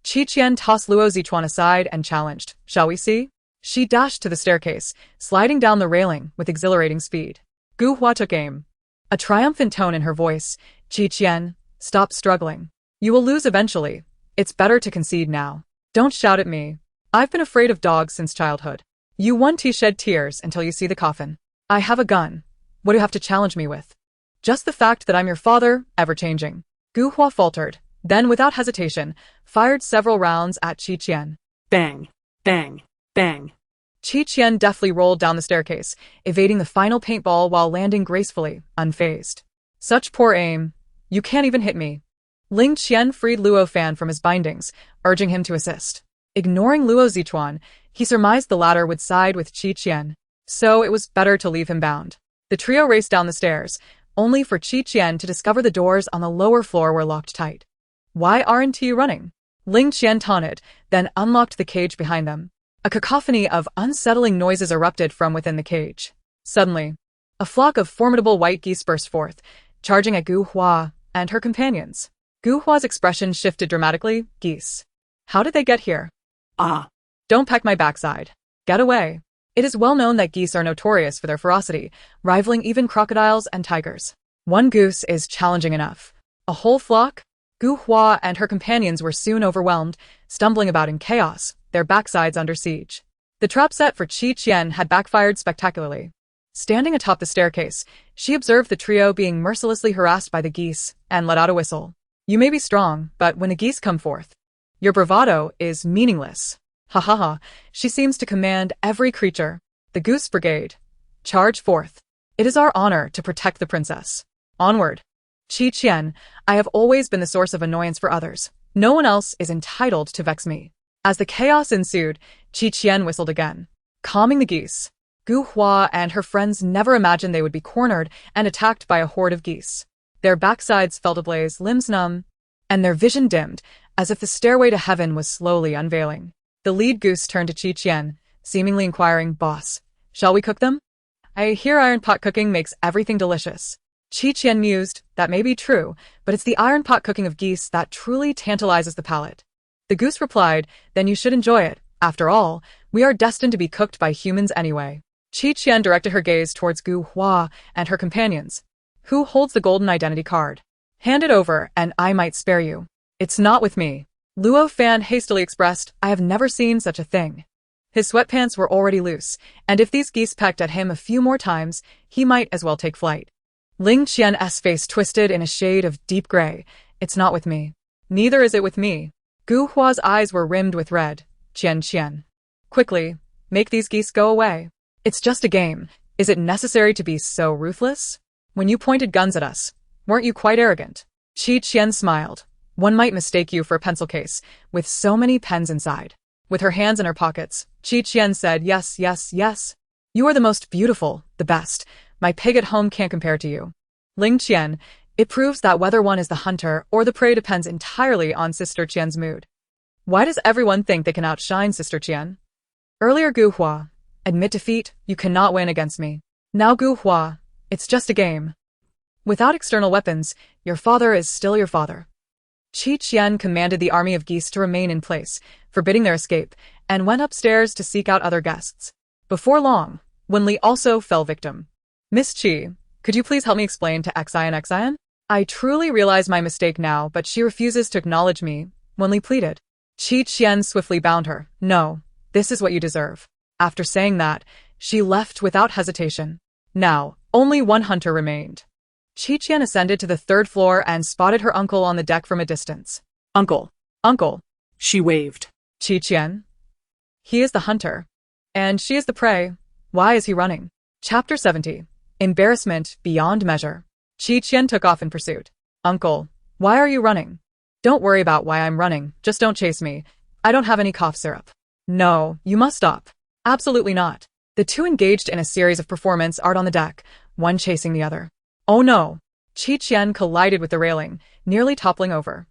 Qian tossed Luo Zichuan aside and challenged, shall we see? She dashed to the staircase, sliding down the railing with exhilarating speed. Gu Hua took aim. A triumphant tone in her voice. Qian, stop struggling. You will lose eventually. It's better to concede now. Don't shout at me. I've been afraid of dogs since childhood. You won't shed tears until you see the coffin. I have a gun. What do you have to challenge me with? Just the fact that I'm your father, ever-changing. Gu Hua faltered, then without hesitation, fired several rounds at Qian. Bang, bang, bang. Qian deftly rolled down the staircase, evading the final paintball while landing gracefully, unfazed. Such poor aim. You can't even hit me. Ling Qian freed Luo Fan from his bindings, urging him to assist. Ignoring Luo Zichuan, he surmised the latter would side with Qi Qian, so it was better to leave him bound. The trio raced down the stairs, only for Qi Qian to discover the doors on the lower floor were locked tight. "Why aren't you running?" Ling Qian taunted, then unlocked the cage behind them. A cacophony of unsettling noises erupted from within the cage. Suddenly, a flock of formidable white geese burst forth, charging at Gu Hua and her companions. Gu Hua's expression shifted dramatically. "Geese. How did they get here?" Ah. "Don't peck my backside. Get away." It is well known that geese are notorious for their ferocity, rivaling even crocodiles and tigers. One goose is challenging enough. A whole flock? Gu Hua and her companions were soon overwhelmed, stumbling about in chaos, their backsides under siege. The trap set for Qi Qian had backfired spectacularly. Standing atop the staircase, she observed the trio being mercilessly harassed by the geese and let out a whistle. "You may be strong, but when the geese come forth, your bravado is meaningless. Ha ha ha, she seems to command every creature. The Goose Brigade. Charge forth. It is our honor to protect the princess. Onward. Qi Qian, I have always been the source of annoyance for others. No one else is entitled to vex me." As the chaos ensued, Qi Qian whistled again, calming the geese. Gu Hua and her friends never imagined they would be cornered and attacked by a horde of geese. Their backsides felt ablaze, limbs numb, and their vision dimmed, as if the stairway to heaven was slowly unveiling. The lead goose turned to Qi Qian, seemingly inquiring, "Boss, shall we cook them? I hear iron pot cooking makes everything delicious." Qi Qian mused, "That may be true, but it's the iron pot cooking of geese that truly tantalizes the palate." The goose replied, "Then you should enjoy it. After all, we are destined to be cooked by humans anyway." Qi Qian directed her gaze towards Gu Hua and her companions. "Who holds the golden identity card? Hand it over, and I might spare you." "It's not with me." Luo Fan hastily expressed, "I have never seen such a thing." His sweatpants were already loose, and if these geese pecked at him a few more times, he might as well take flight. Ling Qian's face twisted in a shade of deep gray. "It's not with me." "Neither is it with me." Gu Hua's eyes were rimmed with red. Qian. "Quickly, make these geese go away. It's just a game. Is it necessary to be so ruthless? When you pointed guns at us, weren't you quite arrogant?" Qi Qian smiled. "One might mistake you for a pencil case, with so many pens inside." With her hands in her pockets, Qi Qian said, "Yes, yes, yes. You are the most beautiful, the best. My pig at home can't compare to you." Ling Qian, it proves that whether one is the hunter or the prey depends entirely on Sister Qian's mood. Why does everyone think they can outshine Sister Qian? Earlier Gu Hua, admit defeat, you cannot win against me. Now Gu Hua, it's just a game. Without external weapons, your father is still your father. Qi Qian commanded the army of geese to remain in place, forbidding their escape, and went upstairs to seek out other guests. Before long, Wenli also fell victim. "Miss Qi, could you please help me explain to Xian? I truly realize my mistake now, but she refuses to acknowledge me," Wenli pleaded. Qi Qian swiftly bound her. "No, this is what you deserve." After saying that, she left without hesitation. Now, only one hunter remained. Qi Qian ascended to the third floor and spotted her uncle on the deck from a distance. "Uncle. Uncle." She waved. Qi Qian. "He is the hunter. And she is the prey. Why is he running?" Chapter 70. Embarrassment Beyond Measure. Qi Qian took off in pursuit. "Uncle, why are you running?" "Don't worry about why I'm running, just don't chase me. I don't have any cough syrup." "No, you must stop." "Absolutely not." The two engaged in a series of performance art on the deck, one chasing the other. "Oh no!" Qi Qian collided with the railing, nearly toppling over.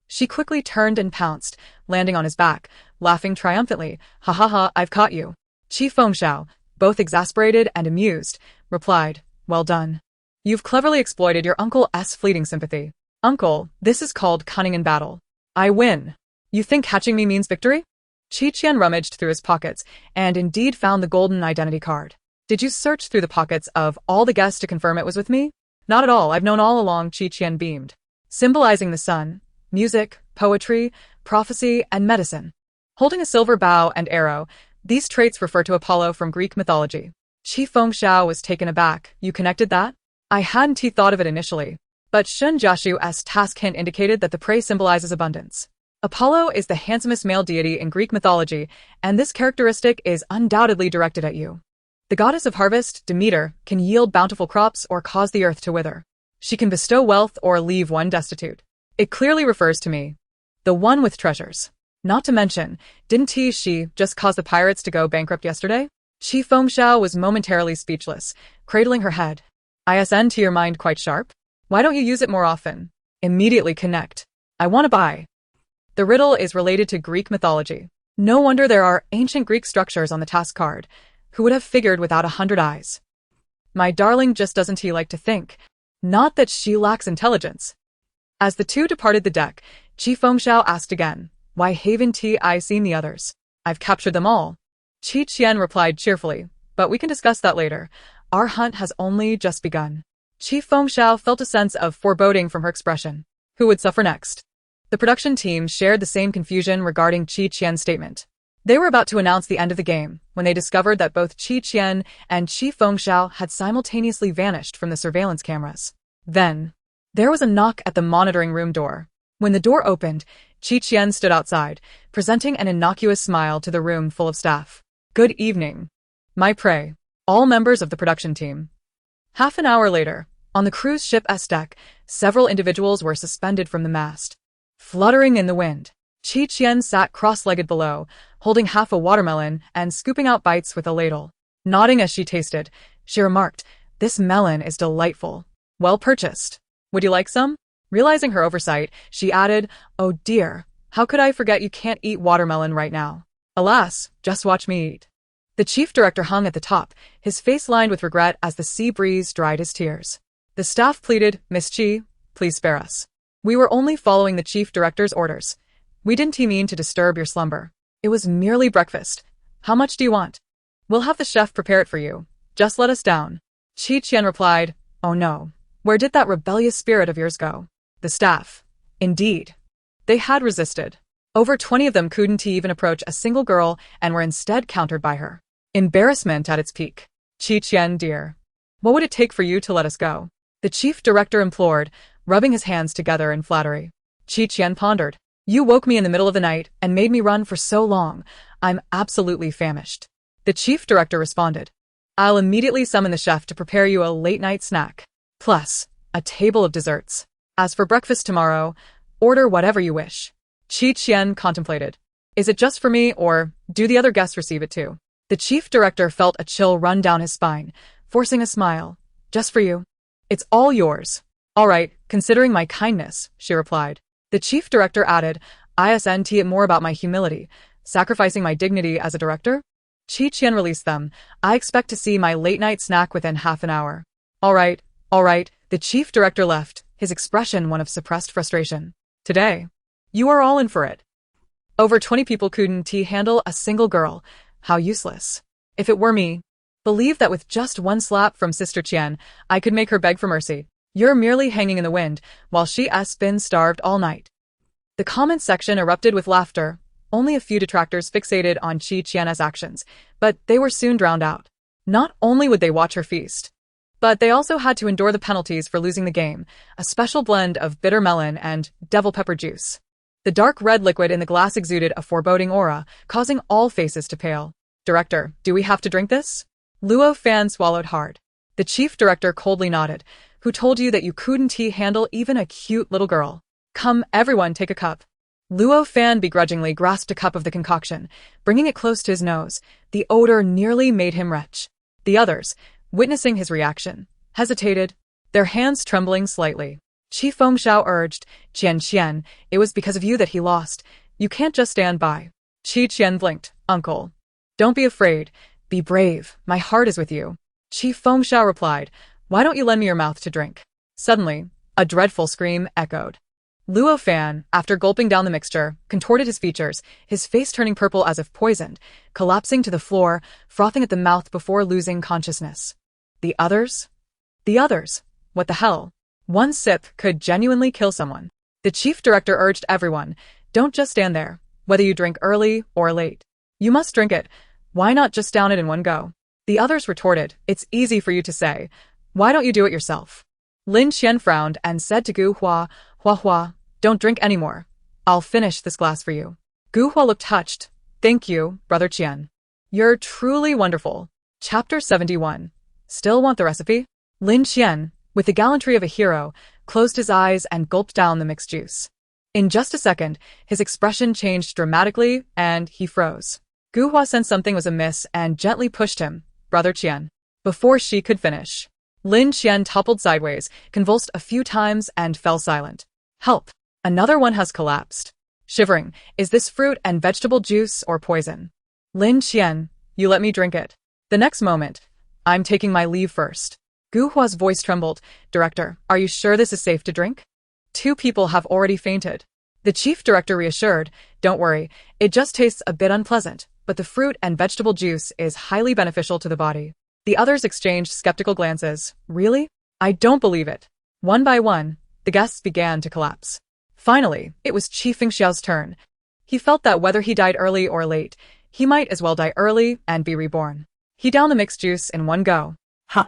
She quickly turned and pounced, landing on his back, laughing triumphantly. "Ha ha ha, I've caught you." Qi Fengxiao, both exasperated and amused, replied, "Well done. You've cleverly exploited your uncle's fleeting sympathy." "Uncle, this is called cunning in battle. I win. You think catching me means victory?" Qi Qian rummaged through his pockets and indeed found the golden identity card. "Did you search through the pockets of all the guests to confirm it was with me?" "Not at all, I've known all along," Qi Qian beamed. Symbolizing the sun, music, poetry, prophecy, and medicine. Holding a silver bow and arrow, these traits refer to Apollo from Greek mythology. Qi Fengxiao was taken aback. "You connected that?" "I hadn't thought of it initially. But Shun Jiashu's task hint indicated that the prey symbolizes abundance. Apollo is the handsomest male deity in Greek mythology, and this characteristic is undoubtedly directed at you. The goddess of harvest, Demeter, can yield bountiful crops or cause the earth to wither. She can bestow wealth or leave one destitute. It clearly refers to me. The one with treasures." Not to mention, didn't she just cause the pirates to go bankrupt yesterday? Qi Fengxiao was momentarily speechless, cradling her head. ISN to your mind quite sharp? Why don't you use it more often? Immediately connect. I want to buy. The riddle is related to Greek mythology. No wonder there are ancient Greek structures on the task card. Who would have figured without 100 eyes? My darling just doesn't he like to think. Not that she lacks intelligence. As the two departed the deck, Qi Fengxiao asked again, why haven't I seen the others? I've captured them all. Qi Qian replied cheerfully, but we can discuss that later. Our hunt has only just begun. Qi Fengxiao felt a sense of foreboding from her expression. Who would suffer next? The production team shared the same confusion regarding Qi Qian's statement. They were about to announce the end of the game when they discovered that both Qi Qian and Qi Fengxiao had simultaneously vanished from the surveillance cameras. Then, there was a knock at the monitoring room door. When the door opened, Qi Qian stood outside, presenting an innocuous smile to the room full of staff. Good evening, my prey, all members of the production team. Half an hour later, on the cruise ship's deck, several individuals were suspended from the mast. Fluttering in the wind, Qi Qian sat cross-legged below, holding half a watermelon and scooping out bites with a ladle. Nodding as she tasted, she remarked, "This melon is delightful. Well purchased. Would you like some?" Realizing her oversight, she added, "Oh dear, how could I forget you can't eat watermelon right now? Alas, just watch me eat." The chief director hung at the top, his face lined with regret as the sea breeze dried his tears. The staff pleaded, "Miss Qi, please spare us. We were only following the chief director's orders. We didn't mean to disturb your slumber. It was merely breakfast. How much do you want? We'll have the chef prepare it for you. Just let us down." Qi Qian replied, "Oh no. Where did that rebellious spirit of yours go?" The staff. Indeed. They had resisted. Over 20 of them couldn't even approach a single girl and were instead countered by her. Embarrassment at its peak. "Qi Qian, dear. What would it take for you to let us go?" The chief director implored, rubbing his hands together in flattery. Qi Qian pondered. "You woke me in the middle of the night and made me run for so long. I'm absolutely famished." The chief director responded. "I'll immediately summon the chef to prepare you a late-night snack. Plus, a table of desserts. As for breakfast tomorrow, order whatever you wish." Qi Qian contemplated. "Is it just for me, or do the other guests receive it too?" The chief director felt a chill run down his spine, forcing a smile. "Just for you. It's all yours." "All right, considering my kindness," she replied. The chief director added, "Isn't it more about my humility, sacrificing my dignity as a director?" Qi Qian released them. "I expect to see my late-night snack within half an hour." All right. The chief director left, his expression one of suppressed frustration. "Today, you are all in for it. Over 20 people couldn't handle a single girl. How useless. If it were me, believe that with just one slap from Sister Qian, I could make her beg for mercy. You're merely hanging in the wind, while she's been starved all night." The comments section erupted with laughter. Only a few detractors fixated on Qi Qian's actions, but they were soon drowned out. Not only would they watch her feast, but they also had to endure the penalties for losing the game, a special blend of bitter melon and devil pepper juice. The dark red liquid in the glass exuded a foreboding aura, causing all faces to pale. "Director, do we have to drink this?" Luo Fan swallowed hard. The chief director coldly nodded. "Who told you that you couldn't handle even a cute little girl? Come, everyone, take a cup." Luo Fan begrudgingly grasped a cup of the concoction, bringing it close to his nose. The odor nearly made him retch. The others, witnessing his reaction, hesitated, their hands trembling slightly. Qi Fengxiao urged, Qian, it was because of you that he lost. You can't just stand by." Qi Qian blinked. "Uncle. Don't be afraid. Be brave. My heart is with you." Qi Fengxiao replied, "Why don't you lend me your mouth to drink?" Suddenly, a dreadful scream echoed. Luo Fan, after gulping down the mixture, contorted his features, his face turning purple as if poisoned, collapsing to the floor, frothing at the mouth before losing consciousness. The others? What the hell? One sip could genuinely kill someone. The chief director urged everyone, "Don't just stand there, whether you drink early or late. You must drink it. Why not just down it in one go?" The others retorted, "It's easy for you to say. Why don't you do it yourself?" Lin Qian frowned and said to Gu Hua, "Hua, don't drink anymore. I'll finish this glass for you." Gu Hua looked touched. "Thank you, Brother Qian. You're truly wonderful." Chapter 71. Still want the recipe? Lin Qian, with the gallantry of a hero, closed his eyes and gulped down the mixed juice. In just a second, his expression changed dramatically, and he froze. Gu Hua sensed something was amiss and gently pushed him, Brother Qian. Before she could finish, Lin Qian toppled sideways, convulsed a few times, and fell silent. Help! Another one has collapsed. Shivering, is this fruit and vegetable juice or poison? Lin Qian, you let me drink it. The next moment, I'm taking my leave first. Gu Hua's voice trembled. Director, are you sure this is safe to drink? 2 people have already fainted. The chief director reassured, don't worry, it just tastes a bit unpleasant, but the fruit and vegetable juice is highly beneficial to the body. The others exchanged skeptical glances. Really? I don't believe it. One by one, the guests began to collapse. Finally, it was Chief Fengxiao's turn. He felt that whether he died early or late, he might as well die early and be reborn. He downed the mixed juice in one go. Huh.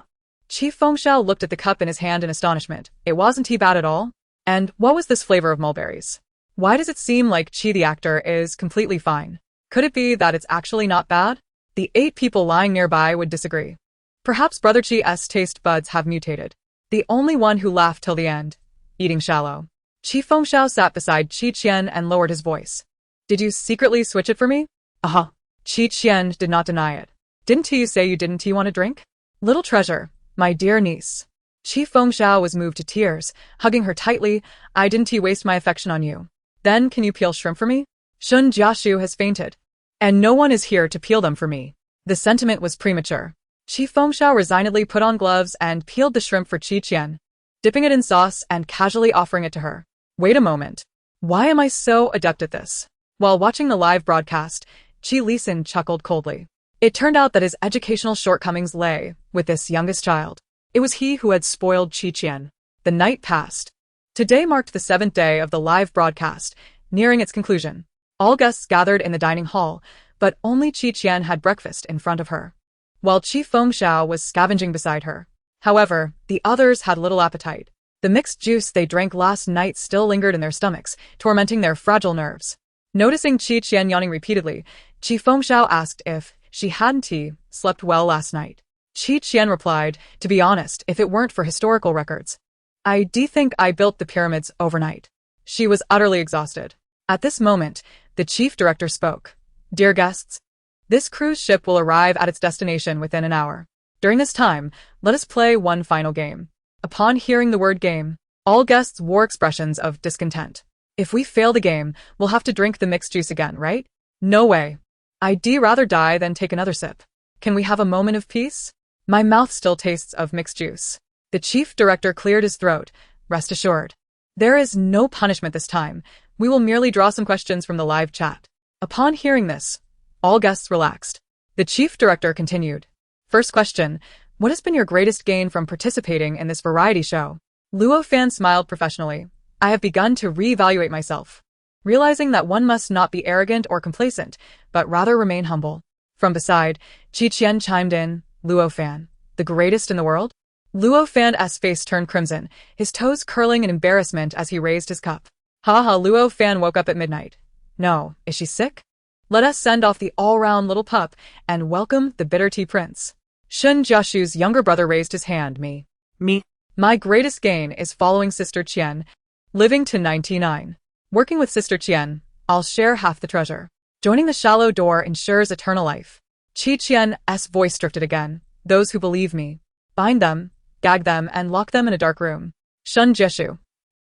Chief Fengxiao looked at the cup in his hand in astonishment. It wasn't tea bad at all? And what was this flavor of mulberries? Why does it seem like Qi the actor is completely fine? Could it be that it's actually not bad? The 8 people lying nearby would disagree. Perhaps Brother Qi's taste buds have mutated. The only one who laughed till the end, eating shallow. Chief Fengxiao sat beside Qi Qian and lowered his voice. Did you secretly switch it for me? Uh-huh. Qi Qian did not deny it. Didn't you say you didn't want a drink? Little treasure, my dear niece. Chief Fengxiao was moved to tears, hugging her tightly. I didn't waste my affection on you. Then can you peel shrimp for me? Shun Jiashu has fainted. And no one is here to peel them for me. The sentiment was premature. Chief Fengxiao resignedly put on gloves and peeled the shrimp for Qi Qian, dipping it in sauce and casually offering it to her. Wait a moment. Why am I so adept at this? While watching the live broadcast, Qi Lisan chuckled coldly. It turned out that his educational shortcomings lay with this youngest child. It was he who had spoiled Qi Qian. The night passed. Today marked the 7th day of the live broadcast, nearing its conclusion. All guests gathered in the dining hall, but only Qi Qian had breakfast in front of her, while Chief Fengxiao was scavenging beside her. However, the others had little appetite. The mixed juice they drank last night still lingered in their stomachs, tormenting their fragile nerves. Noticing Qi Qian yawning repeatedly, Chief Fengxiao asked if she hadn't slept well last night. Qi Qian replied, to be honest, if it weren't for historical records, I think I built the pyramids overnight. She was utterly exhausted. At this moment, the chief director spoke. Dear guests, this cruise ship will arrive at its destination within an hour. During this time, let us play one final game. Upon hearing the word game, all guests wore expressions of discontent. If we fail the game, we'll have to drink the mixed juice again, right? No way. I'd rather die than take another sip. Can we have a moment of peace? My mouth still tastes of mixed juice. The chief director cleared his throat. Rest assured. There is no punishment this time. We will merely draw some questions from the live chat. Upon hearing this, all guests relaxed. The chief director continued. First question, what has been your greatest gain from participating in this variety show? Luo Fan smiled professionally. I have begun to reevaluate myself, realizing that one must not be arrogant or complacent, but rather remain humble. From beside, Qi Qian chimed in, Luo Fan, the greatest in the world? Luo Fan's face turned crimson, his toes curling in embarrassment as he raised his cup. Haha, Luo Fan woke up at midnight. No, is she sick? Let us send off the all-round little pup and welcome the bitter tea prince. Shun Jiashu's younger brother raised his hand. Me. My greatest gain is following Sister Qian, living to 99. Working with Sister Qian, I'll share half the treasure. Joining the shallow door ensures eternal life. Qi Qian's voice drifted again. Those who believe me, bind them, gag them, and lock them in a dark room. Shun Jiashu.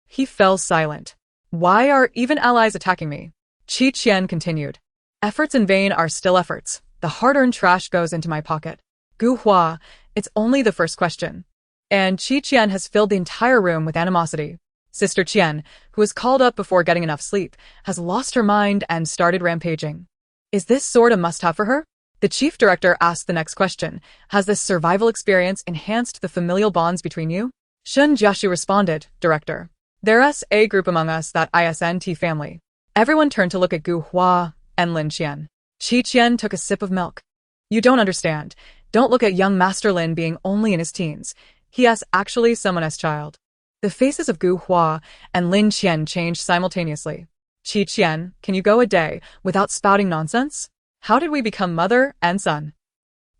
He fell silent. Why are even allies attacking me? Qi Qian continued. Efforts in vain are still efforts. The hard-earned trash goes into my pocket. Gu Hua, it's only the first question. And Qi Qian has filled the entire room with animosity. Sister Qian, who was called up before getting enough sleep, has lost her mind and started rampaging. Is this sword a must-have for her? The chief director asked the next question. Has this survival experience enhanced the familial bonds between you? Shun Jiashu responded, Director. There's a group among us that isn't family. Everyone turned to look at Gu Hua and Lin Qian. Qi Qian took a sip of milk. You don't understand. Don't look at young Master Lin being only in his teens. He is actually someone's child. The faces of Gu Hua and Lin Qian changed simultaneously. Qi Qian, can you go a day without spouting nonsense? How did we become mother and son?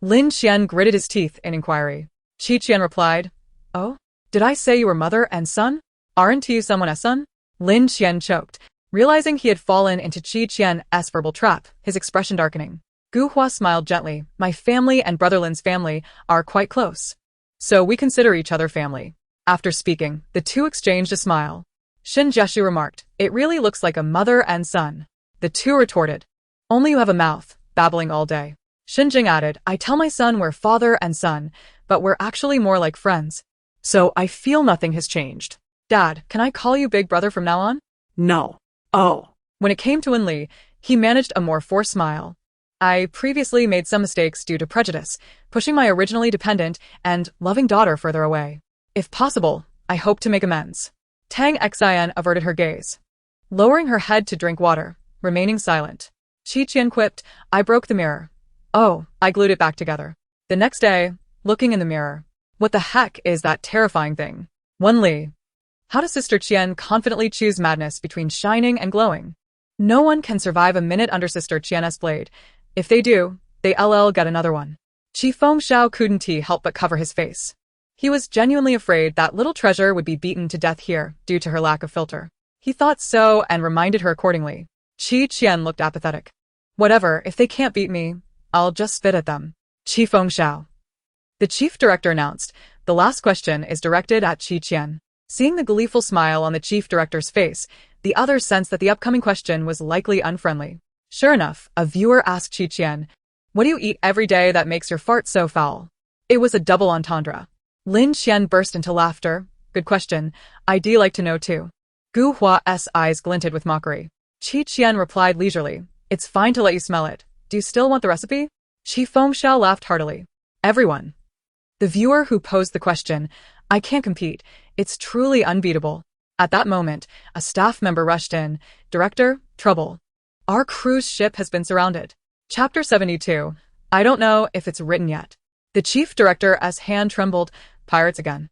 Lin Qian gritted his teeth in inquiry. Qi Qian replied, Oh? Did I say you were mother and son? Aren't you someone's son? Lin Qian choked, realizing he had fallen into Qi Qian's verbal trap, his expression darkening. Gu Hua smiled gently. My family and brother Lin's family are quite close. So we consider each other family. After speaking, the two exchanged a smile. Xin Jeshu remarked, it really looks like a mother and son. The two retorted, only you have a mouth, babbling all day. Xin Jing added, I tell my son we're father and son, but we're actually more like friends. So I feel nothing has changed. Dad, can I call you big brother from now on? No. Oh. When it came to Wen Li, he managed a more forced smile. I previously made some mistakes due to prejudice, pushing my originally dependent and loving daughter further away. If possible, I hope to make amends. Tang Xian averted her gaze, lowering her head to drink water, remaining silent. Qi Qian quipped, I broke the mirror. Oh, I glued it back together. The next day, looking in the mirror. What the heck is that terrifying thing? Wen Li. How does Sister Qian confidently choose madness between shining and glowing? No one can survive a minute under Sister Qian's blade. If they do, they get another one. Qi Fengxiao couldn't help but cover his face. He was genuinely afraid that little treasure would be beaten to death here due to her lack of filter. He thought so and reminded her accordingly. Qi Qian looked apathetic. Whatever, if they can't beat me, I'll just spit at them. Qi Fengxiao. The chief director announced, the last question is directed at Qi Qian. Seeing the gleeful smile on the chief director's face, the others sensed that the upcoming question was likely unfriendly. Sure enough, a viewer asked Qi Qian, what do you eat every day that makes your fart so foul? It was a double entendre. Lin Qian burst into laughter. Good question. I'd like to know too. Gu Hua's eyes glinted with mockery. Qi Qian replied leisurely, it's fine to let you smell it. Do you still want the recipe? Qi Fengxiao laughed heartily. Everyone. The viewer who posed the question, I can't compete. It's truly unbeatable. At that moment, a staff member rushed in. Director, trouble. Our cruise ship has been surrounded. Chapter 72. I don't know if it's written yet. The chief director's hand trembled. Pirates again.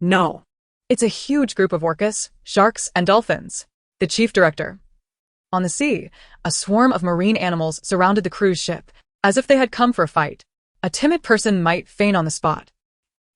No. It's a huge group of orcas, sharks, and dolphins. The chief director. On the sea, a swarm of marine animals surrounded the cruise ship, as if they had come for a fight. A timid person might faint on the spot.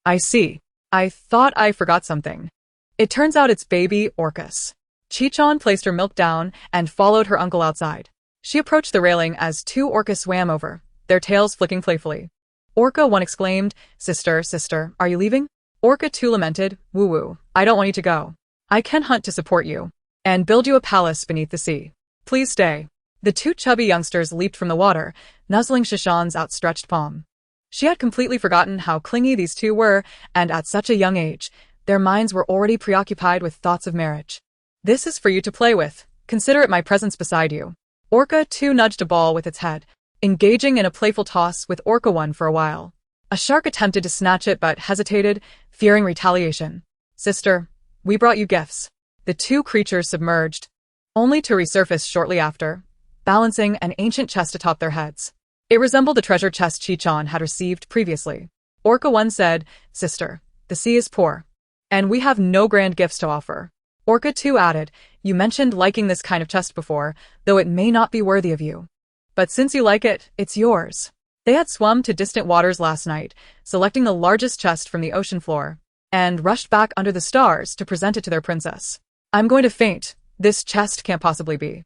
I see. I thought I forgot something. It turns out it's baby orcas. Chi-chan placed her milk down and followed her uncle outside. She approached the railing as two orcas swam over, their tails flicking playfully. Orca 1 exclaimed, sister, are you leaving? Orca 2 lamented, woo-woo, I don't want you to go. I can hunt to support you and build you a palace beneath the sea. Please stay. The two chubby youngsters leaped from the water, nuzzling Shishan's outstretched palm. She had completely forgotten how clingy these two were, and at such a young age, their minds were already preoccupied with thoughts of marriage. This is for you to play with. Consider it my presence beside you. Orca 2 nudged a ball with its head, engaging in a playful toss with Orca 1 for a while. A shark attempted to snatch it but hesitated, fearing retaliation. Sister, we brought you gifts. The two creatures submerged, only to resurface shortly after, balancing an ancient chest atop their heads. It resembled the treasure chest Chi-chan had received previously. Orca 1 said, Sister, the sea is poor, and we have no grand gifts to offer. Orca 2 added, you mentioned liking this kind of chest before, though it may not be worthy of you. But since you like it, it's yours. They had swum to distant waters last night, selecting the largest chest from the ocean floor, and rushed back under the stars to present it to their princess. I'm going to faint. This chest can't possibly be.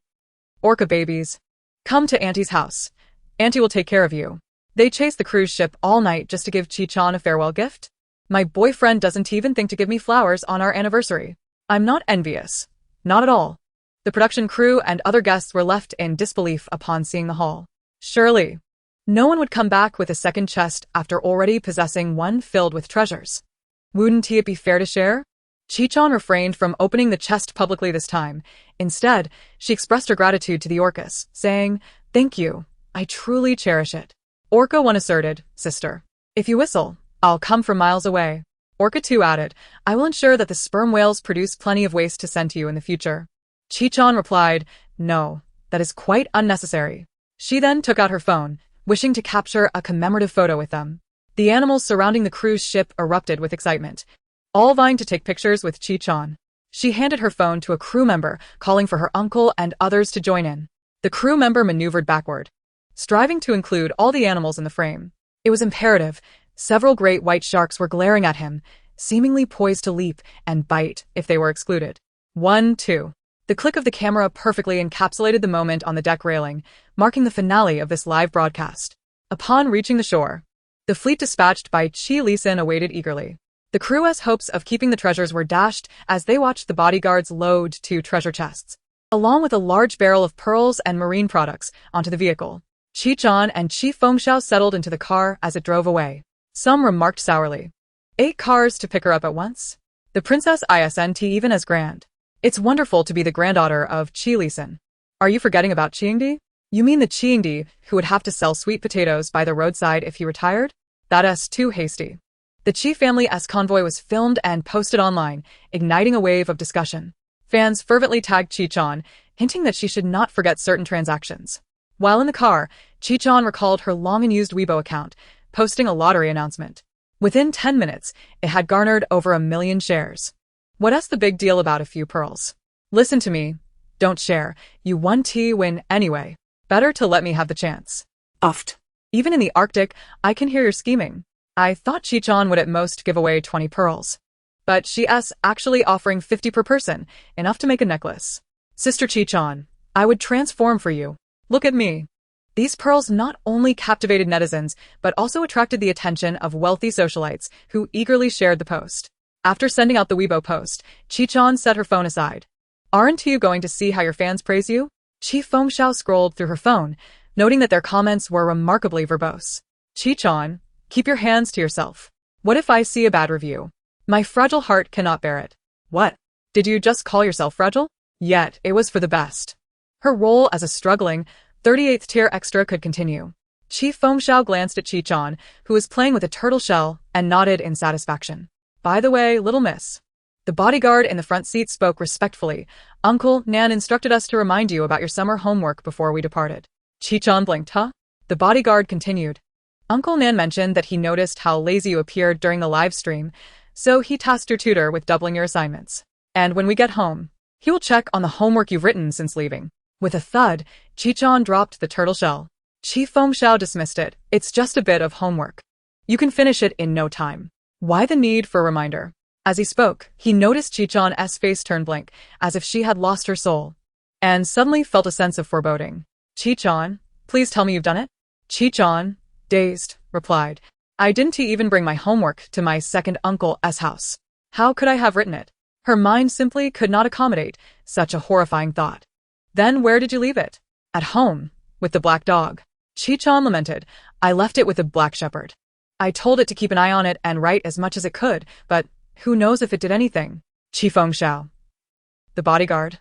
Orca babies, come to Auntie's house. Auntie will take care of you. They chased the cruise ship all night just to give Chi-chan a farewell gift? My boyfriend doesn't even think to give me flowers on our anniversary. I'm not envious. Not at all. The production crew and other guests were left in disbelief upon seeing the haul. Surely, no one would come back with a second chest after already possessing one filled with treasures. Wouldn't it be fair to share? Chi-chan refrained from opening the chest publicly this time. Instead, she expressed her gratitude to the orcas, saying, Thank you. I truly cherish it. Orca 1 asserted, Sister, if you whistle, I'll come from miles away. Orca 2 added, I will ensure that the sperm whales produce plenty of waste to send to you in the future. Chi-chan replied, No, that is quite unnecessary. She then took out her phone, wishing to capture a commemorative photo with them. The animals surrounding the cruise ship erupted with excitement, all vying to take pictures with Chi-chan. She handed her phone to a crew member, calling for her uncle and others to join in. The crew member maneuvered backward, striving to include all the animals in the frame. It was imperative. Several great white sharks were glaring at him, seemingly poised to leap and bite if they were excluded. 1, 2. The click of the camera perfectly encapsulated the moment on the deck railing, marking the finale of this live broadcast. Upon reaching the shore, the fleet dispatched by Qi Lisan awaited eagerly. The crew's hopes of keeping the treasures were dashed as they watched the bodyguards load 2 treasure chests, along with a large barrel of pearls and marine products, onto the vehicle. Qian and Qi Fengxiao settled into the car as it drove away. Some remarked sourly, 8 cars to pick her up at once? The princess isn't even as grand. It's wonderful to be the granddaughter of Qi Lisan. Are you forgetting about Qiangdi? You mean the Qiangdi who would have to sell sweet potatoes by the roadside if he retired? That's too hasty. The Qi family's convoy was filmed and posted online, igniting a wave of discussion. Fans fervently tagged Qian, hinting that she should not forget certain transactions. While in the car, Qian recalled her long-unused Weibo account, posting a lottery announcement. Within 10 minutes, it had garnered over 1 million shares. What's the big deal about a few pearls? Listen to me. Don't share. You win anyway. Better to let me have the chance. Uffed. Even in the Arctic, I can hear your scheming. I thought Qian would at most give away 20 pearls. But she's actually offering 50 per person, enough to make a necklace. Sister Qian, I would transform for you. Look at me. These pearls not only captivated netizens, but also attracted the attention of wealthy socialites who eagerly shared the post. After sending out the Weibo post, Qian set her phone aside. Aren't you going to see how your fans praise you? Qi Fengxiao scrolled through her phone, noting that their comments were remarkably verbose. Qian, keep your hands to yourself. What if I see a bad review? My fragile heart cannot bear it. What? Did you just call yourself fragile? Yet, it was for the best. Her role as a struggling 38th tier extra could continue. Qi Fengxiao glanced at Qian, who was playing with a turtle shell, and nodded in satisfaction. By the way, little miss. The bodyguard in the front seat spoke respectfully. Uncle Nan instructed us to remind you about your summer homework before we departed. Qian blinked, huh? The bodyguard continued. Uncle Nan mentioned that he noticed how lazy you appeared during the live stream, so he tasked your tutor with doubling your assignments. And when we get home, he will check on the homework you've written since leaving. With a thud, Qian dropped the turtle shell. Qi Fengxiao dismissed it. It's just a bit of homework. You can finish it in no time. Why the need for a reminder? As he spoke, he noticed Qian's face turn blank, as if she had lost her soul, and suddenly felt a sense of foreboding. Qian, please tell me you've done it? Qian, dazed, replied, I didn't even bring my homework to my second uncle's house. How could I have written it? Her mind simply could not accommodate such a horrifying thought. Then where did you leave it? At home, with the black dog. Qian lamented, I left it with the black shepherd. I told it to keep an eye on it and write as much as it could, but who knows if it did anything? Qi Fengxiao. The bodyguard.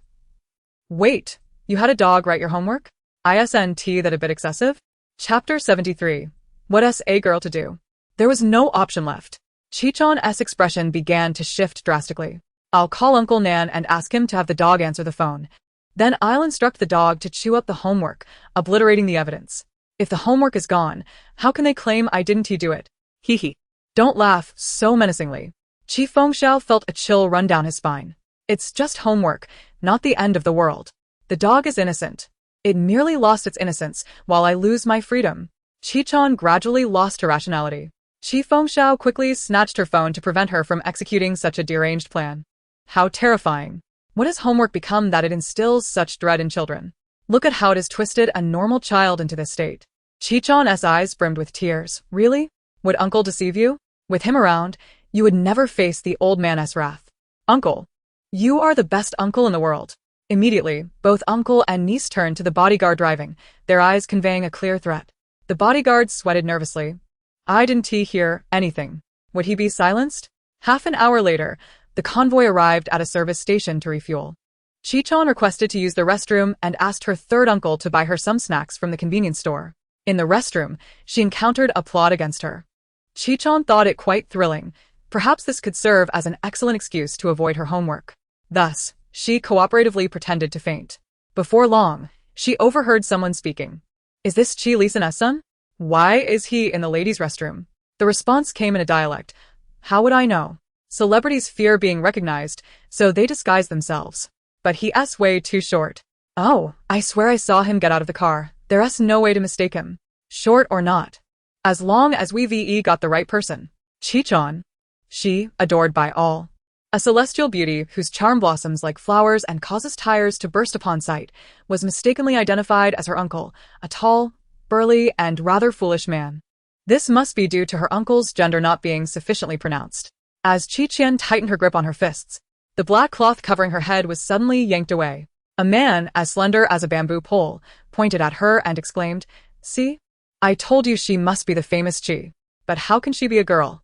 Wait, you had a dog write your homework? Isn't that a bit excessive? Chapter 73. What's a girl to do? There was no option left. Qian's expression began to shift drastically. I'll call Uncle Nan and ask him to have the dog answer the phone. Then I'll instruct the dog to chew up the homework, obliterating the evidence. If the homework is gone, how can they claim I didn't do it? Hee hee. Don't laugh so menacingly. Qi Fengxiao felt a chill run down his spine. It's just homework, not the end of the world. The dog is innocent. It merely lost its innocence, while I lose my freedom. Qian gradually lost her rationality. Qi Fengxiao quickly snatched her phone to prevent her from executing such a deranged plan. How terrifying. What has homework become that it instills such dread in children? Look at how it has twisted a normal child into this state. Qian's eyes brimmed with tears. Really? Would Uncle deceive you? With him around, you would never face the old man's wrath. Uncle. You are the best uncle in the world. Immediately, both uncle and niece turned to the bodyguard driving, their eyes conveying a clear threat. The bodyguard sweated nervously. I didn't hear anything. Would he be silenced? Half an hour later, the convoy arrived at a service station to refuel. Qian requested to use the restroom and asked her third uncle to buy her some snacks from the convenience store. In the restroom, she encountered a plot against her. Qian thought it quite thrilling. Perhaps this could serve as an excellent excuse to avoid her homework. Thus, she cooperatively pretended to faint. Before long, she overheard someone speaking. Is this Qi Lisan's son? Why is he in the ladies' restroom? The response came in a dialect. How would I know? Celebrities fear being recognized, so they disguise themselves. But he's way too short. Oh, I swear I saw him get out of the car. There's no way to mistake him. Short or not. As long as we got the right person. Qian. She, adored by all. A celestial beauty whose charm blossoms like flowers and causes tires to burst upon sight, was mistakenly identified as her uncle, a tall, burly, and rather foolish man. This must be due to her uncle's gender not being sufficiently pronounced. As Qian tightened her grip on her fists, the black cloth covering her head was suddenly yanked away. A man, as slender as a bamboo pole, pointed at her and exclaimed, "See? I told you she must be the famous Qi. But how can she be a girl?"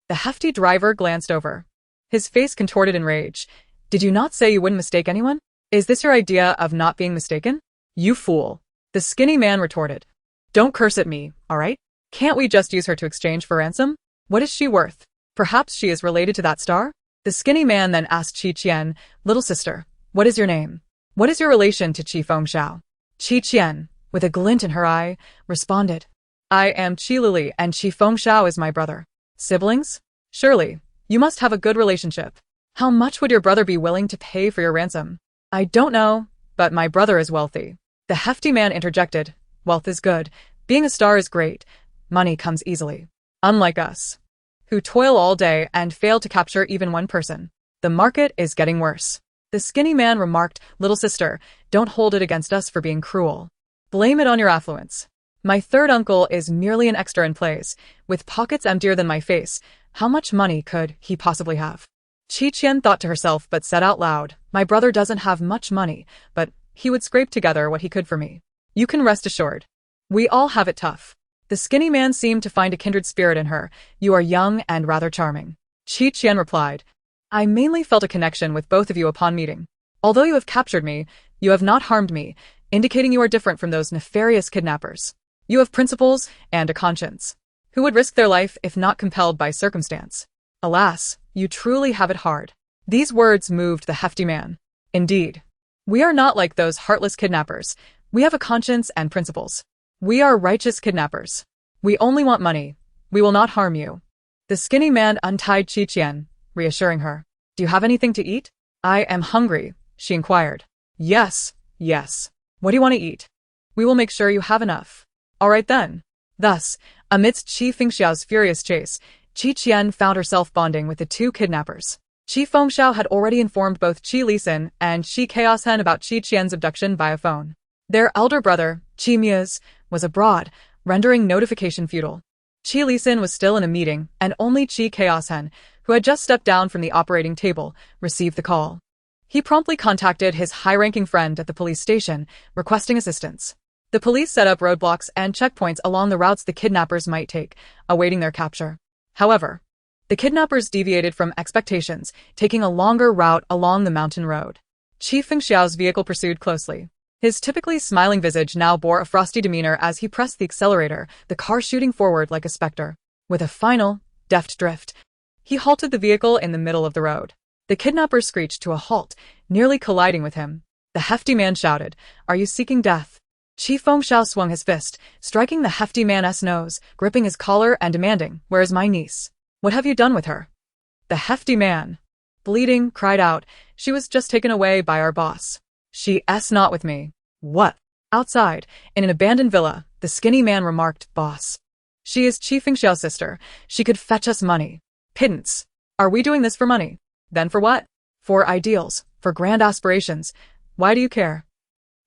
The hefty driver glanced over. His face contorted in rage. "Did you not say you wouldn't mistake anyone? Is this your idea of not being mistaken? You fool." The skinny man retorted. "Don't curse at me, all right? Can't we just use her to exchange for ransom? What is she worth? Perhaps she is related to that star?" The skinny man then asked Qian, "Little sister, what is your name? What is your relation to Qi Fengxiao?" Qian, with a glint in her eye, responded, "I am Qi Lili and Qi Fengxiao is my brother." "Siblings? Surely, you must have a good relationship. How much would your brother be willing to pay for your ransom?" "I don't know, but my brother is wealthy." The hefty man interjected, "Wealth is good. Being a star is great. Money comes easily. Unlike us, who toil all day and fail to capture even one person. The market is getting worse." The skinny man remarked, "Little sister, don't hold it against us for being cruel. Blame it on your affluence. My third uncle is merely an extra in plays, with pockets emptier than my face. How much money could he possibly have?" Qian thought to herself but said out loud, "My brother doesn't have much money, but he would scrape together what he could for me. You can rest assured. We all have it tough." The skinny man seemed to find a kindred spirit in her. "You are young and rather charming." Qian replied, "I mainly felt a connection with both of you upon meeting. Although you have captured me, you have not harmed me, indicating you are different from those nefarious kidnappers. You have principles and a conscience. Who would risk their life if not compelled by circumstance? Alas, you truly have it hard." These words moved the hefty man. "Indeed. We are not like those heartless kidnappers. We have a conscience and principles. We are righteous kidnappers. We only want money. We will not harm you." The skinny man untied Qian, reassuring her. "Do you have anything to eat?" "I am hungry," she inquired. Yes. What do you want to eat? We will make sure you have enough." "All right then." Thus, amidst Qi Fengxiao's furious chase, Qian found herself bonding with the two kidnappers. Qi Fengxiao had already informed both Qi Lisin and Qi Chaoshen about Qian's abduction via phone. Their elder brother, Qi Mixue, was abroad, rendering notification futile. Qi Lisin was still in a meeting, and only Qi Chaoshen, who had just stepped down from the operating table, received the call. He promptly contacted his high-ranking friend at the police station, requesting assistance. The police set up roadblocks and checkpoints along the routes the kidnappers might take, awaiting their capture. However, the kidnappers deviated from expectations, taking a longer route along the mountain road. Qi Fengxiao's vehicle pursued closely. His typically smiling visage now bore a frosty demeanor as he pressed the accelerator, the car shooting forward like a specter. With a final, deft drift, he halted the vehicle in the middle of the road. The kidnappers screeched to a halt, nearly colliding with him. The hefty man shouted, "Are you seeking death?" Qi Fengxiao swung his fist, striking the hefty man's nose, gripping his collar and demanding, "Where is my niece? What have you done with her?" The hefty man, bleeding, cried out, "She was just taken away by our boss. She's not with me." "What?" Outside, in an abandoned villa, the skinny man remarked, "Boss. She is Qi Fengxiao's sister. She could fetch us money." "Pittance. Are we doing this for money? Then for what?" "For ideals, for grand aspirations. Why do you care?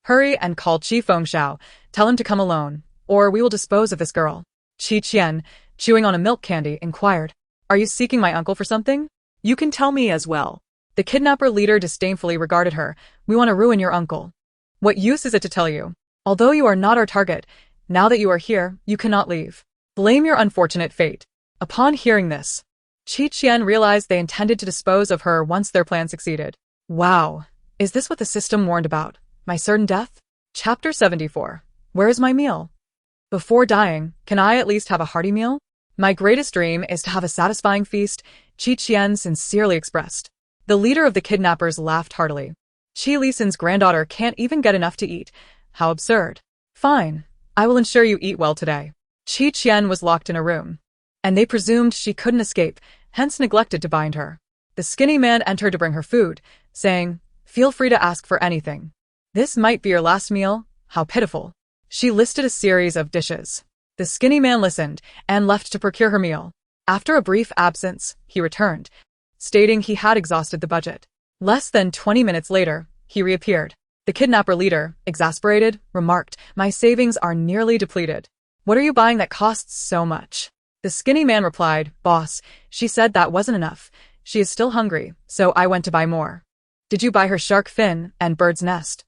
Hurry and call Qi Fengxiao. Tell him to come alone, or we will dispose of this girl." Qian, chewing on a milk candy, inquired, "Are you seeking my uncle for something?" You can tell me as well. The kidnapper leader disdainfully regarded her. "We want to ruin your uncle. What use is it to tell you? Although you are not our target, now that you are here, you cannot leave. Blame your unfortunate fate." Upon hearing this, Qian realized they intended to dispose of her once their plan succeeded. Wow, is this what the system warned about? My certain death? Chapter 74. Where is my meal? Before dying, can I at least have a hearty meal? My greatest dream is to have a satisfying feast, Qian sincerely expressed. The leader of the kidnappers laughed heartily. Qi Lisin's granddaughter can't even get enough to eat. How absurd. Fine, I will ensure you eat well today. Qian was locked in a room, and they presumed she couldn't escape, hence neglected to bind her. The skinny man entered to bring her food, saying, "Feel free to ask for anything. This might be your last meal. How pitiful." She listed a series of dishes. The skinny man listened and left to procure her meal. After a brief absence, he returned, stating he had exhausted the budget. Less than 20 minutes later, he reappeared. The kidnapper leader, exasperated, remarked, "My savings are nearly depleted. What are you buying that costs so much?" The skinny man replied, "Boss, she said that wasn't enough. She is still hungry, so I went to buy more." "Did you buy her shark fin and bird's nest?"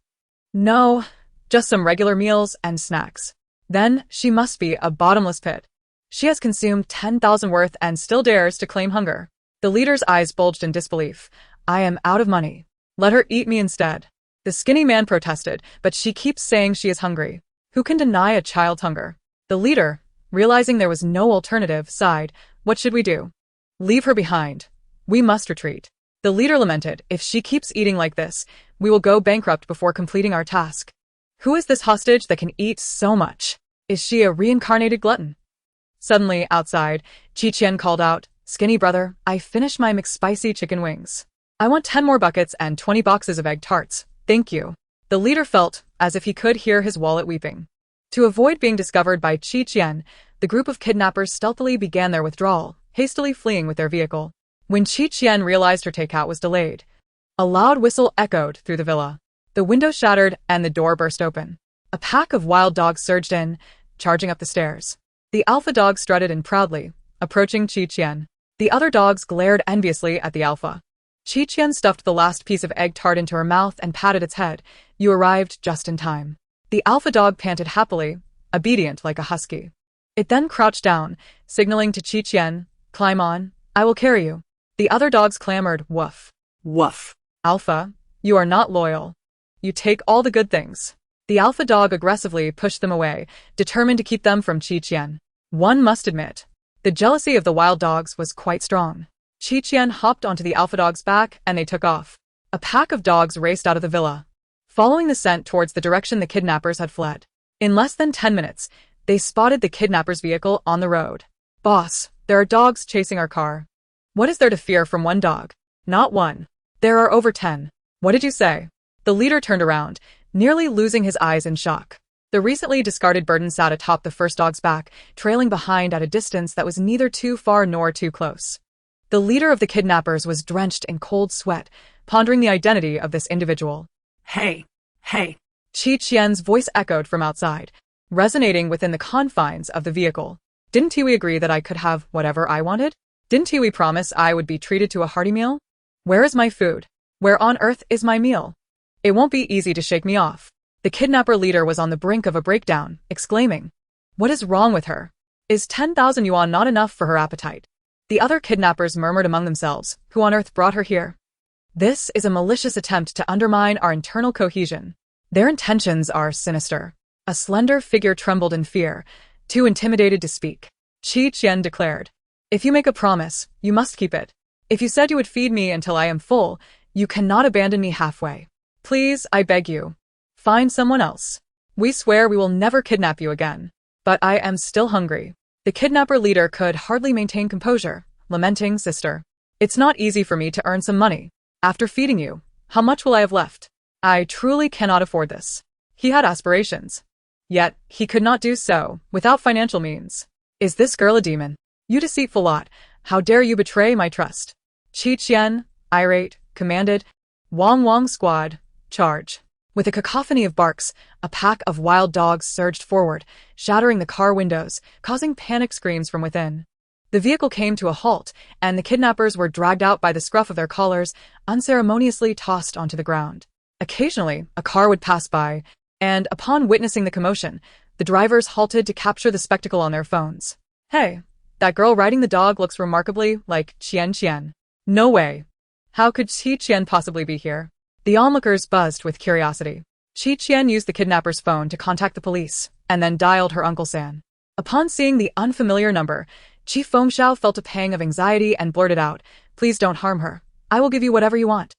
"No, just some regular meals and snacks." "Then she must be a bottomless pit. She has consumed 10,000 worth and still dares to claim hunger." The leader's eyes bulged in disbelief. "I am out of money. Let her eat me instead." The skinny man protested, "But she keeps saying she is hungry. Who can deny a child's hunger?" The leader, realizing there was no alternative, sighed, "What should we do?" "Leave her behind. We must retreat." The leader lamented, "If she keeps eating like this, we will go bankrupt before completing our task. Who is this hostage that can eat so much? Is she a reincarnated glutton?" Suddenly, outside, Qian called out, "Skinny brother, I finished my McSpicy chicken wings. I want 10 more buckets and 20 boxes of egg tarts. Thank you." The leader felt as if he could hear his wallet weeping. To avoid being discovered by Qian, the group of kidnappers stealthily began their withdrawal, hastily fleeing with their vehicle. When Qian realized her takeout was delayed, a loud whistle echoed through the villa. The window shattered and the door burst open. A pack of wild dogs surged in, charging up the stairs. The alpha dog strutted in proudly, approaching Qian. The other dogs glared enviously at the alpha. Qian stuffed the last piece of egg tart into her mouth and patted its head. "You arrived just in time." The alpha dog panted happily, obedient like a husky. It then crouched down, signaling to Qian, "Climb on, I will carry you." The other dogs clamored, "Woof. Woof. Alpha, you are not loyal. You take all the good things." The alpha dog aggressively pushed them away, determined to keep them from Qian. One must admit, the jealousy of the wild dogs was quite strong. Qian hopped onto the alpha dog's back and they took off. A pack of dogs raced out of the villa, following the scent towards the direction the kidnappers had fled. In less than 10 minutes, they spotted the kidnappers' vehicle on the road. "Boss, there are dogs chasing our car." "What is there to fear from one dog?" "Not one. There are over 10. "What did you say?" The leader turned around, nearly losing his eyes in shock. The recently discarded burden sat atop the first dog's back, trailing behind at a distance that was neither too far nor too close. The leader of the kidnappers was drenched in cold sweat, pondering the identity of this individual. Hey. Qian's voice echoed from outside, resonating within the confines of the vehicle. "Didn't we agree that I could have whatever I wanted? Didn't we promise I would be treated to a hearty meal? Where is my food? Where on earth is my meal? It won't be easy to shake me off." The kidnapper leader was on the brink of a breakdown, exclaiming, "What is wrong with her? Is 10,000 yuan not enough for her appetite?" The other kidnappers murmured among themselves, "Who on earth brought her here? This is a malicious attempt to undermine our internal cohesion. Their intentions are sinister." A slender figure trembled in fear, too intimidated to speak. Qian declared, "If you make a promise, you must keep it. If you said you would feed me until I am full, you cannot abandon me halfway. Please, I beg you. Find someone else. We swear we will never kidnap you again." "But I am still hungry." The kidnapper leader could hardly maintain composure, lamenting, "Sister, it's not easy for me to earn some money. After feeding you, how much will I have left? I truly cannot afford this." He had aspirations. Yet, he could not do so without financial means. "Is this girl a demon? You deceitful lot, how dare you betray my trust?" Qian, irate, commanded, "Wong squad, charge." With a cacophony of barks, a pack of wild dogs surged forward, shattering the car windows, causing panic screams from within. The vehicle came to a halt, and the kidnappers were dragged out by the scruff of their collars, unceremoniously tossed onto the ground. Occasionally, a car would pass by, and upon witnessing the commotion, the drivers halted to capture the spectacle on their phones. "Hey, that girl riding the dog looks remarkably like Qian. No way. How could Qian possibly be here?" The onlookers buzzed with curiosity. Qian used the kidnapper's phone to contact the police, and then dialed her Uncle San. Upon seeing the unfamiliar number, Chief Fengxiao felt a pang of anxiety and blurted out, "Please don't harm her. I will give you whatever you want.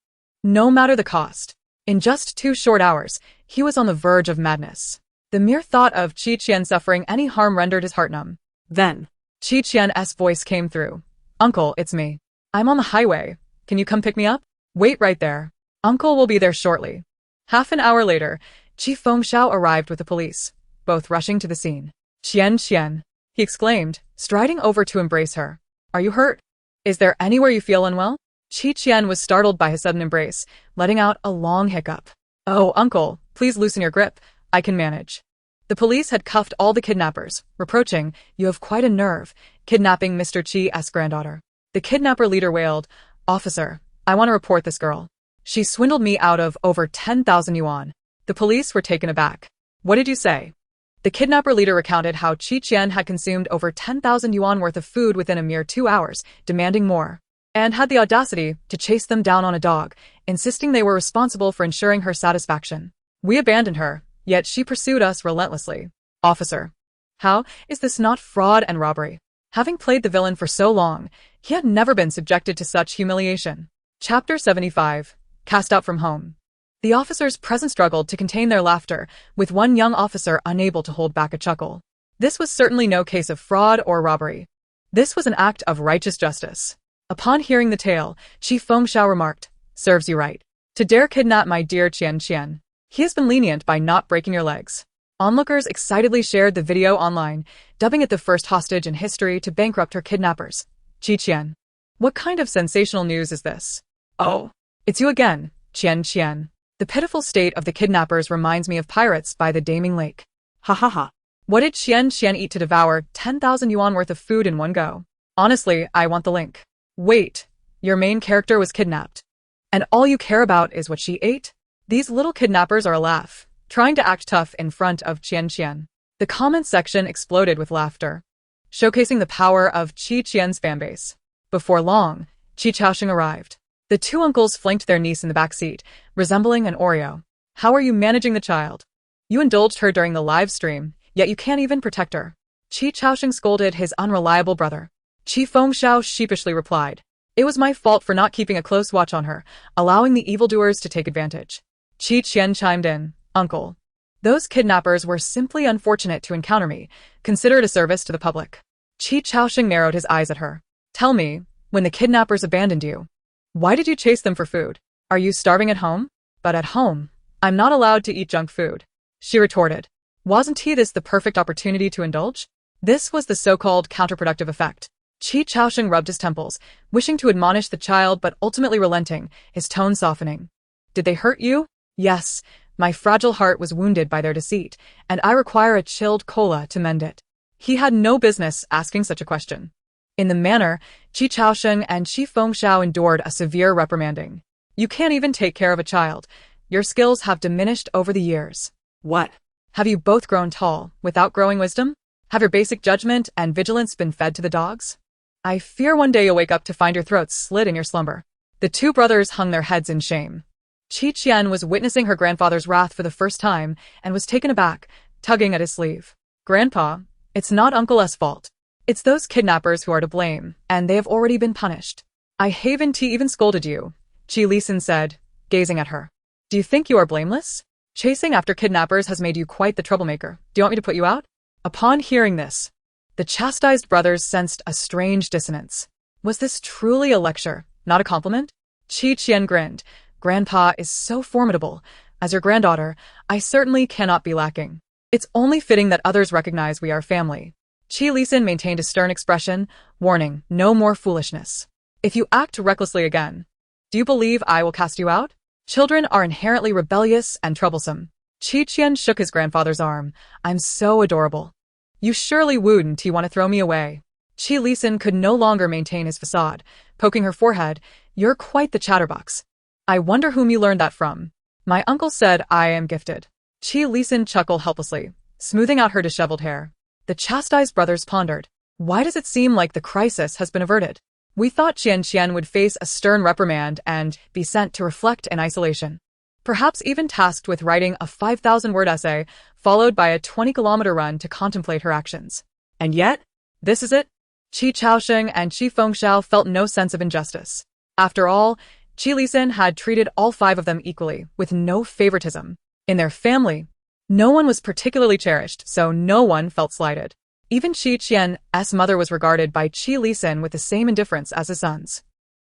No matter the cost." In just 2 short hours, he was on the verge of madness. The mere thought of Qian suffering any harm rendered his heart numb. Then, Qian's voice came through. "Uncle, it's me. I'm on the highway. Can you come pick me up? Wait right there. Uncle will be there shortly." Half an hour later, Chief Fengxiao arrived with the police, both rushing to the scene. Qian, he exclaimed, striding over to embrace her. "Are you hurt? Is there anywhere you feel unwell?" Qian was startled by his sudden embrace, letting out a long hiccup. "Oh, uncle, please loosen your grip. I can manage." The police had cuffed all the kidnappers, reproaching, "You have quite a nerve, kidnapping Mr. Chi's granddaughter." The kidnapper leader wailed, "Officer, I want to report this girl. She swindled me out of over 10,000 yuan." The police were taken aback. "What did you say?" The kidnapper leader recounted how Qian had consumed over 10,000 yuan worth of food within a mere 2 hours, demanding more, and had the audacity to chase them down on a dog, insisting they were responsible for ensuring her satisfaction. "We abandoned her, yet she pursued us relentlessly." "Officer, how is this not fraud and robbery?" Having played the villain for so long, he had never been subjected to such humiliation. Chapter 75. Cast out from home. The officers present struggled to contain their laughter, with one young officer unable to hold back a chuckle. This was certainly no case of fraud or robbery. This was an act of righteous justice. Upon hearing the tale, Chief Fengxiao remarked, "Serves you right. To dare kidnap my dear Qian. He has been lenient by not breaking your legs." Onlookers excitedly shared the video online, dubbing it the first hostage in history to bankrupt her kidnappers. Qian. What kind of sensational news is this? "Oh, it's you again, Qian. The pitiful state of the kidnappers reminds me of Pirates by the Daming Lake. Ha ha ha. What did Qian eat to devour 10,000 yuan worth of food in one go? Honestly, I want the link." "Wait, your main character was kidnapped. And all you care about is what she ate?" These little kidnappers are a laugh, trying to act tough in front of Qian. The comments section exploded with laughter, showcasing the power of Qian's fanbase. Before long, Qian arrived. The two uncles flanked their niece in the back seat, resembling an Oreo. "How are you managing the child? You indulged her during the live stream, yet you can't even protect her." Qian scolded his unreliable brother. Chief Fengxiao sheepishly replied, "It was my fault for not keeping a close watch on her, allowing the evildoers to take advantage." Qian chimed in, "Uncle, those kidnappers were simply unfortunate to encounter me. Consider it a service to the public." Qian narrowed his eyes at her. "Tell me, when the kidnappers abandoned you, why did you chase them for food? Are you starving at home?" "But at home, I'm not allowed to eat junk food," she retorted. Wasn't this the perfect opportunity to indulge? This was the so-called counterproductive effect. Qian rubbed his temples, wishing to admonish the child but ultimately relenting, his tone softening. "Did they hurt you?" "Yes, my fragile heart was wounded by their deceit, and I require a chilled cola to mend it." He had no business asking such a question. In the manner, Qian and Chief Fengxiao endured a severe reprimanding. "You can't even take care of a child. Your skills have diminished over the years." What? "Have you both grown tall, without growing wisdom? Have your basic judgment and vigilance been fed to the dogs? I fear one day you'll wake up to find your throats slit in your slumber." The two brothers hung their heads in shame. Qian was witnessing her grandfather's wrath for the first time and was taken aback, tugging at his sleeve. "Grandpa, it's not Uncle S' fault. It's those kidnappers who are to blame, and they have already been punished." "I haven't even scolded you," Qian said, gazing at her. "Do you think you are blameless? Chasing after kidnappers has made you quite the troublemaker. Do you want me to put you out?" Upon hearing this, the chastised brothers sensed a strange dissonance. Was this truly a lecture, not a compliment? Qian grinned. "Grandpa is so formidable. As your granddaughter, I certainly cannot be lacking. It's only fitting that others recognize we are family." Qian maintained a stern expression, warning, "No more foolishness. If you act recklessly again, do you believe I will cast you out? Children are inherently rebellious and troublesome." Qian shook his grandfather's arm. "I'm so adorable. You surely wouldn't want to throw me away." Qian could no longer maintain his facade, poking her forehead. "You're quite the chatterbox. I wonder whom you learned that from." "My uncle said I am gifted." Qian chuckled helplessly, smoothing out her disheveled hair. The chastised brothers pondered. Why does it seem like the crisis has been averted? We thought Qian would face a stern reprimand and be sent to reflect in isolation. Perhaps even tasked with writing a 5,000-word essay, followed by a 20-kilometer run to contemplate her actions. And yet, this is it? Qian and Chief Fengxiao felt no sense of injustice. After all, Qian had treated all 5 of them equally, with no favoritism. In their family, no one was particularly cherished, so no one felt slighted. Even Qian's mother was regarded by Qian with the same indifference as his sons.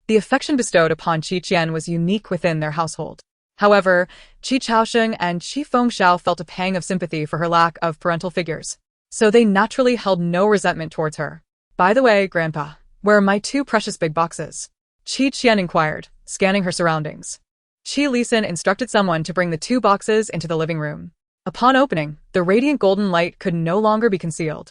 The affection bestowed upon Qian was unique within their household. However, Qian and Chief Fengxiao felt a pang of sympathy for her lack of parental figures, so they naturally held no resentment towards her. "By the way, Grandpa, where are my 2 precious big boxes?" Qian inquired, scanning her surroundings. Qi Lisan instructed someone to bring the 2 boxes into the living room. Upon opening, the radiant golden light could no longer be concealed.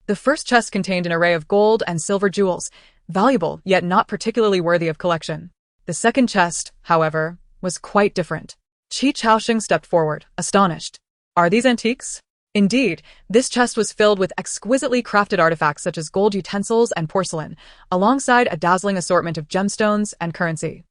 The first chest contained an array of gold and silver jewels, valuable yet not particularly worthy of collection. The second chest, however, was quite different. Qi Chaosheng stepped forward, astonished. Are these antiques? Indeed, this chest was filled with exquisitely crafted artifacts such as gold utensils and porcelain, alongside a dazzling assortment of gemstones and currency.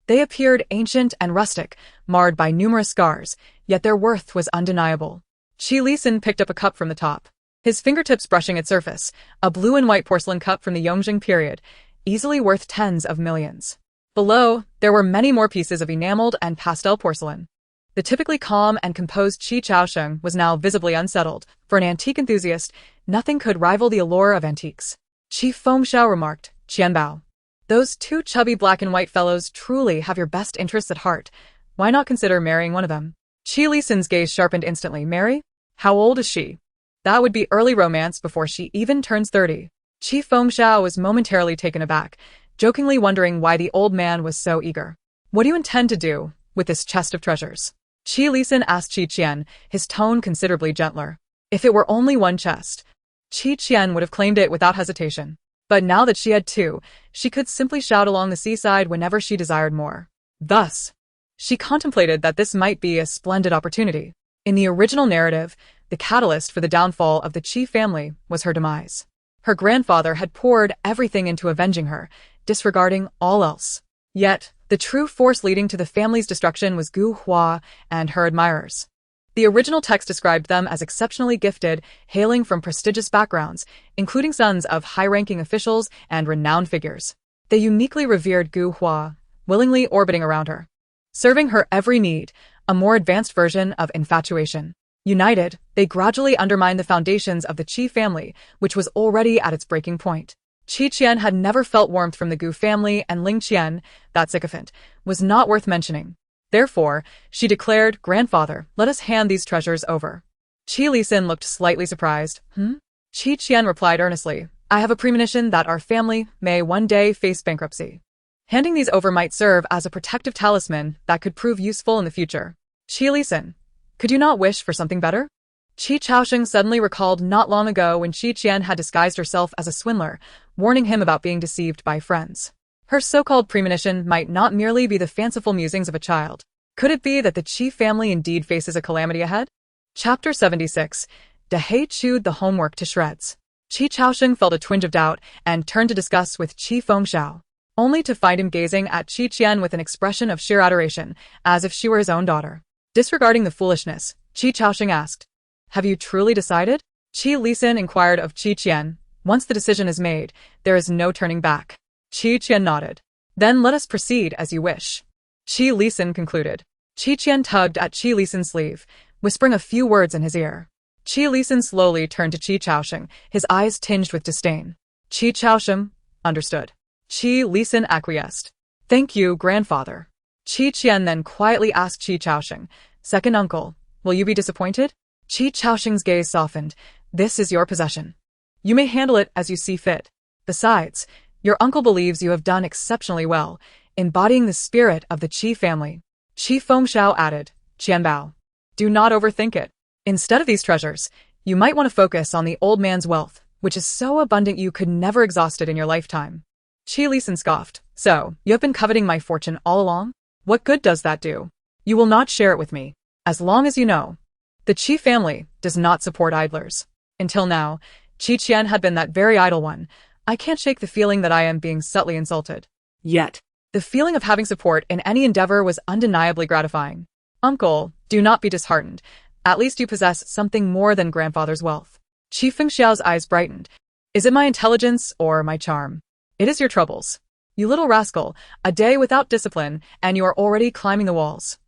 They appeared ancient and rustic, marred by numerous scars, yet their worth was undeniable. Qi Lisan picked up a cup from the top, his fingertips brushing its surface, a blue and white porcelain cup from the Yongjing period, easily worth tens of millions. Below, there were many more pieces of enameled and pastel porcelain. The typically calm and composed Qi Chaosheng was now visibly unsettled. For an antique enthusiast, nothing could rival the allure of antiques. Qi Fengxiao remarked, Qianbao. Those 2 chubby black and white fellows truly have your best interests at heart. Why not consider marrying one of them? Qi Lisan's gaze sharpened instantly. Marry? How old is she? That would be early romance before she even turns 30. Qi Fengxiao was momentarily taken aback, jokingly wondering why the old man was so eager. What do you intend to do with this chest of treasures? Qi Lisan asked Qi Qian, his tone considerably gentler. If it were only 1 chest, Qi Qian would have claimed it without hesitation. But now that she had 2, she could simply shout along the seaside whenever she desired more. Thus, she contemplated that this might be a splendid opportunity. In the original narrative, the catalyst for the downfall of the Qi family was her demise. Her grandfather had poured everything into avenging her, disregarding all else. Yet, the true force leading to the family's destruction was Gu Hua and her admirers. The original text described them as exceptionally gifted, hailing from prestigious backgrounds, including sons of high-ranking officials and renowned figures. They uniquely revered Gu Hua, willingly orbiting around her, serving her every need, a more advanced version of infatuation. United, they gradually undermined the foundations of the Qi family, which was already at its breaking point. Qi Qian had never felt warmth from the Gu family, and Ling Qian, that sycophant, was not worth mentioning. Therefore, she declared, Grandfather, let us hand these treasures over. Qi Lisan looked slightly surprised. Qi Qian replied earnestly, I have a premonition that our family may one day face bankruptcy. Handing these over might serve as a protective talisman that could prove useful in the future. Qi Lisan, could you not wish for something better? Qi Chaosheng suddenly recalled not long ago when Qi Qian had disguised herself as a swindler, warning him about being deceived by friends. Her so-called premonition might not merely be the fanciful musings of a child. Could it be that the Qi family indeed faces a calamity ahead? Chapter 76. Dehei chewed the homework to shreds. Qi Chaosheng felt a twinge of doubt and turned to discuss with Qi Fengxiao, only to find him gazing at Qi Qian with an expression of sheer adoration, as if she were his own daughter. Disregarding the foolishness, Qi Chaosheng asked, Have you truly decided? Qi Lisan inquired of Qi Qian. Once the decision is made, there is no turning back. Qi Qian nodded. Then let us proceed as you wish. Qi Lisan concluded. Qi Qian tugged at Qi Lisan's sleeve, whispering a few words in his ear. Qi Lisan slowly turned to Qi Chaosheng, his eyes tinged with disdain. Qi Chaosheng understood. Qi Lisan acquiesced. Thank you, grandfather. Qi Qian then quietly asked Qi Chaosheng, Second uncle, will you be disappointed? Qi Chaosheng's gaze softened. This is your possession. You may handle it as you see fit. Besides, your uncle believes you have done exceptionally well, embodying the spirit of the Qi family. Qi Fengxiao added, Qianbao, do not overthink it. Instead of these treasures, you might want to focus on the old man's wealth, which is so abundant you could never exhaust it in your lifetime. Qi Lisan scoffed. So, you have been coveting my fortune all along? What good does that do? You will not share it with me. As long as you know, the Qi family does not support idlers. Until now, Qi Qian had been that very idle one. I can't shake the feeling that I am being subtly insulted. Yet, the feeling of having support in any endeavor was undeniably gratifying. Uncle, do not be disheartened. At least you possess something more than grandfather's wealth. Qi Fengxiao's eyes brightened. Is it my intelligence or my charm? It is your troubles. You little rascal, a day without discipline, and you are already climbing the walls.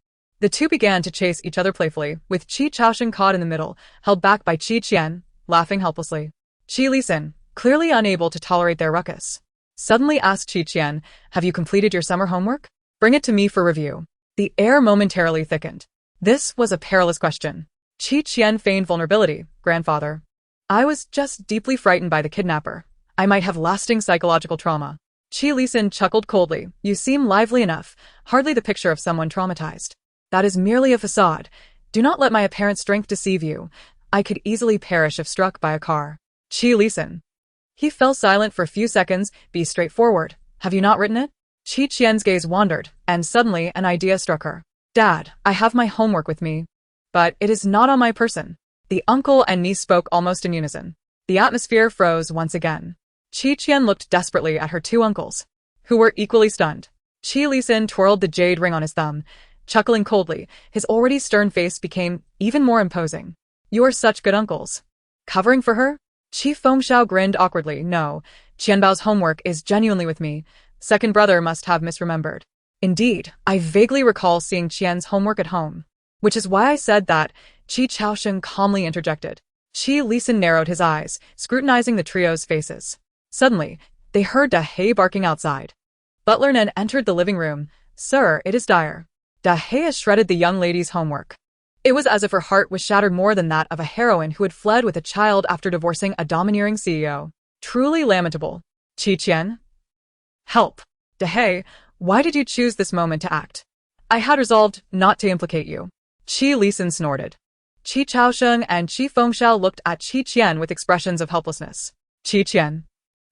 The two began to chase each other playfully, with Qi Chaosheng caught in the middle, held back by Qi Qian, laughing helplessly. Qi Lisan, clearly unable to tolerate their ruckus, suddenly asked Qi Qian, Have you completed your summer homework? Bring it to me for review. The air momentarily thickened. This was a perilous question. Qi Qian feigned vulnerability. Grandfather, I was just deeply frightened by the kidnapper. I might have lasting psychological trauma. Qi Lisan chuckled coldly. You seem lively enough, hardly the picture of someone traumatized. That is merely a facade. Do not let my apparent strength deceive you. I could easily perish if struck by a car. Qi Lisan. He fell silent for a few seconds. Be straightforward. Have you not written it? Qi Qian's gaze wandered, and suddenly an idea struck her. Dad, I have my homework with me. But it is not on my person. The uncle and niece spoke almost in unison. The atmosphere froze once again. Qi Qian looked desperately at her two uncles, who were equally stunned. Qi Lisan twirled the jade ring on his thumb, chuckling coldly. His already stern face became even more imposing. You are such good uncles. Covering for her? Qi Fengxiao grinned awkwardly. No, Qianbao's homework is genuinely with me. Second brother must have misremembered. Indeed, I vaguely recall seeing Qian's homework at home. Which is why I said that, Qi Chaosheng calmly interjected. Qi Lisan narrowed his eyes, scrutinizing the trio's faces. Suddenly, they heard Da He barking outside. Butler Nan entered the living room. Sir, it is dire. Da He has shredded the young lady's homework. It was as if her heart was shattered more than that of a heroine who had fled with a child after divorcing a domineering CEO. Truly lamentable. Qi Qian? Help. Da He, why did you choose this moment to act? I had resolved not to implicate you. Qi Lisan snorted. Qi Chaosheng and Qi Fengxiao looked at Qi Qian with expressions of helplessness. Qi Qian.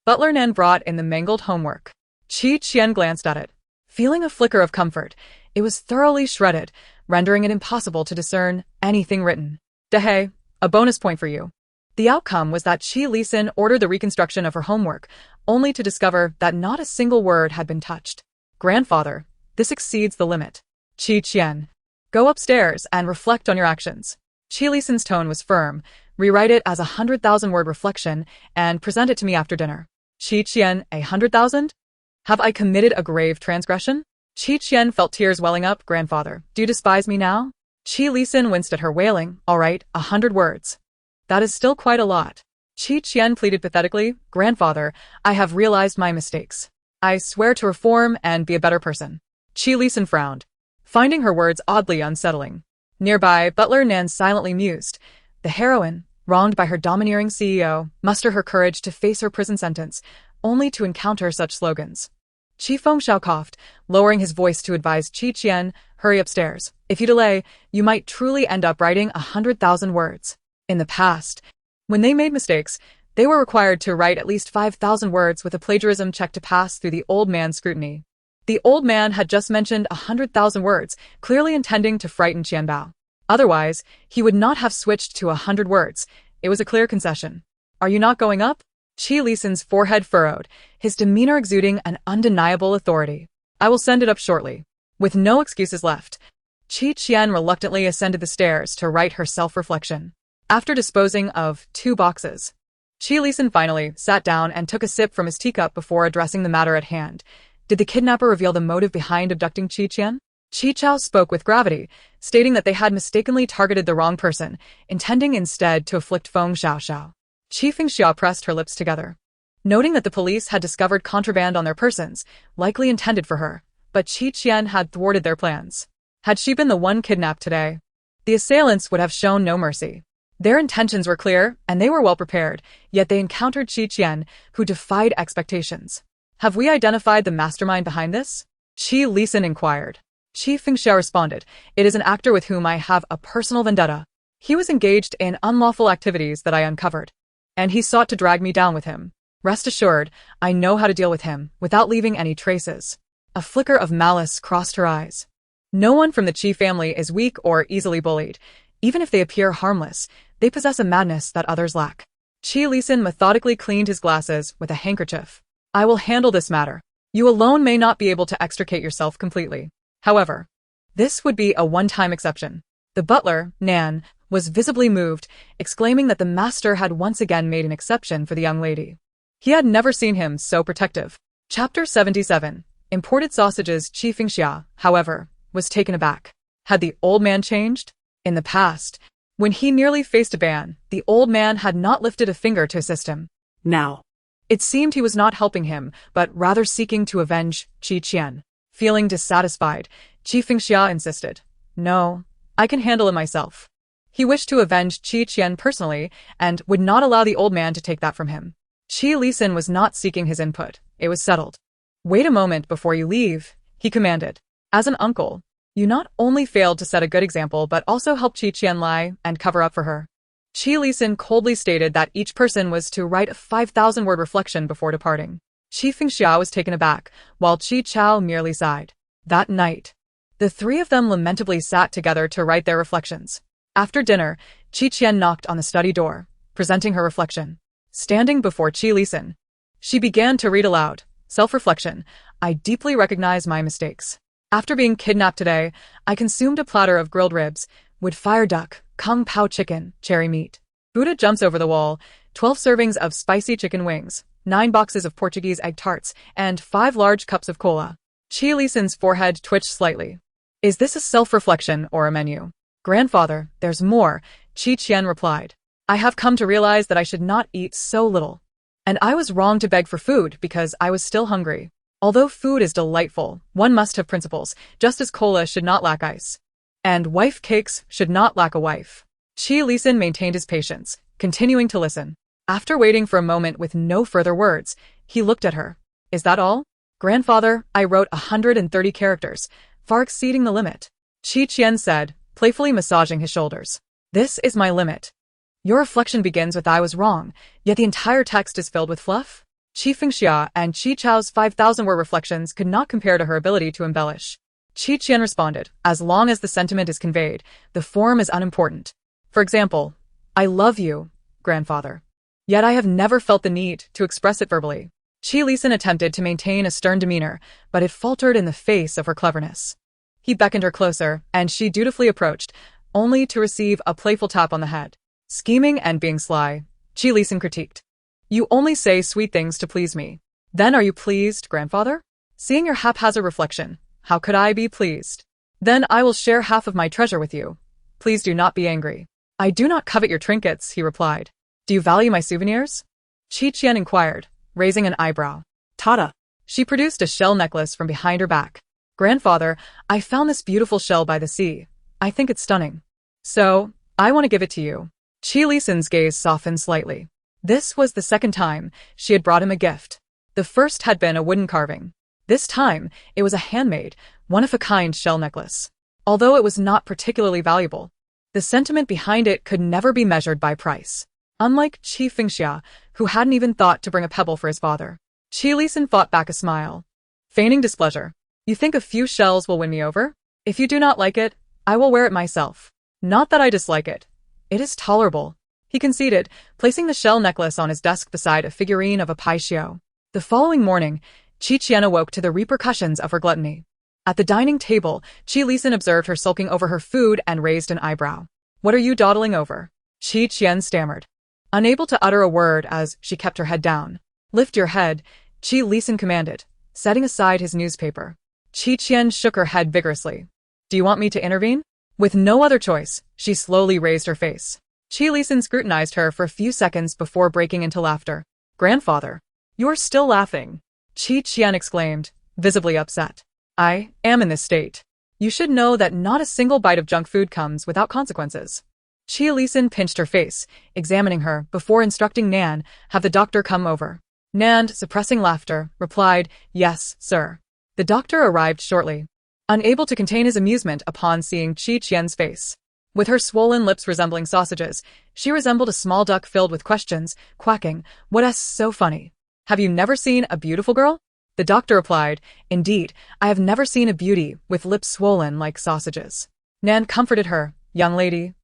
Butler Nan brought in the mangled homework. Qi Qian glanced at it. Feeling a flicker of comfort, it was thoroughly shredded, rendering it impossible to discern anything written. Da He, a bonus point for you. The outcome was that Qi Lisan ordered the reconstruction of her homework, only to discover that not a single word had been touched. Grandfather, this exceeds the limit. Qi Qian. Go upstairs and reflect on your actions. Qi Lisan's tone was firm. Rewrite it as 100,000-word reflection and present it to me after dinner. Qi Qian, 100,000? Have I committed a grave transgression? Qi Qian felt tears welling up. Grandfather, do you despise me now? Qi Lisan winced at her, wailing. All right, 100 words. That is still quite a lot. Qi Qian pleaded pathetically. Grandfather, I have realized my mistakes. I swear to reform and be a better person. Qi Lisan frowned, finding her words oddly unsettling. Nearby, Butler Nan silently mused. The heroine, wronged by her domineering CEO, muster her courage to face her prison sentence, only to encounter such slogans. Qi Fengxiao coughed, lowering his voice to advise Qi Qian, hurry upstairs. If you delay, you might truly end up writing 100,000 words. In the past, when they made mistakes, they were required to write at least 5,000 words with a plagiarism check to pass through the old man's scrutiny. The old man had just mentioned 100,000 words, clearly intending to frighten Qianbao. Otherwise, he would not have switched to 100 words. It was a clear concession. Are you not going up? Qi Lisan's forehead furrowed, his demeanor exuding an undeniable authority. I will send it up shortly. With no excuses left, Qi Qian reluctantly ascended the stairs to write her self-reflection. After disposing of 2 boxes, Qi Lisan finally sat down and took a sip from his teacup before addressing the matter at hand. Did the kidnapper reveal the motive behind abducting Qi Qian? Qi Chao spoke with gravity, stating that they had mistakenly targeted the wrong person, intending instead to afflict Feng Xiaoxiao. Qi Fengxiao pressed her lips together, noting that the police had discovered contraband on their persons, likely intended for her, but Qi Qian had thwarted their plans. Had she been the one kidnapped today, the assailants would have shown no mercy. Their intentions were clear, and they were well prepared, yet they encountered Qi Qian, who defied expectations. Have we identified the mastermind behind this? Qi Lisan inquired. Qi Fengxiao responded, it is an actor with whom I have a personal vendetta. He was engaged in unlawful activities that I uncovered, and he sought to drag me down with him. Rest assured, I know how to deal with him, without leaving any traces. A flicker of malice crossed her eyes. No one from the Qi family is weak or easily bullied. Even if they appear harmless, they possess a madness that others lack. Qi Lisan methodically cleaned his glasses with a handkerchief. I will handle this matter. You alone may not be able to extricate yourself completely. However, this would be a one-time exception. The butler, Nan, was visibly moved, exclaiming that the master had once again made an exception for the young lady. He had never seen him so protective. Chapter 77. Imported sausages. Qi Fengxiao, however, was taken aback. Had the old man changed? In the past, when he nearly faced a ban, the old man had not lifted a finger to assist him. Now, it seemed he was not helping him, but rather seeking to avenge Qi Qian. Feeling dissatisfied, Qi Fengxiao insisted. No, I can handle it myself. He wished to avenge Qi Qian personally and would not allow the old man to take that from him. Qi Lisan was not seeking his input. It was settled. Wait a moment before you leave, he commanded. As an uncle, you not only failed to set a good example but also helped Qian lie and cover up for her. Qi Lisan coldly stated that each person was to write a 5,000-word reflection before departing. Qi Fengxia was taken aback, while Qi Chao merely sighed. That night, the three of them lamentably sat together to write their reflections. After dinner, Qi Qian knocked on the study door, presenting her reflection. Standing before Qi Lisan, she began to read aloud. Self-reflection. I deeply recognize my mistakes. After being kidnapped today, I consumed a platter of grilled ribs, wood fire duck, kung pao chicken, cherry meat. Buddha jumps over the wall, 12 servings of spicy chicken wings, 9 boxes of Portuguese egg tarts, and 5 large cups of cola. Qi Lisan's forehead twitched slightly. Is this a self-reflection or a menu? Grandfather, there's more, Qi Qian replied. I have come to realize that I should not eat so little. And I was wrong to beg for food because I was still hungry. Although food is delightful, one must have principles, just as cola should not lack ice. And wife cakes should not lack a wife. Qi Lisan maintained his patience, continuing to listen. After waiting for a moment with no further words, he looked at her. Is that all? Grandfather, I wrote 130 characters, far exceeding the limit. Qi Qian said, playfully massaging his shoulders. This is my limit. Your reflection begins with I was wrong, yet the entire text is filled with fluff? Qi Fengxia and Qi Chao's 5,000-word reflections could not compare to her ability to embellish. Qi Qian responded, as long as the sentiment is conveyed, the form is unimportant. For example, I love you, grandfather. Yet I have never felt the need to express it verbally. Qi Lisan attempted to maintain a stern demeanor, but it faltered in the face of her cleverness. He beckoned her closer, and she dutifully approached, only to receive a playful tap on the head. Scheming and being sly, Qi Lisan critiqued. You only say sweet things to please me. Then are you pleased, grandfather? Seeing your haphazard reflection, how could I be pleased? Then I will share half of my treasure with you. Please do not be angry. I do not covet your trinkets, he replied. Do you value my souvenirs? Qi Qian inquired, raising an eyebrow. Tada. She produced a shell necklace from behind her back. Grandfather, I found this beautiful shell by the sea. I think it's stunning. So, I want to give it to you. Qi Lisan's gaze softened slightly. This was the second time she had brought him a gift. The first had been a wooden carving. This time, it was a handmade, one-of-a-kind shell necklace. Although it was not particularly valuable, the sentiment behind it could never be measured by price. Unlike Qi Fengxia, who hadn't even thought to bring a pebble for his father, Qi Lisan fought back a smile. Feigning displeasure. You think a few shells will win me over? If you do not like it, I will wear it myself. Not that I dislike it. It is tolerable, he conceded, placing the shell necklace on his desk beside a figurine of a pai xiao. The following morning, Qi Qian awoke to the repercussions of her gluttony. At the dining table, Qi Lisan observed her sulking over her food and raised an eyebrow. What are you dawdling over? Qi Qian stammered, unable to utter a word as she kept her head down. Lift your head, Qi Lisan commanded, setting aside his newspaper. Qi Qian shook her head vigorously. Do you want me to intervene? With no other choice, she slowly raised her face. Qi Lisan scrutinized her for a few seconds before breaking into laughter. Grandfather, you're still laughing, Qi Qian exclaimed, visibly upset. I am in this state. You should know that not a single bite of junk food comes without consequences. Qi Lisan pinched her face, examining her before instructing Nan, have the doctor come over. Nan, suppressing laughter, replied, yes, sir. The doctor arrived shortly, unable to contain his amusement upon seeing Qi Qian's face. With her swollen lips resembling sausages, she resembled a small duck filled with questions, quacking, what's so funny? Have you never seen a beautiful girl? The doctor replied, indeed, I have never seen a beauty with lips swollen like sausages. Nan comforted her, young lady.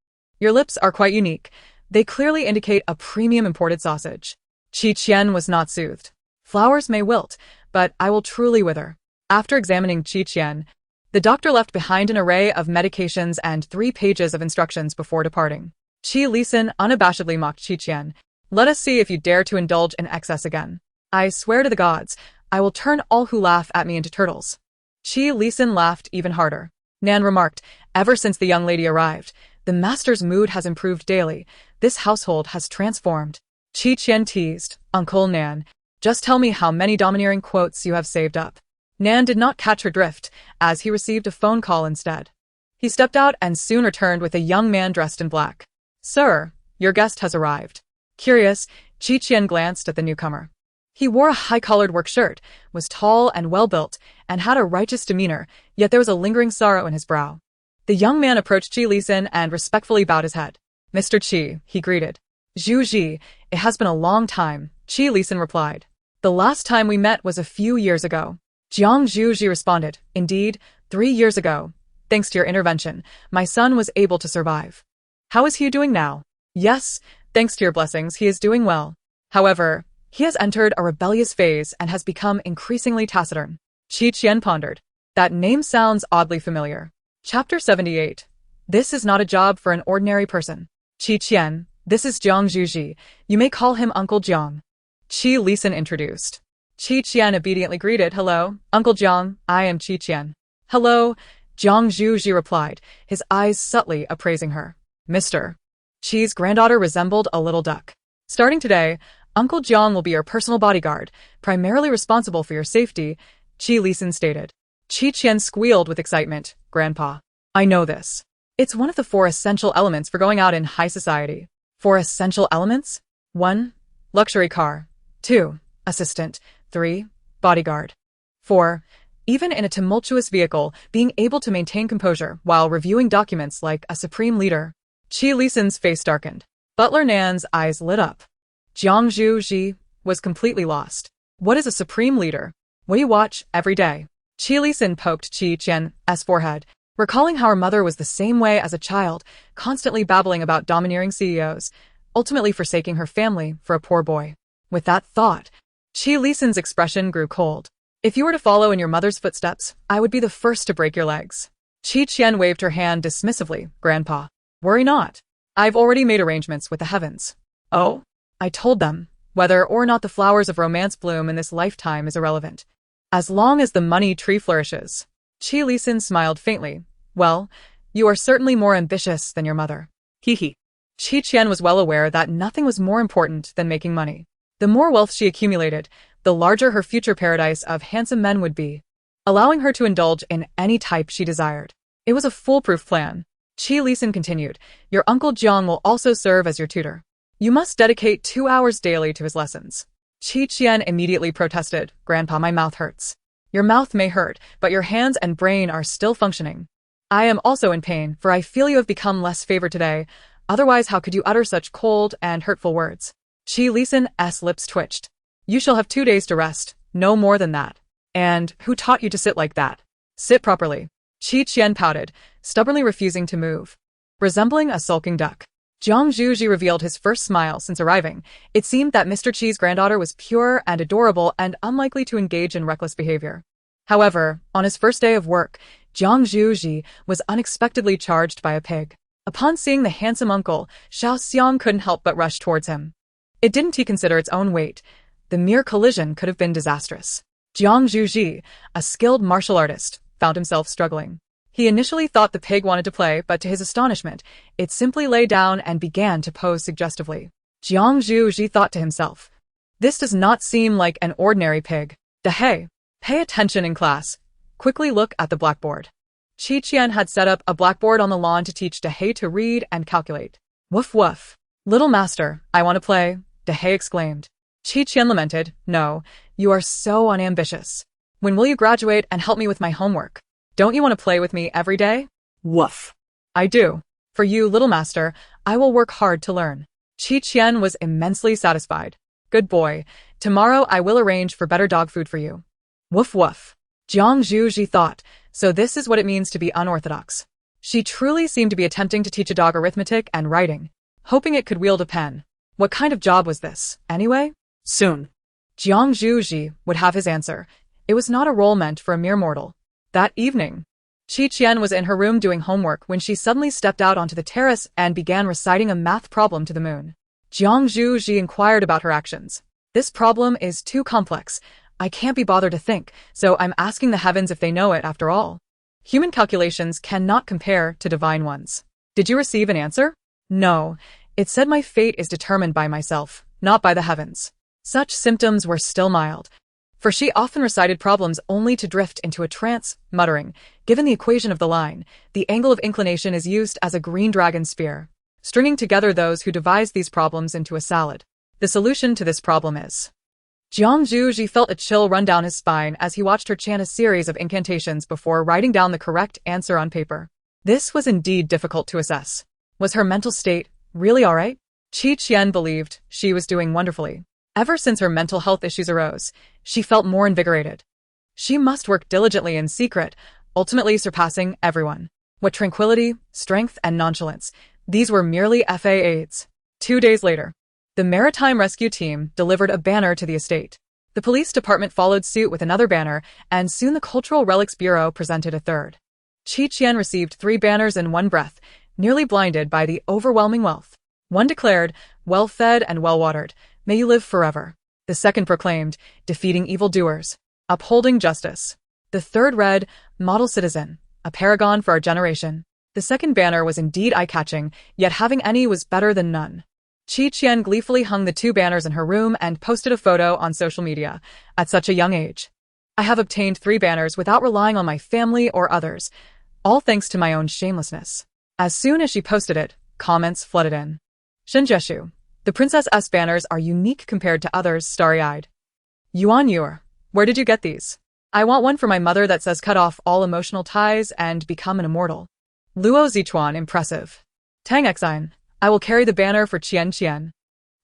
Your lips are quite unique. They clearly indicate a premium imported sausage. Qi Qian was not soothed. Flowers may wilt, but I will truly wither. After examining Qi Qian, the doctor left behind an array of medications and 3 pages of instructions before departing. Qi Lisan unabashedly mocked Qi Qian. Let us see if you dare to indulge in excess again. I swear to the gods, I will turn all who laugh at me into turtles. Qi Lisan laughed even harder. Nan remarked, ever since the young lady arrived, the master's mood has improved daily. This household has transformed. Qi Qian teased, Uncle Nan, just tell me how many domineering quotes you have saved up. Nan did not catch her drift, as he received a phone call instead. He stepped out and soon returned with a young man dressed in black. Sir, your guest has arrived. Curious, Qi Qian glanced at the newcomer. He wore a high-collared work shirt, was tall and well-built, and had a righteous demeanor, yet there was a lingering sorrow in his brow. The young man approached Qi Lisan and respectfully bowed his head. "Mr. Qi," he greeted. "Zhu Ji, it has been a long time," Qi Lisan replied. "The last time we met was a few years ago." Jiang Zhu Ji responded, "Indeed, 3 years ago. Thanks to your intervention, my son was able to survive." "How is he doing now?" "Yes, thanks to your blessings, he is doing well. However, he has entered a rebellious phase and has become increasingly taciturn." Qian pondered. That name sounds oddly familiar. Chapter 78. This is not a job for an ordinary person. Qian, this is Jiang Zhuji. You may call him Uncle Jiang. Qi Lisan introduced. Qian obediently greeted, "Hello, Uncle Jiang, I am Qian." "Hello," Jiang Zhuji replied, his eyes subtly appraising her. "Mr. Qi's granddaughter resembled a little duck. Starting today, Uncle Jiang will be your personal bodyguard, primarily responsible for your safety," Qi Lisan stated. Qian squealed with excitement. "Grandpa, I know this. It's one of the 4 essential elements for going out in high society." 4 essential elements? 1. Luxury car. 2. Assistant. 3. Bodyguard. 4. Even in a tumultuous vehicle, being able to maintain composure while reviewing documents like a supreme leader. Qi Lisan's face darkened. Butler Nan's eyes lit up. Jiang Zhuji was completely lost. What is a supreme leader? What do you watch every day? Qi Lisan poked Qian's forehead, recalling how her mother was the same way as a child, constantly babbling about domineering CEOs, ultimately forsaking her family for a poor boy. With that thought, Qi Lisan's expression grew cold. "If you were to follow in your mother's footsteps, I would be the first to break your legs." Qian waved her hand dismissively. "Grandpa, worry not. I've already made arrangements with the heavens." "Oh?" "I told them, whether or not the flowers of romance bloom in this lifetime is irrelevant, as long as the money tree flourishes." Qi Lisan smiled faintly. "Well, you are certainly more ambitious than your mother." Hee. Qian was well aware that nothing was more important than making money. The more wealth she accumulated, the larger her future paradise of handsome men would be, allowing her to indulge in any type she desired. It was a foolproof plan. Qi Lisan continued, "Your Uncle Jiang will also serve as your tutor. You must dedicate 2 hours daily to his lessons." Qian immediately protested, "Grandpa, my mouth hurts." "Your mouth may hurt, but your hands and brain are still functioning. I am also in pain, for I feel you have become less favored today. Otherwise, how could you utter such cold and hurtful words?" Qi Lisan's lips twitched. "You shall have 2 days to rest, no more than that." "And who taught you to sit like that?" "Sit properly." Qian pouted, stubbornly refusing to move. Resembling a sulking duck, Jiang Zhuji revealed his first smile since arriving. It seemed that Mr. Qi's granddaughter was pure and adorable and unlikely to engage in reckless behavior. However, on his first day of work, Jiang Zhuji was unexpectedly charged by a pig. Upon seeing the handsome uncle, Xiao Xiang couldn't help but rush towards him. It didn't he consider its own weight. The mere collision could have been disastrous. Jiang Zhuji, a skilled martial artist, found himself struggling. He initially thought the pig wanted to play, but to his astonishment, it simply lay down and began to pose suggestively. Jiang Zhuji thought to himself, "This does not seem like an ordinary pig. Dehei, pay attention in class. Quickly look at the blackboard." Qian had set up a blackboard on the lawn to teach Dehei to read and calculate. "Woof woof. Little master, I want to play," Dehei exclaimed. Qian lamented, "No, you are so unambitious. When will you graduate and help me with my homework? Don't you want to play with me every day?" Woof. "I do. For you, little master, I will work hard to learn." Qian was immensely satisfied. "Good boy. Tomorrow I will arrange for better dog food for you." Woof woof. Jiang Zhuji thought, so this is what it means to be unorthodox. She truly seemed to be attempting to teach a dog arithmetic and writing, hoping it could wield a pen. What kind of job was this, anyway? Soon. Jiang Zhuji would have his answer. It was not a role meant for a mere mortal. That evening, Qian was in her room doing homework when she suddenly stepped out onto the terrace and began reciting a math problem to the moon. Jiang Zhuji inquired about her actions. "This problem is too complex. I can't be bothered to think, so I'm asking the heavens if they know it after all. Human calculations cannot compare to divine ones." "Did you receive an answer?" "No. It said my fate is determined by myself, not by the heavens." Such symptoms were still mild, for she often recited problems only to drift into a trance, muttering, "Given the equation of the line, the angle of inclination is used as a green dragon spear, stringing together those who devise these problems into a salad. The solution to this problem is..." Jiang Zhuji felt a chill run down his spine as he watched her chant a series of incantations before writing down the correct answer on paper. This was indeed difficult to assess. Was her mental state really alright? Qian believed she was doing wonderfully. Ever since her mental health issues arose, she felt more invigorated. She must work diligently in secret, ultimately surpassing everyone. What tranquility, strength, and nonchalance. These were merely FA-aids. 2 days later, the Maritime Rescue Team delivered a banner to the estate. The police department followed suit with another banner, and soon the Cultural Relics Bureau presented a third. Qian received 3 banners in one breath, nearly blinded by the overwhelming wealth. One declared, "Well-fed and well-watered, may you live forever." The second proclaimed, "Defeating evildoers, upholding justice." The third read, "Model citizen, a paragon for our generation." The second banner was indeed eye-catching, yet having any was better than none. Qian gleefully hung the 2 banners in her room and posted a photo on social media. At such a young age, I have obtained 3 banners without relying on my family or others, all thanks to my own shamelessness. As soon as she posted it, comments flooded in. Shenjeshu, the Princess' banners are unique compared to others, starry-eyed. Yuan Yuer, where did you get these? I want one for my mother that says cut off all emotional ties and become an immortal. Luo Zichuan, impressive. Tang Xian, I will carry the banner for Qian.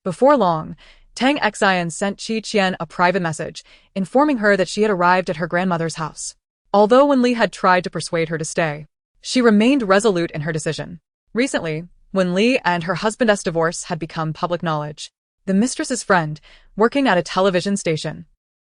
Before long, Tang Xian sent Qian a private message, informing her that she had arrived at her grandmother's house. Although Wen Li had tried to persuade her to stay, she remained resolute in her decision. Recently, Wen Li and her husband's divorce had become public knowledge. The mistress's friend, working at a television station,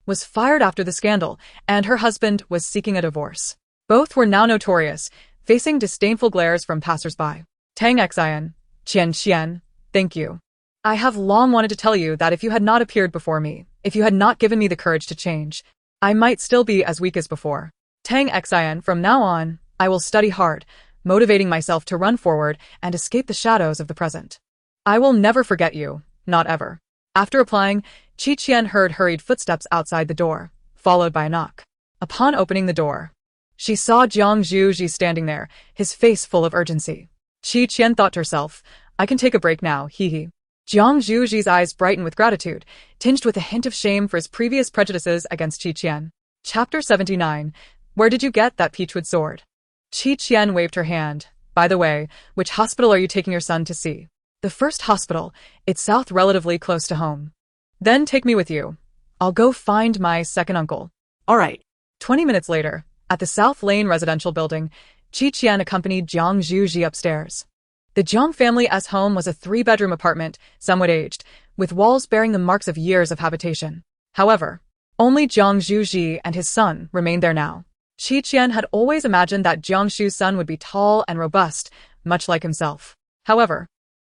was fired after the scandal, and her husband was seeking a divorce. Both were now notorious, facing disdainful glares from passers-by. Tang Xian, Qian, thank you. I have long wanted to tell you that if you had not appeared before me, if you had not given me the courage to change, I might still be as weak as before. Tang Xian, from now on, I will study hard, motivating myself to run forward and escape the shadows of the present. I will never forget you, not ever. After replying, Qian heard hurried footsteps outside the door, followed by a knock. Upon opening the door, she saw Jiang Zhuji standing there, his face full of urgency. Qian thought to herself, I can take a break now, hee. Jiang Zhuji's eyes brightened with gratitude, tinged with a hint of shame for his previous prejudices against Qian. Chapter 79. Where did you get that peachwood sword? Qian waved her hand. By the way, which hospital are you taking your son to see? The first hospital. It's south, relatively close to home. Then take me with you. I'll go find my second uncle. All right. 20 minutes later, at the South Lane residential building, Qian accompanied Jiang Zhuji upstairs. The Jiang family's home was a 3-bedroom apartment, somewhat aged, with walls bearing the marks of years of habitation. However, only Jiang Zhuji and his son remained there now. Qian had always imagined that Jiang Shu's son would be tall and robust, much like himself. However,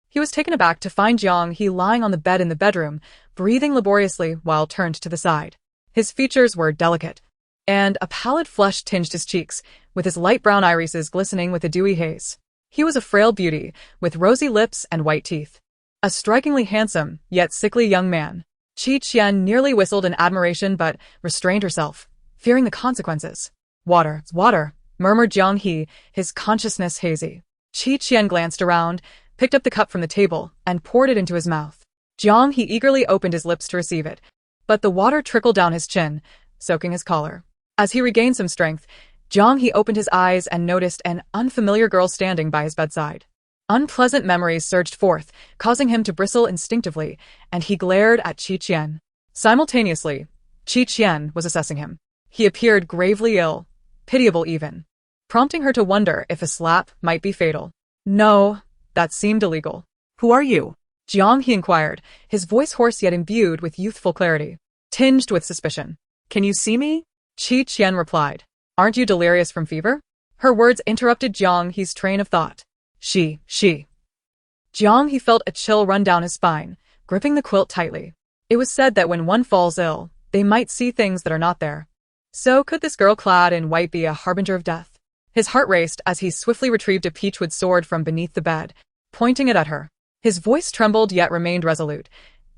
he was taken aback to find Jiang He lying on the bed in the bedroom, breathing laboriously while turned to the side. His features were delicate, and a pallid flush tinged his cheeks, with his light brown irises glistening with a dewy haze. He was a frail beauty, with rosy lips and white teeth. A strikingly handsome, yet sickly young man. Qian nearly whistled in admiration but restrained herself, fearing the consequences. Water, murmured Jiang He, his consciousness hazy. Qian glanced around, picked up the cup from the table, and poured it into his mouth. Jiang He eagerly opened his lips to receive it, but the water trickled down his chin, soaking his collar. As he regained some strength, Jiang He opened his eyes and noticed an unfamiliar girl standing by his bedside. Unpleasant memories surged forth, causing him to bristle instinctively, and he glared at Qian. Simultaneously, Qian was assessing him. He appeared gravely ill, pitiable even, prompting her to wonder if a slap might be fatal. No, that seemed illegal. Who are you? Jiang He inquired, his voice hoarse yet imbued with youthful clarity, tinged with suspicion. Can you see me? Qian replied. Aren't you delirious from fever? Her words interrupted Jiang He's train of thought. She. Jiang He felt a chill run down his spine, gripping the quilt tightly. It was said that when one falls ill, they might see things that are not there. So could this girl clad in white be a harbinger of death? His heart raced as he swiftly retrieved a peachwood sword from beneath the bed, pointing it at her. His voice trembled yet remained resolute.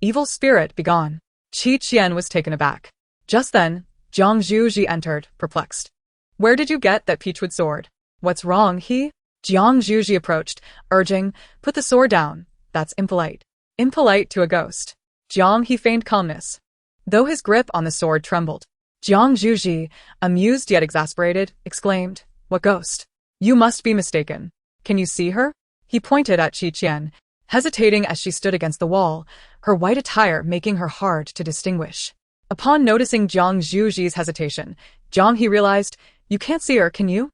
Evil spirit, begone. Qian was taken aback. Just then, Jiang Zhuji entered, perplexed. Where did you get that peachwood sword? What's wrong, he? Jiang Zhuji approached, urging, put the sword down. That's impolite. Impolite to a ghost. Jiang He feigned calmness. though his grip on the sword trembled. Jiang Zhuji, amused yet exasperated, exclaimed, "What ghost? You must be mistaken. Can you see her?" He pointed at Qian, hesitating as she stood against the wall, her white attire making her hard to distinguish. Upon noticing Jiang Zhuji's hesitation, he realized, "You can't see her, can you?"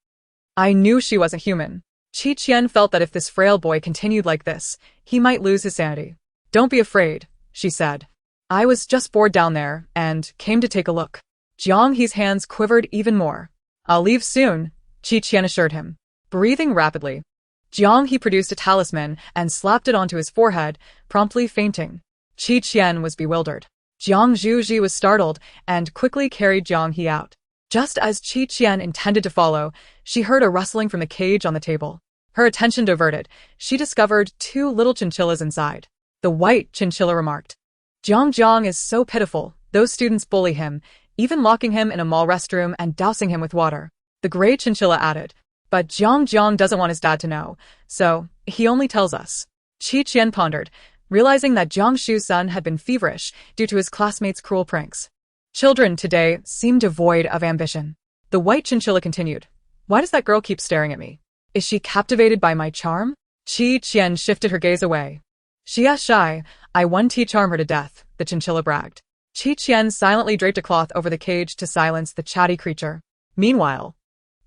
I knew she wasn't human. Qian felt that if this frail boy continued like this, he might lose his sanity. "Don't be afraid," she said. "I was just bored down there and came to take a look." Jiang He's hands quivered even more. "I'll leave soon," Qian assured him. Breathing rapidly, Jiang He produced a talisman and slapped it onto his forehead, promptly fainting. Qian was bewildered. Jiang Zhuji was startled and quickly carried Jiang He out. Just as Qian intended to follow, she heard a rustling from the cage on the table. Her attention diverted, she discovered 2 little chinchillas inside. The white chinchilla remarked, Jiang is so pitiful, those students bully him, even locking him in a mall restroom and dousing him with water. The gray chinchilla added, but Jiang doesn't want his dad to know, so he only tells us. Qian pondered, realizing that Jiang Shu's son had been feverish due to his classmates' cruel pranks. Children today seem devoid of ambition. The white chinchilla continued, "Why does that girl keep staring at me? Is she captivated by my charm?" Qian shifted her gaze away. "She is shy, I charm her to death," the chinchilla bragged. Qian silently draped a cloth over the cage to silence the chatty creature. Meanwhile,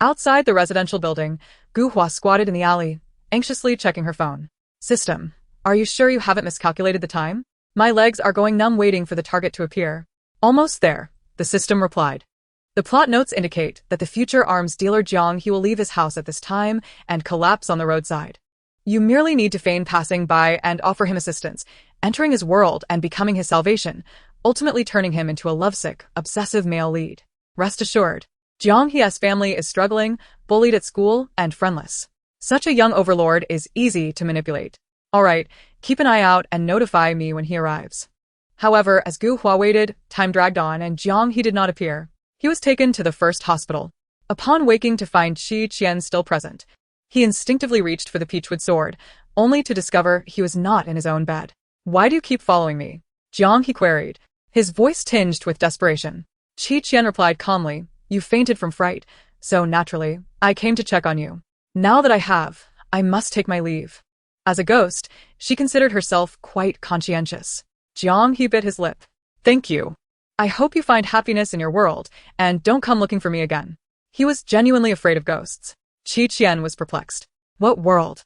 outside the residential building, Gu Hua squatted in the alley, anxiously checking her phone. "System, are you sure you haven't miscalculated the time? My legs are going numb waiting for the target to appear." "Almost there," the system replied. "The plot notes indicate that the future arms dealer Jiang He will leave his house at this time and collapse on the roadside. You merely need to feign passing by and offer him assistance, entering his world and becoming his salvation, ultimately turning him into a lovesick, obsessive male lead. Rest assured, Jiang He's family is struggling, bullied at school, and friendless. Such a young overlord is easy to manipulate. Alright, keep an eye out and notify me when he arrives." However, as Gu Hua waited, time dragged on and Jiang He did not appear. He was taken to the first hospital. Upon waking to find Qian still present, he instinctively reached for the peachwood sword, only to discover he was not in his own bed. "Why do you keep following me?" Jiang He queried, his voice tinged with desperation. Qian replied calmly, "You fainted from fright, so naturally, I came to check on you. Now that I have, I must take my leave." As a ghost, she considered herself quite conscientious. Jiang He bit his lip. "Thank you. I hope you find happiness in your world, and don't come looking for me again." He was genuinely afraid of ghosts. Qian was perplexed. What world?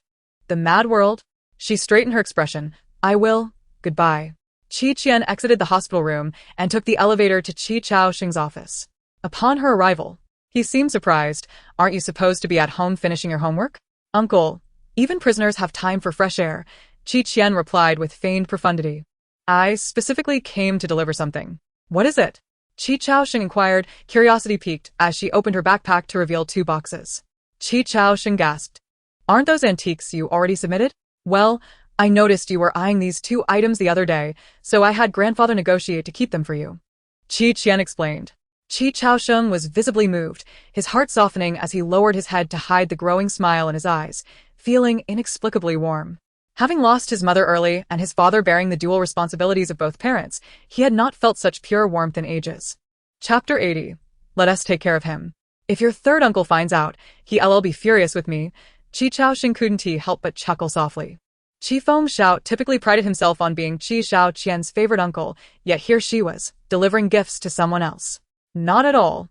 The mad world? She straightened her expression. "I will. Goodbye." Qian exited the hospital room and took the elevator to Qi Chaoxing's office. Upon her arrival, he seemed surprised. "Aren't you supposed to be at home finishing your homework?" "Uncle, even prisoners have time for fresh air," Qian replied with feigned profundity. "I specifically came to deliver something." "What is it?" Qi Chaoxing inquired, curiosity piqued as she opened her backpack to reveal 2 boxes. Qi Chaoxing gasped. "Aren't those antiques you already submitted?" "Well, I noticed you were eyeing these 2 items the other day, so I had grandfather negotiate to keep them for you," Qian explained. Qi Chaoxing was visibly moved, his heart softening as he lowered his head to hide the growing smile in his eyes, feeling inexplicably warm. Having lost his mother early and his father bearing the dual responsibilities of both parents, he had not felt such pure warmth in ages. Chapter 80. Let us take care of him. "If your third uncle finds out, he'll be furious with me," Qi Chaoxing couldn't help but chuckle softly. Qi Feng Xiao typically prided himself on being Qi Xiao Qian's favorite uncle, yet here she was, delivering gifts to someone else. "Not at all.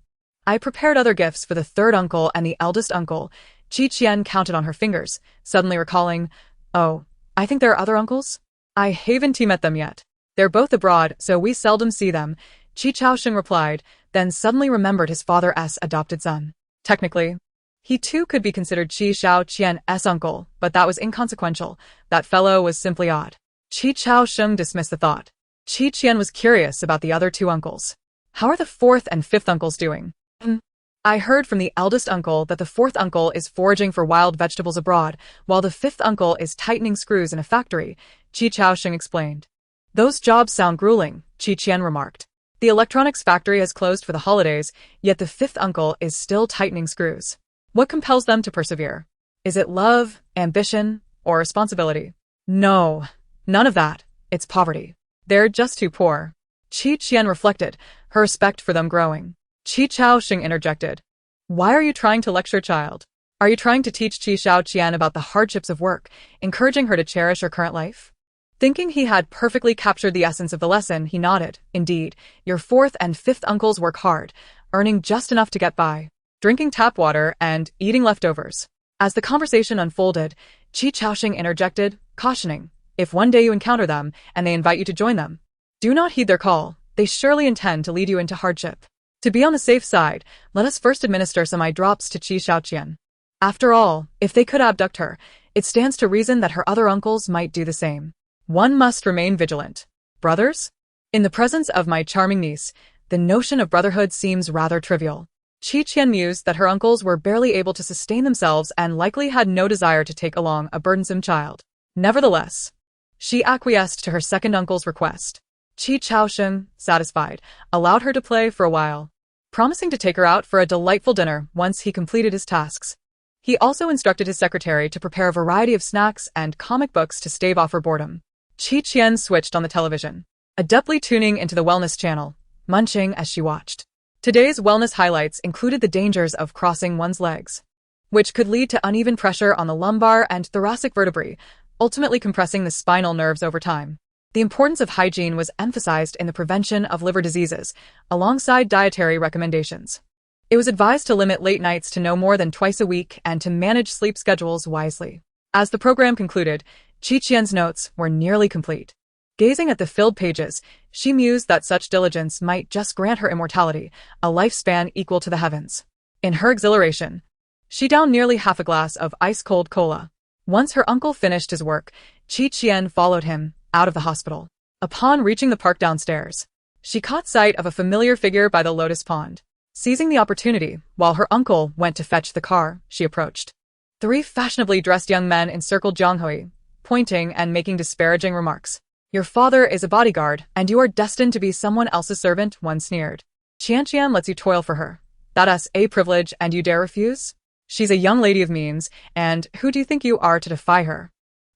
I prepared other gifts for the third uncle and the eldest uncle." Qian counted on her fingers, suddenly recalling, "Oh, I think there are other uncles? I haven't met them yet. They're both abroad, so we seldom see them," Qi Chaoxing replied, then suddenly remembered his father's adopted son. Technically, he too could be considered Qi Xiao Qian's uncle, but that was inconsequential. That fellow was simply odd. Qi Chaoxing dismissed the thought. Qian was curious about the other 2 uncles. "How are the 4th and 5th uncles doing?" "I heard from the eldest uncle that the 4th uncle is foraging for wild vegetables abroad, while the 5th uncle is tightening screws in a factory," Qi Chaoxing explained. "Those jobs sound grueling," Qian remarked. "The electronics factory has closed for the holidays, yet the 5th uncle is still tightening screws. What compels them to persevere? Is it love, ambition, or responsibility?" "No, none of that. It's poverty. They're just too poor." Qi Qian reflected, her respect for them growing. Qi Chaoxing interjected. Why are you trying to lecture, child? Are you trying to teach Qi Xiao Qian about the hardships of work, encouraging her to cherish her current life? Thinking he had perfectly captured the essence of the lesson, he nodded. Indeed, your fourth and fifth uncles work hard, earning just enough to get by, drinking tap water and eating leftovers. As the conversation unfolded, Qi Chaoxing interjected, cautioning, if one day you encounter them and they invite you to join them, do not heed their call. They surely intend to lead you into hardship. To be on the safe side, let us first administer some eye drops to Qi Xiaoqian. After all, if they could abduct her, it stands to reason that her other uncles might do the same. One must remain vigilant. Brothers? In the presence of my charming niece, the notion of brotherhood seems rather trivial. Qi Qian mused that her uncles were barely able to sustain themselves and likely had no desire to take along a burdensome child. Nevertheless, she acquiesced to her second uncle's request. Qi Chaoxing, satisfied, allowed her to play for a while, promising to take her out for a delightful dinner once he completed his tasks. He also instructed his secretary to prepare a variety of snacks and comic books to stave off her boredom. Qi Qian switched on the television, adeptly tuning into the wellness channel, munching as she watched. Today's wellness highlights included the dangers of crossing one's legs, which could lead to uneven pressure on the lumbar and thoracic vertebrae, ultimately compressing the spinal nerves over time. The importance of hygiene was emphasized in the prevention of liver diseases, alongside dietary recommendations. It was advised to limit late nights to no more than twice a week and to manage sleep schedules wisely. As the program concluded, Qi Qian's notes were nearly complete. Gazing at the filled pages, she mused that such diligence might just grant her immortality, a lifespan equal to the heavens. In her exhilaration, she downed nearly half a glass of ice-cold cola. Once her uncle finished his work, Qi Qian followed him out of the hospital. Upon reaching the park downstairs, she caught sight of a familiar figure by the lotus pond. Seizing the opportunity, while her uncle went to fetch the car, she approached. 3 fashionably dressed young men encircled Jiang Hui, pointing and making disparaging remarks. Your father is a bodyguard, and you are destined to be someone else's servant, one sneered. Qian lets you toil for her. That's a privilege, and you dare refuse? She's a young lady of means, and who do you think you are to defy her?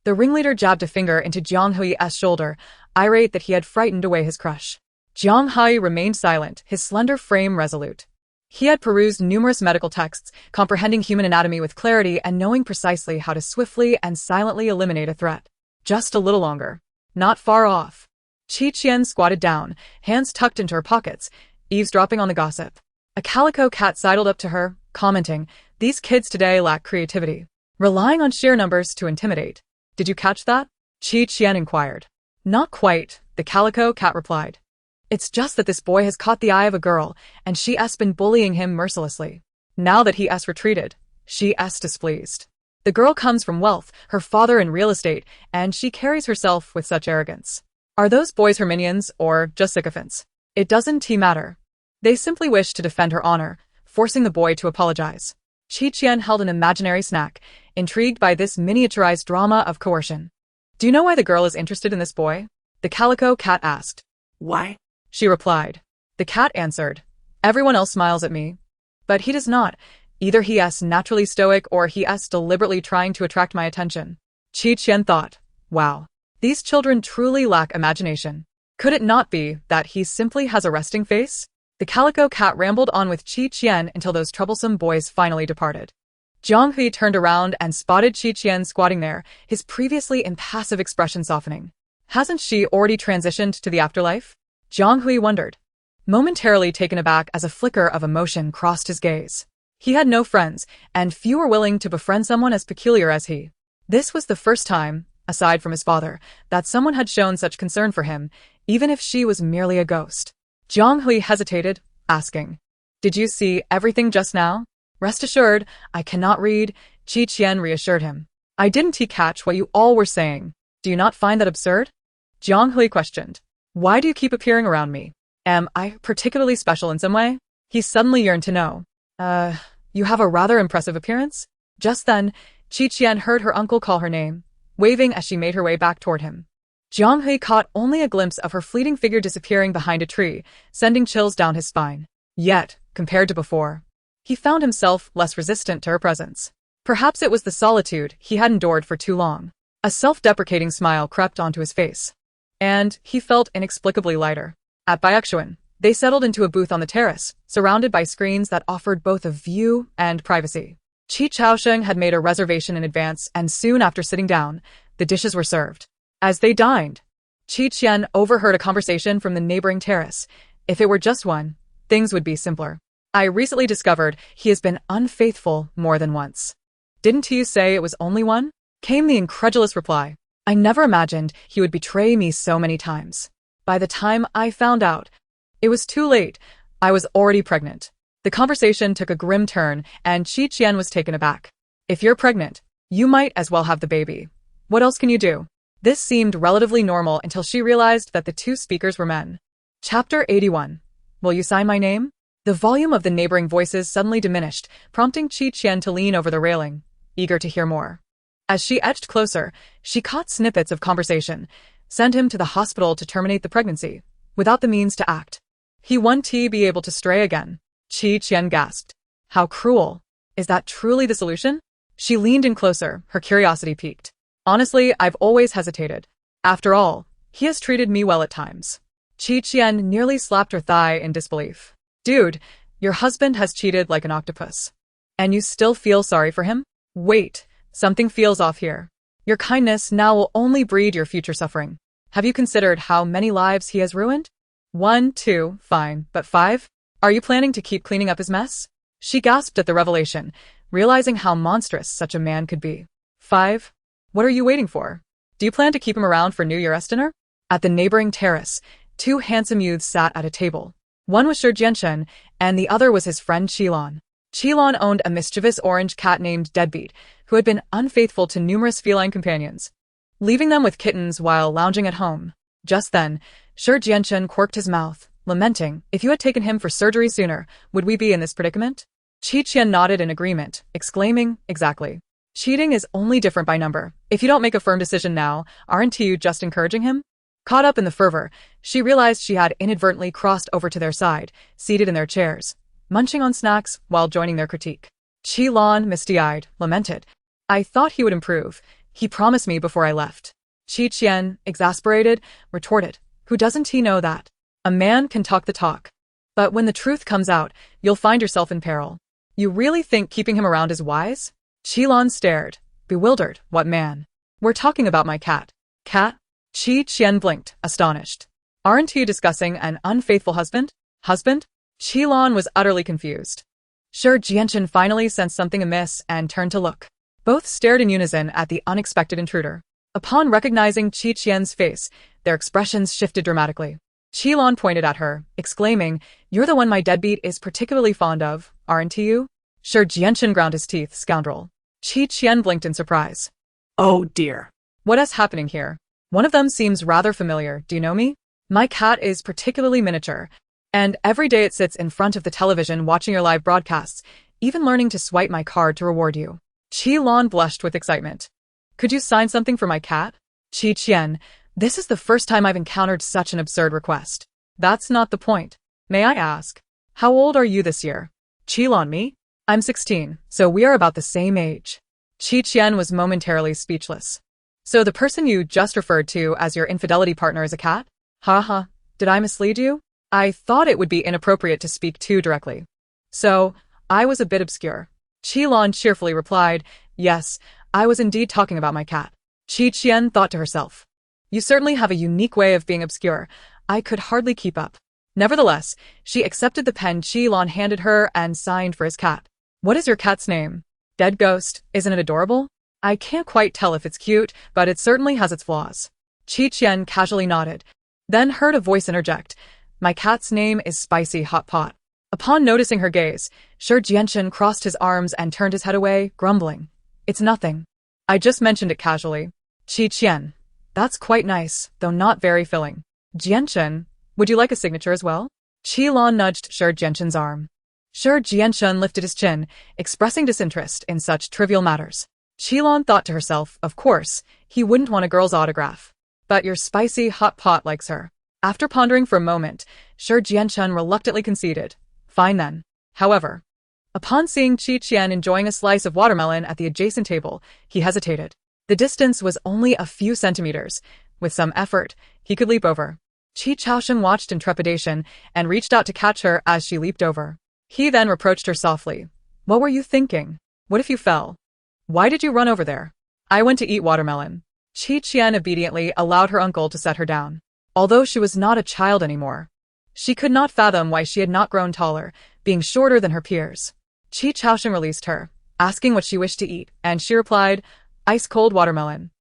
The ringleader jabbed a finger into Jiang Hui's shoulder, irate that he had frightened away his crush. Jiang Hui remained silent, his slender frame resolute. He had perused numerous medical texts, comprehending human anatomy with clarity and knowing precisely how to swiftly and silently eliminate a threat. Just a little longer. Not far off. Qi Qian squatted down, hands tucked into her pockets, eavesdropping on the gossip. A calico cat sidled up to her, commenting, "These kids today lack creativity, relying on sheer numbers to intimidate." Did you catch that? Qi Qian inquired. Not quite, the calico cat replied. It's just that this boy has caught the eye of a girl, and she's been bullying him mercilessly. Now that he's retreated, she's displeased. The girl comes from wealth, her father in real estate, and she carries herself with such arrogance. Are those boys her minions, or just sycophants? It doesn't matter. They simply wish to defend her honor, forcing the boy to apologize. Qi Qian held an imaginary snack, intrigued by this miniaturized drama of coercion. Do you know why the girl is interested in this boy? The calico cat asked. Why? She replied. The cat answered. Everyone else smiles at me. But he does not. Either he's naturally stoic or he's deliberately trying to attract my attention. Qi Qian thought, wow, these children truly lack imagination. Could it not be that he simply has a resting face? The calico cat rambled on with Qi Qian until those troublesome boys finally departed. Jiang Hui turned around and spotted Qi Qian squatting there, his previously impassive expression softening. Hasn't she already transitioned to the afterlife? Jiang Hui wondered, momentarily taken aback as a flicker of emotion crossed his gaze. He had no friends, and few were willing to befriend someone as peculiar as he. This was the first time, aside from his father, that someone had shown such concern for him, even if she was merely a ghost. Jiang Hui hesitated, asking, Did you see everything just now? Rest assured, I cannot read, Qi Qian reassured him. I didn't catch what you all were saying. Do you not find that absurd? Jiang Hui questioned. Why do you keep appearing around me? Am I particularly special in some way? He suddenly yearned to know. You have a rather impressive appearance? Just then, Qi Qian heard her uncle call her name, waving as she made her way back toward him. Jiang Hui caught only a glimpse of her fleeting figure disappearing behind a tree, sending chills down his spine. Yet, compared to before, he found himself less resistant to her presence. Perhaps it was the solitude he had endured for too long. A self-deprecating smile crept onto his face, and he felt inexplicably lighter. At Byakuan, they settled into a booth on the terrace, surrounded by screens that offered both a view and privacy. Qi Chaosheng had made a reservation in advance, and soon after sitting down, the dishes were served. As they dined, Qi Qian overheard a conversation from the neighboring terrace. If it were just one, things would be simpler. I recently discovered he has been unfaithful more than once. Didn't you say it was only one? Came the incredulous reply. I never imagined he would betray me so many times. By the time I found out, it was too late. I was already pregnant. The conversation took a grim turn, and Qi Qian was taken aback. If you're pregnant, you might as well have the baby. What else can you do? This seemed relatively normal until she realized that the two speakers were men. Chapter 81. Will you sign my name? The volume of the neighboring voices suddenly diminished, prompting Qi Qian to lean over the railing, eager to hear more. As she edged closer, she caught snippets of conversation. Send him to the hospital to terminate the pregnancy, without the means to act. He won't be able to stray again. Qi Qian gasped. How cruel. Is that truly the solution? She leaned in closer, her curiosity piqued. Honestly, I've always hesitated. After all, he has treated me well at times. Qi Qian nearly slapped her thigh in disbelief. Dude, your husband has cheated like an octopus. And you still feel sorry for him? Wait, something feels off here. Your kindness now will only breed your future suffering. Have you considered how many lives he has ruined? 1, 2, fine, but 5? Are you planning to keep cleaning up his mess? She gasped at the revelation, realizing how monstrous such a man could be. 5? What are you waiting for? Do you plan to keep him around for New Year's dinner? At the neighboring terrace, two handsome youths sat at a table. One was Shi Jianshen, and the other was his friend Qilan. Qilan owned a mischievous orange cat named Deadbeat, who had been unfaithful to numerous feline companions, leaving them with kittens while lounging at home. Just then, Shi Jianshen quirked his mouth, lamenting, if you had taken him for surgery sooner, would we be in this predicament? Qi Qian nodded in agreement, exclaiming, exactly. Cheating is only different by number. If you don't make a firm decision now, aren't you just encouraging him? Caught up in the fervor, she realized she had inadvertently crossed over to their side, seated in their chairs, munching on snacks while joining their critique. Qilan, misty-eyed, lamented. I thought he would improve. He promised me before I left. Qi Qian, exasperated, retorted. Who doesn't he know that? A man can talk the talk. But when the truth comes out, you'll find yourself in peril. You really think keeping him around is wise? Qilan stared, bewildered. What man? We're talking about my cat. Cat? Qi Qian blinked, astonished. Aren't you discussing an unfaithful husband? Husband? Qilan was utterly confused. Shi Jianshen finally sensed something amiss and turned to look. Both stared in unison at the unexpected intruder. Upon recognizing Qi Qian's face, their expressions shifted dramatically. Qilan pointed at her, exclaiming, You're the one my deadbeat is particularly fond of, aren't you? Shi Jianshen ground his teeth, scoundrel. Qi Qian blinked in surprise. Oh dear. What is happening here? One of them seems rather familiar, do you know me? My cat is particularly miniature, and every day it sits in front of the television watching your live broadcasts, even learning to swipe my card to reward you. Qilan blushed with excitement. Could you sign something for my cat? Qi Qian, this is the first time I've encountered such an absurd request. That's not the point. May I ask, how old are you this year? Qilan, me? I'm 16, so we are about the same age. Qi Qian was momentarily speechless. So the person you just referred to as your infidelity partner is a cat? Haha, did I mislead you? I thought it would be inappropriate to speak too directly. So, I was a bit obscure. Qilan cheerfully replied, Yes, I was indeed talking about my cat. Qi Qian thought to herself. You certainly have a unique way of being obscure. I could hardly keep up. Nevertheless, she accepted the pen Qilan handed her and signed for his cat. What is your cat's name? Dead Ghost, isn't it adorable? I can't quite tell if it's cute, but it certainly has its flaws. Qi Qian casually nodded, then heard a voice interject. My cat's name is Spicy Hot Pot. Upon noticing her gaze, Shi Jianshen crossed his arms and turned his head away, grumbling. It's nothing. I just mentioned it casually. Qi Qian. That's quite nice, though not very filling. Jianshen, would you like a signature as well? Qilan nudged Shi Jianshen's arm. Shi Jianshen lifted his chin, expressing disinterest in such trivial matters. Qilan thought to herself, of course, he wouldn't want a girl's autograph. But your spicy hot pot likes her. After pondering for a moment, Shi Jianshen reluctantly conceded. Fine then. However, upon seeing Qi Qian enjoying a slice of watermelon at the adjacent table, he hesitated. The distance was only a few centimeters. With some effort, he could leap over. Qi Chaoshan watched in trepidation and reached out to catch her as she leaped over. He then reproached her softly. What were you thinking? What if you fell? Why did you run over there? I went to eat watermelon. Qian obediently allowed her uncle to set her down. Although she was not a child anymore, she could not fathom why she had not grown taller, being shorter than her peers. Qi Chaoshan released her, asking what she wished to eat, and she replied, ice-cold watermelon.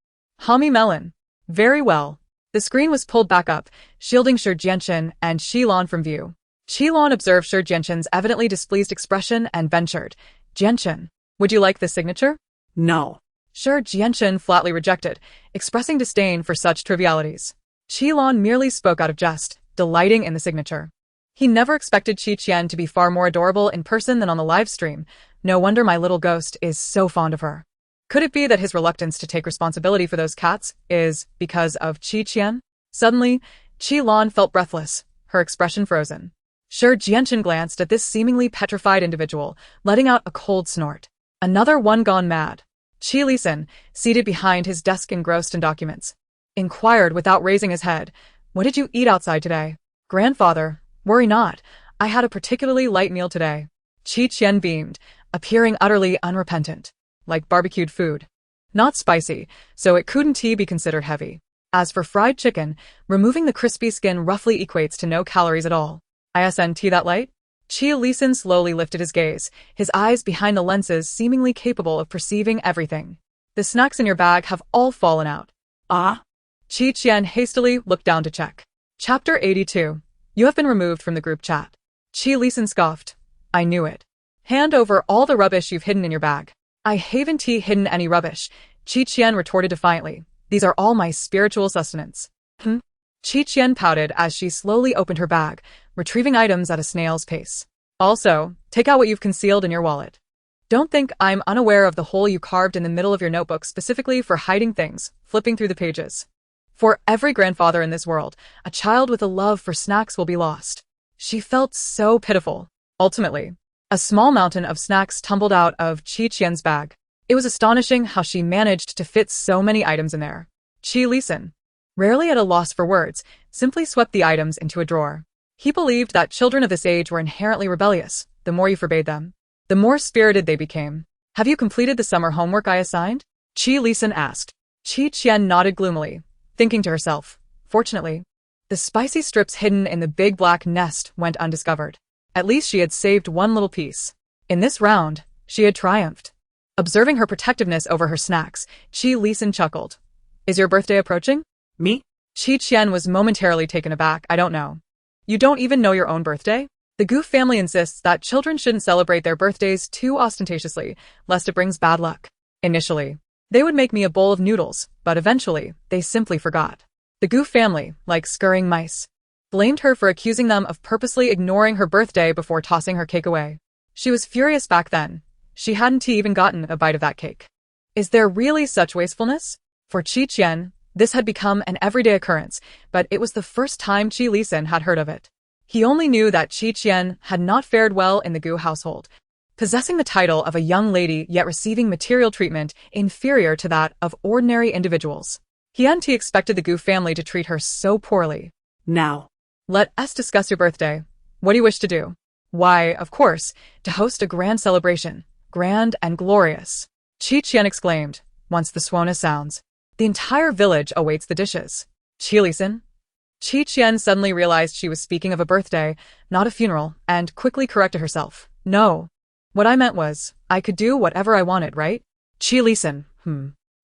Hami melon. Very well. The screen was pulled back up, shielding Shi Jianchen and Shi Lan from view. Shi Lan observed Shi Jianchen's evidently displeased expression and ventured, Jianchen, would you like this signature? No. Shi Jianchen flatly rejected, expressing disdain for such trivialities. Shi Lan merely spoke out of jest, delighting in the signature. He never expected Qi Qian to be far more adorable in person than on the live stream. No wonder my little ghost is so fond of her. Could it be that his reluctance to take responsibility for those cats is because of Qi Qian? Suddenly, Qi Lan felt breathless, her expression frozen. Shi Jianchen glanced at this seemingly petrified individual, letting out a cold snort. Another one gone mad. Qi Lisan, seated behind his desk engrossed in documents, inquired without raising his head, what did you eat outside today? Grandfather, worry not, I had a particularly light meal today. Qi Qian beamed, appearing utterly unrepentant. Like barbecued food. Not spicy, so it couldn't be considered heavy. As for fried chicken, removing the crispy skin roughly equates to no calories at all. Isn't that light? Qi Lisan slowly lifted his gaze, his eyes behind the lenses seemingly capable of perceiving everything. The snacks in your bag have all fallen out. Ah? Qi Qian hastily looked down to check. Chapter 82. You have been removed from the group chat. Qi Lisan scoffed. I knew it. Hand over all the rubbish you've hidden in your bag. I haven't hidden any rubbish, Qi Qian retorted defiantly. These are all my spiritual sustenance. Qi Qian pouted as she slowly opened her bag, retrieving items at a snail's pace. Also, take out what you've concealed in your wallet. Don't think I'm unaware of the hole you carved in the middle of your notebook specifically for hiding things, flipping through the pages. For every grandfather in this world, a child with a love for snacks will be lost. She felt so pitiful. Ultimately, a small mountain of snacks tumbled out of Qi Qian's bag. It was astonishing how she managed to fit so many items in there. Qi Lisan, rarely at a loss for words, simply swept the items into a drawer. He believed that children of this age were inherently rebellious. The more you forbade them, the more spirited they became. Have you completed the summer homework I assigned? Qi Lisan asked. Qi Qian nodded gloomily, thinking to herself, fortunately, the spicy strips hidden in the big black nest went undiscovered. At least she had saved one little piece. In this round, she had triumphed. Observing her protectiveness over her snacks, Qi Lisan chuckled. Is your birthday approaching? Me? Qi Qian was momentarily taken aback. I don't know. You don't even know your own birthday? The Goof family insists that children shouldn't celebrate their birthdays too ostentatiously, lest it brings bad luck. Initially, they would make me a bowl of noodles, but eventually, they simply forgot. The Goof family, like scurrying mice, blamed her for accusing them of purposely ignoring her birthday before tossing her cake away. She was furious back then. She hadn't even gotten a bite of that cake. Is there really such wastefulness? For Qi Qian, this had become an everyday occurrence, but it was the first time Qi Lisan had heard of it. He only knew that Qi Qian had not fared well in the Gu household, possessing the title of a young lady yet receiving material treatment inferior to that of ordinary individuals. He hadn't expected the Gu family to treat her so poorly. Now, let us discuss your birthday. What do you wish to do? Why, of course, to host a grand celebration. Grand and glorious. Qi Qian exclaimed, once the suona sounds. The entire village awaits the dishes. Qi Lisan? Qi Qian suddenly realized she was speaking of a birthday, not a funeral, and quickly corrected herself. No. What I meant was, I could do whatever I wanted, right? Qi Lisan,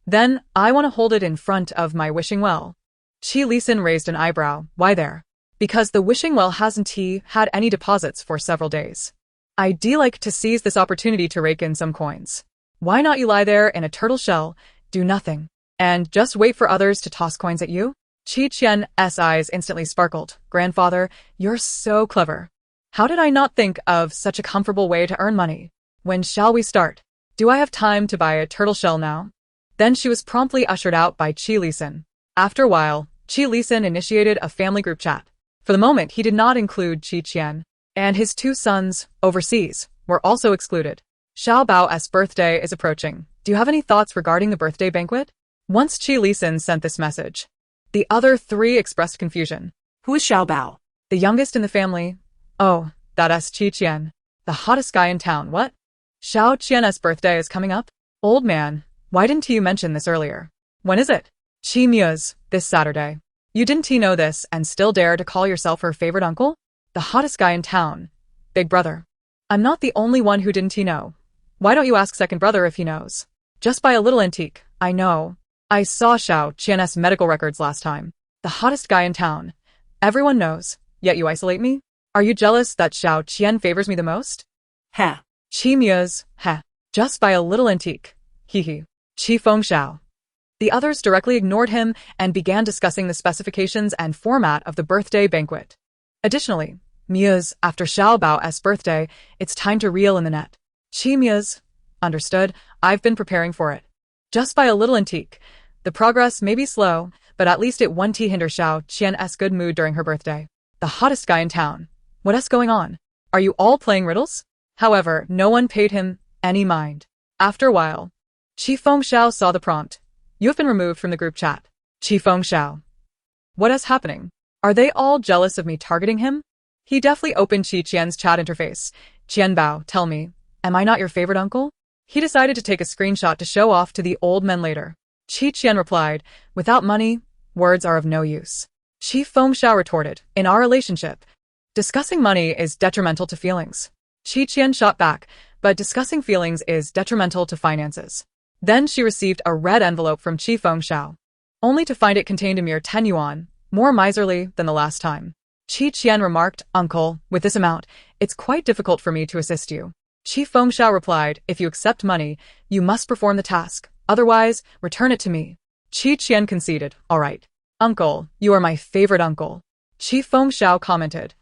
Then, I want to hold it in front of my wishing well. Qi Lisan raised an eyebrow. Why there? Because the wishing well hasn't had any deposits for several days. I'd like to seize this opportunity to rake in some coins. Why not you lie there in a turtle shell, do nothing, and just wait for others to toss coins at you? Qi Qian's eyes instantly sparkled. Grandfather, you're so clever. How did I not think of such a comfortable way to earn money? When shall we start? Do I have time to buy a turtle shell now? Then she was promptly ushered out by Qi Lisan. After a while, Qi Lisan initiated a family group chat. For the moment, he did not include Qi Qian, and his two sons, overseas, were also excluded. Xiao Bao's birthday is approaching. Do you have any thoughts regarding the birthday banquet? Once Qi Lisan sent this message, the other three expressed confusion. Who is Xiao Bao? The youngest in the family. Oh, that's Qian. The hottest guy in town, what? Xiao Qian's birthday is coming up? Old man, why didn't you mention this earlier? When is it? Mia's, this Saturday. You didn't know this and still dare to call yourself her favorite uncle? The hottest guy in town. Big brother. I'm not the only one who didn't know. Why don't you ask second brother if he knows? Just by a little antique, I know. I saw Xiao Qian's medical records last time. The hottest guy in town. Everyone knows, yet you isolate me? Are you jealous that Xiao Qian favors me the most? Ha. Mia's, ha. Just by a little antique. Hee hee. Qi Feng Xiao. The others directly ignored him and began discussing the specifications and format of the birthday banquet. Additionally, Mia's, after Xiao Bao's birthday, it's time to reel in the net. Mia's. Understood, I've been preparing for it. Just by a little antique. The progress may be slow, but at least it won't hinder Xiao Qian's good mood during her birthday. The hottest guy in town. What's going on? Are you all playing riddles? However, no one paid him any mind. After a while, Qi Feng Xiao saw the prompt. You have been removed from the group chat. Qi Feng Xiao. What is happening? Are they all jealous of me targeting him? He deftly opened Qi Qian's chat interface. Qian Bao, tell me, am I not your favorite uncle? He decided to take a screenshot to show off to the old men later. Qi Qian replied, without money, words are of no use. Qi Feng Xiao retorted, in our relationship, discussing money is detrimental to feelings. Qi Qian shot back, but discussing feelings is detrimental to finances. Then she received a red envelope from Qi Feng Xiao, only to find it contained a mere 10 yuan, more miserly than the last time. Qi Qian remarked, Uncle, with this amount, it's quite difficult for me to assist you. Qi Feng Xiao replied, if you accept money, you must perform the task, otherwise, return it to me. Qi Qian conceded, all right. Uncle, you are my favorite uncle. Qi Feng Xiao commented.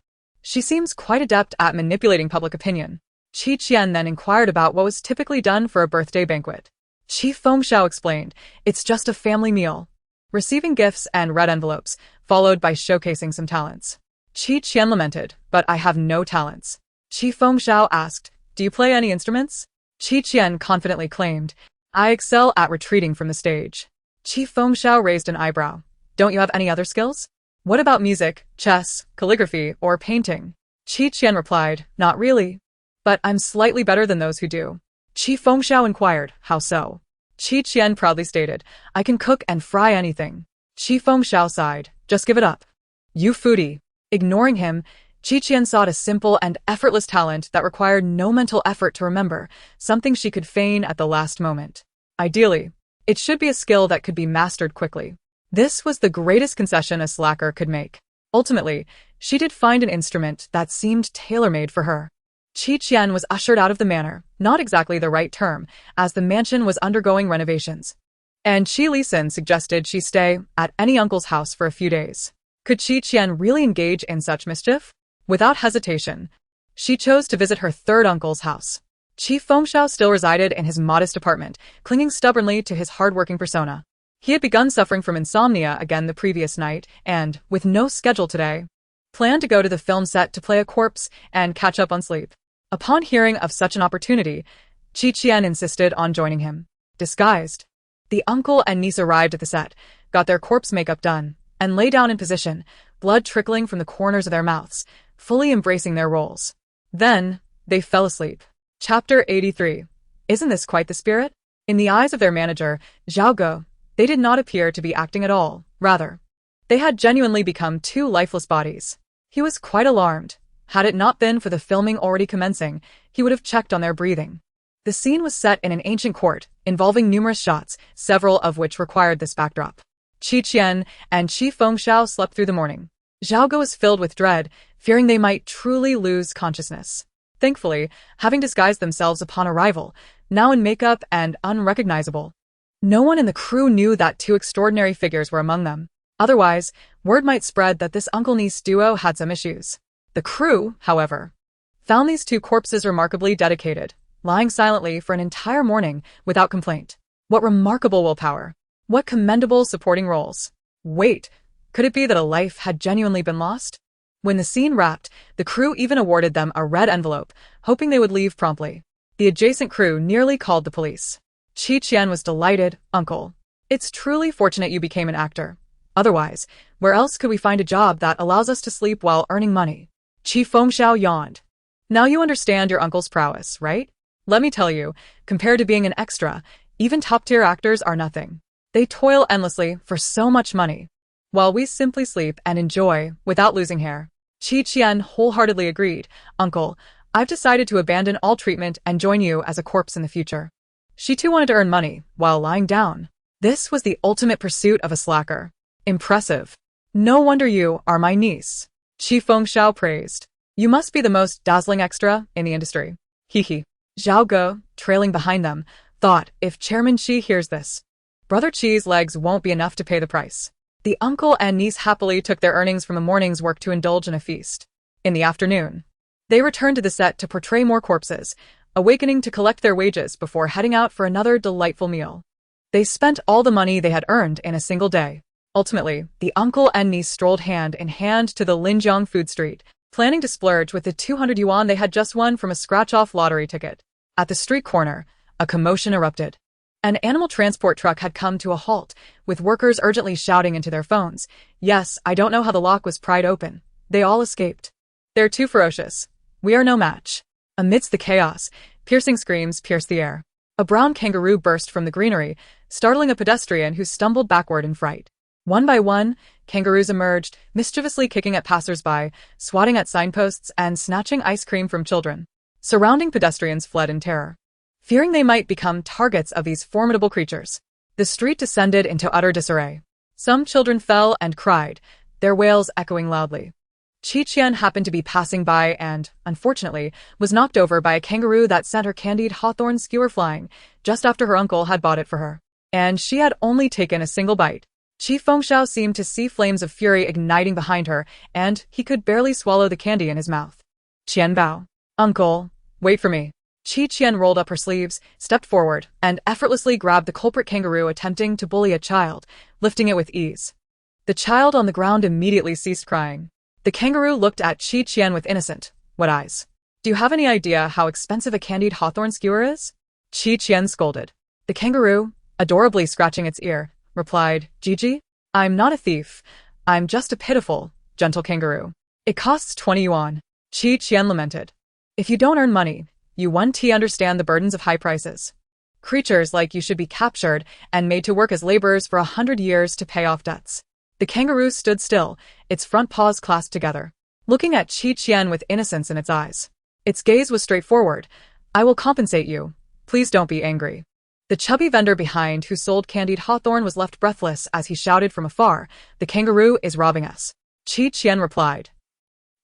She seems quite adept at manipulating public opinion. Qi Qian then inquired about what was typically done for a birthday banquet. Qi Feng Xiao explained, it's just a family meal. Receiving gifts and red envelopes, followed by showcasing some talents. Qi Qian lamented, but I have no talents. Qi Feng Xiao asked, do you play any instruments? Qi Qian confidently claimed, I excel at retreating from the stage. Qi Feng Xiao raised an eyebrow. Don't you have any other skills? What about music, chess, calligraphy, or painting? Qi Qian replied, not really. But I'm slightly better than those who do. Qi Feng Xiao inquired, how so? Qi Qian proudly stated, I can cook and fry anything. Qi Feng Xiao sighed, just give it up. You foodie. Ignoring him, Qi Qian sought a simple and effortless talent that required no mental effort to remember, something she could feign at the last moment. Ideally, it should be a skill that could be mastered quickly. This was the greatest concession a slacker could make. Ultimately, she did find an instrument that seemed tailor-made for her. Qi Qian was ushered out of the manor, not exactly the right term, as the mansion was undergoing renovations. And Qi Lisan suggested she stay at any uncle's house for a few days. Could Qi Qian really engage in such mischief? Without hesitation, she chose to visit her third uncle's house. Qi Feng Xiao still resided in his modest apartment, clinging stubbornly to his hard-working persona. He had begun suffering from insomnia again the previous night, and, with no schedule today, planned to go to the film set to play a corpse and catch up on sleep. Upon hearing of such an opportunity, Qi Qian insisted on joining him. Disguised, the uncle and niece arrived at the set, got their corpse makeup done, and lay down in position, blood trickling from the corners of their mouths, fully embracing their roles. Then, they fell asleep. Chapter 83. Isn't this quite the spirit? In the eyes of their manager, Zhao Ge, they did not appear to be acting at all. Rather, they had genuinely become two lifeless bodies. He was quite alarmed. Had it not been for the filming already commencing, he would have checked on their breathing. The scene was set in an ancient court, involving numerous shots, several of which required this backdrop. Qi Qian and Qi Feng Xiao slept through the morning. Zhao Ge was filled with dread, fearing they might truly lose consciousness. Thankfully, having disguised themselves upon arrival, now in makeup and unrecognizable, no one in the crew knew that two extraordinary figures were among them. Otherwise, word might spread that this uncle-niece duo had some issues. The crew, however, found these two corpses remarkably dedicated, lying silently for an entire morning without complaint. What remarkable willpower! What commendable supporting roles! Wait, could it be that a life had genuinely been lost? When the scene wrapped, the crew even awarded them a red envelope, hoping they would leave promptly. The adjacent crew nearly called the police. Qi Qian was delighted, Uncle. It's truly fortunate you became an actor. Otherwise, where else could we find a job that allows us to sleep while earning money? Qi Fengxiao yawned. Now you understand your uncle's prowess, right? Let me tell you, compared to being an extra, even top-tier actors are nothing. They toil endlessly for so much money, while we simply sleep and enjoy without losing hair. Qian wholeheartedly agreed. Uncle, I've decided to abandon all treatment and join you as a corpse in the future. She too wanted to earn money while lying down. This was the ultimate pursuit of a slacker. Impressive. No wonder you are my niece. Qi Fengxiao praised. You must be the most dazzling extra in the industry. Hee. Zhao Ge, trailing behind them, thought, if Chairman Qi hears this, Brother Qi's legs won't be enough to pay the price. The uncle and niece happily took their earnings from a morning's work to indulge in a feast. In the afternoon, they returned to the set to portray more corpses, awakening to collect their wages before heading out for another delightful meal. They spent all the money they had earned in a single day. Ultimately, the uncle and niece strolled hand in hand to the Linjiang food street, planning to splurge with the 200 yuan they had just won from a scratch-off lottery ticket. At the street corner, a commotion erupted. An animal transport truck had come to a halt, with workers urgently shouting into their phones. Yes, I don't know how the lock was pried open. They all escaped. They're too ferocious. We are no match. Amidst the chaos, piercing screams pierced the air. A brown kangaroo burst from the greenery, startling a pedestrian who stumbled backward in fright. One by one, kangaroos emerged, mischievously kicking at passers-by, swatting at signposts, and snatching ice cream from children. Surrounding pedestrians fled in terror, fearing they might become targets of these formidable creatures. The street descended into utter disarray. Some children fell and cried, their wails echoing loudly. Qian happened to be passing by and, unfortunately, was knocked over by a kangaroo that sent her candied hawthorn skewer flying, just after her uncle had bought it for her. And she had only taken a single bite. Qi Fengxiao seemed to see flames of fury igniting behind her, and he could barely swallow the candy in his mouth. Qian Bao. Uncle, wait for me. Qian rolled up her sleeves, stepped forward, and effortlessly grabbed the culprit kangaroo attempting to bully a child, lifting it with ease. The child on the ground immediately ceased crying. The kangaroo looked at Qian with innocent, wet eyes. Do you have any idea how expensive a candied hawthorn skewer is? Qian scolded. The kangaroo, adorably scratching its ear, replied, Gigi, I'm not a thief. I'm just a pitiful, gentle kangaroo. It costs 20 yuan. Qian lamented. If you don't earn money, you won't understand the burdens of high prices. Creatures like you should be captured and made to work as laborers for 100 years to pay off debts. The kangaroo stood still, its front paws clasped together, looking at Qian with innocence in its eyes. Its gaze was straightforward. I will compensate you. Please don't be angry. The chubby vendor behind who sold candied hawthorn was left breathless as he shouted from afar, the kangaroo is robbing us. Qian replied.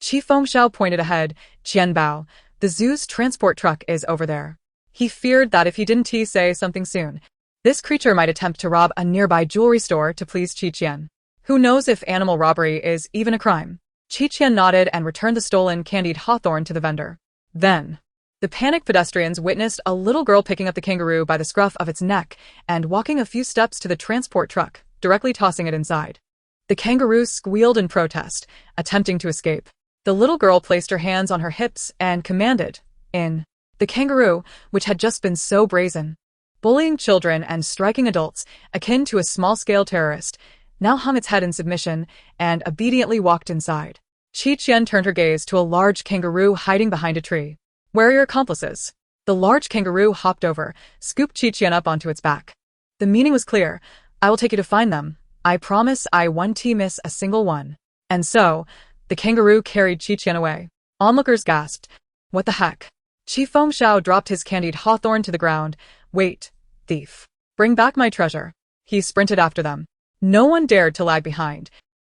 Qi Fengxiao pointed ahead, Qian Bao, the zoo's transport truck is over there. He feared that if he didn't say something soon, this creature might attempt to rob a nearby jewelry store to please Qian. Who knows if animal robbery is even a crime? Qian nodded and returned the stolen candied hawthorn to the vendor. Then, the panicked pedestrians witnessed a little girl picking up the kangaroo by the scruff of its neck and walking a few steps to the transport truck, directly tossing it inside. The kangaroo squealed in protest, attempting to escape. The little girl placed her hands on her hips and commanded, in. The kangaroo, which had just been so brazen, bullying children and striking adults, akin to a small-scale terrorist, now hung its head in submission and obediently walked inside. Qian turned her gaze to a large kangaroo hiding behind a tree. Where are your accomplices? The large kangaroo hopped over, scooped Qian up onto its back. The meaning was clear. I will take you to find them. I promise I won't miss a single one. And so, the kangaroo carried Qian away. Onlookers gasped. What the heck? Qi Fengxiao dropped his candied hawthorn to the ground. Wait, thief. Bring back my treasure. He sprinted after them. No one dared to lag behind,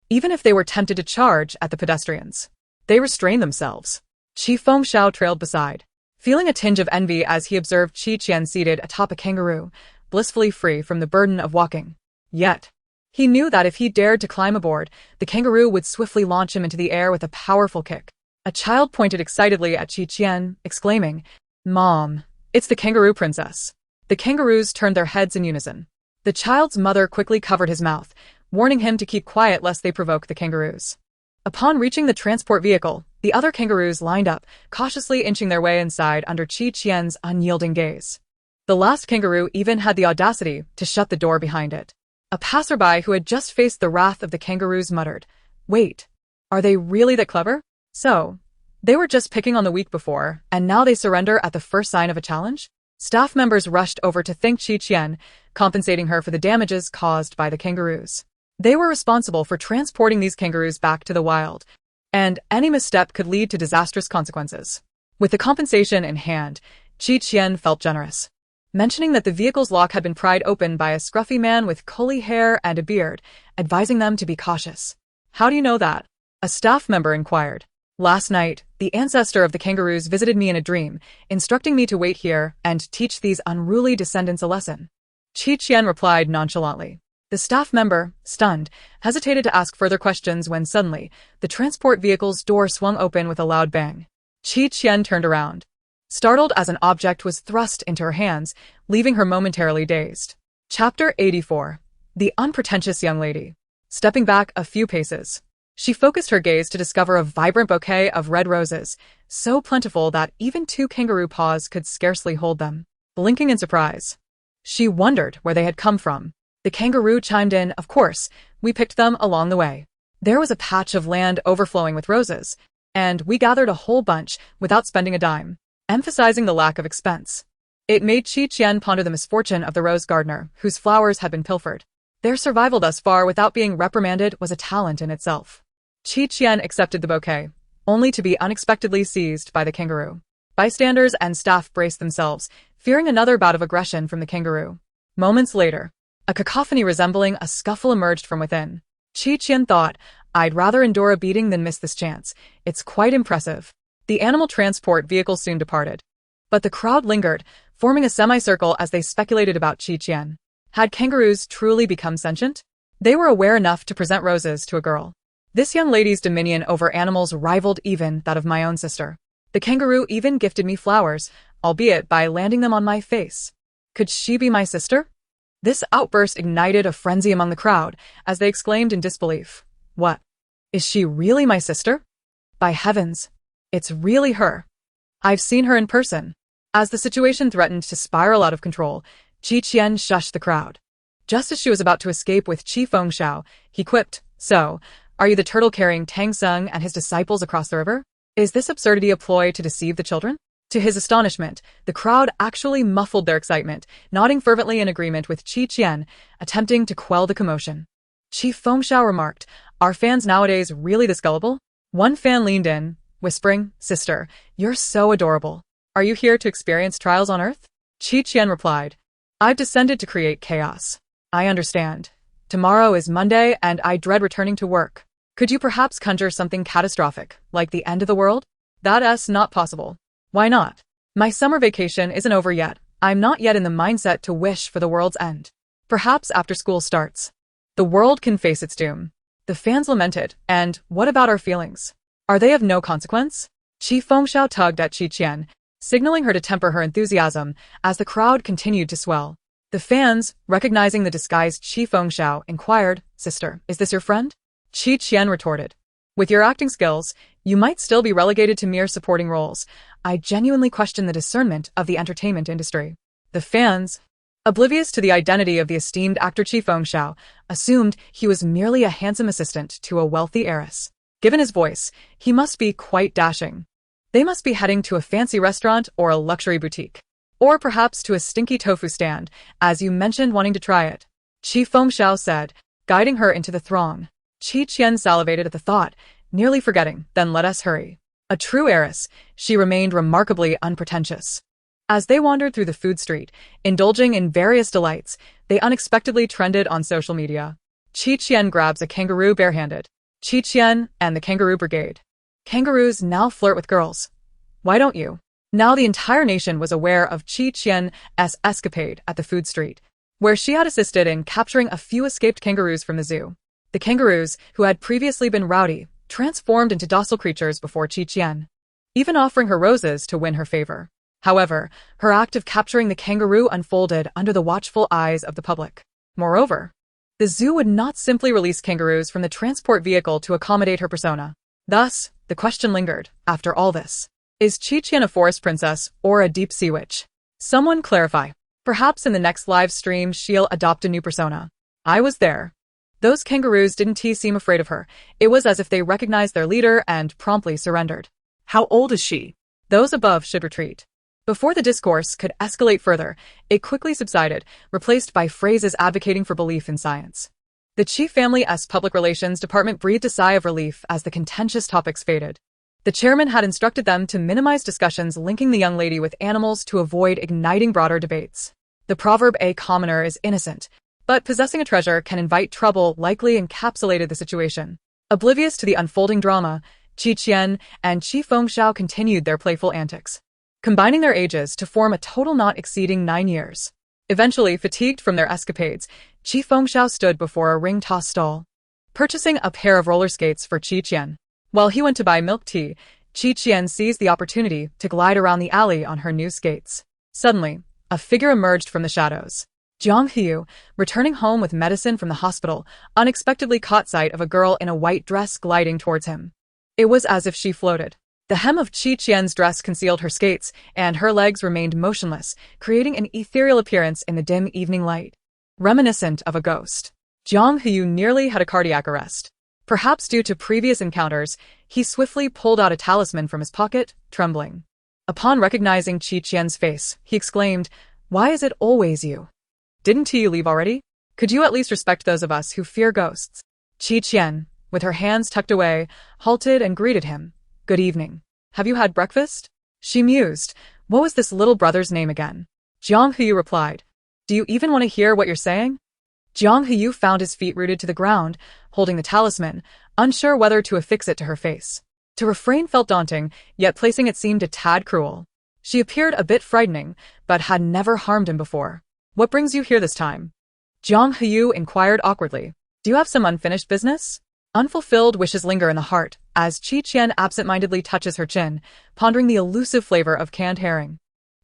even if they were tempted to charge at the pedestrians. They restrained themselves. Qi Fengxiao trailed beside, feeling a tinge of envy as he observed Qian seated atop a kangaroo, blissfully free from the burden of walking. Yet, he knew that if he dared to climb aboard, the kangaroo would swiftly launch him into the air with a powerful kick. A child pointed excitedly at Qian, exclaiming, Mom, it's the kangaroo princess. The kangaroos turned their heads in unison. The child's mother quickly covered his mouth, warning him to keep quiet lest they provoke the kangaroos. Upon reaching the transport vehicle, the other kangaroos lined up, cautiously inching their way inside under Qian's unyielding gaze. The last kangaroo even had the audacity to shut the door behind it. A passerby who had just faced the wrath of the kangaroos muttered, "Wait, are they really that clever? So, they were just picking on the week before, and now they surrender at the first sign of a challenge?" Staff members rushed over to thank Qian, compensating her for the damages caused by the kangaroos. They were responsible for transporting these kangaroos back to the wild, and any misstep could lead to disastrous consequences. With the compensation in hand, Qian felt generous, mentioning that the vehicle's lock had been pried open by a scruffy man with curly hair and a beard, advising them to be cautious. "How do you know that?" a staff member inquired. "Last night, the ancestor of the kangaroos visited me in a dream, instructing me to wait here and teach these unruly descendants a lesson." Qian replied nonchalantly. The staff member, stunned, hesitated to ask further questions when suddenly, the transport vehicle's door swung open with a loud bang. Qian turned around, startled as an object was thrust into her hands, leaving her momentarily dazed. Chapter 84. The Unpretentious Young Lady. Stepping back a few paces, she focused her gaze to discover a vibrant bouquet of red roses, so plentiful that even two kangaroo paws could scarcely hold them. Blinking in surprise, she wondered where they had come from. The kangaroo chimed in, "Of course, we picked them along the way. There was a patch of land overflowing with roses, and we gathered a whole bunch without spending a dime," emphasizing the lack of expense. It made Qian ponder the misfortune of the rose gardener, whose flowers had been pilfered. Their survival thus far without being reprimanded was a talent in itself. Qian accepted the bouquet, only to be unexpectedly seized by the kangaroo. Bystanders and staff braced themselves, fearing another bout of aggression from the kangaroo. Moments later, a cacophony resembling a scuffle emerged from within. Qian thought, "I'd rather endure a beating than miss this chance. It's quite impressive." The animal transport vehicle soon departed, but the crowd lingered, forming a semicircle as they speculated about Qian. Had kangaroos truly become sentient? They were aware enough to present roses to a girl. This young lady's dominion over animals rivaled even that of my own sister. The kangaroo even gifted me flowers, albeit by landing them on my face. Could she be my sister? This outburst ignited a frenzy among the crowd, as they exclaimed in disbelief. "What? Is she really my sister? By heavens, it's really her. I've seen her in person." As the situation threatened to spiral out of control, Qian shushed the crowd. Just as she was about to escape with Qi Fengxiao, he quipped, "So, are you the turtle carrying Tang Sung and his disciples across the river? Is this absurdity a ploy to deceive the children?" To his astonishment, the crowd actually muffled their excitement, nodding fervently in agreement with Qian, attempting to quell the commotion. Qi Fengxiao remarked, "Are fans nowadays really this gullible?" One fan leaned in, whispering, "Sister, you're so adorable. Are you here to experience trials on Earth?" Qian replied, "I've descended to create chaos. I understand. Tomorrow is Monday and I dread returning to work. Could you perhaps conjure something catastrophic, like the end of the world?" "That's not possible." "Why not?" "My summer vacation isn't over yet. I'm not yet in the mindset to wish for the world's end. Perhaps after school starts, the world can face its doom." The fans lamented, "And what about our feelings? Are they of no consequence?" Qi Fengxiao tugged at Qian, signaling her to temper her enthusiasm as the crowd continued to swell. The fans, recognizing the disguised Qi Fengxiao, inquired, "Sister, is this your friend?" Qian retorted, "With your acting skills, you might still be relegated to mere supporting roles. I genuinely question the discernment of the entertainment industry." The fans, oblivious to the identity of the esteemed actor Qi Fengxiao, assumed he was merely a handsome assistant to a wealthy heiress. Given his voice, he must be quite dashing. They must be heading to a fancy restaurant or a luxury boutique. Or perhaps to a stinky tofu stand, as you mentioned wanting to try it. Qi Fengxiao said, guiding her into the throng. Qian salivated at the thought, nearly forgetting, "Then let us hurry." A true heiress, she remained remarkably unpretentious. As they wandered through the food street, indulging in various delights, they unexpectedly trended on social media. Qian grabs a kangaroo barehanded. Qian and the Kangaroo Brigade. Kangaroos now flirt with girls. Why don't you? Now the entire nation was aware of Qian's escapade at the food street, where she had assisted in capturing a few escaped kangaroos from the zoo. The kangaroos, who had previously been rowdy, transformed into docile creatures before Qian, even offering her roses to win her favor. However, her act of capturing the kangaroo unfolded under the watchful eyes of the public. Moreover, the zoo would not simply release kangaroos from the transport vehicle to accommodate her persona. Thus, the question lingered, after all this, is Qian a forest princess or a deep sea witch? Someone clarify. Perhaps in the next live stream she'll adopt a new persona. I was there. Those kangaroos didn't seem afraid of her. It was as if they recognized their leader and promptly surrendered. How old is she? Those above should retreat. Before the discourse could escalate further, it quickly subsided, replaced by phrases advocating for belief in science. The Chief Family's public relations department breathed a sigh of relief as the contentious topics faded. The chairman had instructed them to minimize discussions linking the young lady with animals to avoid igniting broader debates. The proverb "a commoner is innocent, but possessing a treasure can invite trouble" likely encapsulated the situation. Oblivious to the unfolding drama, Qian and Qi Fengxiao continued their playful antics, combining their ages to form a total not exceeding 9 years. Eventually, fatigued from their escapades, Qi Fengxiao stood before a ring toss stall, purchasing a pair of roller skates for Qian. While he went to buy milk tea, Qian seized the opportunity to glide around the alley on her new skates. Suddenly, a figure emerged from the shadows. Jiang Hu, returning home with medicine from the hospital, unexpectedly caught sight of a girl in a white dress gliding towards him. It was as if she floated. The hem of Qian's dress concealed her skates, and her legs remained motionless, creating an ethereal appearance in the dim evening light. Reminiscent of a ghost. Jiang Hu nearly had a cardiac arrest. Perhaps due to previous encounters, he swiftly pulled out a talisman from his pocket, trembling. Upon recognizing Qian's face, he exclaimed, "Why is it always you? Didn't you leave already? Could you at least respect those of us who fear ghosts?" Qian, with her hands tucked away, halted and greeted him. "Good evening. Have you had breakfast?" She mused. What was this little brother's name again? Jiang Hu replied. "Do you even want to hear what you're saying?" Jiang Hu found his feet rooted to the ground, holding the talisman, unsure whether to affix it to her face. To refrain felt daunting, yet placing it seemed a tad cruel. She appeared a bit frightening, but had never harmed him before. "What brings you here this time?" Jiang Hu inquired awkwardly. "Do you have some unfinished business?" Unfulfilled wishes linger in the heart, as Qian absent-mindedly touches her chin, pondering the elusive flavor of canned herring.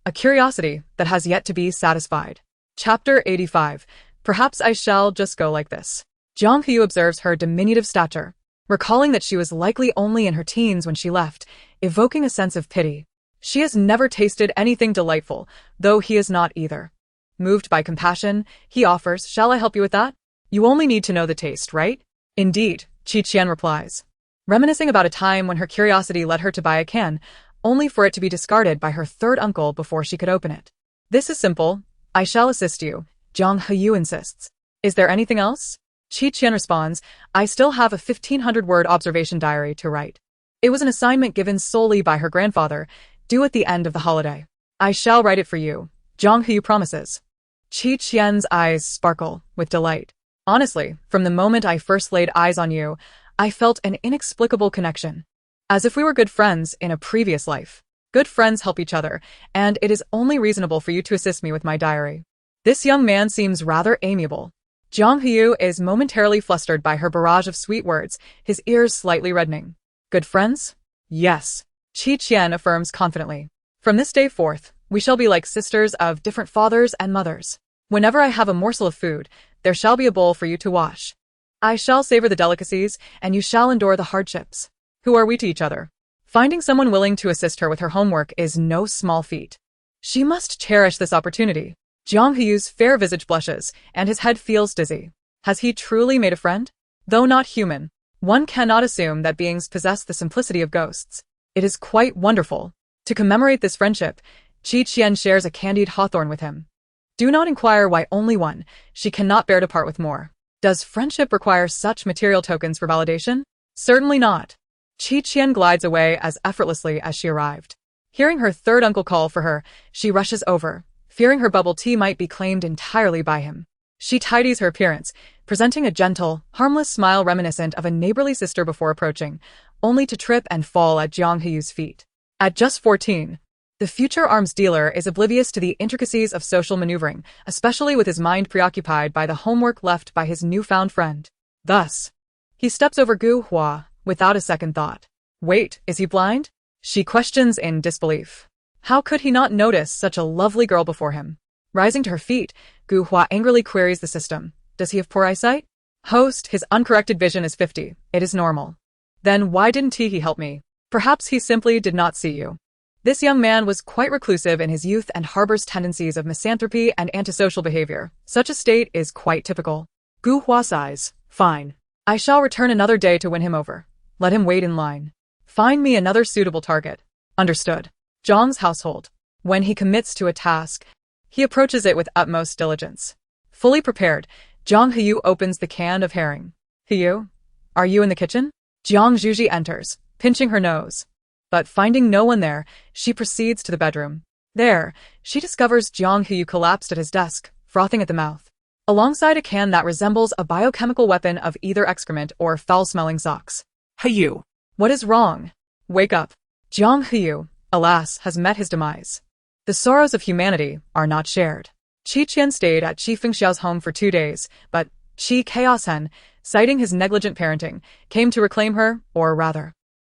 A curiosity that has yet to be satisfied. Chapter 85. Perhaps I shall just go like this. Jiang Hu observes her diminutive stature, recalling that she was likely only in her teens when she left, evoking a sense of pity. She has never tasted anything delightful, though he is not either. Moved by compassion, he offers, "Shall I help you with that? You only need to know the taste, right?" "Indeed," Qian replies, reminiscing about a time when her curiosity led her to buy a can, only for it to be discarded by her third uncle before she could open it. "This is simple. I shall assist you," Jiang Hu insists. "Is there anything else?" Qian responds, "I still have a 1,500-word observation diary to write. It was an assignment given solely by her grandfather, due at the end of the holiday. I shall write it for you," Jiang Hu promises. Qian's eyes sparkle with delight. "Honestly, from the moment I first laid eyes on you, I felt an inexplicable connection. As if we were good friends in a previous life. Good friends help each other, and it is only reasonable for you to assist me with my diary. This young man seems rather amiable." Jiang Hu is momentarily flustered by her barrage of sweet words, his ears slightly reddening. "Good friends?" "Yes," Qian affirms confidently. "From this day forth, we shall be like sisters of different fathers and mothers. Whenever I have a morsel of food, there shall be a bowl for you to wash. I shall savor the delicacies, and you shall endure the hardships. Who are we to each other?" Finding someone willing to assist her with her homework is no small feat. She must cherish this opportunity. Jiang Hu's fair visage blushes, and his head feels dizzy. Has he truly made a friend? Though not human, one cannot assume that beings possess the simplicity of ghosts. It is quite wonderful. To commemorate this friendship, Qian shares a candied hawthorn with him. Do not inquire why only one, she cannot bear to part with more. Does friendship require such material tokens for validation? Certainly not. Qian glides away as effortlessly as she arrived. Hearing her third uncle call for her, she rushes over, fearing her bubble tea might be claimed entirely by him. She tidies her appearance, presenting a gentle, harmless smile reminiscent of a neighborly sister before approaching, only to trip and fall at Jiang Hu's feet. At just 14, the future arms dealer is oblivious to the intricacies of social maneuvering, especially with his mind preoccupied by the homework left by his newfound friend. Thus, he steps over Gu Hua without a second thought. Wait, is he blind? She questions in disbelief. How could he not notice such a lovely girl before him? Rising to her feet, Gu Hua angrily queries the system. Does he have poor eyesight? Host, his uncorrected vision is 50. It is normal. Then why didn't he help me? Perhaps he simply did not see you. This young man was quite reclusive in his youth and harbors tendencies of misanthropy and antisocial behavior. Such a state is quite typical. Gu Hua sighs. Fine. I shall return another day to win him over. Let him wait in line. Find me another suitable target. Understood. Zhang's household. When he commits to a task, he approaches it with utmost diligence. Fully prepared, Zhang Heyu opens the can of herring. Heyu, are you in the kitchen? Jiang Zhuji enters, pinching her nose. But finding no one there, she proceeds to the bedroom. There, she discovers Jiang Heyu collapsed at his desk, frothing at the mouth, alongside a can that resembles a biochemical weapon of either excrement or foul-smelling socks. Heyu. What is wrong? Wake up. Jiang Heyu, alas, has met his demise. The sorrows of humanity are not shared. Qian stayed at Qi Fengxiao's home for 2 days, but Qi Chaoshen, citing his negligent parenting, came to reclaim her, or rather,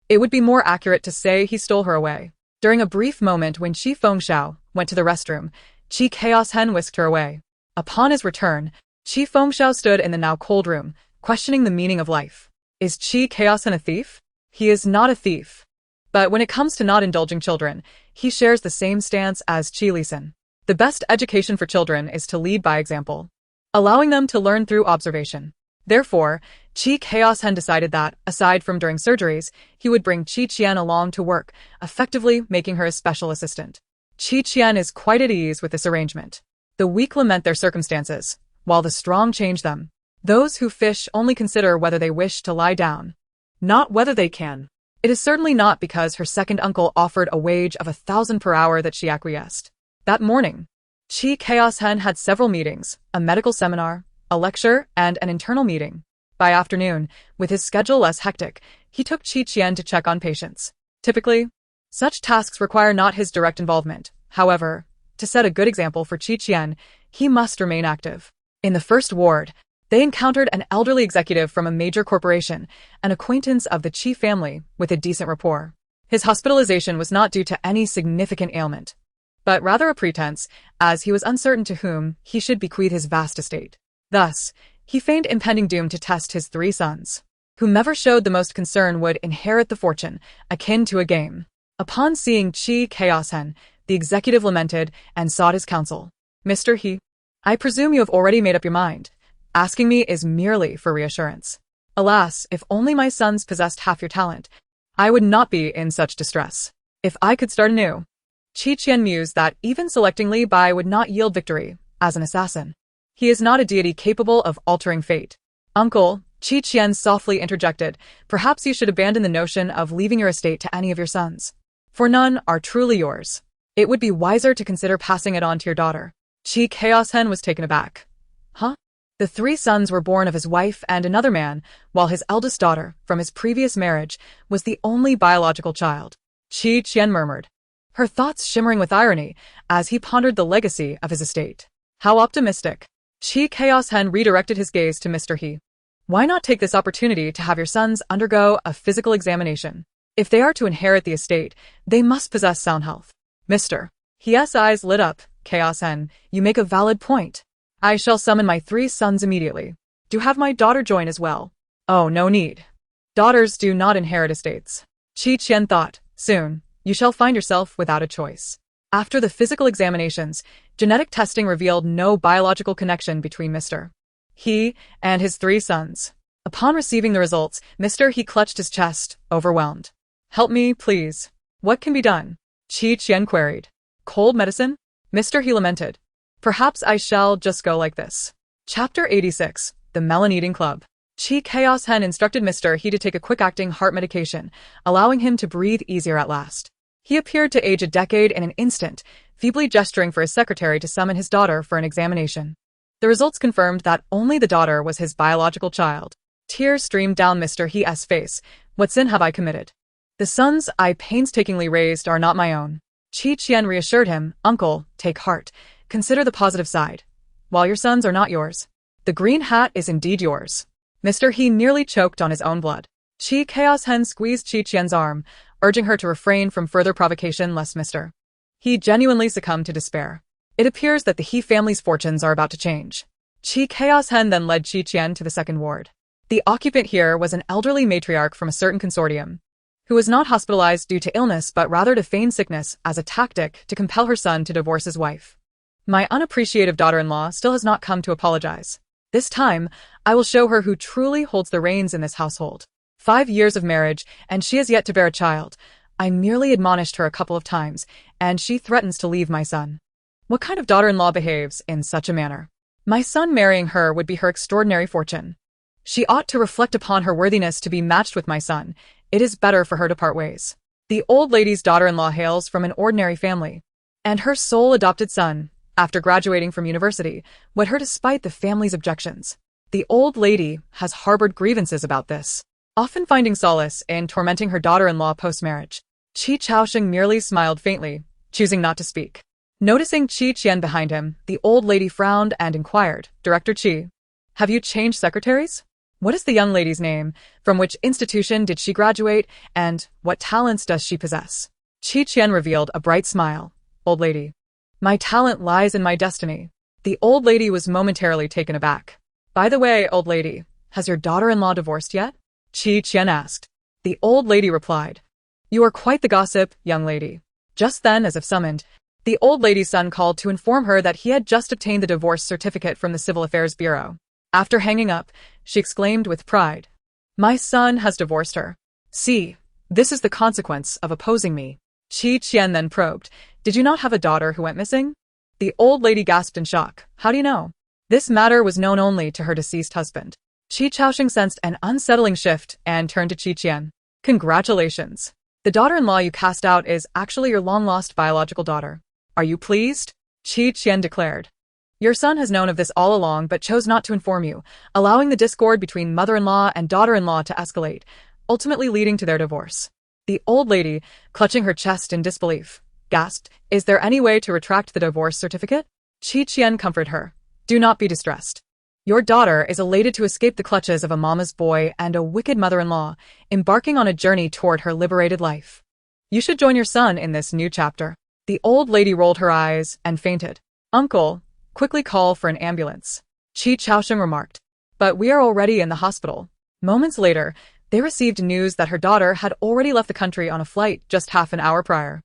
it would be more accurate to say he stole her away. During a brief moment when Qi Fengxiao went to the restroom, Qi Chaoshen whisked her away. Upon his return, Qi Fengxiao stood in the now cold room, questioning the meaning of life. Is Qi Chaoshen a thief? He is not a thief. But when it comes to not indulging children, he shares the same stance as Qi Lisan. The best education for children is to lead by example, allowing them to learn through observation. Therefore, Qi Chaoshen decided that, aside from during surgeries, he would bring Qian along to work, effectively making her his special assistant. Qian is quite at ease with this arrangement. The weak lament their circumstances, while the strong change them. Those who fish only consider whether they wish to lie down, not whether they can. It is certainly not because her second uncle offered a wage of 1,000 per hour that she acquiesced. That morning, Qi Chaoshen had several meetings, a medical seminar, a lecture, and an internal meeting. By afternoon, with his schedule less hectic, he took Qian to check on patients. Typically, such tasks require not his direct involvement. However, to set a good example for Qian, he must remain active. In the first ward, they encountered an elderly executive from a major corporation, an acquaintance of the Qi family with a decent rapport. His hospitalization was not due to any significant ailment, but rather a pretense, as he was uncertain to whom he should bequeath his vast estate. Thus, he feigned impending doom to test his 3 sons. Whomever showed the most concern would inherit the fortune, akin to a game. Upon seeing Qi Chaoshen, the executive lamented and sought his counsel. Mr. He, I presume you have already made up your mind. Asking me is merely for reassurance. Alas, if only my sons possessed half your talent, I would not be in such distress. If I could start anew. Qian mused that even selecting Li Bai would not yield victory, as an assassin. He is not a deity capable of altering fate. Uncle, Qian softly interjected, perhaps you should abandon the notion of leaving your estate to any of your sons. For none are truly yours. It would be wiser to consider passing it on to your daughter. Qi Chaoshen was taken aback. Huh? The 3 sons were born of his wife and another man, while his eldest daughter, from his previous marriage, was the only biological child. Qian murmured, her thoughts shimmering with irony as he pondered the legacy of his estate. How optimistic. Qi Chaoshen redirected his gaze to Mr. He. Why not take this opportunity to have your sons undergo a physical examination? If they are to inherit the estate, they must possess sound health. Mr. He's eyes lit up. Chaoshen, you make a valid point. I shall summon my 3 sons immediately. Do have my daughter join as well. Oh, no need. Daughters do not inherit estates. Qian thought, soon, you shall find yourself without a choice. After the physical examinations, genetic testing revealed no biological connection between Mr. He and his 3 sons. Upon receiving the results, Mr. He clutched his chest, overwhelmed. Help me, please. What can be done? Qian queried. Cold medicine? Mr. He lamented. Perhaps I shall just go like this. Chapter 86, The Melon-Eating Club. Qi Chaoshen instructed Mr. He to take a quick-acting heart medication, allowing him to breathe easier at last. He appeared to age a decade in an instant, feebly gesturing for his secretary to summon his daughter for an examination. The results confirmed that only the daughter was his biological child. Tears streamed down Mr. He's face. What sin have I committed? The sons I painstakingly raised are not my own. Qian reassured him, Uncle, take heart. Consider the positive side. While your sons are not yours, the green hat is indeed yours. Mr. He nearly choked on his own blood. Qi Chaoshen squeezed Qian's arm, urging her to refrain from further provocation lest Mr. He genuinely succumbed to despair. It appears that the He family's fortunes are about to change. Qi Chaoshen then led Qian to the second ward. The occupant here was an elderly matriarch from a certain consortium, who was not hospitalized due to illness but rather to feign sickness as a tactic to compel her son to divorce his wife. My unappreciative daughter-in-law still has not come to apologize. This time, I will show her who truly holds the reins in this household. 5 years of marriage, and she has yet to bear a child. I merely admonished her a couple of times, and she threatens to leave my son. What kind of daughter-in-law behaves in such a manner? My son marrying her would be her extraordinary fortune. She ought to reflect upon her worthiness to be matched with my son. It is better for her to part ways. The old lady's daughter-in-law hails from an ordinary family, and her sole adopted son, after graduating from university, wed her despite the family's objections. The old lady has harbored grievances about this, often finding solace in tormenting her daughter-in-law post-marriage. Qi Chaosheng merely smiled faintly, choosing not to speak. Noticing Qi Qian behind him, the old lady frowned and inquired, Director Qi, have you changed secretaries? What is the young lady's name? From which institution did she graduate? And what talents does she possess? Qi Qian revealed a bright smile. Old lady. My talent lies in my destiny. The old lady was momentarily taken aback. By the way, old lady, has your daughter-in-law divorced yet? Qi Qian asked. The old lady replied. You are quite the gossip, young lady. Just then, as if summoned, the old lady's son called to inform her that he had just obtained the divorce certificate from the Civil Affairs Bureau. After hanging up, she exclaimed with pride, my son has divorced her. See, this is the consequence of opposing me. Qi Qian then probed, did you not have a daughter who went missing? The old lady gasped in shock. How do you know? This matter was known only to her deceased husband. Qi Chaosheng sensed an unsettling shift and turned to Qi Qian. Congratulations. The daughter-in-law you cast out is actually your long-lost biological daughter. Are you pleased? Qi Qian declared. Your son has known of this all along but chose not to inform you, allowing the discord between mother-in-law and daughter-in-law to escalate, ultimately leading to their divorce. The old lady, clutching her chest in disbelief, gasped, is there any way to retract the divorce certificate? Qi Qian comforted her. Do not be distressed. Your daughter is elated to escape the clutches of a mama's boy and a wicked mother-in-law, embarking on a journey toward her liberated life. You should join your son in this new chapter. The old lady rolled her eyes and fainted. Uncle, quickly call for an ambulance. Qi Chaosheng remarked. But we are already in the hospital. Moments later, they received news that her daughter had already left the country on a flight just half an hour prior.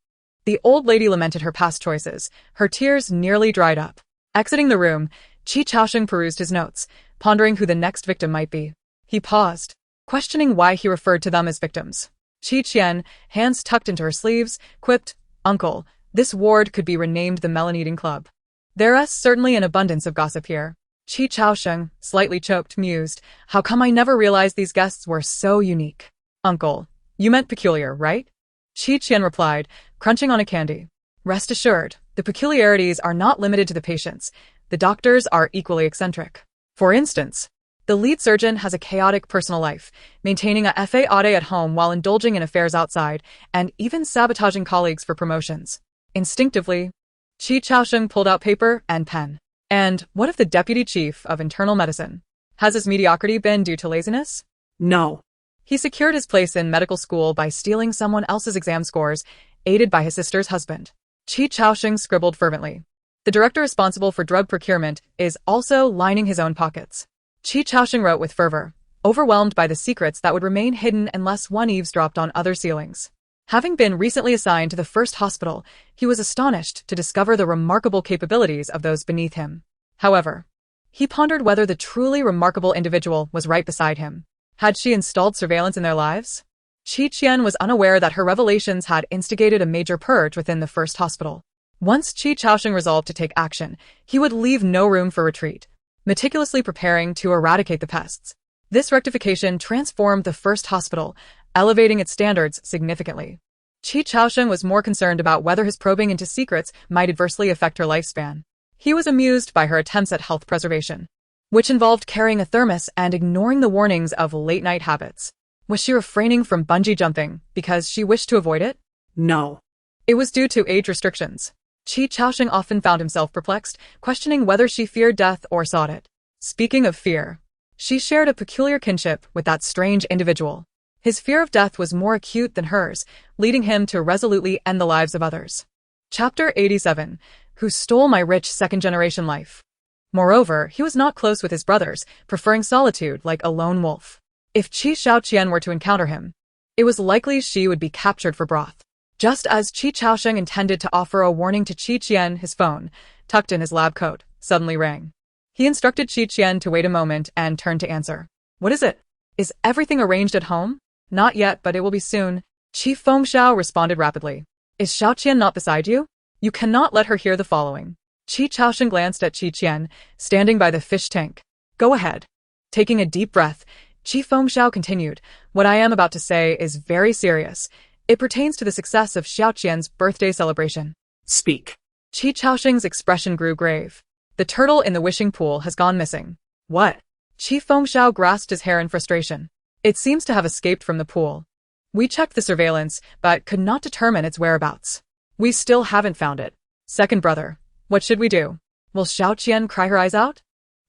The old lady lamented her past choices. Her tears nearly dried up. Exiting the room, Qi Chaosheng perused his notes, pondering who the next victim might be. He paused, questioning why he referred to them as victims. Qi Qian, hands tucked into her sleeves, quipped, Uncle, this ward could be renamed the Melon-Eating Club. There is certainly an abundance of gossip here. Qi Chaosheng, slightly choked, mused, how come I never realized these guests were so unique? Uncle, you meant peculiar, right? Qi Qian replied, crunching on a candy. Rest assured, the peculiarities are not limited to the patients. The doctors are equally eccentric. For instance, the lead surgeon has a chaotic personal life, maintaining a FA audit at home while indulging in affairs outside, and even sabotaging colleagues for promotions. Instinctively, Qi Chaosheng pulled out paper and pen. And what of the deputy chief of internal medicine? Has his mediocrity been due to laziness? No. He secured his place in medical school by stealing someone else's exam scores, aided by his sister's husband. Qi Chaosheng scribbled fervently. The director responsible for drug procurement is also lining his own pockets. Qi Chaosheng wrote with fervor, overwhelmed by the secrets that would remain hidden unless one eavesdropped on other ceilings. Having been recently assigned to the first hospital, he was astonished to discover the remarkable capabilities of those beneath him. However, he pondered whether the truly remarkable individual was right beside him. Had she installed surveillance in their lives? Qi Qian was unaware that her revelations had instigated a major purge within the first hospital. Once Qi Chaosheng resolved to take action, he would leave no room for retreat, meticulously preparing to eradicate the pests. This rectification transformed the first hospital, elevating its standards significantly. Qi Chaosheng was more concerned about whether his probing into secrets might adversely affect her lifespan. He was amused by her attempts at health preservation, which involved carrying a thermos and ignoring the warnings of late-night habits. Was she refraining from bungee jumping because she wished to avoid it? No. It was due to age restrictions. Qi Chaosheng often found himself perplexed, questioning whether she feared death or sought it. Speaking of fear, she shared a peculiar kinship with that strange individual. His fear of death was more acute than hers, leading him to resolutely end the lives of others. Chapter 87. Who stole my rich second-generation life. Moreover, he was not close with his brothers, preferring solitude like a lone wolf. If Qi Shaoqian were to encounter him, it was likely she would be captured for broth. Just as Qi Chaosheng intended to offer a warning to Qi Qian, his phone, tucked in his lab coat, suddenly rang. He instructed Qian to wait a moment and turned to answer. What is it? Is everything arranged at home? Not yet, but it will be soon. Chief Fengxiao responded rapidly. Is Qian not beside you? You cannot let her hear the following. Qi Chaosheng glanced at Qian, standing by the fish tank. Go ahead. Taking a deep breath, Qi Fengxiao continued. What I am about to say is very serious. It pertains to the success of Qian's birthday celebration. Speak. Qi Chaosheng's expression grew grave. The turtle in the wishing pool has gone missing. What? Qi Fengxiao grasped his hair in frustration. It seems to have escaped from the pool. We checked the surveillance, but could not determine its whereabouts. We still haven't found it. Second brother, what should we do? Will Qian cry her eyes out?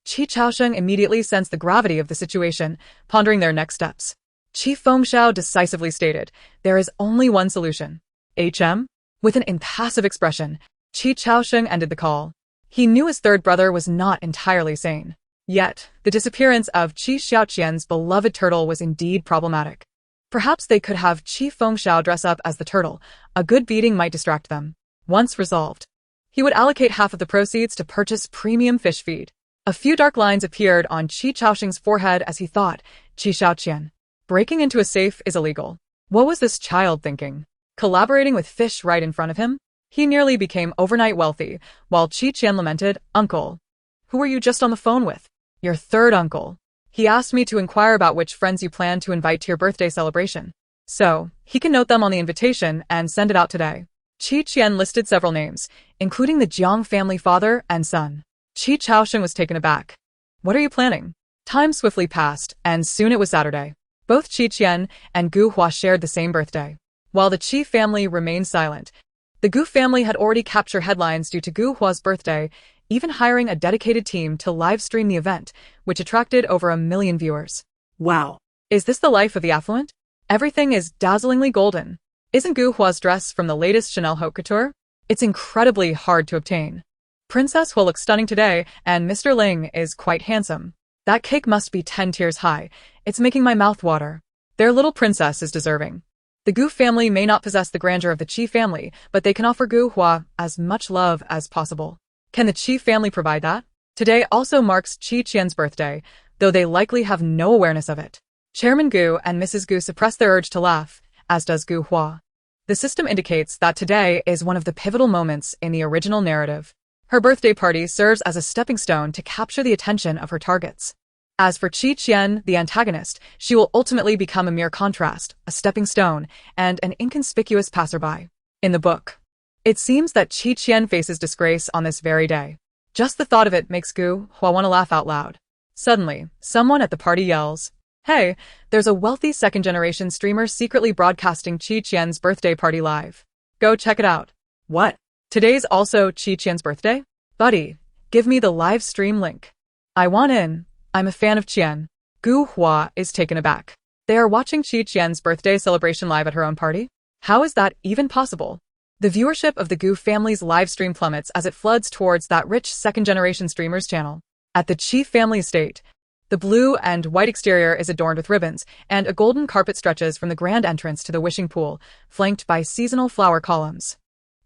Qi Chaosheng immediately sensed the gravity of the situation, pondering their next steps. Qi Fengxiao decisively stated, there is only one solution. HM? With an impassive expression, Qi Chaosheng ended the call. He knew his third brother was not entirely sane. Yet, the disappearance of Qi Xiaoqian's beloved turtle was indeed problematic. Perhaps they could have Qi Fengxiao dress up as the turtle. A good beating might distract them. Once resolved, he would allocate half of the proceeds to purchase premium fish feed. A few dark lines appeared on Qi Chaosheng's forehead as he thought, Qi Xiaoqian. Breaking into a safe is illegal. What was this child thinking? Collaborating with fish right in front of him? He nearly became overnight wealthy, while Qian lamented, Uncle. Who were you just on the phone with? Your third uncle. He asked me to inquire about which friends you plan to invite to your birthday celebration. So, he can note them on the invitation and send it out today. Qian listed several names, including the Jiang family father and son. Qi Chaosheng was taken aback. What are you planning? Time swiftly passed, and soon it was Saturday. Both Qian and Gu Hua shared the same birthday. While the Qi family remained silent, the Gu family had already captured headlines due to Gu Hua's birthday, even hiring a dedicated team to live stream the event, which attracted over 1 million viewers. Wow. Is this the life of the affluent? Everything is dazzlingly golden. Isn't Gu Hua's dress from the latest Chanel haute couture? It's incredibly hard to obtain. Princess Hua looks stunning today, and Mr. Ling is quite handsome. That cake must be 10 tiers high. It's making my mouth water. Their little princess is deserving. The Gu family may not possess the grandeur of the Qi family, but they can offer Gu Hua as much love as possible. Can the Qi family provide that? Today also marks Qian's birthday, though they likely have no awareness of it. Chairman Gu and Mrs. Gu suppress their urge to laugh, as does Gu Hua. The system indicates that today is one of the pivotal moments in the original narrative. Her birthday party serves as a stepping stone to capture the attention of her targets. As for Qian, the antagonist, she will ultimately become a mere contrast, a stepping stone, and an inconspicuous passerby. In the book, it seems that Qian faces disgrace on this very day. Just the thought of it makes Gu Hua want to laugh out loud. Suddenly, someone at the party yells, Hey, there's a wealthy second-generation streamer secretly broadcasting Qian's birthday party live. Go check it out. What? Today's also Qian's birthday? Buddy, give me the live stream link. I want in. I'm a fan of Qian. Gu Hua is taken aback. They are watching Qian's birthday celebration live at her own party? How is that even possible? The viewership of the Gu family's live stream plummets as it floods towards that rich second-generation streamer's channel. At the Qi family estate, the blue and white exterior is adorned with ribbons, and a golden carpet stretches from the grand entrance to the wishing pool, flanked by seasonal flower columns.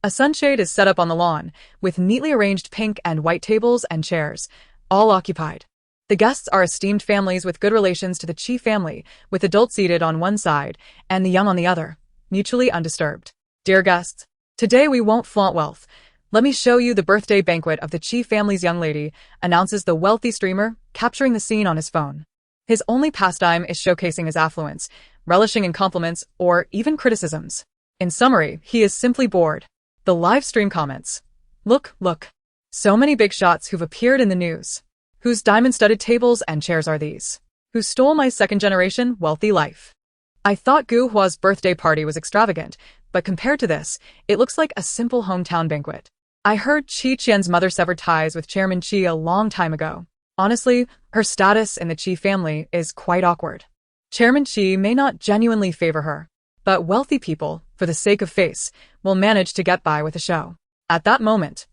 A sunshade is set up on the lawn, with neatly arranged pink and white tables and chairs, all occupied. The guests are esteemed families with good relations to the Qi family, with adults seated on one side and the young on the other, mutually undisturbed. Dear guests, today we won't flaunt wealth. Let me show you the birthday banquet of the Qi family's young lady, announces the wealthy streamer, capturing the scene on his phone. His only pastime is showcasing his affluence, relishing in compliments or even criticisms. In summary, he is simply bored. The live stream comments. Look. So many big shots who've appeared in the news. Whose diamond-studded tables and chairs are these? Who stole my second-generation wealthy life? I thought Gu Hua's birthday party was extravagant, but compared to this, it looks like a simple hometown banquet. I heard Qian's mother severed ties with Chairman Qi a long time ago. Honestly, her status in the Qi family is quite awkward. Chairman Qi may not genuinely favor her, but wealthy people, for the sake of face, will manage to get by with a show. At that moment,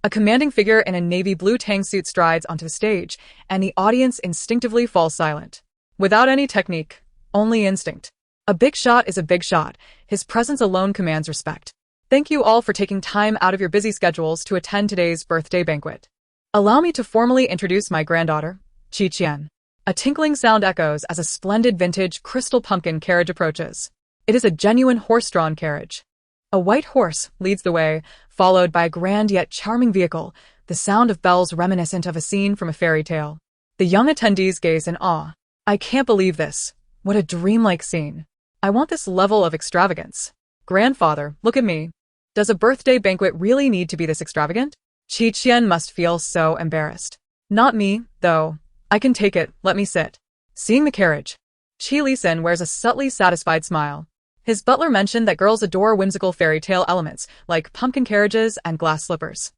a commanding figure in a navy blue tang suit strides onto the stage, and the audience instinctively falls silent. Without any technique, only instinct. A big shot is a big shot. His presence alone commands respect. Thank you all for taking time out of your busy schedules to attend today's birthday banquet. Allow me to formally introduce my granddaughter, Qian. A tinkling sound echoes as a splendid vintage crystal pumpkin carriage approaches. It is a genuine horse-drawn carriage. A white horse leads the way, followed by a grand yet charming vehicle, the sound of bells reminiscent of a scene from a fairy tale. The young attendees gaze in awe. I can't believe this. What a dreamlike scene. I want this level of extravagance. Grandfather, look at me. Does a birthday banquet really need to be this extravagant? Qian must feel so embarrassed. Not me, though. I can take it, let me sit. Seeing the carriage, Qian wears a subtly satisfied smile. His butler mentioned that girls adore whimsical fairy tale elements, like pumpkin carriages and glass slippers.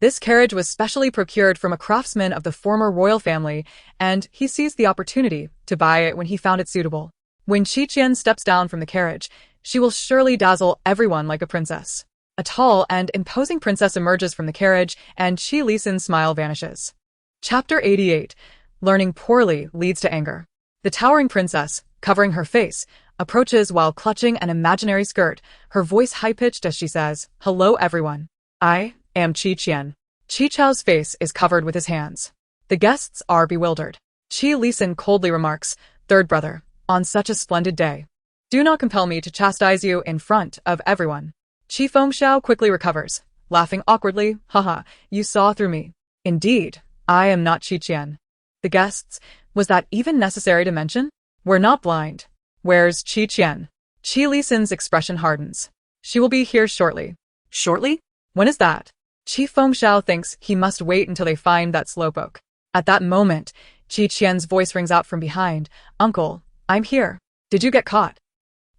This carriage was specially procured from a craftsman of the former royal family, and he seized the opportunity to buy it when he found it suitable. When Qian steps down from the carriage, she will surely dazzle everyone like a princess. A tall and imposing princess emerges from the carriage, and Qian's smile vanishes. Chapter 88. Learning poorly leads to anger. The towering princess, covering her face, approaches while clutching an imaginary skirt, her voice high-pitched as she says, "Hello everyone. I am Qian." Qiao's face is covered with his hands. The guests are bewildered. Qian coldly remarks, "Third brother, on such a splendid day. Do not compel me to chastise you in front of everyone." Fengxiao quickly recovers, laughing awkwardly, "Haha, you saw through me. Indeed, I am not Qian." The guests, was that even necessary to mention? We're not blind. Where's Qian? Qian's expression hardens. She will be here shortly. Shortly? When is that? Fengxiao thinks he must wait until they find that slowpoke. At that moment, Qian's voice rings out from behind, "Uncle, I'm here. Did you get caught?"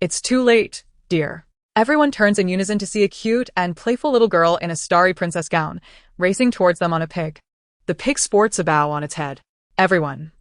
"It's too late, dear." Everyone turns in unison to see a cute and playful little girl in a starry princess gown, racing towards them on a pig. The pig sports a bow on its head. Everyone.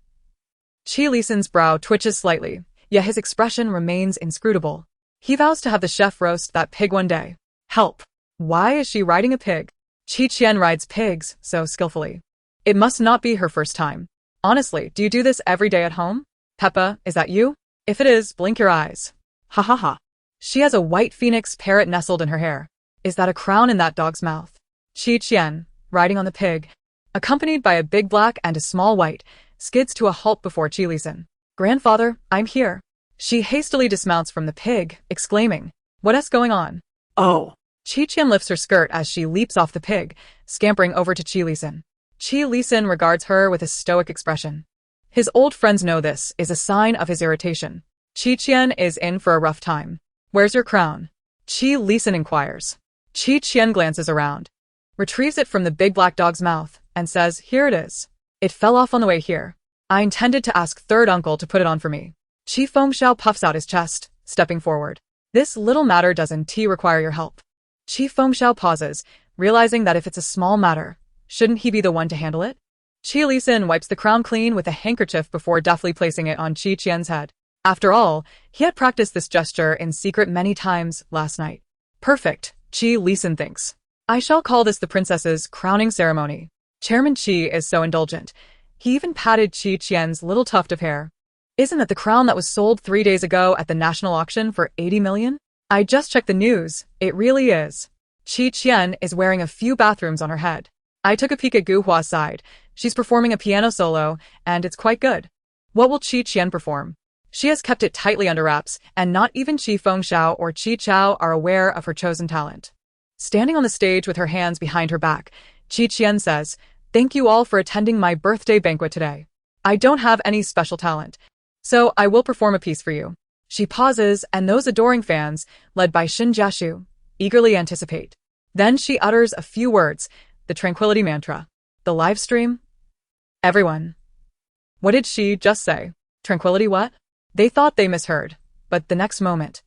Qian's brow twitches slightly, yet his expression remains inscrutable. He vows to have the chef roast that pig one day. Help! Why is she riding a pig? Qian rides pigs so skillfully. It must not be her first time. Honestly, do you do this every day at home? Peppa, is that you? If it is, blink your eyes. Ha ha ha. She has a white phoenix parrot nestled in her hair. Is that a crown in that dog's mouth? Qian, riding on the pig, accompanied by a big black and a small white, skids to a halt before Qian. "Grandfather, I'm here." She hastily dismounts from the pig, exclaiming, "What's going on?" Oh. Qian lifts her skirt as she leaps off the pig, scampering over to Qian. Qian regards her with a stoic expression. His old friends know this is a sign of his irritation. Qian is in for a rough time. "Where's your crown?" Qian inquires. Qian glances around, retrieves it from the big black dog's mouth, and says, "Here it is. It fell off on the way here. I intended to ask third uncle to put it on for me." Fengxiao puffs out his chest, stepping forward. "This little matter doesn't require your help." Fengxiao pauses, realizing that if it's a small matter, shouldn't he be the one to handle it? Qian wipes the crown clean with a handkerchief before deftly placing it on Qian's head. After all, he had practiced this gesture in secret many times last night. Perfect, Qian thinks. I shall call this the princess's crowning ceremony. Chairman Qi is so indulgent. He even patted Qian's little tuft of hair. Isn't that the crown that was sold 3 days ago at the national auction for 80 million? I just checked the news. It really is. Qian is wearing a few bathrooms on her head. I took a peek at Gu Hua's side. She's performing a piano solo, and it's quite good. What will Qian perform? She has kept it tightly under wraps, and not even Fengxiao or Qiao are aware of her chosen talent. Standing on the stage with her hands behind her back, Qian says, "Thank you all for attending my birthday banquet today. I don't have any special talent, so I will perform a piece for you." She pauses, and those adoring fans, led by Xin Jiashu, eagerly anticipate. Then she utters a few words, the tranquility mantra. The live stream? Everyone. What did she just say? Tranquility what? They thought they misheard, but the next moment,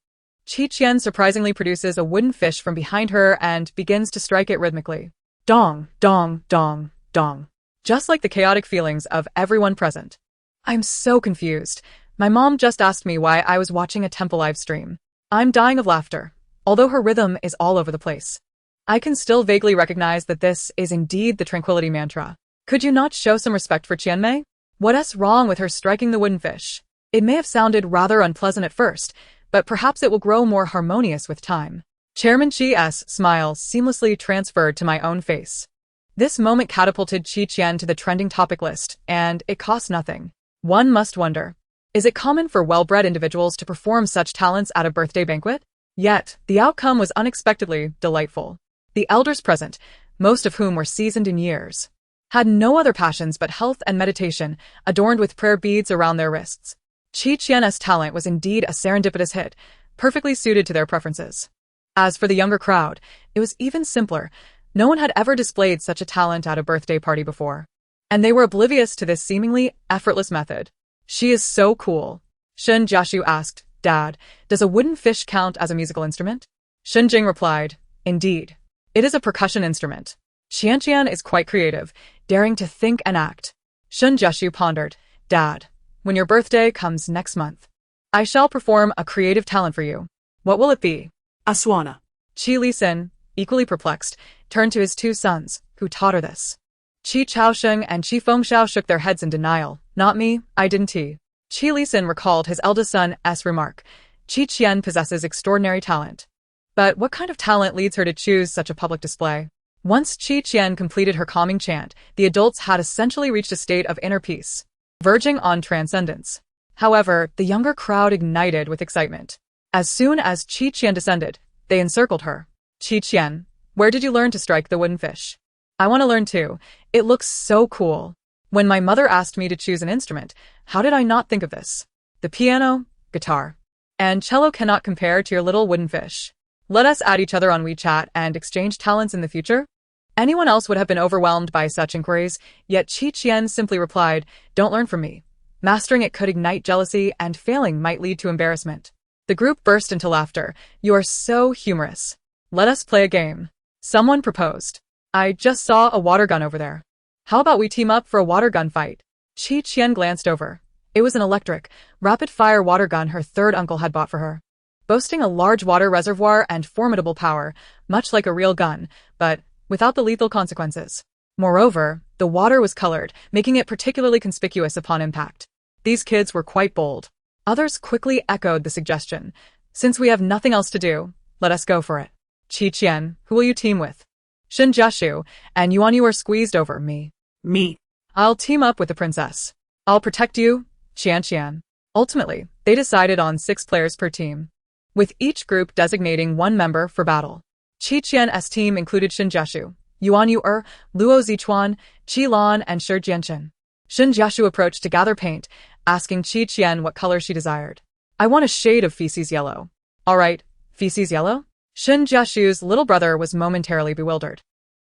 Qian surprisingly produces a wooden fish from behind her and begins to strike it rhythmically. Dong, dong, dong, dong. Just like the chaotic feelings of everyone present. I'm so confused. My mom just asked me why I was watching a temple live stream. I'm dying of laughter, although her rhythm is all over the place. I can still vaguely recognize that this is indeed the tranquility mantra. Could you not show some respect for Qianmei? What's wrong with her striking the wooden fish? It may have sounded rather unpleasant at first, but perhaps it will grow more harmonious with time. Chairman Qi's smile seamlessly transferred to my own face. This moment catapulted Qian to the trending topic list, and it cost nothing. One must wonder, is it common for well-bred individuals to perform such talents at a birthday banquet? Yet, the outcome was unexpectedly delightful. The elders present, most of whom were seasoned in years, had no other passions but health and meditation, adorned with prayer beads around their wrists. Qian's talent was indeed a serendipitous hit, perfectly suited to their preferences. As for the younger crowd, it was even simpler. No one had ever displayed such a talent at a birthday party before, and they were oblivious to this seemingly effortless method. She is so cool. Shun Jiashu asked, Dad, does a wooden fish count as a musical instrument? Shun Jing replied, Indeed. It is a percussion instrument. Qian is quite creative, daring to think and act. Shun Jiashu pondered, Dad, when your birthday comes next month, I shall perform a creative talent for you. What will it be? Aswana. Qi Lisin, equally perplexed, turned to his two sons, who taught her this. Qi Chaosheng and Qi Fengxiao shook their heads in denial. Not me, I didn't. Qi Lisin recalled his eldest son's remark. Qian possesses extraordinary talent. But what kind of talent leads her to choose such a public display? Once Qian completed her calming chant, the adults had essentially reached a state of inner peace, verging on transcendence. However, the younger crowd ignited with excitement. As soon as Qian descended, they encircled her. Qian, where did you learn to strike the wooden fish? I want to learn too. It looks so cool. When my mother asked me to choose an instrument, how did I not think of this? The piano, guitar, and cello cannot compare to your little wooden fish. Let us add each other on WeChat and exchange talents in the future? Anyone else would have been overwhelmed by such inquiries, yet Qian simply replied, Don't learn from me. Mastering it could ignite jealousy, and failing might lead to embarrassment. The group burst into laughter. You are so humorous. Let us play a game. Someone proposed. I just saw a water gun over there. How about we team up for a water gun fight? Qian glanced over. It was an electric, rapid-fire water gun her third uncle had bought for her, boasting a large water reservoir and formidable power, much like a real gun, but without the lethal consequences. Moreover, the water was colored, making it particularly conspicuous upon impact. These kids were quite bold. Others quickly echoed the suggestion. Since we have nothing else to do, let us go for it. Qian, who will you team with? Shun Jiashu, and you are squeezed over me. Me. I'll team up with the princess. I'll protect you, Qian. Ultimately, they decided on 6 players per team, with each group designating one member for battle. Qian's team included Shun Jiashu, Luo Zichuan, Qi Lan, and Shi Jianchen. Shun Jiashu approached to gather paint, asking Qian what color she desired. I want a shade of feces yellow. All right, feces yellow? Shun Jiashu's little brother was momentarily bewildered.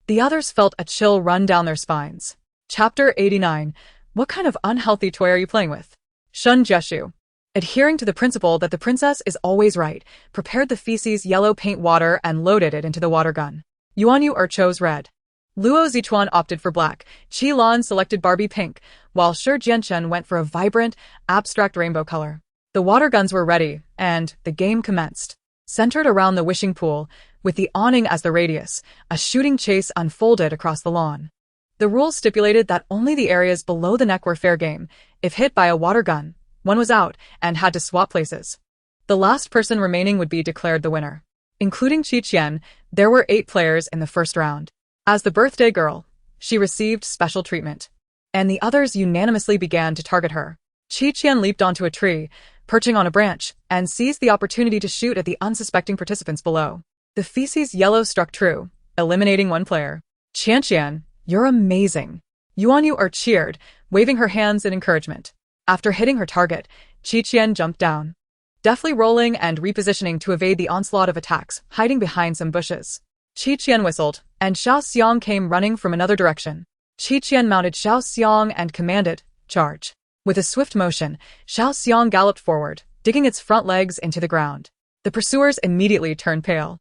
The others felt a chill run down their spines. Chapter 89. What kind of unhealthy toy are you playing with? Shun Jiashu, adhering to the principle that the princess is always right, prepared the feces yellow paint water and loaded it into the water gun. Yuanyu chose red. Luo Zichuan opted for black. Qi Lan selected Barbie pink, while Shi Jianchen went for a vibrant, abstract rainbow color. The water guns were ready, and the game commenced. Centered around the wishing pool, with the awning as the radius, a shooting chase unfolded across the lawn. The rules stipulated that only the areas below the neck were fair game. If hit by a water gun, one was out and had to swap places. The last person remaining would be declared the winner. Including Qian, there were 8 players in the first round. As the birthday girl, she received special treatment, and the others unanimously began to target her. Qian leaped onto a tree, perching on a branch, and seized the opportunity to shoot at the unsuspecting participants below. The feces yellow struck true, eliminating one player. Qian, you're amazing. Yuanyu cheered, waving her hands in encouragement. After hitting her target, Qian jumped down, deftly rolling and repositioning to evade the onslaught of attacks, hiding behind some bushes. Qian whistled, and Xiao Xiang came running from another direction. Qian mounted Xiao Xiang and commanded, charge. With a swift motion, Xiao Xiang galloped forward, digging its front legs into the ground. The pursuers immediately turned pale.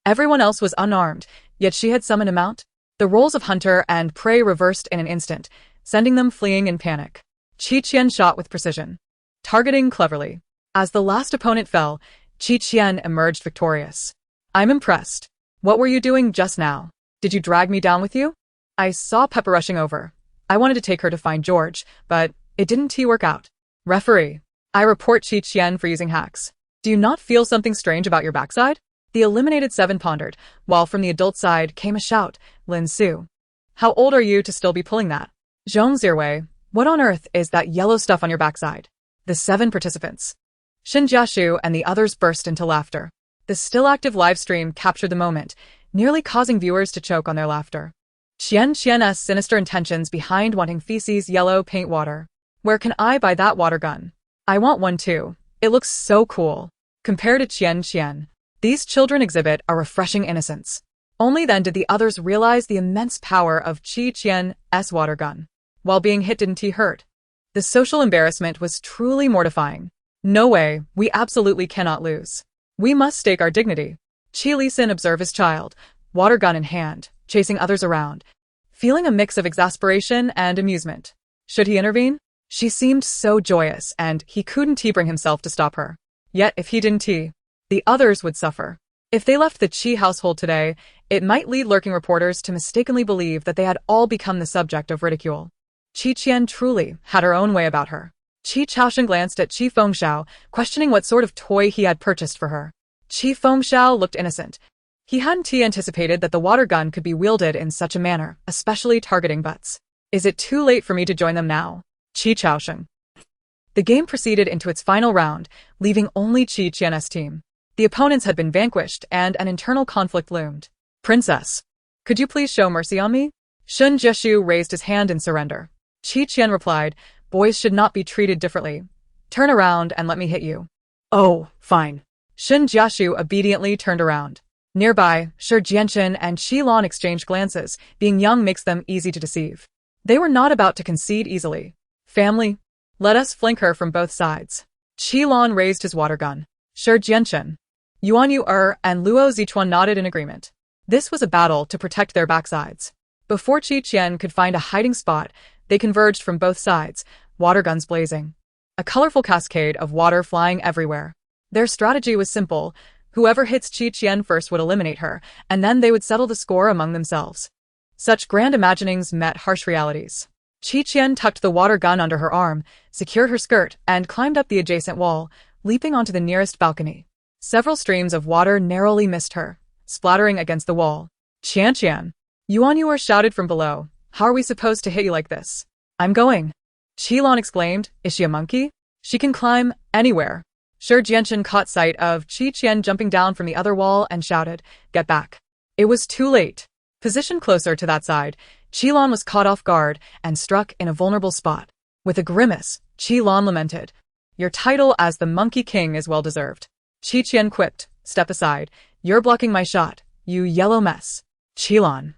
Everyone else was unarmed, yet she had summoned a mount. The roles of hunter and prey reversed in an instant, sending them fleeing in panic. Qian shot with precision, targeting cleverly. As the last opponent fell, Qian emerged victorious. I'm impressed. What were you doing just now? Did you drag me down with you? I saw Pepper rushing over. I wanted to take her to find George, but it didn't work out. Referee, I report Qian for using hacks. Do you not feel something strange about your backside? The eliminated 7 pondered, while from the adult side came a shout, Lin Su. How old are you to still be pulling that? Zhong Zirwei, what on earth is that yellow stuff on your backside? The 7 participants, Shin Jiashu and the others, burst into laughter. The still-active live stream captured the moment, nearly causing viewers to choke on their laughter. Qian's sinister intentions behind wanting feces yellow paint water. Where can I buy that water gun? I want one too. It looks so cool. Compared to Qian, these children exhibit a refreshing innocence. Only then did the others realize the immense power of Qian's water gun. While being hit, didn't he hurt? The social embarrassment was truly mortifying. No way, we absolutely cannot lose. We must stake our dignity. Qi Lisin observed his child, water gun in hand, chasing others around, feeling a mix of exasperation and amusement. Should he intervene? She seemed so joyous, and he couldn't bring himself to stop her. Yet if he didn't, the others would suffer. If they left the Qi household today, it might lead lurking reporters to mistakenly believe that they had all become the subject of ridicule. Qian truly had her own way about her. Qi Chaoshan glanced at Qi Fengxiao, questioning what sort of toy he had purchased for her. Qi Fengxiao looked innocent. He hadn't anticipated that the water gun could be wielded in such a manner, especially targeting butts. Is it too late for me to join them now? Qi Chaoshan. The game proceeded into its final round, leaving only Qian's team. The opponents had been vanquished, and an internal conflict loomed. Princess, could you please show mercy on me? Shin Jiashu raised his hand in surrender. Qian replied, boys should not be treated differently. Turn around and let me hit you. Oh, fine. Shin Jiashu obediently turned around. Nearby, Shi Jianshan and Qilan exchanged glances. Being young makes them easy to deceive. They were not about to concede easily. Family, let us flank her from both sides. Qilan raised his water gun. Shi Jianshan, Yuan Yu and Luo Zichuan nodded in agreement. This was a battle to protect their backsides. Before Qian could find a hiding spot, they converged from both sides, water guns blazing. A colorful cascade of water flying everywhere. Their strategy was simple. Whoever hits Qian first would eliminate her, and then they would settle the score among themselves. Such grand imaginings met harsh realities. Qian tucked the water gun under her arm, secured her skirt, and climbed up the adjacent wall, leaping onto the nearest balcony. Several streams of water narrowly missed her, splattering against the wall. Qian, Yuan Yu shouted from below. How are we supposed to hit you like this? I'm going. Qilan exclaimed, is she a monkey? She can climb anywhere. Shi Jianshan caught sight of Qian jumping down from the other wall and shouted, get back. It was too late. Positioned closer to that side, Qilan was caught off guard and struck in a vulnerable spot. With a grimace, Qilan lamented, your title as the Monkey King is well deserved. Qian quipped, step aside. You're blocking my shot, you yellow mess. Qilan.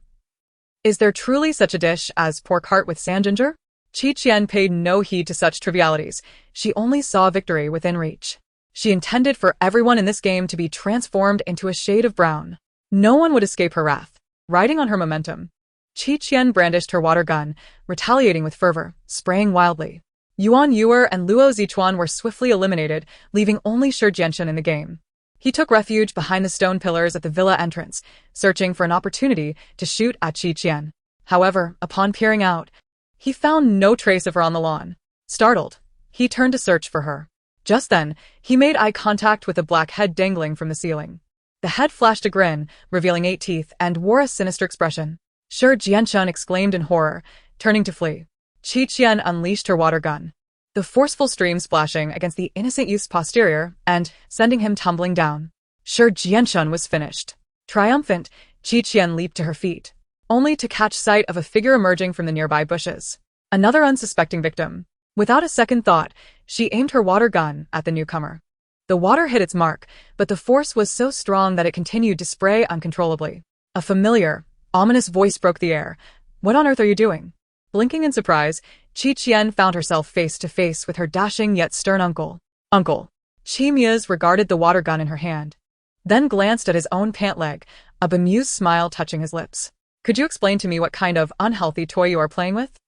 Is there truly such a dish as pork heart with sand ginger? Qian paid no heed to such trivialities. She only saw victory within reach. She intended for everyone in this game to be transformed into a shade of brown. No one would escape her wrath. Riding on her momentum, Qian brandished her water gun, retaliating with fervor, spraying wildly. Yuan Yu and Luo Zichuan were swiftly eliminated, leaving only Shi Jianshan in the game. He took refuge behind the stone pillars at the villa entrance, searching for an opportunity to shoot at Qian. However, upon peering out, he found no trace of her on the lawn. Startled, he turned to search for her. Just then, he made eye contact with a black head dangling from the ceiling. The head flashed a grin, revealing 8 teeth, and wore a sinister expression. Shi Jianshan exclaimed in horror, turning to flee. Qian unleashed her water gun, the forceful stream splashing against the innocent youth's posterior and sending him tumbling down. Shi Jianshan was finished. Triumphant, Qian leaped to her feet, only to catch sight of a figure emerging from the nearby bushes. Another unsuspecting victim. Without a second thought, she aimed her water gun at the newcomer. The water hit its mark, but the force was so strong that it continued to spray uncontrollably. A familiar, ominous voice broke the air. What on earth are you doing? Blinking in surprise, Qian found herself face to face with her dashing yet stern uncle. Uncle. Qian regarded the water gun in her hand, then glanced at his own pant leg, a bemused smile touching his lips. Could you explain to me what kind of unhealthy toy you are playing with?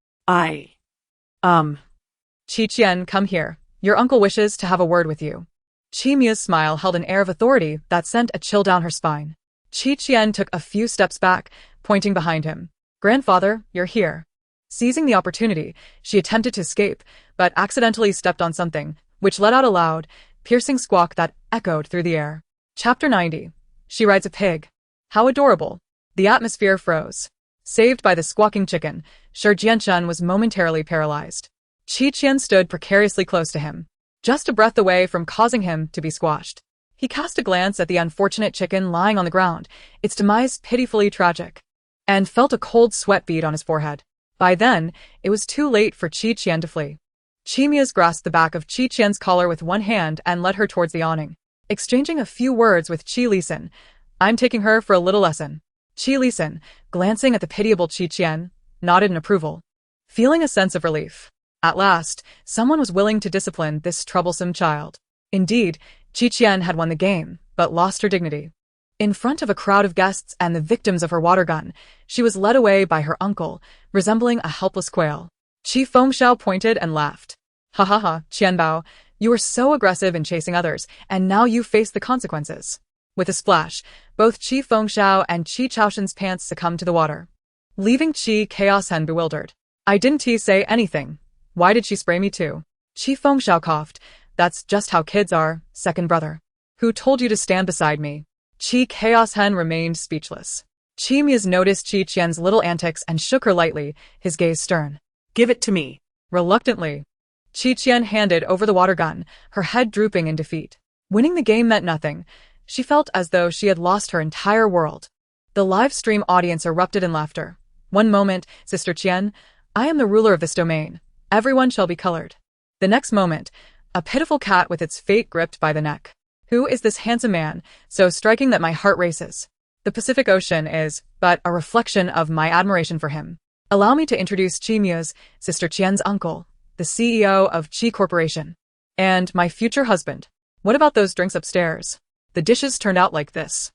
Qian, come here. Your uncle wishes to have a word with you. Qian's smile held an air of authority that sent a chill down her spine. Qian took a few steps back, pointing behind him. Grandfather, you're here. Seizing the opportunity, she attempted to escape, but accidentally stepped on something, which let out a loud, piercing squawk that echoed through the air. Chapter 90. She rides a pig. How adorable. The atmosphere froze. Saved by the squawking chicken, Shi Jianchun was momentarily paralyzed. Qi Qian stood precariously close to him, just a breath away from causing him to be squashed. He cast a glance at the unfortunate chicken lying on the ground, its demise pitifully tragic, and felt a cold sweat bead on his forehead. By then, it was too late for Qi Qian to flee. Qi Mia's grasped the back of Qi Qian's collar with one hand and led her towards the awning. Exchanging a few words with Qi Lisan, "I'm taking her for a little lesson." Qi Lisan, glancing at the pitiable Qi Qian, nodded in approval, feeling a sense of relief. At last, someone was willing to discipline this troublesome child. Indeed, Qi Qian had won the game, but lost her dignity. In front of a crowd of guests and the victims of her water gun, she was led away by her uncle, resembling a helpless quail. Qi Fengxiao pointed and laughed. "Ha ha ha, Qianbao, you were so aggressive in chasing others, and now you face the consequences." With a splash, both Qi Fengxiao and Qi Chaoshan's pants succumbed to the water, leaving Qi Chaos Hen bewildered. "I didn't say anything. Why did she spray me too?" Qi Fengxiao coughed. "That's just how kids are, second brother. Who told you to stand beside me?" Qi Chaos Hen remained speechless. Qi Mia's noticed Qi Qian's little antics and shook her lightly, his gaze stern. Give it to me. Reluctantly, Qi Qian handed over the water gun, her head drooping in defeat. Winning the game meant nothing. She felt as though she had lost her entire world. The live stream audience erupted in laughter. "One moment, Sister Qian. I am the ruler of this domain. Everyone shall be colored." The next moment, a pitiful cat with its fate gripped by the neck. "Who is this handsome man, so striking that my heart races? The Pacific Ocean is but a reflection of my admiration for him. Allow me to introduce Qi Mia's, Sister Qian's uncle, the CEO of Qi Corporation, and my future husband. What about those drinks upstairs? The dishes turned out like this.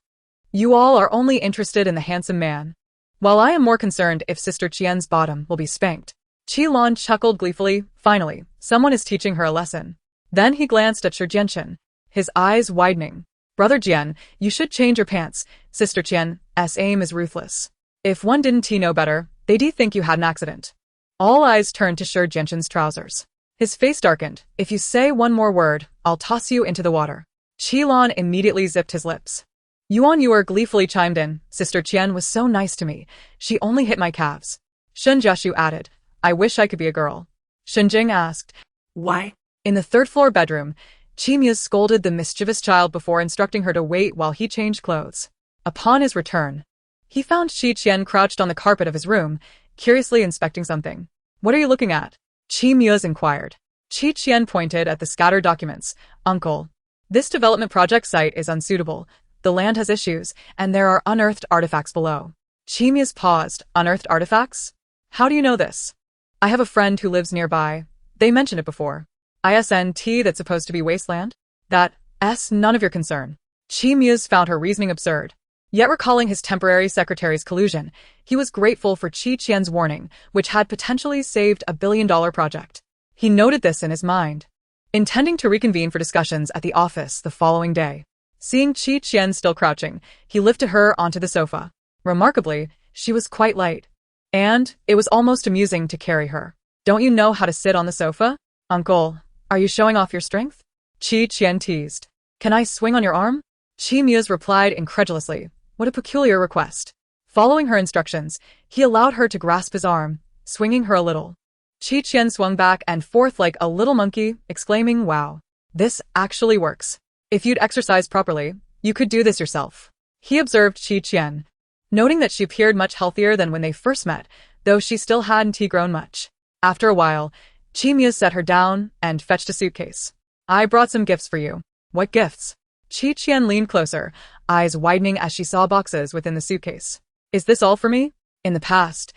You all are only interested in the handsome man, while I am more concerned if Sister Qian's bottom will be spanked." Qi Lan chuckled gleefully. Finally, someone is teaching her a lesson. Then he glanced at Shi Jianchun, his eyes widening. "Brother Jian, you should change your pants. Sister Qian's aim is ruthless. If one didn't know better, they'd think you had an accident." All eyes turned to Shi Jianchun's trousers. His face darkened. "If you say one more word, I'll toss you into the water." Qi Lan immediately zipped his lips. Yuan Yuer gleefully chimed in. "Sister Qian was so nice to me. She only hit my calves." Shun Jiashu added, "I wish I could be a girl." Shun Jing asked, "Why?" In the third-floor bedroom, Qi Mia scolded the mischievous child before instructing her to wait while he changed clothes. Upon his return, he found Qi Qian crouched on the carpet of his room, curiously inspecting something. "What are you looking at?" Qi Mia's inquired. Qi Qian pointed at the scattered documents. "Uncle, this development project site is unsuitable. The land has issues, and there are unearthed artifacts below." Qi Mia's paused. "Unearthed artifacts? How do you know this?" "I have a friend who lives nearby. They mentioned it before." "ISNT that's supposed to be wasteland? That's none of your concern." Qi Mia's found her reasoning absurd. Yet recalling his temporary secretary's collusion, he was grateful for Qi Qian's warning, which had potentially saved a billion-dollar project. He noted this in his mind, intending to reconvene for discussions at the office the following day. Seeing Qi Qian still crouching, he lifted her onto the sofa. Remarkably, she was quite light, and it was almost amusing to carry her. "Don't you know how to sit on the sofa? Uncle, are you showing off your strength?" Qi Qian teased. "Can I swing on your arm?" Qi Mia's replied incredulously. What a peculiar request. Following her instructions, he allowed her to grasp his arm, swinging her a little. Qi Qian swung back and forth like a little monkey, exclaiming, "Wow, this actually works. If you'd exercised properly, you could do this yourself." He observed Qi Qian, noting that she appeared much healthier than when they first met, though she still hadn't grown much. After a while, Qi Mia set her down and fetched a suitcase. "I brought some gifts for you." "What gifts?" Qi Qian leaned closer, eyes widening as she saw boxes within the suitcase. "Is this all for me?" In the past,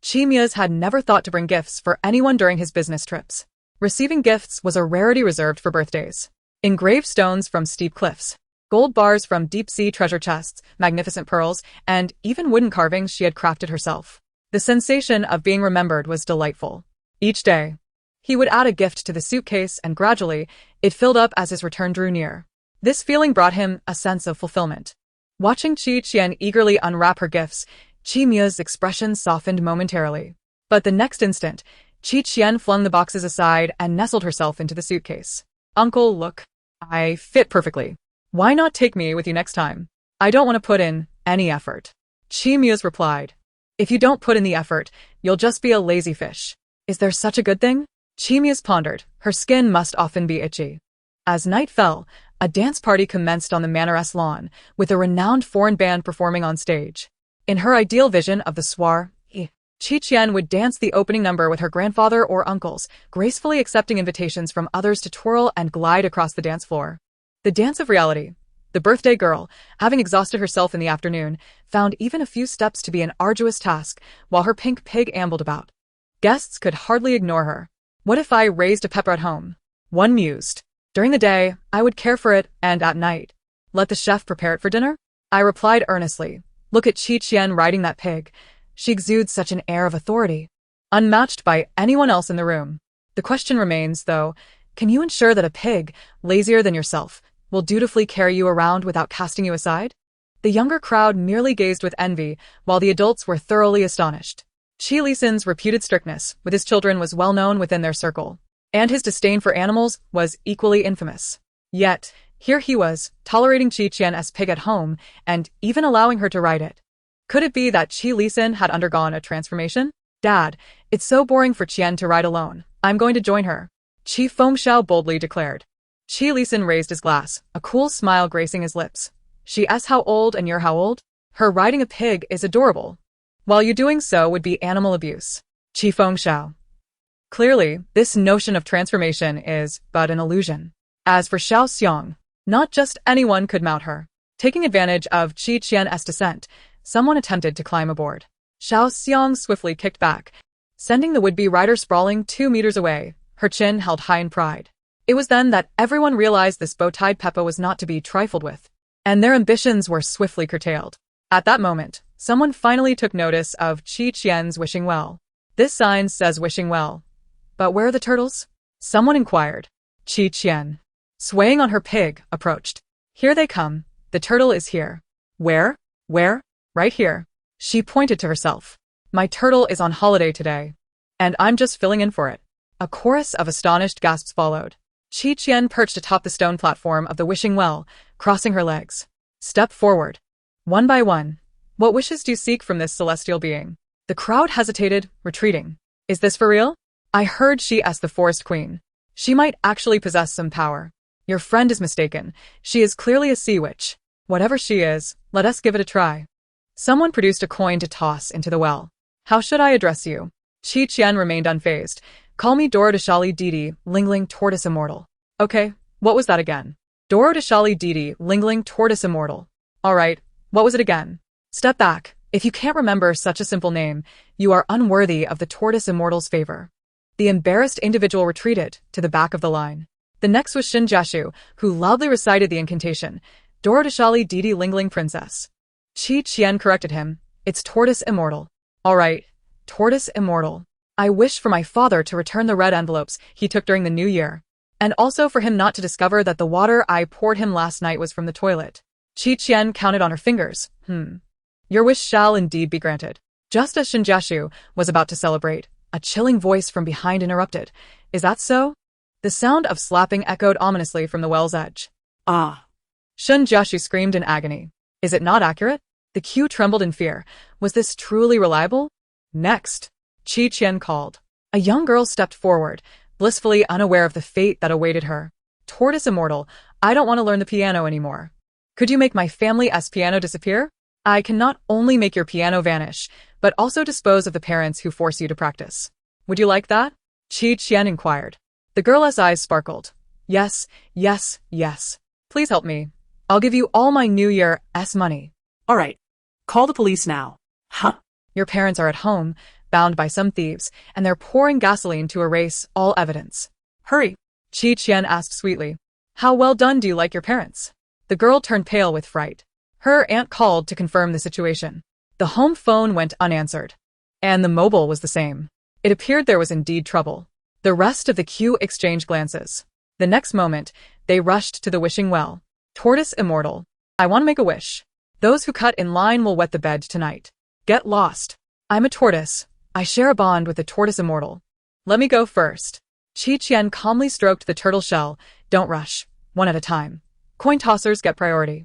Qi Mia's had never thought to bring gifts for anyone during his business trips. Receiving gifts was a rarity reserved for birthdays. Engraved stones from steep cliffs, gold bars from deep-sea treasure chests, magnificent pearls, and even wooden carvings she had crafted herself. The sensation of being remembered was delightful. Each day, he would add a gift to the suitcase and gradually, it filled up as his return drew near. This feeling brought him a sense of fulfillment. Watching Qi Qian eagerly unwrap her gifts, Qi Mia's expression softened momentarily. But the next instant, Qi Qian flung the boxes aside and nestled herself into the suitcase. "Uncle, look. I fit perfectly. Why not take me with you next time? I don't want to put in any effort." Qi Mia's replied. If you don't put in the effort, you'll just be a lazy fish. Is there such a good thing? Chimius pondered. Her skin must often be itchy. As night fell, a dance party commenced on the manoress lawn, with a renowned foreign band performing on stage. In her ideal vision of the soirée, Qian would dance the opening number with her grandfather or uncles, gracefully accepting invitations from others to twirl and glide across the dance floor. The dance of reality. The birthday girl, having exhausted herself in the afternoon, found even a few steps to be an arduous task, while her pink pig ambled about. Guests could hardly ignore her. What if I raised a pepper at home? One mused. During the day, I would care for it, and at night, let the chef prepare it for dinner? I replied earnestly. Look at Qian riding that pig. She exudes such an air of authority, unmatched by anyone else in the room. The question remains, though, can you ensure that a pig, lazier than yourself, will dutifully carry you around without casting you aside? The younger crowd merely gazed with envy, while the adults were thoroughly astonished. Qi Lisan's reputed strictness with his children was well known within their circle, and his disdain for animals was equally infamous. Yet, here he was, tolerating Qian as pig at home, and even allowing her to ride it. Could it be that Qi Lisan had undergone a transformation? Dad, it's so boring for Qian to ride alone. I'm going to join her. Qi Fengxiao boldly declared. Qi Lisan raised his glass, a cool smile gracing his lips. She's how old and you're how old? Her riding a pig is adorable. While you doing so would be animal abuse. Qi Fengxiao. Clearly, this notion of transformation is but an illusion. As for Xiao Xiang, not just anyone could mount her. Taking advantage of Qian's descent, someone attempted to climb aboard. Xiao Xiang swiftly kicked back, sending the would-be rider sprawling 2 meters away, her chin held high in pride. It was then that everyone realized this bow-tied Peppa was not to be trifled with, and their ambitions were swiftly curtailed. At that moment, someone finally took notice of Qian's wishing well. This sign says wishing well. But where are the turtles? Someone inquired. Qian, swaying on her pig, approached. Here they come. The turtle is here. Where? Where? Right here. She pointed to herself. My turtle is on holiday today, and I'm just filling in for it. A chorus of astonished gasps followed. Qian perched atop the stone platform of the wishing well, crossing her legs. Step forward. One by one. What wishes do you seek from this celestial being? The crowd hesitated, retreating. Is this for real? I heard she as the forest queen. She might actually possess some power. Your friend is mistaken. She is clearly a sea witch. Whatever she is, let us give it a try. Someone produced a coin to toss into the well. How should I address you? Qian remained unfazed. Call me Doro Deshali Didi, Lingling Tortoise Immortal. Okay, what was that again? Doro Deshali Didi, Lingling Tortoise Immortal. Alright, what was it again? Step back. If you can't remember such a simple name, you are unworthy of the Tortoise Immortal's favor. The embarrassed individual retreated to the back of the line. The next was Shin Jiashu, who loudly recited the incantation, Doro Deshali Didi Lingling Princess. Qian corrected him. It's Tortoise Immortal. Alright, Tortoise Immortal. I wish for my father to return the red envelopes he took during the new year. And also for him not to discover that the water I poured him last night was from the toilet. Qian counted on her fingers. Your wish shall indeed be granted. Just as Shin Jiashu was about to celebrate, a chilling voice from behind interrupted. Is that so? The sound of slapping echoed ominously from the well's edge. Ah. Shin Jiashu screamed in agony. Is it not accurate? The Q trembled in fear. Was this truly reliable? Next, Qian called. A young girl stepped forward, blissfully unaware of the fate that awaited her. Tortoise Immortal, I don't want to learn the piano anymore. Could you make my family's piano disappear? I can not only make your piano vanish, but also dispose of the parents who force you to practice. Would you like that? Qian inquired. The girl's eyes sparkled. Yes, yes, yes. Please help me. I'll give you all my New Year's money. Alright. Call the police now. Huh? Your parents are at home, bound by some thieves, and they're pouring gasoline to erase all evidence. Hurry. Qian asked sweetly. How well done do you like your parents? The girl turned pale with fright. Her aunt called to confirm the situation. The home phone went unanswered. And the mobile was the same. It appeared there was indeed trouble. The rest of the queue exchanged glances. The next moment, they rushed to the wishing well. Tortoise Immortal. I want to make a wish. Those who cut in line will wet the bed tonight. Get lost. I'm a tortoise. I share a bond with the Tortoise Immortal. Let me go first. Qian calmly stroked the turtle shell. Don't rush. One at a time. Coin tossers get priority.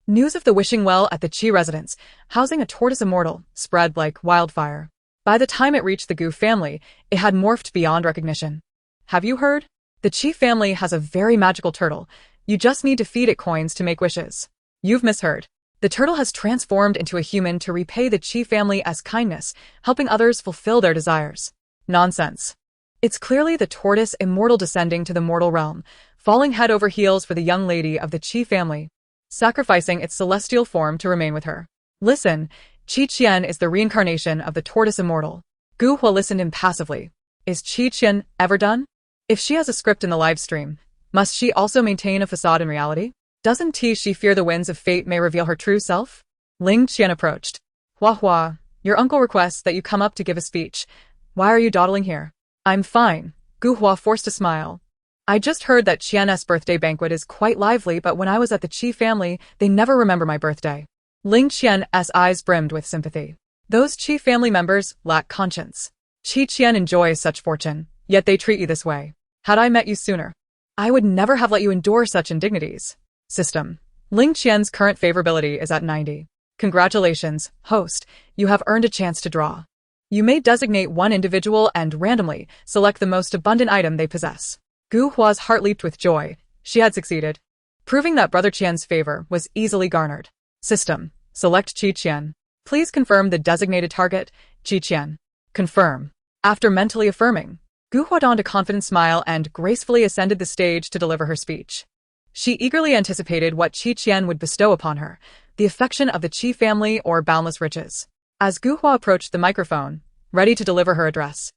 News of the wishing well at the Qi residence, housing a tortoise immortal, spread like wildfire. By the time it reached the Gu family, it had morphed beyond recognition. Have you heard? The Qi family has a very magical turtle. You just need to feed it coins to make wishes. You've misheard. The turtle has transformed into a human to repay the Qi family as kindness, helping others fulfill their desires. Nonsense. It's clearly the tortoise immortal descending to the mortal realm, falling head over heels for the young lady of the Qi family, sacrificing its celestial form to remain with her. Listen, Qian is the reincarnation of the tortoise immortal. Gu Hua listened impassively. Is Qian ever done? If she has a script in the live stream, must she also maintain a facade in reality? Doesn't she fear the winds of fate may reveal her true self? Ling Qian approached. Hua, your uncle requests that you come up to give a speech. Why are you dawdling here? I'm fine. Gu Hua forced a smile. I just heard that Qian's birthday banquet is quite lively, but when I was at the Qi family, they never remember my birthday. Ling Qian's eyes brimmed with sympathy. Those Qi family members lack conscience. Qian enjoys such fortune, yet they treat you this way. Had I met you sooner, I would never have let you endure such indignities. System. Ling Qian's current favorability is at 90. Congratulations, host, you have earned a chance to draw. You may designate one individual and randomly select the most abundant item they possess. Gu Hua's heart leaped with joy. She had succeeded, proving that Brother Qian's favor was easily garnered. System. Select Qian. Please confirm the designated target, Qian. Confirm. After mentally affirming, Gu Hua donned a confident smile and gracefully ascended the stage to deliver her speech. She eagerly anticipated what Qian would bestow upon her, the affection of the Qi family or boundless riches. As Gu Hua approached the microphone, ready to deliver her address,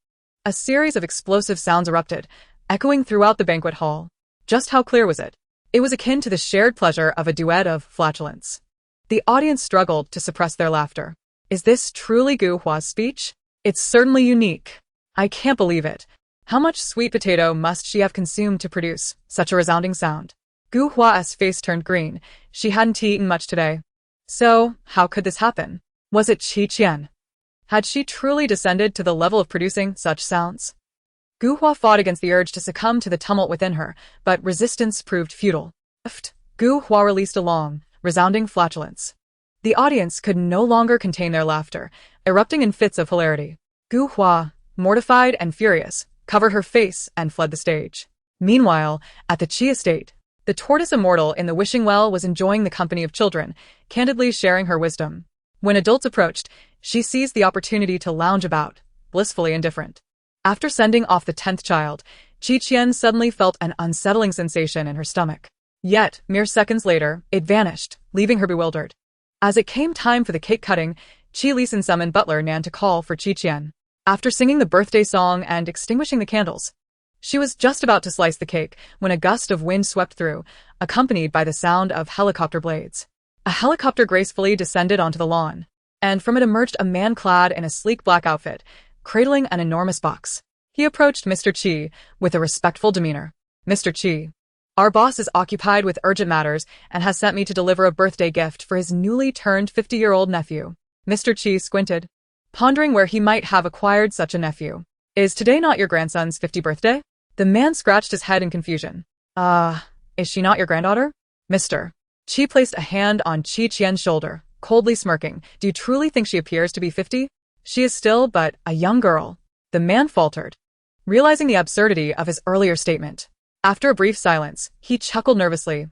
a series of explosive sounds erupted, echoing throughout the banquet hall. Just how clear was it? It was akin to the shared pleasure of a duet of flatulence. The audience struggled to suppress their laughter. Is this truly Gu Hua's speech? It's certainly unique. I can't believe it. How much sweet potato must she have consumed to produce such a resounding sound? Gu Hua's face turned green. She hadn't eaten much today. So, how could this happen? Was it Qian? Had she truly descended to the level of producing such sounds? Gu Hua fought against the urge to succumb to the tumult within her, but resistance proved futile. Gu Hua released a long, resounding flatulence. The audience could no longer contain their laughter, erupting in fits of hilarity. Gu Hua, mortified and furious, covered her face and fled the stage. Meanwhile, at the Qi estate, the tortoise immortal in the wishing well was enjoying the company of children, candidly sharing her wisdom. When adults approached, she seized the opportunity to lounge about, blissfully indifferent. After sending off the 10th child, Qian suddenly felt an unsettling sensation in her stomach. Yet, mere seconds later, it vanished, leaving her bewildered. As it came time for the cake cutting, Qi Lisan summoned butler Nan to call for Qian. After singing the birthday song and extinguishing the candles, she was just about to slice the cake when a gust of wind swept through, accompanied by the sound of helicopter blades. A helicopter gracefully descended onto the lawn, and from it emerged a man clad in a sleek black outfit, cradling an enormous box. He approached Mr. Qi with a respectful demeanor. Mr. Qi, our boss is occupied with urgent matters and has sent me to deliver a birthday gift for his newly turned 50-year-old nephew. Mr. Qi squinted, pondering where he might have acquired such a nephew. Is today not your grandson's 50th birthday? The man scratched his head in confusion. Is she not your granddaughter? Mr. Qi placed a hand on Qian's shoulder, coldly smirking. Do you truly think she appears to be 50? She is still but a young girl. The man faltered, realizing the absurdity of his earlier statement. After a brief silence, he chuckled nervously.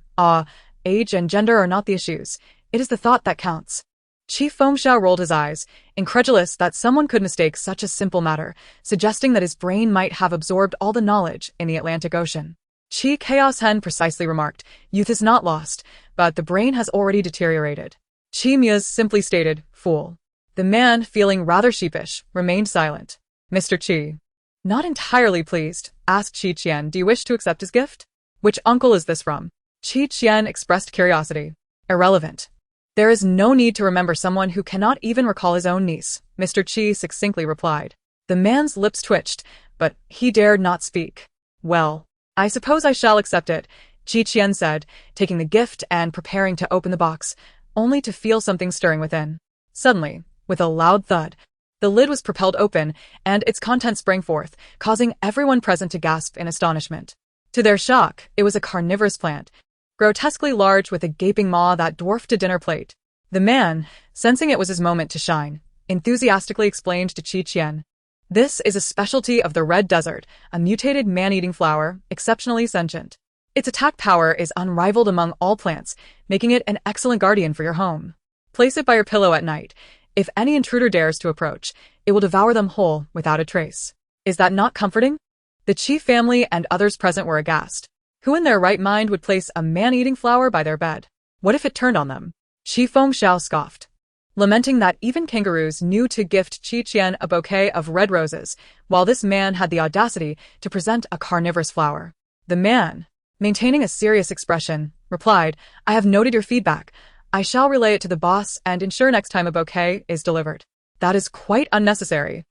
Age and gender are not the issues. It is the thought that counts. Qi Fengxiao rolled his eyes, incredulous that someone could mistake such a simple matter, suggesting that his brain might have absorbed all the knowledge in the Atlantic Ocean. Qi Chaos Hen precisely remarked, youth is not lost, but the brain has already deteriorated. Qi Mia's simply stated, fool. The man, feeling rather sheepish, remained silent. Mr. Qi, not entirely pleased, asked Qian, do you wish to accept his gift? Which uncle is this from? Qian expressed curiosity. Irrelevant. There is no need to remember someone who cannot even recall his own niece, Mr. Qi succinctly replied. The man's lips twitched, but he dared not speak. Well, I suppose I shall accept it, Qian said, taking the gift and preparing to open the box, only to feel something stirring within. Suddenly, with a loud thud, the lid was propelled open, and its contents sprang forth, causing everyone present to gasp in astonishment. To their shock, it was a carnivorous plant, grotesquely large with a gaping maw that dwarfed a dinner plate. The man, sensing it was his moment to shine, enthusiastically explained to Qian. This is a specialty of the Red Desert, a mutated man-eating flower, exceptionally sentient. Its attack power is unrivaled among all plants, making it an excellent guardian for your home. Place it by your pillow at night. If any intruder dares to approach, it will devour them whole without a trace. Is that not comforting? The Qi family and others present were aghast. Who in their right mind would place a man-eating flower by their bed? What if it turned on them? Qi Fengxiao scoffed, lamenting that even kangaroos knew to gift Qian a bouquet of red roses, while this man had the audacity to present a carnivorous flower. The man, maintaining a serious expression, replied, I have noted your feedback. I shall relay it to the boss and ensure next time a bouquet is delivered. That is quite unnecessary,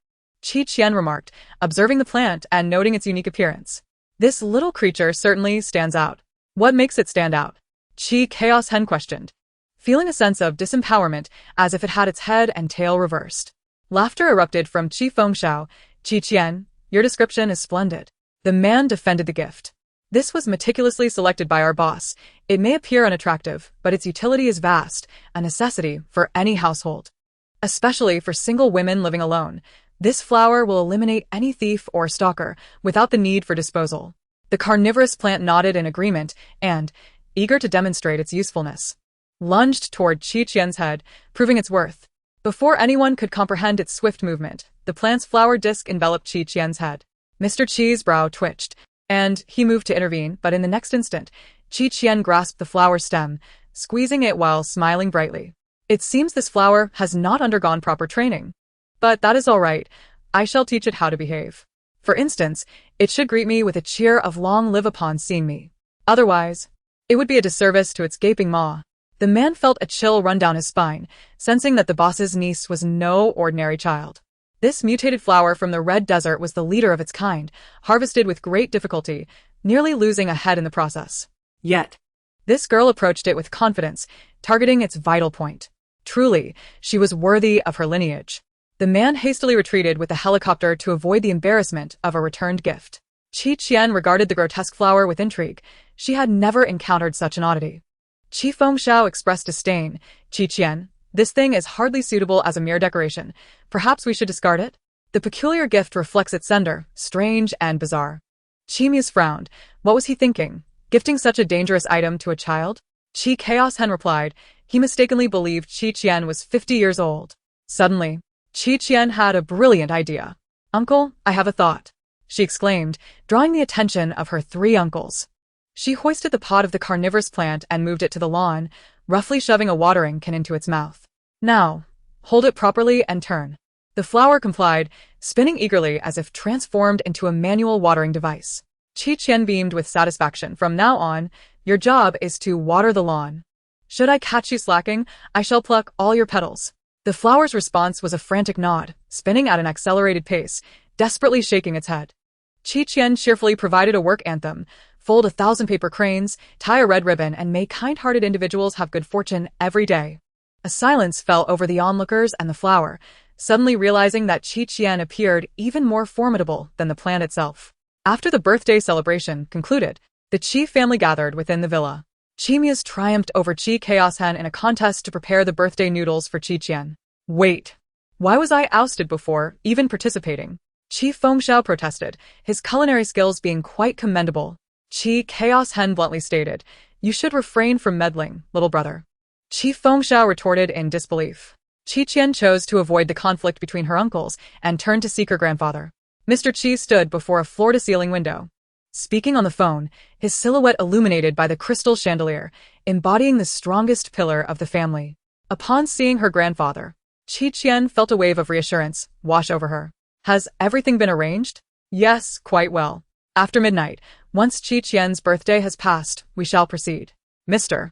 Qian remarked, observing the plant and noting its unique appearance. This little creature certainly stands out. What makes it stand out? Qi Chaos Hen questioned, feeling a sense of disempowerment as if it had its head and tail reversed. Laughter erupted from Qi Fengxiao. Qian, your description is splendid. The man defended the gift. This was meticulously selected by our boss. It may appear unattractive, but its utility is vast, a necessity for any household. Especially for single women living alone. This flower will eliminate any thief or stalker without the need for disposal. The carnivorous plant nodded in agreement and, eager to demonstrate its usefulness, lunged toward Qian's head, proving its worth. Before anyone could comprehend its swift movement, the plant's flower disc enveloped Qian's head. Mr. Qi's brow twitched, and he moved to intervene, but in the next instant, Qian grasped the flower stem, squeezing it while smiling brightly. It seems this flower has not undergone proper training. But that is all right. I shall teach it how to behave. For instance, it should greet me with a cheer of long live upon seeing me. Otherwise, it would be a disservice to its gaping maw. The man felt a chill run down his spine, sensing that the boss's niece was no ordinary child. This mutated flower from the Red Desert was the leader of its kind, harvested with great difficulty, nearly losing a head in the process. Yet, this girl approached it with confidence, targeting its vital point. Truly, she was worthy of her lineage. The man hastily retreated with the helicopter to avoid the embarrassment of a returned gift. Qian regarded the grotesque flower with intrigue. She had never encountered such an oddity. Qi Fengxiao expressed disdain. Qian, this thing is hardly suitable as a mere decoration. Perhaps we should discard it? The peculiar gift reflects its sender, strange and bizarre. Qi frowned. What was he thinking? Gifting such a dangerous item to a child? Qi Chaos Hen replied. He mistakenly believed Qian was 50 years old. Suddenly, Qian had a brilliant idea. Uncle, I have a thought, she exclaimed, drawing the attention of her three uncles. She hoisted the pot of the carnivorous plant and moved it to the lawn, roughly shoving a watering can into its mouth. Now, hold it properly and turn. The flower complied, spinning eagerly as if transformed into a manual watering device. Qian beamed with satisfaction. From now on, your job is to water the lawn. Should I catch you slacking, I shall pluck all your petals. The flower's response was a frantic nod, spinning at an accelerated pace, desperately shaking its head. Qian cheerfully provided a work anthem. Fold 1,000 paper cranes, tie a red ribbon, and may kind-hearted individuals have good fortune every day. A silence fell over the onlookers and the flower, suddenly realizing that Qian appeared even more formidable than the plant itself. After the birthday celebration concluded, the Qi family gathered within the villa. Qimia's triumphed over Qi Chaos Hen in a contest to prepare the birthday noodles for Qian. Wait, why was I ousted before even participating? Qi Fengxiao protested, his culinary skills being quite commendable. Qi Chaos Hen bluntly stated, you should refrain from meddling, little brother. Qi Fengxiao retorted in disbelief. Qian chose to avoid the conflict between her uncles and turned to seek her grandfather. Mr. Qi stood before a floor-to-ceiling window, speaking on the phone, his silhouette illuminated by the crystal chandelier, embodying the strongest pillar of the family. Upon seeing her grandfather, Qian felt a wave of reassurance wash over her. Has everything been arranged? Yes, quite well. After midnight, once Qian's birthday has passed, we shall proceed. Mr.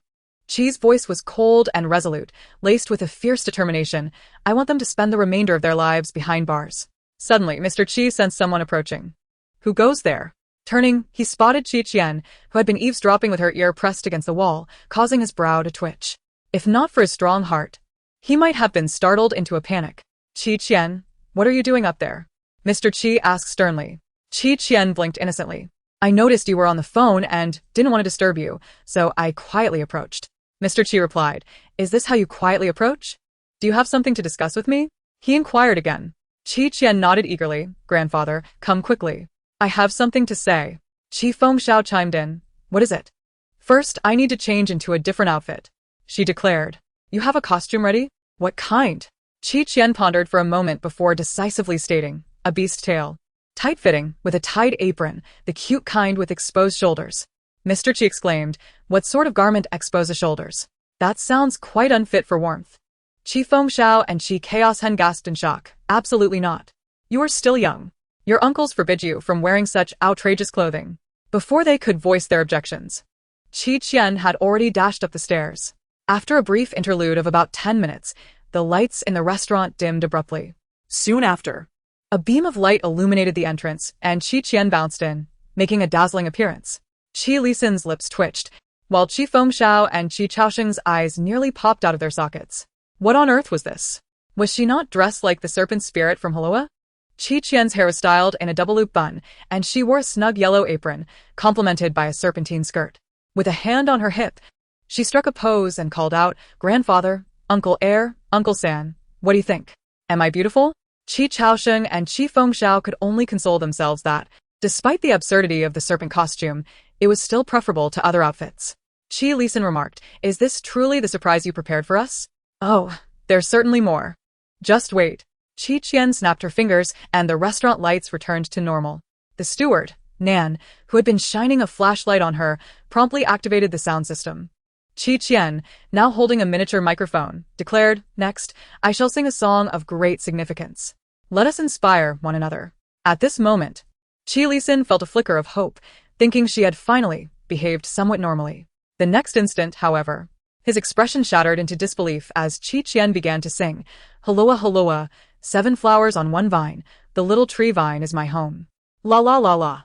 Qi's voice was cold and resolute, laced with a fierce determination. I want them to spend the remainder of their lives behind bars. Suddenly, Mr. Qi sensed someone approaching. Who goes there? Turning, he spotted Qian, who had been eavesdropping with her ear pressed against the wall, causing his brow to twitch. If not for his strong heart, he might have been startled into a panic. Qian, what are you doing up there? Mr. Qi asked sternly. Qian blinked innocently. I noticed you were on the phone and didn't want to disturb you, so I quietly approached. Mr. Qi replied, "Is this how you quietly approach? Do you have something to discuss with me?" He inquired again. Qian nodded eagerly. "Grandfather, come quickly. I have something to say." Qi Fengxiao chimed in. "What is it?" "First, I need to change into a different outfit," she declared. "You have a costume ready?" "What kind?" Qian pondered for a moment before decisively stating, "A beast tail. Tight-fitting, with a tied apron, the cute kind with exposed shoulders." Mr. Qi exclaimed, "What sort of garment exposes shoulders? That sounds quite unfit for warmth." Qi Fengxiao and Qi Chaos Hen gasped in shock. "Absolutely not. You are still young. Your uncles forbid you from wearing such outrageous clothing." Before they could voice their objections, Qian had already dashed up the stairs. After a brief interlude of about 10 minutes, the lights in the restaurant dimmed abruptly. Soon after, A beam of light illuminated the entrance, and Qian bounced in, making a dazzling appearance. Qi Lisan's lips twitched, while Qi Fengxiao and Qi Chaosheng's eyes nearly popped out of their sockets. What on earth was this? Was she not dressed like the serpent spirit from Haloa? Qian's hair was styled in a double-loop bun, and she wore a snug yellow apron, complemented by a serpentine skirt. With a hand on her hip, she struck a pose and called out, "Grandfather, Uncle Heir, Uncle San, what do you think? Am I beautiful?" Qi Chaosheng and Qi Fengxiao could only console themselves that, despite the absurdity of the serpent costume, it was still preferable to other outfits. Qi Lisan remarked, "Is this truly the surprise you prepared for us?" "Oh, there's certainly more. Just wait." Qian snapped her fingers, and the restaurant lights returned to normal. The steward, Nan, who had been shining a flashlight on her, promptly activated the sound system. Qian, now holding a miniature microphone, declared, "Next, I shall sing a song of great significance. Let us inspire one another." At this moment, Qi Lisan felt a flicker of hope, thinking she had finally behaved somewhat normally. The next instant, however, his expression shattered into disbelief as Qian began to sing, "Haloa Haloa, 7 flowers on 1 vine, the little tree vine is my home. La la la la."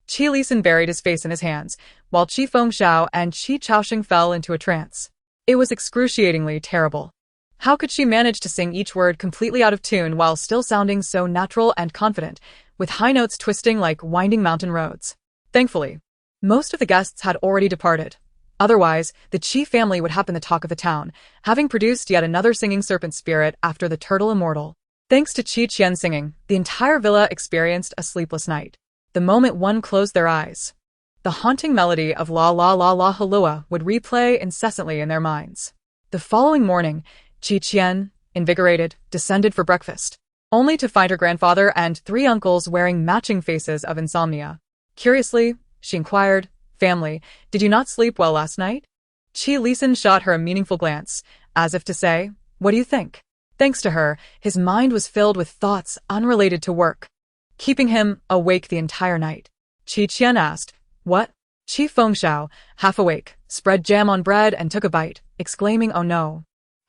Qi Lisan buried his face in his hands, while Qi Fengxiao and Qi Chaosheng fell into a trance. It was excruciatingly terrible. How could she manage to sing each word completely out of tune while still sounding so natural and confident, with high notes twisting like winding mountain roads? Thankfully, most of the guests had already departed. Otherwise, the Qi family would have been the talk of the town, having produced yet another singing serpent spirit after the turtle immortal. Thanks to Qian singing, the entire villa experienced a sleepless night. The moment one closed their eyes, the haunting melody of La La La La Haloa would replay incessantly in their minds. The following morning, Qian, invigorated, descended for breakfast, only to find her grandfather and 3 uncles wearing matching faces of insomnia. Curiously, she inquired, "Family, did you not sleep well last night?" Qi Lisan shot her a meaningful glance, as if to say, "What do you think?" Thanks to her, his mind was filled with thoughts unrelated to work, keeping him awake the entire night. Qian asked, "What?" Qi Fengxiao, half awake, spread jam on bread and took a bite, exclaiming, "Oh no.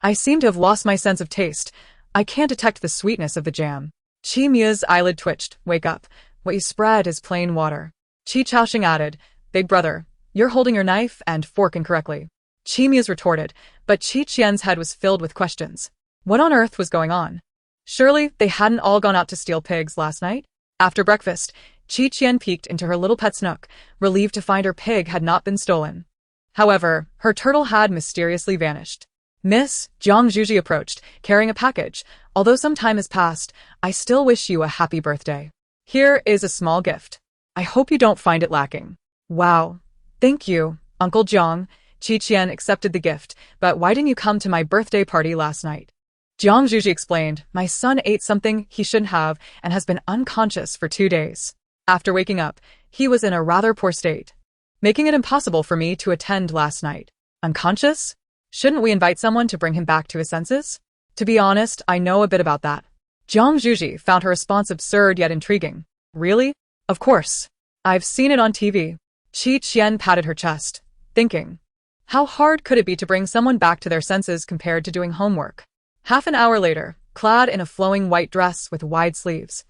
I seem to have lost my sense of taste. I can't detect the sweetness of the jam." Qi Mia's eyelid twitched. "Wake up. What you spread is plain water." Qi Chaosheng added, "Big brother, you're holding your knife and fork incorrectly." Qi Mia's retorted, but Qian's head was filled with questions. What on earth was going on? Surely they hadn't all gone out to steal pigs last night? After breakfast, Qian peeked into her little pet's nook, relieved to find her pig had not been stolen. However, her turtle had mysteriously vanished. Miss Zhang Zhuji approached, carrying a package. "Although some time has passed, I still wish you a happy birthday. Here is a small gift. I hope you don't find it lacking." "Wow. Thank you, Uncle Zhang." Qian accepted the gift, "But why didn't you come to my birthday party last night?" Zhang Zhuji explained, "My son ate something he shouldn't have and has been unconscious for 2 days. After waking up, he was in a rather poor state, making it impossible for me to attend last night." "Unconscious? Shouldn't we invite someone to bring him back to his senses?" "To be honest, I know a bit about that." Zhang Zhuji found her response absurd yet intriguing. "Really?" "Of course. I've seen it on TV." Qian patted her chest, thinking, how hard could it be to bring someone back to their senses compared to doing homework? Half an hour later, clad in a flowing white dress with wide sleeves,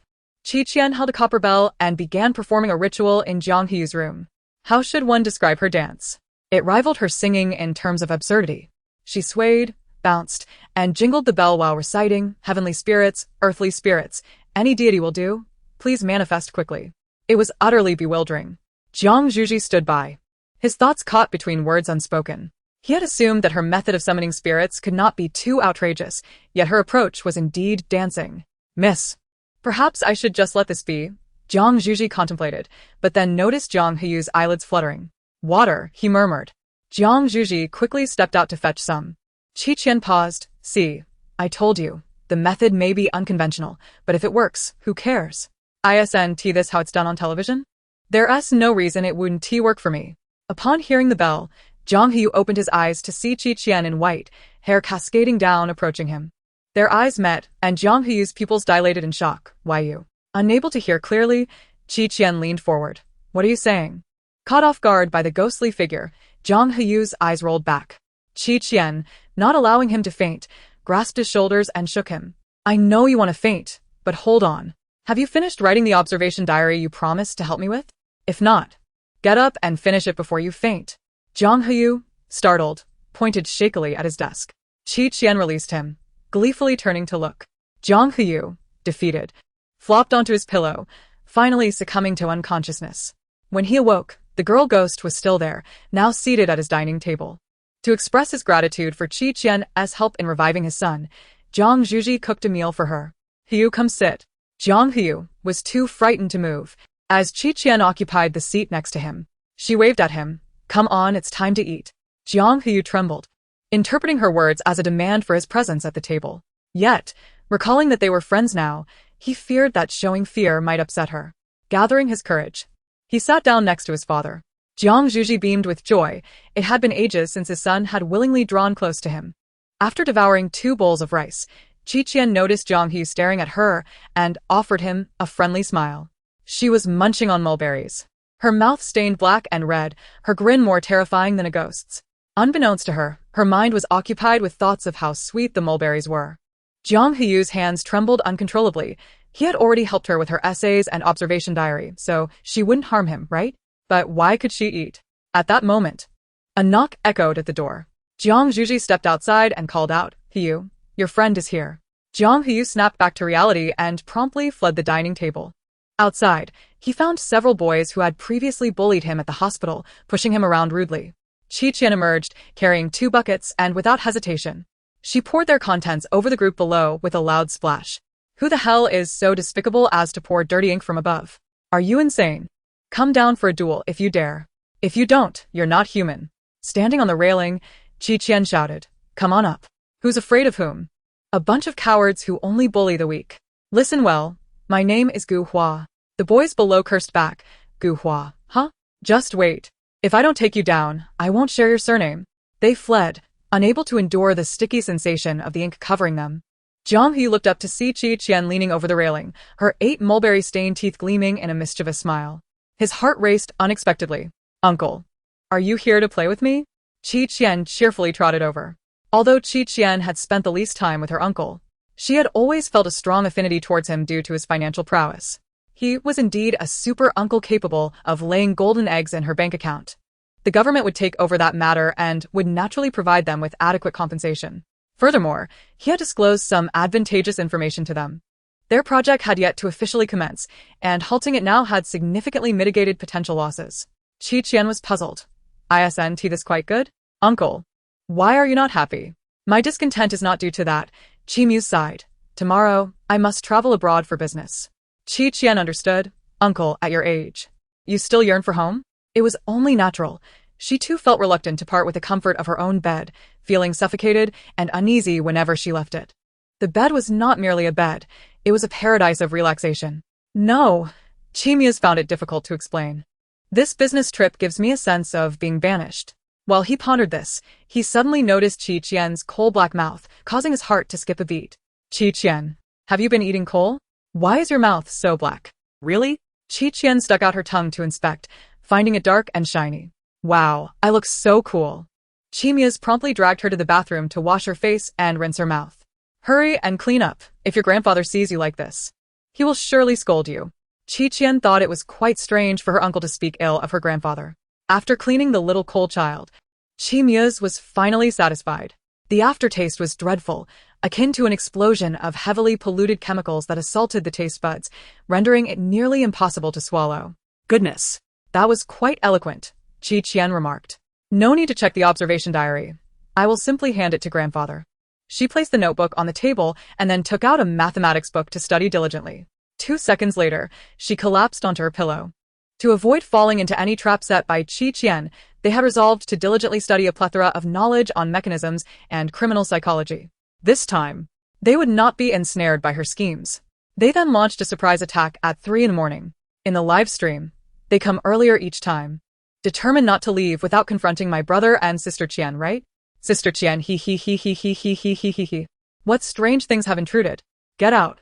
Qian held a copper bell and began performing a ritual in Jiang He's room. How should one describe her dance? It rivaled her singing in terms of absurdity. She swayed, bounced, and jingled the bell while reciting, "Heavenly spirits, earthly spirits, any deity will do. Please manifest quickly." It was utterly bewildering. Jiang Zhuji stood by, his thoughts caught between words unspoken. He had assumed that her method of summoning spirits could not be too outrageous, yet her approach was indeed dancing. Miss, perhaps I should just let this be, Jiang Zhuji contemplated, but then noticed Jiang Heyu's eyelids fluttering. Water, he murmured. Jiang Zhuji quickly stepped out to fetch some. Qian paused. See, I told you, the method may be unconventional, but if it works, who cares? Isn't this how it's done on television? There's no reason it wouldn't work for me. Upon hearing the bell, Jiang Heyu opened his eyes to see Qian in white, hair cascading down approaching him. Their eyes met, and Jiang Heyu's pupils dilated in shock. Why you? Unable to hear clearly, Qian leaned forward. What are you saying? Caught off guard by the ghostly figure, Jiang Heyu's eyes rolled back. Qian, not allowing him to faint, grasped his shoulders and shook him. I know you want to faint, but hold on. Have you finished writing the observation diary you promised to help me with? If not, get up and finish it before you faint. Jiang Heyu, startled, pointed shakily at his desk. Qian released him, gleefully turning to look. Jiang Heyu, defeated, flopped onto his pillow, finally succumbing to unconsciousness. When he awoke, the girl ghost was still there, now seated at his dining table. To express his gratitude for Qian's help in reviving his son, Jiang Zhuji cooked a meal for her. Heyu, come sit. Jiang Heyu was too frightened to move, as Qian occupied the seat next to him. She waved at him. Come on, it's time to eat. Jiang Heyu trembled, interpreting her words as a demand for his presence at the table. Yet, recalling that they were friends now, he feared that showing fear might upset her. Gathering his courage, he sat down next to his father. Jiang Zhuji beamed with joy. It had been ages since his son had willingly drawn close to him. After devouring 2 bowls of rice, Qian noticed Jiang Heyu staring at her and offered him a friendly smile. She was munching on mulberries, her mouth stained black and red, her grin more terrifying than a ghost's. Unbeknownst to her, her mind was occupied with thoughts of how sweet the mulberries were. Jiang Heyu's hands trembled uncontrollably. He had already helped her with her essays and observation diary, so she wouldn't harm him, right? But why could she eat? At that moment, a knock echoed at the door. Jiang Zhuji stepped outside and called out, Heyu, your friend is here. Jiang Heyu snapped back to reality and promptly fled the dining table. Outside, he found several boys who had previously bullied him at the hospital, pushing him around rudely. Qian emerged, carrying 2 buckets, and without hesitation, she poured their contents over the group below with a loud splash. Who the hell is so despicable as to pour dirty ink from above? Are you insane? Come down for a duel if you dare. If you don't, you're not human. Standing on the railing, Qian shouted, Come on up. Who's afraid of whom? A bunch of cowards who only bully the weak. Listen well, my name is Gu Hua. The boys below cursed back. Gu Hua, huh? Just wait. If I don't take you down, I won't share your surname. They fled, unable to endure the sticky sensation of the ink covering them. Jiang He looked up to see Qian leaning over the railing, her 8 mulberry-stained teeth gleaming in a mischievous smile. His heart raced unexpectedly. Uncle, are you here to play with me? Qian cheerfully trotted over. Although Qian had spent the least time with her uncle, she had always felt a strong affinity towards him due to his financial prowess. He was indeed a super uncle capable of laying golden eggs in her bank account. The government would take over that matter and would naturally provide them with adequate compensation. Furthermore, he had disclosed some advantageous information to them. Their project had yet to officially commence, and halting it now had significantly mitigated potential losses. Qian was puzzled. Isn't this quite good? Uncle, why are you not happy? My discontent is not due to that, Mixue sighed. Tomorrow, I must travel abroad for business. Qian understood. Uncle, at your age, you still yearn for home? It was only natural. She too felt reluctant to part with the comfort of her own bed, feeling suffocated and uneasy whenever she left it. The bed was not merely a bed, it was a paradise of relaxation. No, Mixue found it difficult to explain. This business trip gives me a sense of being banished. While he pondered this, he suddenly noticed Qian's coal-black mouth, causing his heart to skip a beat. Qian, have you been eating coal? Why is your mouth so black? Really? Qian stuck out her tongue to inspect, finding it dark and shiny. Wow, I look so cool. Mixue promptly dragged her to the bathroom to wash her face and rinse her mouth. Hurry and clean up, if your grandfather sees you like this. He will surely scold you. Qian thought it was quite strange for her uncle to speak ill of her grandfather. After cleaning the little coal child, Mixue was finally satisfied. The aftertaste was dreadful, akin to an explosion of heavily polluted chemicals that assaulted the taste buds, rendering it nearly impossible to swallow. Goodness. That was quite eloquent, Qian remarked. No need to check the observation diary. I will simply hand it to grandfather. She placed the notebook on the table and then took out a mathematics book to study diligently. 2 seconds later, she collapsed onto her pillow. To avoid falling into any trap set by Qian, they had resolved to diligently study a plethora of knowledge on mechanisms and criminal psychology. This time, they would not be ensnared by her schemes. They then launched a surprise attack at 3 in the morning. In the live stream, they come earlier each time. Determined not to leave without confronting my brother and sister Qian, right? Sister Qian, he. What strange things have intruded? Get out.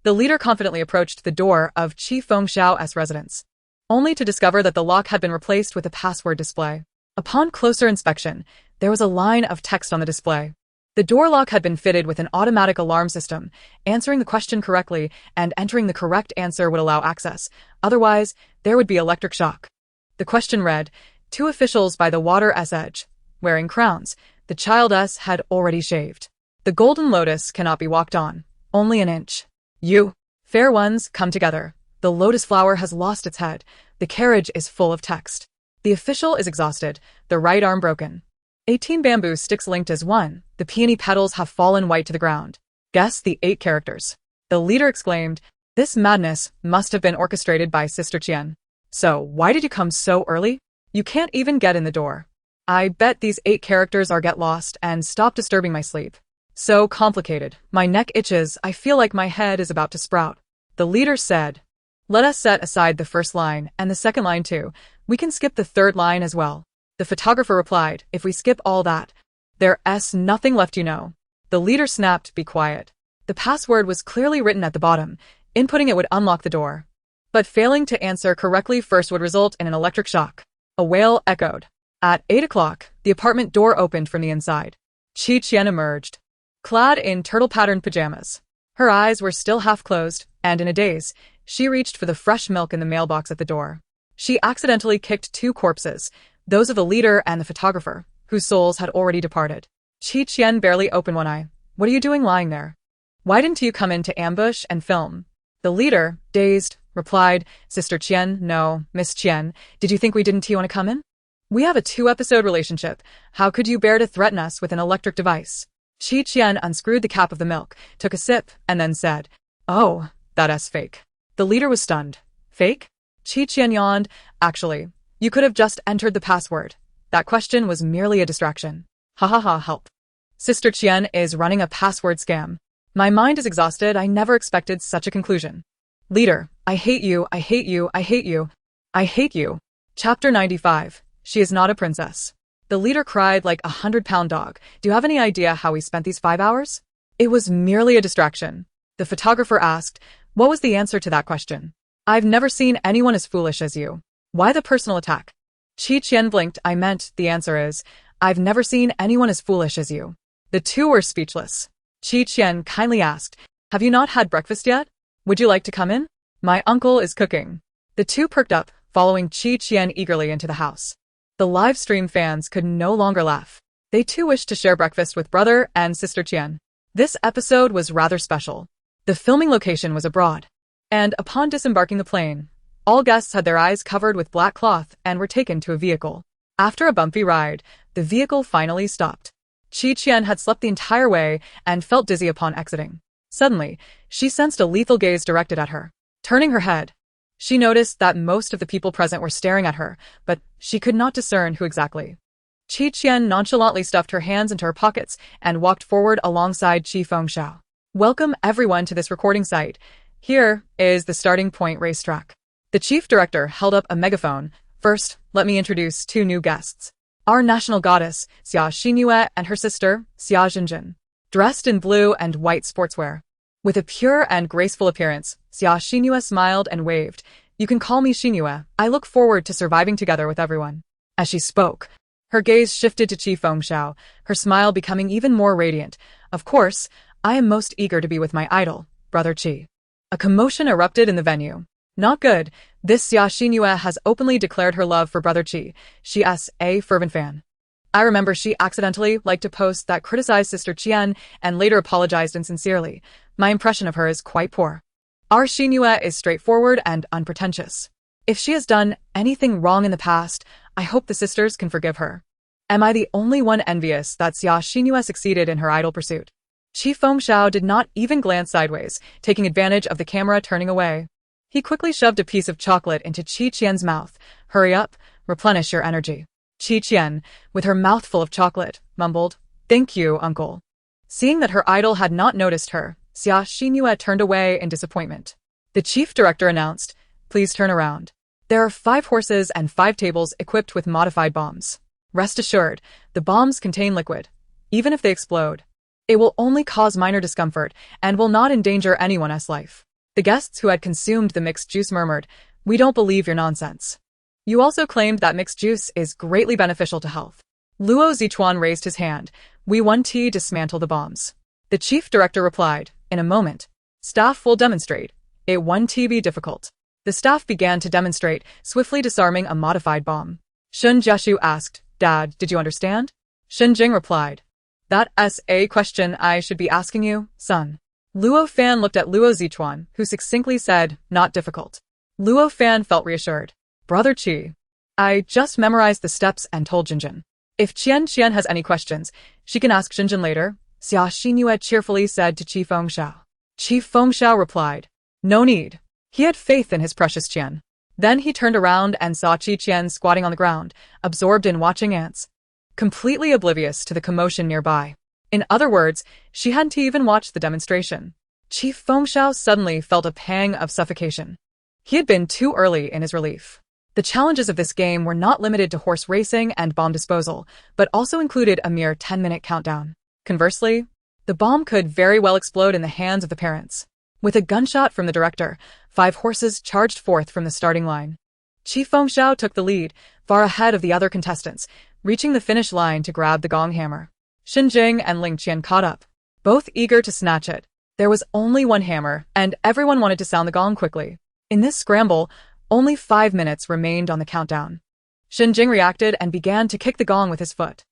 The leader confidently approached the door of Qi Fengxiao's residence, only to discover that the lock had been replaced with a password display. Upon closer inspection, there was a line of text on the display. The door lock had been fitted with an automatic alarm system. Answering the question correctly and entering the correct answer would allow access. Otherwise, there would be electric shock. The question read, 2 officials by the water's edge, wearing crowns. The childess had already shaved. The golden lotus cannot be walked on, only an inch. You, fair ones, come together. The lotus flower has lost its head. The carriage is full of text. The official is exhausted, the right arm broken. 18 bamboo sticks linked as one. The peony petals have fallen white to the ground. Guess the 8 characters. The leader exclaimed, this madness must have been orchestrated by Sister Qian. So, why did you come so early? You can't even get in the door. I bet these 8 characters are get lost and stop disturbing my sleep. So complicated. My neck itches. I feel like my head is about to sprout. The leader said, let us set aside the first line and the second line too. We can skip the third line as well. The photographer replied, if we skip all that, there's nothing left, you know. The leader snapped, be quiet. The password was clearly written at the bottom. Inputting it would unlock the door. But failing to answer correctly first would result in an electric shock. A wail echoed. At 8 o'clock, the apartment door opened from the inside. Qian emerged, clad in turtle-patterned pajamas. Her eyes were still half closed, and in a daze, she reached for the fresh milk in the mailbox at the door. She accidentally kicked 2 corpses, those of the leader and the photographer, whose souls had already departed. Qian barely opened one eye. What are you doing lying there? Why didn't you come in to ambush and film? The leader, dazed, replied, Sister Qian, no, Miss Qian, did you think we didn't want to come in? We have a 2-episode relationship. How could you bear to threaten us with an electric device? Qian unscrewed the cap of the milk, took a sip, and then said, oh, that's fake. The leader was stunned. Fake? Qian yawned. Actually, you could have just entered the password. That question was merely a distraction. Ha ha ha, help. Sister Qian is running a password scam. My mind is exhausted. I never expected such a conclusion. Leader, I hate you, I hate you, I hate you. I hate you. Chapter 95. She is not a princess. The leader cried like a 100-pound dog. Do you have any idea how we spent these 5 hours? It was merely a distraction. The photographer asked, what was the answer to that question? I've never seen anyone as foolish as you. Why the personal attack? Qian blinked. I meant, the answer is, I've never seen anyone as foolish as you. The 2 were speechless. Qian kindly asked, have you not had breakfast yet? Would you like to come in? My uncle is cooking. The 2 perked up, following Qian eagerly into the house. The live stream fans could no longer laugh. They too wished to share breakfast with brother and sister Qian. This episode was rather special. The filming location was abroad. And upon disembarking the plane, all guests had their eyes covered with black cloth and were taken to a vehicle. After a bumpy ride, the vehicle finally stopped. Qian had slept the entire way and felt dizzy upon exiting. Suddenly, she sensed a lethal gaze directed at her. Turning her head, she noticed that most of the people present were staring at her, but she could not discern who exactly. Qian nonchalantly stuffed her hands into her pockets and walked forward alongside Qi Fengxiao. Welcome everyone to this recording site. Here is the starting point racetrack. The chief director held up a megaphone. First, let me introduce 2 new guests. Our national goddess, Xia Xinyue, and her sister, Xia Jinjin. Dressed in blue and white sportswear. With a pure and graceful appearance, Xia Xinyue smiled and waved. You can call me Xinyue. I look forward to surviving together with everyone. As she spoke, her gaze shifted to Qi Fengxiao, her smile becoming even more radiant. Of course, I am most eager to be with my idol, Brother Qi. A commotion erupted in the venue. Not good. This Xia Xinyue has openly declared her love for Brother Qi. She is a fervent fan. I remember she accidentally liked a post that criticized Sister Qian and later apologized insincerely. My impression of her is quite poor. Our Xinyue is straightforward and unpretentious. If she has done anything wrong in the past, I hope the sisters can forgive her. Am I the only one envious that Xia Xinhua succeeded in her idol pursuit? Qi Fengxiao did not even glance sideways, taking advantage of the camera turning away. He quickly shoved a piece of chocolate into Qi Qian's mouth. Hurry up, replenish your energy. Qi Qian, with her mouth full of chocolate, mumbled, "Thank you, uncle." Seeing that her idol had not noticed her, Xia Xinhua turned away in disappointment. The chief director announced, "Please turn around. There are 5 horses and 5 tables equipped with modified bombs. Rest assured, the bombs contain liquid. Even if they explode, it will only cause minor discomfort and will not endanger anyone's life." The guests who had consumed the mixed juice murmured, "We don't believe your nonsense. You also claimed that mixed juice is greatly beneficial to health." Luo Zichuan raised his hand. "We want to dismantle the bombs." The chief director replied, "In a moment. Staff will demonstrate. It won't be difficult." The staff began to demonstrate, swiftly disarming a modified bomb. Shun Jiashu asked, "Dad, did you understand?" Shen Jing replied, "That's a question I should be asking you, son." Luo Fan looked at Luo Zichuan, who succinctly said, "Not difficult." Luo Fan felt reassured. "Brother Qi, I just memorized the steps and told Jinjin. If Qian has any questions, she can ask Jinjin later," Xia Xinhua cheerfully said to Qi Fengxiao. Qi Fengxiao replied, "No need." He had faith in his precious Qian. Then he turned around and saw Qi Qian squatting on the ground, absorbed in watching ants, completely oblivious to the commotion nearby. In other words, she hadn't even watched the demonstration. Qi Fengxiao suddenly felt a pang of suffocation. He had been too early in his relief. The challenges of this game were not limited to horse racing and bomb disposal, but also included a mere 10-minute countdown. Conversely, the bomb could very well explode in the hands of the parents. With a gunshot from the director, 5 horses charged forth from the starting line. Qi Fengxiao took the lead, far ahead of the other contestants, reaching the finish line to grab the gong hammer. Shen Jing and Ling Qian caught up, both eager to snatch it. There was only one hammer, and everyone wanted to sound the gong quickly. In this scramble, only 5 minutes remained on the countdown. Shen Jing reacted and began to kick the gong with his foot.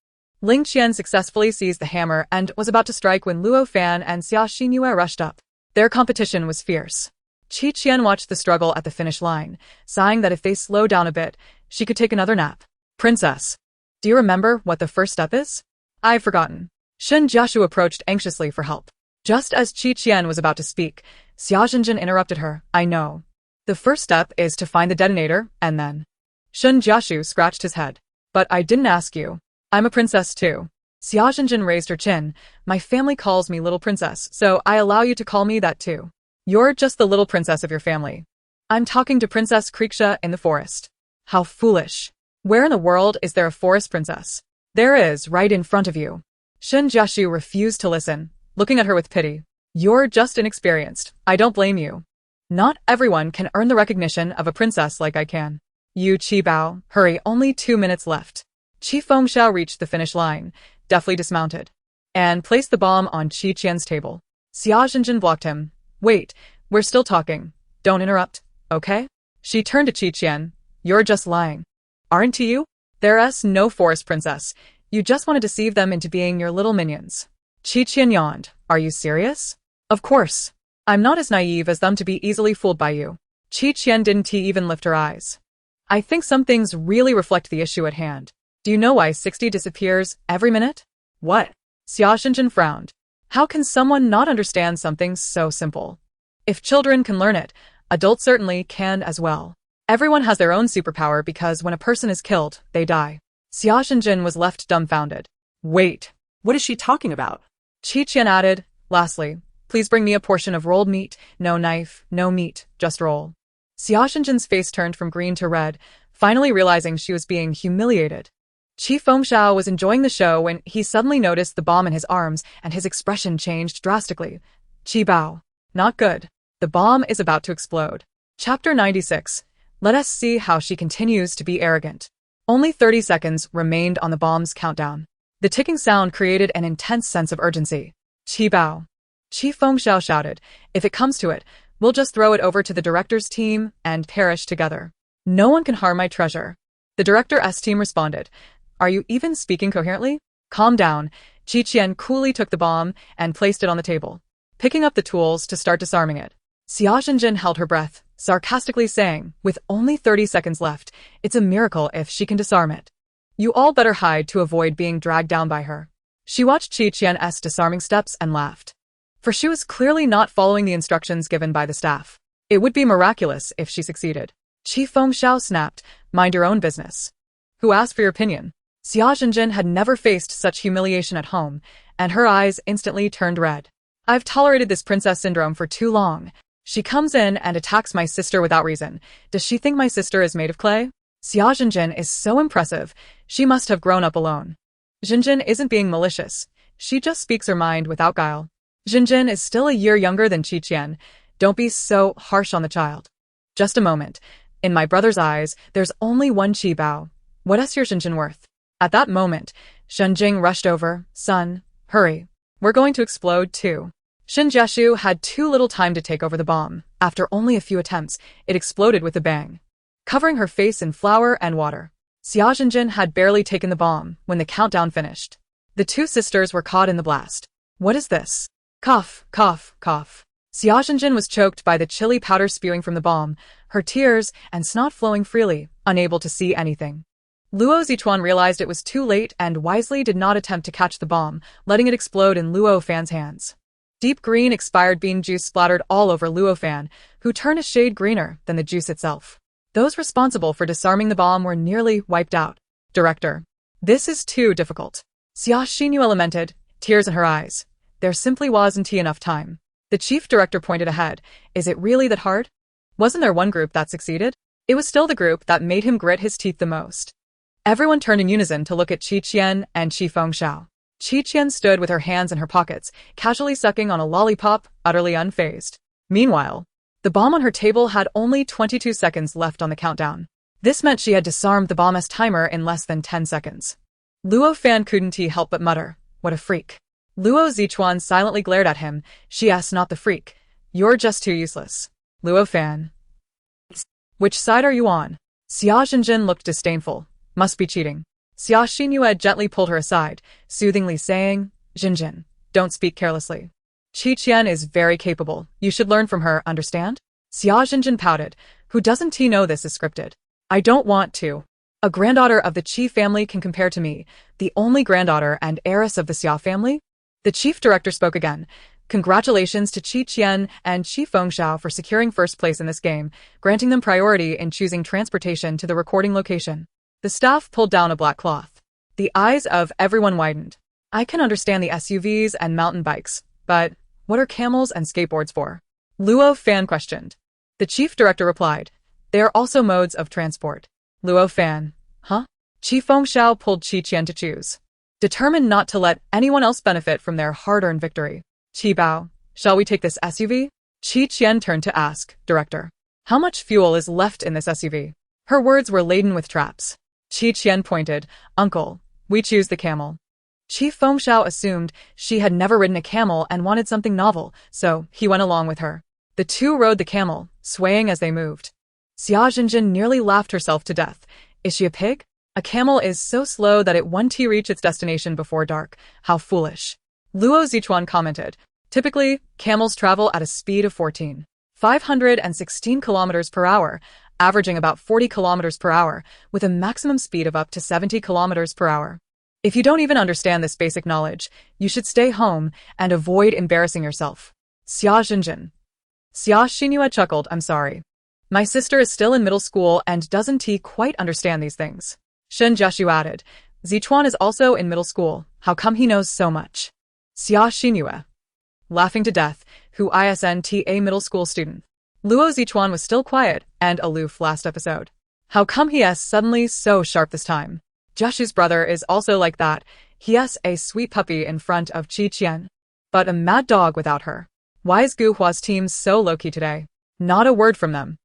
Ling Qian successfully seized the hammer and was about to strike when Luo Fan and Xia Xinhua rushed up. Their competition was fierce. Qi Qian watched the struggle at the finish line, sighing that if they slowed down a bit, she could take another nap. "Princess, do you remember what the first step is?" "I've forgotten." Shen Jiashu approached anxiously for help. Just as Qi Qian was about to speak, Xia Zhenjin interrupted her. "I know. The first step is to find the detonator, and then..." Shen Jiashu scratched his head. "But I didn't ask you. I'm a princess too." Xia Zhenjin raised her chin. "My family calls me Little Princess, so I allow you to call me that too. You're just the little princess of your family. I'm talking to Princess Kriksha in the forest." "How foolish. Where in the world is there a forest princess?" "There is, right in front of you." Shen Jiashu refused to listen, looking at her with pity. "You're just inexperienced. I don't blame you. Not everyone can earn the recognition of a princess like I can." "You Qi Bao, hurry, only 2 minutes left." Qi Fengxiao reached the finish line, deftly dismounted, and placed the bomb on Qi Qian's table. Xia Zhenjin blocked him. "Wait, we're still talking. Don't interrupt, okay?" She turned to Qi Qian. "You're just lying. Aren't you? There's no forest princess. You just want to deceive them into being your little minions." Qi Qian yawned. "Are you serious?" "Of course. I'm not as naive as them to be easily fooled by you." Qi Qian didn't even lift her eyes. "I think some things really reflect the issue at hand. Do you know why 60 disappears every minute?" "What?" Xia Zhenjin frowned. "How can someone not understand something so simple? If children can learn it, adults certainly can as well. Everyone has their own superpower because when a person is killed, they die." Xia Zhenjin was left dumbfounded. "Wait, What is she talking about? Qi Qian added, "Lastly, please bring me a portion of rolled meat, no knife, no meat, just roll." Xia Zhenjin's face turned from green to red, finally realizing she was being humiliated. Qi Fengxiao was enjoying the show when he suddenly noticed the bomb in his arms and his expression changed drastically. "Qi Bao. Not good. The bomb is about to explode." Chapter 96. Let us see how she continues to be arrogant. Only 30 seconds remained on the bomb's countdown. The ticking sound created an intense sense of urgency. "Qi Bao." Qi Fengxiao shouted, "If it comes to it, we'll just throw it over to the director's team and perish together. No one can harm my treasure." The director's team responded, "Are you even speaking coherently? Calm down." Qi Qian coolly took the bomb and placed it on the table, picking up the tools to start disarming it. Xia Zhenjin held her breath, sarcastically saying, with only 30 seconds left, it's a miracle if she can disarm it. You all better hide to avoid being dragged down by her. She watched Qian's disarming steps and laughed. For she was clearly not following the instructions given by the staff. It would be miraculous if she succeeded. Qi Fengxiao snapped, mind your own business. Who asked for your opinion? Xia Zhenjin had never faced such humiliation at home, and her eyes instantly turned red. I've tolerated this princess syndrome for too long. She comes in and attacks my sister without reason. Does she think my sister is made of clay? Xia Zhenjin is so impressive. She must have grown up alone. Zhenjin isn't being malicious. She just speaks her mind without guile. Zhenjin is still a year younger than Qian. Don't be so harsh on the child. Just a moment. In my brother's eyes, there's only one Qi Bao. What is your Zhenjin worth? At that moment, Shenjing rushed over. Son, hurry. We're going to explode too. Shin Jieshu had too little time to take over the bomb. After only a few attempts, it exploded with a bang, covering her face in flour and water. Xia Zhenjin had barely taken the bomb when the countdown finished. The two sisters were caught in the blast. What is this? Cough, cough, cough. Xia Zhenjin was choked by the chili powder spewing from the bomb, her tears and snot flowing freely, unable to see anything. Luo Zichuan realized it was too late and wisely did not attempt to catch the bomb, letting it explode in Luo Fan's hands. Deep green expired bean juice splattered all over Luo Fan, who turned a shade greener than the juice itself. Those responsible for disarming the bomb were nearly wiped out. Director. This is too difficult. Xia Xinyu lamented, tears in her eyes. There simply wasn't enough time. The chief director pointed ahead. Is it really that hard? Wasn't there one group that succeeded? It was still the group that made him grit his teeth the most. Everyone turned in unison to look at Qian and Qi Fengxiao. Qian stood with her hands in her pockets, casually sucking on a lollipop, utterly unfazed. Meanwhile, the bomb on her table had only 22 seconds left on the countdown. This meant she had disarmed the bomb's timer in less than 10 seconds. Luo Fan couldn't help but mutter, what a freak. Luo Zichuan silently glared at him. She asked, not the freak. You're just too useless. Luo Fan. Which side are you on? Xia Zhenjin looked disdainful. Must be cheating. Xia Xinyu gently pulled her aside, soothingly saying, Zhenjin, don't speak carelessly. Qian is very capable. You should learn from her, understand? Xia Zhenjin pouted. Who doesn't know this is scripted? I don't want to. A granddaughter of the Qi family can compare to me, the only granddaughter and heiress of the Xia family? The chief director spoke again. Congratulations to Qian and Qi Fengxiao for securing first place in this game, granting them priority in choosing transportation to the recording location. The staff pulled down a black cloth. The eyes of everyone widened. I can understand the SUVs and mountain bikes, but what are camels and skateboards for? Luo Fan questioned. The chief director replied, they are also modes of transport. Luo Fan, huh? Qi Fengxiao pulled Qian to choose, determined not to let anyone else benefit from their hard-earned victory. Qi Bao, shall we take this SUV? Qian turned to ask, Director, how much fuel is left in this SUV? Her words were laden with traps. Qian pointed, Uncle, we choose the camel. Qi Fengxiao assumed she had never ridden a camel and wanted something novel, so he went along with her. The two rode the camel, swaying as they moved. Xia Zhenjin nearly laughed herself to death. Is she a pig? A camel is so slow that it won't reach its destination before dark. How foolish. Luo Zichuan commented, typically, camels travel at a speed of 516 kilometers per hour, averaging about 40 kilometers per hour, with a maximum speed of up to 70 kilometers per hour. If you don't even understand this basic knowledge, you should stay home and avoid embarrassing yourself. Xia Zhenjin. Xia Xinyu chuckled, I'm sorry. My sister is still in middle school and doesn't quite understand these things. Shin Jieshu added, Zichuan is also in middle school. How come he knows so much? Xia Xinyu. Laughing to death, who isn't a middle school student. Luo Zichuan was still quiet and aloof last episode. How come he is suddenly so sharp this time? Jieshu's brother is also like that. He is a sweet puppy in front of Qian, but a mad dog without her. Why is Gu Hua's team so low-key today? Not a word from them.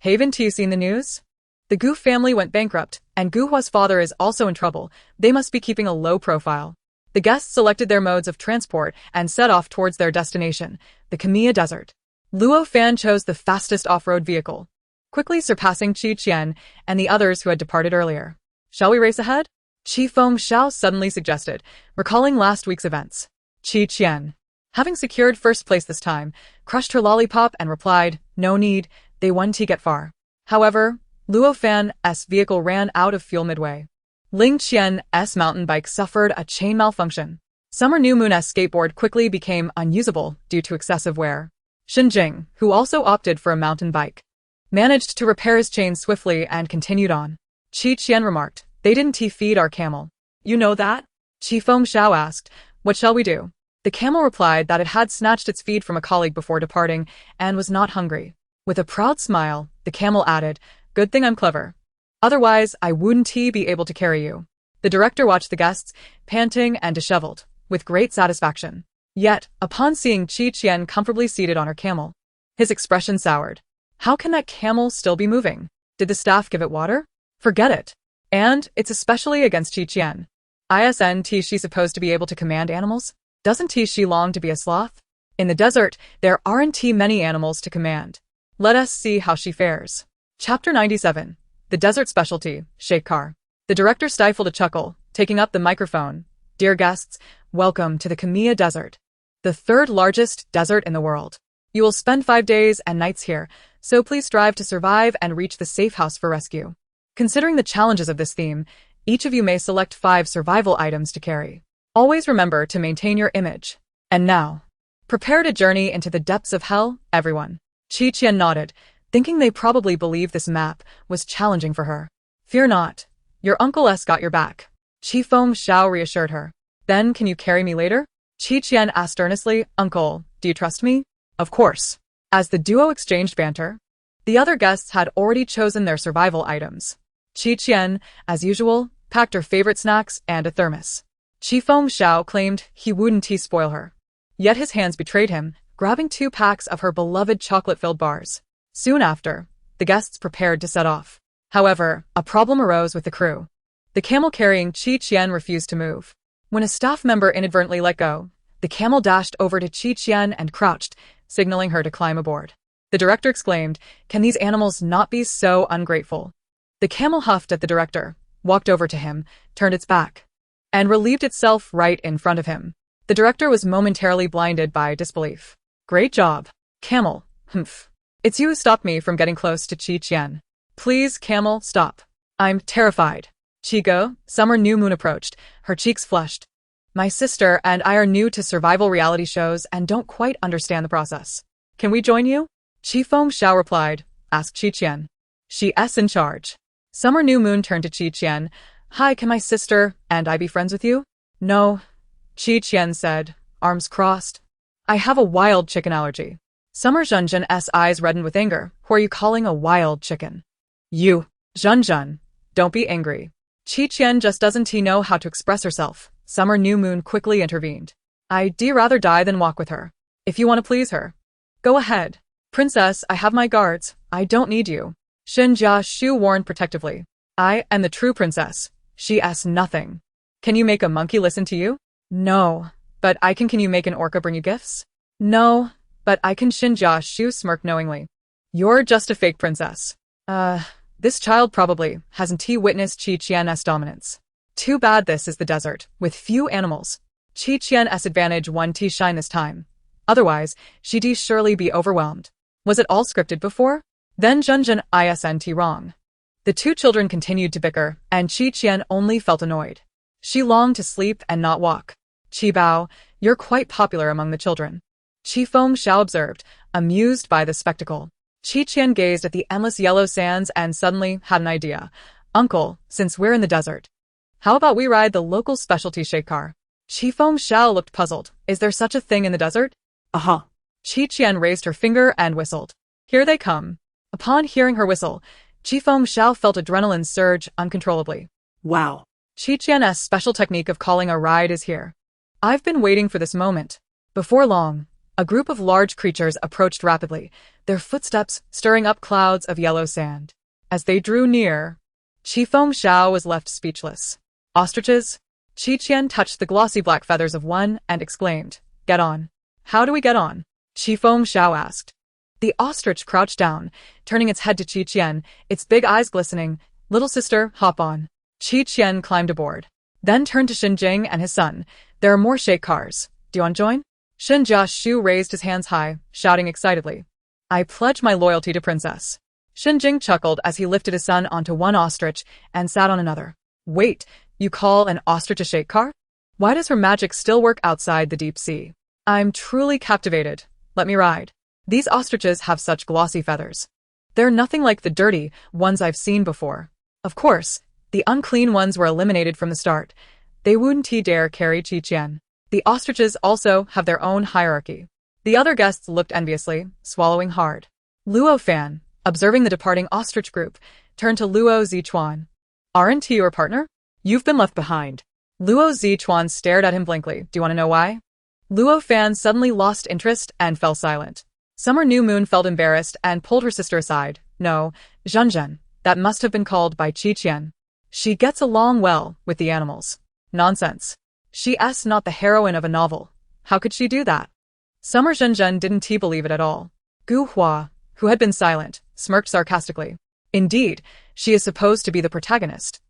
Haven't you seen the news? The Gu family went bankrupt, and Gu Hua's father is also in trouble. They must be keeping a low profile. The guests selected their modes of transport and set off towards their destination, the Kamiya Desert. Luo Fan chose the fastest off-road vehicle, quickly surpassing Qian and the others who had departed earlier. Shall we race ahead? Qi Fengxiao suddenly suggested, recalling last week's events. Qian, having secured first place this time, crushed her lollipop and replied, no need, they wouldn't get far. However, Luo Fan's vehicle ran out of fuel midway. Ling Qian's mountain bike suffered a chain malfunction. Summer New Moon's skateboard quickly became unusable due to excessive wear. Xinjing, who also opted for a mountain bike, managed to repair his chain swiftly and continued on. Qian remarked, "They didn't feed our camel." You know that? Xiao asked, "What shall we do?" The camel replied that it had snatched its feed from a colleague before departing and was not hungry. With a proud smile, the camel added, "Good thing I'm clever. Otherwise, I wouldn't be able to carry you." The director watched the guests, panting and disheveled, with great satisfaction. Yet, upon seeing Qian comfortably seated on her camel, his expression soured. How can that camel still be moving? Did the staff give it water? Forget it. And it's especially against Qian. Isn't she supposed to be able to command animals? Doesn't she long to be a sloth? In the desert, there aren't many animals to command. Let us see how she fares. Chapter 97. The Desert Specialty, Sheikh Car. The director stifled a chuckle, taking up the microphone. "Dear guests, welcome to the Kamiya Desert, the third largest desert in the world. You will spend 5 days and nights here, so please strive to survive and reach the safe house for rescue. Considering the challenges of this theme, each of you may select 5 survival items to carry. Always remember to maintain your image. And now, prepare to journey into the depths of hell, everyone." Qian nodded, thinking they probably believed this map was challenging for her. "Fear not. Your uncle's got your back," Xiao reassured her. "Then can you carry me later?" Qian asked earnestly, "Uncle, do you trust me?" "Of course." As the duo exchanged banter, the other guests had already chosen their survival items. Qian, as usual, packed her favorite snacks and a thermos. Xiao claimed he wouldn't spoil her. Yet his hands betrayed him, grabbing 2 packs of her beloved chocolate-filled bars. Soon after, the guests prepared to set off. However, a problem arose with the crew. The camel carrying Qian refused to move. When a staff member inadvertently let go, the camel dashed over to Qian and crouched, signaling her to climb aboard. The director exclaimed, "Can these animals not be so ungrateful?" The camel huffed at the director, walked over to him, turned its back, and relieved itself right in front of him. The director was momentarily blinded by disbelief. "Great job, camel. Humph. It's you who stopped me from getting close to Qian. Please, camel, stop. I'm terrified." Chigo, Summer New Moon approached, her cheeks flushed. "My sister and I are new to survival reality shows and don't quite understand the process. Can we join you?" Xiao replied, "Ask Qian. She's in charge." Summer New Moon turned to Qian. "Hi, can my sister and I be friends with you?" "No," Qian said, arms crossed. "I have a wild chicken allergy." Summer Zhenzhen's eyes reddened with anger. "Who are you calling a wild chicken?" "You, Zhenzhen. Don't be angry. Qian just doesn't know how to express herself." Summer New Moon quickly intervened. "I'd rather die than walk with her. If you want to please her, go ahead. Princess, I have my guards. I don't need you." Shu warned protectively. "I am the true princess. She asks nothing. Can you make a monkey listen to you?" "No, but I can. Can you make an orca bring you gifts?" "No, but I can." Shu smirked knowingly. "You're just a fake princess." This child probably hasn't witnessed Qian's dominance. Too bad this is the desert, with few animals. Qian's advantage won shine this time. Otherwise, she'd surely be overwhelmed. Was it all scripted before? Then Zhenzhen isn't wrong. The 2 children continued to bicker, and Qian only felt annoyed. She longed to sleep and not walk. "Qibao, you're quite popular among the children," Xiao observed, amused by the spectacle. Qian gazed at the endless yellow sands and suddenly had an idea. "Uncle, since we're in the desert, how about we ride the local specialty Sheikh Car?" Xiao looked puzzled. "Is there such a thing in the desert?" Uh-huh. Qian raised her finger and whistled. "Here they come." Upon hearing her whistle, Xiao felt adrenaline surge uncontrollably. Wow. Qian's special technique of calling a ride is here. I've been waiting for this moment. Before long, a group of large creatures approached rapidly, their footsteps stirring up clouds of yellow sand. As they drew near, Xiao was left speechless. "Ostriches?" Qian touched the glossy black feathers of one and exclaimed, "Get on." "How do we get on?" Xiao asked. The ostrich crouched down, turning its head to Qian, its big eyes glistening. "Little sister, hop on." Qian climbed aboard, then turned to Xinjing and his son. "There are more Sheikh cars. Do you want to join?" Shu raised his hands high, shouting excitedly. I pledge my loyalty to Princess. Xinjing chuckled as he lifted his son onto one ostrich and sat on another. Wait, you call an ostrich a shake car? Why does her magic still work outside the deep sea? I'm truly captivated. Let me ride. These ostriches have such glossy feathers. They're nothing like the dirty ones I've seen before. Of course, the unclean ones were eliminated from the start. They wouldn't dare carry Qian. The ostriches also have their own hierarchy. The other guests looked enviously, swallowing hard. Luo Fan, observing the departing ostrich group, turned to Luo Zichuan. Aren't he your partner? You've been left behind. Luo Zichuan stared at him blankly. Do you want to know why? Luo Fan suddenly lost interest and fell silent. Summer New Moon felt embarrassed and pulled her sister aside. No, Zhenzhen, that must have been called by Qian. She gets along well with the animals. Nonsense. She's not the heroine of a novel. How could she do that? Summer Zhenzhen didn't believe it at all. Gu Hua, who had been silent, smirked sarcastically. Indeed, she is supposed to be the protagonist.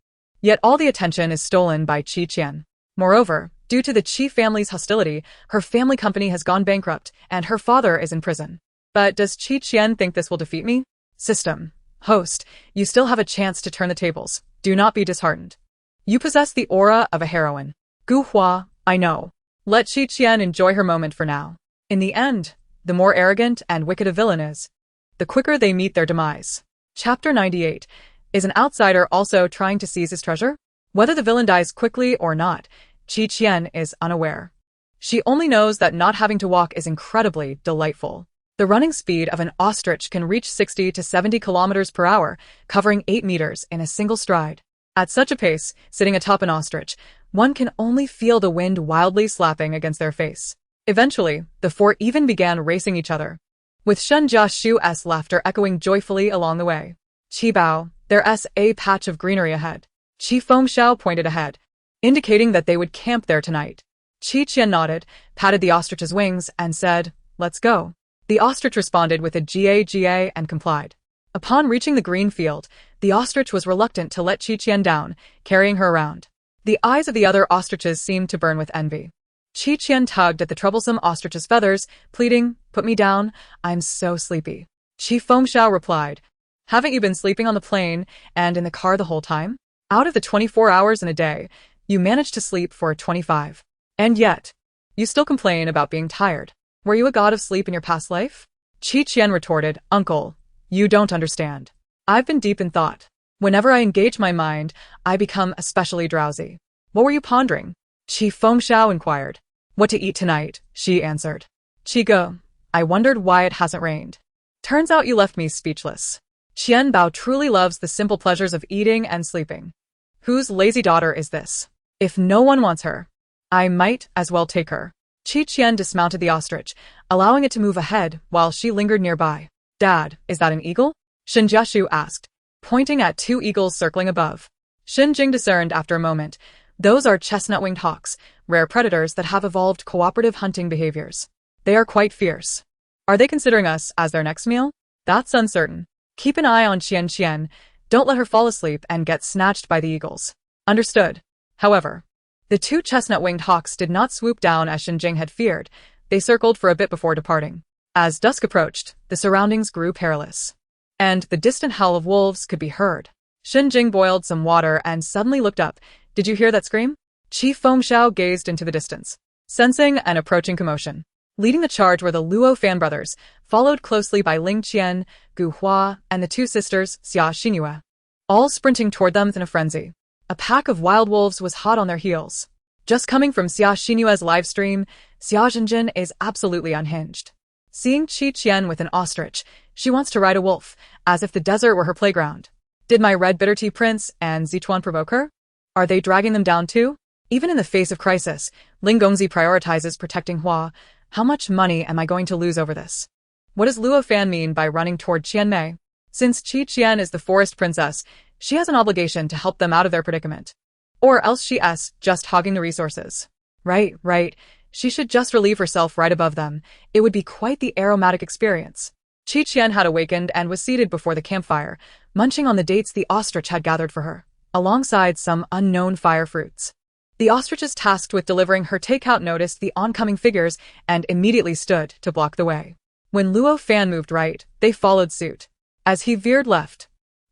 Yet all the attention is stolen by Qian. Moreover, due to the Qi family's hostility, her family company has gone bankrupt and her father is in prison. But does Qian think this will defeat me? System. Host, you still have a chance to turn the tables. Do not be disheartened. You possess the aura of a heroine. Gu Hua, I know. Let Qian enjoy her moment for now. In the end, the more arrogant and wicked a villain is, the quicker they meet their demise. Chapter 98. Is an outsider also trying to seize his treasure? Whether the villain dies quickly or not, Qian is unaware. She only knows that not having to walk is incredibly delightful. The running speed of an ostrich can reach 60 to 70 kilometers per hour, covering 8 meters in a single stride. At such a pace, sitting atop an ostrich, one can only feel the wind wildly slapping against their face. Eventually, the four even began racing each other, with Shen Jiashu's laughter echoing joyfully along the way. Qi Bao, there's a patch of greenery ahead. Qi Fengxiao pointed ahead, indicating that they would camp there tonight. Qian nodded, patted the ostrich's wings, and said, "Let's go." The ostrich responded with a ga and complied. Upon reaching the green field, the ostrich was reluctant to let Qian down, carrying her around. The eyes of the other ostriches seemed to burn with envy. Qian tugged at the troublesome ostrich's feathers, pleading, "Put me down, I'm so sleepy." Qi Fengxiao replied, "Haven't you been sleeping on the plane and in the car the whole time? Out of the 24 hours in a day, you managed to sleep for 25. And yet, you still complain about being tired. Were you a god of sleep in your past life?" Qian retorted, "Uncle, you don't understand. I've been deep in thought. Whenever I engage my mind, I become especially drowsy." "What were you pondering?" Qi Fengxiao inquired. "What to eat tonight," she answered. "Qigo, I wondered why it hasn't rained. Turns out you left me speechless." Qian Bao truly loves the simple pleasures of eating and sleeping. Whose lazy daughter is this? If no one wants her, I might as well take her. Qian dismounted the ostrich, allowing it to move ahead while she lingered nearby. "Dad, is that an eagle?" Shen Jiashu asked, pointing at 2 eagles circling above. Xinjing discerned after a moment. Those are chestnut-winged hawks, rare predators that have evolved cooperative hunting behaviors. They are quite fierce. Are they considering us as their next meal? That's uncertain. Keep an eye on Qian. Don't let her fall asleep and get snatched by the eagles. Understood. However, the 2 chestnut-winged hawks did not swoop down as Xinjing had feared. They circled for a bit before departing. As dusk approached, the surroundings grew perilous, and the distant howl of wolves could be heard. Xinjing boiled some water and suddenly looked up. "Did you hear that scream?" Qi Fengxiao gazed into the distance, sensing an approaching commotion. Leading the charge were the Luo Fan brothers, followed closely by Ling Qian, Gu Hua, and the 2 sisters, Xia Xinyu, all sprinting toward them in a frenzy. A pack of wild wolves was hot on their heels. Just coming from Xia Xinyu's live stream, Xia Zhenjin is absolutely unhinged. Seeing Qian with an ostrich, she wants to ride a wolf, as if the desert were her playground. Did my red bitter tea prince and Zichuan provoke her? Are they dragging them down too? Even in the face of crisis, Ling Gongzi prioritizes protecting Hua. How much money am I going to lose over this? What does Luo Fan mean by running toward Qianmei? Since Qian is the forest princess, she has an obligation to help them out of their predicament. Or else she's just hogging the resources. Right. She should just relieve herself right above them. It would be quite the aromatic experience. Qian had awakened and was seated before the campfire, munching on the dates the ostrich had gathered for her, alongside some unknown fire fruits. The ostriches tasked with delivering her takeout noticed the oncoming figures and immediately stood to block the way. When Luo Fan moved right, they followed suit. As he veered left,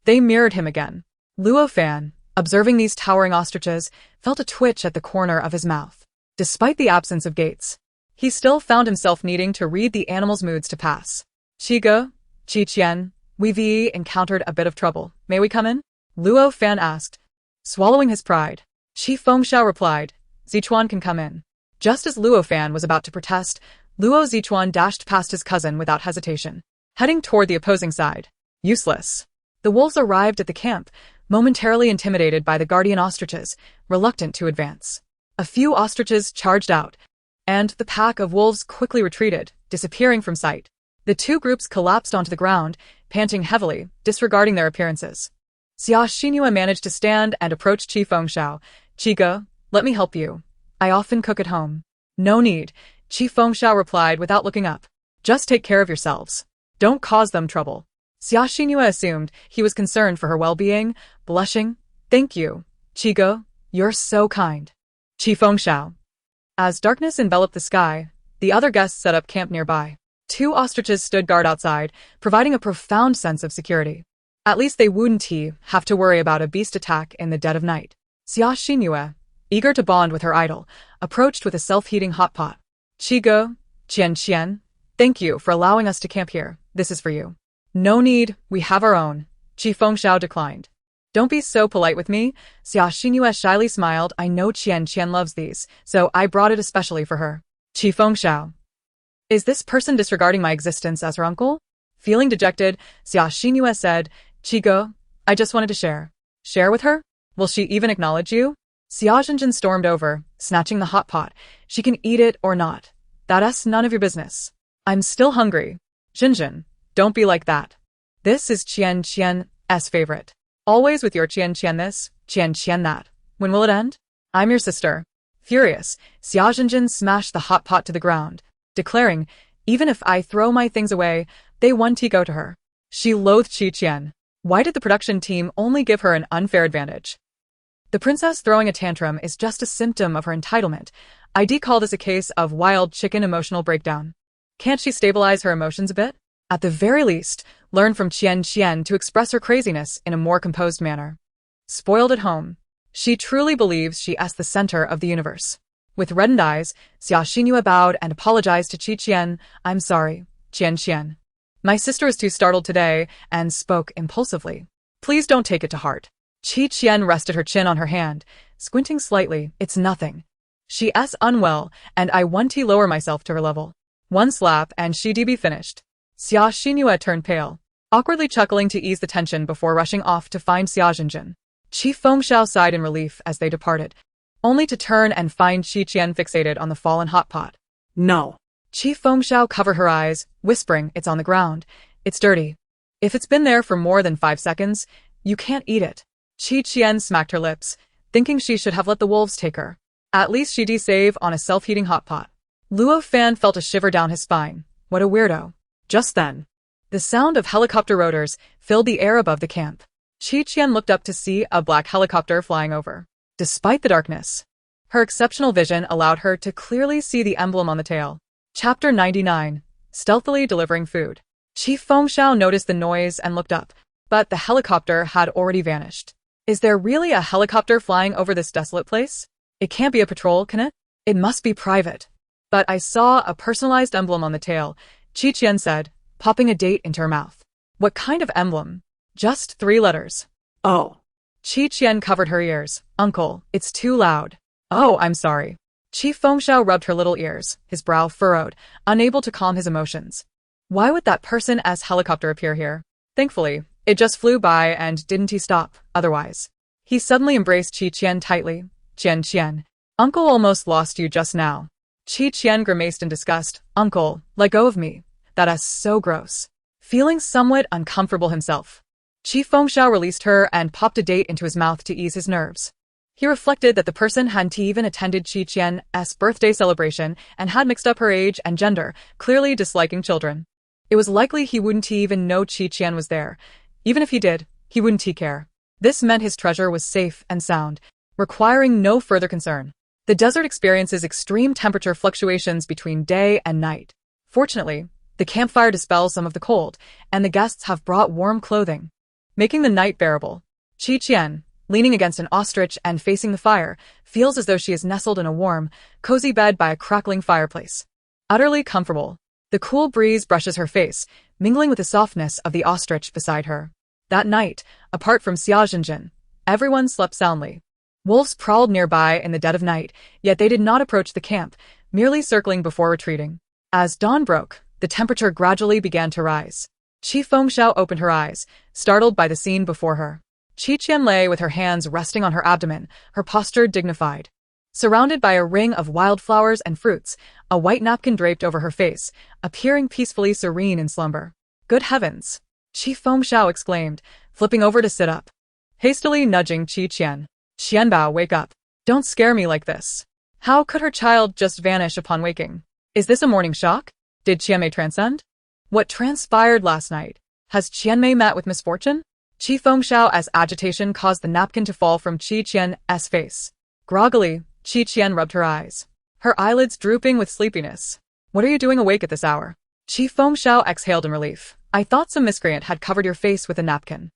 they mirrored him again. Luo Fan, observing these towering ostriches, felt a twitch at the corner of his mouth. Despite the absence of gates, he still found himself needing to read the animal's moods to pass. Chigo, Qian, we've encountered a bit of trouble. May we come in? Luo Fan asked. Swallowing his pride, Qi Fengxiao replied, Zichuan can come in. Just as Luo Fan was about to protest, Luo Zichuan dashed past his cousin without hesitation, heading toward the opposing side. Useless. The wolves arrived at the camp, momentarily intimidated by the guardian ostriches, reluctant to advance. A few ostriches charged out, and the pack of wolves quickly retreated, disappearing from sight. The two groups collapsed onto the ground, panting heavily, disregarding their appearances. Xia Xinhua managed to stand and approach Qi Fengxiao. Chigo, let me help you. I often cook at home. No need, Qi Fengxiao replied without looking up. Just take care of yourselves. Don't cause them trouble. Xia Xinhua assumed he was concerned for her well-being, blushing. Thank you, Chigo, you're so kind. Qi Fengxiao. As darkness enveloped the sky, the other guests set up camp nearby. Two ostriches stood guard outside, providing a profound sense of security. At least they wouldn't have to worry about a beast attack in the dead of night. Xia Xinhua, eager to bond with her idol, approached with a self-heating hot pot. Chigo, Qian, thank you for allowing us to camp here. This is for you. No need, we have our own. Qi Fengxiao declined. Don't be so polite with me. Xia Xinhua shyly smiled. I know Qian loves these, so I brought it especially for her. Qi Fengxiao. Is this person disregarding my existence as her uncle? Feeling dejected, Xia Xinhua said, Chigo, I just wanted to share. Share with her? Will she even acknowledge you? Xia Zhenjin stormed over, snatching the hot pot. She can eat it or not. That's none of your business. I'm still hungry. Zhenjin, don't be like that. This is Qian's favorite. Always with your Qian this, Qian that. When will it end? I'm your sister. Furious, Xia Zhenjin smashed the hot pot to the ground, declaring, even if I throw my things away, they won't go to her. She loathed Qian. Why did the production team only give her an unfair advantage? The princess throwing a tantrum is just a symptom of her entitlement. I'd call this a case of wild chicken emotional breakdown. Can't she stabilize her emotions a bit? At the very least, learn from Qian to express her craziness in a more composed manner. Spoiled at home. She truly believes she is the center of the universe. With reddened eyes, Xia Xinhua bowed and apologized to Qian. I'm sorry, Qian. My sister is too startled today and spoke impulsively. Please don't take it to heart. Qian rested her chin on her hand, squinting slightly. It's nothing. She is unwell, and I want to lower myself to her level. One slap and she'd be finished. Xia Xinhua turned pale, awkwardly chuckling to ease the tension before rushing off to find Xia Zhenjin. Qi Fengxiao sighed in relief as they departed, only to turn and find Qian fixated on the fallen hot pot. No. Qi Fengxiao covered her eyes, whispering, it's on the ground. It's dirty. If it's been there for more than 5 seconds, you can't eat it. Qian smacked her lips, thinking she should have let the wolves take her. At least she'd save on a self-heating hot pot. Luo Fan felt a shiver down his spine. What a weirdo. Just then, the sound of helicopter rotors filled the air above the camp. Qian looked up to see a black helicopter flying over. Despite the darkness, her exceptional vision allowed her to clearly see the emblem on the tail. Chapter 99. Stealthily delivering food. Qi Fengxiao noticed the noise and looked up, but the helicopter had already vanished. Is there really a helicopter flying over this desolate place? It can't be a patrol, can it? It must be private. But I saw a personalized emblem on the tail, Qian said, popping a date into her mouth. What kind of emblem? Just 3 letters. Oh. Qian covered her ears. Uncle, it's too loud. Oh, I'm sorry. Qi Fengxiao rubbed her little ears, his brow furrowed, unable to calm his emotions. Why would that person as helicopter appear here? Thankfully, it just flew by and didn't he stop, otherwise. He suddenly embraced Qian tightly. Qian. Uncle almost lost you just now. Qian grimaced in disgust. Uncle, let go of me. That is so gross. Feeling somewhat uncomfortable himself, Qi Fengxiao released her and popped a date into his mouth to ease his nerves. He reflected that the person hadn't even attended Qian's birthday celebration and had mixed up her age and gender, clearly disliking children. It was likely he wouldn't even know Qian was there. Even if he did, he wouldn't care. This meant his treasure was safe and sound, requiring no further concern. The desert experiences extreme temperature fluctuations between day and night. Fortunately, The campfire dispels some of the cold, and the guests have brought warm clothing, making the night bearable. Qian, leaning against an ostrich and facing the fire, feels as though she is nestled in a warm, cozy bed by a crackling fireplace. Utterly comfortable. The cool breeze brushes her face, mingling with the softness of the ostrich beside her. That night, apart from Xiaojinjin, everyone slept soundly. Wolves prowled nearby in the dead of night, yet they did not approach the camp, merely circling before retreating. As dawn broke, the temperature gradually began to rise. Qi Fengxiao opened her eyes, startled by the scene before her. Qian lay with her hands resting on her abdomen, her posture dignified. Surrounded by a ring of wildflowers and fruits, a white napkin draped over her face, appearing peacefully serene in slumber. Good heavens! Qi Fengxiao exclaimed, flipping over to sit up. Hastily nudging Qian. Qianbao, wake up. Don't scare me like this. How could her child just vanish upon waking? Is this a morning shock? Did Qianmei transcend? What transpired last night? Has Qianmei met with misfortune? Qi Fengxiao's agitation caused the napkin to fall from Qian's face. Groggily, Qian rubbed her eyes, her eyelids drooping with sleepiness. What are you doing awake at this hour? Qi Fengxiao exhaled in relief. I thought some miscreant had covered your face with a napkin.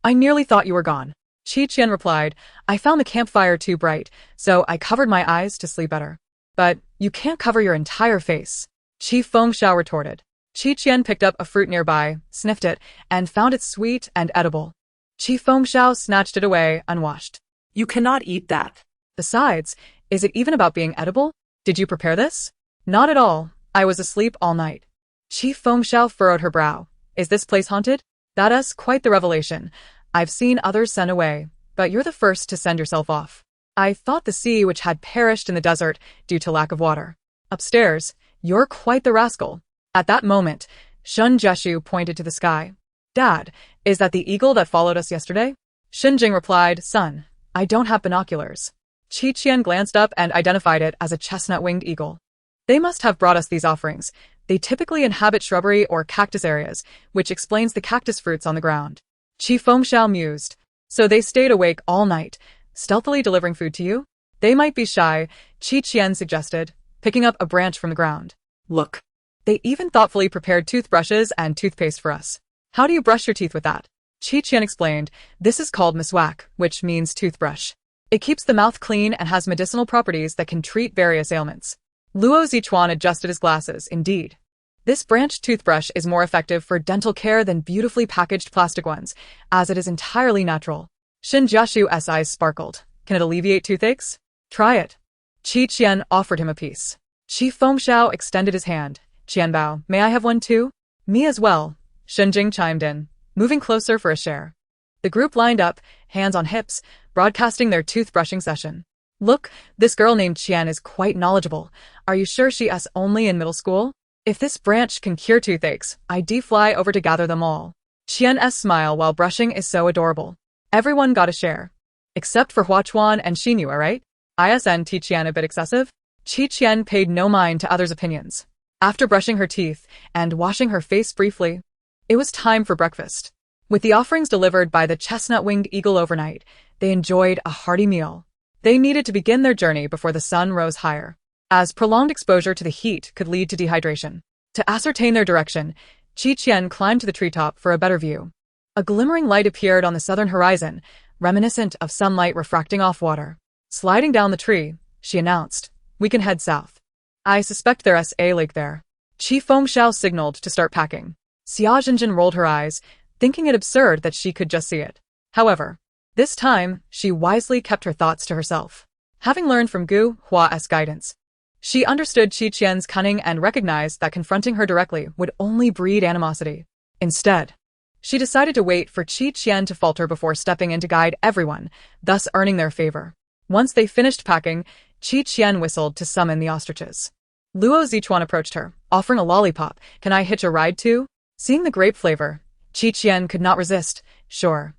I nearly thought you were gone. Qian replied, I found the campfire too bright, so I covered my eyes to sleep better. But you can't cover your entire face. Qi Fengxiao retorted. Qian picked up a fruit nearby, sniffed it, and found it sweet and edible. Qi Fengxiao snatched it away, unwashed. You cannot eat that. Besides, is it even about being edible? Did you prepare this? Not at all. I was asleep all night. Qi Fengxiao furrowed her brow. Is this place haunted? That's quite the revelation. I've seen others sent away, but you're the first to send yourself off. I thought the sea which had perished in the desert due to lack of water. Upstairs, you're quite the rascal. At that moment, Shun Jeshu pointed to the sky. Dad, is that the eagle that followed us yesterday? Shinjing replied, Son, I don't have binoculars. Qian glanced up and identified it as a chestnut-winged eagle. They must have brought us these offerings. They typically inhabit shrubbery or cactus areas, which explains the cactus fruits on the ground. Qi Fengxiao mused. So they stayed awake all night, stealthily delivering food to you? They might be shy, Qian suggested, picking up a branch from the ground. Look. They even thoughtfully prepared toothbrushes and toothpaste for us. How do you brush your teeth with that? Qian explained, this is called Mixue, which means toothbrush. It keeps the mouth clean and has medicinal properties that can treat various ailments. Luo Zichuan adjusted his glasses, indeed. This branched toothbrush is more effective for dental care than beautifully packaged plastic ones, as it is entirely natural. Shin Jiashu's eyes sparkled. Can it alleviate toothaches? Try it. Qian offered him a piece. Qi Fengxiao extended his hand. Qianbao, may I have one too? Me as well, Shinjing chimed in, moving closer for a share. The group lined up, hands on hips, broadcasting their toothbrushing session. Look, this girl named Qian is quite knowledgeable. Are you sure she is only in middle school? If this branch can cure toothaches, I'd fly over to gather them all. Qian's smile while brushing is so adorable. Everyone got a share. Except for Huachuan and Xinyu, right? Isn't Qian a bit excessive? Qian paid no mind to others' opinions. After brushing her teeth and washing her face briefly, it was time for breakfast. With the offerings delivered by the chestnut-winged eagle overnight, they enjoyed a hearty meal. They needed to begin their journey before the sun rose higher, as prolonged exposure to the heat could lead to dehydration. To ascertain their direction, Qian climbed to the treetop for a better view. A glimmering light appeared on the southern horizon, reminiscent of sunlight refracting off water. Sliding down the tree, she announced, we can head south. I suspect there's a lake there. Qi Fengxiao signaled to start packing. Xiaojinjin rolled her eyes, thinking it absurd that she could just see it. However, this time, she wisely kept her thoughts to herself. Having learned from Gu Hua's guidance, she understood Qian's cunning and recognized that confronting her directly would only breed animosity. Instead, she decided to wait for Qian to falter before stepping in to guide everyone, thus earning their favor. Once they finished packing, Qian whistled to summon the ostriches. Luo Zichuan approached her, offering a lollipop. Can I hitch a ride too? Seeing the grape flavor, Qian could not resist. Sure.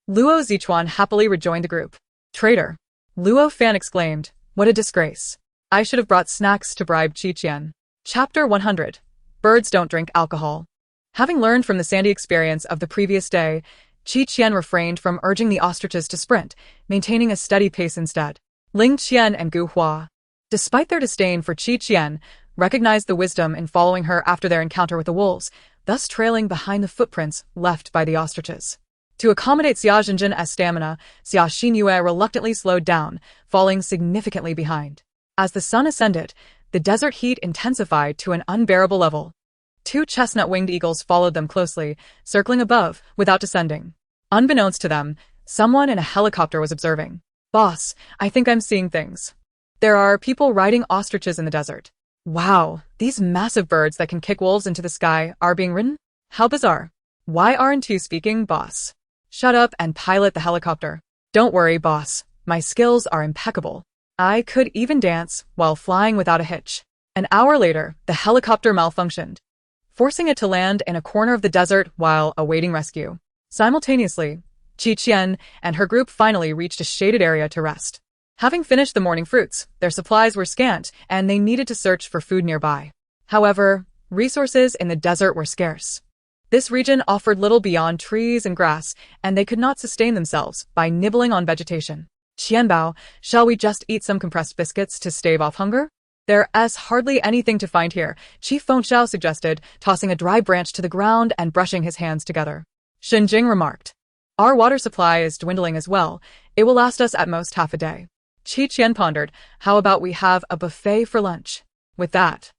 Luo Zichuan happily rejoined the group. Traitor. Luo Fan exclaimed, what a disgrace. I should have brought snacks to bribe Qian. Chapter 100. Birds don't drink alcohol. Having learned from the sandy experience of the previous day, Qian refrained from urging the ostriches to sprint, maintaining a steady pace instead. Ling Qian and Gu Hua. Despite their disdain for Qian, recognized the wisdom in following her after their encounter with the wolves, thus trailing behind the footprints left by the ostriches. To accommodate Xia Zhenjin's stamina, Xia Xinyue reluctantly slowed down, falling significantly behind. As the sun ascended, the desert heat intensified to an unbearable level. Two chestnut-winged eagles followed them closely, circling above without descending. Unbeknownst to them, someone in a helicopter was observing. "Boss, I think I'm seeing things. There are people riding ostriches in the desert. Wow, these massive birds that can kick wolves into the sky are being ridden? How bizarre. Why aren't you speaking, boss? Shut up and pilot the helicopter. Don't worry, boss. My skills are impeccable. I could even dance while flying without a hitch." An hour later, the helicopter malfunctioned, forcing it to land in a corner of the desert while awaiting rescue. Simultaneously, Qian and her group finally reached a shaded area to rest. Having finished the morning fruits, their supplies were scant and they needed to search for food nearby. However, resources in the desert were scarce. This region offered little beyond trees and grass, and they could not sustain themselves by nibbling on vegetation. "Qianbao, shall we just eat some compressed biscuits to stave off hunger? There's hardly anything to find here," Qi Fengxiao suggested, tossing a dry branch to the ground and brushing his hands together. Shen Jing remarked, "Our water supply is dwindling as well. It will last us at most half a day." Qian pondered, "How about we have a buffet for lunch?" With that,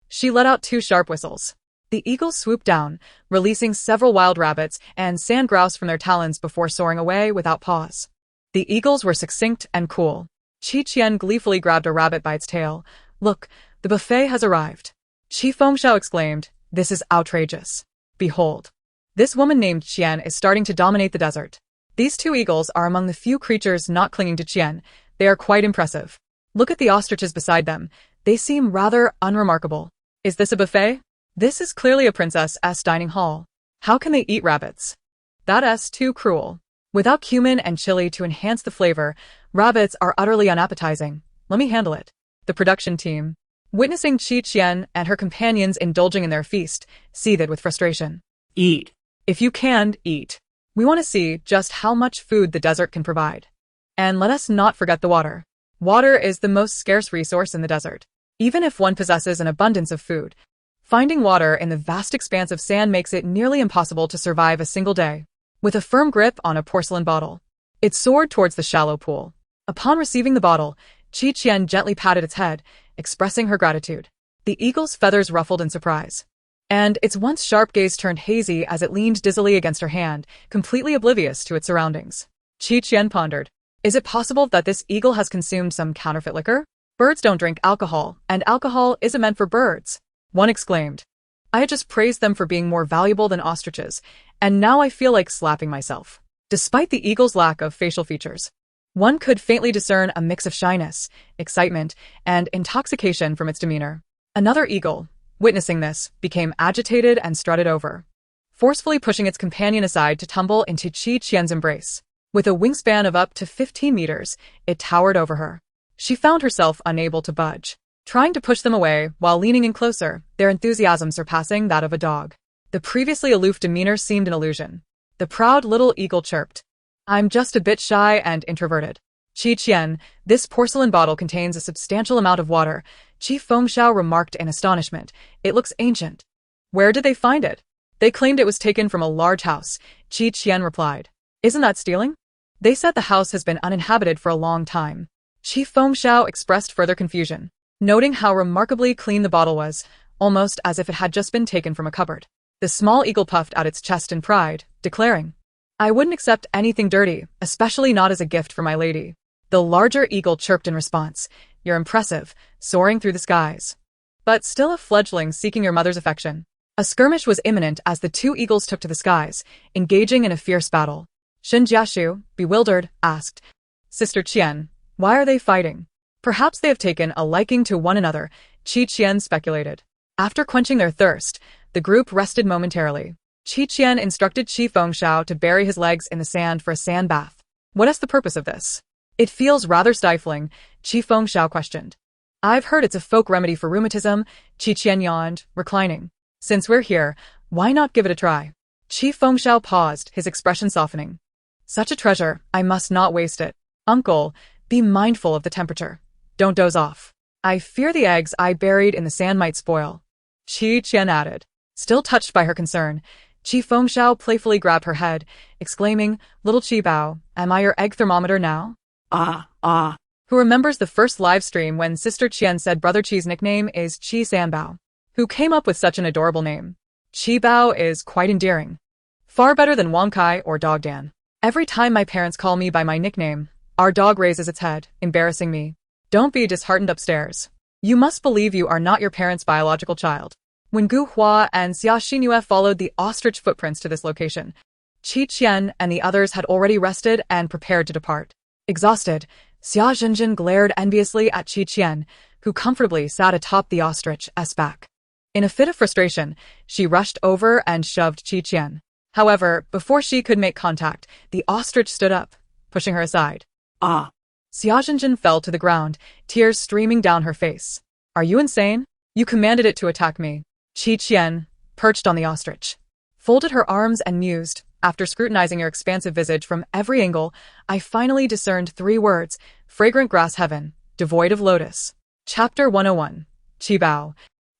she let out two sharp whistles. The eagles swooped down, releasing several wild rabbits and sand grouse from their talons before soaring away without pause. The eagles were succinct and cool. Qian gleefully grabbed a rabbit by its tail. "Look, the buffet has arrived." Qi Fengxiao exclaimed, "This is outrageous. Behold. This woman named Qian is starting to dominate the desert." These two eagles are among the few creatures not clinging to Qian. They are quite impressive. Look at the ostriches beside them. They seem rather unremarkable. Is this a buffet? This is clearly a princess's dining hall. How can they eat rabbits? That's too cruel. Without cumin and chili to enhance the flavor, rabbits are utterly unappetizing. Let me handle it. The production team, witnessing Qian and her companions indulging in their feast, seethed with frustration. Eat. If you can, eat. We want to see just how much food the desert can provide. And let us not forget the water. Water is the most scarce resource in the desert. Even if one possesses an abundance of food, finding water in the vast expanse of sand makes it nearly impossible to survive a single day. With a firm grip on a porcelain bottle, it soared towards the shallow pool. Upon receiving the bottle, Qian gently patted its head, expressing her gratitude. The eagle's feathers ruffled in surprise, and its once sharp gaze turned hazy as it leaned dizzily against her hand, completely oblivious to its surroundings. Qian pondered, "Is it possible that this eagle has consumed some counterfeit liquor? Birds don't drink alcohol, and alcohol isn't meant for birds." One exclaimed, "I had just praised them for being more valuable than ostriches, and now I feel like slapping myself." Despite the eagle's lack of facial features, one could faintly discern a mix of shyness, excitement, and intoxication from its demeanor. Another eagle, witnessing this, became agitated and strutted over, forcefully pushing its companion aside to tumble into Qian's embrace. With a wingspan of up to 15 meters, it towered over her. She found herself unable to budge, trying to push them away while leaning in closer, their enthusiasm surpassing that of a dog. The previously aloof demeanor seemed an illusion. The proud little eagle chirped, "I'm just a bit shy and introverted." "Qian, this porcelain bottle contains a substantial amount of water," Qi Fengxiao remarked in astonishment. "It looks ancient." "Where did they find it?" "They claimed it was taken from a large house," Qian replied. "Isn't that stealing?" "They said the house has been uninhabited for a long time." Qi Fengxiao expressed further confusion, noting how remarkably clean the bottle was, almost as if it had just been taken from a cupboard. The small eagle puffed out its chest in pride, declaring, "I wouldn't accept anything dirty, especially not as a gift for my lady." The larger eagle chirped in response, "You're impressive, soaring through the skies. But still a fledgling seeking your mother's affection." A skirmish was imminent as the two eagles took to the skies, engaging in a fierce battle. Shen Jiashu, bewildered, asked, "Sister Qian, why are they fighting?" "Perhaps they have taken a liking to one another," Qian speculated. After quenching their thirst, the group rested momentarily. Qian instructed Qi Fengxiao to bury his legs in the sand for a sand bath. "What is the purpose of this?" "It feels rather stifling," Qi Fengxiao questioned. "I've heard it's a folk remedy for rheumatism," Qian yawned, reclining. "Since we're here, why not give it a try?" Qi Fengxiao paused, his expression softening. "Such a treasure, I must not waste it. Uncle, be mindful of the temperature. Don't doze off." I fear the eggs I buried in the sand might spoil. Qian added. Still touched by her concern, Qi Fengxiao playfully grabbed her head, exclaiming, "Little Qi Bao, am I your egg thermometer now?" Ah. Who remembers the first live stream when Sister Qian said Brother Qi's nickname is Qi Sanbao? Who came up with such an adorable name? Qi Bao is quite endearing. Far better than Wong Kai or Dog Dan. Every time my parents call me by my nickname, our dog raises its head, embarrassing me. Don't be disheartened upstairs. You must believe you are not your parents' biological child. When Gu Hua and Xia Xingyue followed the ostrich footprints to this location, Qi Qian and the others had already rested and prepared to depart. Exhausted, Xia Zhenjin glared enviously at Qi Qian, who comfortably sat atop the ostrich's back. In a fit of frustration, she rushed over and shoved Qi Qian. However, before she could make contact, the ostrich stood up, pushing her aside. Ah. Xia Zhenjin fell to the ground, tears streaming down her face. Are you insane? You commanded it to attack me. Qi Qian, perched on the ostrich, folded her arms and mused. After scrutinizing your expansive visage from every angle, I finally discerned 3 words: fragrant grass heaven, devoid of lotus. Chapter 101. Qi Bao.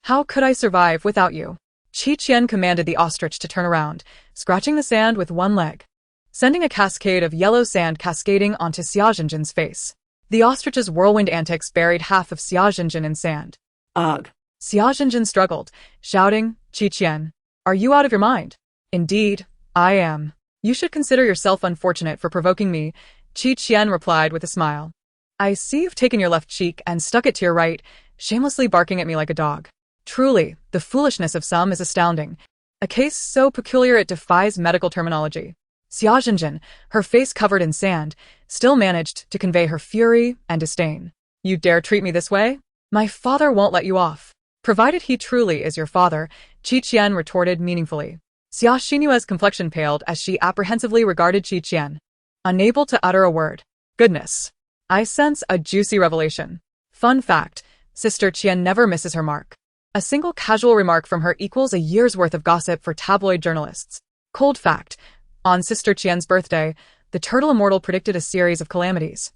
How could I survive without you? Qi Qian commanded the ostrich to turn around, scratching the sand with one leg, sending a cascade of yellow sand cascading onto Xia Zhenjin's face. The ostrich's whirlwind antics buried half of Xia Zhenjin in sand. Ugh. Xia Zhenjin struggled, shouting, Qi Qian, are you out of your mind? Indeed, I am. You should consider yourself unfortunate for provoking me, Qi Qian replied with a smile. I see you've taken your left cheek and stuck it to your right, shamelessly barking at me like a dog. Truly, the foolishness of some is astounding. A case so peculiar it defies medical terminology. Xia Zhenjin, her face covered in sand, still managed to convey her fury and disdain. You dare treat me this way? My father won't let you off. Provided he truly is your father, Qi Qian retorted meaningfully. Xia Xinyue's complexion paled as she apprehensively regarded Qi Qian, unable to utter a word. Goodness. I sense a juicy revelation. Fun fact, Sister Qian never misses her mark. A single casual remark from her equals a year's worth of gossip for tabloid journalists. Cold fact, on Sister Qian's birthday, the Turtle Immortal predicted a series of calamities,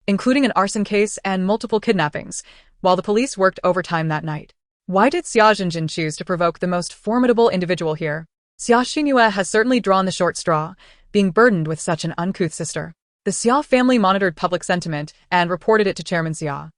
including an arson case and multiple kidnappings, while the police worked overtime that night. Why did Xia Zhenjin choose to provoke the most formidable individual here? Xia Xinyue has certainly drawn the short straw, being burdened with such an uncouth sister. The Xia family monitored public sentiment and reported it to Chairman Xia.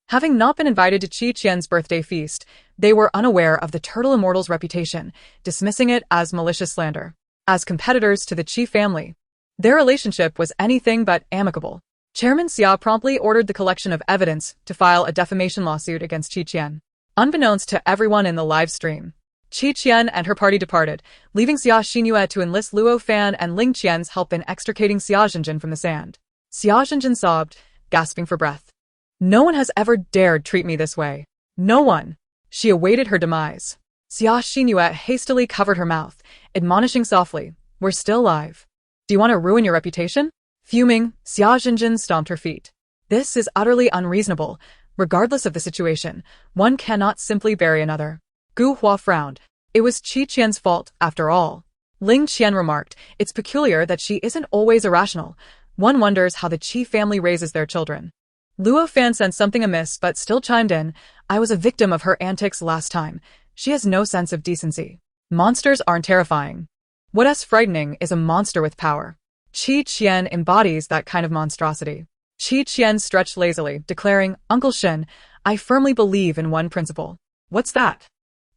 Having not been invited to Qi Qian's birthday feast, they were unaware of the Turtle Immortal's reputation, dismissing it as malicious slander. As competitors to the Qi family, their relationship was anything but amicable. Chairman Xia promptly ordered the collection of evidence to file a defamation lawsuit against Qi Qian. Unbeknownst to everyone in the live stream, Qi Qian and her party departed, leaving Xia Xinyue to enlist Luo Fan and Ling Qian's help in extricating Xia Zhenjin from the sand. Xia Zhenjin sobbed, gasping for breath. No one has ever dared treat me this way. No one. She awaited her demise. Xia Xinyue hastily covered her mouth, admonishing softly, we're still alive. Do you want to ruin your reputation? Fuming, Xia Zhenjin stomped her feet. This is utterly unreasonable. Regardless of the situation, one cannot simply bury another. Gu Hua frowned. It was Qi Qian's fault, after all. Ling Qian remarked, it's peculiar that she isn't always irrational. One wonders how the Qi family raises their children. Luo Fan sensed something amiss but still chimed in, I was a victim of her antics last time. She has no sense of decency. Monsters aren't terrifying. What's frightening is a monster with power. Qi Qian embodies that kind of monstrosity. Qi Qian stretched lazily, declaring, Uncle Shen, I firmly believe in one principle. What's that?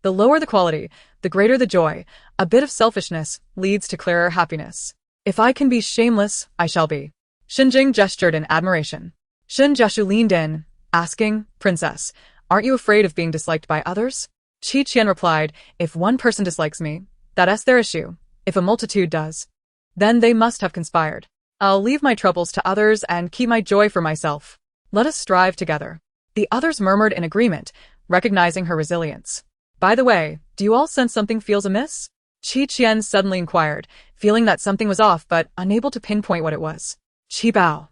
The lower the quality, the greater the joy. A bit of selfishness leads to clearer happiness. If I can be shameless, I shall be. Xinjing gestured in admiration. Shen Jiashu leaned in, asking, Princess, aren't you afraid of being disliked by others? Qi Qian replied, if one person dislikes me, that's their issue. If a multitude does, then they must have conspired. I'll leave my troubles to others and keep my joy for myself. Let us strive together. The others murmured in agreement, recognizing her resilience. By the way, do you all sense something feels amiss? Qi Qian suddenly inquired, feeling that something was off but unable to pinpoint what it was. Qi Bao.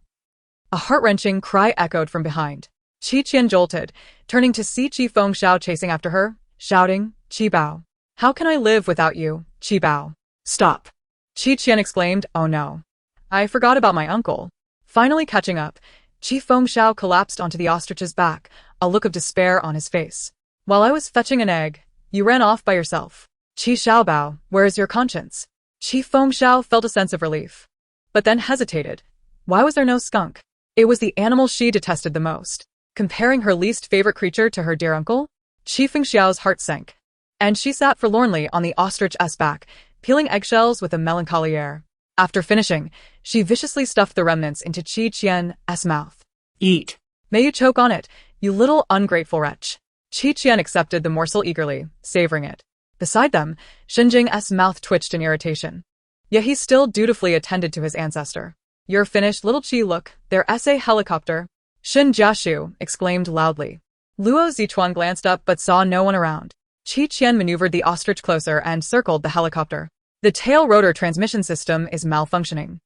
A heart-wrenching cry echoed from behind. Qi Qian jolted, turning to see Qi Fengxiao chasing after her, shouting, Qi Bao. How can I live without you, Qi Bao? Stop. Qi Qian exclaimed, oh no. I forgot about my uncle. Finally catching up, Qi Fengxiao collapsed onto the ostrich's back, a look of despair on his face. While I was fetching an egg, you ran off by yourself. Qi Xiaobao, where is your conscience? Qi Fengxiao felt a sense of relief. But then hesitated. Why was there no skunk? It was the animal she detested the most. Comparing her least favorite creature to her dear uncle? Qi Fengxiao's heart sank. And she sat forlornly on the ostrich's back, peeling eggshells with a melancholy air. After finishing, she viciously stuffed the remnants into Qi Qian's mouth. Eat. May you choke on it, you little ungrateful wretch. Qi Qian accepted the morsel eagerly, savoring it. Beside them, Shenjing's mouth twitched in irritation. Yet he still dutifully attended to his ancestor. You're finished, little Qi, look, there's a helicopter. Shin Jiaxu exclaimed loudly. Luo Zichuan glanced up but saw no one around. Qi Qian maneuvered the ostrich closer and circled the helicopter. The tail rotor transmission system is malfunctioning.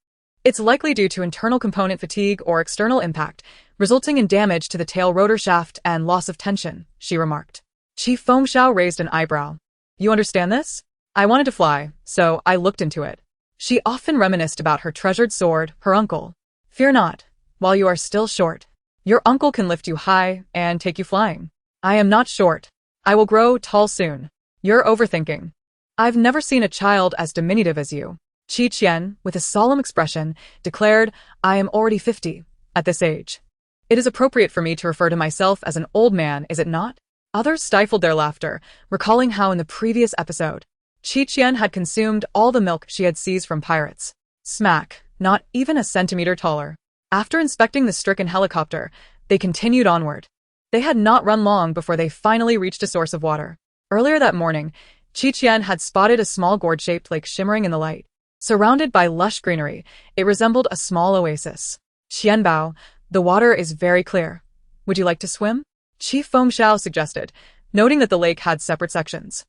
It's likely due to internal component fatigue or external impact, resulting in damage to the tail rotor shaft and loss of tension, she remarked. Qi Fengxiao raised an eyebrow. You understand this? I wanted to fly, so I looked into it. She often reminisced about her treasured sword, her uncle. Fear not, while you are still short. Your uncle can lift you high and take you flying. I am not short. I will grow tall soon. You're overthinking. I've never seen a child as diminutive as you. Qi Qian, with a solemn expression, declared, I am already 50, at this age. It is appropriate for me to refer to myself as an old man, is it not? Others stifled their laughter, recalling how in the previous episode, Qi Qian had consumed all the milk she had seized from pirates. Smack, not even a centimeter taller. After inspecting the stricken helicopter, they continued onward. They had not run long before they finally reached a source of water. Earlier that morning, Qi Qian had spotted a small gourd-shaped lake shimmering in the light. Surrounded by lush greenery, it resembled a small oasis. Qianbao, the water is very clear. Would you like to swim? Qi Fengxiao suggested, noting that the lake had separate sections.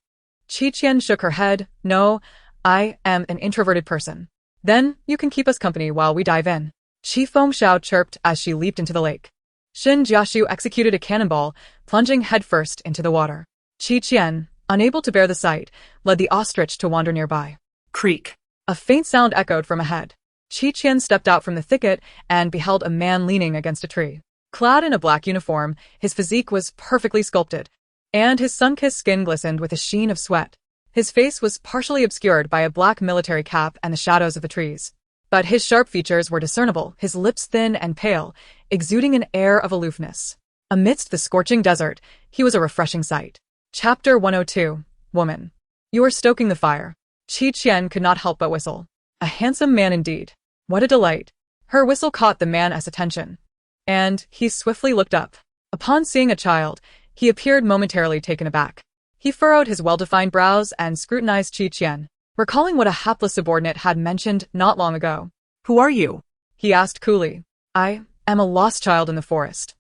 Qi Qian shook her head. No, I am an introverted person. Then you can keep us company while we dive in. Qi Fengxiao chirped as she leaped into the lake. Shin Jiaxu executed a cannonball, plunging headfirst into the water. Qi Qian, unable to bear the sight, led the ostrich to wander nearby. Creak. A faint sound echoed from ahead. Qi Qian stepped out from the thicket and beheld a man leaning against a tree. Clad in a black uniform, his physique was perfectly sculpted, and his sun-kissed skin glistened with a sheen of sweat. His face was partially obscured by a black military cap and the shadows of the trees. But his sharp features were discernible, his lips thin and pale, exuding an air of aloofness. Amidst the scorching desert, he was a refreshing sight. Chapter 102, Woman. You are stoking the fire. Qi Qian could not help but whistle. A handsome man indeed. What a delight. Her whistle caught the man's attention, and he swiftly looked up. Upon seeing a child, he appeared momentarily taken aback. He furrowed his well-defined brows and scrutinized Qi Qian, recalling what a hapless subordinate had mentioned not long ago. Who are you? He asked coolly. I am a lost child in the forest,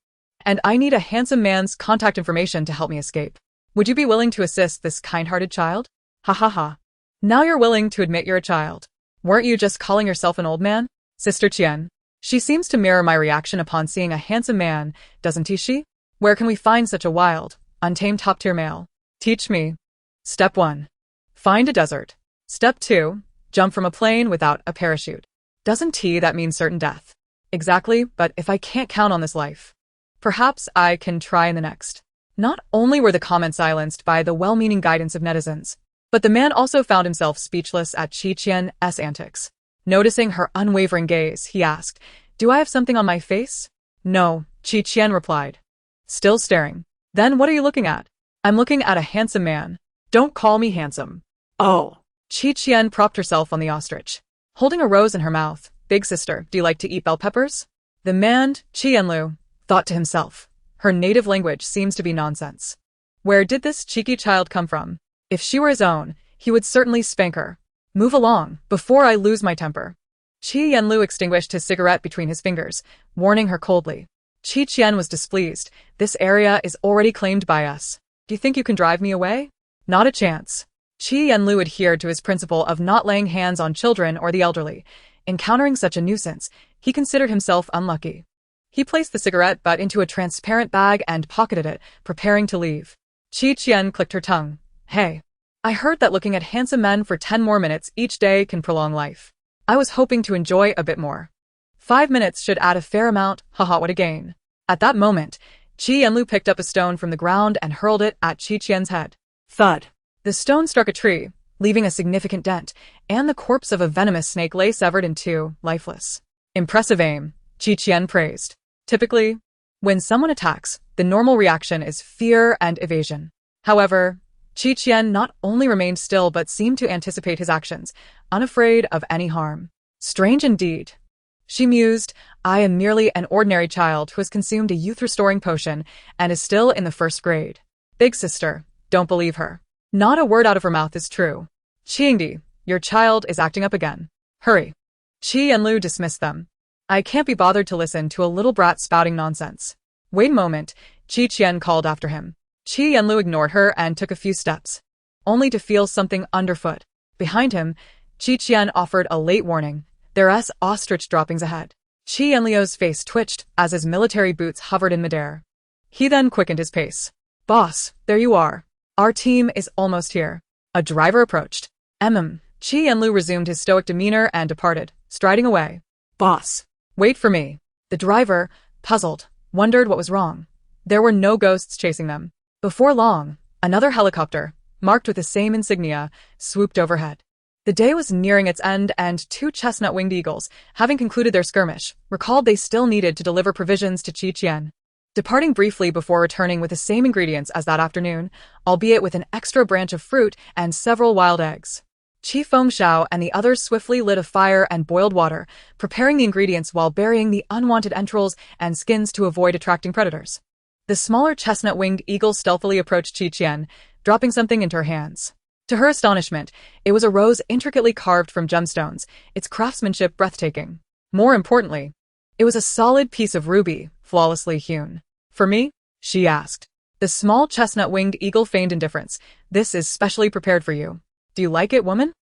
and I need a handsome man's contact information to help me escape. Would you be willing to assist this kind-hearted child? Ha ha ha. Now you're willing to admit you're a child. Weren't you just calling yourself an old man? Sister Qian. She seems to mirror my reaction upon seeing a handsome man, doesn't she? Where can we find such a wild, untamed top-tier male? Teach me. Step 1. Find a desert. Step 2. Jump from a plane without a parachute. Doesn't that mean certain death? Exactly, but if I can't count on this life, perhaps I can try in the next. Not only were the comments silenced by the well-meaning guidance of netizens, but the man also found himself speechless at Qi Qian's antics. Noticing her unwavering gaze, he asked, Do I have something on my face? No, Qi Qian replied, still staring. Then what are you looking at? I'm looking at a handsome man. Don't call me handsome. Oh. Qi Qian propped herself on the ostrich, holding a rose in her mouth. Big sister, do you like to eat bell peppers? The man, Qianlu, thought to himself. Her native language seems to be nonsense. Where did this cheeky child come from? If she were his own, he would certainly spank her. Move along, before I lose my temper. Qi Yanlu extinguished his cigarette between his fingers, warning her coldly. Qi Qian was displeased. This area is already claimed by us. Do you think you can drive me away? Not a chance. Qi Yanlu adhered to his principle of not laying hands on children or the elderly. Encountering such a nuisance, he considered himself unlucky. He placed the cigarette butt into a transparent bag and pocketed it, preparing to leave. Qi Qian clicked her tongue. Hey. I heard that looking at handsome men for 10 more minutes each day can prolong life. I was hoping to enjoy a bit more. 5 minutes should add a fair amount, haha, what a gain. At that moment, Qi Yanlu picked up a stone from the ground and hurled it at Qi Qian's head. Thud. The stone struck a tree, leaving a significant dent, and the corpse of a venomous snake lay severed in two, lifeless. Impressive aim, Qi Qian praised. Typically, when someone attacks, the normal reaction is fear and evasion. However, Qi Qian not only remained still but seemed to anticipate his actions, unafraid of any harm. Strange indeed. She mused, I am merely an ordinary child who has consumed a youth-restoring potion and is still in the 1st grade. Big sister, don't believe her. Not a word out of her mouth is true. Qingdi, your child is acting up again. Hurry. Qi Yanlu dismissed them. I can't be bothered to listen to a little brat spouting nonsense. Wait a moment, Qi Qian called after him. Qi Yanlu ignored her and took a few steps, only to feel something underfoot. Behind him, Qi Qian offered a late warning. There's ostrich droppings ahead. Qi Yanliu's face twitched as his military boots hovered in midair. He then quickened his pace. Boss, there you are. Our team is almost here. A driver approached. Qi Yanlu resumed his stoic demeanor and departed, striding away. Boss. Wait for me. The driver, puzzled, wondered what was wrong. There were no ghosts chasing them. Before long, another helicopter, marked with the same insignia, swooped overhead. The day was nearing its end and 2 chestnut-winged eagles, having concluded their skirmish, recalled they still needed to deliver provisions to Qi Qian. Departing briefly before returning with the same ingredients as that afternoon, albeit with an extra branch of fruit and several wild eggs. Qi Fengxiao and the others swiftly lit a fire and boiled water, preparing the ingredients while burying the unwanted entrails and skins to avoid attracting predators. The smaller chestnut-winged eagle stealthily approached Qi Qian, dropping something into her hands. To her astonishment, it was a rose intricately carved from gemstones, its craftsmanship breathtaking. More importantly, it was a solid piece of ruby, flawlessly hewn. For me? She asked. The small chestnut-winged eagle feigned indifference. This is specially prepared for you. Do you like it, woman?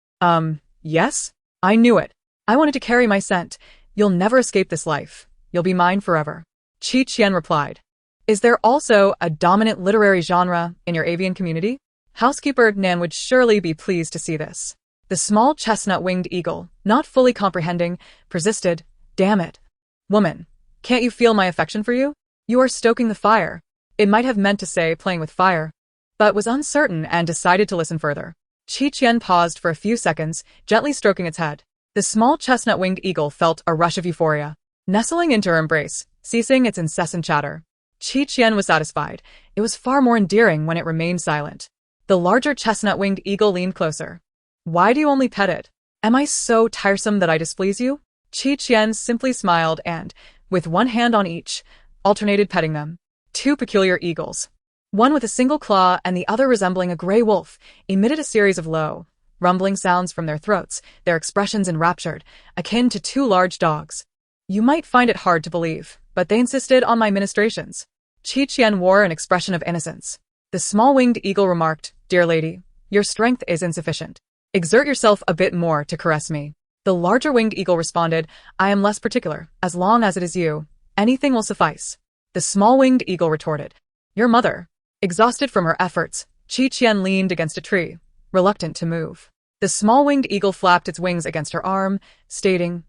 Yes? I knew it. I wanted to carry my scent. You'll never escape this life. You'll be mine forever. Qi Qian replied. Is there also a dominant literary genre in your avian community? Housekeeper Nan would surely be pleased to see this. The small chestnut-winged eagle, not fully comprehending, persisted. Damn it. Woman, can't you feel my affection for you? You are stoking the fire. It might have meant to say playing with fire, but was uncertain and decided to listen further. Qi Qian paused for a few seconds, gently stroking its head. The small chestnut-winged eagle felt a rush of euphoria, nestling into her embrace, ceasing its incessant chatter. Qi Qian was satisfied. It was far more endearing when it remained silent. The larger chestnut-winged eagle leaned closer. Why do you only pet it? Am I so tiresome that I displease you? Qi Qian simply smiled and, with one hand on each, alternated petting them. 2 peculiar eagles, one with a single claw and the other resembling a gray wolf, emitted a series of low, rumbling sounds from their throats, their expressions enraptured, akin to 2 large dogs. You might find it hard to believe, but they insisted on my ministrations. Qi Qian wore an expression of innocence. The small-winged eagle remarked, Dear lady, your strength is insufficient. Exert yourself a bit more to caress me. The larger winged eagle responded, I am less particular, as long as it is you. Anything will suffice. The small-winged eagle retorted, Your mother. Exhausted from her efforts, Qi Qian leaned against a tree, reluctant to move. The small-winged eagle flapped its wings against her arm, stating,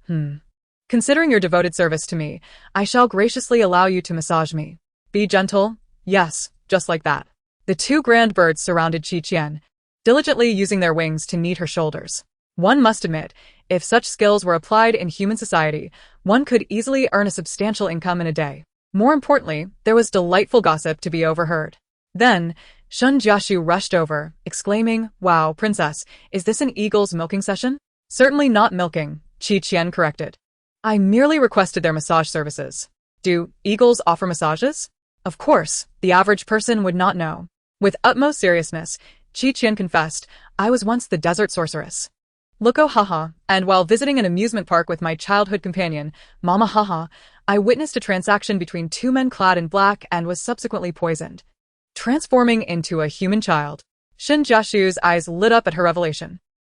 Considering your devoted service to me, I shall graciously allow you to massage me. Be gentle? Yes, just like that. The 2 grand birds surrounded Qi Qian, diligently using their wings to knead her shoulders. One must admit, if such skills were applied in human society, one could easily earn a substantial income in a day. More importantly, there was delightful gossip to be overheard. Then, Shun Jiaxu rushed over, exclaiming, Wow, princess, is this an eagle's milking session? Certainly not milking, Qi Qian corrected. I merely requested their massage services. Do eagles offer massages? Of course, the average person would not know. With utmost seriousness, Qi Qian confessed, I was once the desert sorceress. Looko haha, and while visiting an amusement park with my childhood companion, Mama haha, I witnessed a transaction between 2 men clad in black and was subsequently poisoned, transforming into a human child. Shin Jiaxu's eyes lit up at her revelation.